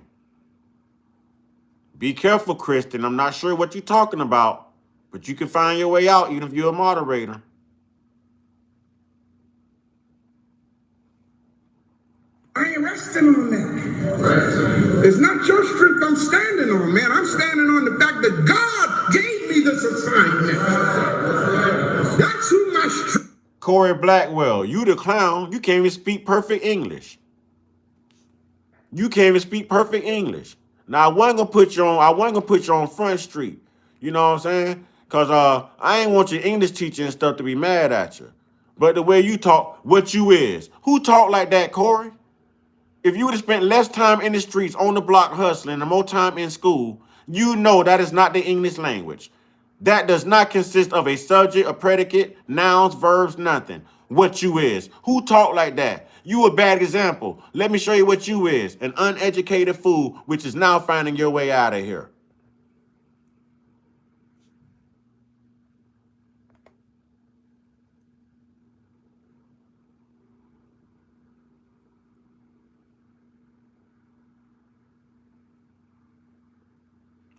Be careful, Christian. I'm not sure what you're talking about, but you can find your way out even if you're a moderator. I ain't resting on that. It's not your strength I'm standing on, man. I'm standing on the fact that God gave me this assignment. That's who my strength. Corey Blackwell, you the clown. You can't even speak perfect English. You can't even speak perfect English. Now I wasn't gonna put you on Front Street. You know what I'm saying? Cause I ain't want your English teacher and stuff to be mad at you. But the way you talk, what you is. Who talk like that, Corey? If you would have spent less time in the streets, on the block hustling, and more time in school, you know that is not the English language. That does not consist of a subject, a predicate, nouns, verbs, nothing. What you is. Who talk like that? You a bad example. Let me show you what you is. An uneducated fool, which is now finding your way out of here.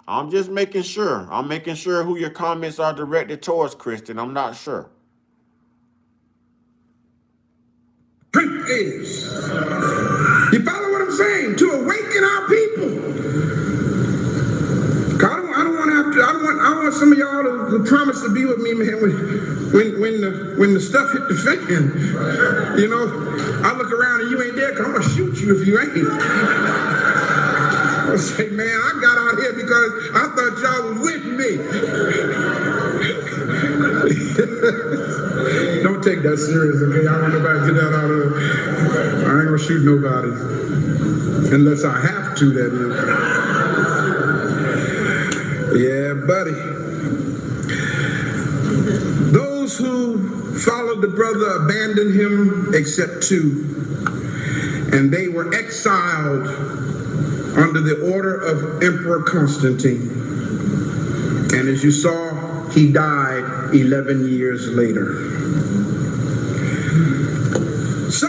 I'm just making sure. I'm making sure who your comments are directed towards, Christian. I'm not sure. Is. You follow what I'm saying? To awaken our people. I want some of y'all to promise to be with me, man, when the stuff hit the fan. I look around and you ain't there, because I'm going to shoot you if you ain't. I say, man, I got out here because I thought y'all was with me. Don't take that serious, okay? I don't want nobody to get that out of it. I ain't gonna shoot nobody. Unless I have to, that is. Yeah, buddy. Those who followed the brother abandoned him except two. And they were exiled under the order of Emperor Constantine. And as you saw, he died 11 years later. So,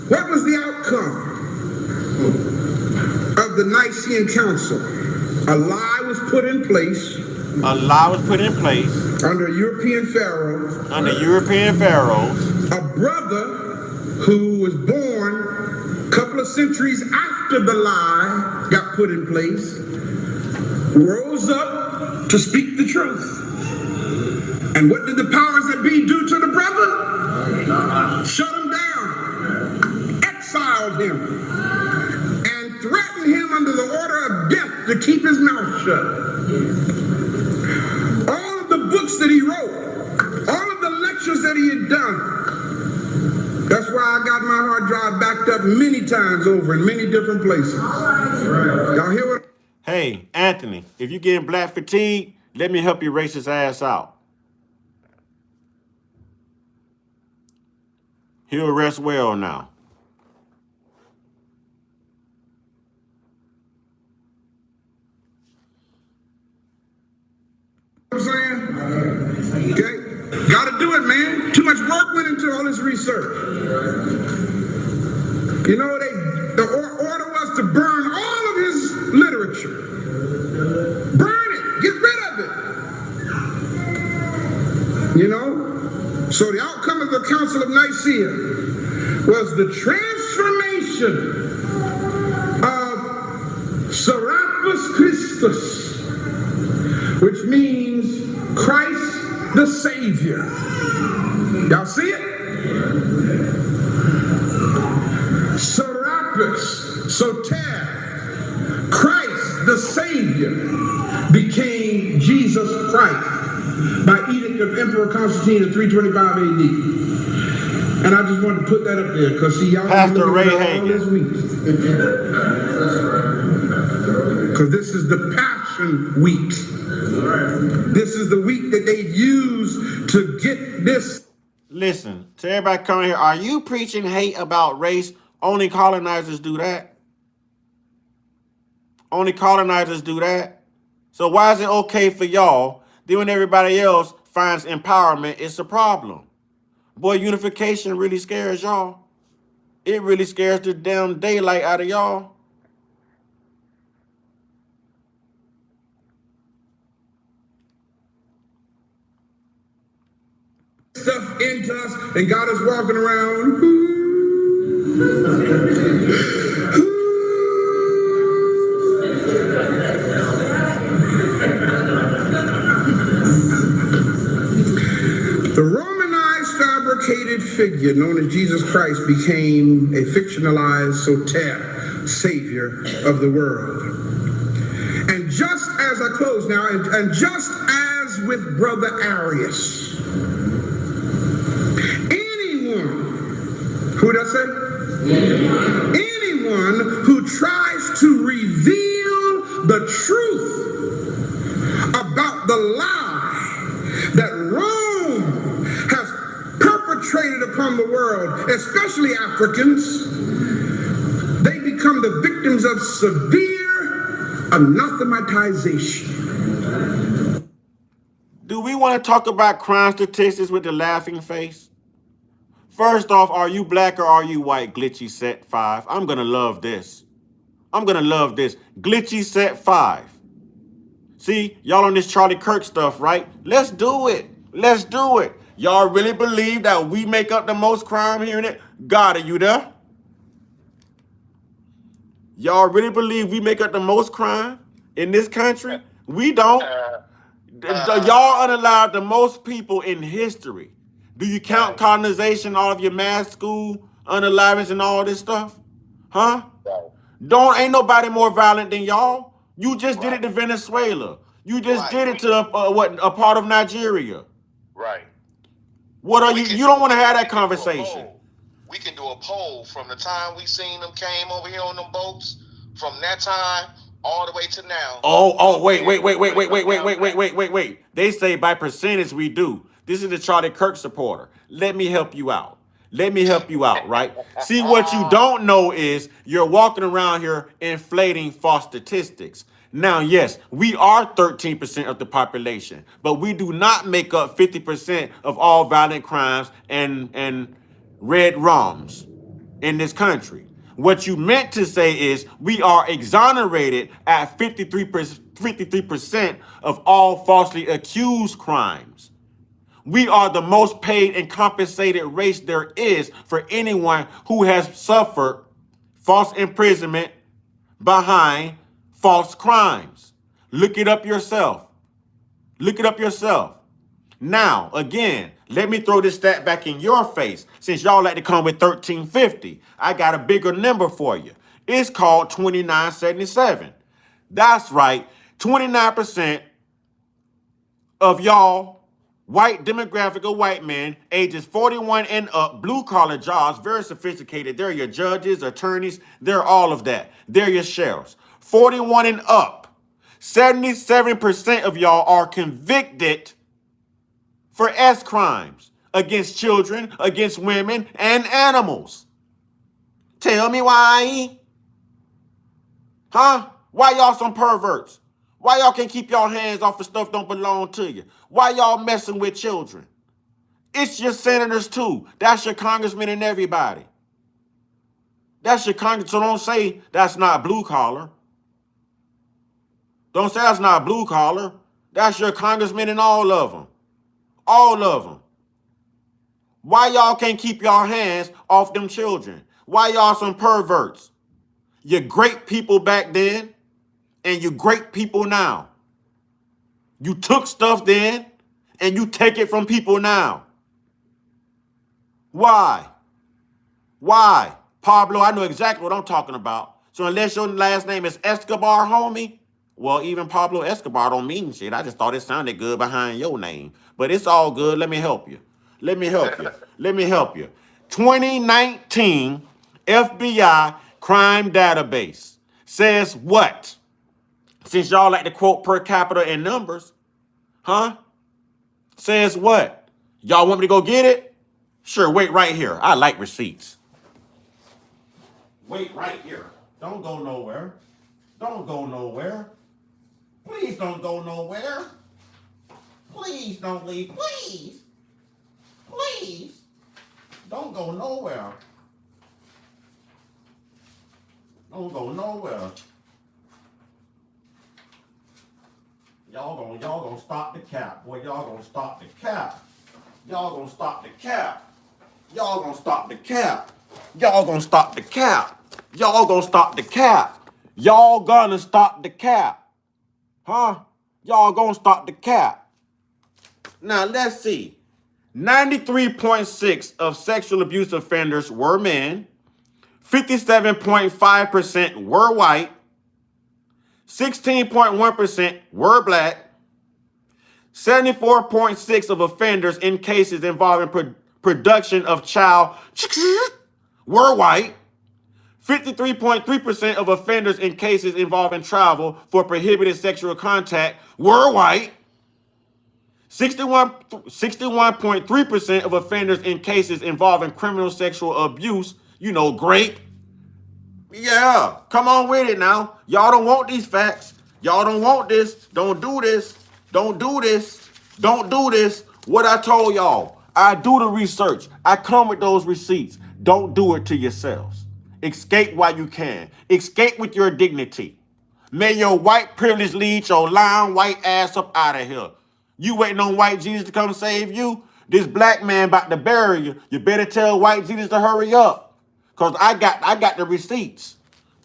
what was the outcome of the Nicene Council? A lie was put in place. A lie was put in place. Under European pharaohs. Under European pharaohs. A brother who was born a couple of centuries after the lie got put in place, rose up to speak the truth. And what did the powers that be do to the brother? Shut him down, exiled him, and threatened him under the order of death to keep his mouth shut. All of the books that he wrote, all of the lectures that he had get done. That's why I got my hard drive backed up many times over in many different places. Y'all hear what? Hey, Anthony, if you getting black fatigue, let me help you race his ass out. He'll rest well now. I'm saying? Okay? Gotta do it, man. Too much work went into all this research. You know, the order was to burn all of his literature. Burn it. Get rid of it. You know? So the outcome of the Council of Nicaea was the transformation of Serapis Christus, which means Christ the Savior. Y'all see it? Serapis, Soter, Christ the Savior became Jesus Christ by edict of Emperor Constantine in 325 AD. And I just wanted to put that up there because see y'all Pastor Ray all Hagen. this week. Because this is the Passion Week. This is the week that they use to get this. Listen, to everybody coming here, are you preaching hate about race? Only colonizers do that. Only colonizers do that. So why is it okay for y'all, then when everybody else finds empowerment, it's a problem? Boy, unification really scares y'all. It really scares the damn daylight out of y'all. Stuff into us, and God is walking around. The Romanized fabricated figure known as Jesus Christ became a fictionalized Soter, savior of the world. And just as I close now, and just as with Brother Arius, who did I say? Anyone who tries to reveal the truth about the lie that Rome has perpetrated upon the world, especially Africans, they become the victims of severe anathematization. Do we want to talk about crime statistics with the laughing face? First off, are you black or are you white, Glitchy Set 5? I'm going to love this. I'm going to love this. Glitchy Set 5. See, y'all on this Charlie Kirk stuff, right? Let's do it. Let's do it. Y'all really believe that we make up the most crime here in it? God, are you there? Y'all really believe we make up the most crime in this country? We don't. Y'all unallowed the most people in history. Do you count colonization, all of your mass school, unalivings, and all this stuff? Huh? Ain't nobody more violent than y'all. You just did it to Venezuela. You just did it to a part of Nigeria. Right. What are you? You don't want to have that conversation. We can do a poll from the time we seen them came over here on them boats, from that time all the way to now. Wait. They say by percentage we do. This is the Charlie Kirk supporter. Let me help you out. Right? See, what you don't know is you're walking around here inflating false statistics. Now, yes, we are 13% of the population, but we do not make up 50% of all violent crimes and red wrongs in this country. What you meant to say is we are exonerated at 53% of all falsely accused crimes. We are the most paid and compensated race there is for anyone who has suffered false imprisonment behind false crimes. Look it up yourself. Now, again, let me throw this stat back in your face. Since y'all like to come with 1350, I got a bigger number for you. It's called 2977. That's right. 29% of y'all White demographic of white men, ages 41 and up, blue-collar jobs, very sophisticated. They're your judges, attorneys. They're all of that. They're your sheriffs. 41 and up. 77% of y'all are convicted for S crimes against children, against women, and animals. Tell me why. Huh? Why y'all some perverts? Why y'all can't keep y'all hands off of stuff don't belong to you? Why y'all messing with children? It's your senators too. That's your congressmen and everybody. That's your congress. So don't say that's not blue collar. Don't say that's not blue collar. That's your congressmen and all of them. All of them. Why y'all can't keep y'all hands off them children? Why y'all some perverts? You're great people back then, and you're great people now. You took stuff then, and you take it from people now. Why? Why? Pablo, I know exactly what I'm talking about. So unless your last name is Escobar, homie, well, even Pablo Escobar don't mean shit. I just thought it sounded good behind your name. But it's all good. Let me help you. Let me help you. Let me help you. 2019 FBI crime database says what? Since y'all like to quote per capita in numbers, huh? Says what? Y'all want me to go get it? Sure, wait right here. I like receipts. Wait right here. Don't go nowhere. Don't go nowhere. Please don't go nowhere. Please don't leave. Please. Please. Don't go nowhere. Don't go nowhere. Y'all gonna stop the cap. Boy, y'all gonna stop the cap. Y'all gonna stop the cap. Y'all gonna stop the cap. Y'all gonna stop the cap. Y'all gonna stop the cap. Y'all gonna stop the cap. Huh? Y'all gonna stop the cap. Now let's see. 93.6% of sexual abuse offenders were men. 57.5% were white. 16.1% were black. 74.6% of offenders in cases involving production of child were white. 53.3% of offenders in cases involving travel for prohibited sexual contact were white. 61.3% of offenders in cases involving criminal sexual abuse, grape. Yeah, come on with it now. Y'all don't want these facts. Y'all don't want this. Don't do this. Don't do this. Don't do this. What I told y'all. I do the research. I come with those receipts. Don't do it to yourselves. Escape while you can. Escape with your dignity. May your white privilege lead your lying white ass up out of here. You waiting on white Jesus to come save you? This black man about to bury you. You better tell white Jesus to hurry up. Because I got the receipts.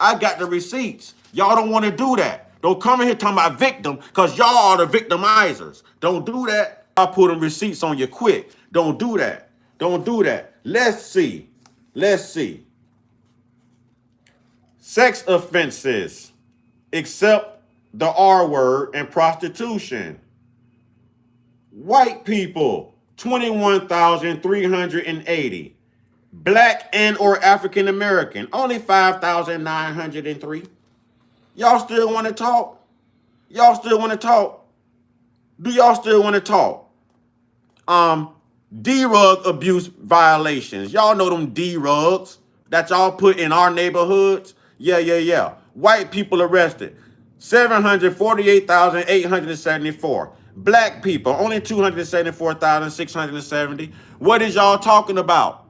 I got the receipts. Y'all don't want to do that. Don't come in here talking about victim because y'all are the victimizers. Don't do that. I'll put them receipts on you quick. Don't do that. Don't do that. Let's see. Let's see. Sex offenses, except the R word and prostitution. White people, 21,380. Black and or African American, only 5,903. Y'all still want to talk? Y'all still want to talk? Do y'all still want to talk? D-rug abuse violations. Y'all know them D-rugs that y'all put in our neighborhoods? Yeah. White people arrested, 748,874. Black people, only 274,670. What is y'all talking about?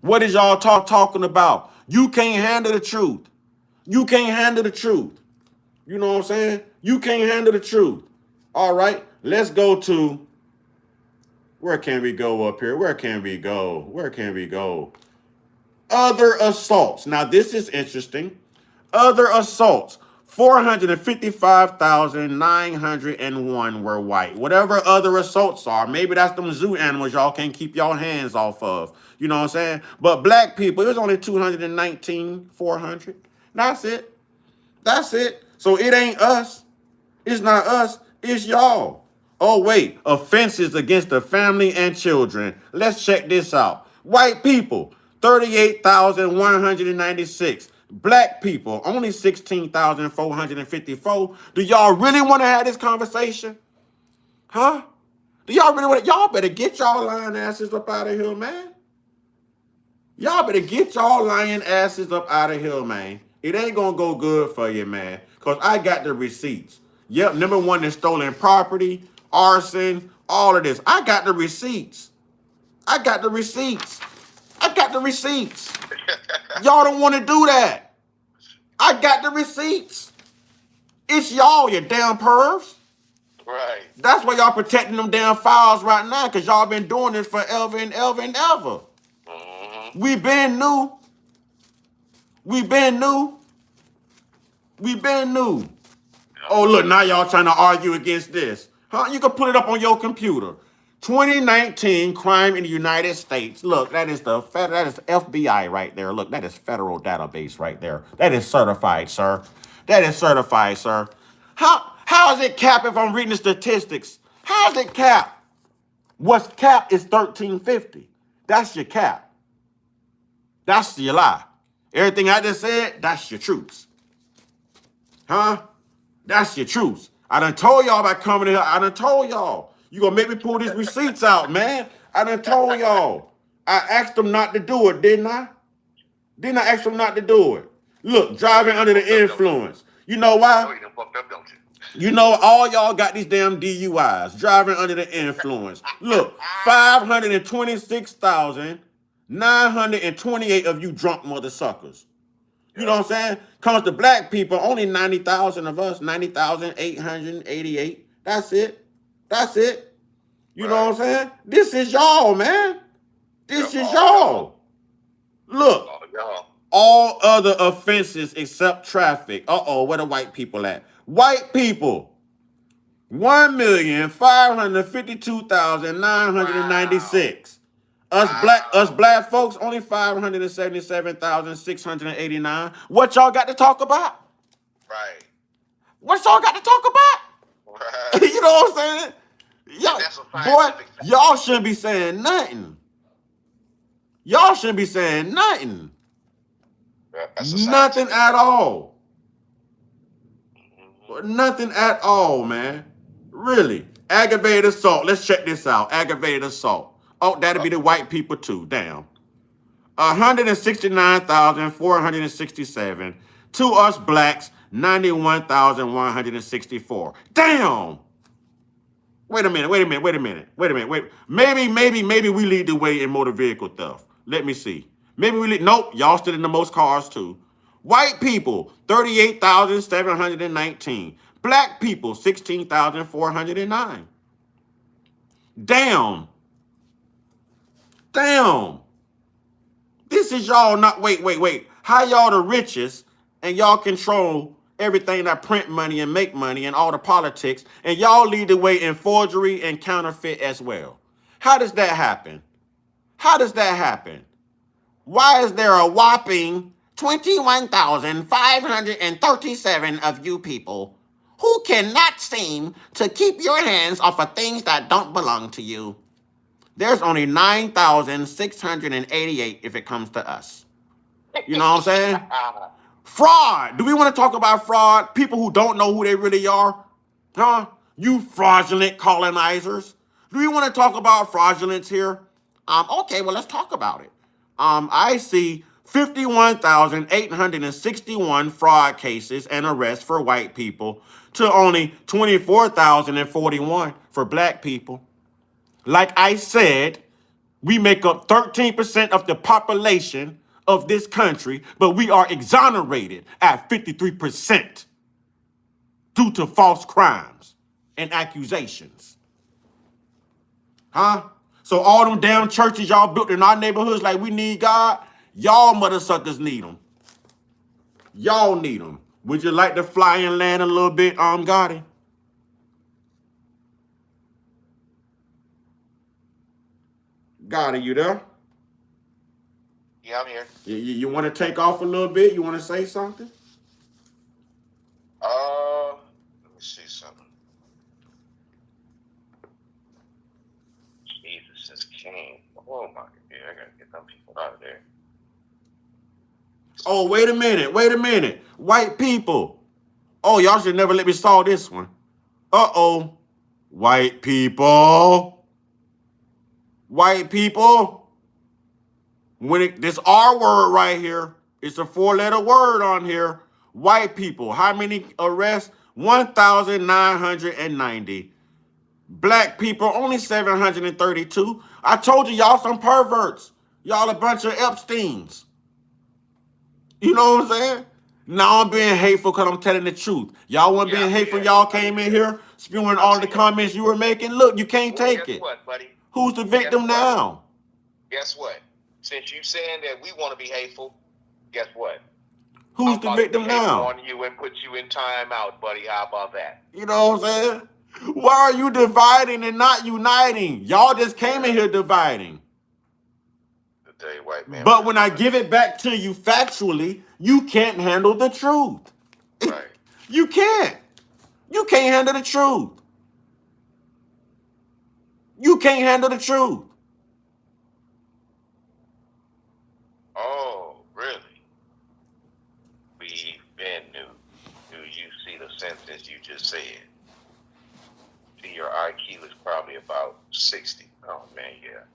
What is y'all talking about? You can't handle the truth. You can't handle the truth. You know what I'm saying? You can't handle the truth. All right, let's go to, where can we go up here? Where can we go? Where can we go? Other assaults. Now, this is interesting. Other assaults. 455,901 were white. Whatever other assaults are, maybe that's them zoo animals y'all can't keep y'all hands off of. You know what I'm saying? But black people, it was only 219,400. That's it. That's it. So it ain't us. It's not us. It's y'all. Oh, wait, offenses against the family and children. Let's check this out. White people, 38,196. Black people, only 16,454. Do y'all really want to have this conversation? Huh? Do y'all really want to? Y'all better get y'all lying asses up out of here, man. Y'all better get y'all lying asses up out of here, man. It ain't gonna go good for you, man. Cause I got the receipts. Yep, number one is stolen property, arson, all of this. I got the receipts. I got the receipts. I got the receipts. Y'all don't want to do that. I got the receipts. It's y'all, you damn pervs. Right. That's why y'all protecting them damn files right now, because y'all been doing this forever and ever and ever. Mm-hmm. We been new. We been new. We been new. Oh, look, now y'all trying to argue against this. Huh? You can put it up on your computer. 2019 crime in the United States. Look, that is FBI right there. Look, that is federal database right there. That is certified, sir. That is certified, sir. How is it cap if I'm reading the statistics? How is it cap? What's cap is 1350. That's your cap. That's your lie. Everything I just said, that's your truth. Huh? That's your truth. I done told y'all about coming here. I done told y'all. You gonna make me pull these receipts out, man. I done told y'all. I asked them not to do it, didn't I? Didn't I ask them not to do it? Look, driving under the influence. You know Oh, why? you done fucked up, don't you? You know, all y'all got these damn DUIs, driving under the influence. Look, 526,928 of you drunk mother suckers. You know what I'm saying? Comes to black people, only 90,000 of us, 90,888. That's it. That's it. You know what I'm saying? This is y'all, man. This is y'all. Look, Oh, y'all. all other offenses except traffic. Uh-oh, where the white people at? White people. 1,552,996. Us black folks only 577,689. What y'all got to talk about? Right. What y'all got to talk about? Right. You know what I'm saying? Y'all, That's a boy, scientific fact. y'all shouldn't be saying nothing. Y'all shouldn't be saying nothing. That's a Nothing scientific at fact. all. Mhm. Nothing at all, man. Really. Aggravated assault. Let's check this out. Aggravated assault. Oh, that'll be the white people too. Damn. 169,467. To us blacks, 91,164. Damn. Wait a minute. Maybe we lead the way in motor vehicle theft. Let me see. Maybe we lead. Nope, y'all still in the most cars too. White people, 38,719. Black people, 16,409. Damn. Damn. This is y'all not, wait. How y'all the richest and y'all control everything that print money and make money and all the politics, and y'all lead the way in forgery and counterfeit as well? How does that happen? How does that happen? Why is there a whopping 21,537 of you people who cannot seem to keep your hands off of things that don't belong to you? There's only 9,688 if it comes to us. You know what I'm saying? Fraud. Do we want to talk about fraud? People who don't know who they really are? Huh? You fraudulent colonizers. Do we want to talk about fraudulence here? Okay, well, let's talk about it. I see 51,861 fraud cases and arrests for white people to only 24,041 for black people. Like I said, we make up 13% of the population of this country, but we are exonerated at 53% due to false crimes and accusations. Huh? So all them damn churches y'all built in our neighborhoods like we need God, y'all mother suckers need them. Y'all need them. Would you like to fly and land a little bit, Gotti? Gotti, you there? Yeah, I'm here. You want to take off a little bit? You want to say something? Let me see something. Oh my, yeah, I gotta get them people out of there. Oh, wait a minute. White people. Oh, y'all should never let me saw this one. Uh-oh. White people. White people. This R word right here, it's a 4-letter word on here. White people. How many arrests? 1,990. Black people, only 732. I told you, y'all some perverts. Y'all a bunch of Epsteins. You know what I'm saying? Now I'm being hateful because I'm telling the truth. Y'all weren't being hateful. Y'all came in here spewing all the comments you were making. Look, you can't take it. What, buddy? Who's the victim now? Guess what? Since you saying that we want to be hateful, guess what? Who's the victim now? On you and put you in timeout, buddy. How about that? You know what I'm saying? Why are you dividing and not uniting? Y'all just came in here dividing. White man. But when I give it back to you factually, you can't handle the truth. Right. You can't. You can't handle the truth. You can't handle the truth. Oh, really? We've been new. Do you see the sentence you just said? See, your IQ is probably about 60. Oh, man, yeah.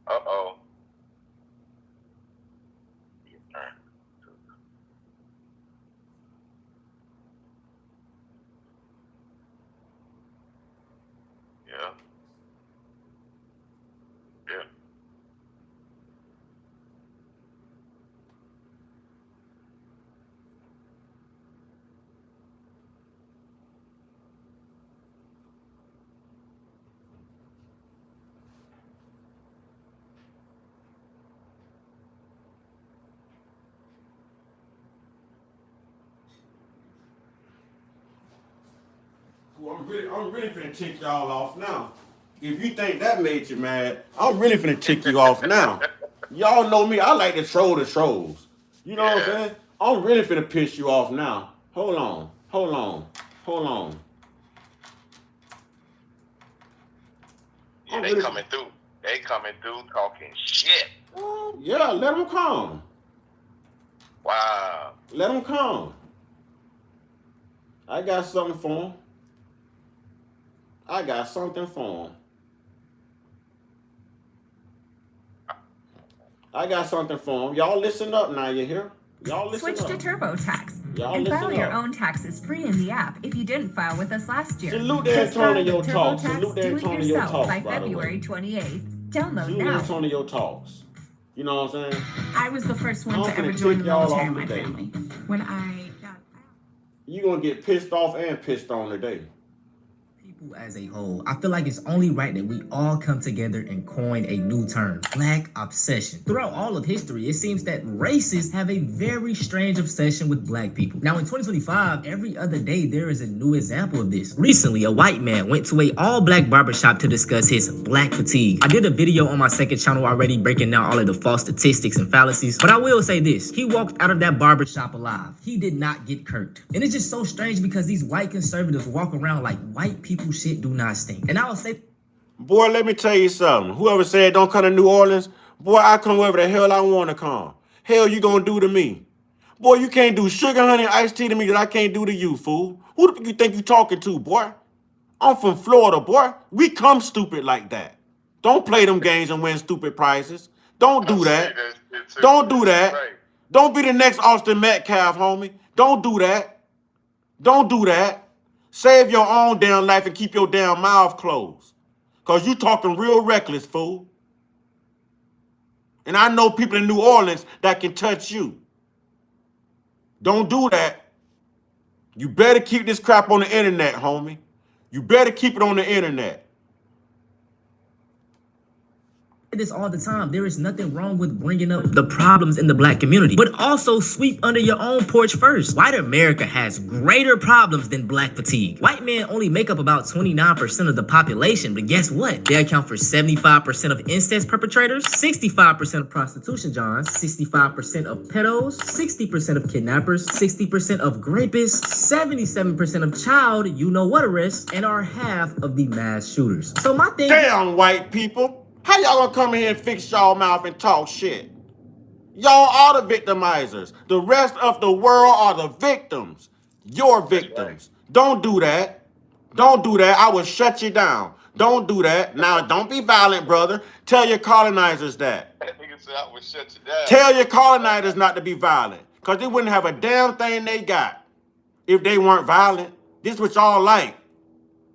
Uh-oh. Yeah. Yeah. Well, I'm really finna tick y'all off now. If you think that made you mad, I'm really finna tick you off now. Y'all know me. I like to troll the trolls. You know what I'm saying? I'm really finna piss you off now. Hold on. Yeah, they coming through. They coming through talking shit. Yeah, let them come. Wow. Let them come. I got something for them. Y'all listen up now, you hear? Y'all listen Switch up. to TurboTax Y'all and listen file your up. own taxes free in the app if you didn't file with us last year. Salute the Just file Antonio the Talks. TurboTax Salute the Do It Antonio Yourself Talks, by by the way. February 28th. Download Salute now. Antonio Talks. You know what I'm saying? I was the first one I'm to ever finna join tick the y'all military in off my today. family. When I got You're gonna get pissed off and pissed on today. People as a whole, I feel like it's only right that we all come together and coin a new term, Black obsession. Throughout all of history, it seems that racists have a very strange obsession with Black people. Now in 2025, every other day there is a new example of this. Recently, a white man went to a all-Black barbershop to discuss his Black fatigue. I did a video on my second channel already breaking down all of the false statistics and fallacies, but I will say this, he walked out of that barbershop alive. He did not get kirked. And it's just so strange because these white conservatives walk around like white people shit do not stink. And I will say, Boy, let me tell you something. Whoever said don't come to New Orleans, boy, I come wherever the hell I want to come. Hell you gonna do to me? Boy, you can't do sugar, honey, and iced tea to me that I can't do to you, fool. Who the fuck you think you talking to, boy? I'm from Florida, boy. We come stupid like that. Don't play them games and win stupid prizes. Don't do that. Don't do that. Don't be the next Austin Metcalf, homie. Don't do that. Don't do that. Save your own damn life and keep your damn mouth closed. Because you talking real reckless, fool. And I know people in New Orleans that can touch you. Don't do that. You better keep this crap on the internet, homie. You better keep it on the internet. this all the time. There is nothing wrong with bringing up the problems in the black community, but also sweep under your own porch first. White America has greater problems than black fatigue. White men only make up about 29% of the population, but guess what? They account for 75% of incest perpetrators, 65% of prostitution johns, 65% of pedos, 60% of kidnappers, 60% of rapists, 77% of child you-know-what arrests, and are half of the mass shooters. So my thing... Damn, white people. How y'all gonna come in here and fix y'all mouth and talk shit? Y'all are the victimizers. The rest of the world are the victims. You're victims. Don't do that. Don't do that. I will shut you down. Don't do that. Now, don't be violent, brother. Tell your colonizers that. Nigga said I would shut you down. Tell your colonizers not to be violent. Because they wouldn't have a damn thing they got if they weren't violent. This what y'all like.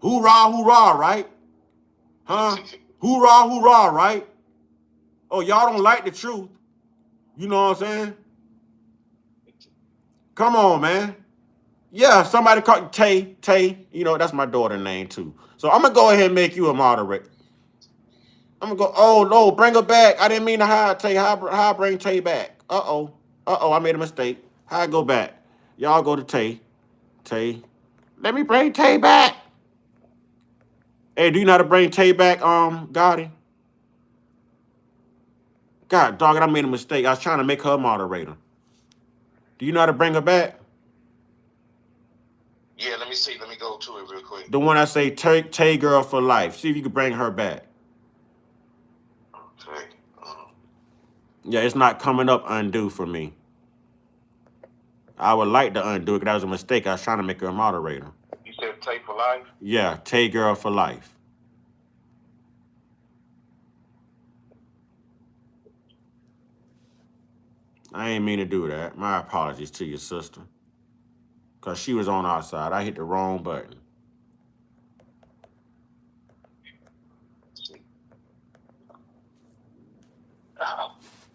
Hoorah, hoorah, right? Huh? Hoorah, hoorah, right? Oh, y'all don't like the truth. You know what I'm saying? Come on, man. Yeah, somebody called Tay. You know, that's my daughter's name, too. So I'm going to go ahead and make you a moderator. I'm going to go, oh, no, bring her back. I didn't mean to hire Tay. How I bring Tay back? Uh-oh, I made a mistake. How I go back? Y'all go to Tay. Tay. Let me bring Tay back. Hey, do you know how to bring Tay back, Gotti? God, dog it, I made a mistake. I was trying to make her a moderator. Do you know how to bring her back? Yeah, let me see. Let me go to it real quick. The one I say, Tay girl for life. See if you can bring her back. Okay. Yeah, it's not coming up undo for me. I would like to undo it because that was a mistake. I was trying to make her a moderator. You said Tay for life? Yeah, Tay girl for life. I ain't mean to do that. My apologies to your sister. Because she was on our side. I hit the wrong button.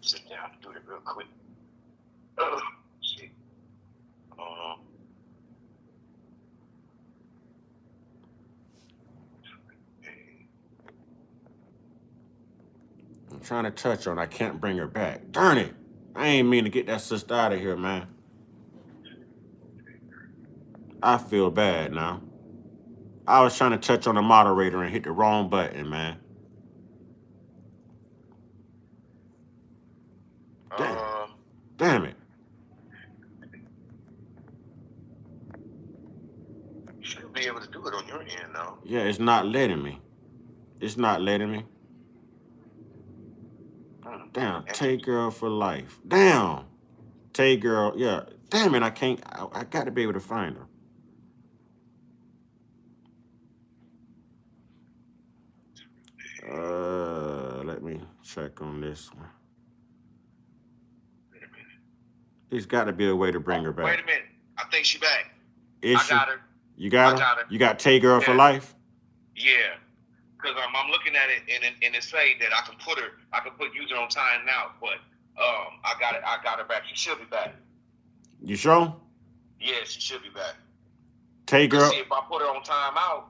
Sit down and do it real quick. Shit. I'm trying to touch her and I can't bring her back. Darn it. I ain't mean to get that sister out of here, man. I feel bad now. I was trying to touch on the moderator and hit the wrong button, man. Damn it. You should be able to do it on your end, though. Yeah, it's not letting me. It's not letting me. Damn, Tay girl for life. Damn. Tay girl, yeah. Damn it, I can't. I got to be able to find her. Let me check on this one. There's got to be a way to bring her back. Wait a minute. I think she back. Is I got her. You got her? got her. You got Tay girl for life? Yeah. Because I'm looking at it and it say that I can put user on time now, but I got her back. She should be back. You sure? Yeah, she should be back. Tay girl. See, if I put her on timeout,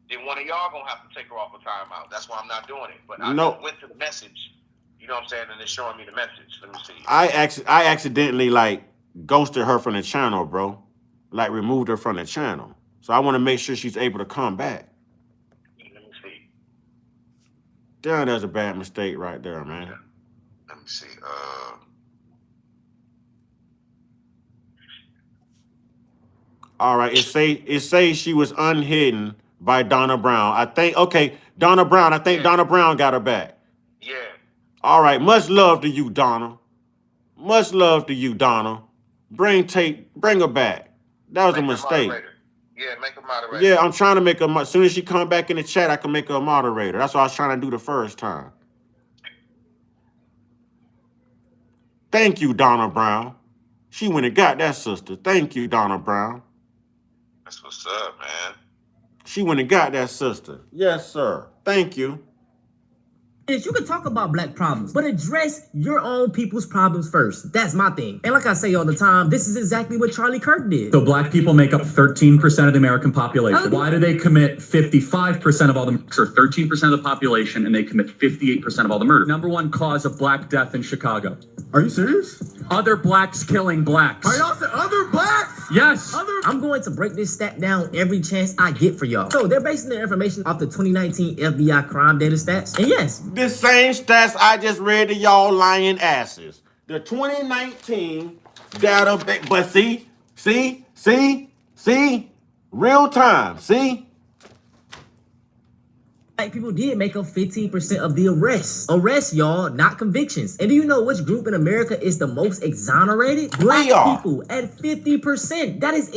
then one of y'all gonna have to take her off of timeout. That's why I'm not doing it. But I just went to the message. You know what I'm saying? And it's showing me the message. Let me see. I accidentally like ghosted her from the channel, bro. Like removed her from the channel. So I want to make sure she's able to come back. Let me see. Damn, that's a bad mistake right there, man. Yeah. Let me see. All right, it say she was unhidden by Donna Brown. I think Donna Brown. I think Donna Brown got her back. Yeah. All right, much love to you, Donna. Much love to you, Donna. Bring her back. That was a mistake. Yeah, make a moderator. Yeah, I'm trying to make her. As soon as she come back in the chat, I can make her a moderator. That's what I was trying to do the first time. Thank you, Donna Brown. She went and got that sister. Thank you, Donna Brown. That's what's up, man. She went and got that sister. Yes, sir. Thank you. is you can talk about black problems, but address your own people's problems first. That's my thing. And like I say all the time, this is exactly what Charlie Kirk did. So black people make up 13% of the American population. Why do they commit 55% of all the murders? Or 13% of the population, and they commit 58% of all the murder. Number one cause of black death in Chicago. Are you serious? Other blacks killing blacks. Are y'all saying other blacks? Yes. I'm going to break this stat down every chance I get for y'all. So they're basing their information off the 2019 FBI crime data stats. And yes, The same stats I just read to y'all lying asses. The 2019 data, but see, real time, see? black people did make up 15% of the arrests. Arrests, y'all, not convictions. And do you know which group in America is the most exonerated? Black people at 50%. That is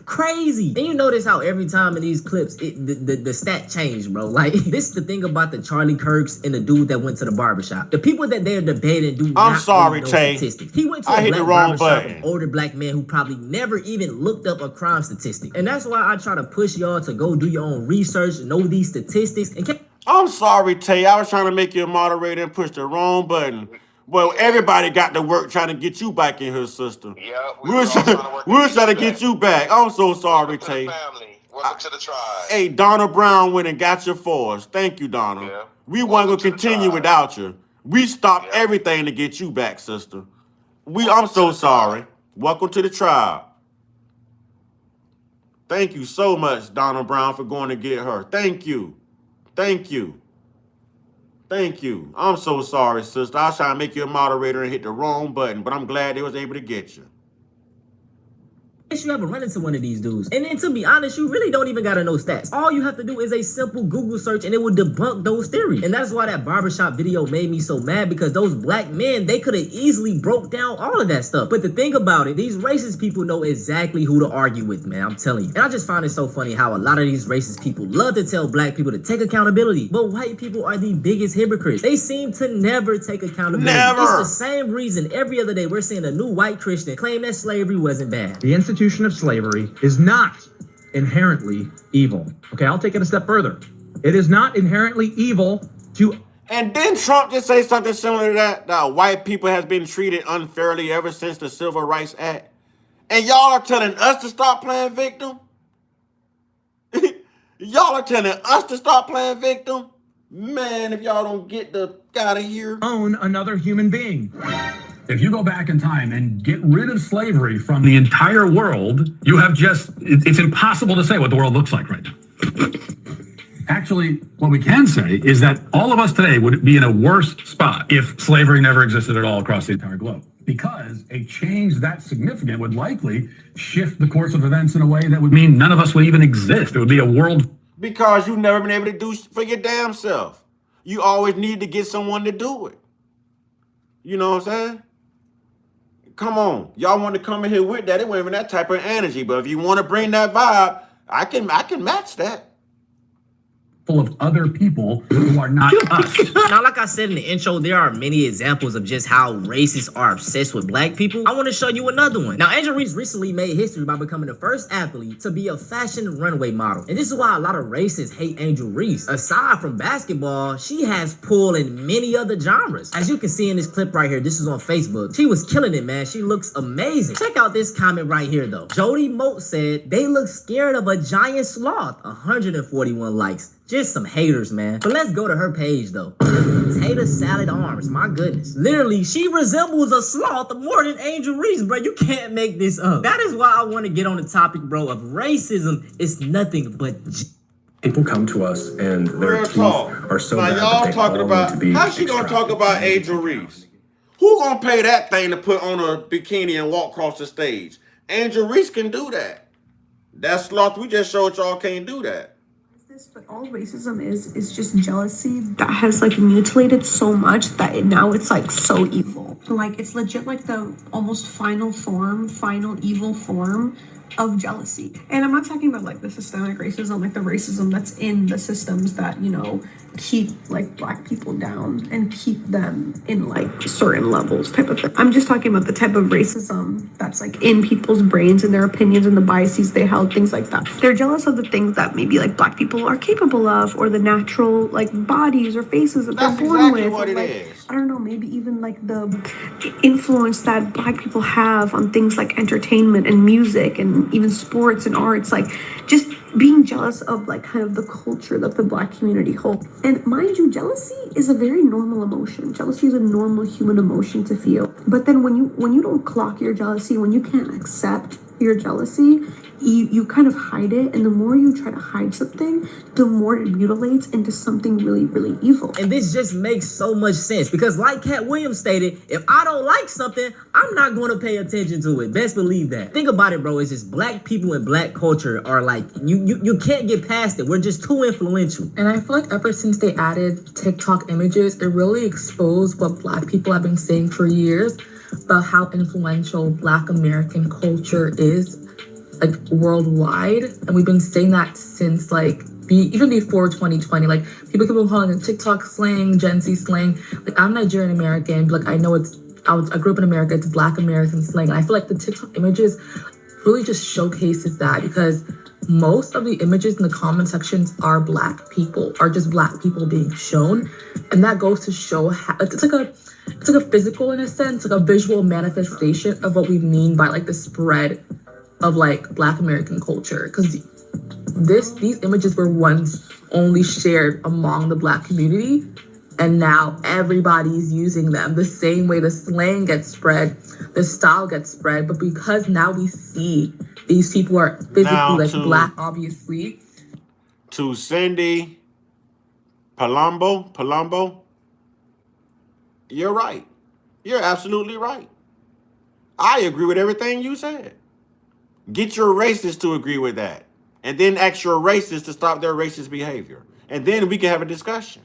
crazy. And you notice how every time in these clips, the stat changed, bro. Like, this is the thing about the Charlie Kirks and the dude that went to the barbershop. The people that they're debating do I'm not sorry, know Tay. statistics. He went to I a hit black the wrong barbershop button. of older black men who probably never even looked up a crime statistic. And that's why I try to push y'all to go do your own research, know these statistics, and I'm sorry, Tay. I was trying to make you a moderator and push the wrong button. Well, everybody got to work trying to get you back in here, sister. Yeah, we were trying to get you back. I'm so sorry, Tay. Welcome to the tribe. Hey, Donna Brown went and got you for us. Thank you, Donna. Yeah. We weren't gonna continue without you. We stopped everything to get you back, sister. I'm so sorry. Welcome to the tribe. Thank you so much, Donna Brown, for going to get her. Thank you. Thank you. Thank you. I'm so sorry, sister. I was trying to make you a moderator and hit the wrong button, but I'm glad they was able to get you. you ever run into one of these dudes. And then to be honest, you really don't even gotta know stats. All you have to do is a simple Google search and it will debunk those theories. And that's why that barbershop video made me so mad, because those black men, they could have easily broke down all of that stuff. But the thing about it, these racist people know exactly who to argue with, man. I'm telling you. And I just find it so funny how a lot of these racist people love to tell black people to take accountability. But white people are the biggest hypocrites. They seem to never take accountability. Never. It's the same reason every other day we're seeing a new white Christian claim that slavery wasn't bad. The institution of slavery is not inherently evil. Okay, I'll take it a step further. It is not inherently evil to... And didn't Trump just say something similar to that? That white people has been treated unfairly ever since the Civil Rights Act. And y'all are telling us to stop playing victim? Y'all are telling us to stop playing victim? Man, if y'all don't get the out of here. Own another human being. If you go back in time and get rid of slavery from the entire world, you have it's impossible to say what the world looks like right now. Actually, what we can say is that all of us today would be in a worse spot if slavery never existed at all across the entire globe. Because a change that significant would likely shift the course of events in a way that would mean none of us would even exist. It would be a world. Because you've never been able to do for your damn self. You always need to get someone to do it. You know what I'm saying? Come on. Y'all want to come in here with that. It wasn't even that type of energy. But if you want to bring that vibe, I can match that. Full of other people who are not us. Now, like I said in the intro, there are many examples of just how racists are obsessed with black people. I want to show you another one. Now, Angel Reese recently made history by becoming the first athlete to be a fashion runway model. And this is why a lot of racists hate Angel Reese. Aside from basketball, she has pull in many other genres. As you can see in this clip right here, this is on Facebook. She was killing it, man. She looks amazing. Check out this comment right here, though. Jody Moat said, they look scared of a giant sloth. 141 likes. Just some haters, man. But let's go to her page, though. Potato salad arms, my goodness. Literally, she resembles a sloth more than Angel Reese, bro. You can't make this up. That is why I want to get on the topic, bro, of racism. It's nothing but... People come to us and their teeth are so bad y'all that they talking all about, need to be how's she gonna talk about Angel Reese? Who gonna pay that thing to put on a bikini and walk across the stage? Angel Reese can do that. That sloth we just showed y'all can't do that. But all racism is just jealousy that has like mutilated so much that now it's like so evil. Like it's legit like the almost final evil form of jealousy. And I'm not talking about like the systemic racism, like the racism that's in the systems that, you know, keep like black people down and keep them in like certain levels type of thing. I'm just talking about the type of racism that's like in people's brains and their opinions and the biases they held, things like that. They're jealous of the things that maybe like black people are capable of, or the natural like bodies or faces that they're born exactly with. what or, it like, is. I don't know, maybe even like the influence that black people have on things like entertainment and music and even sports and arts, like just being jealous of like kind of the culture that the black community holds. And mind you, jealousy is a very normal emotion. Jealousy is a normal human emotion to feel. But then when you don't clock your jealousy, when you can't accept your jealousy, you kind of hide it, and the more you try to hide something, the more it mutilates into something really, really evil. And this just makes so much sense because like Cat Williams stated, if I don't like something, I'm not going to pay attention to it. Best believe that. Think about it, bro. It's just black people and black culture are like, you can't get past it. We're just too influential. And I feel like ever since they added TikTok images, it really exposed what black people have been saying for years about how influential black American culture is like worldwide. And we've been saying that since like even before 2020. Like people keep calling it TikTok slang, Gen Z slang. Like I'm Nigerian American, but like I know I grew up in America, it's black American slang. And I feel like the TikTok images really just showcases that because most of the images in the comment sections are black people, are just black people being shown. And that goes to show how it's like a physical, in a sense, like a visual manifestation of what we mean by like the spread of like black American culture. Because these images were once only shared among the black community, and now everybody's using them the same way the slang gets spread, the style gets spread. But because now we see these people are physically black, obviously. To Cindy Palombo, you're right. You're absolutely right. I agree with everything you said. Get your racists to agree with that. And then ask your racists to stop their racist behavior. And then we can have a discussion.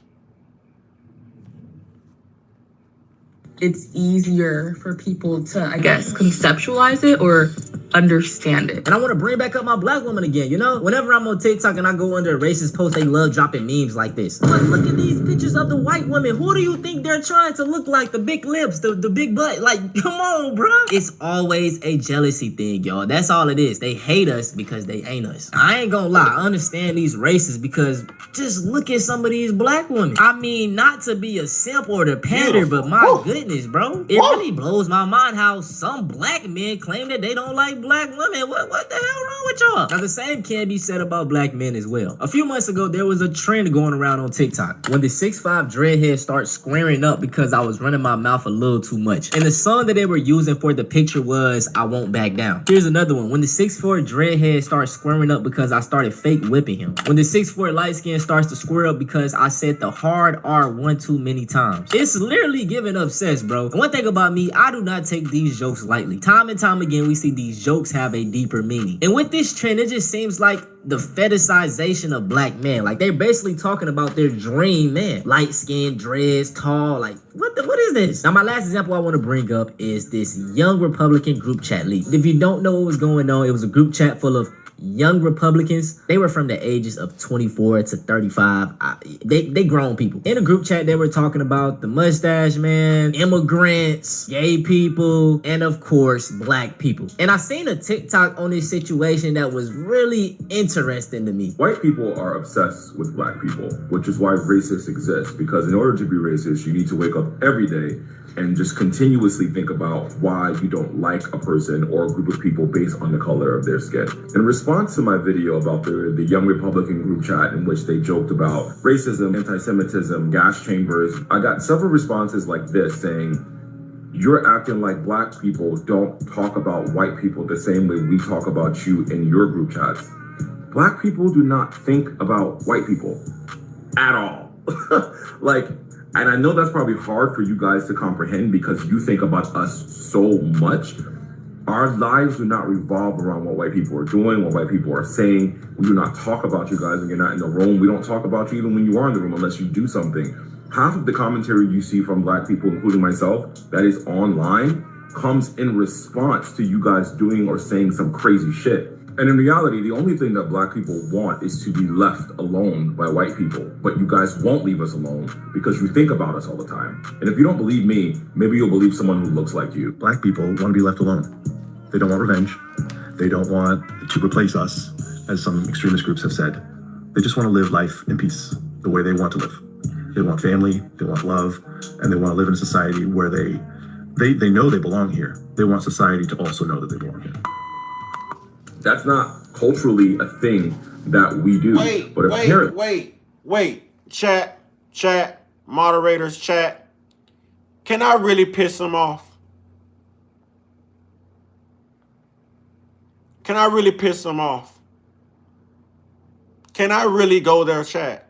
It's easier for people to, I guess, conceptualize it or understand it. And I want to bring back up my black woman again, you know? Whenever I'm on TikTok and I go under a racist post, they love dropping memes like this. But look at these pictures of the white women. Who do you think they're trying to look like? The big lips, the big butt. Like, come on, bro. It's always a jealousy thing, y'all. That's all it is. They hate us because they ain't us. I ain't gonna lie. I understand these racists because just look at some of these black women. I mean, not to be a simp or to pander, but my goodness, bro. It really blows my mind how some black men claim that they don't like black women. What the hell wrong with y'all? Now, the same can be said about black men as well. A few months ago, there was a trend going around on TikTok when the 6'5" dreadhead started squaring up because I was running my mouth a little too much. And the song that they were using for the picture was I Won't Back Down. Here's another one. When the 6'4" dreadhead starts squaring up because I started fake whipping him. When the 6'4" light skin starts to square up because I said the hard R one too many times. It's literally giving up sense, bro. And one thing about me, I do not take these jokes lightly. Time and time again, we see these jokes have a deeper meaning. And with this trend, it just seems like the fetishization of black men. Like they're basically talking about their dream man. Light skin, dreads, tall, like what is this? Now my last example I want to bring up is this Young Republican group chat leak. If you don't know what was going on, it was a group chat full of young Republicans. They were from the ages of 24 to 35. They grown people. In a group chat, they were talking about the mustache man, immigrants, gay people, and of course, black people. And I seen a TikTok on this situation that was really interesting to me. White people are obsessed with black people, which is why racists exist. Because in order to be racist, you need to wake up every day and just continuously think about why you don't like a person or a group of people based on the color of their skin. In response to my video about the Young Republican group chat in which they joked about racism, anti-Semitism, gas chambers, I got several responses like this saying, "You're acting like black people don't talk about white people the same way we talk about you in your group chats. Black people do not think about white people at all." And I know that's probably hard for you guys to comprehend because you think about us so much. Our lives do not revolve around what white people are doing, what white people are saying. We do not talk about you guys when you're not in the room. We don't talk about you even when you are in the room unless you do something. Half of the commentary you see from black people, including myself, that is online, comes in response to you guys doing or saying some crazy shit. And in reality, the only thing that black people want is to be left alone by white people. But you guys won't leave us alone because you think about us all the time. And if you don't believe me, maybe you'll believe someone who looks like you. Black people want to be left alone. They don't want revenge. They don't want to replace us, as some extremist groups have said. They just want to live life in peace, the way they want to live. They want family, they want love, and they want to live in a society where they know they belong here. They want society to also know that they belong here. That's not culturally a thing that we do. Wait. Chat, moderators, chat. Can I really piss them off? Can I really piss them off? Can I really go there, chat?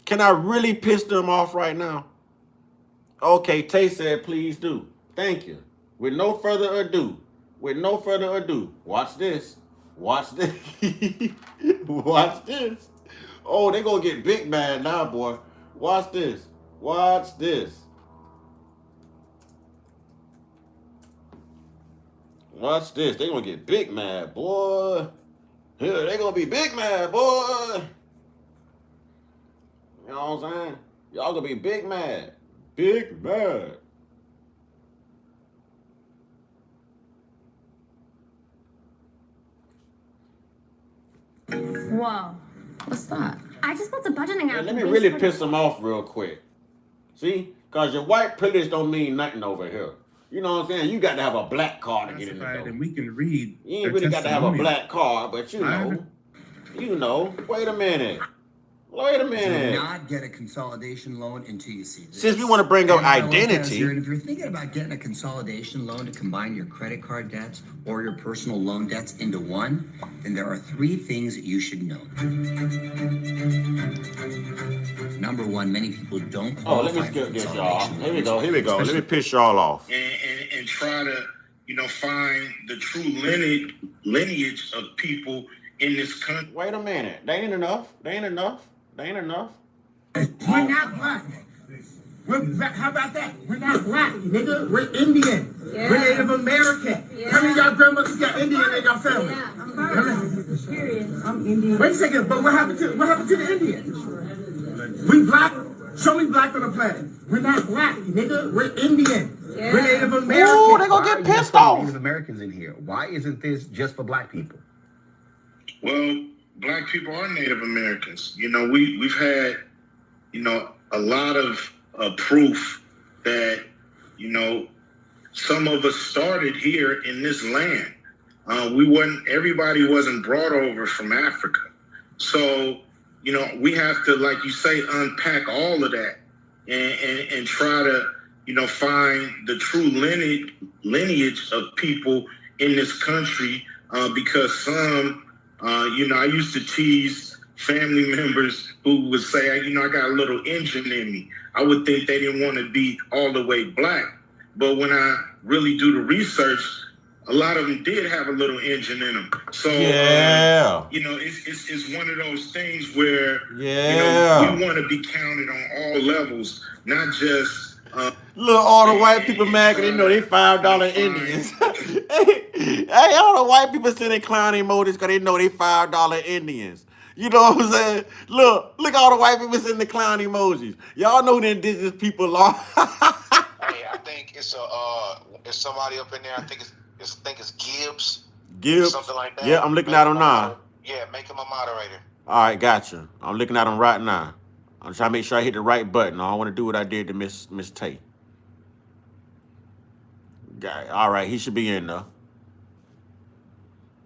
Can I really piss them off right now? Okay, Tay said, please do. Thank you. With no further ado, watch this. Watch this. Watch this. Oh, they gonna get big mad now, boy. Watch this. Watch this. Watch this. They gonna get big mad, boy. Yeah, they gonna be big mad, boy. You know what I'm saying? Y'all gonna be big mad. Big mad. Whoa. What's that? I just built a budgeting app. Let me really piss them off real quick. See? Because your white privilege don't mean nothing over here. You know what I'm saying? You got to have a black card to get in the door. And we can read. You ain't really got to have a black card, but you know. Wait a minute. Do not get a consolidation loan until you see this. Since we want to bring up identity. And if you're thinking about getting a consolidation loan to combine your credit card debts or your personal loan debts into one, then there are 3 things that you should know. Number 1, many people don't qualify. Oh, let me skip this, y'all. Here we go. Let me piss y'all off. And try to, find the true lineage of people in this country. Wait a minute. They ain't enough. We're not black. How about that? We're not black, nigga. We're Indian. Yeah. We're Native American. Yeah. How many of y'all grandmothers got Indian in your family? Yeah, I'm serious. I'm Indian. Wait a second, but what happened to the Indians? We black. Show me black on the planet. We're not black, nigga. We're Indian. Yeah. We're Native American. Ooh, they gonna get pissed off. Native Americans in here. Why isn't this just for black people? Well, black people are Native Americans. We've had, a lot of proof that, some of us started here in this land. Everybody wasn't brought over from Africa. So, we have to, like you say, unpack all of that and try to, find the true lineage of people in this country because some, I used to tease family members who would say, I got a little Indian in me. I would think they didn't want to be all the way black. But when I really do the research, a lot of them did have a little Indian in them. So, it's one of those things where, we want to be counted on all levels, not just... Look, all the white people mad because they know they $5 Indians. Hey, all the white people sending clown emojis because they know they $5 Indians. You know what I'm saying? Look all the white people sending the clown emojis. Y'all know the indigenous people are. Hey, I think it's somebody up in there. I think it's Gibbs. Gibbs? Something like that. Yeah, I'm looking at him now. Yeah, make him a moderator. All right, gotcha. I'm looking at him right now. I'm trying to make sure I hit the right button. I don't want to do what I did to Miss Tay. All right, he should be in there.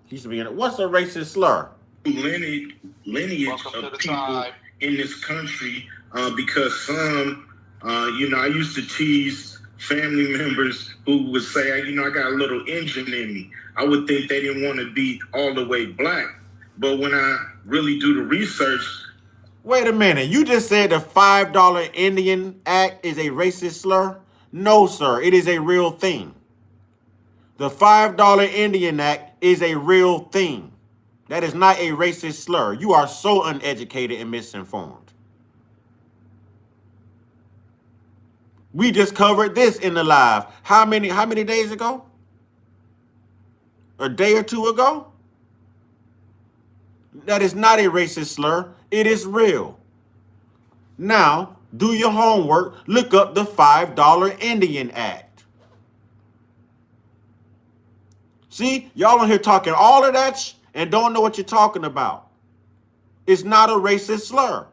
What's a racist slur? Lineage of people in this country because some, I used to tease family members who would say, I got a little Indian in me. I would think they didn't want to be all the way black. But when I really do the research... Wait a minute. You just said the $5 Indian Act is a racist slur? No, sir. It is a real thing. The $5 Indian Act is a real thing. That is not a racist slur. You are so uneducated and misinformed. We just covered this in the live. How many days ago? a day or two ago. That is not a racist slur. It is real. Now, do your homework. Look up the $5 Indian Act. See, y'all on here talking all of that and don't know what you're talking about. It's not a racist slur.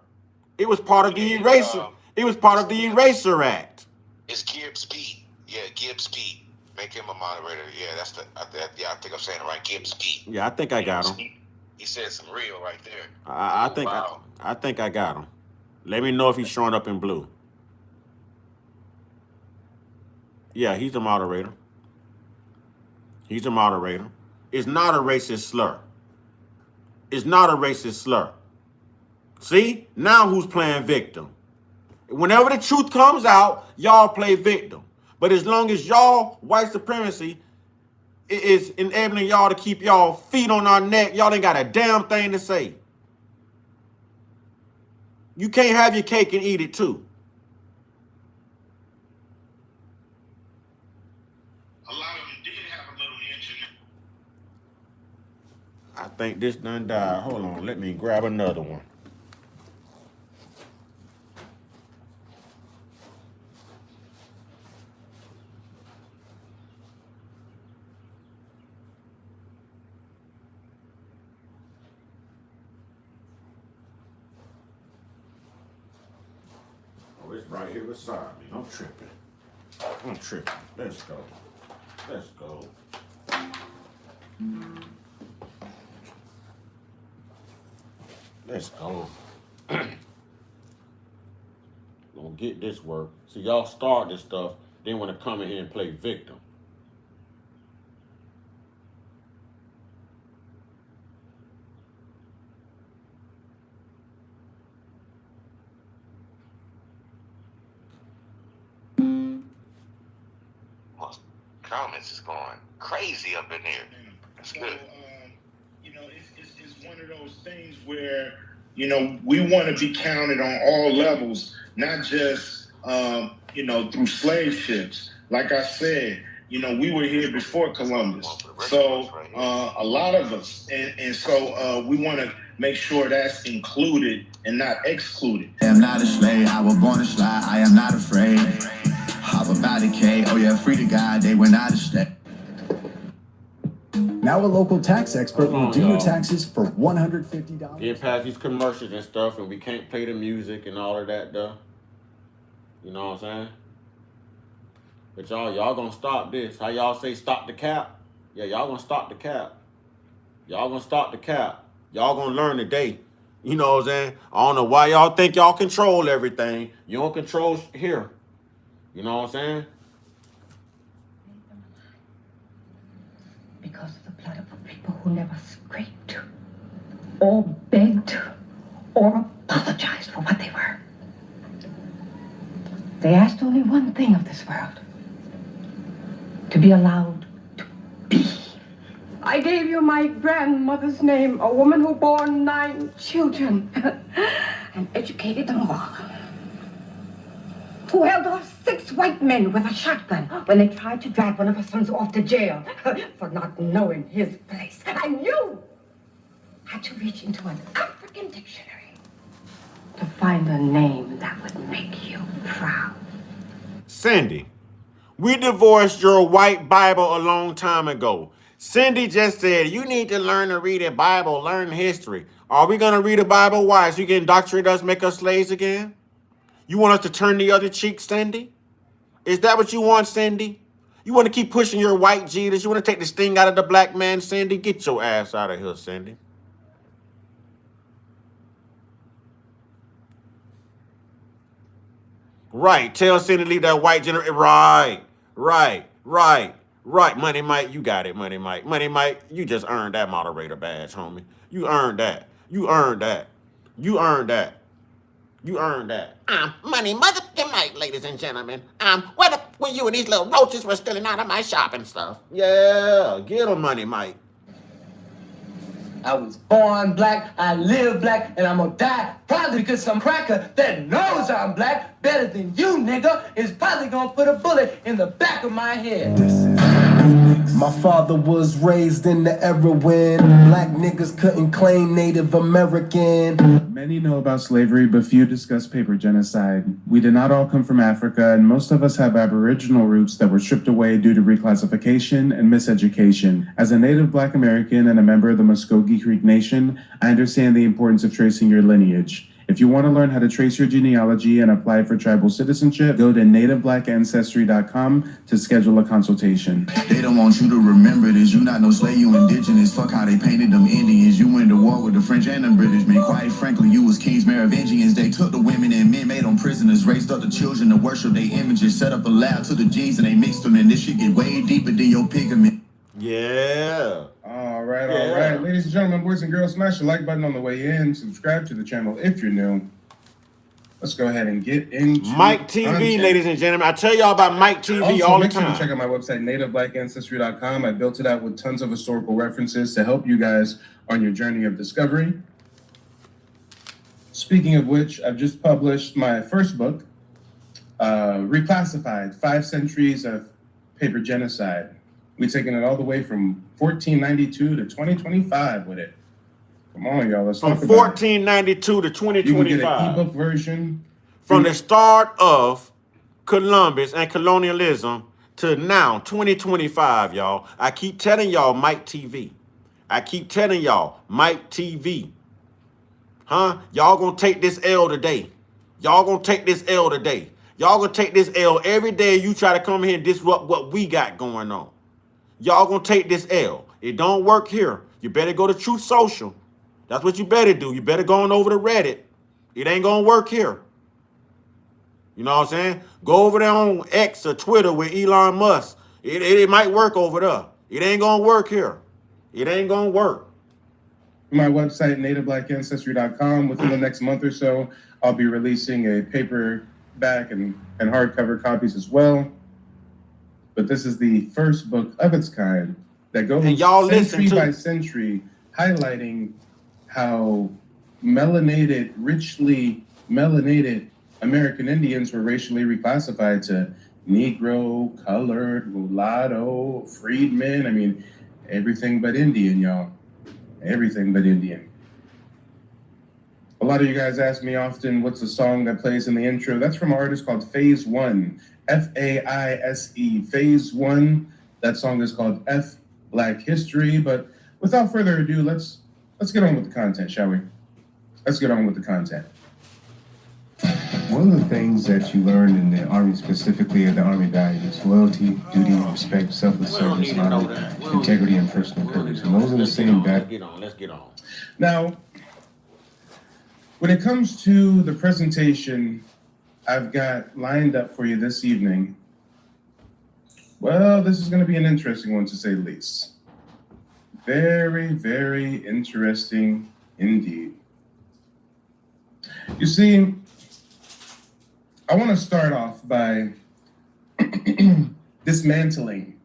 It was part of the eraser. It was part of the Eraser Act. It's Gibbs P. Yeah, Gibbs P. Make him a moderator. Yeah, that's the. I think I'm saying it right. Gibbs P. Yeah, I think I got him. He said some real right there. I think I got him. Let me know if he's showing up in blue. Yeah, he's a moderator. He's a moderator. It's not a racist slur. It's not a racist slur. See? Now who's playing victim? Whenever the truth comes out, y'all play victim. But as long as y'all white supremacy is enabling y'all to keep y'all feet on our neck, y'all ain't got a damn thing to say. You can't have your cake and eat it too. A lot of them did have a little engine. I think this done died. Hold on, let me grab another one. Oh, it's right here beside me. I'm tripping. Let's go. Let's go. Let's go. Gonna get this work. See, y'all start this stuff, then want to come in here and play victim. Comments is going crazy up in here. That's good. You know, it's one of those things where, you know, we want to be counted on all levels, not just, you know, through slave ships. Like I said, you know, we were here before Columbus. So a lot of us. And so we want to make sure that's included and not excluded. I am not a slave. I was born to slide. I am not afraid. Hop about a K. Oh yeah, free to God. They were not a slave. Now a local tax expert will do your taxes for $150. Get past these commercials and stuff, and we can't play the music and all of that, though. You know what I'm saying? But y'all gonna stop this. How y'all say stop the cap? Yeah, y'all gonna stop the cap. Y'all gonna stop the cap. Y'all gonna learn today. You know what I'm saying? I don't know why y'all think y'all control everything. You don't control here. You know what I'm saying? Because of the blood of the people who never scraped or begged or apologized for what they were. They asked only one thing of this world: to be allowed to be. I gave you my grandmother's name, a woman who bore 9 children and educated them all. Who held off 6 white men with a shotgun when they tried to drag one of her sons off to jail for not knowing his place. And you had to reach into an African dictionary to find a name that would make you proud. Cindy, we divorced your white Bible a long time ago. Cindy just said, you need to learn to read a Bible, learn history. Are we going to read a Bible? Why? So you can indoctrinate us, make us slaves again? You want us to turn the other cheek, Cindy? Is that what you want, Cindy? You want to keep pushing your white Jesus? You want to take the sting out of the black man, Cindy? Get your ass out of here, Cindy. Right. Tell Cindy to leave that white generation. Right. Money Mike, you got it, Money Mike. Money Mike, you just earned that moderator badge, homie. You earned that. You earned that. You earned that. You earned that. Money motherfucking Mike, ladies and gentlemen. Where the were you and these little roaches were stealing out of my shopping stuff? Yeah, get him, Money Mike. I was born black, I live black, and I'm gonna die probably because some cracker that knows I'm black better than you, nigga, is probably gonna put a bullet in the back of my head. My father was raised in the era when black niggas couldn't claim Native American. Many know about slavery, but few discuss paper genocide. We did not all come from Africa, and most of us have Aboriginal roots that were stripped away due to reclassification and miseducation. As a native Black American and a member of the Muskogee Creek Nation, I understand the importance of tracing your lineage. If you want to learn how to trace your genealogy and apply for tribal citizenship, go to nativebblackancestry.com to schedule a consultation. They don't want you to remember this. You not no slave, you indigenous. Fuck how they painted them Indians. You went to war with the French and the British. Man, quite frankly, you was kings, Merovingians. They took the women and men, made them prisoners. Raised up the children to worship their images. Set up a lab to the genes and they mixed them. And this shit get way deeper than your pigment. Yeah. All right. Ladies and gentlemen, boys and girls, smash the like button on the way in. Subscribe to the channel if you're new. Let's go ahead and get into Mike TV, content. ladies and gentlemen. I tell y'all about Mike TV all the Make sure time. to check out my website, nativebblackancestry.com. I built it out with tons of historical references to help you guys on your journey of discovery. Speaking of which, I've just published my first book, Reclassified, 5 Centuries of Paper Genocide. We've taken it all the way from 1492 to 2025 with it. Come on, y'all. Let's From talk about 1492 to it. You can get 2025. an ebook version. From the start of Columbus and colonialism to now, 2025, y'all. I keep telling y'all Mike TV. I keep telling y'all Mike TV. Huh? Y'all gonna take this L today. Y'all gonna take this L today. Y'all gonna take this L every day you try to come here and disrupt what we got going on. Y'all gonna take this L. It don't work here. You better go to Truth Social. That's what you better do. You better go on over to Reddit. It ain't gonna work here. You know what I'm saying? Go over there on X or Twitter with Elon Musk. It might work over there. It ain't gonna work here. It ain't gonna work. My website, nativebblackancestry.com. Within the next month or so, I'll be releasing a paperback and hardcover copies as well. But this is the first book of its kind that goes And y'all century listen to- by century, highlighting how richly melanated American Indians were racially reclassified to Negro, colored, mulatto, freedmen. I mean, everything but Indian, y'all. Everything but Indian. A lot of you guys ask me often, what's the song that plays in the intro? That's from an artist called Phase One. F-A-I-S-E. Phase One. That song is called F Black History. But without further ado, let's get on with the content, shall we? Let's get on with the content. One of the things that you learn in the Army, specifically in the Army values, loyalty, duty, respect, selfless service, honor, integrity, and personal courage. And those are the same values. Let's get on. Now, when it comes to the presentation I've got lined up for you this evening, well, this is going to be an interesting one to say the least. Very, very interesting indeed. You see, I want to start off by dismantling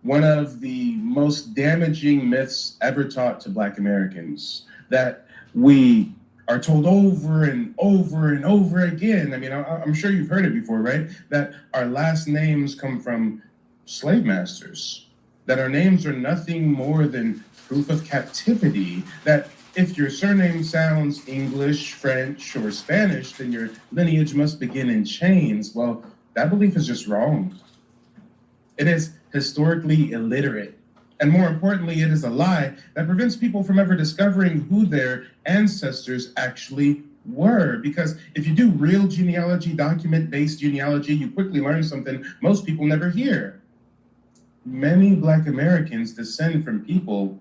one of the most damaging myths ever taught to Black Americans that we are told over and over and over again. I mean, I'm sure you've heard it before, right? That our last names come from slave masters, that our names are nothing more than proof of captivity, that if your surname sounds English, French, or Spanish, then your lineage must begin in chains. Well, that belief is just wrong. It is historically illiterate. And more importantly, it is a lie that prevents people from ever discovering who their ancestors actually were. Because if you do real genealogy, document-based genealogy, you quickly learn something most people never hear. Many Black Americans descend from people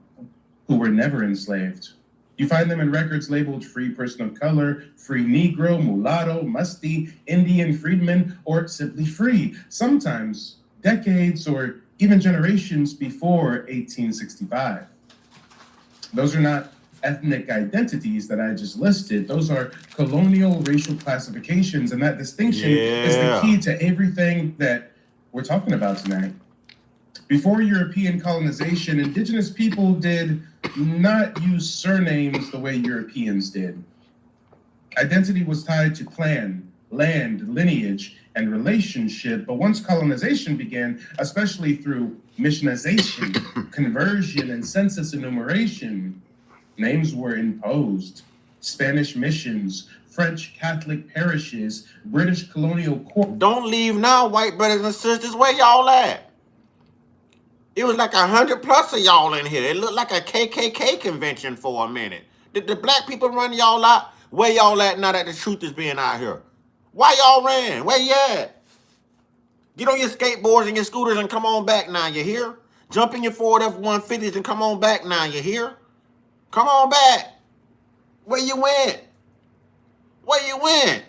who were never enslaved. You find them in records labeled free person of color, free Negro, mulatto, musty, Indian, freedman, or simply free, sometimes decades or even generations before 1865. Those are not ethnic identities that I just listed. Those are colonial racial classifications, and that distinction is the key to everything that we're talking about tonight. Before European colonization, indigenous people did not use surnames the way Europeans did. Identity was tied to clan, land, lineage, and relationship. But once colonization began, especially through missionization, conversion, and census enumeration, names were imposed. Spanish missions, French Catholic parishes, British colonial court. Don't leave now, white brothers and sisters. Where y'all at? It was like 100+ of y'all in here. It looked like a KKK convention for a minute. Did the black people run y'all out? Where y'all at now that the truth is being out here? Why y'all ran? Where you at? Get on your skateboards and your scooters and come on back now, you hear? Jump in your Ford F-150s and come on back now, you hear? Come on back. Where you went? Where you went?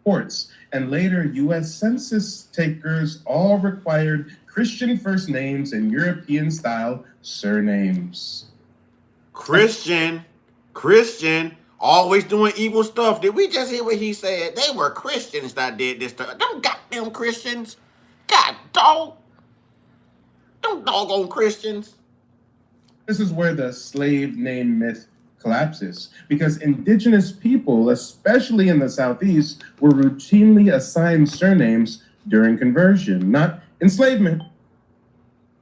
Courts and later U.S. census takers all required Christian first names and European-style surnames. Christian, always doing evil stuff. Did we just hear what he said? They were Christians that did this stuff. Them goddamn Christians. God dog. Them doggone Christians. This is where the slave name myth collapses, because indigenous people, especially in the Southeast, were routinely assigned surnames during conversion, not enslavement,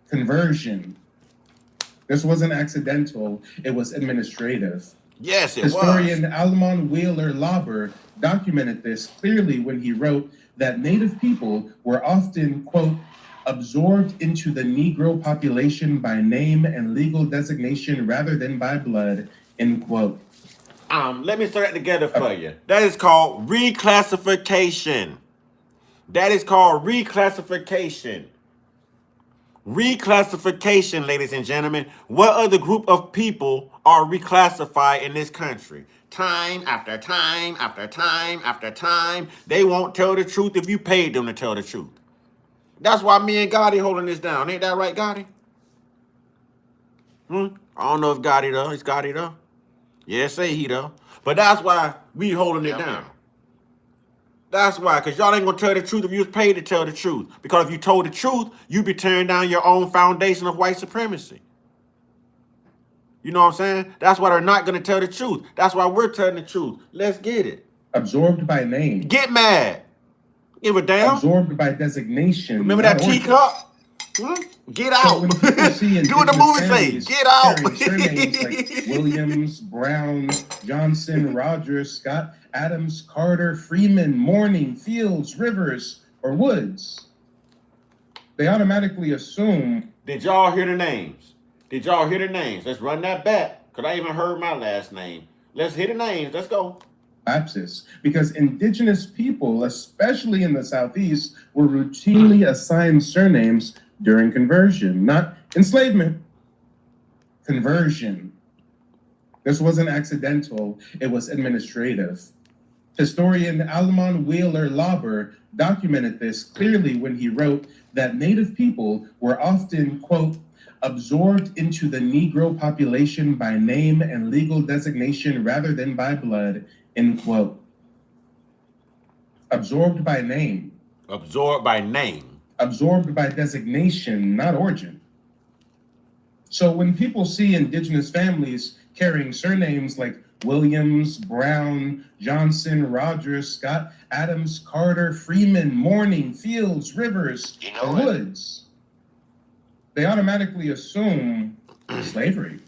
conversion. This wasn't accidental, it was administrative. Yes, it Historian was. Almon Wheeler Lauber documented this clearly when he wrote that Native people were often, quote, absorbed into the Negro population by name and legal designation rather than by blood, end quote. Let me start it together for you. That is called reclassification. That is called reclassification. Reclassification, ladies and gentlemen. What other group of people are reclassified in this country? Time after time after time after time. They won't tell the truth if you paid them to tell the truth. That's why me and Gotti holding this down. Ain't that right, Gotti? I don't know if Gotti though. It's Gotti though. Yeah, say he though. But that's why we holding it down. That's why, because y'all ain't going to tell the truth if you was paid to tell the truth. Because if you told the truth, you'd be tearing down your own foundation of white supremacy. You know what I'm saying? That's why they're not going to tell the truth. That's why we're telling the truth. Let's get it. Absorbed by name. Get mad. Give a damn. Absorbed by designation. Remember that teacup? Get out. Do what the movie say. Get out. Surnames like Williams, Brown, Johnson, Rogers, Scott, Adams, Carter, Freeman, Mourning, Fields, Rivers, or Woods. They automatically assume. Did y'all hear the names? Did y'all hear the names? Let's run that back. Because I even heard my last name. Let's hear the names. Let's go. Lapses, because indigenous people, especially in the Southeast, were routinely assigned surnames during conversion, not enslavement, conversion. This wasn't accidental, it was administrative. Historian Almon Wheeler Lauber documented this clearly when he wrote that Native people were often, quote, absorbed into the Negro population by name and legal designation rather than by blood, end quote. Absorbed by name. Absorbed by name. Absorbed by designation, not origin. So when people see indigenous families carrying surnames like Williams, Brown, Johnson, Rogers, Scott, Adams, Carter, Freeman, Mourning, Fields, Rivers, or Woods, they automatically assume slavery.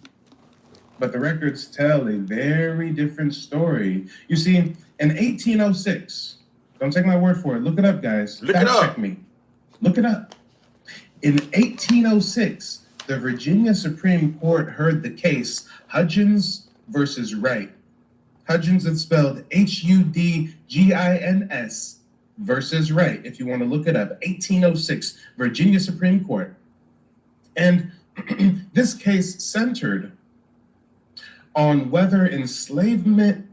But the records tell a very different story. You see, in 1806, don't take my word for it, look it up, guys. Look it up. Fact check me. Look it up. In 1806, the Virginia Supreme Court heard the case Hudgens versus Wright. Hudgens is spelled Hudgins versus Wright, if you want to look it up. 1806, Virginia Supreme Court. And this case centered on whether enslavement,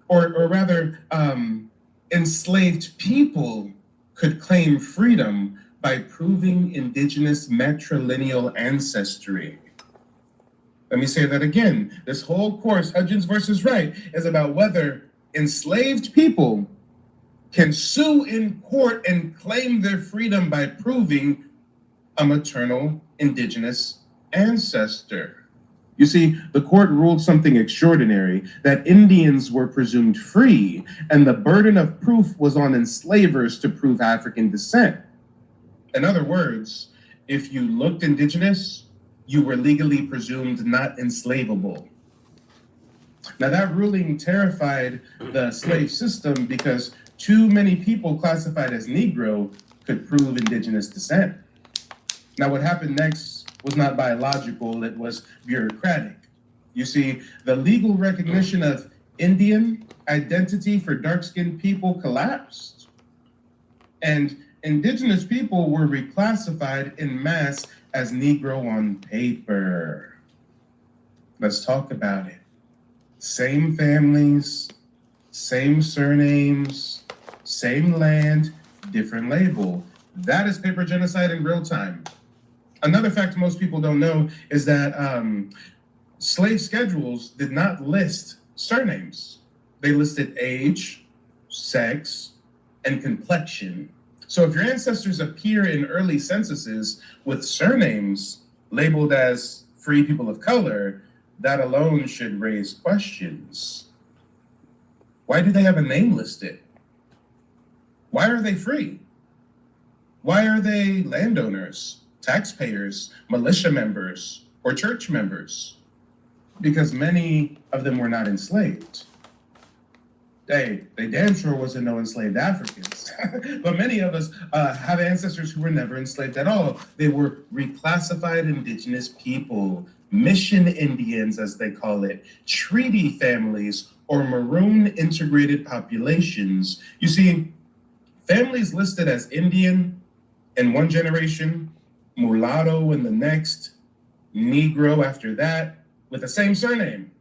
or rather, enslaved people could claim freedom by proving indigenous matrilineal ancestry. Let me say that again. This whole course, Hudgens versus Wright, is about whether enslaved people can sue in court and claim their freedom by proving a maternal indigenous ancestor. You see, the court ruled something extraordinary, that Indians were presumed free, and the burden of proof was on enslavers to prove African descent. In other words, if you looked indigenous, you were legally presumed not enslavable. Now, that ruling terrified the slave system because too many people classified as Negro could prove indigenous descent. Now, what happened next was not biological, it was bureaucratic. You see, the legal recognition of Indian identity for dark-skinned people collapsed, and indigenous people were reclassified en masse as Negro on paper. Let's talk about it. Same families, same surnames, same land, different label. That is paper genocide in real time. Another fact most people don't know is that slave schedules did not list surnames. They listed age, sex, and complexion. So if your ancestors appear in early censuses with surnames labeled as free people of color, that alone should raise questions. Why do they have a name listed? Why are they free? Why are they landowners, taxpayers, militia members, or church members? Because many of them were not enslaved. They damn sure wasn't no enslaved Africans. But many of us have ancestors who were never enslaved at all. They were reclassified indigenous people, mission Indians, as they call it, treaty families, or maroon integrated populations. You see, families listed as Indian in one generation, mulatto in the next, Negro after that, with the same surname.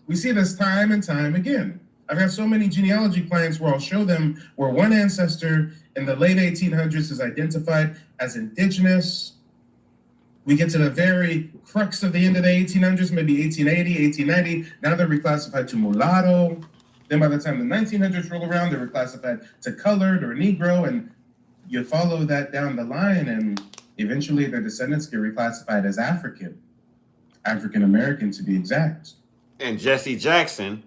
We see this time and time again. I've got so many genealogy clients where I'll show them where one ancestor in the late 1800s is identified as indigenous. We get to the very crux of the end of the 1800s, maybe 1880, 1890. Now they're reclassified to mulatto. Then by the time the 1900s roll around, they're reclassified to colored or Negro. And you follow that down the line, and eventually their descendants get reclassified as African American to be exact. And Jesse Jackson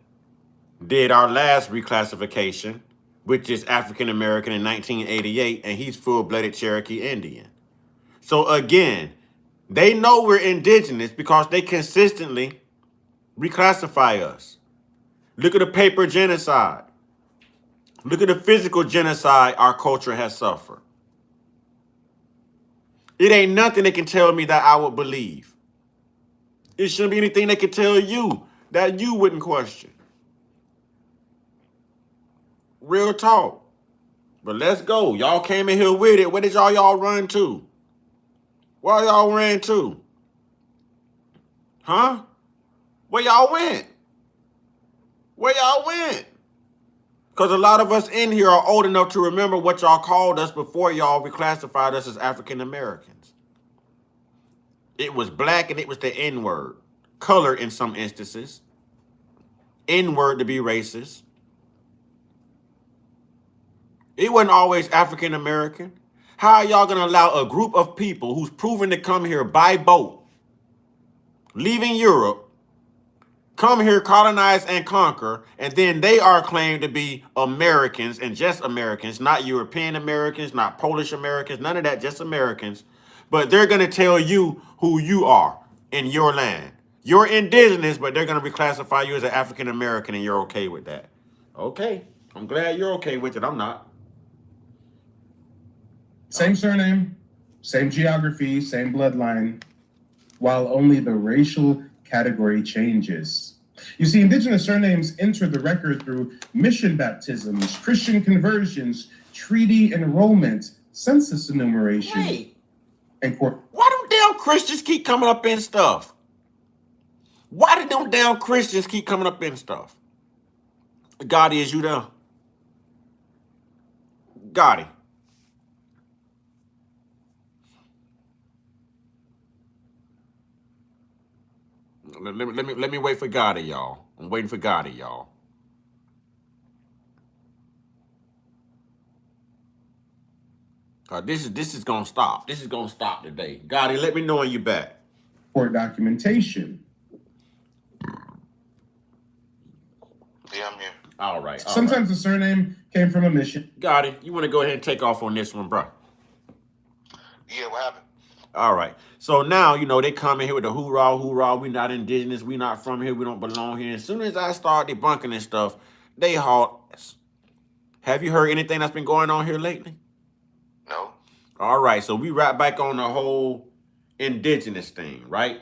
did our last reclassification, which is African American in 1988, and he's full-blooded Cherokee Indian. So again, they know we're indigenous because they consistently reclassify us. Look at the paper genocide. Look at the physical genocide our culture has suffered. It ain't nothing they can tell me that I would believe. It shouldn't be anything they could tell you that you wouldn't question. Real talk. But let's go. Y'all came in here with it. Where did y'all run to? Where y'all ran to? Huh? Where y'all went? Where y'all went? Because a lot of us in here are old enough to remember what y'all called us before y'all reclassified us as African Americans. It was black and it was the N-word. Color in some instances. N-word to be racist. It wasn't always African American. How are y'all going to allow a group of people who's proven to come here by boat, leaving Europe, come here, colonize and conquer, and then they are claimed to be Americans and just Americans, not European Americans, not Polish Americans, none of that, just Americans. But they're going to tell you who you are in your land. You're indigenous, but they're going to reclassify you as an African American, and you're okay with that. Okay. I'm glad you're okay with it. I'm not. Same surname, same geography, same bloodline, while only the racial category changes. You see, indigenous surnames enter the record through mission baptisms, Christian conversions, treaty enrollment, census enumeration. Wait. And court. Why don't damn Christians keep coming up in stuff? Why do them damn Christians keep coming up in stuff? Gotti, is you there? Gotti. Let me wait for Gotti, y'all. I'm waiting for Gotti, y'all. This is gonna stop. This is gonna stop today. Gotti, let me know when you're back. Court documentation. All right. Sometimes the surname came from a mission. Got it. You want to go ahead and take off on this one, bro? Yeah, what happened? All right. So now, they come in here with the hoorah, hoorah. We not indigenous. We not from here. We don't belong here. As soon as I start debunking this stuff, they halt. Have you heard anything that's been going on here lately? No. All right. So we right back on the whole indigenous thing, right?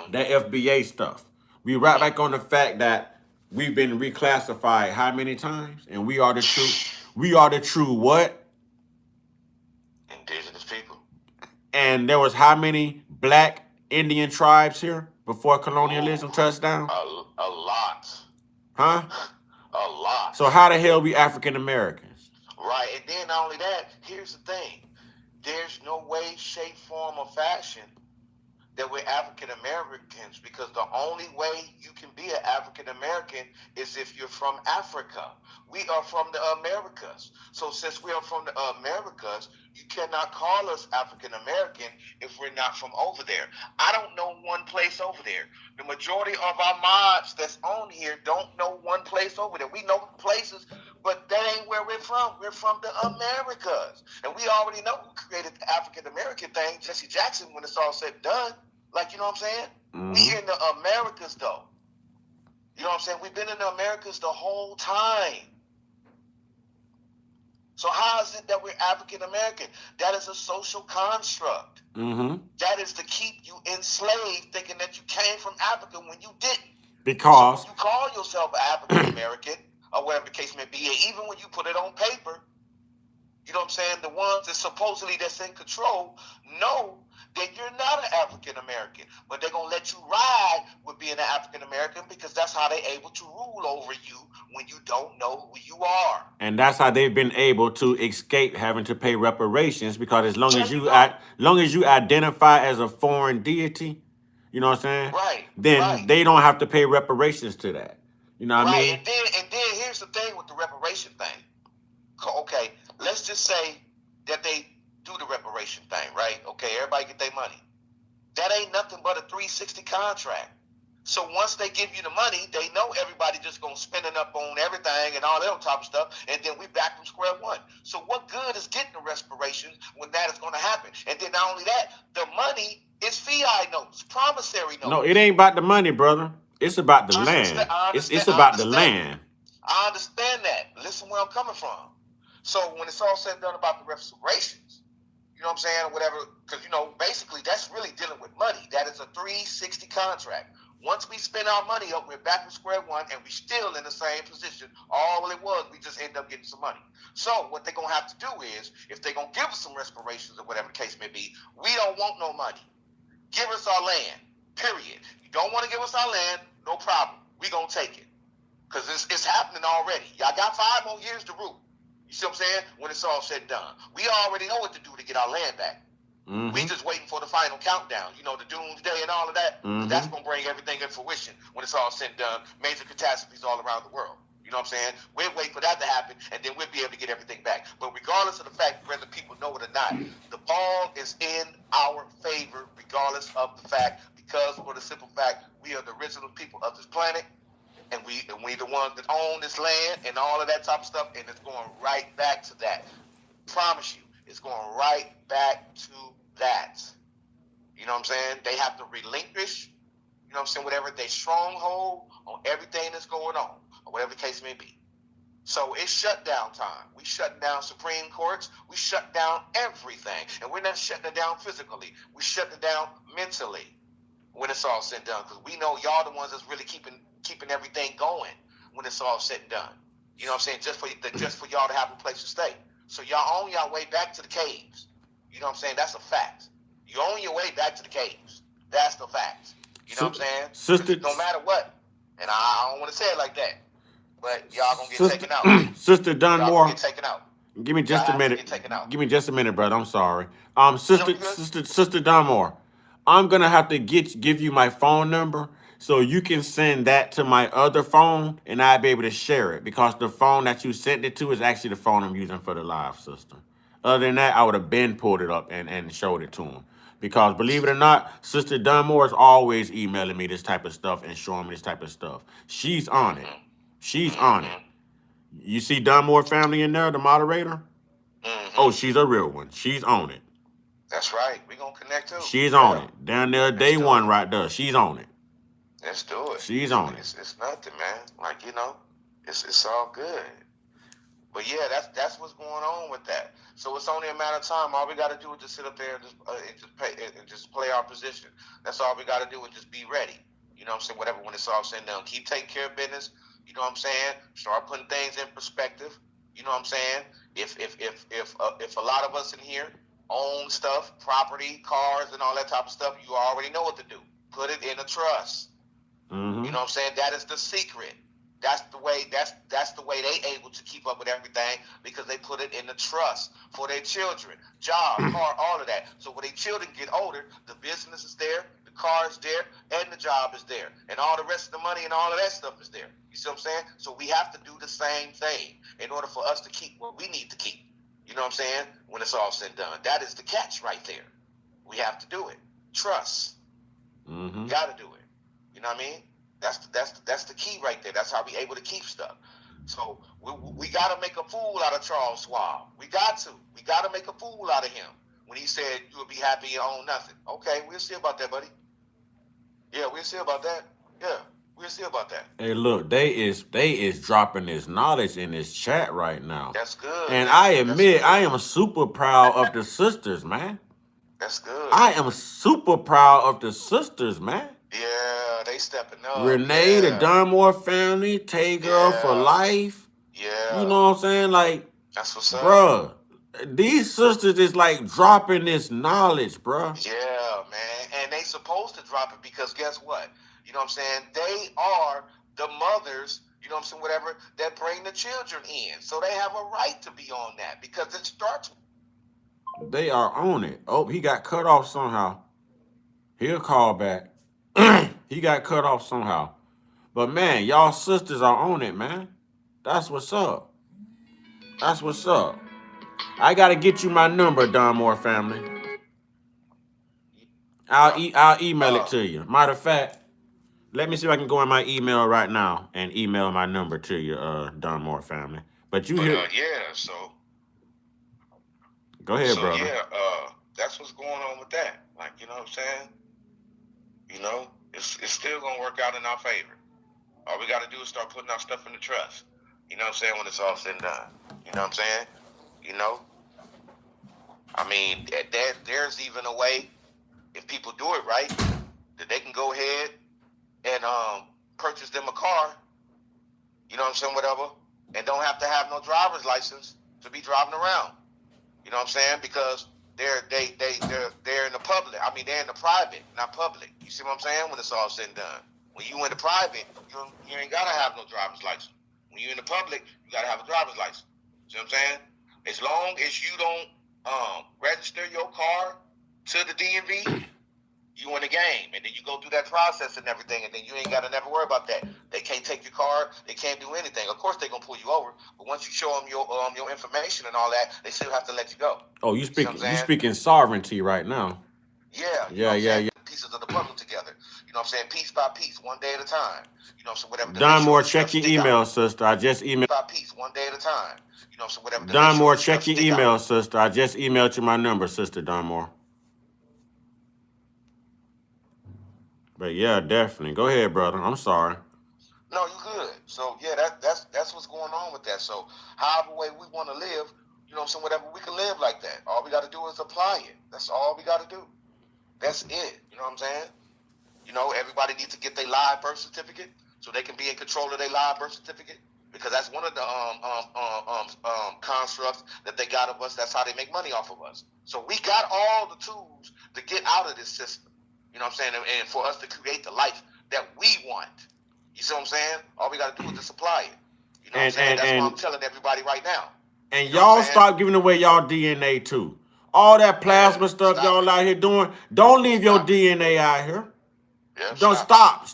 That FBA stuff. We right back on the fact that we've been reclassified how many times? And we are the true what? Indigenous people. And there was how many black Indian tribes here before colonialism touched down? A lot. Huh? A lot. So how the hell we African Americans? Right, and then not only that, here's the thing. There's no way, shape, form, or fashion that we're African Americans, because the only way you can be an African American is if you're from Africa. We are from the Americas. So since we are from the Americas, you cannot call us African American if we're not from over there. I don't know one place over there. The majority of our mods that's on here don't know one place over there. We know places, but that ain't where we're from. We're from the Americas. And we already know who created the African American thing, Jesse Jackson, when it's all said and done. Like, you know what I'm saying? We in the Americas, though. You know what I'm saying? We've been in the Americas the whole time. So how is it that we're African American? That is a social construct. That is to keep you enslaved, thinking that you came from Africa when you didn't. Because so when you call yourself African American, or whatever the case may be, and even when you put it on paper, you know what I'm saying? The ones that supposedly that's in control know that you're not an African American, but they're gonna let you ride with being an African American because that's how they're able to rule over you when you don't know who you are. And that's how they've been able to escape having to pay reparations, because as long as you identify as a foreign deity, you know what I'm saying? Right. Then they don't have to pay reparations to that. You know what I mean? And then here's the thing with the reparation thing. Okay, let's just say that they do the reparation thing, right? Okay, everybody get their money. That ain't nothing but a 360 contract. So once they give you the money, they know everybody just gonna spend it up on everything and all that type of stuff, and then we back from square one. So what good is getting the reparation when that is gonna happen? And then not only that, the money is fiat notes, promissory notes. No, it ain't about the money, brother. It's about the land. It's about the land. I understand that. Listen where I'm coming from. So when it's all said and done about the reparations, you know what I'm saying, or whatever, because, basically that's really dealing with money. That is a 360 contract. Once we spend our money up, we're back to square one, and we're still in the same position. All it was, we just end up getting some money. So what they're going to have to do is, if they're going to give us some reparations or whatever the case may be, we don't want no money. Give us our land, period. You don't want to give us our land, no problem. We're going to take it. Because it's happening already. Y'all got 5 more years to rule. You see what I'm saying? When it's all said and done. We already know what to do to get our land back. We just waiting for the final countdown. The doomsday and all of that. That's going to bring everything in fruition when it's all said and done. Major catastrophes all around the world. You know what I'm saying? We'll wait for that to happen, and then we'll be able to get everything back. But regardless of the fact whether people know it or not, the ball is in our favor regardless of the fact, because for the simple fact, we are the original people of this planet. And we the ones that own this land and all of that type of stuff, and it's going right back to that. Promise you, it's going right back to that. You know what I'm saying? They have to relinquish, you know what I'm saying, whatever their stronghold on everything that's going on, or whatever the case may be. So it's shutdown time. We shut down Supreme Courts. We shut down everything. And we're not shutting it down physically. We shut it down mentally when it's all said and done, because we know y'all the ones that's really keeping everything going when it's all said and done. You know what I'm saying? Just for y'all to have a place to stay. So y'all on y'all way back to the caves. You know what I'm saying? That's a fact. You on your way back to the caves. That's the fact. You know what I'm saying? Sister, no matter what. And I don't want to say it like that, but y'all gonna get taken out. Sister Dunmore, get taken out. Give me just a minute. Get Give me just a minute, brother. I'm sorry. Sister Dunmore, I'm gonna have to give you my phone number, so you can send that to my other phone, and I'll be able to share it, because the phone that you sent it to is actually the phone I'm using for the live, sister. Other than that, I would have been pulled it up and showed it to him. Because believe it or not, Sister Dunmore is always emailing me this type of stuff and showing me this type of stuff. She's on it. She's on it. You see Dunmore family in there, the moderator? Oh, she's a real one. She's on it. That's right. We gonna connect too. She's on it. Down there, day one right there. She's on it. Let's do it. She's on it. It's nothing, man. Like, you know, it's all good. But yeah, that's what's going on with that. So it's only a matter of time. All we got to do is just sit up there and just play our position. That's all we got to do, and just be ready. You know what I'm saying? Whatever, when it's all said and done, keep taking care of business. You know what I'm saying? Start putting things in perspective. You know what I'm saying? If a lot of us in here own stuff, property, cars, and all that type of stuff, you already know what to do. Put it in a trust. Mm-hmm. You know what I'm saying? That is the secret. That's the way they able to keep up with everything, because they put it in the trust for their children, job, car, all of that. So when their children get older, the business is there, the car is there, and the job is there, and all the rest of the money and all of that stuff is there. You see what I'm saying? So we have to do the same thing in order for us to keep what we need to keep. You know what I'm saying? When it's all said and done, that is the catch right there. We have to do it. Trust. Mm-hmm. Got to do it. You know what I mean? That's the key right there. That's how we able to keep stuff. So we got to make a fool out of Charles Schwab. We got to make a fool out of him when he said you would be happy you own nothing. Okay, we'll see about that, buddy. Yeah, we'll see about that. Yeah, we'll see about that. Hey, look, they is dropping this knowledge in this chat right now. That's good. And I admit, I am super proud of the sisters, man. That's good. I am super proud of the sisters, man. Yeah, they stepping up. Renee, the Dunmore family, Tay Girl for life. Yeah. You know what I'm saying? Like, that's what's up. Bruh, these sisters is like dropping this knowledge, bruh. Yeah, man. And they supposed to drop it, because guess what? You know what I'm saying? They are the mothers, you know what I'm saying, whatever, that bring the children in. So they have a right to be on that, because it starts. They are on it. Oh, he got cut off somehow. He'll call back. He got cut off somehow. But man, y'all sisters are on it, man. That's what's up. That's what's up. I gotta get you my number, Dunmore family. I'll email it to you. Matter of fact, let me see if I can go in my email right now and email my number to you, Dunmore family. But you hear? Yeah, so. Go ahead, so, brother. Yeah, that's what's going on with that. Like, you know what I'm saying? You know, it's still gonna work out in our favor. All we gotta do is start putting our stuff in the trust. You know what I'm saying? When it's all said and done. You know what I'm saying? You know? I mean, there's even a way, if people do it right, that they can go ahead and purchase them a car, you know what I'm saying, whatever, and don't have to have no driver's license to be driving around. You know what I'm saying? Because they're in the public. I mean, they're in the private, not public. You see what I'm saying? When it's all said and done. When you in the private, you ain't gotta have no driver's license. When you in the public, you gotta have a driver's license. See what I'm saying? As long as you don't register your car to the DMV, you in the game, and then you go through that process and everything, and then you ain't gotta never worry about that. They can't take your car, they can't do anything. Of course, they gonna pull you over, but once you show them your information and all that, they still have to let you go. Oh, you speaking sovereignty right now. Yeah. Yeah. Pieces of the puzzle together. You know what I'm saying? Piece by piece, one day at a time. You know, so whatever. Dunmore, check your email, sister. I just emailed. Piece by piece, one day at a time. You know, so whatever. Dunmore, check your email, sister. I just emailed you my number, sister Dunmore. But yeah, definitely. Go ahead, brother. I'm sorry. No, you good. So yeah, that's what's going on with that. So however way we want to live, you know what I'm saying, whatever, we can live like that. All we got to do is apply it. That's all we got to do. That's it. You know what I'm saying? You know, everybody needs to get their live birth certificate so they can be in control of their live birth certificate, because that's one of the constructs that they got of us. That's how they make money off of us. So we got all the tools to get out of this system. You know what I'm saying? And for us to create the life that we want. You see what I'm saying? All we got to do is just apply it. You know what I'm saying? That's what I'm telling everybody right now. And y'all stop giving away y'all DNA too. All that plasma stuff y'all out here doing, don't leave your DNA out here. Yeah, don't stop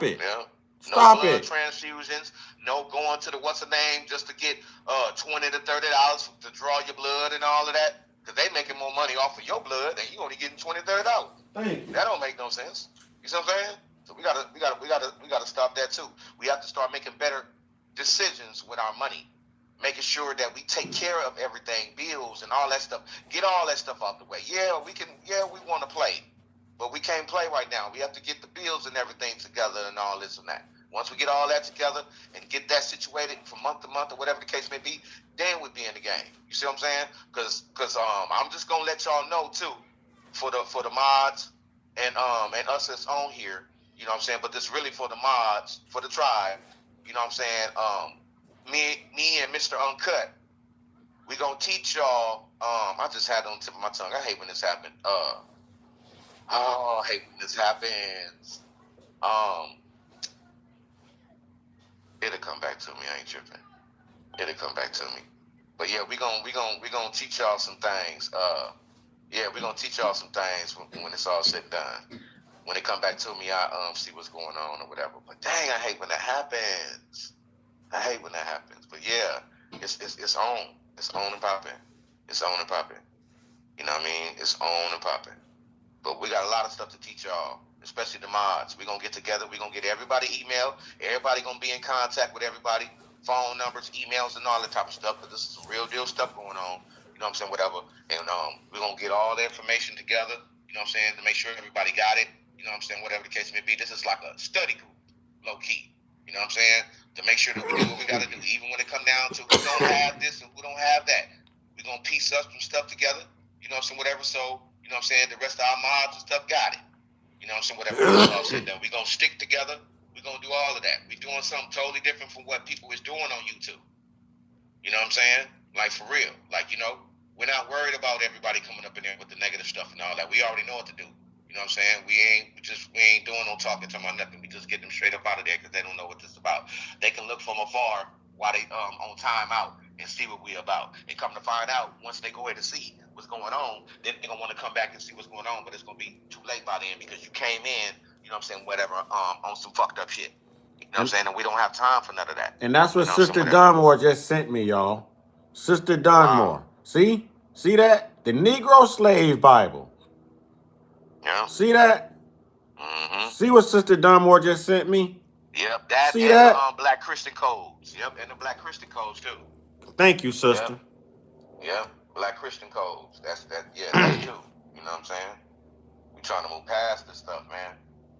it. Yeah. Stop no blood it. transfusions, no going to the what's the name just to get $20 to $30 to draw your blood and all of that. Because they making more money off of your blood and you only getting $20, $30. That don't make no sense. You see what I'm saying? So we gotta stop that too. We have to start making better decisions with our money, making sure that we take care of everything, bills and all that stuff. Get all that stuff out the way. Yeah, we want to play, but we can't play right now. We have to get the bills and everything together and all this and that. Once we get all that together and get that situated from month to month or whatever the case may be, then we'll be in the game. You see what I'm saying? Because I'm just gonna let y'all know too, for the mods and us that's on here. You know what I'm saying? But this really for the mods, for the tribe. You know what I'm saying? Me and Mr. Uncut, we gonna teach y'all. I just had it on the tip of my tongue. I hate when this happens. I hate when this happens. It'll come back to me. I ain't tripping. It'll come back to me. But yeah, we gonna teach y'all some things. We're gonna teach y'all some things when it's all said and done. When it come back to me, I see what's going on or whatever. But dang, I hate when that happens. I hate when that happens. But yeah, it's on. It's on and popping. It's on and popping. You know what I mean? It's on and popping. But we got a lot of stuff to teach y'all, especially the mods. We're going to get together. We're going to get everybody email. Everybody going to be in contact with everybody. Phone numbers, emails, and all that type of stuff. Because this is some real deal stuff going on. You know what I'm saying? Whatever. And we're going to get all the information together. You know what I'm saying? To make sure everybody got it. You know what I'm saying? Whatever the case may be. This is like a study group, low key. You know what I'm saying? To make sure that we do what we got to do. Even when it come down to who don't have this and who don't have that. We're going to piece up some stuff together. You know what I'm saying? Whatever. So, you know what I'm saying? The rest of our mods and stuff got it. You know what I'm saying? Whatever it's all said done. We're going to stick together. We're going to do all of that. We're doing something totally different from what people is doing on YouTube. You know what I'm saying? Like, for real. Like, you know, we're not worried about everybody coming up in there with the negative stuff and all that. We already know what to do. You know what I'm saying? We ain't doing no talking to my nothing. We just get them straight up out of there because they don't know what this is about. They can look from afar while they on time out and see what we about. And come to find out, once they go ahead and see what's going on, then they're gonna want to come back and see what's going on. But it's gonna be too late by then because you came in, you know what I'm saying, whatever, on some fucked up shit. You know what I'm saying? And we don't have time for none of that. And that's what You know Sister what I'm saying? Dunmore just sent me, y'all. Sister Dunmore. See that? The Negro Slave Bible. Yeah. See that? Mm-hmm. See what Sister Dunmore just sent me? Yep. That See and that? the Black Christian codes. Yep. And the Black Christian codes too. Thank you, sister. Yep. Black Christian codes. Yeah, that too. You know what I'm saying? We trying to move past this stuff, man.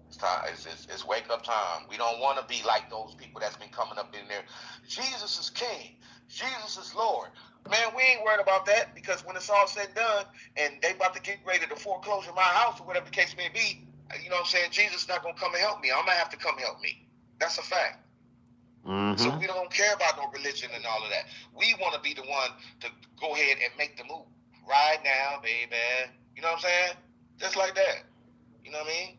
It's time. It's wake up time. We don't want to be like those people that's been coming up in there. Jesus is King. Jesus is Lord. Man, we ain't worried about that because when it's all said and done and they about to get ready to foreclosure my house or whatever the case may be, you know what I'm saying? Jesus not going to come and help me. I'm going to have to come help me. That's a fact. Mm-hmm. So we don't care about no religion and all of that. We want to be the one to go ahead and make the move. Right now, baby. You know what I'm saying? Just like that. You know what I mean?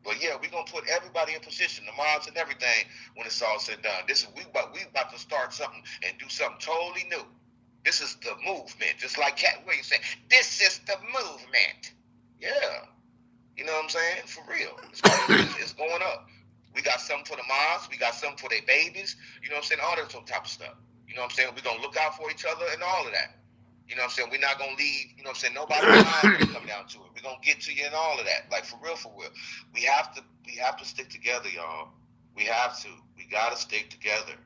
But yeah, we're going to put everybody in position, the mods and everything, when it's all said and done. We about to start something and do something totally new. This is the movement. Just like Cat Williams said, this is the movement. Yeah. You know what I'm saying? For real. It's going up. We got something for the moms. We got something for their babies. You know what I'm saying? All that type of stuff. You know what I'm saying? We're going to look out for each other and all of that. You know what I'm saying? We're not going to leave, you know what I'm saying, nobody behind when it come down to it. We're going to get to you and all of that. Like, for real, for real. We have to stick together, y'all. We have to. We got to stick together.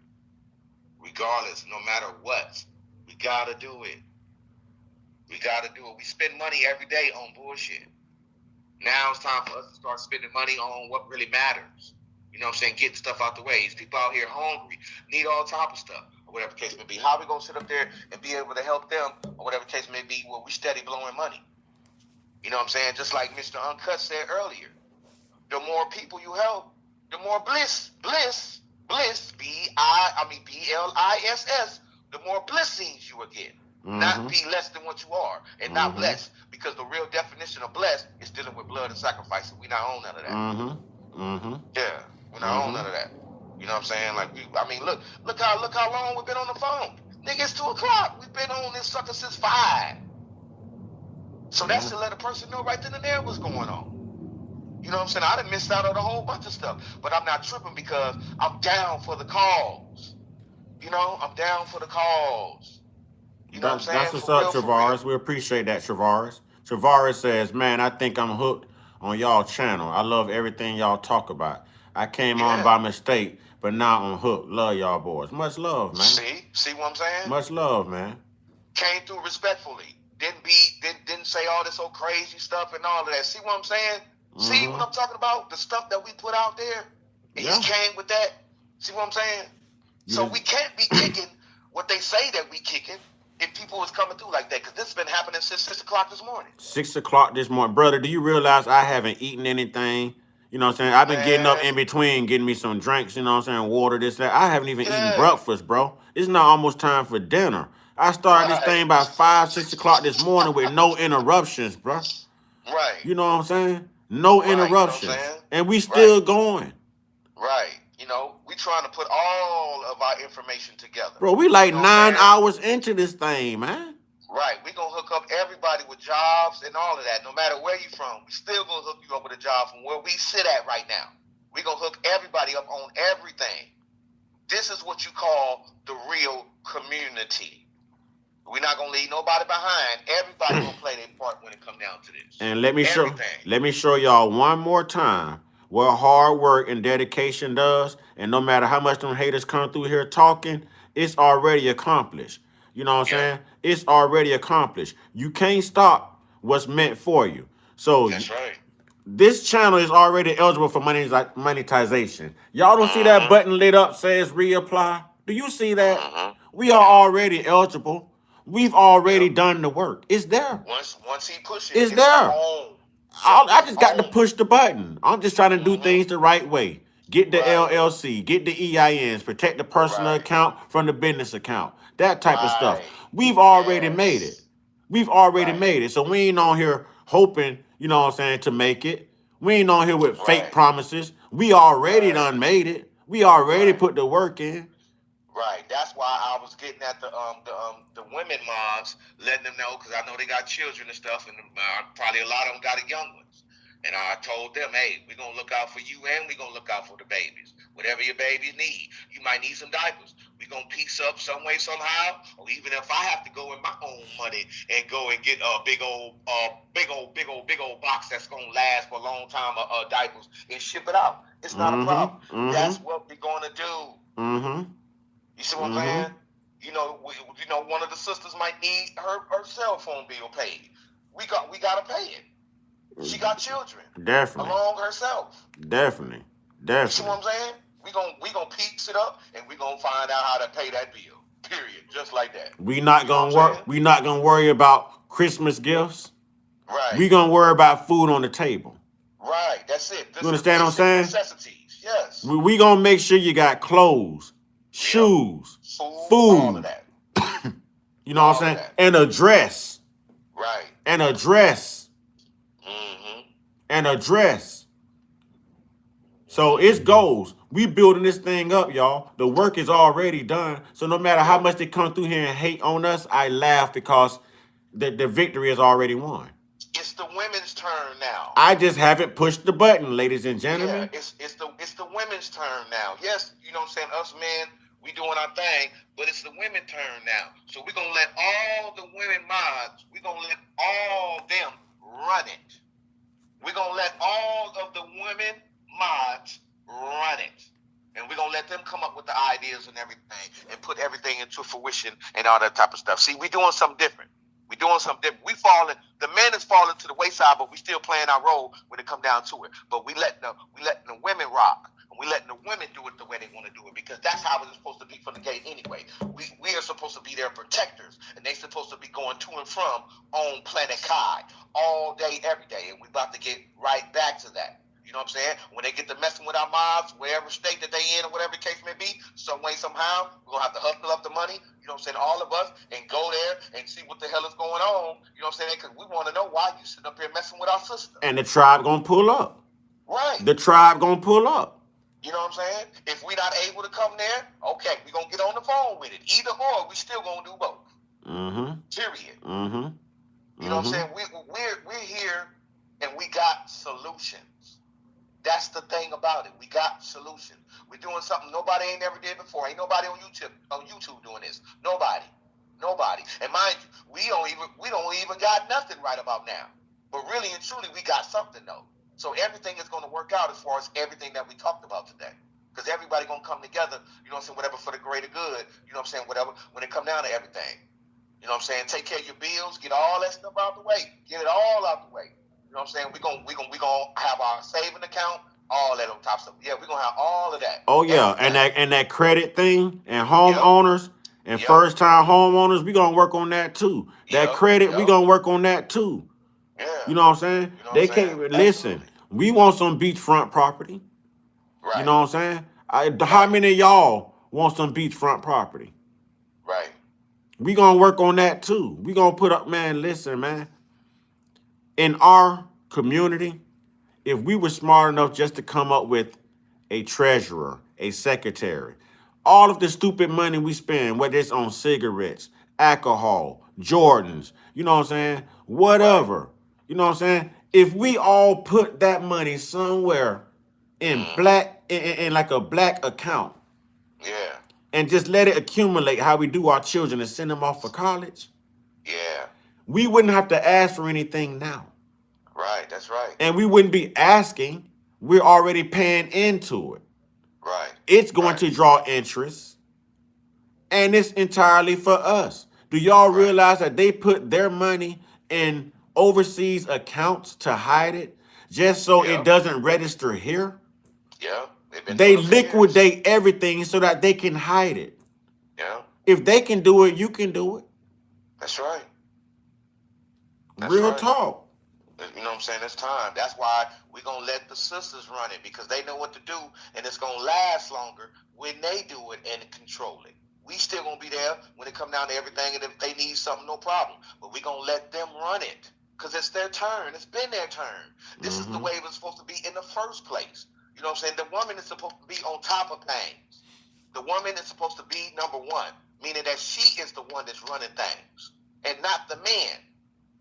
Regardless, no matter what. We got to do it. We got to do it. We spend money every day on bullshit. Now it's time for us to start spending money on what really matters. You know what I'm saying? Getting stuff out the way. These people out here hungry, need all type of stuff, or whatever the case may be. How are we going to sit up there and be able to help them, or whatever the case may be, where we steady blowing money? You know what I'm saying? Just like Mr. Uncut said earlier, the more people you help, the more bliss, B-L-I-S-S, the more blessings you will get. Mm-hmm. Not be less than what you are, and not blessed, because the real definition of blessed is dealing with blood and sacrifice, and we not own none of that. Mm-hmm. Mm-hmm. Yeah, we not own none of that. You know what I'm saying? Like, look how long we've been on the phone. Nigga, it's 2 o'clock. We've been on this sucker since 5. So that should let a person know right then and there what's going on. You know what I'm saying? I done missed out on a whole bunch of stuff, but I'm not tripping because I'm down for the cause. You know, I'm down for the cause. You know what I'm saying? That's what's up, Travaris. We appreciate that, Travaris. Travaris says, man, I think I'm hooked on y'all channel. I love everything y'all talk about. I came on by mistake, but but now on Hook. Love y'all boys. Much love, man. See what I'm saying? Much love, man. Came through respectfully. Didn't say all this old crazy stuff and all of that. See what I'm saying? See what I'm talking about? The stuff that we put out there. And he came with that. See what I'm saying? So we can't be kicking what they say that we kicking if people was coming through like that, because this has been happening since 6 o'clock this morning. 6 o'clock this morning. Brother, do you realize I haven't eaten anything? You know what I'm saying? I've been getting up in between, getting me some drinks, you know what I'm saying? Water, this, that. I haven't even eaten breakfast, bro. It's not almost time for dinner. I started this thing by 5, 6 o'clock this morning with no interruptions, bro. Right. You know what I'm saying? No interruptions. You know what I'm saying? And we still going. Right. You know, we trying to put all of our information together. Bro, we like 9 hours into this thing, man. Right. We going to hook up everybody with jobs and all of that. No matter where you from, we still going to hook you up with a job from where we sit at right now. We going to hook everybody up on everything. This is what you call the real community. We're not going to leave nobody behind. Everybody going to play their part when it comes down to this. And let me show y'all one more time what hard work and dedication does. And no matter how much them haters come through here talking, it's already accomplished. You know what I'm saying? It's already accomplished. You can't stop what's meant for you. So that's right. This channel is already eligible for monetization. Y'all don't see that button lit up says reapply? Do you see that? We are already eligible. We've already done the work. It's there. Once he pushes, it's there. I just got to push the button. I'm just trying to do things the right way. Get the LLC, get the EINs, protect the personal account from the business account. That type of stuff. We've already made it. We've already made it. So we ain't on here hoping, you know what I'm saying, to make it. We ain't on here with fake promises. We already done made it. We already put the work in. Right. That's why I was getting at the women moms, letting them know, because I know they got children and stuff, and probably a lot of them got young ones. And I told them, hey, we're going to look out for you, and we're going to look out for the babies. Whatever your babies need. You might need some diapers. We're going to piece up some way, somehow. Or even if I have to go in my own money and go and get a big old box that's going to last for a long time of diapers and ship it out. It's not a problem. That's what we're going to do. You see what I'm saying? You know, one of the sisters might need her cell phone bill paid. We got to pay it. She got children. Definitely. Along herself. Definitely. You see what I'm saying? We gonna piece it up and we gonna find out how to pay that bill. Period. Just like that. We not gonna work. We not gonna worry about Christmas gifts. Right. We gonna worry about food on the table. Right. That's it. You understand what I'm saying? Necessities. Yes. We gonna make sure you got clothes, shoes, food. All of that. You know what I'm saying? And a dress. Right. And a dress. And a dress. So it's goals. We building this thing up, y'all. The work is already done. So no matter how much they come through here and hate on us, I laugh because the victory is already won. It's the women's turn now. I just haven't pushed the button, ladies and gentlemen. Yeah, it's the women's turn now. Yes, you know what I'm saying? Us men, we doing our thing, but it's the women turn now. So we're gonna let all the women mods, we're gonna let all them run it. We're going to let all of the women mods run it. And we're going to let them come up with the ideas and everything and put everything into fruition and all that type of stuff. See, we're doing something different. We're doing something different. The men is falling to the wayside, but we still playing our role when it come down to it. But we letting the women rock. And we letting the women do it the way they want to do it, because that's how it's supposed to be from the gate anyway. We are supposed to be their protectors, and they supposed to be going to and from on planet Kai all day, every day. And we about to get right back to that. You know what I'm saying? When they get to messing with our mobs, wherever state that they in or whatever the case may be, some way, somehow, we're going to have to hustle up the money, you know what I'm saying, all of us, and go there and see what the hell is going on, you know what I'm saying, because we want to know why you sitting up here messing with our sister. And the tribe going to pull up. Right. The tribe going to pull up. You know what I'm saying? If we're not able to come there, okay, we're going to get on the phone with it. Either or, we still going to do both. Period. You know what I'm saying? We're here, and we got solutions. That's the thing about it. We got solutions. We're doing something nobody ain't ever did before. Ain't nobody on YouTube doing this. Nobody. And mind you, we don't even got nothing right about now. But really and truly, we got something though. So everything is going to work out as far as everything that we talked about today. Because everybody gonna come together, you know what I'm saying, whatever for the greater good, you know what I'm saying, whatever, when it come down to everything. You know what I'm saying? Take care of your bills, get all that stuff out the way. Get it all out the way. You know what I'm saying? We gonna have our saving account, all that on top stuff. Yeah, we're gonna have all of that. Oh yeah, and that credit thing and homeowners and first time homeowners, we gonna work on that too. That credit, we gonna work on that too. Yeah. You know what I'm saying? They can't listen. We want some beachfront property. Right. You know what I'm saying? How many of y'all want some beachfront property? Right. We gonna work on that too. We gonna put up, man, listen, man. In our community, if we were smart enough just to come up with a treasurer, a secretary, all of the stupid money we spend, whether it's on cigarettes, alcohol, Jordans, you know what I'm saying? Whatever. You know what I'm saying? If we all put that money somewhere in in like a black account, and just let it accumulate how we do our children and send them off for college, we wouldn't have to ask for anything now. Right, that's right. And we wouldn't be asking. We're already paying into it. Right. It's going to draw interest. And it's entirely for us. Do y'all realize that they put their money in overseas accounts to hide it just so it doesn't register here? Yeah. They liquidate everything so that they can hide it. Yeah. If they can do it, you can do it. That's right. Real talk. You know what I'm saying? It's time. That's why we're going to let the sisters run it, because they know what to do, and it's going to last longer when they do it and control it. We still going to be there when it come down to everything, and if they need something, no problem. But we're going to let them run it because it's their turn. It's been their turn. This is the way it was supposed to be in the first place. You know what I'm saying? The woman is supposed to be on top of things. The woman is supposed to be number one, meaning that she is the one that's running things and not the man.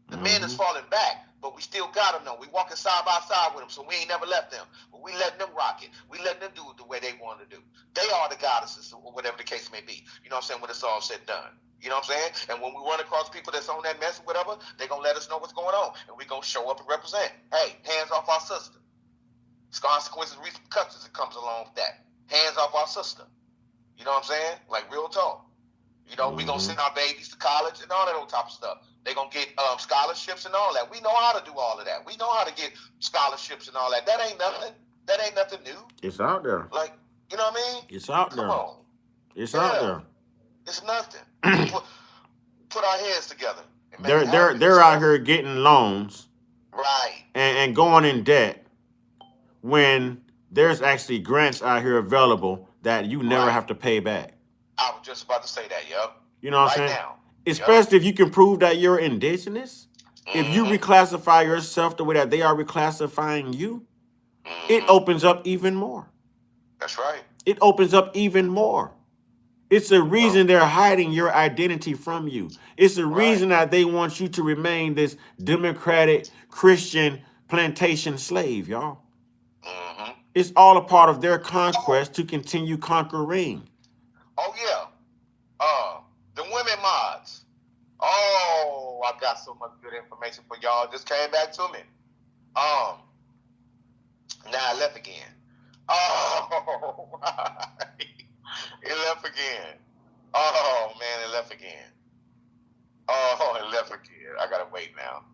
The man is falling back, but we still got them though. We walking side by side with them, so we ain't never left them. But we letting them rock it. We letting them do it the way they want to do. They are the goddesses, or whatever the case may be. You know what I'm saying? When it's all said and done. You know what I'm saying? And when we run across people that's on that mess or whatever, they going to let us know what's going on. And we going to show up and represent. Hey, hands off our sister. It's consequences, repercussions that comes along with that. Hands off our sister. You know what I'm saying? Like real talk. You know, we going to send our babies to college and all that old type of stuff. They going to get scholarships and all that. We know how to do all of that. We know how to get scholarships and all that. That ain't nothing. That ain't nothing new. It's out there. Like, you know what I mean? It's out there. Come on. It's out there. It's nothing. put our heads together. They're out here getting loans. Right. And going in debt when there's actually grants out here available that you never have to pay back. I was just about to say that, yup. You know what I'm saying? Now. Especially if you can prove that you're indigenous. If you reclassify yourself the way that they are reclassifying you, it opens up even more. That's right. It opens up even more. It's a reason they're hiding your identity from you. It's a reason that they want you to remain this democratic Christian plantation slave, y'all. It's all a part of their conquest to continue conquering. Oh, yeah. The women mods. Oh, I got so much good information for y'all. It just came back to me. Now I left again. Oh, it left again. Oh, man, it left again. Oh, it left again. I gotta wait now.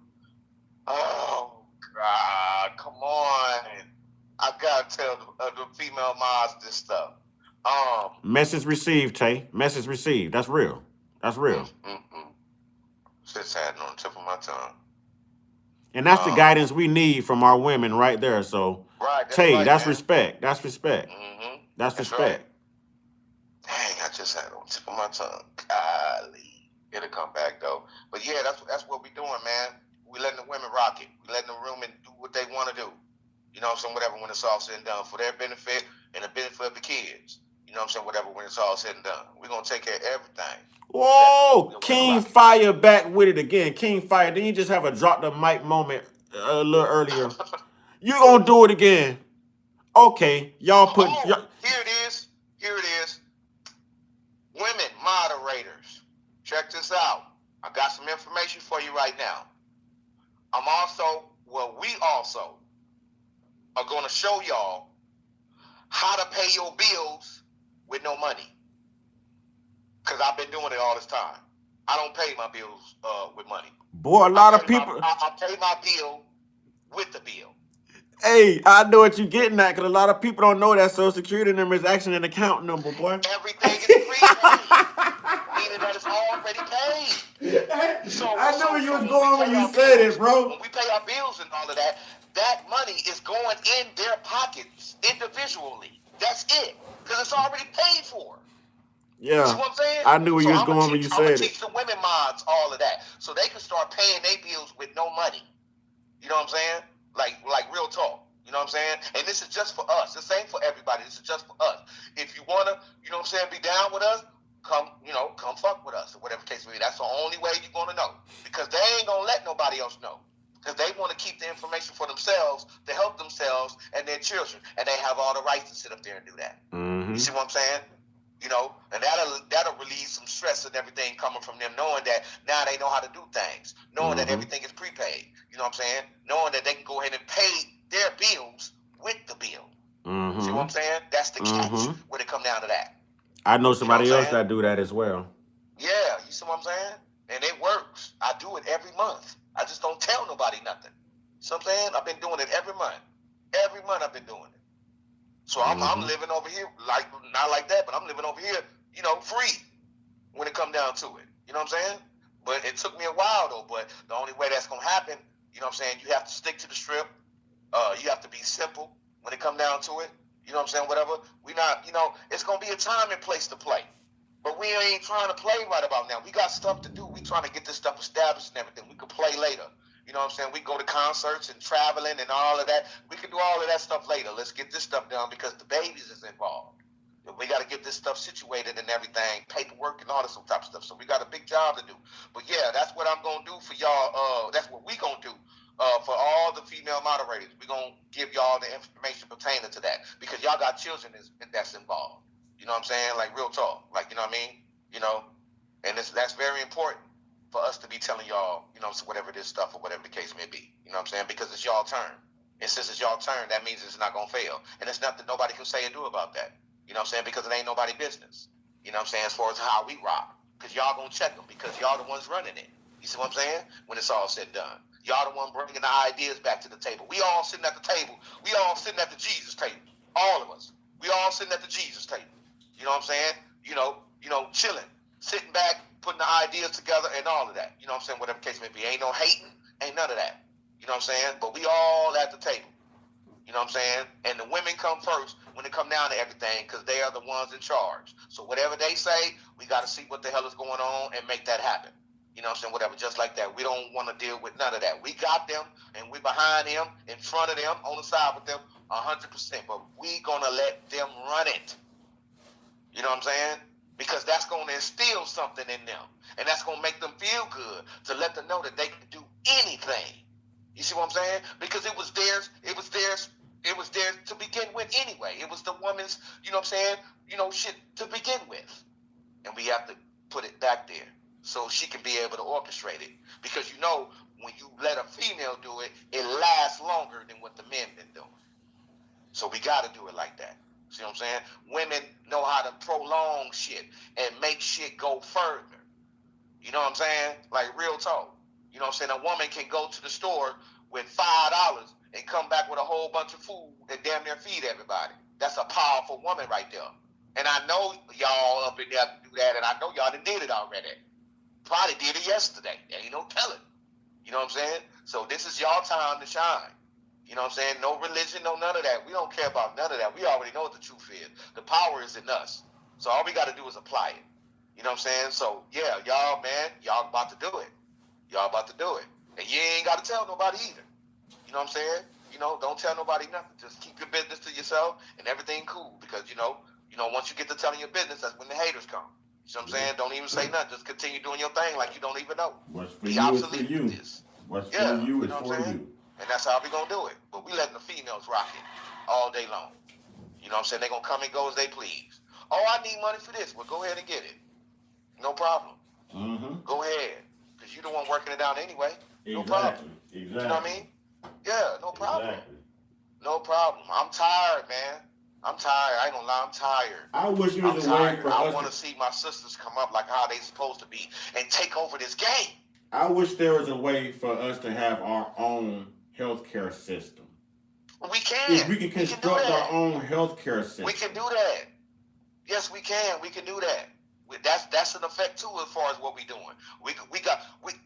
Oh, God, come on. I gotta tell the female mods this stuff. Message received, Tay. Message received. That's real. That's real. Shit's happening on the tip of my tongue. And that's the guidance we need from our women right there. So, Tay, that's respect. That's respect. That's respect. Dang, I just had it on the tip of my tongue. Golly. It'll come back, though. But, yeah, that's what we doing, man. We letting the women rock it. We letting the women do what they want to do. You know what I'm saying? Whatever, when it's all said and done, for their benefit and the benefit of the kids. You know what I'm saying? Whatever, when it's all said and done. We're going to take care of everything. Whoa! King Fire back with it again. King Fire. Didn't you just have a drop the mic moment a little earlier? You going to do it again. Okay. Y'all put... Here it is. Here it is. Women moderators. Check this out. I got some information for you right now. we also are going to show y'all how to pay your bills with no money. Because I've been doing it all this time. I don't pay my bills with money. Boy, a lot of people. I pay my bill with the bill. Hey, I know what you're getting at, because a lot of people don't know that Social Security number is actually an account number, boy. Everything is prepaid, meaning that it's already paid. So I know where you was going when you said it, bro. When we pay our bills and all of that, that money is going in their pockets individually. That's it, because it's already paid for. Yeah, See what I'm saying? I knew where you was I'ma going when you I'ma said teach it. the women mods all of that, so they can start paying their bills with no money. You know what I'm saying? Like real talk. You know what I'm saying? And this is just for us. This ain't for everybody. This is just for us. If you wanna, you know what I'm saying, be down with us, come fuck with us, or whatever case may be. That's the only way you're gonna know, because they ain't gonna let nobody else know. Because they want to keep the information for themselves to help themselves and their children, and they have all the rights to sit up there and do that. Mm-hmm. You see what I'm saying? You know, and that'll relieve some stress and everything coming from them, knowing that now they know how to do things, knowing that everything is prepaid. You know what I'm saying? Knowing that they can go ahead and pay their bills with the bill. See what I'm saying? That's the catch when it come down to that. I know somebody what I'm else that do that as well. Yeah, you see what I'm saying? And it works. I do it every month. I just don't tell nobody nothing. See what I'm saying? I've been doing it every month. Every month I've been doing it. So I'm living over here, like, not like that, but I'm living over here, you know, free when it come down to it. You know what I'm saying? But it took me a while, though. But the only way that's going to happen, you know what I'm saying, you have to stick to the strip. You have to be simple when it come down to it. You know what I'm saying? Whatever. We not, you know, it's going to be a time and place to play. But we ain't trying to play right about now. We got stuff to do. We trying to get this stuff established and everything. We could play later. You know what I'm saying? We go to concerts and traveling and all of that. We can do all of that stuff later. Let's get this stuff done because the babies is involved. We got to get this stuff situated and everything, paperwork and all this type of stuff. So we got a big job to do. But yeah, that's what I'm going to do for y'all. That's what we going to do for all the female moderators. We're going to give y'all the information pertaining to that because y'all got children that's involved. You know what I'm saying? Like real talk. Like, you know what I mean? You know, and that's very important for us to be telling y'all, you know, so whatever this stuff or whatever the case may be. You know what I'm saying? Because it's y'all turn. And since it's y'all turn, that means it's not going to fail. And it's nothing nobody can say or do about that. You know what I'm saying? Because it ain't nobody business. You know what I'm saying? As far as how we rock. Because y'all going to check them because y'all the ones running it. You see what I'm saying? When it's all said and done. Y'all the one bringing the ideas back to the table. We all sitting at the table. We all sitting at the Jesus table. All of us. We all sitting at the Jesus table. You know what I'm saying? You know, chilling, sitting back, putting the ideas together and all of that. You know what I'm saying? Whatever case may be. Ain't no hating, ain't none of that. You know what I'm saying? But we all at the table. You know what I'm saying? And the women come first when it come down to everything because they are the ones in charge. So whatever they say, we got to see what the hell is going on and make that happen. You know what I'm saying? Whatever, just like that. We don't want to deal with none of that. We got them and we behind them, in front of them, on the side with them, 100%. But we going to let them run it. You know what I'm saying? Because that's going to instill something in them. And that's going to make them feel good to let them know that they can do anything. You see what I'm saying? Because it was theirs to begin with anyway. It was the woman's, you know what I'm saying, shit to begin with. And we have to put it back there so she can be able to orchestrate it. Because when you let a female do it, it lasts longer than what the men been doing. So we got to do it like that. See what I'm saying? Women know how to prolong shit and make shit go further. You know what I'm saying? Like real talk. You know what I'm saying? A woman can go to the store with $5 and come back with a whole bunch of food and damn near feed everybody. That's a powerful woman right there. And I know y'all up in there do that, and I know y'all done did it already. Probably did it yesterday. There ain't no telling. You know what I'm saying? So this is y'all time to shine. You know what I'm saying? No religion, no none of that. We don't care about none of that. We already know what the truth is. The power is in us. So all we got to do is apply it. You know what I'm saying? So, yeah, y'all, man, y'all about to do it. Y'all about to do it. And you ain't got to tell nobody either. You know what I'm saying? Don't tell nobody nothing. Just keep your business to yourself and everything cool. Because, once you get to telling your business, that's when the haters come. You know what I'm saying? Don't even say nothing. Just continue doing your thing like you don't even know. What's for you is for you. What's for you is for you. And that's how we going to do it. But we letting the females rock it all day long. You know what I'm saying? They going to come and go as they please. Oh, I need money for this. Well, go ahead and get it. No problem. Mm-hmm. Go ahead. Because you're the one working it out anyway. No problem. You know what I mean? Yeah, no problem. Exactly. No problem. I'm tired, man. I'm tired. I ain't gonna lie, I'm tired. I wish there I'm was a way tired. for I us want to see my sisters come up like how they supposed to be and take over this game. I wish there was a way for us to have our own healthcare system. We can. If we can construct our own healthcare system. We can do that. Yes, we can. We can do that. That's an effect too as far as what we doing. We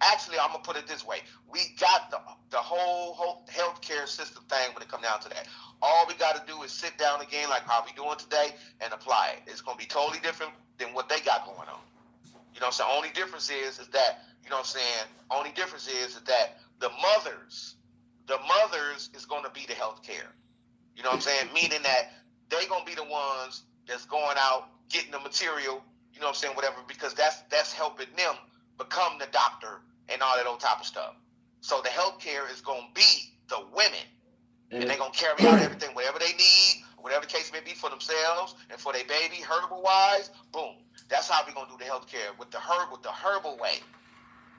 actually, I'm gonna put it this way. We got the whole healthcare system thing when it come down to that. All we got to do is sit down again like how we doing today and apply it. It's gonna be totally different than what they got going on. You know what I'm saying? Only difference is that, you know what I'm saying? Only difference is that the mothers is gonna be the healthcare. You know what I'm saying? Meaning that they gonna be the ones that's going out getting the material. You know what I'm saying? Whatever, because that's helping them become the doctor and all that old type of stuff. So the healthcare is gonna be the women, and they're gonna carry out everything, whatever they need, whatever the case may be for themselves and for their baby, herbal wise. Boom. That's how we're gonna do the healthcare with the herbal way.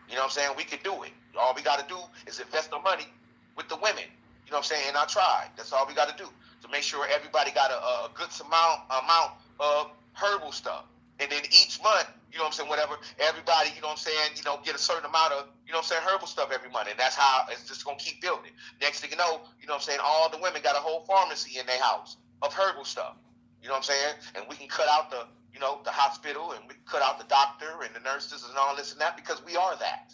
You know what I'm saying? We can do it. All we gotta do is invest the money with the women. You know what I'm saying? In our tribe. That's all we gotta do to make sure everybody got a good amount of herbal stuff. And then each month, you know what I'm saying, whatever, everybody, you know what I'm saying, get a certain amount of, you know what I'm saying, herbal stuff every month. And that's how it's just going to keep building. Next thing you know what I'm saying, all the women got a whole pharmacy in their house of herbal stuff. You know what I'm saying? And we can cut out the hospital, and we can cut out the doctor and the nurses and all this and that, because we are that.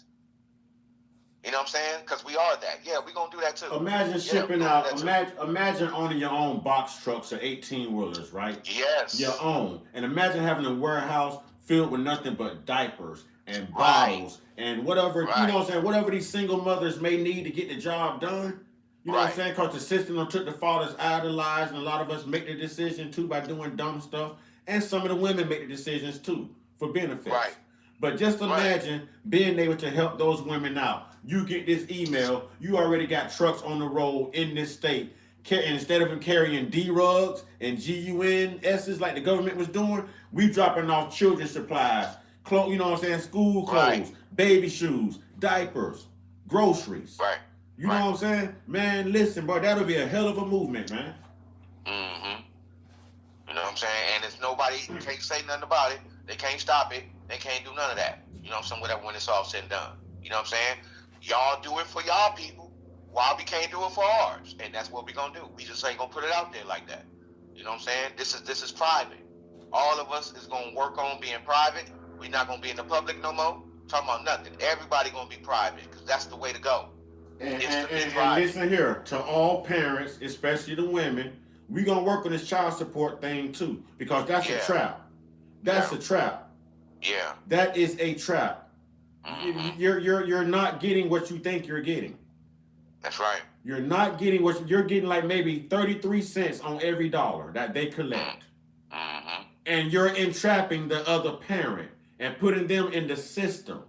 You know what I'm saying? Because we are that. Yeah, we're going to do that too. Imagine shipping out, imagine owning your own box trucks or 18-wheelers, right? Yes. Your own. And imagine having a warehouse filled with nothing but diapers and bottles and whatever, you know what I'm saying, whatever these single mothers may need to get the job done. You know what I'm saying? Because the system done took the fathers out of the lives, and a lot of us make the decision too by doing dumb stuff. And some of the women make the decisions too for benefits. Right. But just imagine being able to help those women out. You get this email, you already got trucks on the road in this state. Instead of them carrying D-rugs and GUNSs like the government was doing, we dropping off children's supplies, clothes, you know what I'm saying, school clothes, baby shoes, diapers, groceries. Right. You know what I'm saying? Man, listen, bro, that'll be a hell of a movement, man. Mm-hmm. You know what I'm saying? And it's nobody can't say nothing about it. They can't stop it. They can't do none of that. You know what I'm saying? Whatever, when it's all said and done. You know what I'm saying? Y'all do it for y'all people. Why we can't do it for ours? And that's what we gonna do. We just ain't gonna put it out there like that. You know what I'm saying? This is private. All of us is gonna work on being private. We're not gonna be in the public no more. Talking about nothing. Everybody gonna be private, because that's the way to go. And listen here, to all parents, especially the women, we gonna work on this child support thing too, because that's a trap. That's a trap. Yeah. That is a trap. Mm-hmm. You're not getting what you think you're getting. That's right. You're not getting what you're getting, like maybe 33 cents on every dollar that they collect. Mm-hmm. And you're entrapping the other parent and putting them in the system.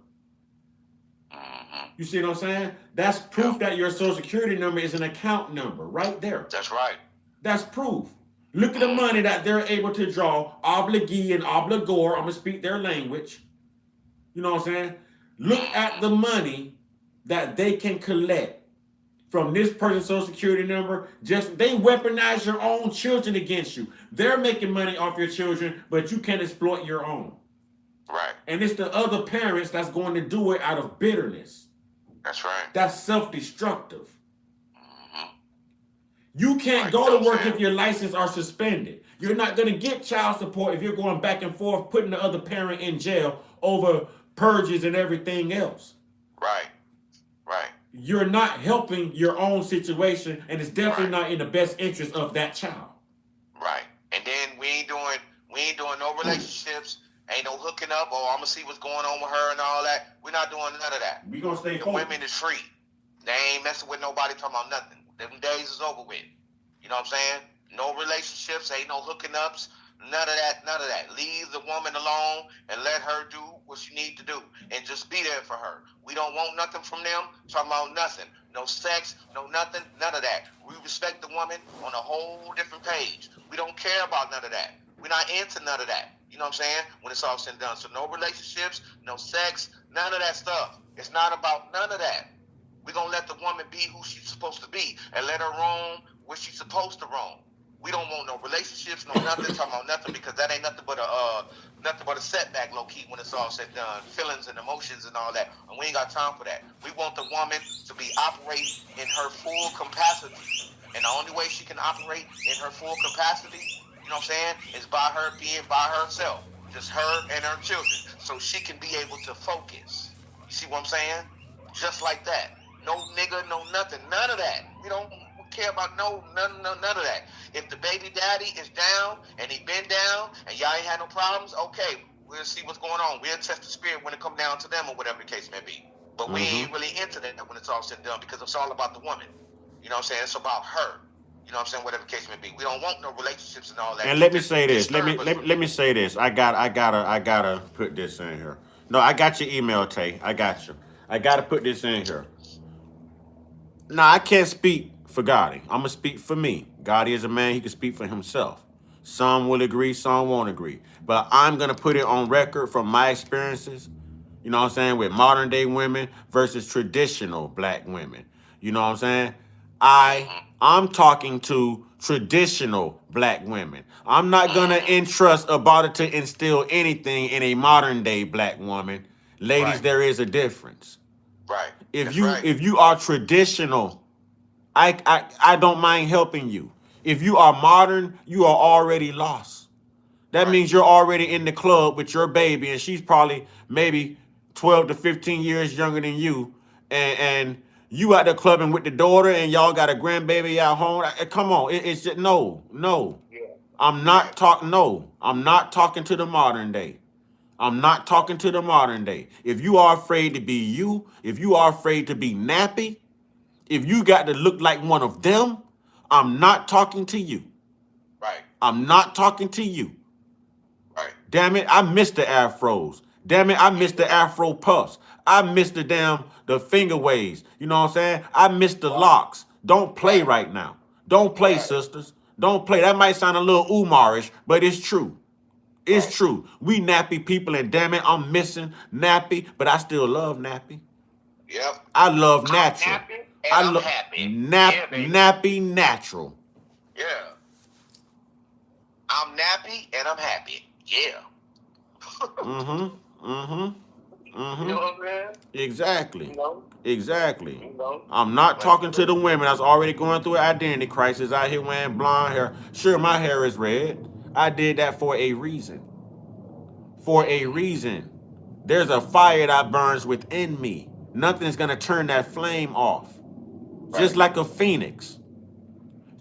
Mm-hmm. You see what I'm saying? That's proof that your social security number is an account number right there. That's right. That's proof. Look at the money that they're able to draw, obligee and obligor. I'm going to speak their language. You know what I'm saying? Look at the money that they can collect from this person's social security number. Just they weaponize your own children against you. They're making money off your children, but you can't exploit your own. Right. And it's the other parents that's going to do it out of bitterness. That's right. That's self-destructive. You can't go to work if your license are suspended. You're not going to get child support if you're going back and forth, putting the other parent in jail over purges and everything else. Right. Right. You're not helping your own situation, and it's definitely not in the best interest of that child. Right. And then we ain't doing no relationships. Ain't no hooking up. Oh, I'm gonna see what's going on with her and all that. We're not doing none of that. We gonna stay the focused. women is free. They ain't messing with nobody, talking about nothing. Them days is over with. You know what I'm saying? No relationships, ain't no hooking ups, none of that, none of that. Leave the woman alone and let her do what she need to do, and just be there for her. We don't want nothing from them, talking about nothing. No sex, no nothing, none of that. We respect the woman on a whole different page. We don't care about none of that. We're not into none of that. You know what I'm saying? When it's all said and done. So no relationships, no sex, none of that stuff. It's not about none of that. We're going to let the woman be who she's supposed to be and let her roam where she's supposed to roam. We don't want no relationships, no nothing, talking about nothing, because that ain't nothing but a setback, low key, when it's all said and done. Feelings and emotions and all that, and we ain't got time for that. We want the woman to be operating in her full capacity, and the only way she can operate in her full capacity, you know what I'm saying, is by her being by herself, just her and her children, so she can be able to focus. You see what I'm saying? Just like that. No nigga, no nothing, none of that. We don't care about none of that. If the baby daddy is down and he been down and y'all ain't had no problems, okay, we'll see what's going on. We'll test the spirit when it come down to them or whatever the case may be. But we ain't really into that when it's all said and done, because it's all about the woman. You know what I'm saying? It's about her. You know what I'm saying? Whatever the case may be. We don't want no relationships and all that. And let me say this. Let me say this. I gotta put this in here. No, I got your email, Tay. I got you. I gotta put this in here. Now, I can't speak for Gotti. I'm gonna speak for me. Gotti is a man, he can speak for himself. Some will agree, some won't agree. But I'm gonna put it on record from my experiences, you know what I'm saying, with modern day women versus traditional black women. You know what I'm saying? I'm talking to traditional black women. I'm not gonna entrust about it to instill anything in a modern day black woman. Ladies, right. There is a difference. Right. If you are traditional, I don't mind helping you. If you are modern, you are already lost. That means you're already in the club with your baby, and she's probably maybe 12 to 15 years younger than you, and you at the clubbing with the daughter, and y'all got a grandbaby at home. Come on, it's just no. Yeah. I'm not talking to the modern day. I'm not talking to the modern day. If you are afraid to be you, if you are afraid to be nappy, if you got to look like one of them, I'm not talking to you. Right. I'm not talking to you. Right. Damn it, I miss the afros. Damn it, I miss the afro puffs. I miss the finger waves. You know what I'm saying? I miss the locks. Don't play right now. Don't play, sisters. Don't play. That might sound a little Umarish, but it's true. It's true. We nappy people, and damn it, I'm missing nappy, but I still love nappy. Yep. I love natural. I'm happy. Nappy natural. Yeah. I'm nappy and I'm happy. Yeah. You know what I'm saying? Exactly. You know? Exactly. You know? I'm not talking to the women that's already going through an identity crisis out here wearing blonde hair. Sure, my hair is red. I did that for a reason. For a reason. There's a fire that burns within me. Nothing's going to turn that flame off. Right. Just like a phoenix.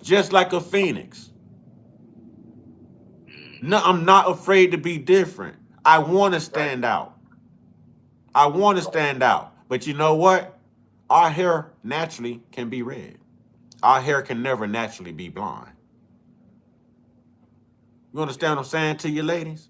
Just like a phoenix. No, I'm not afraid to be different. I want to stand out. I want to stand out. But you know what? Our hair naturally can be red. Our hair can never naturally be blonde. You understand what I'm saying to you, ladies?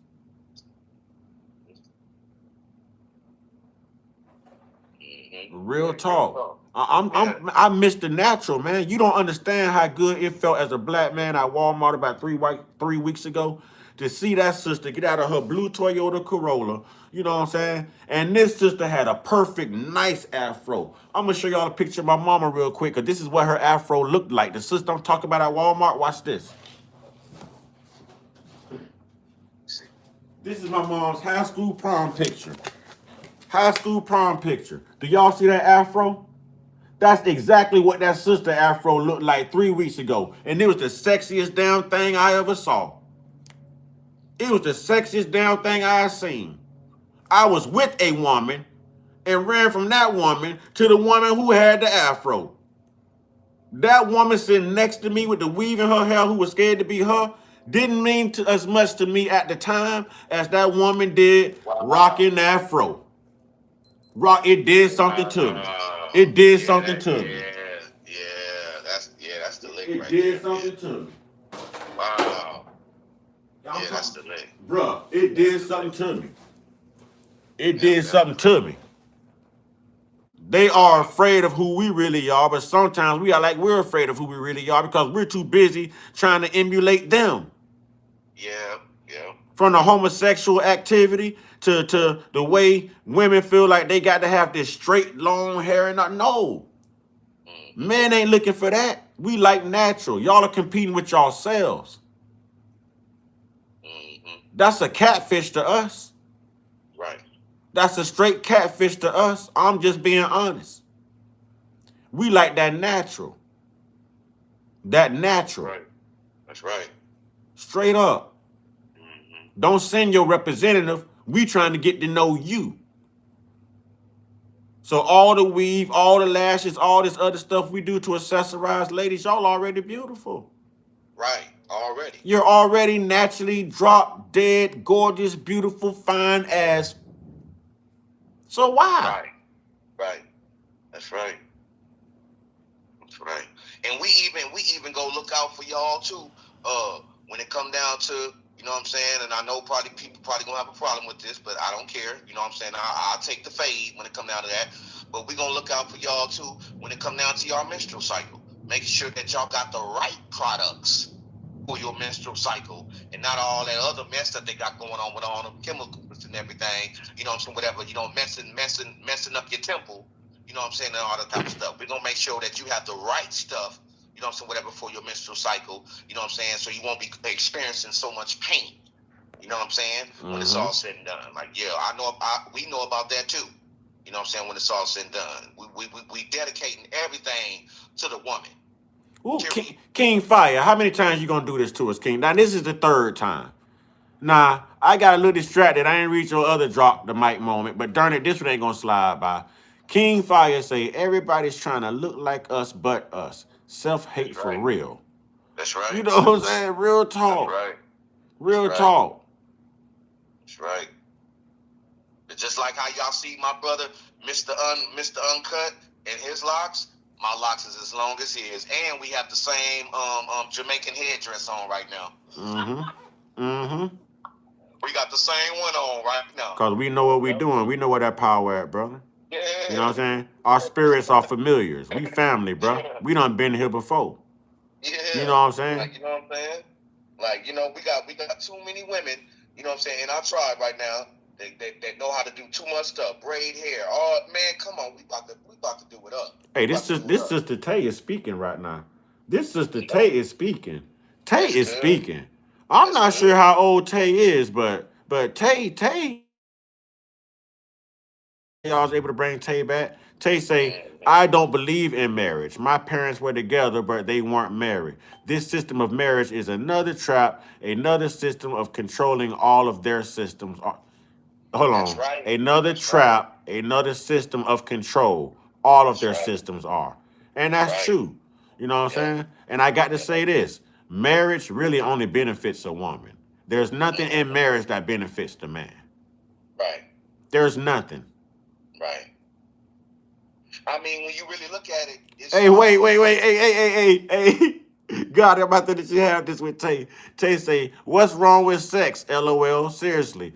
Real talk. I miss the natural, man. You don't understand how good it felt as a black man at Walmart about 3 weeks ago to see that sister get out of her blue Toyota Corolla. You know what I'm saying? And this sister had a perfect, nice afro. I'm going to show y'all a picture of my mama real quick, because this is what her afro looked like. The sister I'm talking about at Walmart, watch this. This is my mom's high school prom picture. High school prom picture. Do y'all see that afro? That's exactly what that sister afro looked like 3 weeks ago. And it was the sexiest damn thing I ever saw. It was the sexiest damn thing I seen. I was with a woman and ran from that woman to the woman who had the afro. That woman sitting next to me with the weave in her hair, who was scared to be her, didn't mean as much to me at the time as that woman did rocking the afro. It did something to me. It did something to me. That's the lick. It did something to me. Wow. Yeah, that's the lick. Bruh, it did something to me. It did something to me. They are afraid of who we really are, but sometimes we are like we're afraid of who we really are because we're too busy trying to emulate them. Yeah. From the homosexual activity to the way women feel like they got to have this straight, long hair and not. No. Men ain't looking for that. We like natural. Y'all are competing with yourselves. That's a catfish to us. Right. That's a straight catfish to us. I'm just being honest. We like that natural. That natural. Right. That's right. Straight up. Don't send your representative. We trying to get to know you. So all the weave, all the lashes, all this other stuff we do to accessorize ladies, y'all already beautiful. Right. Already. You're already naturally drop dead, gorgeous, beautiful, fine ass. So why? Right. Right. That's right. That's right. And we even go look out for y'all too. When it come down to, you know what I'm saying, and I know probably people probably gonna have a problem with this, but I don't care. You know what I'm saying? I'll take the fade when it come down to that. But we gonna look out for y'all too when it come down to your menstrual cycle. Making sure that y'all got the right products for your menstrual cycle and not all that other mess that they got going on with all them chemicals and everything, you know what I'm saying, whatever, you know, messing up your temple, you know what I'm saying, and all that type of stuff. We're gonna make sure that you have the right stuff, you know what I'm saying, whatever, for your menstrual cycle, you know what I'm saying, so you won't be experiencing so much pain, you know what I'm saying, when it's all said and done. Like, yeah, we know about that too, you know what I'm saying, when it's all said and done. We dedicating everything to the woman. Ooh, King Fire, how many times you gonna do this to us, King? Now, this is the third time. Nah, I got a little distracted. I ain't reach your other drop the mic moment, but darn it, this one ain't gonna slide by. King Fire say, everybody's trying to look like us but us. Self-hate for real. That's right. You know what I'm saying? Real talk. That's right. Real talk. That's right. It's just like how y'all see my brother, Mr. Uncut, and his locks. My locks is as long as his, and we have the same Jamaican headdress on right now. We got the same one on right now. Cause we know what we doing. We know where that power at, brother. Yeah. You know what I'm saying? Our spirits are familiars. We family, bro. We done been here before. Yeah. You know what I'm saying? Like, you know what I'm saying? Like, you know, we got too many women, you know what I'm saying, in our tribe right now that know how to do too much stuff. Braid hair. Oh man, come on, we about to do it up. Hey, this sister Tay is speaking right now. This sister Tay is speaking. Tay is speaking. I'm not sure how old Tay is, but Tay, y'all was able to bring Tay back. Tay say, I don't believe in marriage. My parents were together, but they weren't married. This system of marriage is another trap, another system of controlling all of their systems. Hold on. Right. Another trap, another system of control. All of their systems are. And that's true. You know what I'm saying? And I got to say this. Marriage really only benefits a woman. There's nothing in marriage that benefits the man. Right. There's nothing. Right. I mean, when you really look at it, it's Hey, wait. Hey. God, I'm about to let you have this with Tay. Tay say, what's wrong with sex? LOL. Seriously.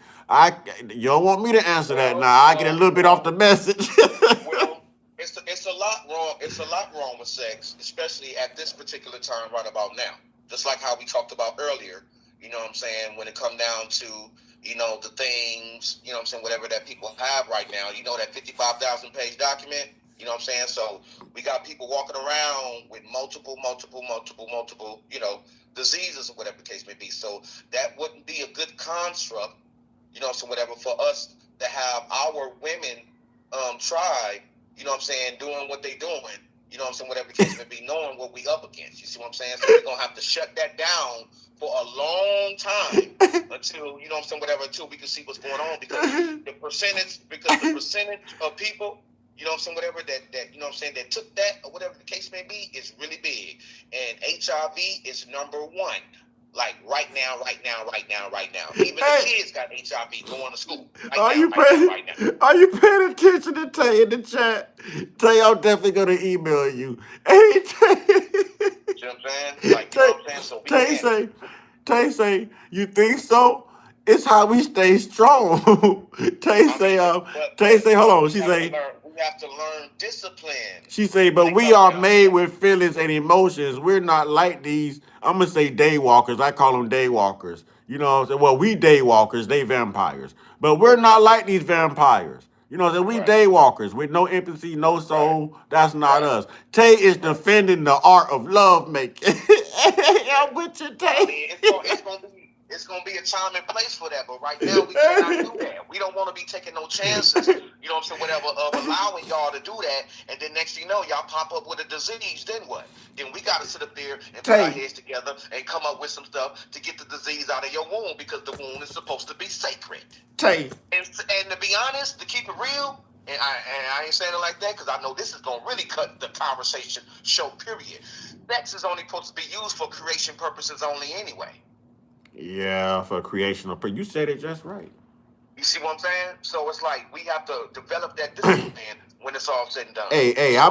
You don't want me to answer that now. I get a little bit off the message. Well, it's a lot wrong. It's a lot wrong with sex, especially at this particular time right about now. Just like how we talked about earlier, you know what I'm saying, when it come down to, you know, the things, you know what I'm saying, whatever that people have right now, you know, that 55,000 page document, you know what I'm saying? So we got people walking around with multiple, you know, diseases or whatever the case may be. So that wouldn't be a good construct, you know, so whatever, for us to have our women try, you know what I'm saying, doing what they doing, you know what I'm saying, whatever the case may be, knowing what we up against. You see what I'm saying? So we're going to have to shut that down for a long time until, you know what I'm saying, whatever, until we can see what's going on, because the percentage of people, you know what I'm saying, whatever that you know what I'm saying, that took that or whatever the case may be is really big. And HIV is number one. Like right now. Even the kids got HIV going to school. Are you paying attention to Tay in the chat? Tay, I'm definitely gonna email you. Hey, Tay. You know what I'm saying? Like, you know what I'm saying? So Tay say, you think so? It's how we stay strong. Tay say, hold on. She say, we have to learn discipline. She say, but we are made with feelings and emotions. We're not like these. I'm going to say day walkers. I call them day walkers. You know what I'm saying? Well, we day walkers. They vampires. But we're not like these vampires. You know what I'm saying? We day walkers with no empathy, no soul. That's not us. Tay is defending the art of love making. I'm with you, Tay. I mean, it's gonna be a time and place for that, but right now we cannot do that. We don't want to be taking no chances, you know what I'm saying, whatever, of allowing y'all to do that, and then next thing you know, y'all pop up with a disease, then what? Then we gotta sit up there and put our heads together and come up with some stuff to get the disease out of your wound, because the wound is supposed to be sacred. Tay. And to be honest, to keep it real, and I ain't saying it like that because I know this is gonna really cut the conversation short, period. Sex is only supposed to be used for creation purposes only anyway. Yeah, for creational. You said it just right. You see what I'm saying? So it's like we have to develop that discipline when it's all said and done. Hey, I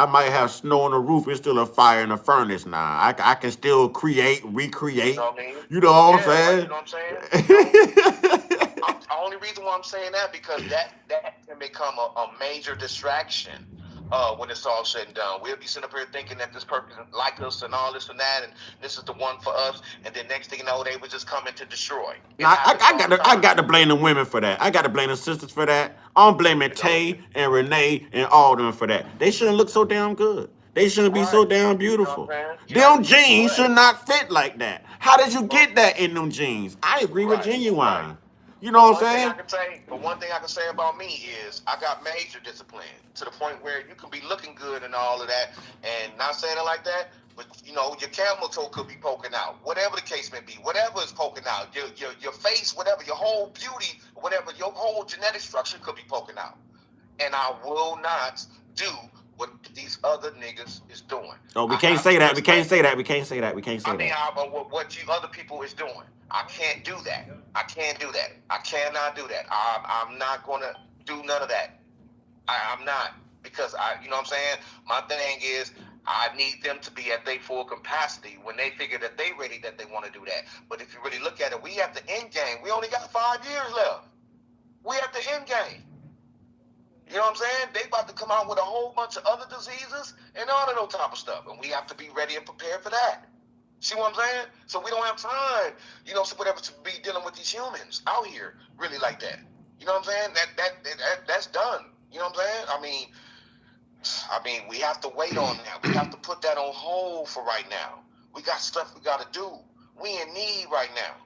might have snow on the roof. It's still a fire in the furnace now. I can still create, recreate. You know what I mean? You know what I'm saying? Like, you know what I'm saying? The only reason why I'm saying that because that can become a major distraction. When it's all said and done, we'll be sitting up here thinking that this person like us and all this and that, and this is the one for us. And then next thing you know, they were just coming to destroy. Now, I got to blame the women for that. I got to blame the sisters for that. I'm blaming Tay and Renee and all them for that. They shouldn't look so damn good. They shouldn't be so damn beautiful. Them jeans should not fit like that. How did you get that in them jeans? I agree with Genuine. You know what I'm saying? But one thing I can say about me is I got major discipline to the point where you can be looking good and all of that, and not saying it like that, but you know your camel toe could be poking out, whatever the case may be, whatever is poking out, your face, whatever, your whole beauty, whatever, your whole genetic structure could be poking out, and I will not do what these other niggas is doing. Oh, we can't say that. We can't say that. We can't say that. We can't say that. I mean, what you other people is doing. I can't do that. I can't do that. I cannot do that. I'm not gonna do none of that. I'm not, because you know what I'm saying? My thing is I need them to be at their full capacity when they figure that they ready, that they want to do that. But if you really look at it, we have the end game. We only got 5 years left. We at the end game. You know what I'm saying? They about to come out with a whole bunch of other diseases and all of those type of stuff. And we have to be ready and prepared for that. See what I'm saying? So we don't have time, you know, so whatever, to be dealing with these humans out here really like that. You know what I'm saying? That's done. You know what I'm saying? I mean, we have to wait on that. We have to put that on hold for right now. We got stuff we got to do. We in need right now.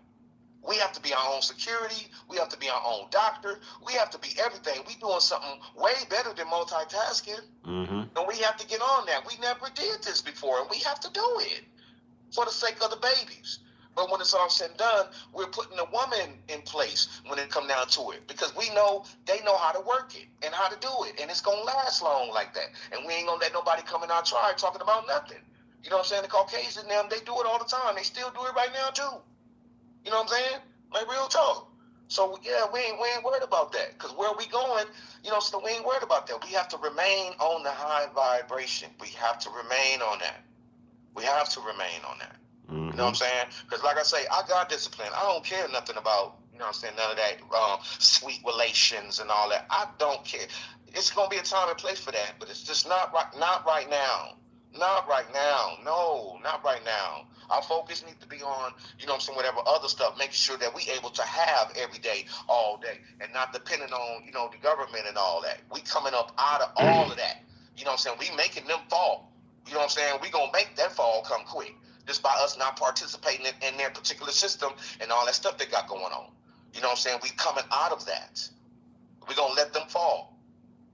We have to be our own security. We have to be our own doctor. We have to be everything. We doing something way better than multitasking. And we have to get on that. We never did this before, and we have to do it for the sake of the babies. But when it's all said and done, we're putting a woman in place when it come down to it, because we know they know how to work it and how to do it, and it's going to last long like that. And we ain't going to let nobody come in our tribe talking about nothing. You know what I'm saying? The Caucasians, them, they do it all the time. They still do it right now, too. You know what I'm saying? Like, real talk. So, yeah, we ain't worried about that, because where we going, you know, so we ain't worried about that. We have to remain on the high vibration. We have to remain on that. We have to remain on that. You know what I'm saying? Because like I say, I got discipline. I don't care nothing about, you know what I'm saying, none of that sweet relations and all that. I don't care. It's going to be a time and place for that, but it's just not right now. Not right now. No, not right now. Our focus needs to be on, you know what I'm saying, whatever other stuff, making sure that we able to have every day, all day, and not depending on, you know, the government and all that. We coming up out of all of that. You know what I'm saying? We making them fall. You know what I'm saying? We going to make that fall come quick, just by us not participating in their particular system and all that stuff they got going on. You know what I'm saying? We coming out of that. We're going to let them fall.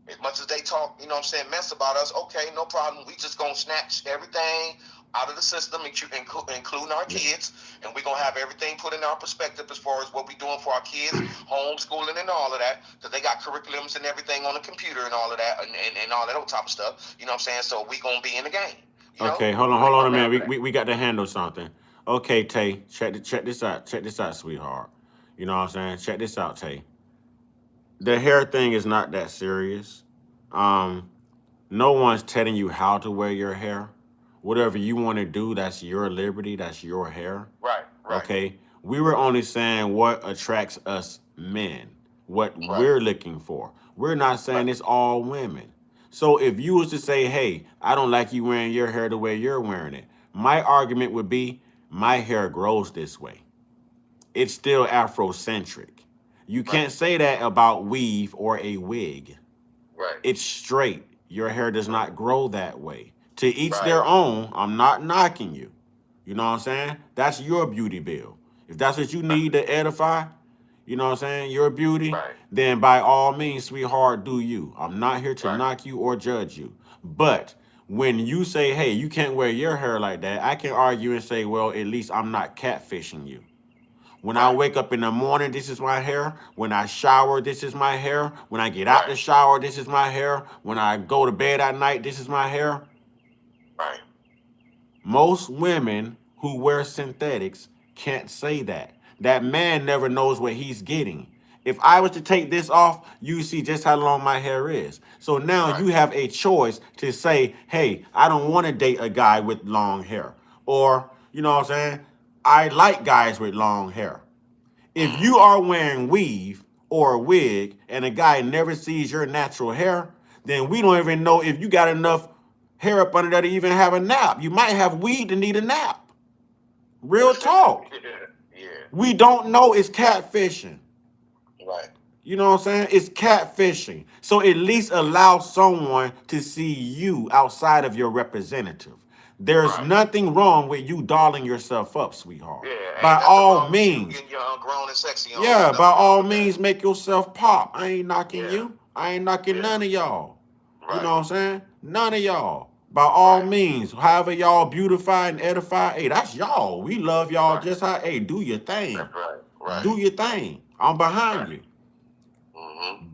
As much as they talk, you know what I'm saying, mess about us, okay, no problem. We just going to snatch everything out of the system, including our kids, and we're going to have everything put in our perspective as far as what we're doing for our kids, homeschooling and all of that, because they got curriculums and everything on the computer and all of that, and all that other type of stuff. You know what I'm saying? So we're going to be in the game. Okay, hold on a minute. We got to handle something. Okay, Tay, check this out. Check this out, sweetheart. You know what I'm saying? Check this out, Tay. The hair thing is not that serious. No one's telling you how to wear your hair. Whatever you want to do, that's your liberty. That's your hair. Right. Okay? We were only saying what attracts us men, what we're looking for. We're not saying it's all women. So if you was to say, hey, I don't like you wearing your hair the way you're wearing it, my argument would be, my hair grows this way. It's still Afrocentric. You can't say that about weave or a wig. Right. It's straight. Your hair does not grow that way. To each their own. I'm not knocking you. You know what I'm saying? That's your beauty bill. If that's what you need to edify, you know what I'm saying, your beauty, then by all means, sweetheart, do you. I'm not here to knock you or judge you. But when you say, hey, you can't wear your hair like that, I can argue and say, well, at least I'm not catfishing you. When I wake up in the morning, this is my hair. When I shower, this is my hair. When I get out the shower, this is my hair. When I go to bed at night, this is my hair. Right. Most women who wear synthetics can't say that. That man never knows what he's getting. If I was to take this off, you see just how long my hair is. So now you have a choice to say, hey, I don't want to date a guy with long hair. Or, you know what I'm saying? I like guys with long hair. If you are wearing weave or a wig and a guy never sees your natural hair, then we don't even know if you got enough hair up under there to even have a nap. You might have weed to need a nap. Real talk. We don't know it's catfishing. Right. You know what I'm saying? It's catfishing. So at least allow someone to see you outside of your representative. There's nothing wrong with you dolling yourself up, sweetheart. By all means. Grown and sexy on. Yeah, by all means, make yourself pop. I ain't knocking you. I ain't knocking none of y'all. You know what I'm saying? None of y'all. By all means, however y'all beautify and edify, hey, that's y'all. We love y'all just how, hey, do your thing. Do your thing. I'm behind you.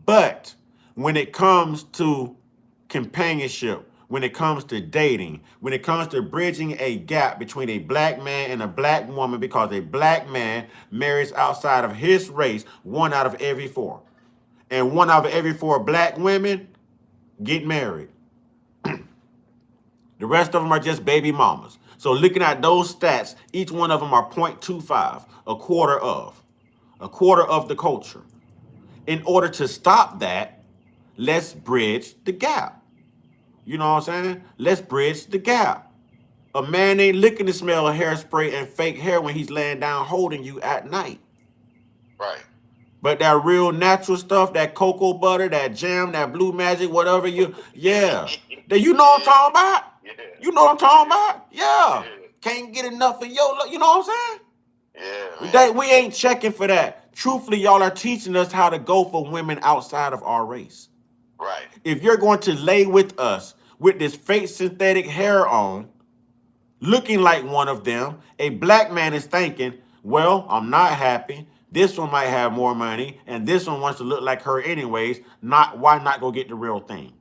But when it comes to companionship, when it comes to dating, when it comes to bridging a gap between a black man and a black woman, because a black man marries outside of his race 1 out of every 4. And 1 out of every 4 black women get married. The rest of them are just baby mamas. So looking at those stats, each one of them are 0.25, a quarter of the culture. In order to stop that, let's bridge the gap. You know what I'm saying? Let's bridge the gap. A man ain't looking to smell hairspray and fake hair when he's laying down holding you at night. Right. But that real natural stuff, that cocoa butter, that jam, that blue magic, whatever you, you know what I'm talking about? You know what I'm talking about? Yeah. Can't get enough of you know what I'm saying? We ain't checking for that. Truthfully, y'all are teaching us how to go for women outside of our race. Right. If you're going to lay with us with this fake synthetic hair on, looking like one of them, a black man is thinking, well, I'm not happy. This one might have more money, and this one wants to look like her anyways. Why not go get the real thing?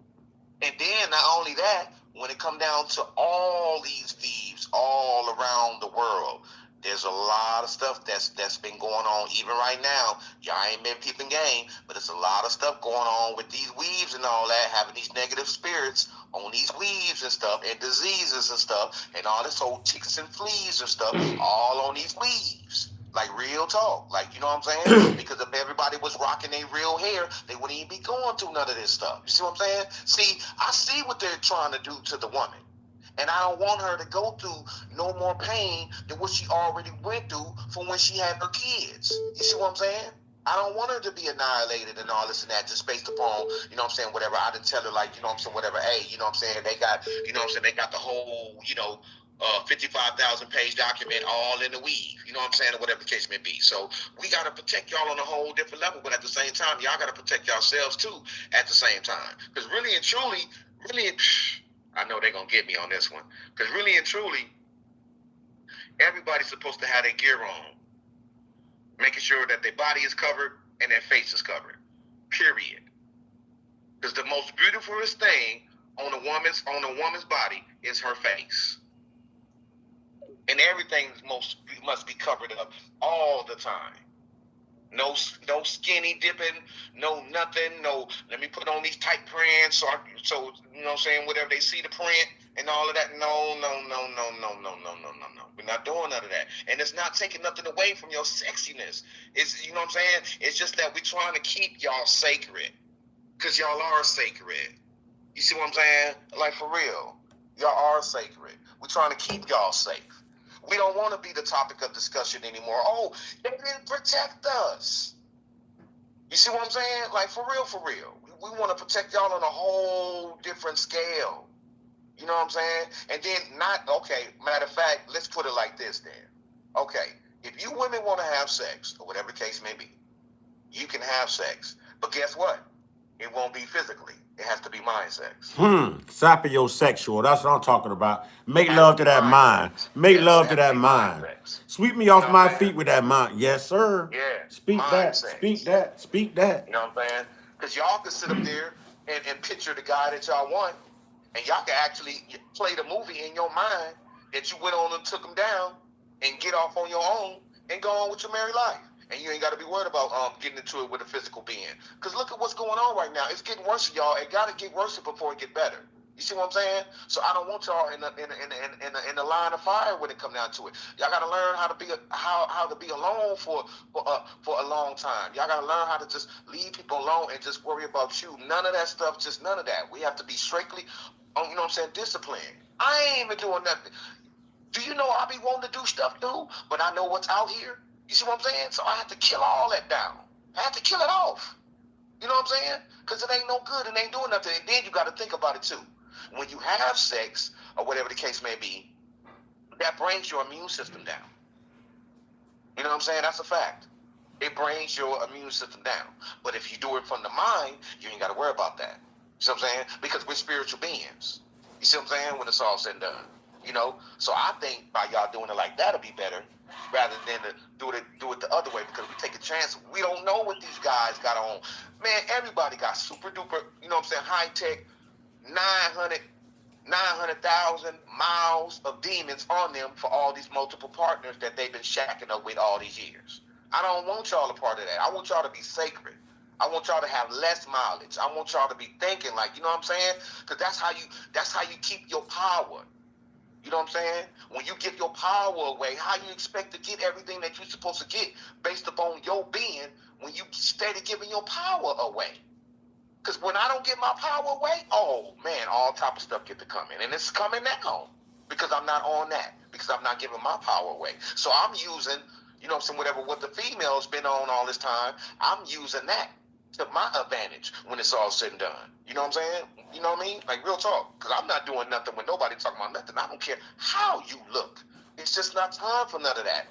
And then not only that, when it come down to all these thieves all around the world, there's a lot of stuff that's been going on even right now. Y'all ain't been peeping game, but there's a lot of stuff going on with these weaves and all that, having these negative spirits on these weaves and stuff, and diseases and stuff, and all this old ticks and fleas and stuff, all on these weaves. Like real talk. Like, you know what I'm saying? Because if everybody was rocking their real hair, they wouldn't even be going through none of this stuff. You see what I'm saying? See, I see what they're trying to do to the woman. And I don't want her to go through no more pain than what she already went through from when she had her kids. You see what I'm saying? I don't want her to be annihilated and all this and that just based upon, you know what I'm saying, whatever. I didn't tell her, like, you know what I'm saying, whatever, hey, you know what I'm saying, they got, you know what I'm saying, they got the whole, 55,000 page document all in the weave, you know what I'm saying, or whatever the case may be. So we got to protect y'all on a whole different level, but at the same time, y'all got to protect yourselves too at the same time. Because really and truly, I know they're going to get me on this one, because really and truly, everybody's supposed to have their gear on, making sure that their body is covered and their face is covered, period. Because the most beautifulest thing on a woman's body is her face. And everything must be covered up all the time. No skinny dipping, no nothing, no let me put on these tight prints so you know what I'm saying, whatever they see the print and all of that. No. We're not doing none of that. And it's not taking nothing away from your sexiness. It's, you know what I'm saying? It's just that we're trying to keep y'all sacred. Because y'all are sacred. You see what I'm saying? Like, for real. Y'all are sacred. We're trying to keep y'all safe. We don't want to be the topic of discussion anymore. Oh, they didn't protect us. You see what I'm saying? Like, for real, for real. We want to protect y'all on a whole different scale. You know what I'm saying? And then matter of fact, let's put it like this then. Okay, if you women want to have sex, or whatever the case may be, you can have sex. But guess what? It won't be physically. It has to be mind sex. Sapiosexual. That's what I'm talking about. Make love to that mind. Make love to that mind. Sweep me off my feet with that mind. Yes, sir. Yeah. Speak that. Speak that. Speak that. You know what I'm saying? Because y'all can sit up there and picture the guy that y'all want, and y'all can actually play the movie in your mind that you went on and took him down and get off on your own and go on with your married life. And you ain't got to be worried about getting into it with a physical being. Because look at what's going on right now. It's getting worse, y'all. It got to get worse before it get better. You see what I'm saying? So I don't want y'all in the line of fire when it come down to it. Y'all got to learn how to be how to be alone for a long time. Y'all got to learn how to just leave people alone and just worry about you. None of that stuff. Just none of that. We have to be strictly, you know what I'm saying, disciplined. I ain't even doing nothing. Do you know I be wanting to do stuff too? But I know what's out here. You see what I'm saying? So I have to kill all that down. I have to kill it off. You know what I'm saying? Because it ain't no good. It ain't doing nothing. And then you got to think about it too. When you have sex, or whatever the case may be, that brings your immune system down. You know what I'm saying? That's a fact. It brings your immune system down. But if you do it from the mind, you ain't got to worry about that. You see what I'm saying? Because we're spiritual beings. You see what I'm saying? When it's all said and done. You know? So I think by y'all doing it like that, it'll be better rather than to do it the other way, because we take a chance. We don't know what these guys got on. Man, everybody got super duper, you know what I'm saying, high tech, 900,000 miles of demons on them for all these multiple partners that they've been shacking up with all these years. I don't want y'all a part of that. I want y'all to be sacred. I want y'all to have less mileage. I want y'all to be thinking like, you know what I'm saying? Because that's how you keep your power. You know what I'm saying? When you give your power away, how you expect to get everything that you're supposed to get based upon your being when you steady giving your power away? Because when I don't get my power away, oh man, all type of stuff get to come in. And it's coming now because I'm not on that, because I'm not giving my power away. So I'm using, you know what I'm saying, what the female's been on all this time, I'm using that to my advantage when it's all said and done. You know what I'm saying? You know what I mean? Like, real talk. Because I'm not doing nothing when nobody talking about nothing. I don't care how you look. It's just not time for none of that.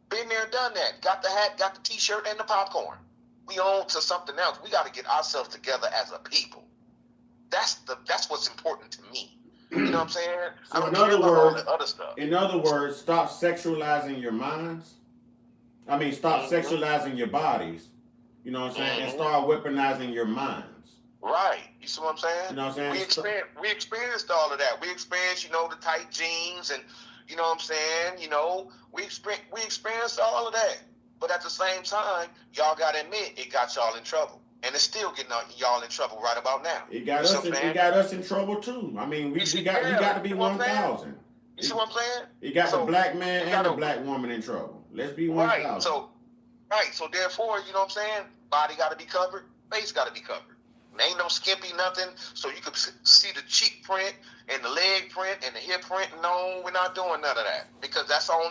Been there, done that. Got the hat, got the t-shirt, and the popcorn. We on to something else. We got to get ourselves together as a people. That's what's important to me. You know what I'm saying? So I don't in care other about all words, the other stuff. in other words, stop sexualizing your minds. I mean, stop sexualizing your bodies. You know what I'm saying? And start weaponizing your minds. Right. You see what I'm saying? You know what I'm saying? We experienced all of that. We experienced, the tight jeans and, you know what I'm saying? We experienced all of that. But at the same time, y'all got to admit it got y'all in trouble. And it's still getting y'all in trouble right about now. It got us in trouble too. I mean, we got to be 1,000. You see what I'm saying? It got the black man and the black woman in trouble. Let's be 1,000. So therefore, you know what I'm saying? Body got to be covered, face got to be covered. Ain't no skimpy nothing, so you can see the cheek print and the leg print and the hip print. No, we're not doing none of that, because that's all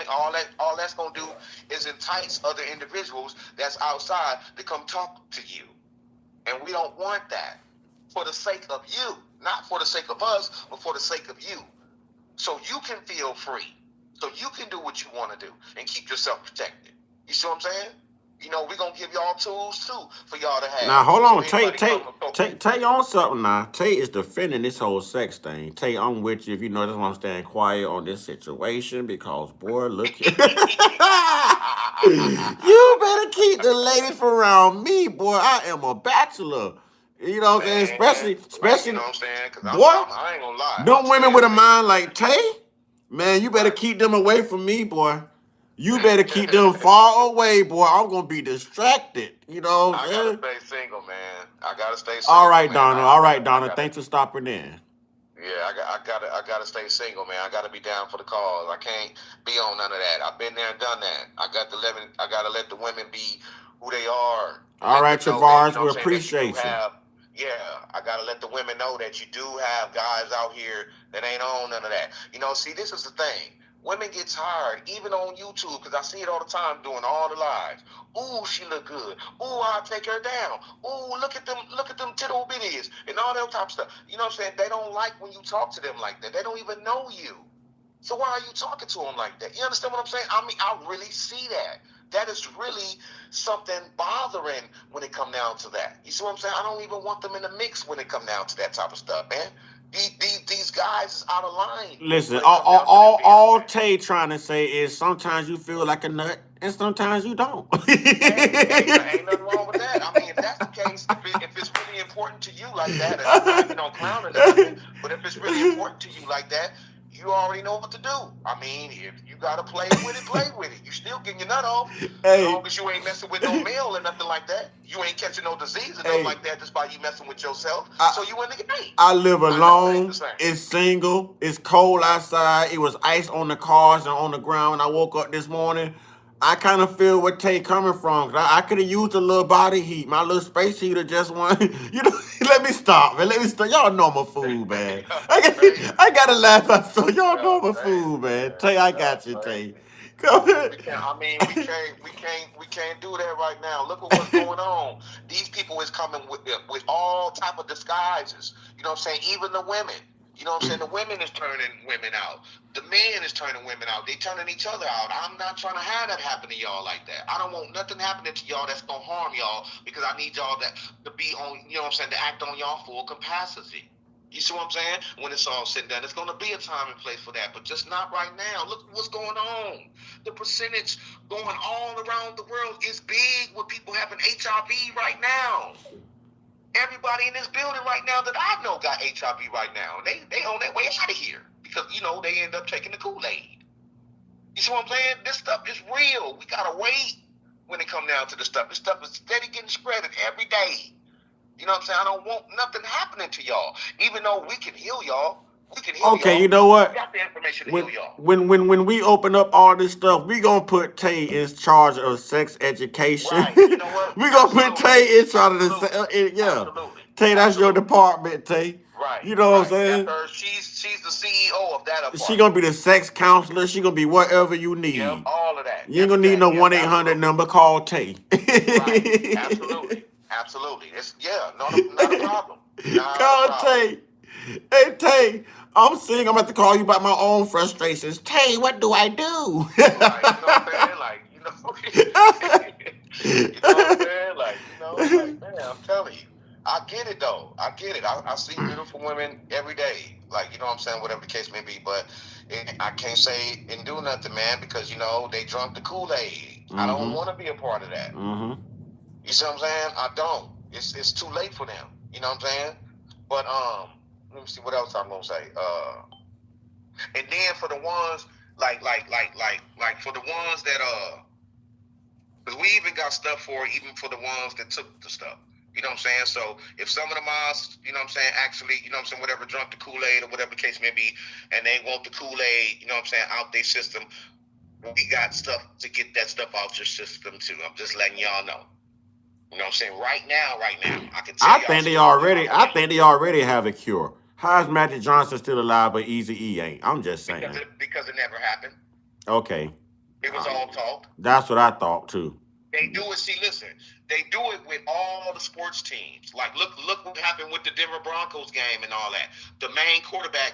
that's gonna do is entice other individuals that's outside to come talk to you, and we don't want that. For the sake of you, not for the sake of us, but for the sake of you, so you can feel free, so you can do what you want to do and keep yourself protected. You see what I'm saying? We're going to give y'all tools, too, for y'all to have. Now, hold on. Tay on something now. Tay is defending this whole sex thing. Tay, I'm with you. If you know, that's why I'm staying quiet on this situation, because, boy, look here. You better keep the ladies from around me, boy. I am a bachelor. You know what I'm saying? Especially, you know what I'm saying? Because boy, I ain't going to lie. Them women with a mind like Tay, man, you better keep them away from me, boy. You better keep them far away, boy. I'm gonna be distracted. You know what I'm saying? I gotta stay single, man. I gotta stay single. All right, Donna. Thanks for stopping in. Yeah, I gotta stay single, man. I gotta be down for the cause. I can't be on none of that. I've been there and done that. I gotta let the women be who they are. All right, Travars, we appreciate you. I gotta let the women know that you do have guys out here that ain't on none of that. See, this is the thing. Women get tired, even on YouTube, because I see it all the time doing all the lives. Ooh, she look good. Ooh, I'll take her down. Ooh, look at them tittle bitties and all that type of stuff. You know what I'm saying? They don't like when you talk to them like that. They don't even know you. So why are you talking to them like that? You understand what I'm saying? I mean, I really see that. That is really something bothering when it come down to that. You see what I'm saying? I don't even want them in the mix when it come down to that type of stuff, man. These guys is out of line. Listen, all Tay trying to say is sometimes you feel like a nut and sometimes you don't. Ain't nothing wrong with that. I mean, if that's the case, if it's really important to you like that, and I'm not, clowning nothing, but if it's really important to you like that, you already know what to do. I mean, if you gotta play with it, play with it. You still getting your nut off. As long as you ain't messing with no male or nothing like that. You ain't catching no disease or nothing like that just by you messing with yourself. So you in the game. I live alone. It's single. It's cold outside. It was ice on the cars and on the ground when I woke up this morning. I kind of feel where Tay coming from. I could have used a little body heat. My little space heater just went. Let me stop, man. Let me stop. Y'all know I'm a fool, man. I gotta laugh at so y'all know I'm a fool, man. Tay, I got you, Tay. Come ahead. We can't do that right now. Look at what's going on. These people is coming with all type of disguises. You know what I'm saying? Even the women. You know what I'm saying? The women is turning women out. The men is turning women out. They turning each other out. I'm not trying to have that happen to y'all like that. I don't want nothing happening to y'all that's going to harm y'all because I need y'all to be on, you know what I'm saying, to act on y'all full capacity. You see what I'm saying? When it's all said and done, it's going to be a time and place for that, but just not right now. Look what's going on. The percentage going all around the world is big with people having HIV right now. Everybody in this building right now that I know got HIV right now. They on their way out of here because, they end up taking the Kool-Aid. You see what I'm saying? This stuff is real. We got to wait when it come down to this stuff. This stuff is steady getting spreaded every day. You know what I'm saying? I don't want nothing happening to y'all. Even though we can heal y'all. Okay, you know what? We got the information to heal y'all. When we open up all this stuff, we gonna put Tay in charge of sex education. Right. You know what? We gonna put Tay in charge of the Absolutely. Tay, that's your department, Tay. Right. You know what I'm saying? She's the CEO of that department. She gonna be the sex counselor. She gonna be whatever you need. Yep, all of that. You ain't gonna need no 1-800 number. Call Tay. Right. Absolutely. It's not a problem. Call Tay. Hey Tay, I'm saying I'm about to call you about my own frustrations. Tay, what do I do? Right, you know what I'm saying? You know what I'm saying? Man, I'm telling you. I get it though. I get it. I see beautiful women every day. You know what I'm saying? Whatever the case may be. But I can't say and do nothing, man, because, they drunk the Kool-Aid. I don't want to be a part of that. Mm-hmm. You see what I'm saying? I don't. It's too late for them. You know what I'm saying? But let me see what else I'm gonna say. And then for the ones like for the ones that because we even got stuff for even for the ones that took the stuff. You know what I'm saying? So if some of them are, you know what I'm saying, actually, you know what I'm saying, whatever, drunk the Kool-Aid or whatever the case may be, and they want the Kool-Aid, you know what I'm saying, out their system, we got stuff to get that stuff out your system too. I'm just letting y'all know. You know what I'm saying? Right now, I can tell I think they already have a cure. How is Magic Johnson still alive but Eazy-E ain't? I'm just saying. Because it never happened. Okay. It was all talk. That's what I thought too. They do it. See, listen. They do it with all the sports teams. Look what happened with the Denver Broncos game and all that. The main quarterback,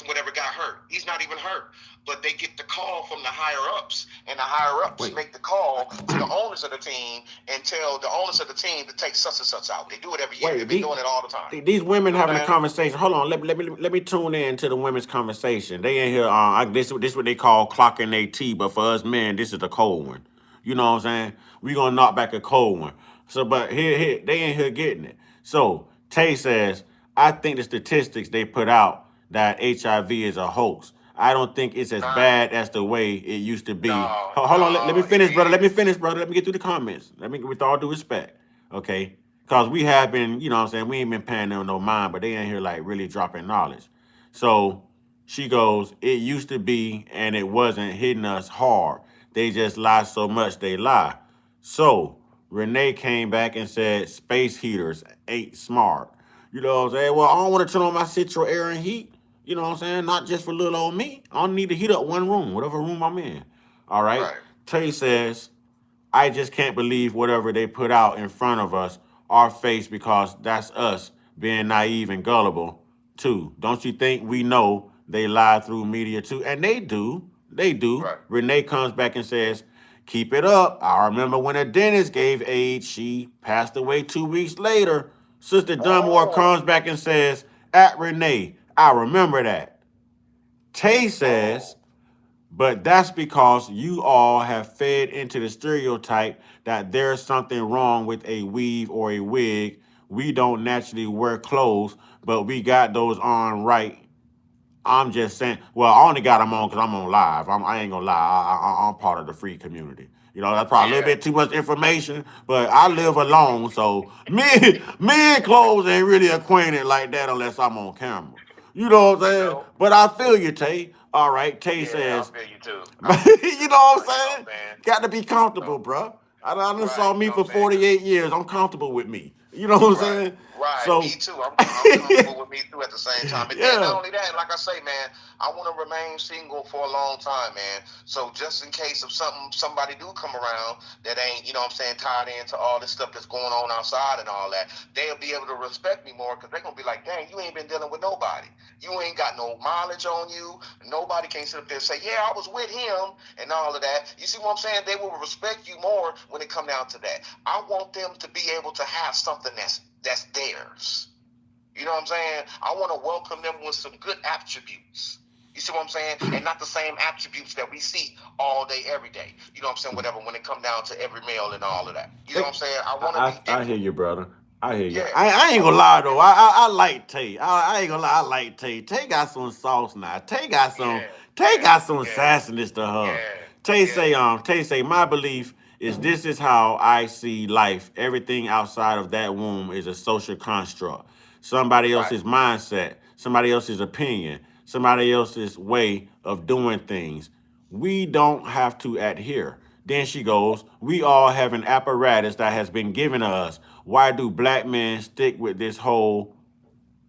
whatever got hurt. He's not even hurt. But they get the call from the higher-ups, and the higher-ups make the call to the owners of the team and tell the owners of the team to take such and such out. They do it every year. They've been doing it all the time. These women having a conversation. Hold on. Let me tune in to the women's conversation. They in here. This is what they call clocking their tea, but for us men, this is the cold one. You know what I'm saying? We gonna knock back a cold one. So, but here, they ain't here getting it. So, Tay says, I think the statistics they put out that HIV is a hoax. I don't think it's as bad as the way it used to be. Hold on, let me finish, brother. Let me get through the comments. With all due respect, okay? Because we have been, you know what I'm saying, we ain't been paying them no mind, but they ain't here really dropping knowledge. So, she goes, it used to be, and it wasn't hitting us hard. They just lie so much they lie. So, Renee came back and said, space heaters ain't smart. You know what I'm saying? Well, I don't want to turn on my Central Air and Heat. You know what I'm saying? Not just for little old me. I only need to heat up one room, whatever room I'm in. All right. Right. Tay says, I just can't believe whatever they put out in front of us, our face, because that's us being naive and gullible too. Don't you think we know they lie through media too? And they do. They do. Right. Renee comes back and says, keep it up. I remember when a dentist gave AIDS, she passed away 2 weeks later. Sister Dunmore comes back and says, at Renee, I remember that. Tay says, but that's because you all have fed into the stereotype that there's something wrong with a weave or a wig. We don't naturally wear clothes, but we got those on right. I'm just saying, well, I only got them on because I'm on live. I ain't gonna lie, I'm part of the free community. You know, that's probably a little bit too much information, but I live alone, so me and clothes ain't really acquainted like that unless I'm on camera. You know what I'm saying? But I feel you, Tay. All right, Tay says, I feel you too. you know what I'm saying? Got to be comfortable, bro. I done saw me for 48 years. I'm comfortable with me. You know what I'm saying? Right, So, me too. I'm comfortable with me too at the same time. And then not only that, like I say, man, I want to remain single for a long time, man. So just in case of somebody do come around that ain't, you know what I'm saying, tied into all this stuff that's going on outside and all that, they'll be able to respect me more because they're going to be like, dang, you ain't been dealing with nobody. You ain't got no mileage on you. Nobody can sit up there and say, yeah, I was with him and all of that. You see what I'm saying? They will respect you more when it come down to that. I want them to be able to have something that's theirs. You know what I'm saying? I want to welcome them with some good attributes. You see what I'm saying? And not the same attributes that we see all day, every day. You know what I'm saying? Whatever, when it come down to every male and all of that. You know what I'm saying? I want to be different. I hear you, brother. I hear you. I ain't gonna lie though. I like Tay. I ain't gonna lie. I like Tay. Tay got some sauce now. Tay got some sassiness to her. Tay say, my belief is this is how I see life. Everything outside of that womb is a social construct. Somebody else's mindset, somebody else's opinion, somebody else's way of doing things. We don't have to adhere. Then she goes, we all have an apparatus that has been given to us. Why do black men stick with this whole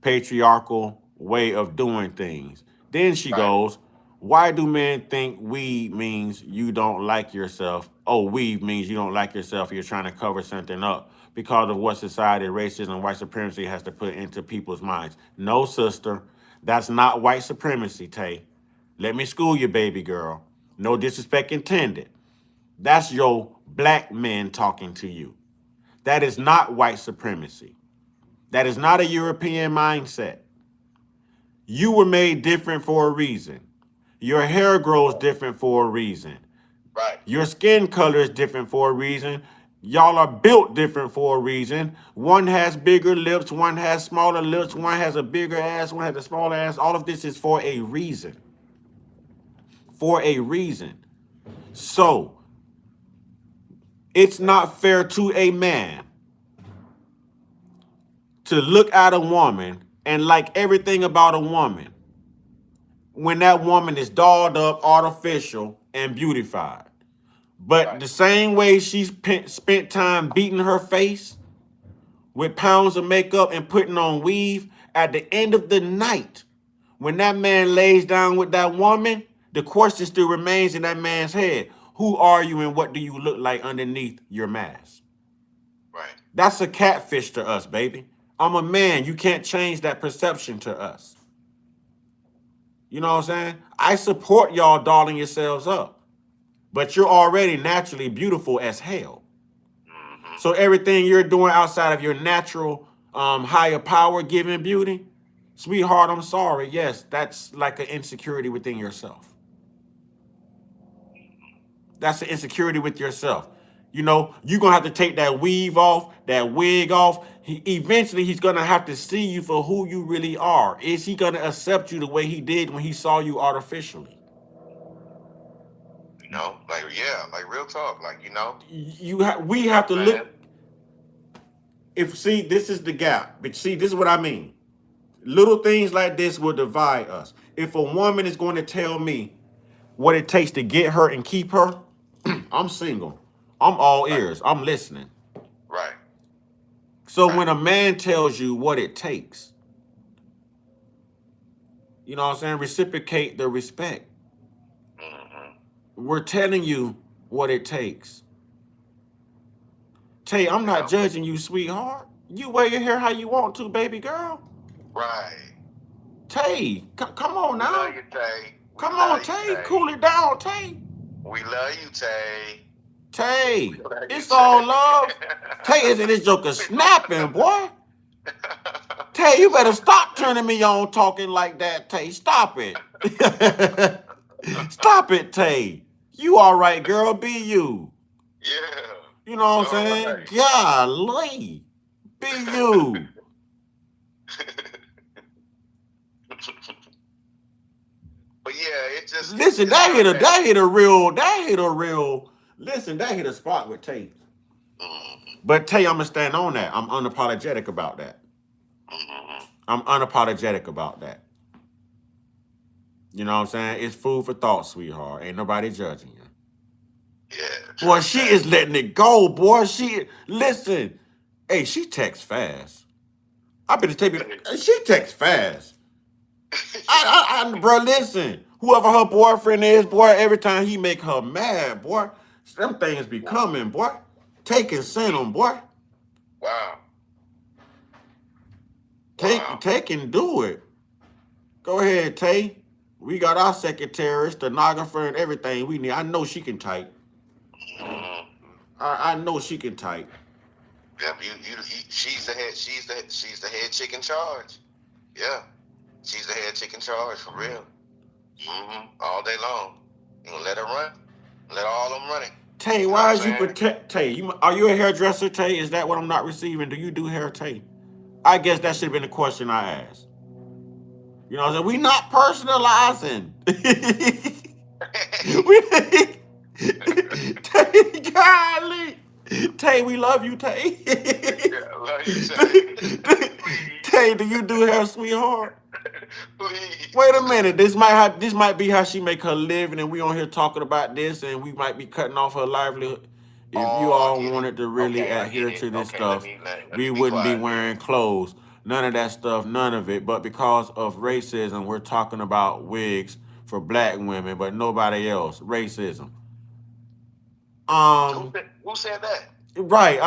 patriarchal way of doing things? Then she goes, why do men think weed means you don't like yourself? Oh, weed means you don't like yourself. You're trying to cover something up because of what society, racism, white supremacy has to put into people's minds. No, sister, that's not white supremacy, Tay. Let me school you, baby girl. No disrespect intended. That's your black men talking to you. That is not white supremacy. That is not a European mindset. You were made different for a reason. Your hair grows different for a reason. Right. Your skin color is different for a reason. Y'all are built different for a reason. One has bigger lips, one has smaller lips, one has a bigger ass, one has a smaller ass. All of this is for a reason. For a reason. So, it's not fair to a man to look at a woman and like everything about a woman when that woman is dolled up, artificial, and beautified. But the same way she's spent time beating her face with pounds of makeup and putting on weave, at the end of the night, when that man lays down with that woman, the question still remains in that man's head. Who are you and what do you look like underneath your mask? Right. That's a catfish to us, baby. I'm a man. You can't change that perception to us. You know what I'm saying? I support y'all dolling yourselves up, but you're already naturally beautiful as hell. So everything you're doing outside of your natural higher power giving beauty, sweetheart, I'm sorry. Yes, that's like an insecurity within yourself. That's an insecurity with yourself. You know, you're going to have to take that weave off, that wig off. Eventually, he's going to have to see you for who you really are. Is he going to accept you the way he did when he saw you artificially? You know, like, yeah, like real talk. Like, you know. We have to look. See, this is the gap. But see, this is what I mean. Little things like this will divide us. If a woman is going to tell me what it takes to get her and keep her, I'm single. I'm all ears. I'm listening. Right. So when a man tells you what it takes, You know what I'm saying? Reciprocate the respect. Mm-hmm. We're telling you what it takes. Tay, I'm not judging you, sweetheart. You wear your hair how you want to, baby girl. Right. Tay, come on We now. love you, Tay. We Come love on, you, Tay. Tay. Cool it down, Tay. We love you, Tay. Tay, We love you, it's Tay. all love. Tay is in this joker snapping, boy. Tay, you better stop turning me on talking like that, Tay. Stop it. Stop it, Tay. You all right, girl. Be you. Yeah. You know what I'm All saying? right. Golly. Be you. But yeah, it just Listen, it's that hit a kinda real, listen, that hit a spot with Tay. But Tay, I'm gonna stand on that. I'm unapologetic about that. I'm unapologetic about that. You know what I'm saying? It's food for thought, sweetheart. Ain't nobody judging you. Yeah. Boy, she is letting it go, boy. Listen. Hey, she texts fast. I better take it. She texts fast. Bro, listen. Whoever her boyfriend is, boy, every time he make her mad, boy, them things be coming, boy. Take and send them, boy. Wow. Take and do it. Go ahead, Tay. We got our secretary, stenographer, and everything we need. I know she can type. I know she can type. Yeah, she's the head chick in charge. Yeah. She's the head chick in charge for real. All day long. You gonna let her run? Let all of them run it. Tay, why is you protect Tay? Are you a hairdresser, Tay? Is that what I'm not receiving? Do you do hair, Tay? I guess that should have been the question I asked. You know what I'm saying? We not personalizing. Tay, golly. Tay, we love you, Tay. Yeah, love you, Tay. Tay, do you do hair, sweetheart? Please. Wait a minute. This might be how she make her living, and we on here talking about this, and we might be cutting off her livelihood. If you all wanted to really adhere to this stuff, we wouldn't be wearing clothes. None of that stuff, none of it. But because of racism, we're talking about wigs for black women, but nobody else. Racism. Who said that? Right.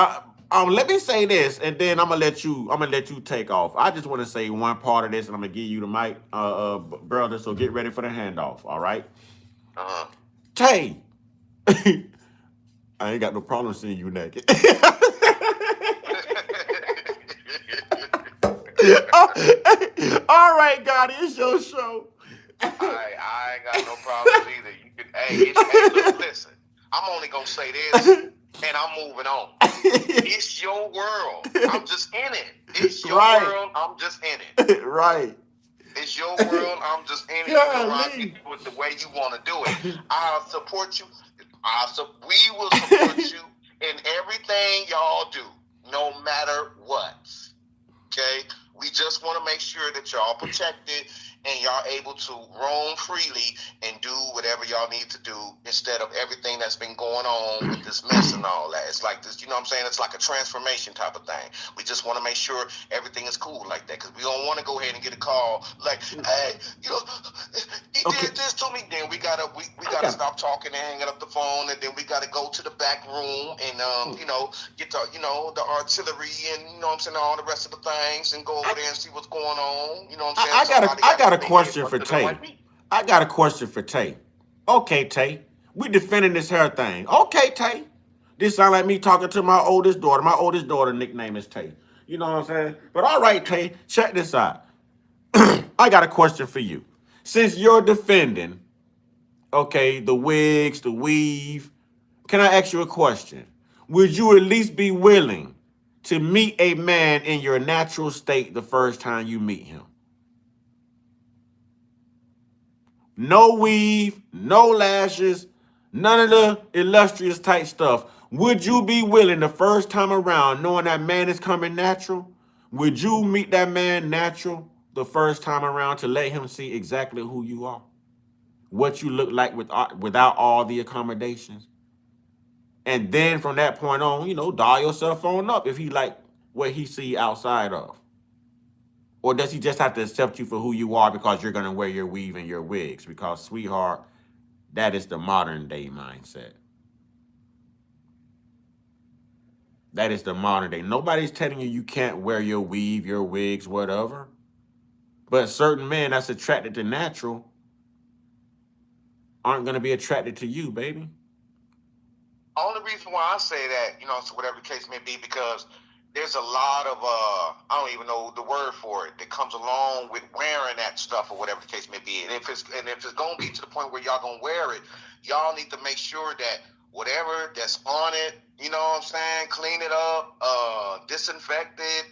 Let me say this, and then I'm gonna let you take off. I just want to say one part of this, and I'm gonna give you the mic, brother. So get ready for the handoff. All right. Tay. I ain't got no problem seeing you naked. All right, Gotti, it's your show. I ain't got no problems either. You can, hey, listen. I'm only gonna say this, and I'm moving on. It's your world. I'm just in it. It's your world. I'm just in it. Right. It's your world. I'm just in it. You can rock it with the way you want to do it. I'll support you. We will support you in everything y'all do, no matter what. Okay? We just want to make sure that y'all protected and y'all able to roam freely and do whatever y'all need to do instead of everything that's been going on with this mess and all that. It's like this, you know what I'm saying? It's like a transformation type of thing. We just want to make sure everything is cool like that because we don't want to go ahead and get a call like, hey, you know, he did this to me. Then we gotta stop talking and hanging up the phone, and then we gotta go to the back room and you know, get the artillery and you know what I'm saying, all the rest of the things and go over there and see what's going on. You know what I'm saying? I got a question for Tay. I got a question for Tay. Okay, Tay. We defending this hair thing. Okay, Tay. This sound like me talking to my oldest daughter. My oldest daughter nickname is Tay. You know what I'm saying? But all right, Tay, check this out. I got a question for you. Since you're defending, okay, the wigs, the weave, can I ask you a question? Would you at least be willing to meet a man in your natural state the first time you meet him? No weave, no lashes, none of the illustrious type stuff. Would you be willing the first time around, knowing that man is coming natural? Would you meet that man natural the first time around to let him see exactly who you are? What you look like without all the accommodations? And then from that point on, you know, dial yourself on up if he like what he see outside of. Or does he just have to accept you for who you are because you're going to wear your weave and your wigs? Because, sweetheart, that is the modern day mindset. That is the modern day. Nobody's telling you you can't wear your weave, your wigs, whatever. But certain men that's attracted to natural aren't going to be attracted to you, baby. Only reason why I say that, you know, so whatever the case may be, because there's a lot of I don't even know the word for it that comes along with wearing that stuff or whatever the case may be. And if it's gonna be to the point where y'all gonna wear it, y'all need to make sure that whatever that's on it, you know what I'm saying, clean it up, disinfect it,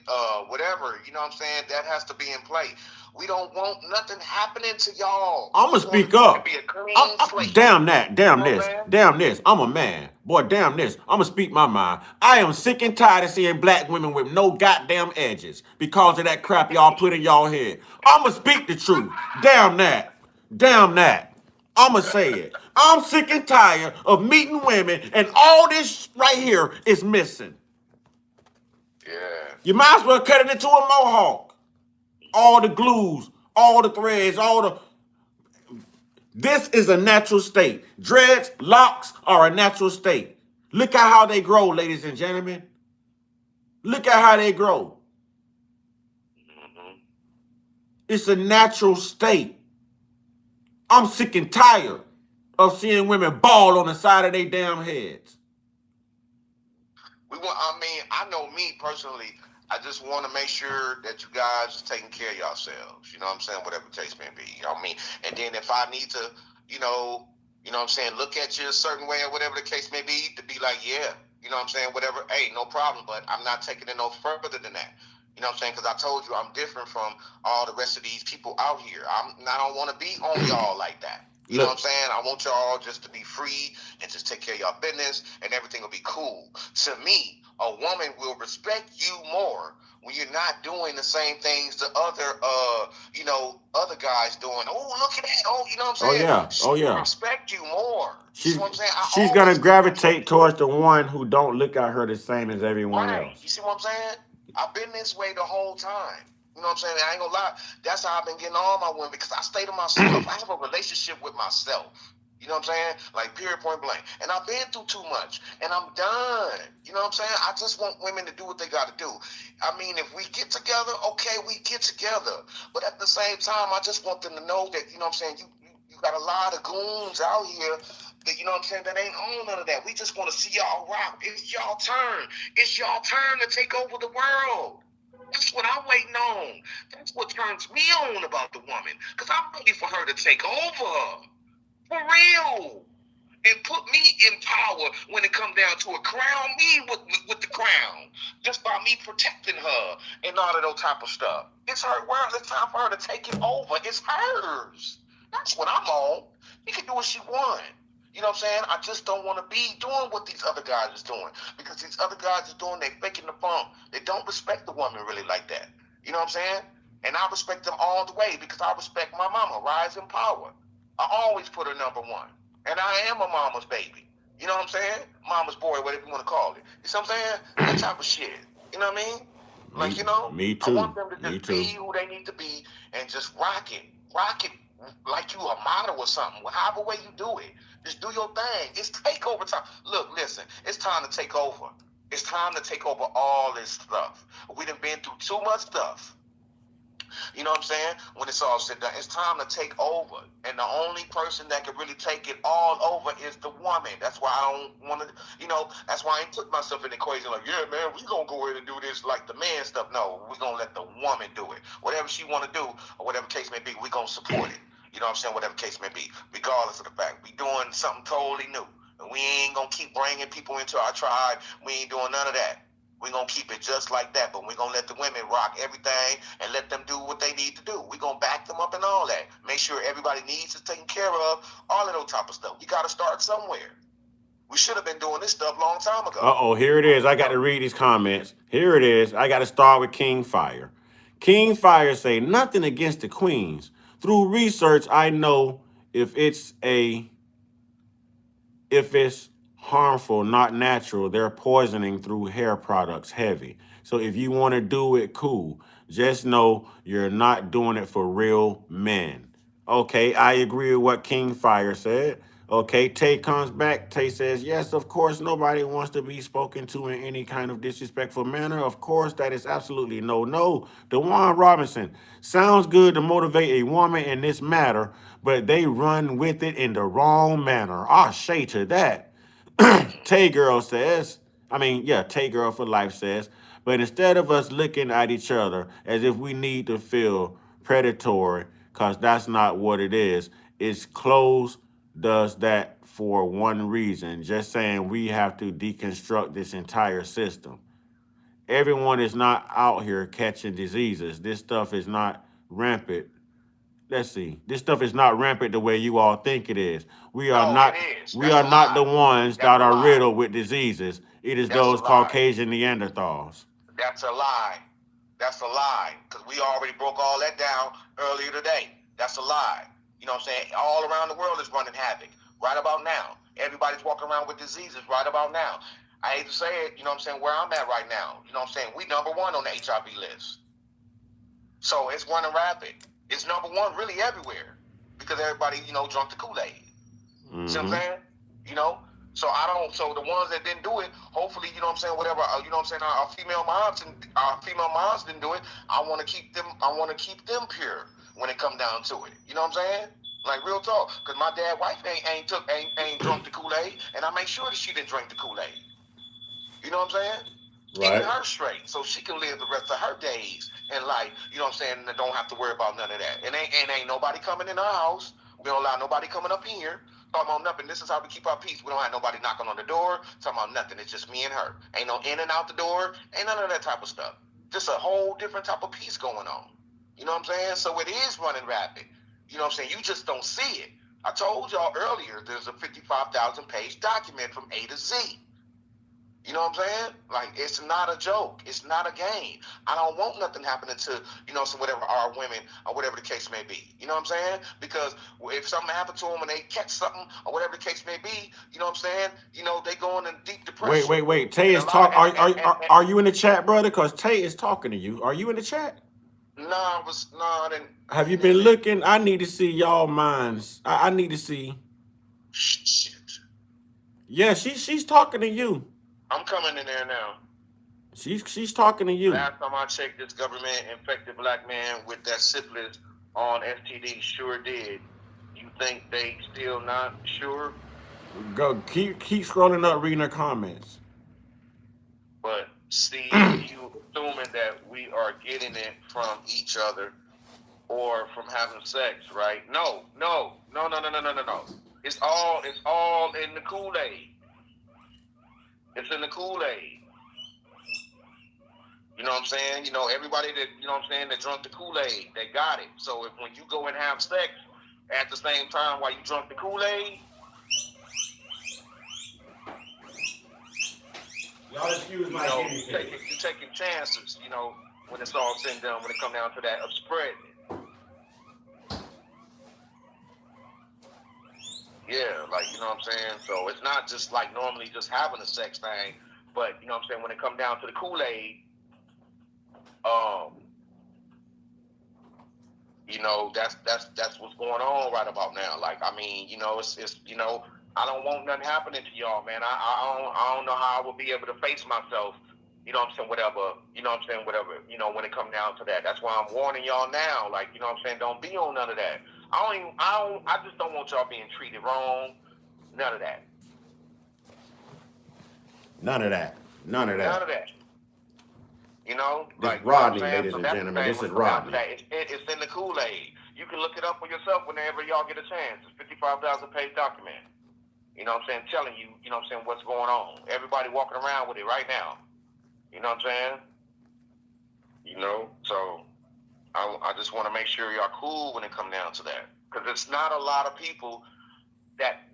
whatever, you know what I'm saying, that has to be in play. We don't want nothing happening to y'all. I'm going to speak up. Damn that. Damn this. Damn this. I'm a man. Boy, damn this. I'm going to speak my mind. I am sick and tired of seeing black women with no goddamn edges because of that crap y'all put in y'all head. I'm going to speak the truth. Damn that. Damn that. I'm going to say it. I'm sick and tired of meeting women and all this right here is missing. Yeah. You might as well cut it into a mohawk. All the glues, all the threads, This is a natural state. Dreads, locks are a natural state. Look at how they grow, ladies and gentlemen. Look at how they grow. It's a natural state. I'm sick and tired of seeing women bald on the side of their damn heads. I know me personally, I just want to make sure that you guys are taking care of yourselves. You know what I'm saying? Whatever the case may be. You know what I mean? And then if I need to, you know what I'm saying, look at you a certain way or whatever the case may be, to be like, yeah, you know what I'm saying, whatever, hey, no problem, but I'm not taking it no further than that. You know what I'm saying? Because I told you I'm different from all the rest of these people out here. I don't want to be on y'all like that. You know what I'm saying? I want y'all just to be free and just take care of y'all business and everything will be cool. To me, a woman will respect you more when you're not doing the same things the other, other guys doing. Oh, look at that. Oh, you know what I'm saying? She will respect you more. She's, you know what I'm saying? she's going to gravitate towards the one who don't look at her the same as everyone else. You see what I'm saying? I've been this way the whole time. You know what I'm saying? I ain't gonna lie. That's how I've been getting all my women, because I stay to myself. I have a relationship with myself. You know what I'm saying? Like, period, point blank. And I've been through too much. And I'm done. You know what I'm saying? I just want women to do what they got to do. I mean, if we get together, okay, we get together. But at the same time, I just want them to know that, you know what I'm saying, you got a lot of goons out here that, you know what I'm saying, that ain't on none of that. We just want to see y'all rock. It's y'all turn. It's y'all turn to take over the world. That's what I'm waiting on. That's what turns me on about the woman. Because I'm ready for her to take over. For real. And put me in power when it comes down to it. Crown me with the crown. Just by me protecting her and all of those type of stuff. It's her world. It's time for her to take it over. It's hers. That's what I'm on. She can do what she wants. You know what I'm saying? I just don't want to be doing what these other guys is doing. Because these other guys is doing, they faking the funk. They don't respect the woman really like that. You know what I'm saying? And I respect them all the way because I respect my mama, rise in power. I always put her number one. And I am a mama's baby. You know what I'm saying? Mama's boy, whatever you want to call it. You see what I'm saying? That type of shit. You know what I mean? Like, you know? Me too. I want them to just be who they need to be and just rock it. Rock it like you a model or something. However way you do it. Just do your thing. It's takeover time. Look, listen. It's time to take over. It's time to take over all this stuff. We done been through too much stuff. You know what I'm saying? When it's all said down, it's time to take over. And the only person that can really take it all over is the woman. That's why I don't want to, that's why I ain't put myself in the equation like, yeah, man, we going to go ahead and do this like the man stuff. No, we're going to let the woman do it. Whatever she want to do, or whatever case may be, we're going to support it. You know what I'm saying? Whatever case may be, regardless of the fact. We doing something totally new. And we ain't going to keep bringing people into our tribe. We ain't doing none of that. We're going to keep it just like that, but we're going to let the women rock everything and let them do what they need to do. We're going to back them up and all that. Make sure everybody needs is taken care of, all of those type of stuff. You got to start somewhere. We should have been doing this stuff a long time ago. Uh-oh, here it is. I got to read these comments. Here it is. I got to start with King Fire. King Fire say, nothing against the queens. Through research, I know if it's harmful, not natural, they're poisoning through hair products heavy. So if you want to do it, cool. Just know you're not doing it for real men. Okay, I agree with what King Fire said. Okay, Tay comes back. Tay says, yes, of course, nobody wants to be spoken to in any kind of disrespectful manner. Of course, that is absolutely no. DeJuan Robinson, sounds good to motivate a woman in this matter, but they run with it in the wrong manner. Ah, shade to that. Tay Girl says, Tay Girl for Life says, but instead of us looking at each other as if we need to feel predatory, because that's not what it is, it's closed does that for one reason, just saying we have to deconstruct this entire system. Everyone is not out here catching diseases. This stuff is not rampant. Let's see. This stuff is not rampant the way you all think it is. We are not the ones that are riddled with diseases. It is those Caucasian Neanderthals. That's a lie. That's a lie. Because we already broke all that down earlier today. That's a lie. You know what I'm saying? All around the world is running havoc right about now. Everybody's walking around with diseases right about now. I hate to say it, you know what I'm saying, where I'm at right now. You know what I'm saying? We number one on the HIV list. So it's running rapid. It's number one really everywhere because everybody, drunk the Kool-Aid. See what I'm saying? So so the ones that didn't do it, hopefully, whatever, our female moms didn't do it. I want to keep them pure when it come down to it. You know what I'm saying? Like real talk, because my dad's wife ain't drunk the Kool-Aid, and I make sure that she didn't drink the Kool-Aid. You know what I'm saying? Keeping her straight so she can live the rest of her days in life, you know what I'm saying, and don't have to worry about none of that. And ain't nobody coming in our house. We don't allow nobody coming up here talking about nothing. This is how we keep our peace. We don't have nobody knocking on the door talking about nothing. It's just me and her. Ain't no in and out the door. Ain't none of that type of stuff. Just a whole different type of peace going on. You know what I'm saying? So it is running rapid. You know what I'm saying? You just don't see it. I told y'all earlier there's a 55,000 page document from A to Z. You know what I'm saying? Like, it's not a joke. It's not a game. I don't want nothing happening to, whatever our women or whatever the case may be. You know what I'm saying? Because if something happened to them and they catch something or whatever the case may be, you know what I'm saying? They go in deep depression. Wait. Tay is talking. Are you in the chat, brother? Because Tay is talking to you. Are you in the chat? No, I didn't. Have you been looking? I need to see y'all minds. I need to see. Shit. Yeah, she's talking to you. I'm coming in there now. She's talking to you. Last time I checked, this government infected black man with that syphilis on STD sure did. You think they still not sure? Go keep scrolling up, reading the comments. But see, you assuming that we are getting it from each other or from having sex, right? No. It's all in the Kool-Aid. It's in the Kool-Aid. You know what I'm saying? Everybody that, that drunk the Kool-Aid, they got it. So when you go and have sex at the same time while you drunk the Kool-Aid, y'all excuse my you're taking chances, when it's all said and done, when it come down to that of spreading it. Yeah, you know what I'm saying? So it's not just like normally just having a sex thing, but you know what I'm saying, when it come down to the Kool-Aid, that's what's going on right about now. It's I don't want nothing happening to y'all, man. I don't know how I will be able to face myself, you know what I'm saying, whatever, when it come down to that. That's why I'm warning y'all now, you know what I'm saying, don't be on none of that. I just don't want y'all being treated wrong. None of that. None of that. This Rodney, ladies and gentlemen. This is Rodney. It's in the Kool-Aid. You can look it up for yourself whenever y'all get a chance. It's 55,000 page document. You know what I'm saying? Telling you, you know what I'm saying, what's going on. Everybody walking around with it right now. You know what I'm saying? So I just want to make sure y'all cool when it come down to that. Because it's not a lot of people that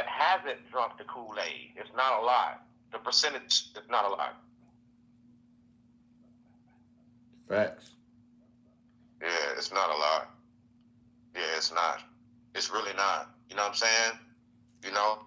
hasn't drunk the Kool-Aid. It's not a lot. The percentage is not a lot. Facts. Yeah, it's not a lot. Yeah, it's not. It's really not. You know what I'm saying? You know,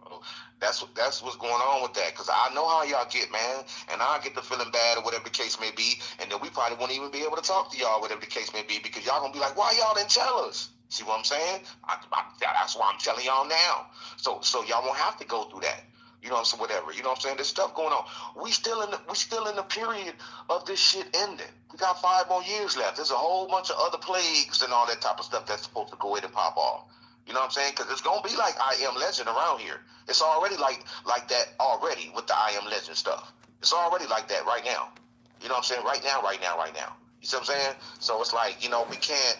that's what's going on with that. Because I know how y'all get, man, and I get the feeling bad or whatever the case may be, and then we probably won't even be able to talk to y'all, whatever the case may be, because y'all gonna be like, why y'all didn't tell us? See what I'm saying? That's why I'm telling y'all now. So y'all won't have to go through that. You know what I'm saying? Whatever. You know what I'm saying? There's stuff going on. We still in the period of this shit ending. We got 5 more years left. There's a whole bunch of other plagues and all that type of stuff that's supposed to go ahead and pop off. You know what I'm saying? Because it's gonna be like I Am Legend around here. It's already like that already with the I Am Legend stuff. It's already like that right now. You know what I'm saying? Right now. You see what I'm saying? So it's like, you know, we can't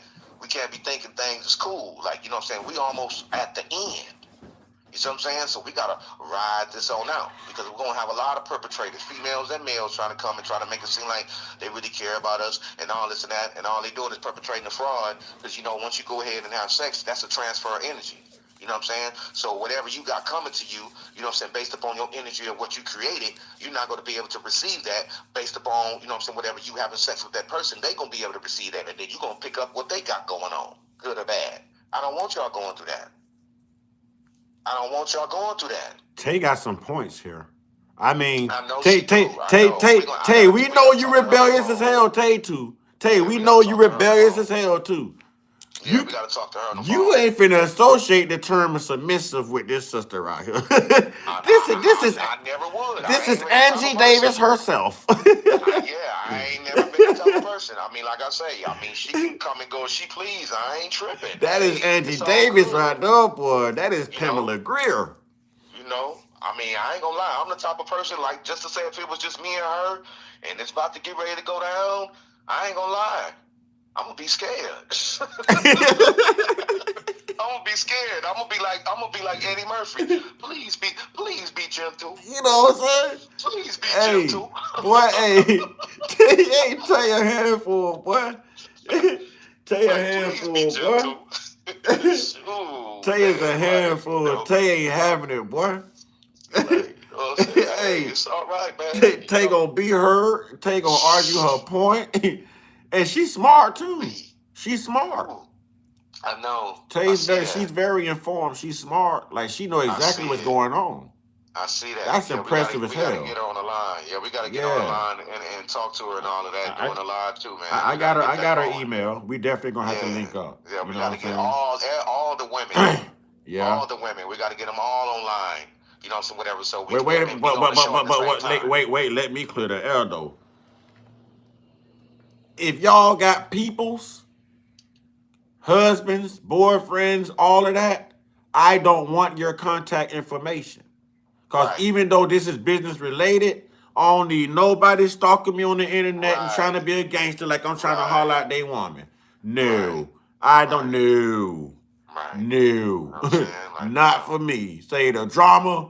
be thinking things is cool. Like, you know what I'm saying? We almost at the end. You see what I'm saying? So we gotta ride this on out, because we're gonna have a lot of perpetrators, females and males, trying to come and try to make it seem like they really care about us and all this and that, and all they doing is perpetrating the fraud. Because, you know, once you go ahead and have sex, that's a transfer of energy. You know what I'm saying? So whatever you got coming to you, you know what I'm saying, based upon your energy of what you created, you're not going to be able to receive that based upon, you know what I'm saying, whatever you having sex with that person, they going to be able to receive that, and then you're going to pick up what they got going on, good or bad. I don't want y'all going through that. Tay got some points here. I mean, I know Tay, she Tay, do. I Tay, know. Tay, We gonna- I Tay, gotta- we we know gotta you talk to her rebellious on as the hell, Tay, too. Tay, Yeah, we we know gotta you talk to her on the rebellious phone. as hell, too. Yeah, we got to talk to her on the phone. You ain't finna associate the term of submissive with this sister right here. I never would. This I is ain't really Angie Davis herself. I ain't never been that type of person. I mean, like I say, I mean, she can come and go as she please. I ain't tripping. That is Hey, Angie it's all Davis good. right there, boy. That is You Pamela Greer. You know, I mean, I ain't gonna lie. I'm the type of person, like, just to say, if it was just me and her, and it's about to get ready to go down, I ain't gonna lie. I'm gonna be scared. I'm gonna be scared. I'm gonna be like Eddie Murphy. Please be gentle. You know what I'm saying? Please be Hey, gentle. boy, hey, tell your handful, boy. Tell your handful, boy. Tay is a handful. Tay ain't having it, boy. Hey, it's all right, man. Tay gonna be her. Tay gonna argue her point. And she's smart, too. She's smart. I know. She's very informed. She's smart. Like, she know exactly what's going on. I see that. That's impressive as we hell. gotta get her on the line. Yeah, we gotta get her on the line and talk to her and all of that. Doing the live too, man. I got her email. We definitely gonna have to link up. Yeah, we you know gotta what get I'm all the women. Yeah. All the women. We gotta get them all online. You know, so whatever. So we Wait, can be on the show at the same time. wait, let me clear the air though. If y'all got peoples, husbands, boyfriends, all of that, I don't want your contact information. Because even though this is business related, I don't need nobody stalking me on the internet and trying to be a gangster like I'm trying to holler out they woman. No, I don't know. No, not for me. Say the drama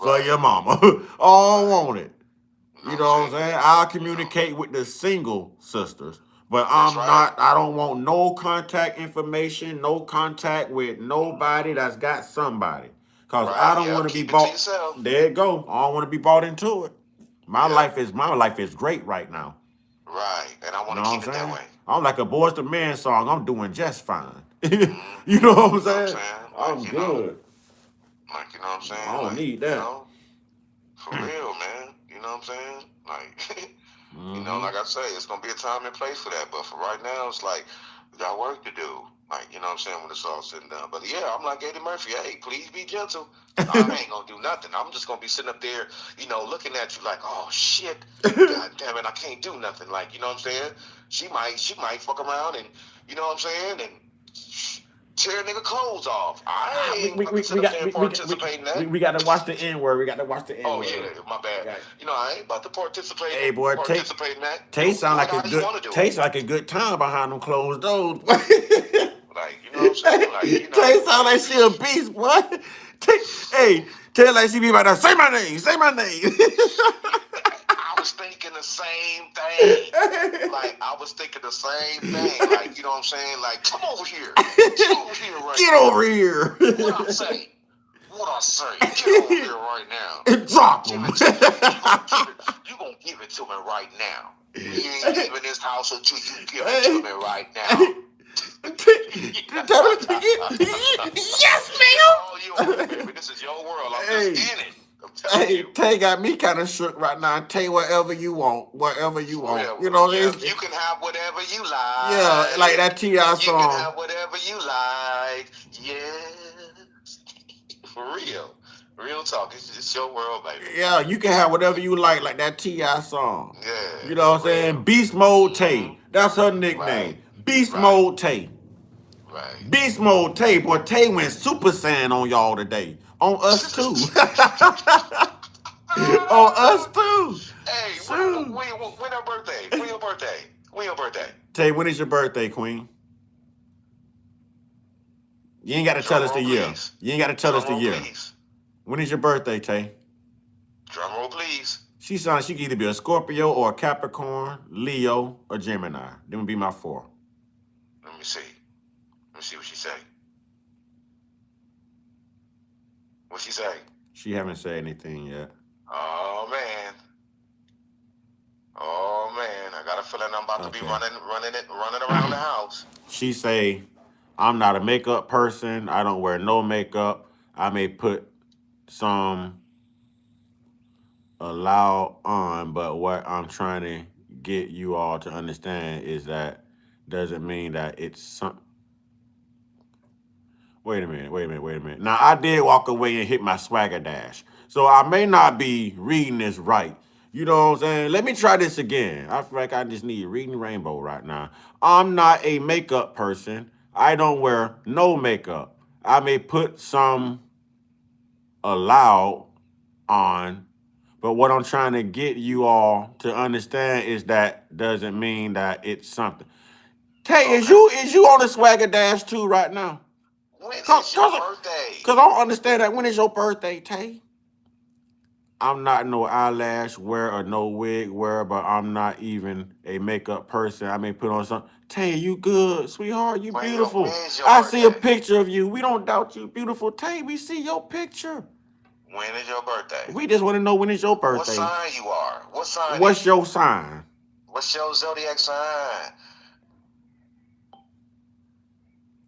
for your mama. I don't want it. You know what I'm saying? I'll communicate with the single sisters, but I don't want no contact information, no contact with nobody that's got somebody. Because I don't want to be bought. There you go. I don't want to be bought into it. My life is great right now. Right, and I want to keep it that way. I'm like a Boyz II Men song. I'm doing just fine. You know what I'm saying? I'm good. You know what I'm saying? I don't need that. You know, for real, man. You know what I'm saying? Like, you know, like I say, it's going to be a time and place for that. But for right now, it's like, we got work to do. Like, you know what I'm saying, when it's all said and done. But yeah, I'm like Eddie Murphy. Hey, please be gentle. I ain't going to do nothing. I'm just going to be sitting up there, you know, looking at you like, oh, shit. God damn it, I can't do nothing. Like, you know what I'm saying? She might fuck around and, you know what I'm saying, and tear a nigga clothes off. I ain't participating in that. We got to watch the N-word. We got to watch the N-word. Oh, yeah, my bad. You know, I ain't about to participate Hey, boy, participate in that. Tay sound like a good time behind them closed doors. Like, you know what I'm saying? Like, you know. Tay sound like she a beast, boy. Hey, tell like she be about to say my name. I was thinking the same thing. Like, I was thinking the same thing. Like, you know what I'm saying? Like, come over here. Get over here right Get now. over here. What I say? Get over here right now. Drop him. You gonna give it to me right now. You ain't leaving this house until you give it to me right now. Yes, ma'am. All yours, baby. This is your world. I'm Hey. just in it. I'm telling Hey, you. Tay got me kind of shook right now. Tay, whatever you want, whatever you want. Yeah, You know, yeah, it's, you can have whatever you like. yeah, like that T.I. You can song. have whatever you like. Yeah. For real. Real talk. It's your world, baby. Yeah, you can have whatever you like that T.I. song. Yeah. You know what I'm saying? Beast Mode Tay. That's her nickname. Beast Mode Tay. Right. Beast Mode Tay. Boy, Tay went Super Saiyan on y'all today. On us too. On us too. Hey, Shoot. when her birthday? When your birthday? When your birthday? Tay, when is your birthday, Queen? You ain't got to tell us the year. Please. You ain't got to tell us the Drum roll, year. please. When is your birthday, Tay? Drum roll, please. She can either be a Scorpio or a Capricorn, Leo, or Gemini. Them would be my 4. Let me see. Let me see what she say. What she say? She haven't said anything yet. Oh man. Oh man. I got a feeling I'm about to be running around the house. She say, I'm not a makeup person. I don't wear no makeup. I may put some allowed on, but what I'm trying to get you all to understand is that doesn't mean that it's some. Wait a minute. Now, I did walk away and hit my swagger dash. So I may not be reading this right. You know what I'm saying? Let me try this again. I feel like I just need reading rainbow right now. I'm not a makeup person. I don't wear no makeup. I may put some allowed on, but what I'm trying to get you all to understand is that doesn't mean that it's something. Tay, is you on the swagger dash too right now? When is your birthday? Because I don't understand that. When is your birthday, Tay? I'm not no eyelash wearer or no wig wearer, but I'm not even a makeup person. I may put on something. Tay, you good, sweetheart. You beautiful. I see a picture of you. We don't doubt you beautiful. Tay, we see your picture. When is your birthday? We just want to know when is your birthday. What sign you are? What sign? What's your sign? What's your zodiac sign?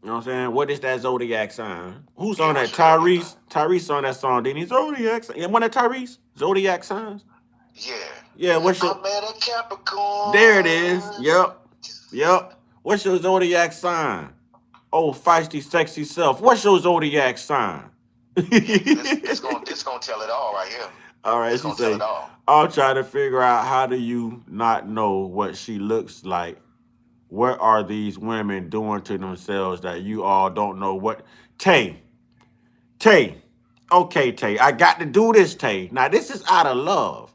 You know what I'm saying? What is that zodiac sign? Who's on that? Tyrese? Tyrese on that song, didn't he? Zodiac sign. Yeah, one of Tyrese? Zodiac signs? Yeah. Yeah, what's your... I met a Capricorn. There it is. Yep. What's your zodiac sign? Oh, feisty, sexy self. What's your zodiac sign? It's gonna tell it all right here. All right, she say, I'm trying to figure out how do you not know what she looks like. What are these women doing to themselves that you all don't know what? Tay. Okay, Tay. I got to do this, Tay. Now, this is out of love.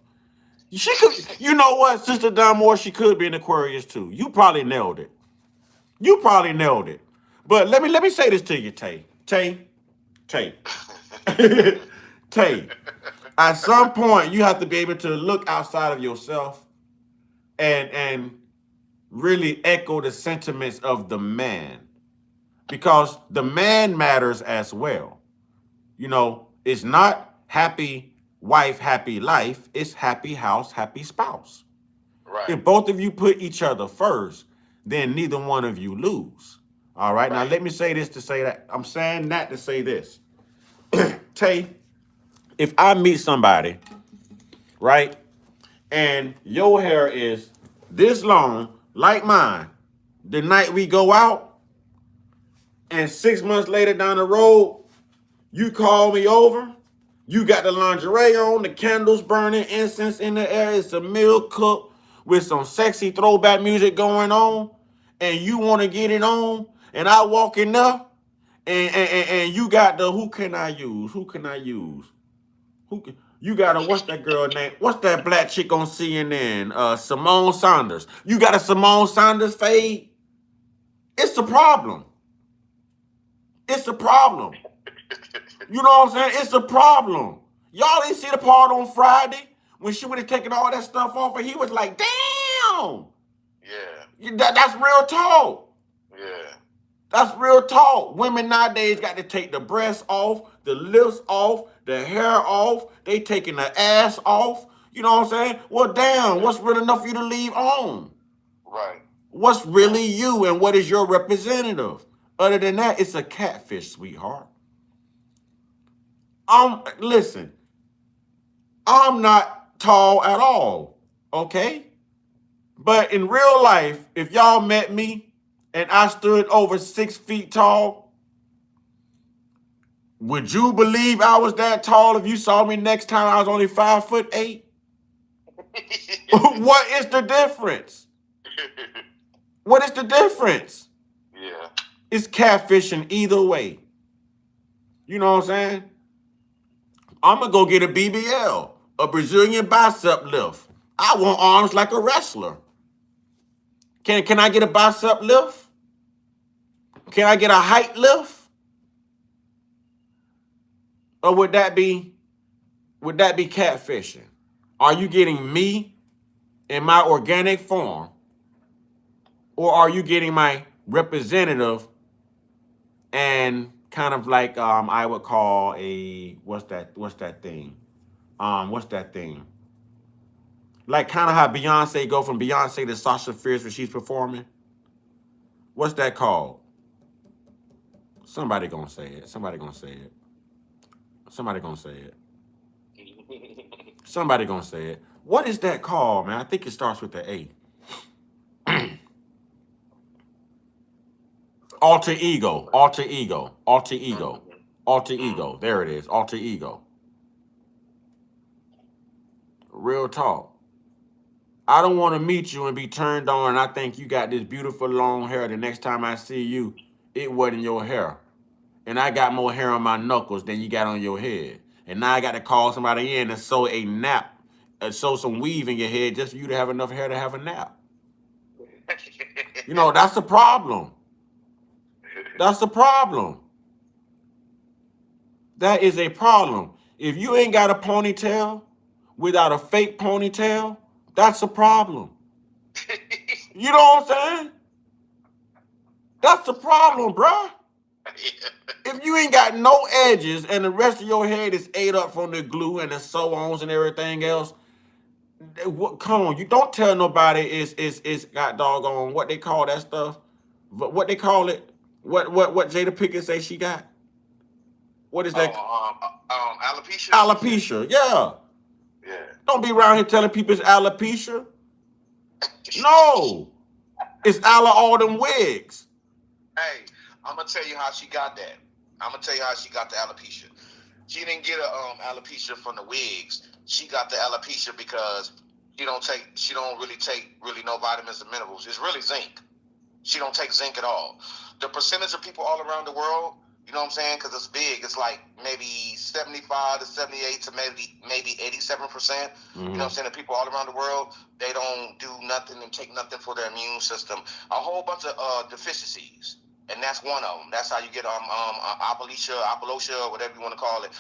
She could, you know what, Sister Don Moore, she could be an Aquarius too. You probably nailed it. But let me say this to you, Tay. Tay. At some point, you have to be able to look outside of yourself and really echo the sentiments of the man, because the man matters as well. You know, it's not happy wife, happy life. It's happy house, happy spouse. Right. If both of you put each other first, then neither one of you lose. All right. Now, let me say this to say that. I'm saying that to say this. Tay, if I meet somebody, right, and your hair is this long, like mine, the night we go out, and 6 months later down the road, you call me over, you got the lingerie on, the candles burning, incense in the air, it's a meal cooked with some sexy throwback music going on, and you want to get it on, and I walk in there, and you got the, who can I use? You got a, what's that girl name? What's that black chick on CNN? Simone Saunders. You got a Simone Saunders fade? It's a problem. You know what I'm saying? It's a problem. Y'all didn't see the part on Friday when she would have taken all that stuff off and he was like, damn. Yeah. That's real talk. Yeah. That's real talk. Women nowadays got to take the breasts off, the lips off, the hair off. They taking the ass off. You know what I'm saying? Well, damn, what's real enough for you to leave on? Right. What's really you and what is your representative? Other than that, it's a catfish, sweetheart. Listen, I'm not tall at all, okay? But in real life, if y'all met me and I stood over 6 feet tall, would you believe I was that tall if you saw me next time I was only 5'8"? What is the difference? What is the difference? Yeah. It's catfishing either way. You know what I'm saying? I'm gonna go get a BBL, a Brazilian bicep lift. I want arms like a wrestler. Can I get a bicep lift? Can I get a height lift? Or would that be catfishing? Are you getting me in my organic form? Or are you getting my representative and kind of like I would call a what's that thing? What's that thing? Like kind of how Beyonce go from Beyonce to Sasha Fierce when she's performing. What's that called? Somebody gonna say it. Somebody gonna say it. Somebody gonna say it. Somebody gonna say it. What is that called, man? I think it starts with the A. Alter ego. Alter ego. Alter ego. Alter ego. There it is. Alter ego. Real talk. I don't want to meet you and be turned on and I think you got this beautiful long hair. The next time I see you, it wasn't your hair. And I got more hair on my knuckles than you got on your head. And now I got to call somebody in and sew a nap, sew some weave in your head just for you to have enough hair to have a nap. You know, that's a problem. That's a problem. That is a problem. If you ain't got a ponytail without a fake ponytail, that's a problem. You know what I'm saying? That's the problem, bruh. If you ain't got no edges and the rest of your head is ate up from the glue and the sew-ons and everything else, come on, you don't tell nobody it's got doggone what they call that stuff. What they call it? What Jada Pinkett say she got? What is that? Alopecia. Alopecia, yeah. Yeah. Don't be around here telling people it's alopecia. No. It's all them wigs. Hey, I'm gonna tell you how she got that. I'm gonna tell you how she got the alopecia. She didn't get alopecia from the wigs. She got the alopecia because she don't really take no vitamins and minerals. It's really zinc. She don't take zinc at all. The percentage of people all around the world, you know what I'm saying? Because it's big. It's like maybe 75 to 78 to maybe 87%. You know what I'm saying? The people all around the world, they don't do nothing and take nothing for their immune system. A whole bunch of deficiencies. And that's one of them. That's how you get apologia, or whatever you want to call it.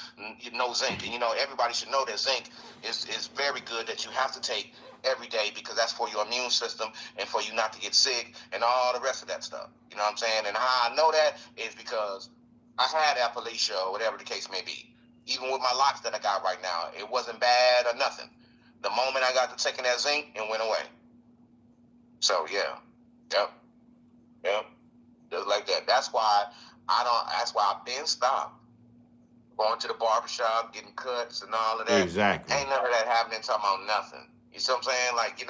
No zinc. And everybody should know that zinc is very good that you have to take every day because that's for your immune system and for you not to get sick and all the rest of that stuff. You know what I'm saying? And how I know that is because I had alopecia or whatever the case may be. Even with my locks that I got right now, it wasn't bad or nothing. The moment I got to taking that zinc, it went away. So yeah, yep. Just like that. That's why I've been stopped going to the barbershop, getting cuts and all of that. Exactly. Ain't none of that happening. Talking about nothing. You see what I'm saying? Like I'm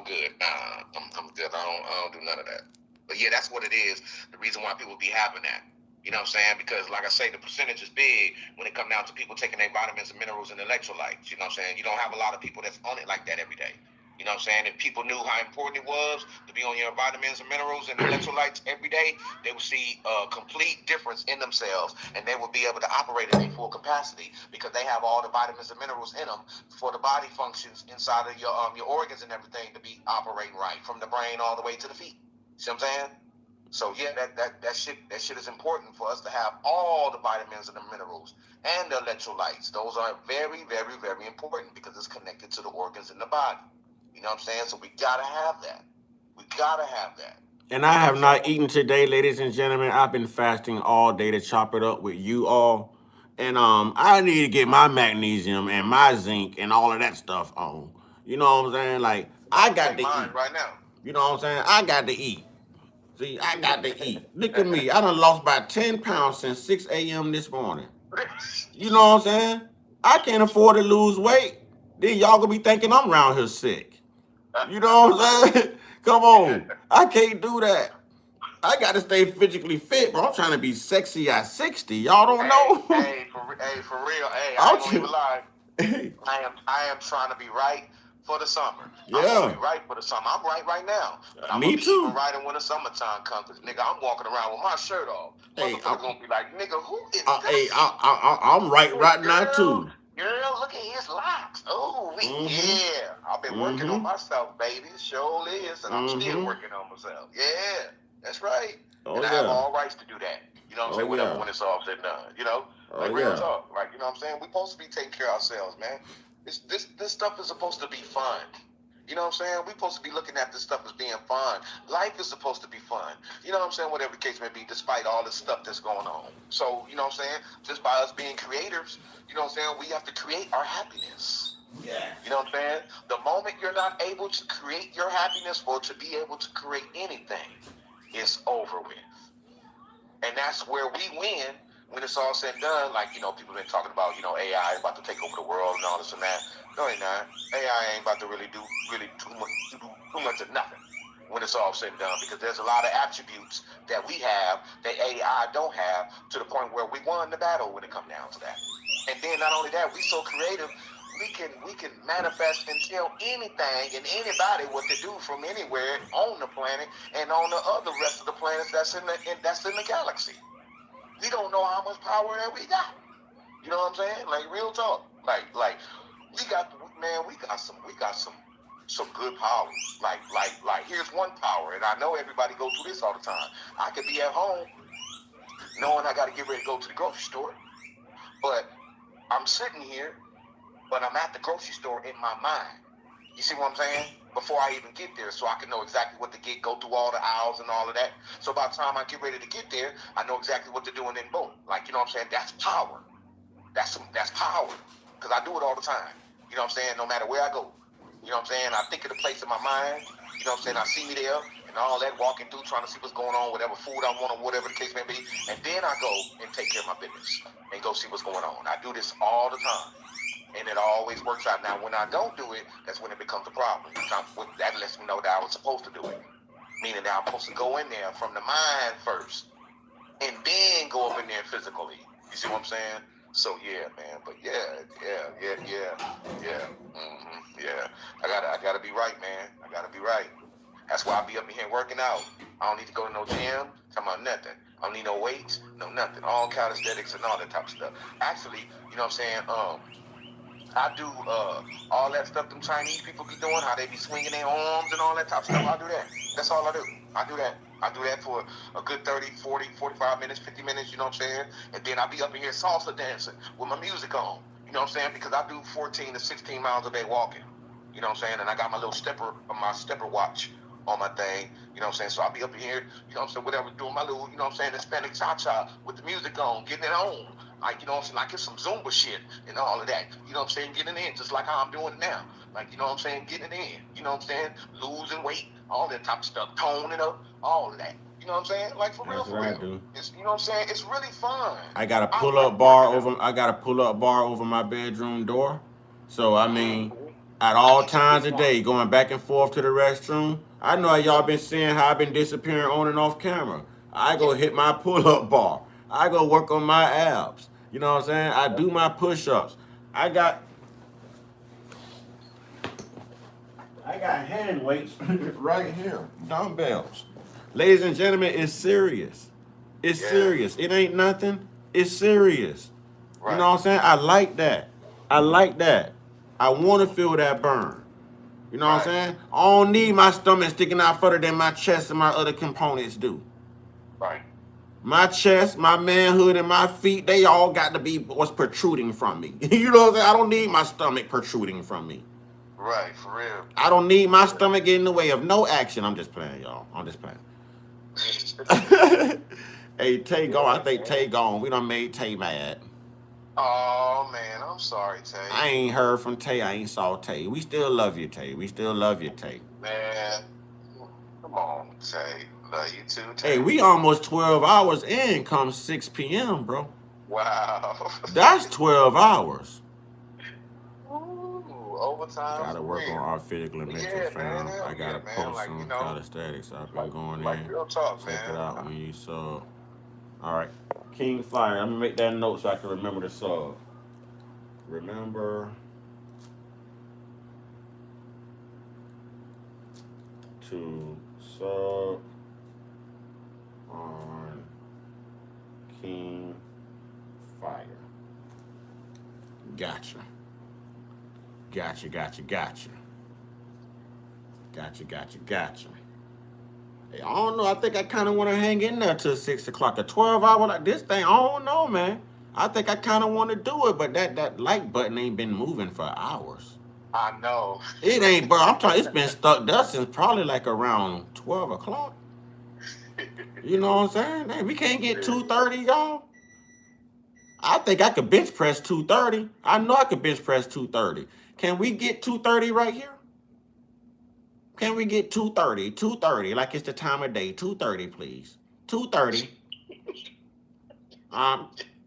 good. I'm good. I don't do none of that. But yeah, that's what it is. The reason why people be having that. You know what I'm saying? Because like I say, the percentage is big when it comes down to people taking their vitamins and minerals and electrolytes. You know what I'm saying? You don't have a lot of people that's on it like that every day. You know what I'm saying? If people knew how important it was to be on your vitamins and minerals and electrolytes every day, they would see a complete difference in themselves and they would be able to operate at their full capacity because they have all the vitamins and minerals in them for the body functions inside of your organs and everything to be operating right from the brain all the way to the feet. See what I'm saying? So yeah, that shit is important for us to have all the vitamins and the minerals and the electrolytes. Those are very, very, very important because it's connected to the organs in the body. You know what I'm saying? So we gotta have that. We gotta have that. And I have not eaten today, ladies and gentlemen. I've been fasting all day to chop it up with you all. And I need to get my magnesium and my zinc and all of that stuff on. You know what I'm saying? Like, I got to eat. Right now. You know what I'm saying? I got to eat. See, I got to eat. Look at me. I done lost about 10 pounds since 6 a.m. this morning. You know what I'm saying? I can't afford to lose weight. Then y'all gonna be thinking I'm around here sick. You know what I'm saying? Come on. I can't do that. I gotta stay physically fit, bro. I'm trying to be sexy at 60. Y'all don't know? Hey, for real. Hey, I ain't gonna even lie. I am trying to be right for the summer. I'm gonna be right for the summer. I'm right now. But I'm Me gonna be too. even righter when the summertime comes. Cause nigga, I'm walking around with my shirt off. Motherfuckers gonna be like, nigga, who is this? Hey, I'm right now too. Girl, look at his locks. Oh, yeah. I've been working on myself, baby. Sure is, and I'm still working on myself. Yeah, that's right. Oh, and I have all rights to do that. You know what I'm saying? Whatever, when it's all said and done. You know, like real talk. Like, you know what I'm saying? We're supposed to be taking care of ourselves, man. This stuff is supposed to be fun. You know what I'm saying? We're supposed to be looking at this stuff as being fun. Life is supposed to be fun. You know what I'm saying? Whatever the case may be, despite all the stuff that's going on. So, you know what I'm saying? Just by us being creators, you know what I'm saying? We have to create our happiness. Yeah. You know what I'm saying? The moment you're not able to create your happiness or to be able to create anything, it's over with. And that's where we win when it's all said and done. Like, you know, people have been talking about, you know, AI is about to take over the world and all this and that. No, they not. AI ain't about to really do too much of nothing when it's all said and done, because there's a lot of attributes that we have that AI don't have, to the point where we won the battle when it comes down to that. And then not only that, we so creative, we can manifest and tell anything and anybody what to do from anywhere on the planet and on the other rest of the planets that's in the galaxy. We don't know how much power that we got. You know what I'm saying? Like, real talk. Like we got some good power. Like here's one power, and I know everybody go through this all the time. I could be at home knowing I got to get ready to go to the grocery store, but I'm sitting here, but I'm at the grocery store in my mind. You see what I'm saying? Before I even get there, so I can know exactly what to get, go through all the aisles and all of that. So by the time I get ready to get there, I know exactly what to do, and then boom. Like, you know what I'm saying? That's power. That's power. Because I do it all the time. You know what I'm saying? No matter where I go. You know what I'm saying? I think of the place in my mind. You know what I'm saying? I see me there and all that, walking through, trying to see what's going on, whatever food I want or whatever the case may be. And then I go and take care of my business and go see what's going on. I do this all the time. And it always works out. Now, when I don't do it, that's when it becomes a problem. That lets me know that I was supposed to do it. Meaning that I'm supposed to go in there from the mind first and then go up in there physically. You see what I'm saying? So yeah, man. But yeah. I gotta be right, man. I gotta be right. That's why I be up in here working out. I don't need to go to no gym. Talking about nothing. I don't need no weights, no nothing. All calisthenics and all that type of stuff. Actually, you know what I'm saying? I do all that stuff them Chinese people be doing, how they be swinging their arms and all that type of stuff. I do that. That's all I do. I do that. I do that for a good 30, 40, 45 minutes, 50 minutes, you know what I'm saying? And then I be up in here salsa dancing with my music on, you know what I'm saying? Because I do 14 to 16 miles a day walking, you know what I'm saying? And I got my little stepper watch on my thing, you know what I'm saying? So I'll be up in here, you know what I'm saying, whatever, doing my little, you know what I'm saying, Hispanic cha-cha with the music on, getting it on. Like, you know what I'm saying, like it's some Zumba shit and all of that. You know what I'm saying, getting in, just like how I'm doing it now. Like, you know what I'm saying, getting it in. You know what I'm saying, losing weight, all that type of stuff, toning up, all of that. You know what I'm saying? Like, for real, for real. It's, you know what I'm saying, it's really fun. I got a pull-up bar over my bedroom door. So I mean, at all times of day, going back and forth to the restroom. I know y'all been seeing how I've been disappearing on and off camera. I go hit my pull-up bar. I go work on my abs. You know what I'm saying? I do my push-ups. I got hand weights right here, dumbbells. Ladies and gentlemen, it's serious. It's serious. It ain't nothing. It's serious. Right. You know what I'm saying? I like that. I want to feel that burn. You know what I'm saying? I don't need my stomach sticking out further than my chest and my other components do. Right. My chest, my manhood, and my feet, they all got to be what's protruding from me. You know what I'm saying? I don't need my stomach protruding from me. Right, for real. I don't need my stomach getting in the way of no action. I'm just playing, y'all. I'm just playing. Hey, Tay gone. I think Tay gone. We done made Tay mad. Oh, man, I'm sorry, Tay. I ain't heard from Tay. I ain't saw Tay. We still love you, Tay. We still love you, Tay. Man, come on, Tay. Love you too. Hey, we almost 12 hours in come 6 p.m., bro. Wow. That's 12 hours. Ooh, overtime. Gotta work on our physical and mental, Yeah, fam. man. I gotta Man. post Like, some calisthenics. I've been going like in. real talk, Check man. it out when you sub. All right, King Fire. I'm gonna make that note so I can remember the sub. Remember to sub on King Fire. Gotcha. Gotcha. Hey, I don't know. I think I kind of want to hang in there till 6 o'clock. A 12-hour like this thing, I don't know, man. I think I kind of want to do it, but that like button ain't been moving for hours. I know. It ain't, bro. I'm trying. It's been stuck there since probably like around 12 o'clock. You know what I'm saying? Hey, we can't get 230, y'all. I think I could bench press 230. I know I could bench press 230. Can we get 230 right here? Can we get 230? 230, like it's the time of day. 230, please. 230.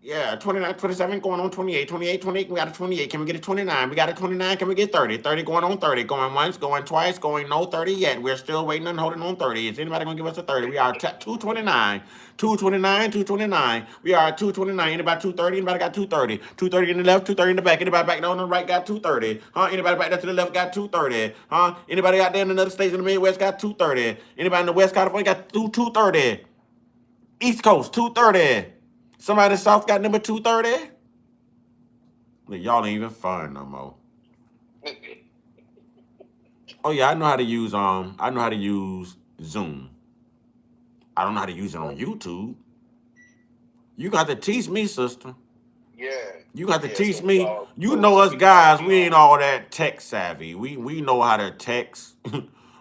Yeah, 29, 27, going on 28. 28, 28, we got a 28. Can we get a 29? We got a 29. Can we get 30? 30 going on 30. Going once, going twice, going no 30 yet. We're still waiting and holding on 30. Is anybody going to give us a 30? We are 229. 229, 229. We are at 229. Anybody 230? Anybody got 230? 230 in the left, 230 in the back. Anybody back down on the right got 230? Huh? Anybody back there to the left got 230? Huh? Anybody out there in another states in the Midwest got 230? Anybody in the West California got 230? East Coast, 230. Somebody in the South got number 230? Look, y'all ain't even fun no more. Oh yeah, I know how to use Zoom. I don't know how to use it on YouTube. You got to teach me, sister. Yeah. You got to teach me. You know us guys, we ain't all that tech savvy. We know how to text.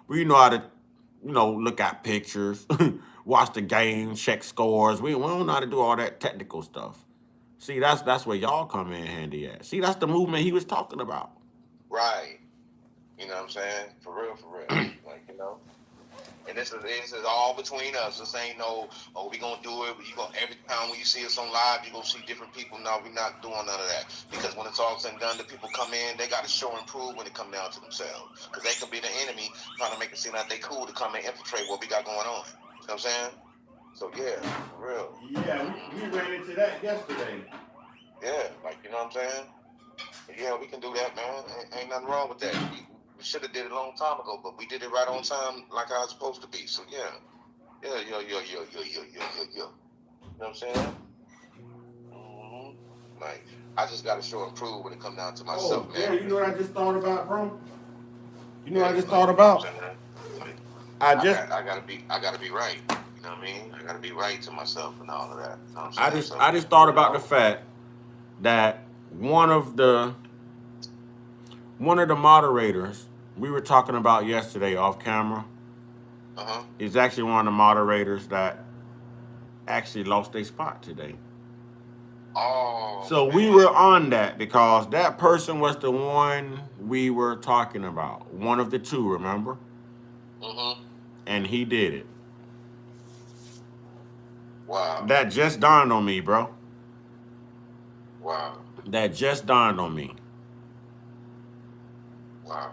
We know how to, look at pictures, watch the game, check scores. We don't know how to do all that technical stuff. See, that's where y'all come in handy at. See, that's the movement he was talking about. Right. You know what I'm saying? For real. Like, And this is all between us. This ain't no, we gonna do it. Every time when you see us on live, you gonna see different people. No, we're not doing none of that. Because when it's all said and done, the people come in, they gotta show and prove when it come down to themselves. Because they could be the enemy trying to make it seem like they cool to come and infiltrate what we got going on. You know what I'm saying? So yeah, for real. Yeah, we ran into that yesterday. Yeah, like, you know what I'm saying? Yeah, we can do that, man. Ain't nothing wrong with that. We should have did it a long time ago, but we did it right on time like I was supposed to be. So yeah. Yeah. You know what I'm saying? Mm-hmm. Like, I just gotta show and prove when it comes down to myself, man. Yeah, you know what I just thought about, bro? You know what I just thought about? I gotta be right. You know what I mean? I gotta be right to myself and all of that. You know what I'm saying? I just thought about the fact that one of the moderators we were talking about yesterday off camera is actually one of the moderators that actually lost their spot today. Oh. So we were on that because that person was the one we were talking about. One of the two, remember? Mm-hmm. And he did it. Wow. That just dawned on me, bro. Wow. That just dawned on me. Wow.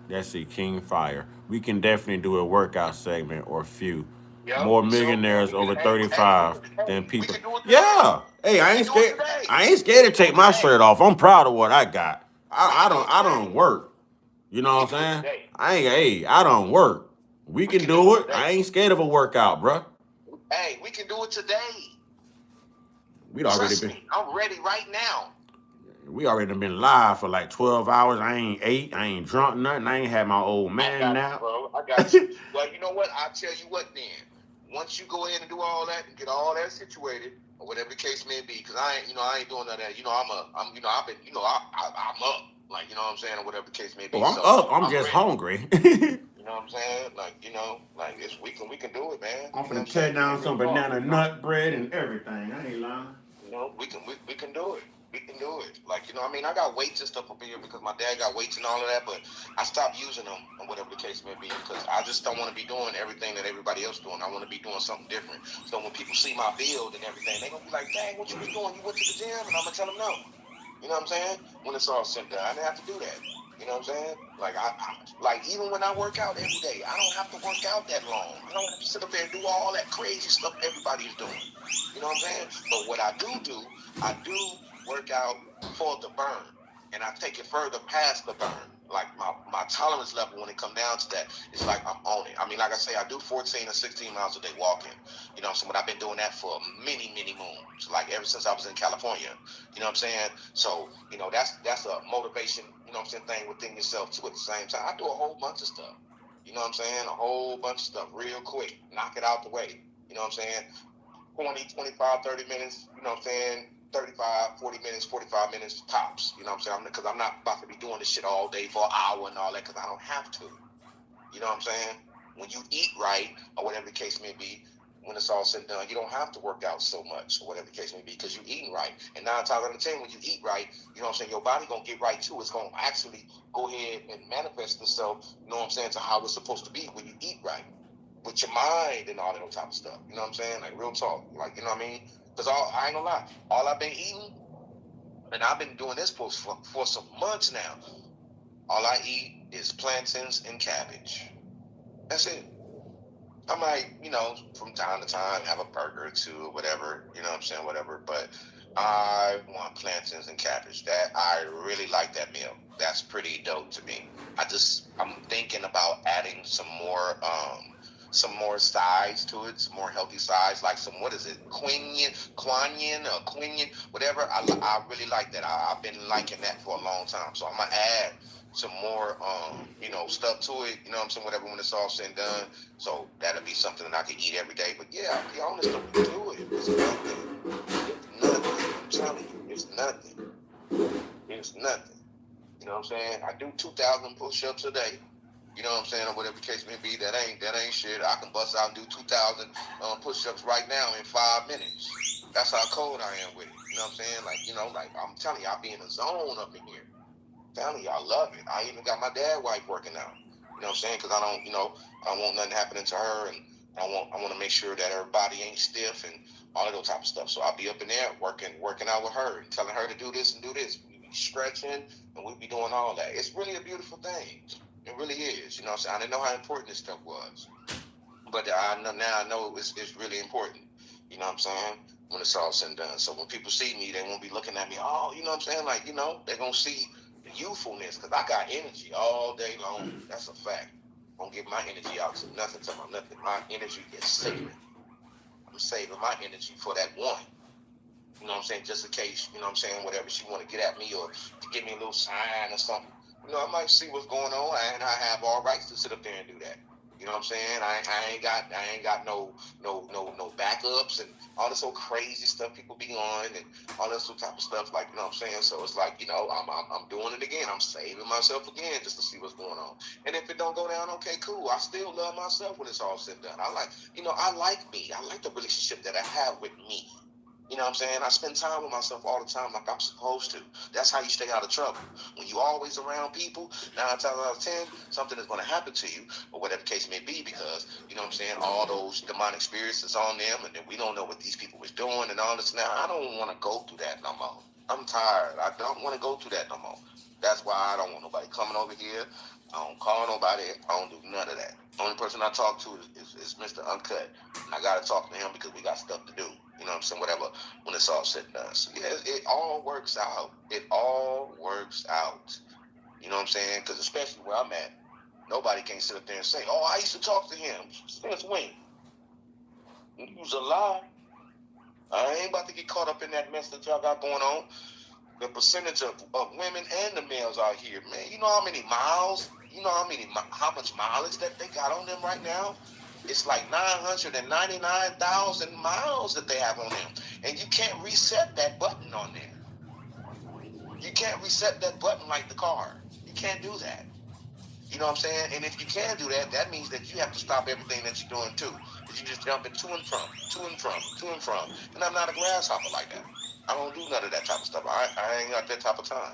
Let's see, King Fire. We can definitely do a workout segment or a few. Yep. More millionaires over 35 than people. Yeah. Hey, I ain't scared. I ain't scared to take my shirt off. I'm proud of what I got. I don't work. You know what I'm saying? I don't work. We can do it. I ain't scared of a workout, bruh. Hey, we can do it today. Trust me, I'm ready right now. We already been live for like 12 hours. I ain't ate. I ain't drunk nothing. I ain't had my old man nap. I got you. Well, you know what? I'll tell you what then. Once you go ahead and do all that and get all that situated, or whatever the case may be, because I ain't doing none of that. I'm up. Like, you know what I'm saying, or whatever the case may be. Oh, I'm up. I'm just ready. hungry. You know what I'm saying? Like, we can do it, man. I'm finna tear down some banana nut bread and everything. I ain't lying. We can do it. We can do it. Like, you know, I mean, I got weights and stuff up here because my dad got weights and all of that, but I stopped using them or whatever the case may be because I just don't want to be doing everything that everybody else doing. I want to be doing something different. So when people see my build and everything, they gonna be like, dang, what you been doing? You went to the gym? And I'm gonna tell them no. You know what I'm saying? When it's all said and done, I didn't have to do that. You know what I'm saying? Like, like even when I work out every day, I don't have to work out that long. I don't have to sit up there and do all that crazy stuff everybody's doing. You know what I'm saying? But what I do, I do work out for the burn, and I take it further past the burn. Like my tolerance level when it come down to that, it's like I'm on it. I mean, like I say, I do 14 or 16 miles a day walking. You know, so I've been doing that for many moons, like ever since I was in California. You know what I'm saying? So, you know, that's a motivation, you know what I'm saying, thing within yourself too at the same time. I do a whole bunch of stuff. You know what I'm saying? A whole bunch of stuff real quick. Knock it out the way. You know what I'm saying? 20, 25, 30 minutes, you know what I'm saying? 35, 40 minutes, 45 minutes tops. You know what I'm saying? Because I'm not about to be doing this shit all day for an hour and all that because I don't have to. You know what I'm saying? When you eat right, or whatever the case may be, when it's all said and done, you don't have to work out so much, or whatever the case may be, because you're eating right. And 9 times out of 10, when you eat right, you know what I'm saying, your body going to get right too. It's going to actually go ahead and manifest itself, you know what I'm saying, to how it's supposed to be when you eat right. With your mind and all that type of stuff. You know what I'm saying? Like real talk. Like, you know what I mean? Because I ain't gonna lie. All I've been eating, and I've been doing this for some months now, all I eat is plantains and cabbage. That's it. I might, you know, from time to time have a burger or two or whatever, you know what I'm saying, whatever. But I want plantains and cabbage. That I really like that meal. That's pretty dope to me. I'm thinking about adding some more sides to it, some more healthy sides, like some, what is it, quinine, whatever. I really like that. I've been liking that for a long time. So I'm gonna add some more, you know, stuff to it, you know what I'm saying, whatever, when it's all said and done. So that'll be something that I can eat every day. But yeah, I'll be honest, don't do it. It's nothing. It's nothing. I'm telling you, it's nothing. It's nothing. You know what I'm saying? I do 2,000 push-ups a day. You know what I'm saying, or whatever the case may be. That ain't shit. I can bust out and do 2,000 push-ups right now in 5 minutes. That's how cold I am with it. You know what I'm saying? Like, you know, like I'm telling you, I be in a zone up in here. I'm telling you, I love it. I even got my dad wife working out. You know what I'm saying? Because I don't want nothing happening to her, and I want to make sure that her body ain't stiff and all of those type of stuff. So I'll be up in there working out with her and telling her to do this and do this. We be stretching and we be doing all that. It's really a beautiful thing. It really is. You know what I'm saying? I didn't know how important this stuff was. But I know it's really important. You know what I'm saying? When it's all said and done. So when people see me, they won't be looking at me, oh, you know what I'm saying? Like, you know, they're going to see the youthfulness because I got energy all day long. That's a fact. I don't give my energy out to nothing, to my nothing. My energy is saving. I'm saving my energy for that one. You know what I'm saying? Just in case, you know what I'm saying, whatever she want to get at me or to give me a little sign or something. You know, I might see what's going on, and I have all rights to sit up there and do that. You know what I'm saying? I ain't got no backups and all this old crazy stuff people be on and all this type of stuff. Like, you know what I'm saying? So it's like, you know, I'm doing it again. I'm saving myself again just to see what's going on. And if it don't go down, okay, cool. I still love myself when it's all said and done. I like me. I like the relationship that I have with me. You know what I'm saying? I spend time with myself all the time like I'm supposed to. That's how you stay out of trouble. When you always around people, 9 times out of 10, something is going to happen to you, or whatever the case may be, because, you know what I'm saying, all those demonic spirits is on them, and then we don't know what these people was doing and all this. Now, I don't want to go through that no more. I'm tired. I don't want to go through that no more. That's why I don't want nobody coming over here. I don't call nobody. I don't do none of that. The only person I talk to is Mr. Uncut. And I got to talk to him because we got stuff to do. You know what I'm saying? Whatever, when it's all said and done. So, yeah, it all works out. It all works out. You know what I'm saying? Because especially where I'm at, nobody can sit up there and say, oh, I used to talk to him. Since when? He was a lie. I ain't about to get caught up in that mess that y'all got going on. The percentage of women and the males out here, man, you know how many miles, you know how much mileage that they got on them right now? It's like 999,000 miles that they have on them. And you can't reset that button on there. You can't reset that button like the car. You can't do that. You know what I'm saying? And if you can do that, that means that you have to stop everything that you're doing too. That you just jumping to and from. And I'm not a grasshopper like that. I don't do none of that type of stuff. I ain't got that type of time.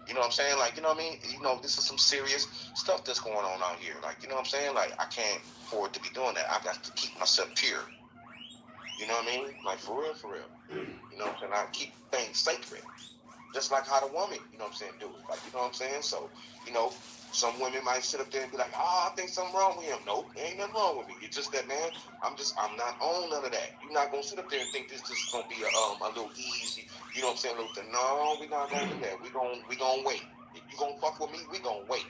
You know what I'm saying? Like, you know what I mean? You know, this is some serious stuff that's going on out here. Like, you know what I'm saying? Like, I can't afford to be doing that. I got to keep myself pure. You know what I mean? Like, for real, for real. You know what I'm saying? I keep things sacred. Just like how the woman, you know what I'm saying, do it. Like, you know what I'm saying? So, you know, some women might sit up there and be like, I think something wrong with him. Nope, ain't nothing wrong with me. It's just that, man, I'm not on none of that. You're not going to sit up there and think this is going to be a little easy, you know what I'm saying, a little thing. No, we're not going to do that. We gonna wait. If you going to fuck with me, we going to wait.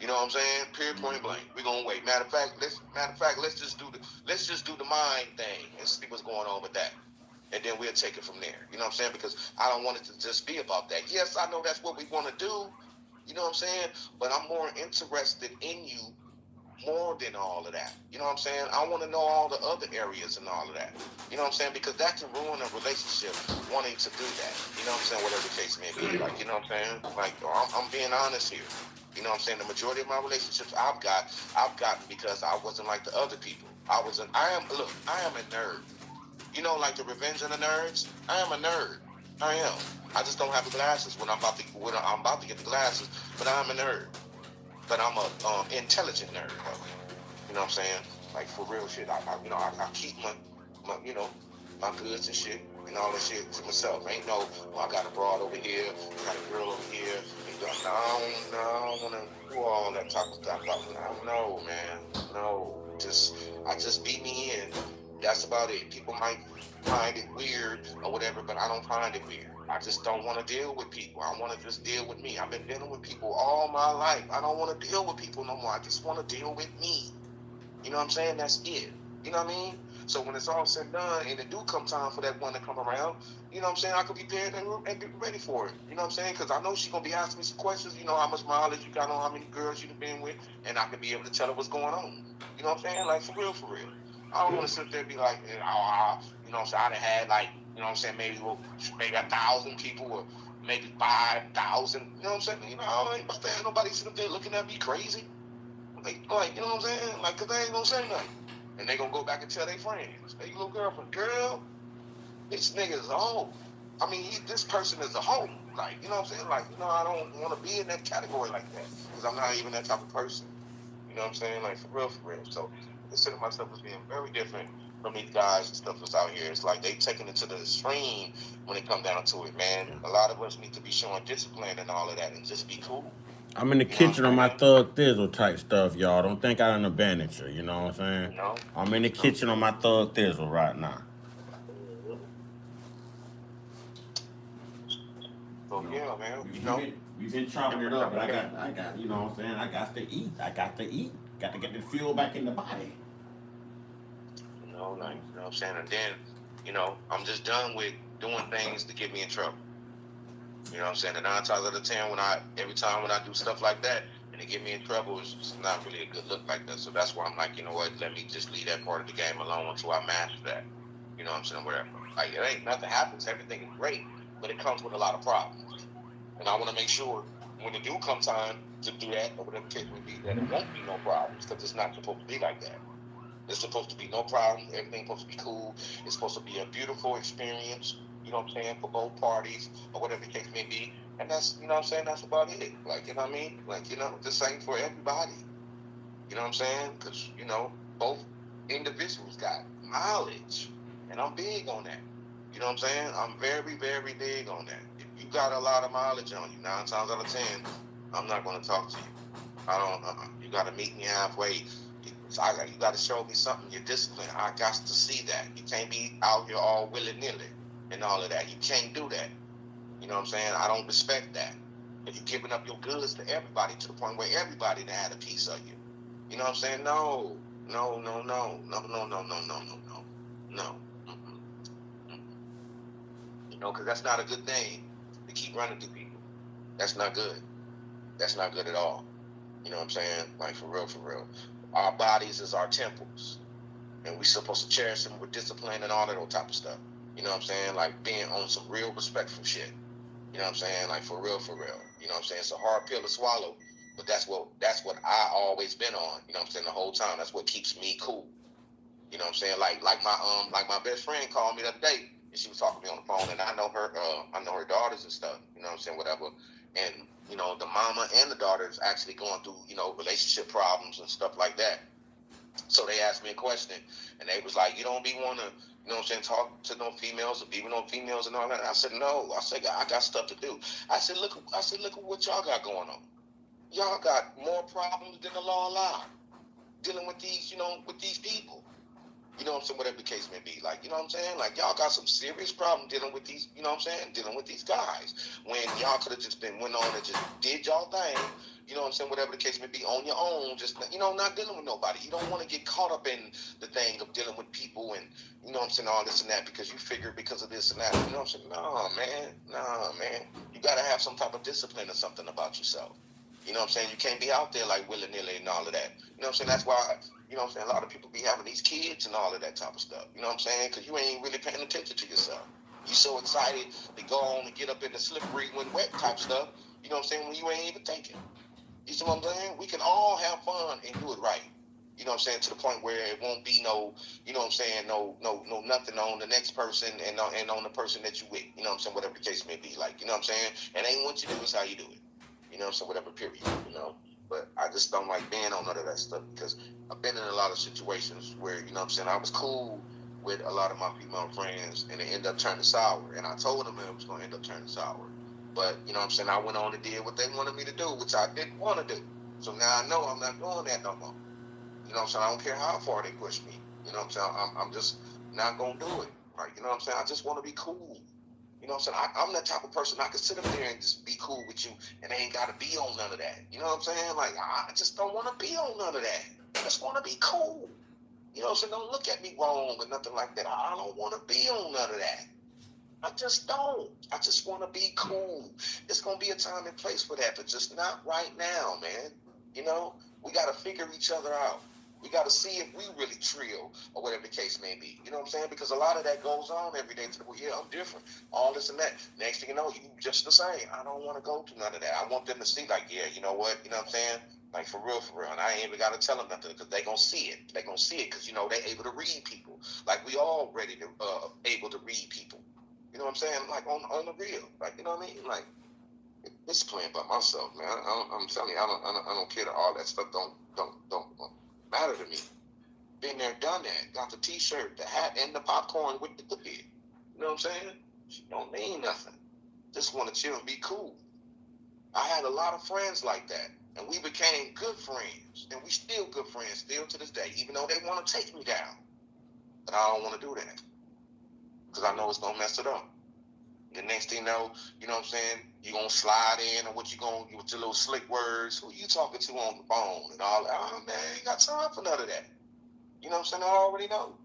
You know what I'm saying? Period, point blank. We're going to wait. Matter of fact, let's just do the mind thing and see what's going on with that. And then we'll take it from there. You know what I'm saying? Because I don't want it to just be about that. Yes, I know that's what we want to do. You know what I'm saying? But I'm more interested in you more than all of that. You know what I'm saying? I want to know all the other areas and all of that. You know what I'm saying? Because that can ruin a relationship wanting to do that. You know what I'm saying? Whatever the case may be. Like, you know what I'm saying? Like, I'm being honest here. You know what I'm saying? The majority of my relationships I've gotten because I wasn't like the other people. I am a nerd. You know, like the Revenge of the Nerds? I am a nerd. I am. I just don't have the glasses when I'm about to get the glasses, but I'm a nerd. But I'm a intelligent nerd. You know what I'm saying? Like, for real shit. I keep my goods and shit and all that shit to myself. Ain't no, I got a broad over here, I got a girl over here. I don't want to do all that type of stuff. No, man. No. I just be me, and that's about it. People might find it weird or whatever, but I don't find it weird. I just don't want to deal with people. I want to just deal with me. I've been dealing with people all my life. I don't want to deal with people no more. I just want to deal with me. You know what I'm saying? That's it. You know what I mean? So when it's all said and done, and it do come time for that one to come around, you know what I'm saying? I could be prepared and be ready for it. You know what I'm saying? Because I know she's going to be asking me some questions. You know, how much mileage you got on, how many girls you've been with, and I can be able to tell her what's going on. You know what I'm saying? Like, for real, for real. I don't want to sit there and be like, you know what I'm saying? I done had, like, you know what I'm saying, maybe 1,000 people or maybe 5,000. You know what I'm saying? You know, I ain't about to have nobody sit up there looking at me crazy. Like, you know what I'm saying? Like, because they ain't going to say nothing. And they going to go back and tell their friends, hey, little girlfriend, girl, this nigga is a hoe. I mean, this person is a hoe. Like, you know what I'm saying? Like, you know, I don't want to be in that category like that because I'm not even that type of person. You know what I'm saying? Like, for real, for real. So I consider myself as being very different from these guys and stuff that's out here. It's like they taking it to the extreme when it come down to it, man. A lot of us need to be showing discipline and all of that and just be cool. I'm in the kitchen on my Thug Thizzle type stuff, y'all. Don't think I done abandoned you, you know what I'm saying? No. I'm in the kitchen on my Thug Thizzle right now. So yeah, man, you know. We've been chopping it up, but I got, you know what I'm saying? I got to eat. Got to get the fuel back in the body. You know, like, you know what I'm saying? And then, you know, I'm just done with doing things to get me in trouble. You know what I'm saying? And 9 times out of 10, every time when I do stuff like that and it get me in trouble, it's just not really a good look like that. So that's why I'm like, you know what? Let me just leave that part of the game alone until I master that. You know what I'm saying? Whatever. Like, it ain't nothing happens. Everything is great, but it comes with a lot of problems. And I want to make sure when it do come time to do that, or whatever the case may be, that it won't be no problems, because it's not supposed to be like that. It's supposed to be no problem. Everything's supposed to be cool. It's supposed to be a beautiful experience, you know what I'm saying, for both parties, or whatever the case may be. And that's, you know what I'm saying, that's about it. Like, you know what I mean? Like, you know, the same for everybody. You know what I'm saying? Because, you know, both individuals got mileage. And I'm big on that. You know what I'm saying? I'm very, very big on that. If you got a lot of mileage on you, 9 times out of 10, I'm not going to talk to you. You got to meet me halfway. You got to show me something. You're disciplined. I got to see that. You can't be out here all willy-nilly and all of that. You can't do that. You know what I'm saying? I don't respect that. But you're giving up your goods to everybody to the point where everybody done had a piece of you. You know what I'm saying? No. You know, because that's not a good thing to keep running through people. That's not good. That's not good at all. You know what I'm saying? Like, for real, for real. Our bodies is our temples. And we're supposed to cherish them with discipline and all that type of stuff. You know what I'm saying? Like, being on some real respectful shit. You know what I'm saying? Like, for real, for real. You know what I'm saying? It's a hard pill to swallow, but that's what I always been on. You know what I'm saying? The whole time. That's what keeps me cool. You know what I'm saying? Like my best friend called me the other day. and she was talking to me on the phone, and I know her daughters and stuff, you know what I'm saying, whatever. And, you know, the mama and the daughter is actually going through, you know, relationship problems and stuff like that. So they asked me a question, and they was like, you don't be want to, you know what I'm saying, talk to no females or be with no females and all that. I said, no. I said, I got stuff to do. I said, look at what y'all got going on. Y'all got more problems than the law allowed dealing with these, you know, with these people. You know what I'm saying, whatever the case may be. Like, you know what I'm saying? Like, y'all got some serious problem dealing with these, you know what I'm saying, dealing with these guys. When y'all could have just went on and just did y'all thing, you know what I'm saying, whatever the case may be, on your own, just, you know, not dealing with nobody. You don't want to get caught up in the thing of dealing with people and, you know what I'm saying, all this and that because you figure because of this and that. You know what I'm saying? Nah, man. You got to have some type of discipline or something about yourself. You know what I'm saying? You can't be out there like willy-nilly and all of that. You know what I'm saying? That's why, you know what I'm saying, a lot of people be having these kids and all of that type of stuff. You know what I'm saying? Because you ain't really paying attention to yourself. You so excited to go on and get up in the slippery when wet type stuff, you know what I'm saying, when you ain't even thinking. You see what I'm saying? We can all have fun and do it right. You know what I'm saying? To the point where it won't be no, you know what I'm saying, no nothing on the next person and on the person that you with. You know what I'm saying? Whatever the case may be. Like, you know what I'm saying? It ain't what you do, it's how you do it. You know what I'm saying? Whatever, period. You know? But I just don't like being on none of that stuff because I've been in a lot of situations where, you know what I'm saying, I was cool with a lot of my female friends and it ended up turning sour. And I told them it was going to end up turning sour. But, you know what I'm saying, I went on and did what they wanted me to do, which I didn't want to do. So now I know I'm not doing that no more. You know what I'm saying? I don't care how far they push me. You know what I'm saying? I'm just not going to do it. Right? You know what I'm saying? I just want to be cool. You know what I'm saying? I'm that type of person I can sit up there and just be cool with you and I ain't got to be on none of that. You know what I'm saying? Like, I just don't want to be on none of that. I just want to be cool. You know what I'm saying? Don't look at me wrong or nothing like that. I don't want to be on none of that. I just don't. I just want to be cool. It's going to be a time and place for that, but just not right now, man. You know, we got to figure each other out. We got to see if we really trio or whatever the case may be. You know what I'm saying? Because a lot of that goes on every day. Yeah, I'm different. All this and that. Next thing you know, you just the same. I don't want to go through none of that. I want them to see, like, yeah, you know what? You know what I'm saying? Like, for real. And I ain't even got to tell them nothing because they going to see it. They going to see it because, you know, they able to read people. Like, we all ready to, able to read people. You know what I'm saying? Like, on the real. Like, you know what I mean? Like, it's playing by myself, man. I'm telling you, I don't care that all that stuff don't matter to me. Been there, done that. Got the t-shirt, the hat, and the popcorn with the cookie. You know what I'm saying? She don't mean nothing. Just want to chill and be cool. I had a lot of friends like that, and we became good friends, and we still good friends, still to this day, even though they want to take me down. But I don't want to do that because I know it's gonna mess it up. The next thing you know what I'm saying, you're going to slide in or what you going to, with your little slick words, who you talking to on the phone and all that. Oh, man, I ain't got time for none of that. You know what I'm saying? I already know.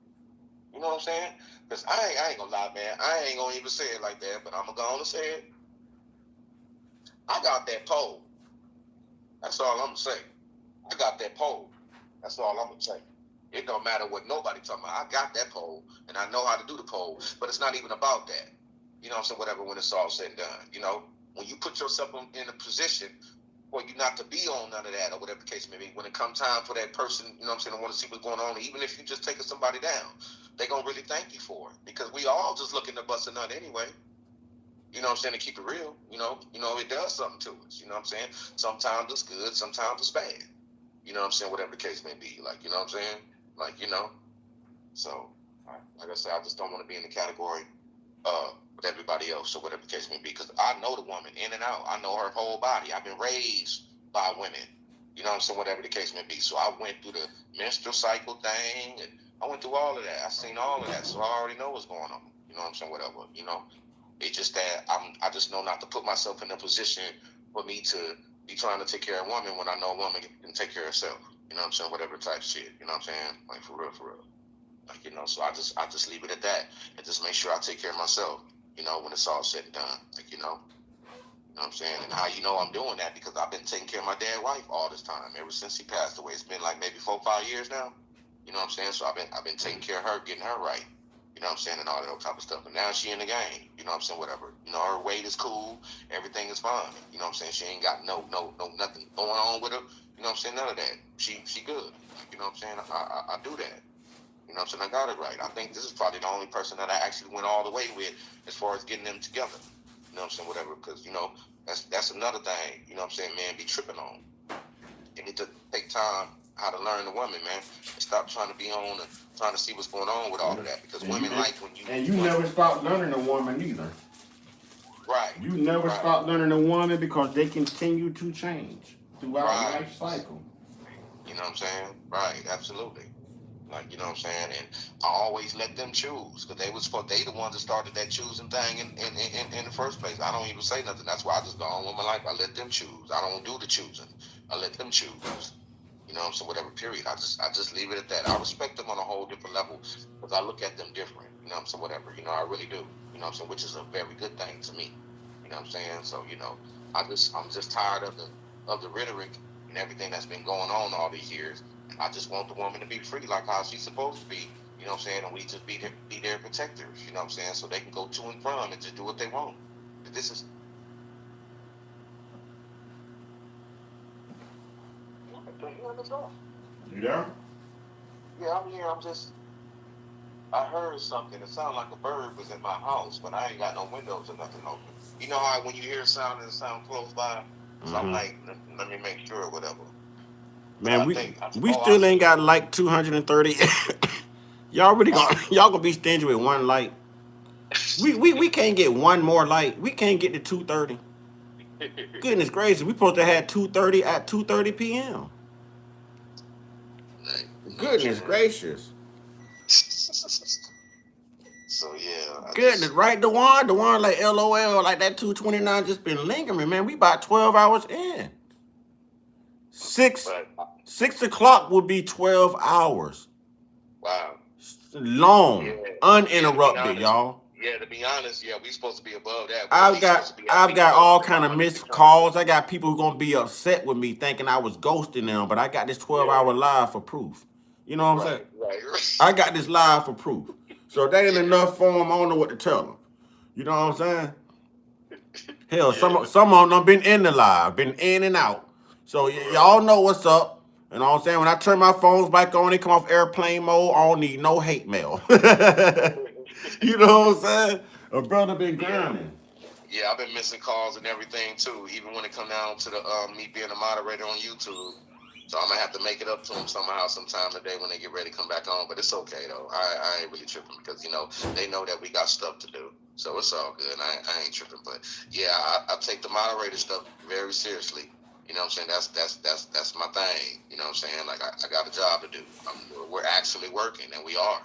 You know what I'm saying? Because I ain't going to lie, man. I ain't going to even say it like that, but I'm going to go on and say it. I got that pole. That's all I'm going to say. I got that pole. That's all I'm going to say. It don't matter what nobody talking about. I got that pole, and I know how to do the pole, but it's not even about that. You know what I'm saying? Whatever, when it's all said and done. You know, when you put yourself in a position for you not to be on none of that or whatever the case may be, when it comes time for that person, you know what I'm saying, to want to see what's going on, even if you just taking somebody down, they're going to really thank you for it because we all just looking to bust a nut anyway. You know what I'm saying? To keep it real, you know, it does something to us. You know what I'm saying? Sometimes it's good, sometimes it's bad. You know what I'm saying? Whatever the case may be. Like, you know what I'm saying? Like, you know. So, like I said, I just don't want to be in the category with everybody else or whatever the case may be, because I know the woman in and out. I know her whole body. I've been raised by women. You know what I'm saying? Whatever the case may be. So I went through the menstrual cycle thing, and I went through all of that. I seen all of that, so I already know what's going on. You know what I'm saying? Whatever. You know, it's just that I just know not to put myself in a position for me to be trying to take care of a woman when I know a woman can take care of herself. You know what I'm saying? Whatever type of shit. You know what I'm saying? Like, for real. Like, you know, so I just leave it at that and just make sure I take care of myself, you know, when it's all said and done. Like, you know what I'm saying? And how you know I'm doing that? Because I've been taking care of my dad's wife all this time, ever since he passed away. It's been like maybe 4 or 5 years now. You know what I'm saying? So I've been taking care of her, getting her right. You know what I'm saying? And all that type of stuff. And now she in the game. You know what I'm saying? Whatever. You know, her weight is cool. Everything is fine. You know what I'm saying? She ain't got no nothing going on with her. You know what I'm saying? None of that. She good. You know what I'm saying? I do that. You know what I'm saying? I got it right. I think this is probably the only person that I actually went all the way with as far as getting them together. You know what I'm saying? Whatever, because, you know, that's another thing, you know what I'm saying, man, be tripping on. You need to take time how to learn the woman, man. And stop trying to be on and trying to see what's going on with all of that. Because women like when you... And you never stop learning a woman either. Right. You never stop learning a woman because they continue to change throughout the life cycle. You know what I'm saying? Right, absolutely. Like, you know what I'm saying? And I always let them choose because they the ones that started that choosing thing in the first place. I don't even say nothing. That's why I just go on with my life. I let them choose. I don't do the choosing. I let them choose. You know what I'm saying? Whatever, period. I just leave it at that. I respect them on a whole different level because I look at them different. You know what I'm saying? Whatever. You know, I really do. You know what I'm saying? Which is a very good thing to me. You know what I'm saying? So, you know, I'm just tired of the rhetoric and everything that's been going on all these years. I just want the woman to be free like how she's supposed to be, you know what I'm saying? And we just be their protectors, you know what I'm saying? So they can go to and from and just do what they want. This is... You there? Yeah, I'm here. I heard something. It sounded like a bird was in my house, but I ain't got no windows or nothing open. You know how when you hear a sound and it sound close by? So I'm like, let me make sure or whatever. Man, we still ain't got like 230. Y'all really gonna be stingy with one light. We can't get one more light. We can't get to 230. Goodness gracious, we supposed to have 230 at 2:30 p.m. Goodness gracious. So yeah. Goodness, right, Dewan like LOL, like that 229 just been lingering, man. We about 12 hours in. 6 o'clock would be 12 hours. Wow. Long, uninterrupted, y'all. Yeah, to be honest, we supposed to be above that. I've got all kind of missed calls. I got people who gonna be upset with me thinking I was ghosting them, but I got this 12-hour live for proof. You know what I'm saying? Right. I got this live for proof. So if that ain't enough for them, I don't know what to tell them. You know what I'm saying? Hell, some of them been in the live, been in and out. So y'all know what's up. You know what I'm saying? When I turn my phones back on, they come off airplane mode. I don't need no hate mail. You know what I'm saying? A brother been grinding. Yeah, I've been missing calls and everything too, even when it come down to the me being a moderator on YouTube. So I'm gonna have to make it up to them somehow, sometime today when they get ready to come back on. But it's okay though. I ain't really tripping because you know they know that we got stuff to do, so it's all good. I ain't tripping. But yeah, I take the moderator stuff very seriously. You know what I'm saying? That's my thing. You know what I'm saying? Like I got a job to do. We're actually working, and we are.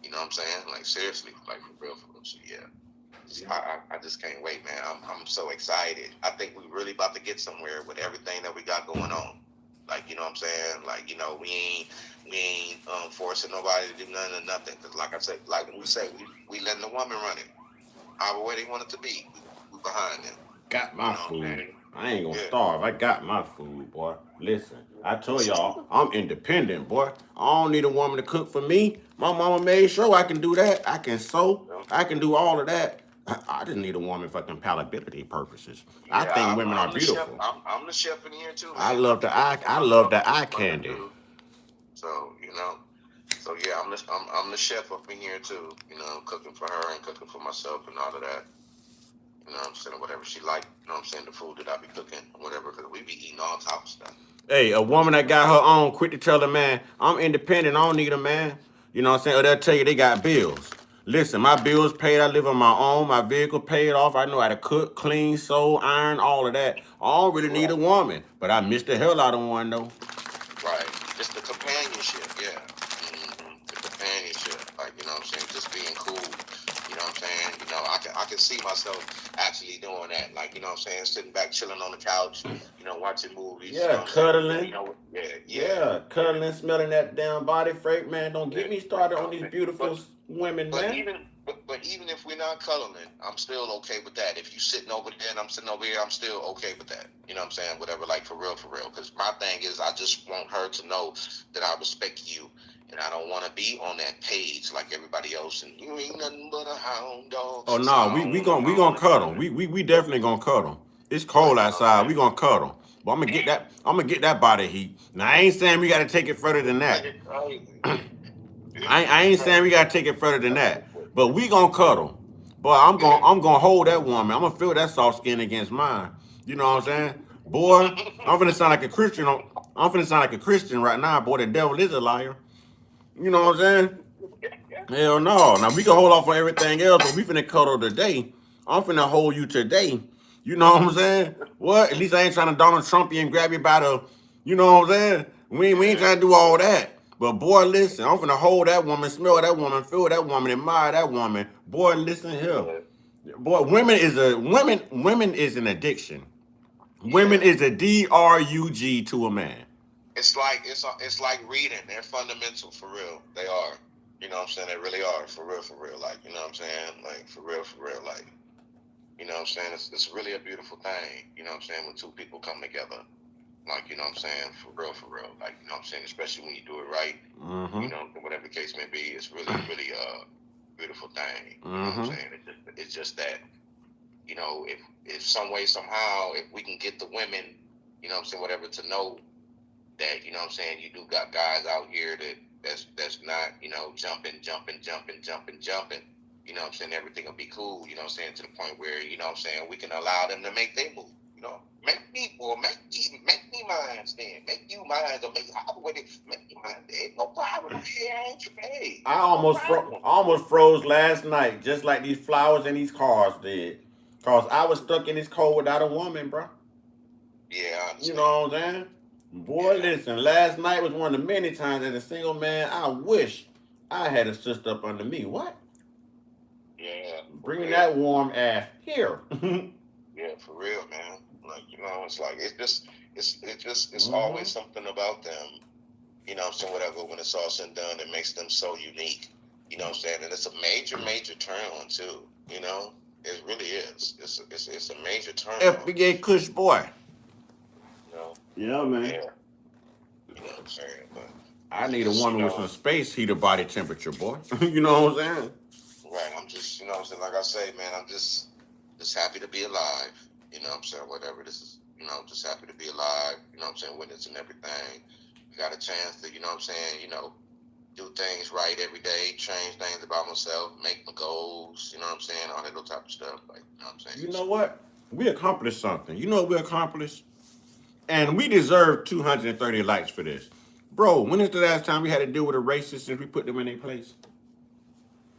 You know what I'm saying? Like seriously, like for real. So yeah. I just can't wait, man. I'm so excited. I think we really about to get somewhere with everything that we got going on. Like, you know what I'm saying? Like, you know, we ain't forcing nobody to do nothing or nothing. Cause like I said, like when we say we letting the woman run it, however way they want it to be, we behind them. Got my food. I ain't gonna starve. I got my food, boy. Listen, I told y'all, I'm independent, boy. I don't need a woman to cook for me. My mama made sure I can do that. I can sew. I can do all of that. I just need a woman for compatibility purposes. Yeah, I think women are beautiful. I'm the chef in here too. Man. I love the eye candy. So you know, I'm the chef up in here too. You know, cooking for her and cooking for myself and all of that. You know what I'm saying? Whatever she like. You know what I'm saying? The food that I be cooking, whatever, because we be eating all type of stuff. Hey, a woman that got her own, quit to tell the man, I'm independent. I don't need a man. You know what I'm saying? Or they'll tell you they got bills. Listen, my bills paid. I live on my own. My vehicle paid off. I know how to cook, clean, sew, iron, all of that. I don't really need a woman, but I miss the hell out of one though. Right. Just the companionship, yeah. The companionship, like you know what I'm saying, just being cool. You know what I'm saying? You know, I can see myself actually doing that. Like you know what I'm saying, sitting back, chilling on the couch. You know, watching movies. Yeah, you know cuddling. You know, yeah, cuddling, smelling that damn body freight, man. Don't get me started on these beautiful women, man. But even if we're not cuddling, I'm still okay with that. If you sitting over there and I'm sitting over here, I'm still okay with that. You know what I'm saying? Whatever, like for real. Because my thing is, I just want her to know that I respect you, and I don't want to be on that page like everybody else. And you ain't nothing but a hound dog. Oh no, we gonna cuddle. We definitely gonna cuddle. It's cold outside. We gonna cuddle. But I'm gonna get that body heat. Now I ain't saying we gotta take it further than that. I ain't saying we gotta take it further than that, but we gonna cuddle. Boy, I'm gonna hold that woman. I'm gonna feel that soft skin against mine. You know what I'm saying? Boy, I'm finna sound like a Christian. I'm finna sound like a Christian right now. Boy, the devil is a liar. You know what I'm saying? Hell no. Now we can hold off on everything else, but we finna cuddle today. I'm finna hold you today. You know what I'm saying? What? At least I ain't trying to Donald Trump you and grab you by the, you know what I'm saying? We ain't trying to do all that. But boy, listen, I'm finna hold that woman, smell that woman, feel that woman, admire that woman. Boy, listen here. Boy, women is an addiction. Women is a DRUG to a man. It's like reading. They're fundamental for real. They are. You know what I'm saying? They really are for real. Like, you know what I'm saying? Like for real. Like, you know what I'm saying? It's really a beautiful thing. You know what I'm saying? When two people come together. Like, you know what I'm saying? For real. Like, you know what I'm saying? Especially when you do it right. Mm-hmm. You know, whatever the case may be, it's really a beautiful thing. You know what I'm saying? It's just that, you know, if some way, somehow, if we can get the women, you know what I'm saying, whatever, to know that, you know what I'm saying, you do got guys out here that's not, you know, jumping. You know what I'm saying? Everything will be cool, you know what I'm saying, to the point where, you know what I'm saying, we can allow them to make their move. You know, make me mine then. Make you mine, or make you mine. Ain't no problem. Hey, I almost froze last night, just like these flowers and these cars did. Cause I was stuck in this cold without a woman, bro. Yeah, you know what I'm saying? Boy, listen, last night was one of the many times as a single man, I wish I had a sister up under me. What? Yeah. Bring that warm ass here. Yeah, for real, man. Like, you know, it's like it's always something about them, you know what I'm saying, whatever, when it's all said and done, that makes them so unique. You know what I'm saying? And it's a major turn on too, you know? It really is. It's a major turn on. FBA Kush boy. You know? Yeah, man. Yeah. You know what I'm saying? But I need a woman with some space heater body temperature, boy. You know what I'm saying? Right. I'm just, you know what I'm saying, like I say, man, I'm just happy to be alive. You know what I'm saying? Whatever this is, you know, just happy to be alive. You know what I'm saying? Witnessing everything. Got a chance to, you know what I'm saying, you know, do things right every day, change things about myself, make my goals, you know what I'm saying, all that little type of stuff. Like, you know what I'm saying? You know what? We accomplished something. You know what we accomplished? And we deserve 230 likes for this. Bro, when is the last time we had to deal with a racist since we put them in their place?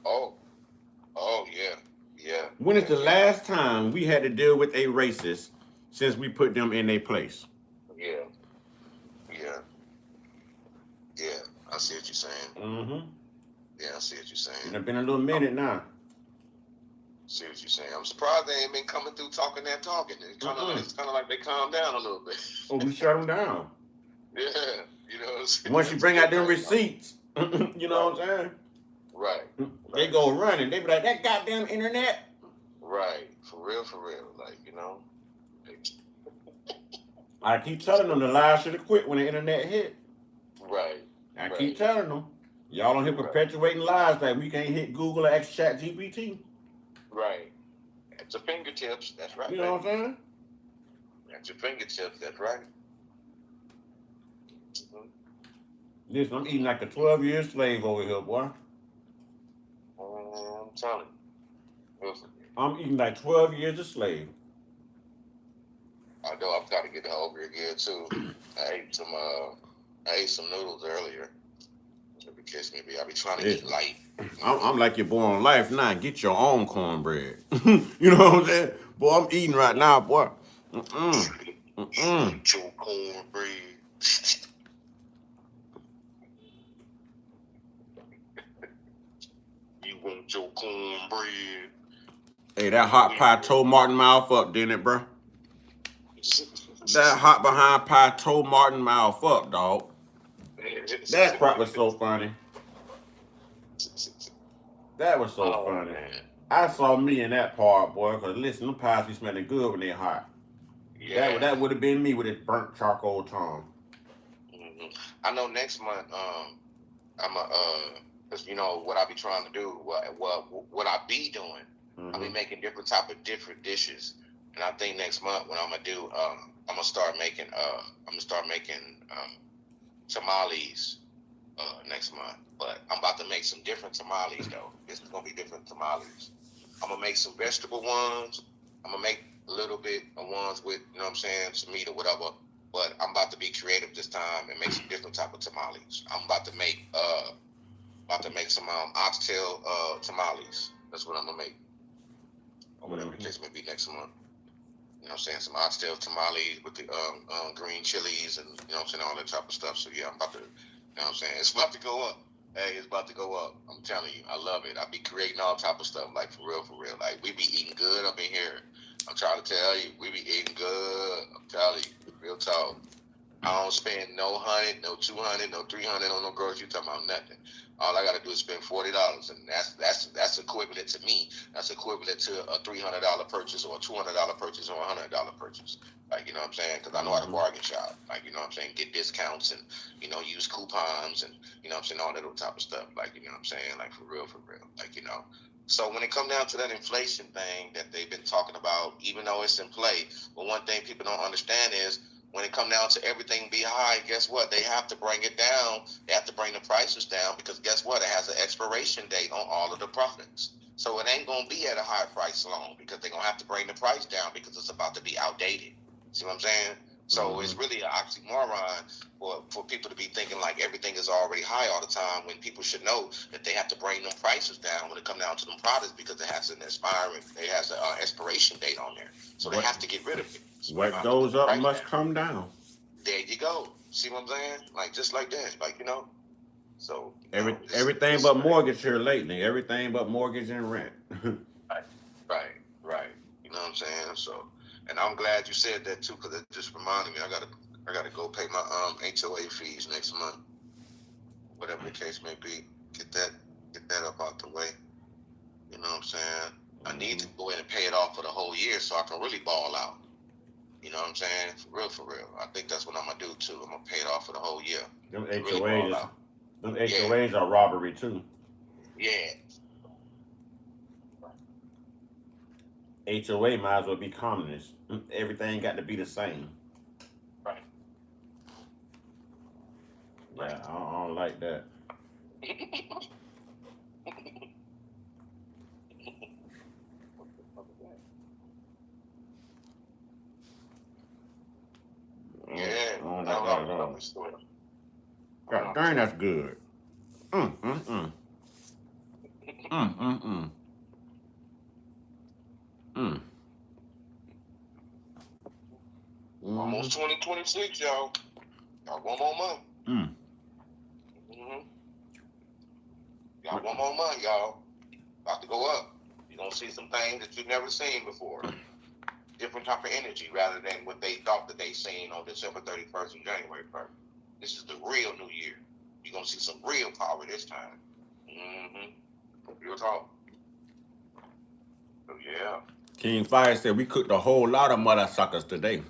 Oh, yeah. Yeah. When is the last time we had to deal with a racist since we put them in their place? Yeah. I see what you're saying. Mm-hmm. Yeah, I see what you're saying. It's been a little minute now. See what you're saying. I'm surprised they ain't been coming through talking that talking. It's kind of like they calmed down a little bit. Oh, we shut them down. Yeah, you know what I'm saying? Once you bring out them receipts, you know what I'm saying? Right. They go running. They be like, that goddamn internet. Right. For real. Like, you know. I keep telling them the lies should have quit when the internet hit. Right. I keep telling them. Y'all don't here perpetuating lies like we can't hit Google or ask ChatGPT. Right. At your fingertips, that's right. You know what I'm saying? At your fingertips, that's right. Listen, I'm eating like a 12-year slave over here, boy. I'm telling you. Listen. I'm eating like 12 years a slave. I know I'm trying to get hungry again too. I ate some noodles earlier. Because maybe I be trying to eat light. I'm like your boy on life now. Get your own cornbread. You know what I'm saying? Boy, I'm eating right now, boy. Eat your cornbread. You want your cornbread? Hey, that hot pie tore Martin mouth up, didn't it, bro? That hot behind pie tore Martin mouth up, dog. That part was so funny. That was so funny. Man. I saw me in that part, boy, because listen, them pies be smelling good when they're hot. Yeah. That would have been me with this burnt charcoal tongue. I know next month, cause you know what I be trying to do, what I be doing, I be making different dishes, and I think next month what I'm gonna do, I'm gonna start making tamales, next month. But I'm about to make some different tamales though. This is gonna be different tamales. I'm gonna make some vegetable ones. I'm gonna make a little bit of ones with, you know what I'm saying, some meat or whatever. But I'm about to be creative this time and make some different type of tamales. I'm about to make some oxtail tamales. That's what I'm gonna make. Or whatever the case may be next month. You know what I'm saying? Some oxtail tamales with the green chilies and, you know what I'm saying, all that type of stuff. So yeah, I'm about to, you know what I'm saying? It's about to go up. Hey, it's about to go up. I'm telling you, I love it. I be creating all type of stuff, like for real, for real. Like we be eating good up in here. I'm trying to tell you, we be eating good. I'm telling you, real talk. I don't spend no 100, no 200, no 300 on no groceries. You talking about nothing. All I gotta do is spend $40, and that's equivalent to me. That's equivalent to a $300 purchase or a $200 purchase or a $100 purchase. Like, you know what I'm saying? Because I know how to bargain shop. Like, you know what I'm saying? Get discounts and, you know, use coupons and, you know what I'm saying, all that little type of stuff. Like, you know what I'm saying? Like, for real, for real. Like, you know. So when it come down to that inflation thing that they've been talking about, even though it's in play, but one thing people don't understand is when it come down to everything be high, guess what? They have to bring it down. They have to bring the prices down because guess what? It has an expiration date on all of the products. So it ain't going to be at a high price long because they're going to have to bring the price down because it's about to be outdated. See what I'm saying? So it's really an oxymoron for people to be thinking like everything is already high all the time when people should know that they have to bring them prices down when it come down to them products because it has an expiration date on there. So they have to get rid of it. So What goes up must come down. there you go. See what I'm saying? Like just like that. Like, you know. So you know, Everything but mortgage here lately. Everything but mortgage and rent. Right. You know what I'm saying? So, and I'm glad you said that too, because it just reminded me. I gotta go pay my HOA fees next month, whatever the case may be. Get that up out the way. You know what I'm saying? I need to go ahead and pay it off for the whole year so I can really ball out. You know what I'm saying? For real. I think that's what I'm gonna do too. I'm gonna pay it off for the whole year. Them Really ball out. HOAs are robbery too. Yeah. HOA might as well be communist. Everything got to be the same. Right. Yeah, I don't like that. Yeah. I don't like that at all. God dang, that's good. Almost 2026, y'all. Got one more month. Got one more month, y'all. About to go up. You're gonna see some things that you've never seen before. Different type of energy rather than what they thought that they seen on December 31st and January 1st. This is the real new year. You're gonna see some real power this time. Real talk. So yeah. King Fire said we cooked a whole lot of mother suckers today.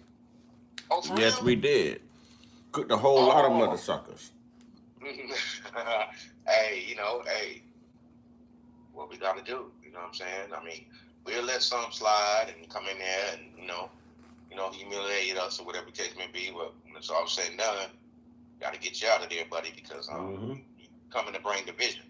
Oh, for Yes, real? we did. Cooked a whole lot of mother suckers. Hey, what we gotta do, you know what I'm saying? I mean, we'll let some slide and come in there and, you know, humiliate us or whatever the case may be, but when it's all said and done, gotta get you out of there, buddy, because you coming to bring division.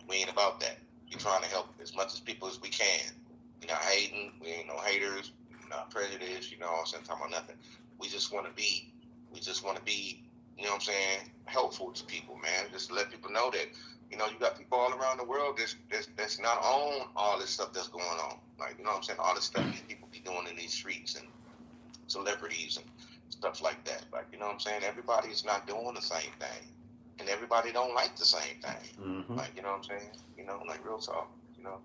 We ain't about that. We're trying to help as much as people as we can. We're not hating, we ain't no haters, we're not prejudiced, you know what I'm saying, talking about nothing. We just wanna be, you know what I'm saying, helpful to people, man. Just to let people know that, you know, you got people all around the world that's not on all this stuff that's going on. Like, you know what I'm saying? All this stuff these people be doing in these streets and celebrities and stuff like that. Like, you know what I'm saying? Everybody's not doing the same thing. And everybody don't like the same thing. Like, you know what I'm saying? You know, like real talk, you know.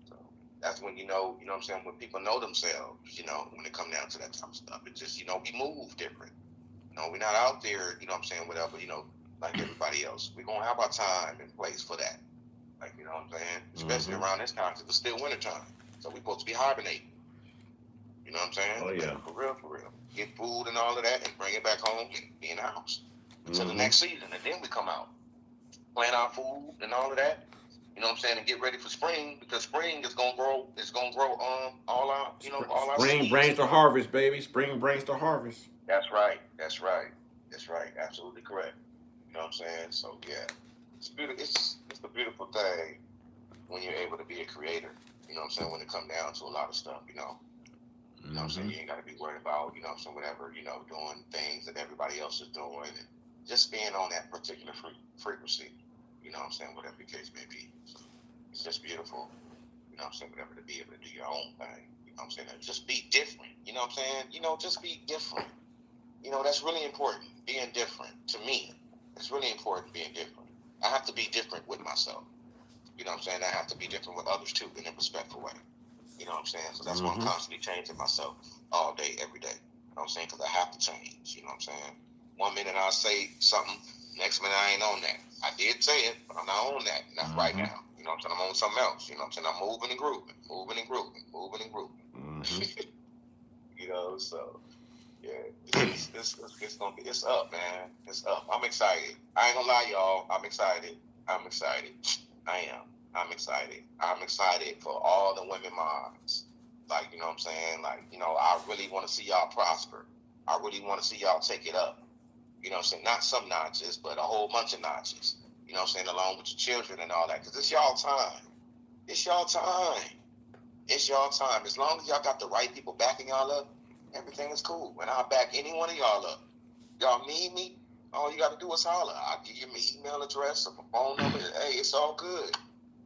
So that's when you know what I'm saying, when people know themselves, you know, when it come down to that type of stuff. It's just, you know, we move different. You know, we're not out there, you know what I'm saying, whatever, you know, like everybody else. We're going to have our time and place for that. Like, you know what I'm saying? Especially around this time, 'cause it's still wintertime. So we're supposed to be hibernating. You know what I'm saying? Oh, yeah. For real. Get food and all of that and bring it back home and be in the house until the next season. And then we come out, plant our food and all of that. You know what I'm saying? And get ready for spring, because spring is going to grow. It's going to grow all our, you know, all our Spring seeds. brings the harvest, baby. Spring brings the harvest. That's right. Absolutely correct. You know what I'm I'm saying? So yeah, it's beautiful. It's a beautiful thing when you're able to be a creator. You know what I'm saying? When it comes down to a lot of stuff, you know. You know what I'm saying? You ain't got to be worried about, you know what I'm saying, whatever, you know, doing things that everybody else is doing, and just being on that particular frequency. You know what I'm saying? Whatever the case may be. So it's just beautiful. You know what I'm saying? Whatever, to be able to do your own thing. You know what I'm saying? Just be different. You know what I'm saying? You know, just be different. You know, that's really important. Being different, to me, it's really important being different. I have to be different with myself. You know what I'm saying? I have to be different with others too, in a respectful way. You know what I'm saying? So that's why I'm constantly changing myself all day, every day. You know what I'm saying? Because I have to change. You know what I'm saying? 1 minute I'll say something, next minute I ain't on that. I did say it, but I'm not on that. Not right now. You know what I'm saying? I'm on something else. You know what I'm saying? I'm moving and grooving, moving and grooving, moving and grooving. You know, so yeah, it's gonna be, it's up, man. It's up. I'm excited. I ain't gonna lie, y'all. I'm excited. I'm excited. I am. I'm excited. I'm excited for all the women moms. Like, you know what I'm saying? Like, you know, I really want to see y'all prosper. I really want to see y'all take it up. You know what I'm saying? Not some notches, but a whole bunch of notches. You know what I'm saying? Along with your children and all that. Because it's y'all time. It's y'all time. It's y'all time. As long as y'all got the right people backing y'all up, everything is cool. And I'll back any one of y'all up. Y'all need me? All you got to do is holler. I'll give you my email address or my phone number. Hey, it's all good.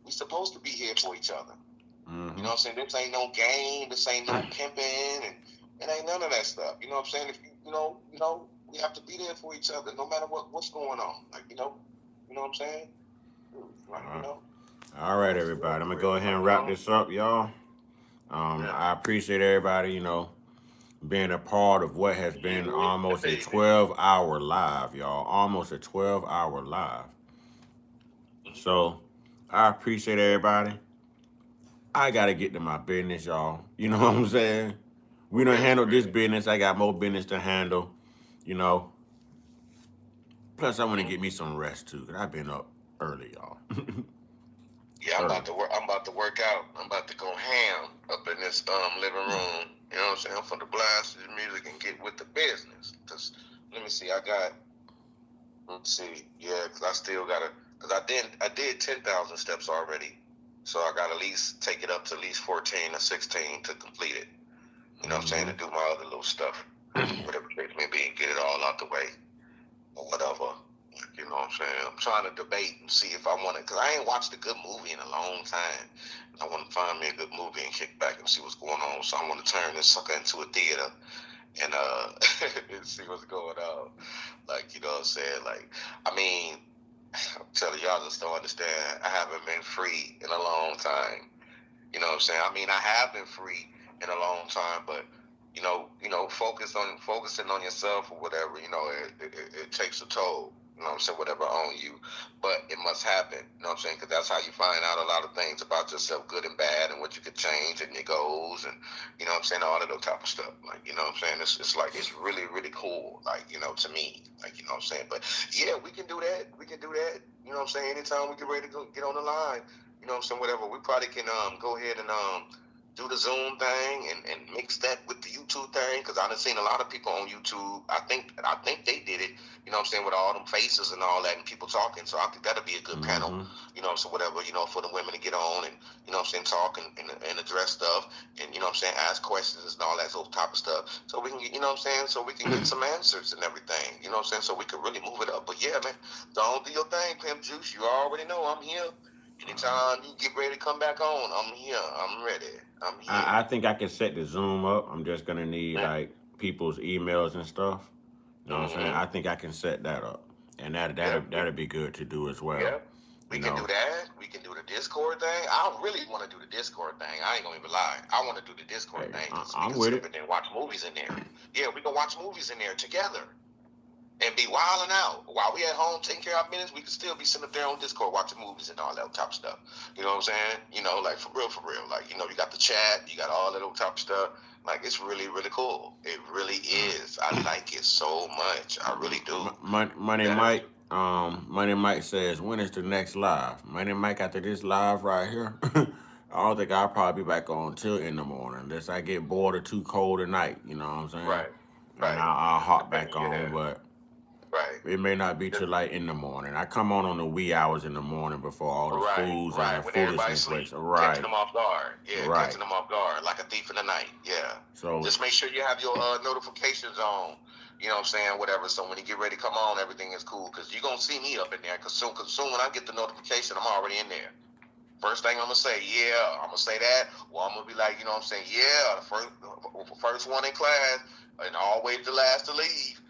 We supposed to be here for each other. You know what I'm saying? This ain't no game. This ain't no pimping, and it ain't none of that stuff. You know what I'm saying? If you know, we have to be there for each other, no matter what's going on. Like, you know what I'm saying? Like, you know. All right, everybody. I'm gonna go ahead and wrap this up, y'all. I appreciate everybody, you know, being a part of what has been almost a 12-hour live, y'all. Almost a 12-hour live. So I appreciate everybody. I gotta get to my business, y'all. You know what I'm saying? We done handled this business. I got more business to handle, you know. Plus, I want to get me some rest too, because I've been up early, y'all. Yeah, I'm about to work. I'm about to work out. I'm about to go ham up in this living room. You know what I'm saying? I'm for the blast of the music and get with the business. Cause let me see. Let's see. Yeah, cause I still gotta. Cause I did 10,000 steps already. So I got to at least take it up to at least 14 or 16 to complete it. You know what I'm saying? To do my other little stuff. Whatever the case may be, and get it all out the way. Or whatever. You know what I'm saying? I'm trying to debate and see if I want to, because I ain't watched a good movie in a long time. I want to find me a good movie and kick back and see what's going on. So I want to turn this sucker into a theater and and see what's going on. Like, you know what I'm saying? Like, I mean, I'm telling y'all, just don't understand. I haven't been free in a long time. You know what I'm saying? I mean, I have been free in a long time, but focusing on yourself or whatever, you know, it takes a toll. You know what I'm saying? Whatever on you, but it must happen. You know what I'm saying? Because that's how you find out a lot of things about yourself, good and bad, and what you could change and your goals, and you know what I'm saying, all of those type of stuff. Like, you know what I'm saying? It's like, it's really, really cool. Like, you know, to me, like, you know what I'm saying. But yeah, we can do that. We can do that. You know what I'm saying? Anytime we get ready to get on the line, you know what I'm saying. Whatever, we probably can go ahead and do the Zoom thing and mix that with the YouTube thing, because I've seen a lot of people on YouTube. I think they did it, you know what I'm saying, with all them faces and all that and people talking. So I think that'll be a good panel, you know, so whatever, you know, for the women to get on and, you know what I'm saying, talk and address stuff and, you know what I'm saying, ask questions and all that sort of type of stuff. So we can get, you know what I'm saying, so we can get some answers and everything, you know what I'm saying, so we can really move it up. But yeah, man, don't do your thing, Pimp Juice. You already know I'm here. Anytime you get ready to come back on, I'm here. I'm ready. I'm here. I think I can set the Zoom up. I'm just gonna need like people's emails and stuff. You know what I'm saying? I think I can set that up, and that'd be good to do as well. Yeah, we can do that. We can do the Discord thing. I really want to do the Discord thing. I ain't gonna even lie. I want to do the Discord thing. I'm with it. And then watch movies in there. Yeah, we can watch movies in there together. And be wilding out. While we at home taking care of our business, we can still be sitting up there on Discord watching movies and all that type of stuff. You know what I'm saying? You know, like for real. Like, you know, you got the chat, you got all that old type of stuff. Like, it's really, really cool. It really is. I like it so much. I really do. Money Mike says, when is the next live? Money Mike, after this live right here, I don't think I'll probably be back on till in the morning, unless I get bored or too cold at night. You know what I'm saying? Right. And I'll hop back on, but It may not be till like in the morning. I come on the wee hours in the morning before all the fools and the when everybody's foolishness asleep, wakes. catching them off guard. Yeah, Right. catching them off guard like a thief in the night. Yeah. So Just make sure you have your notifications on. You know what I'm saying? Whatever. So when you get ready to come on, everything is cool. Because you're going to see me up in there. Because soon when I get the notification, I'm already in there. First thing I'm going to say, yeah. I'm going to say that. Well, I'm going to be like, you know what I'm saying? Yeah, the first one in class and always the last to leave.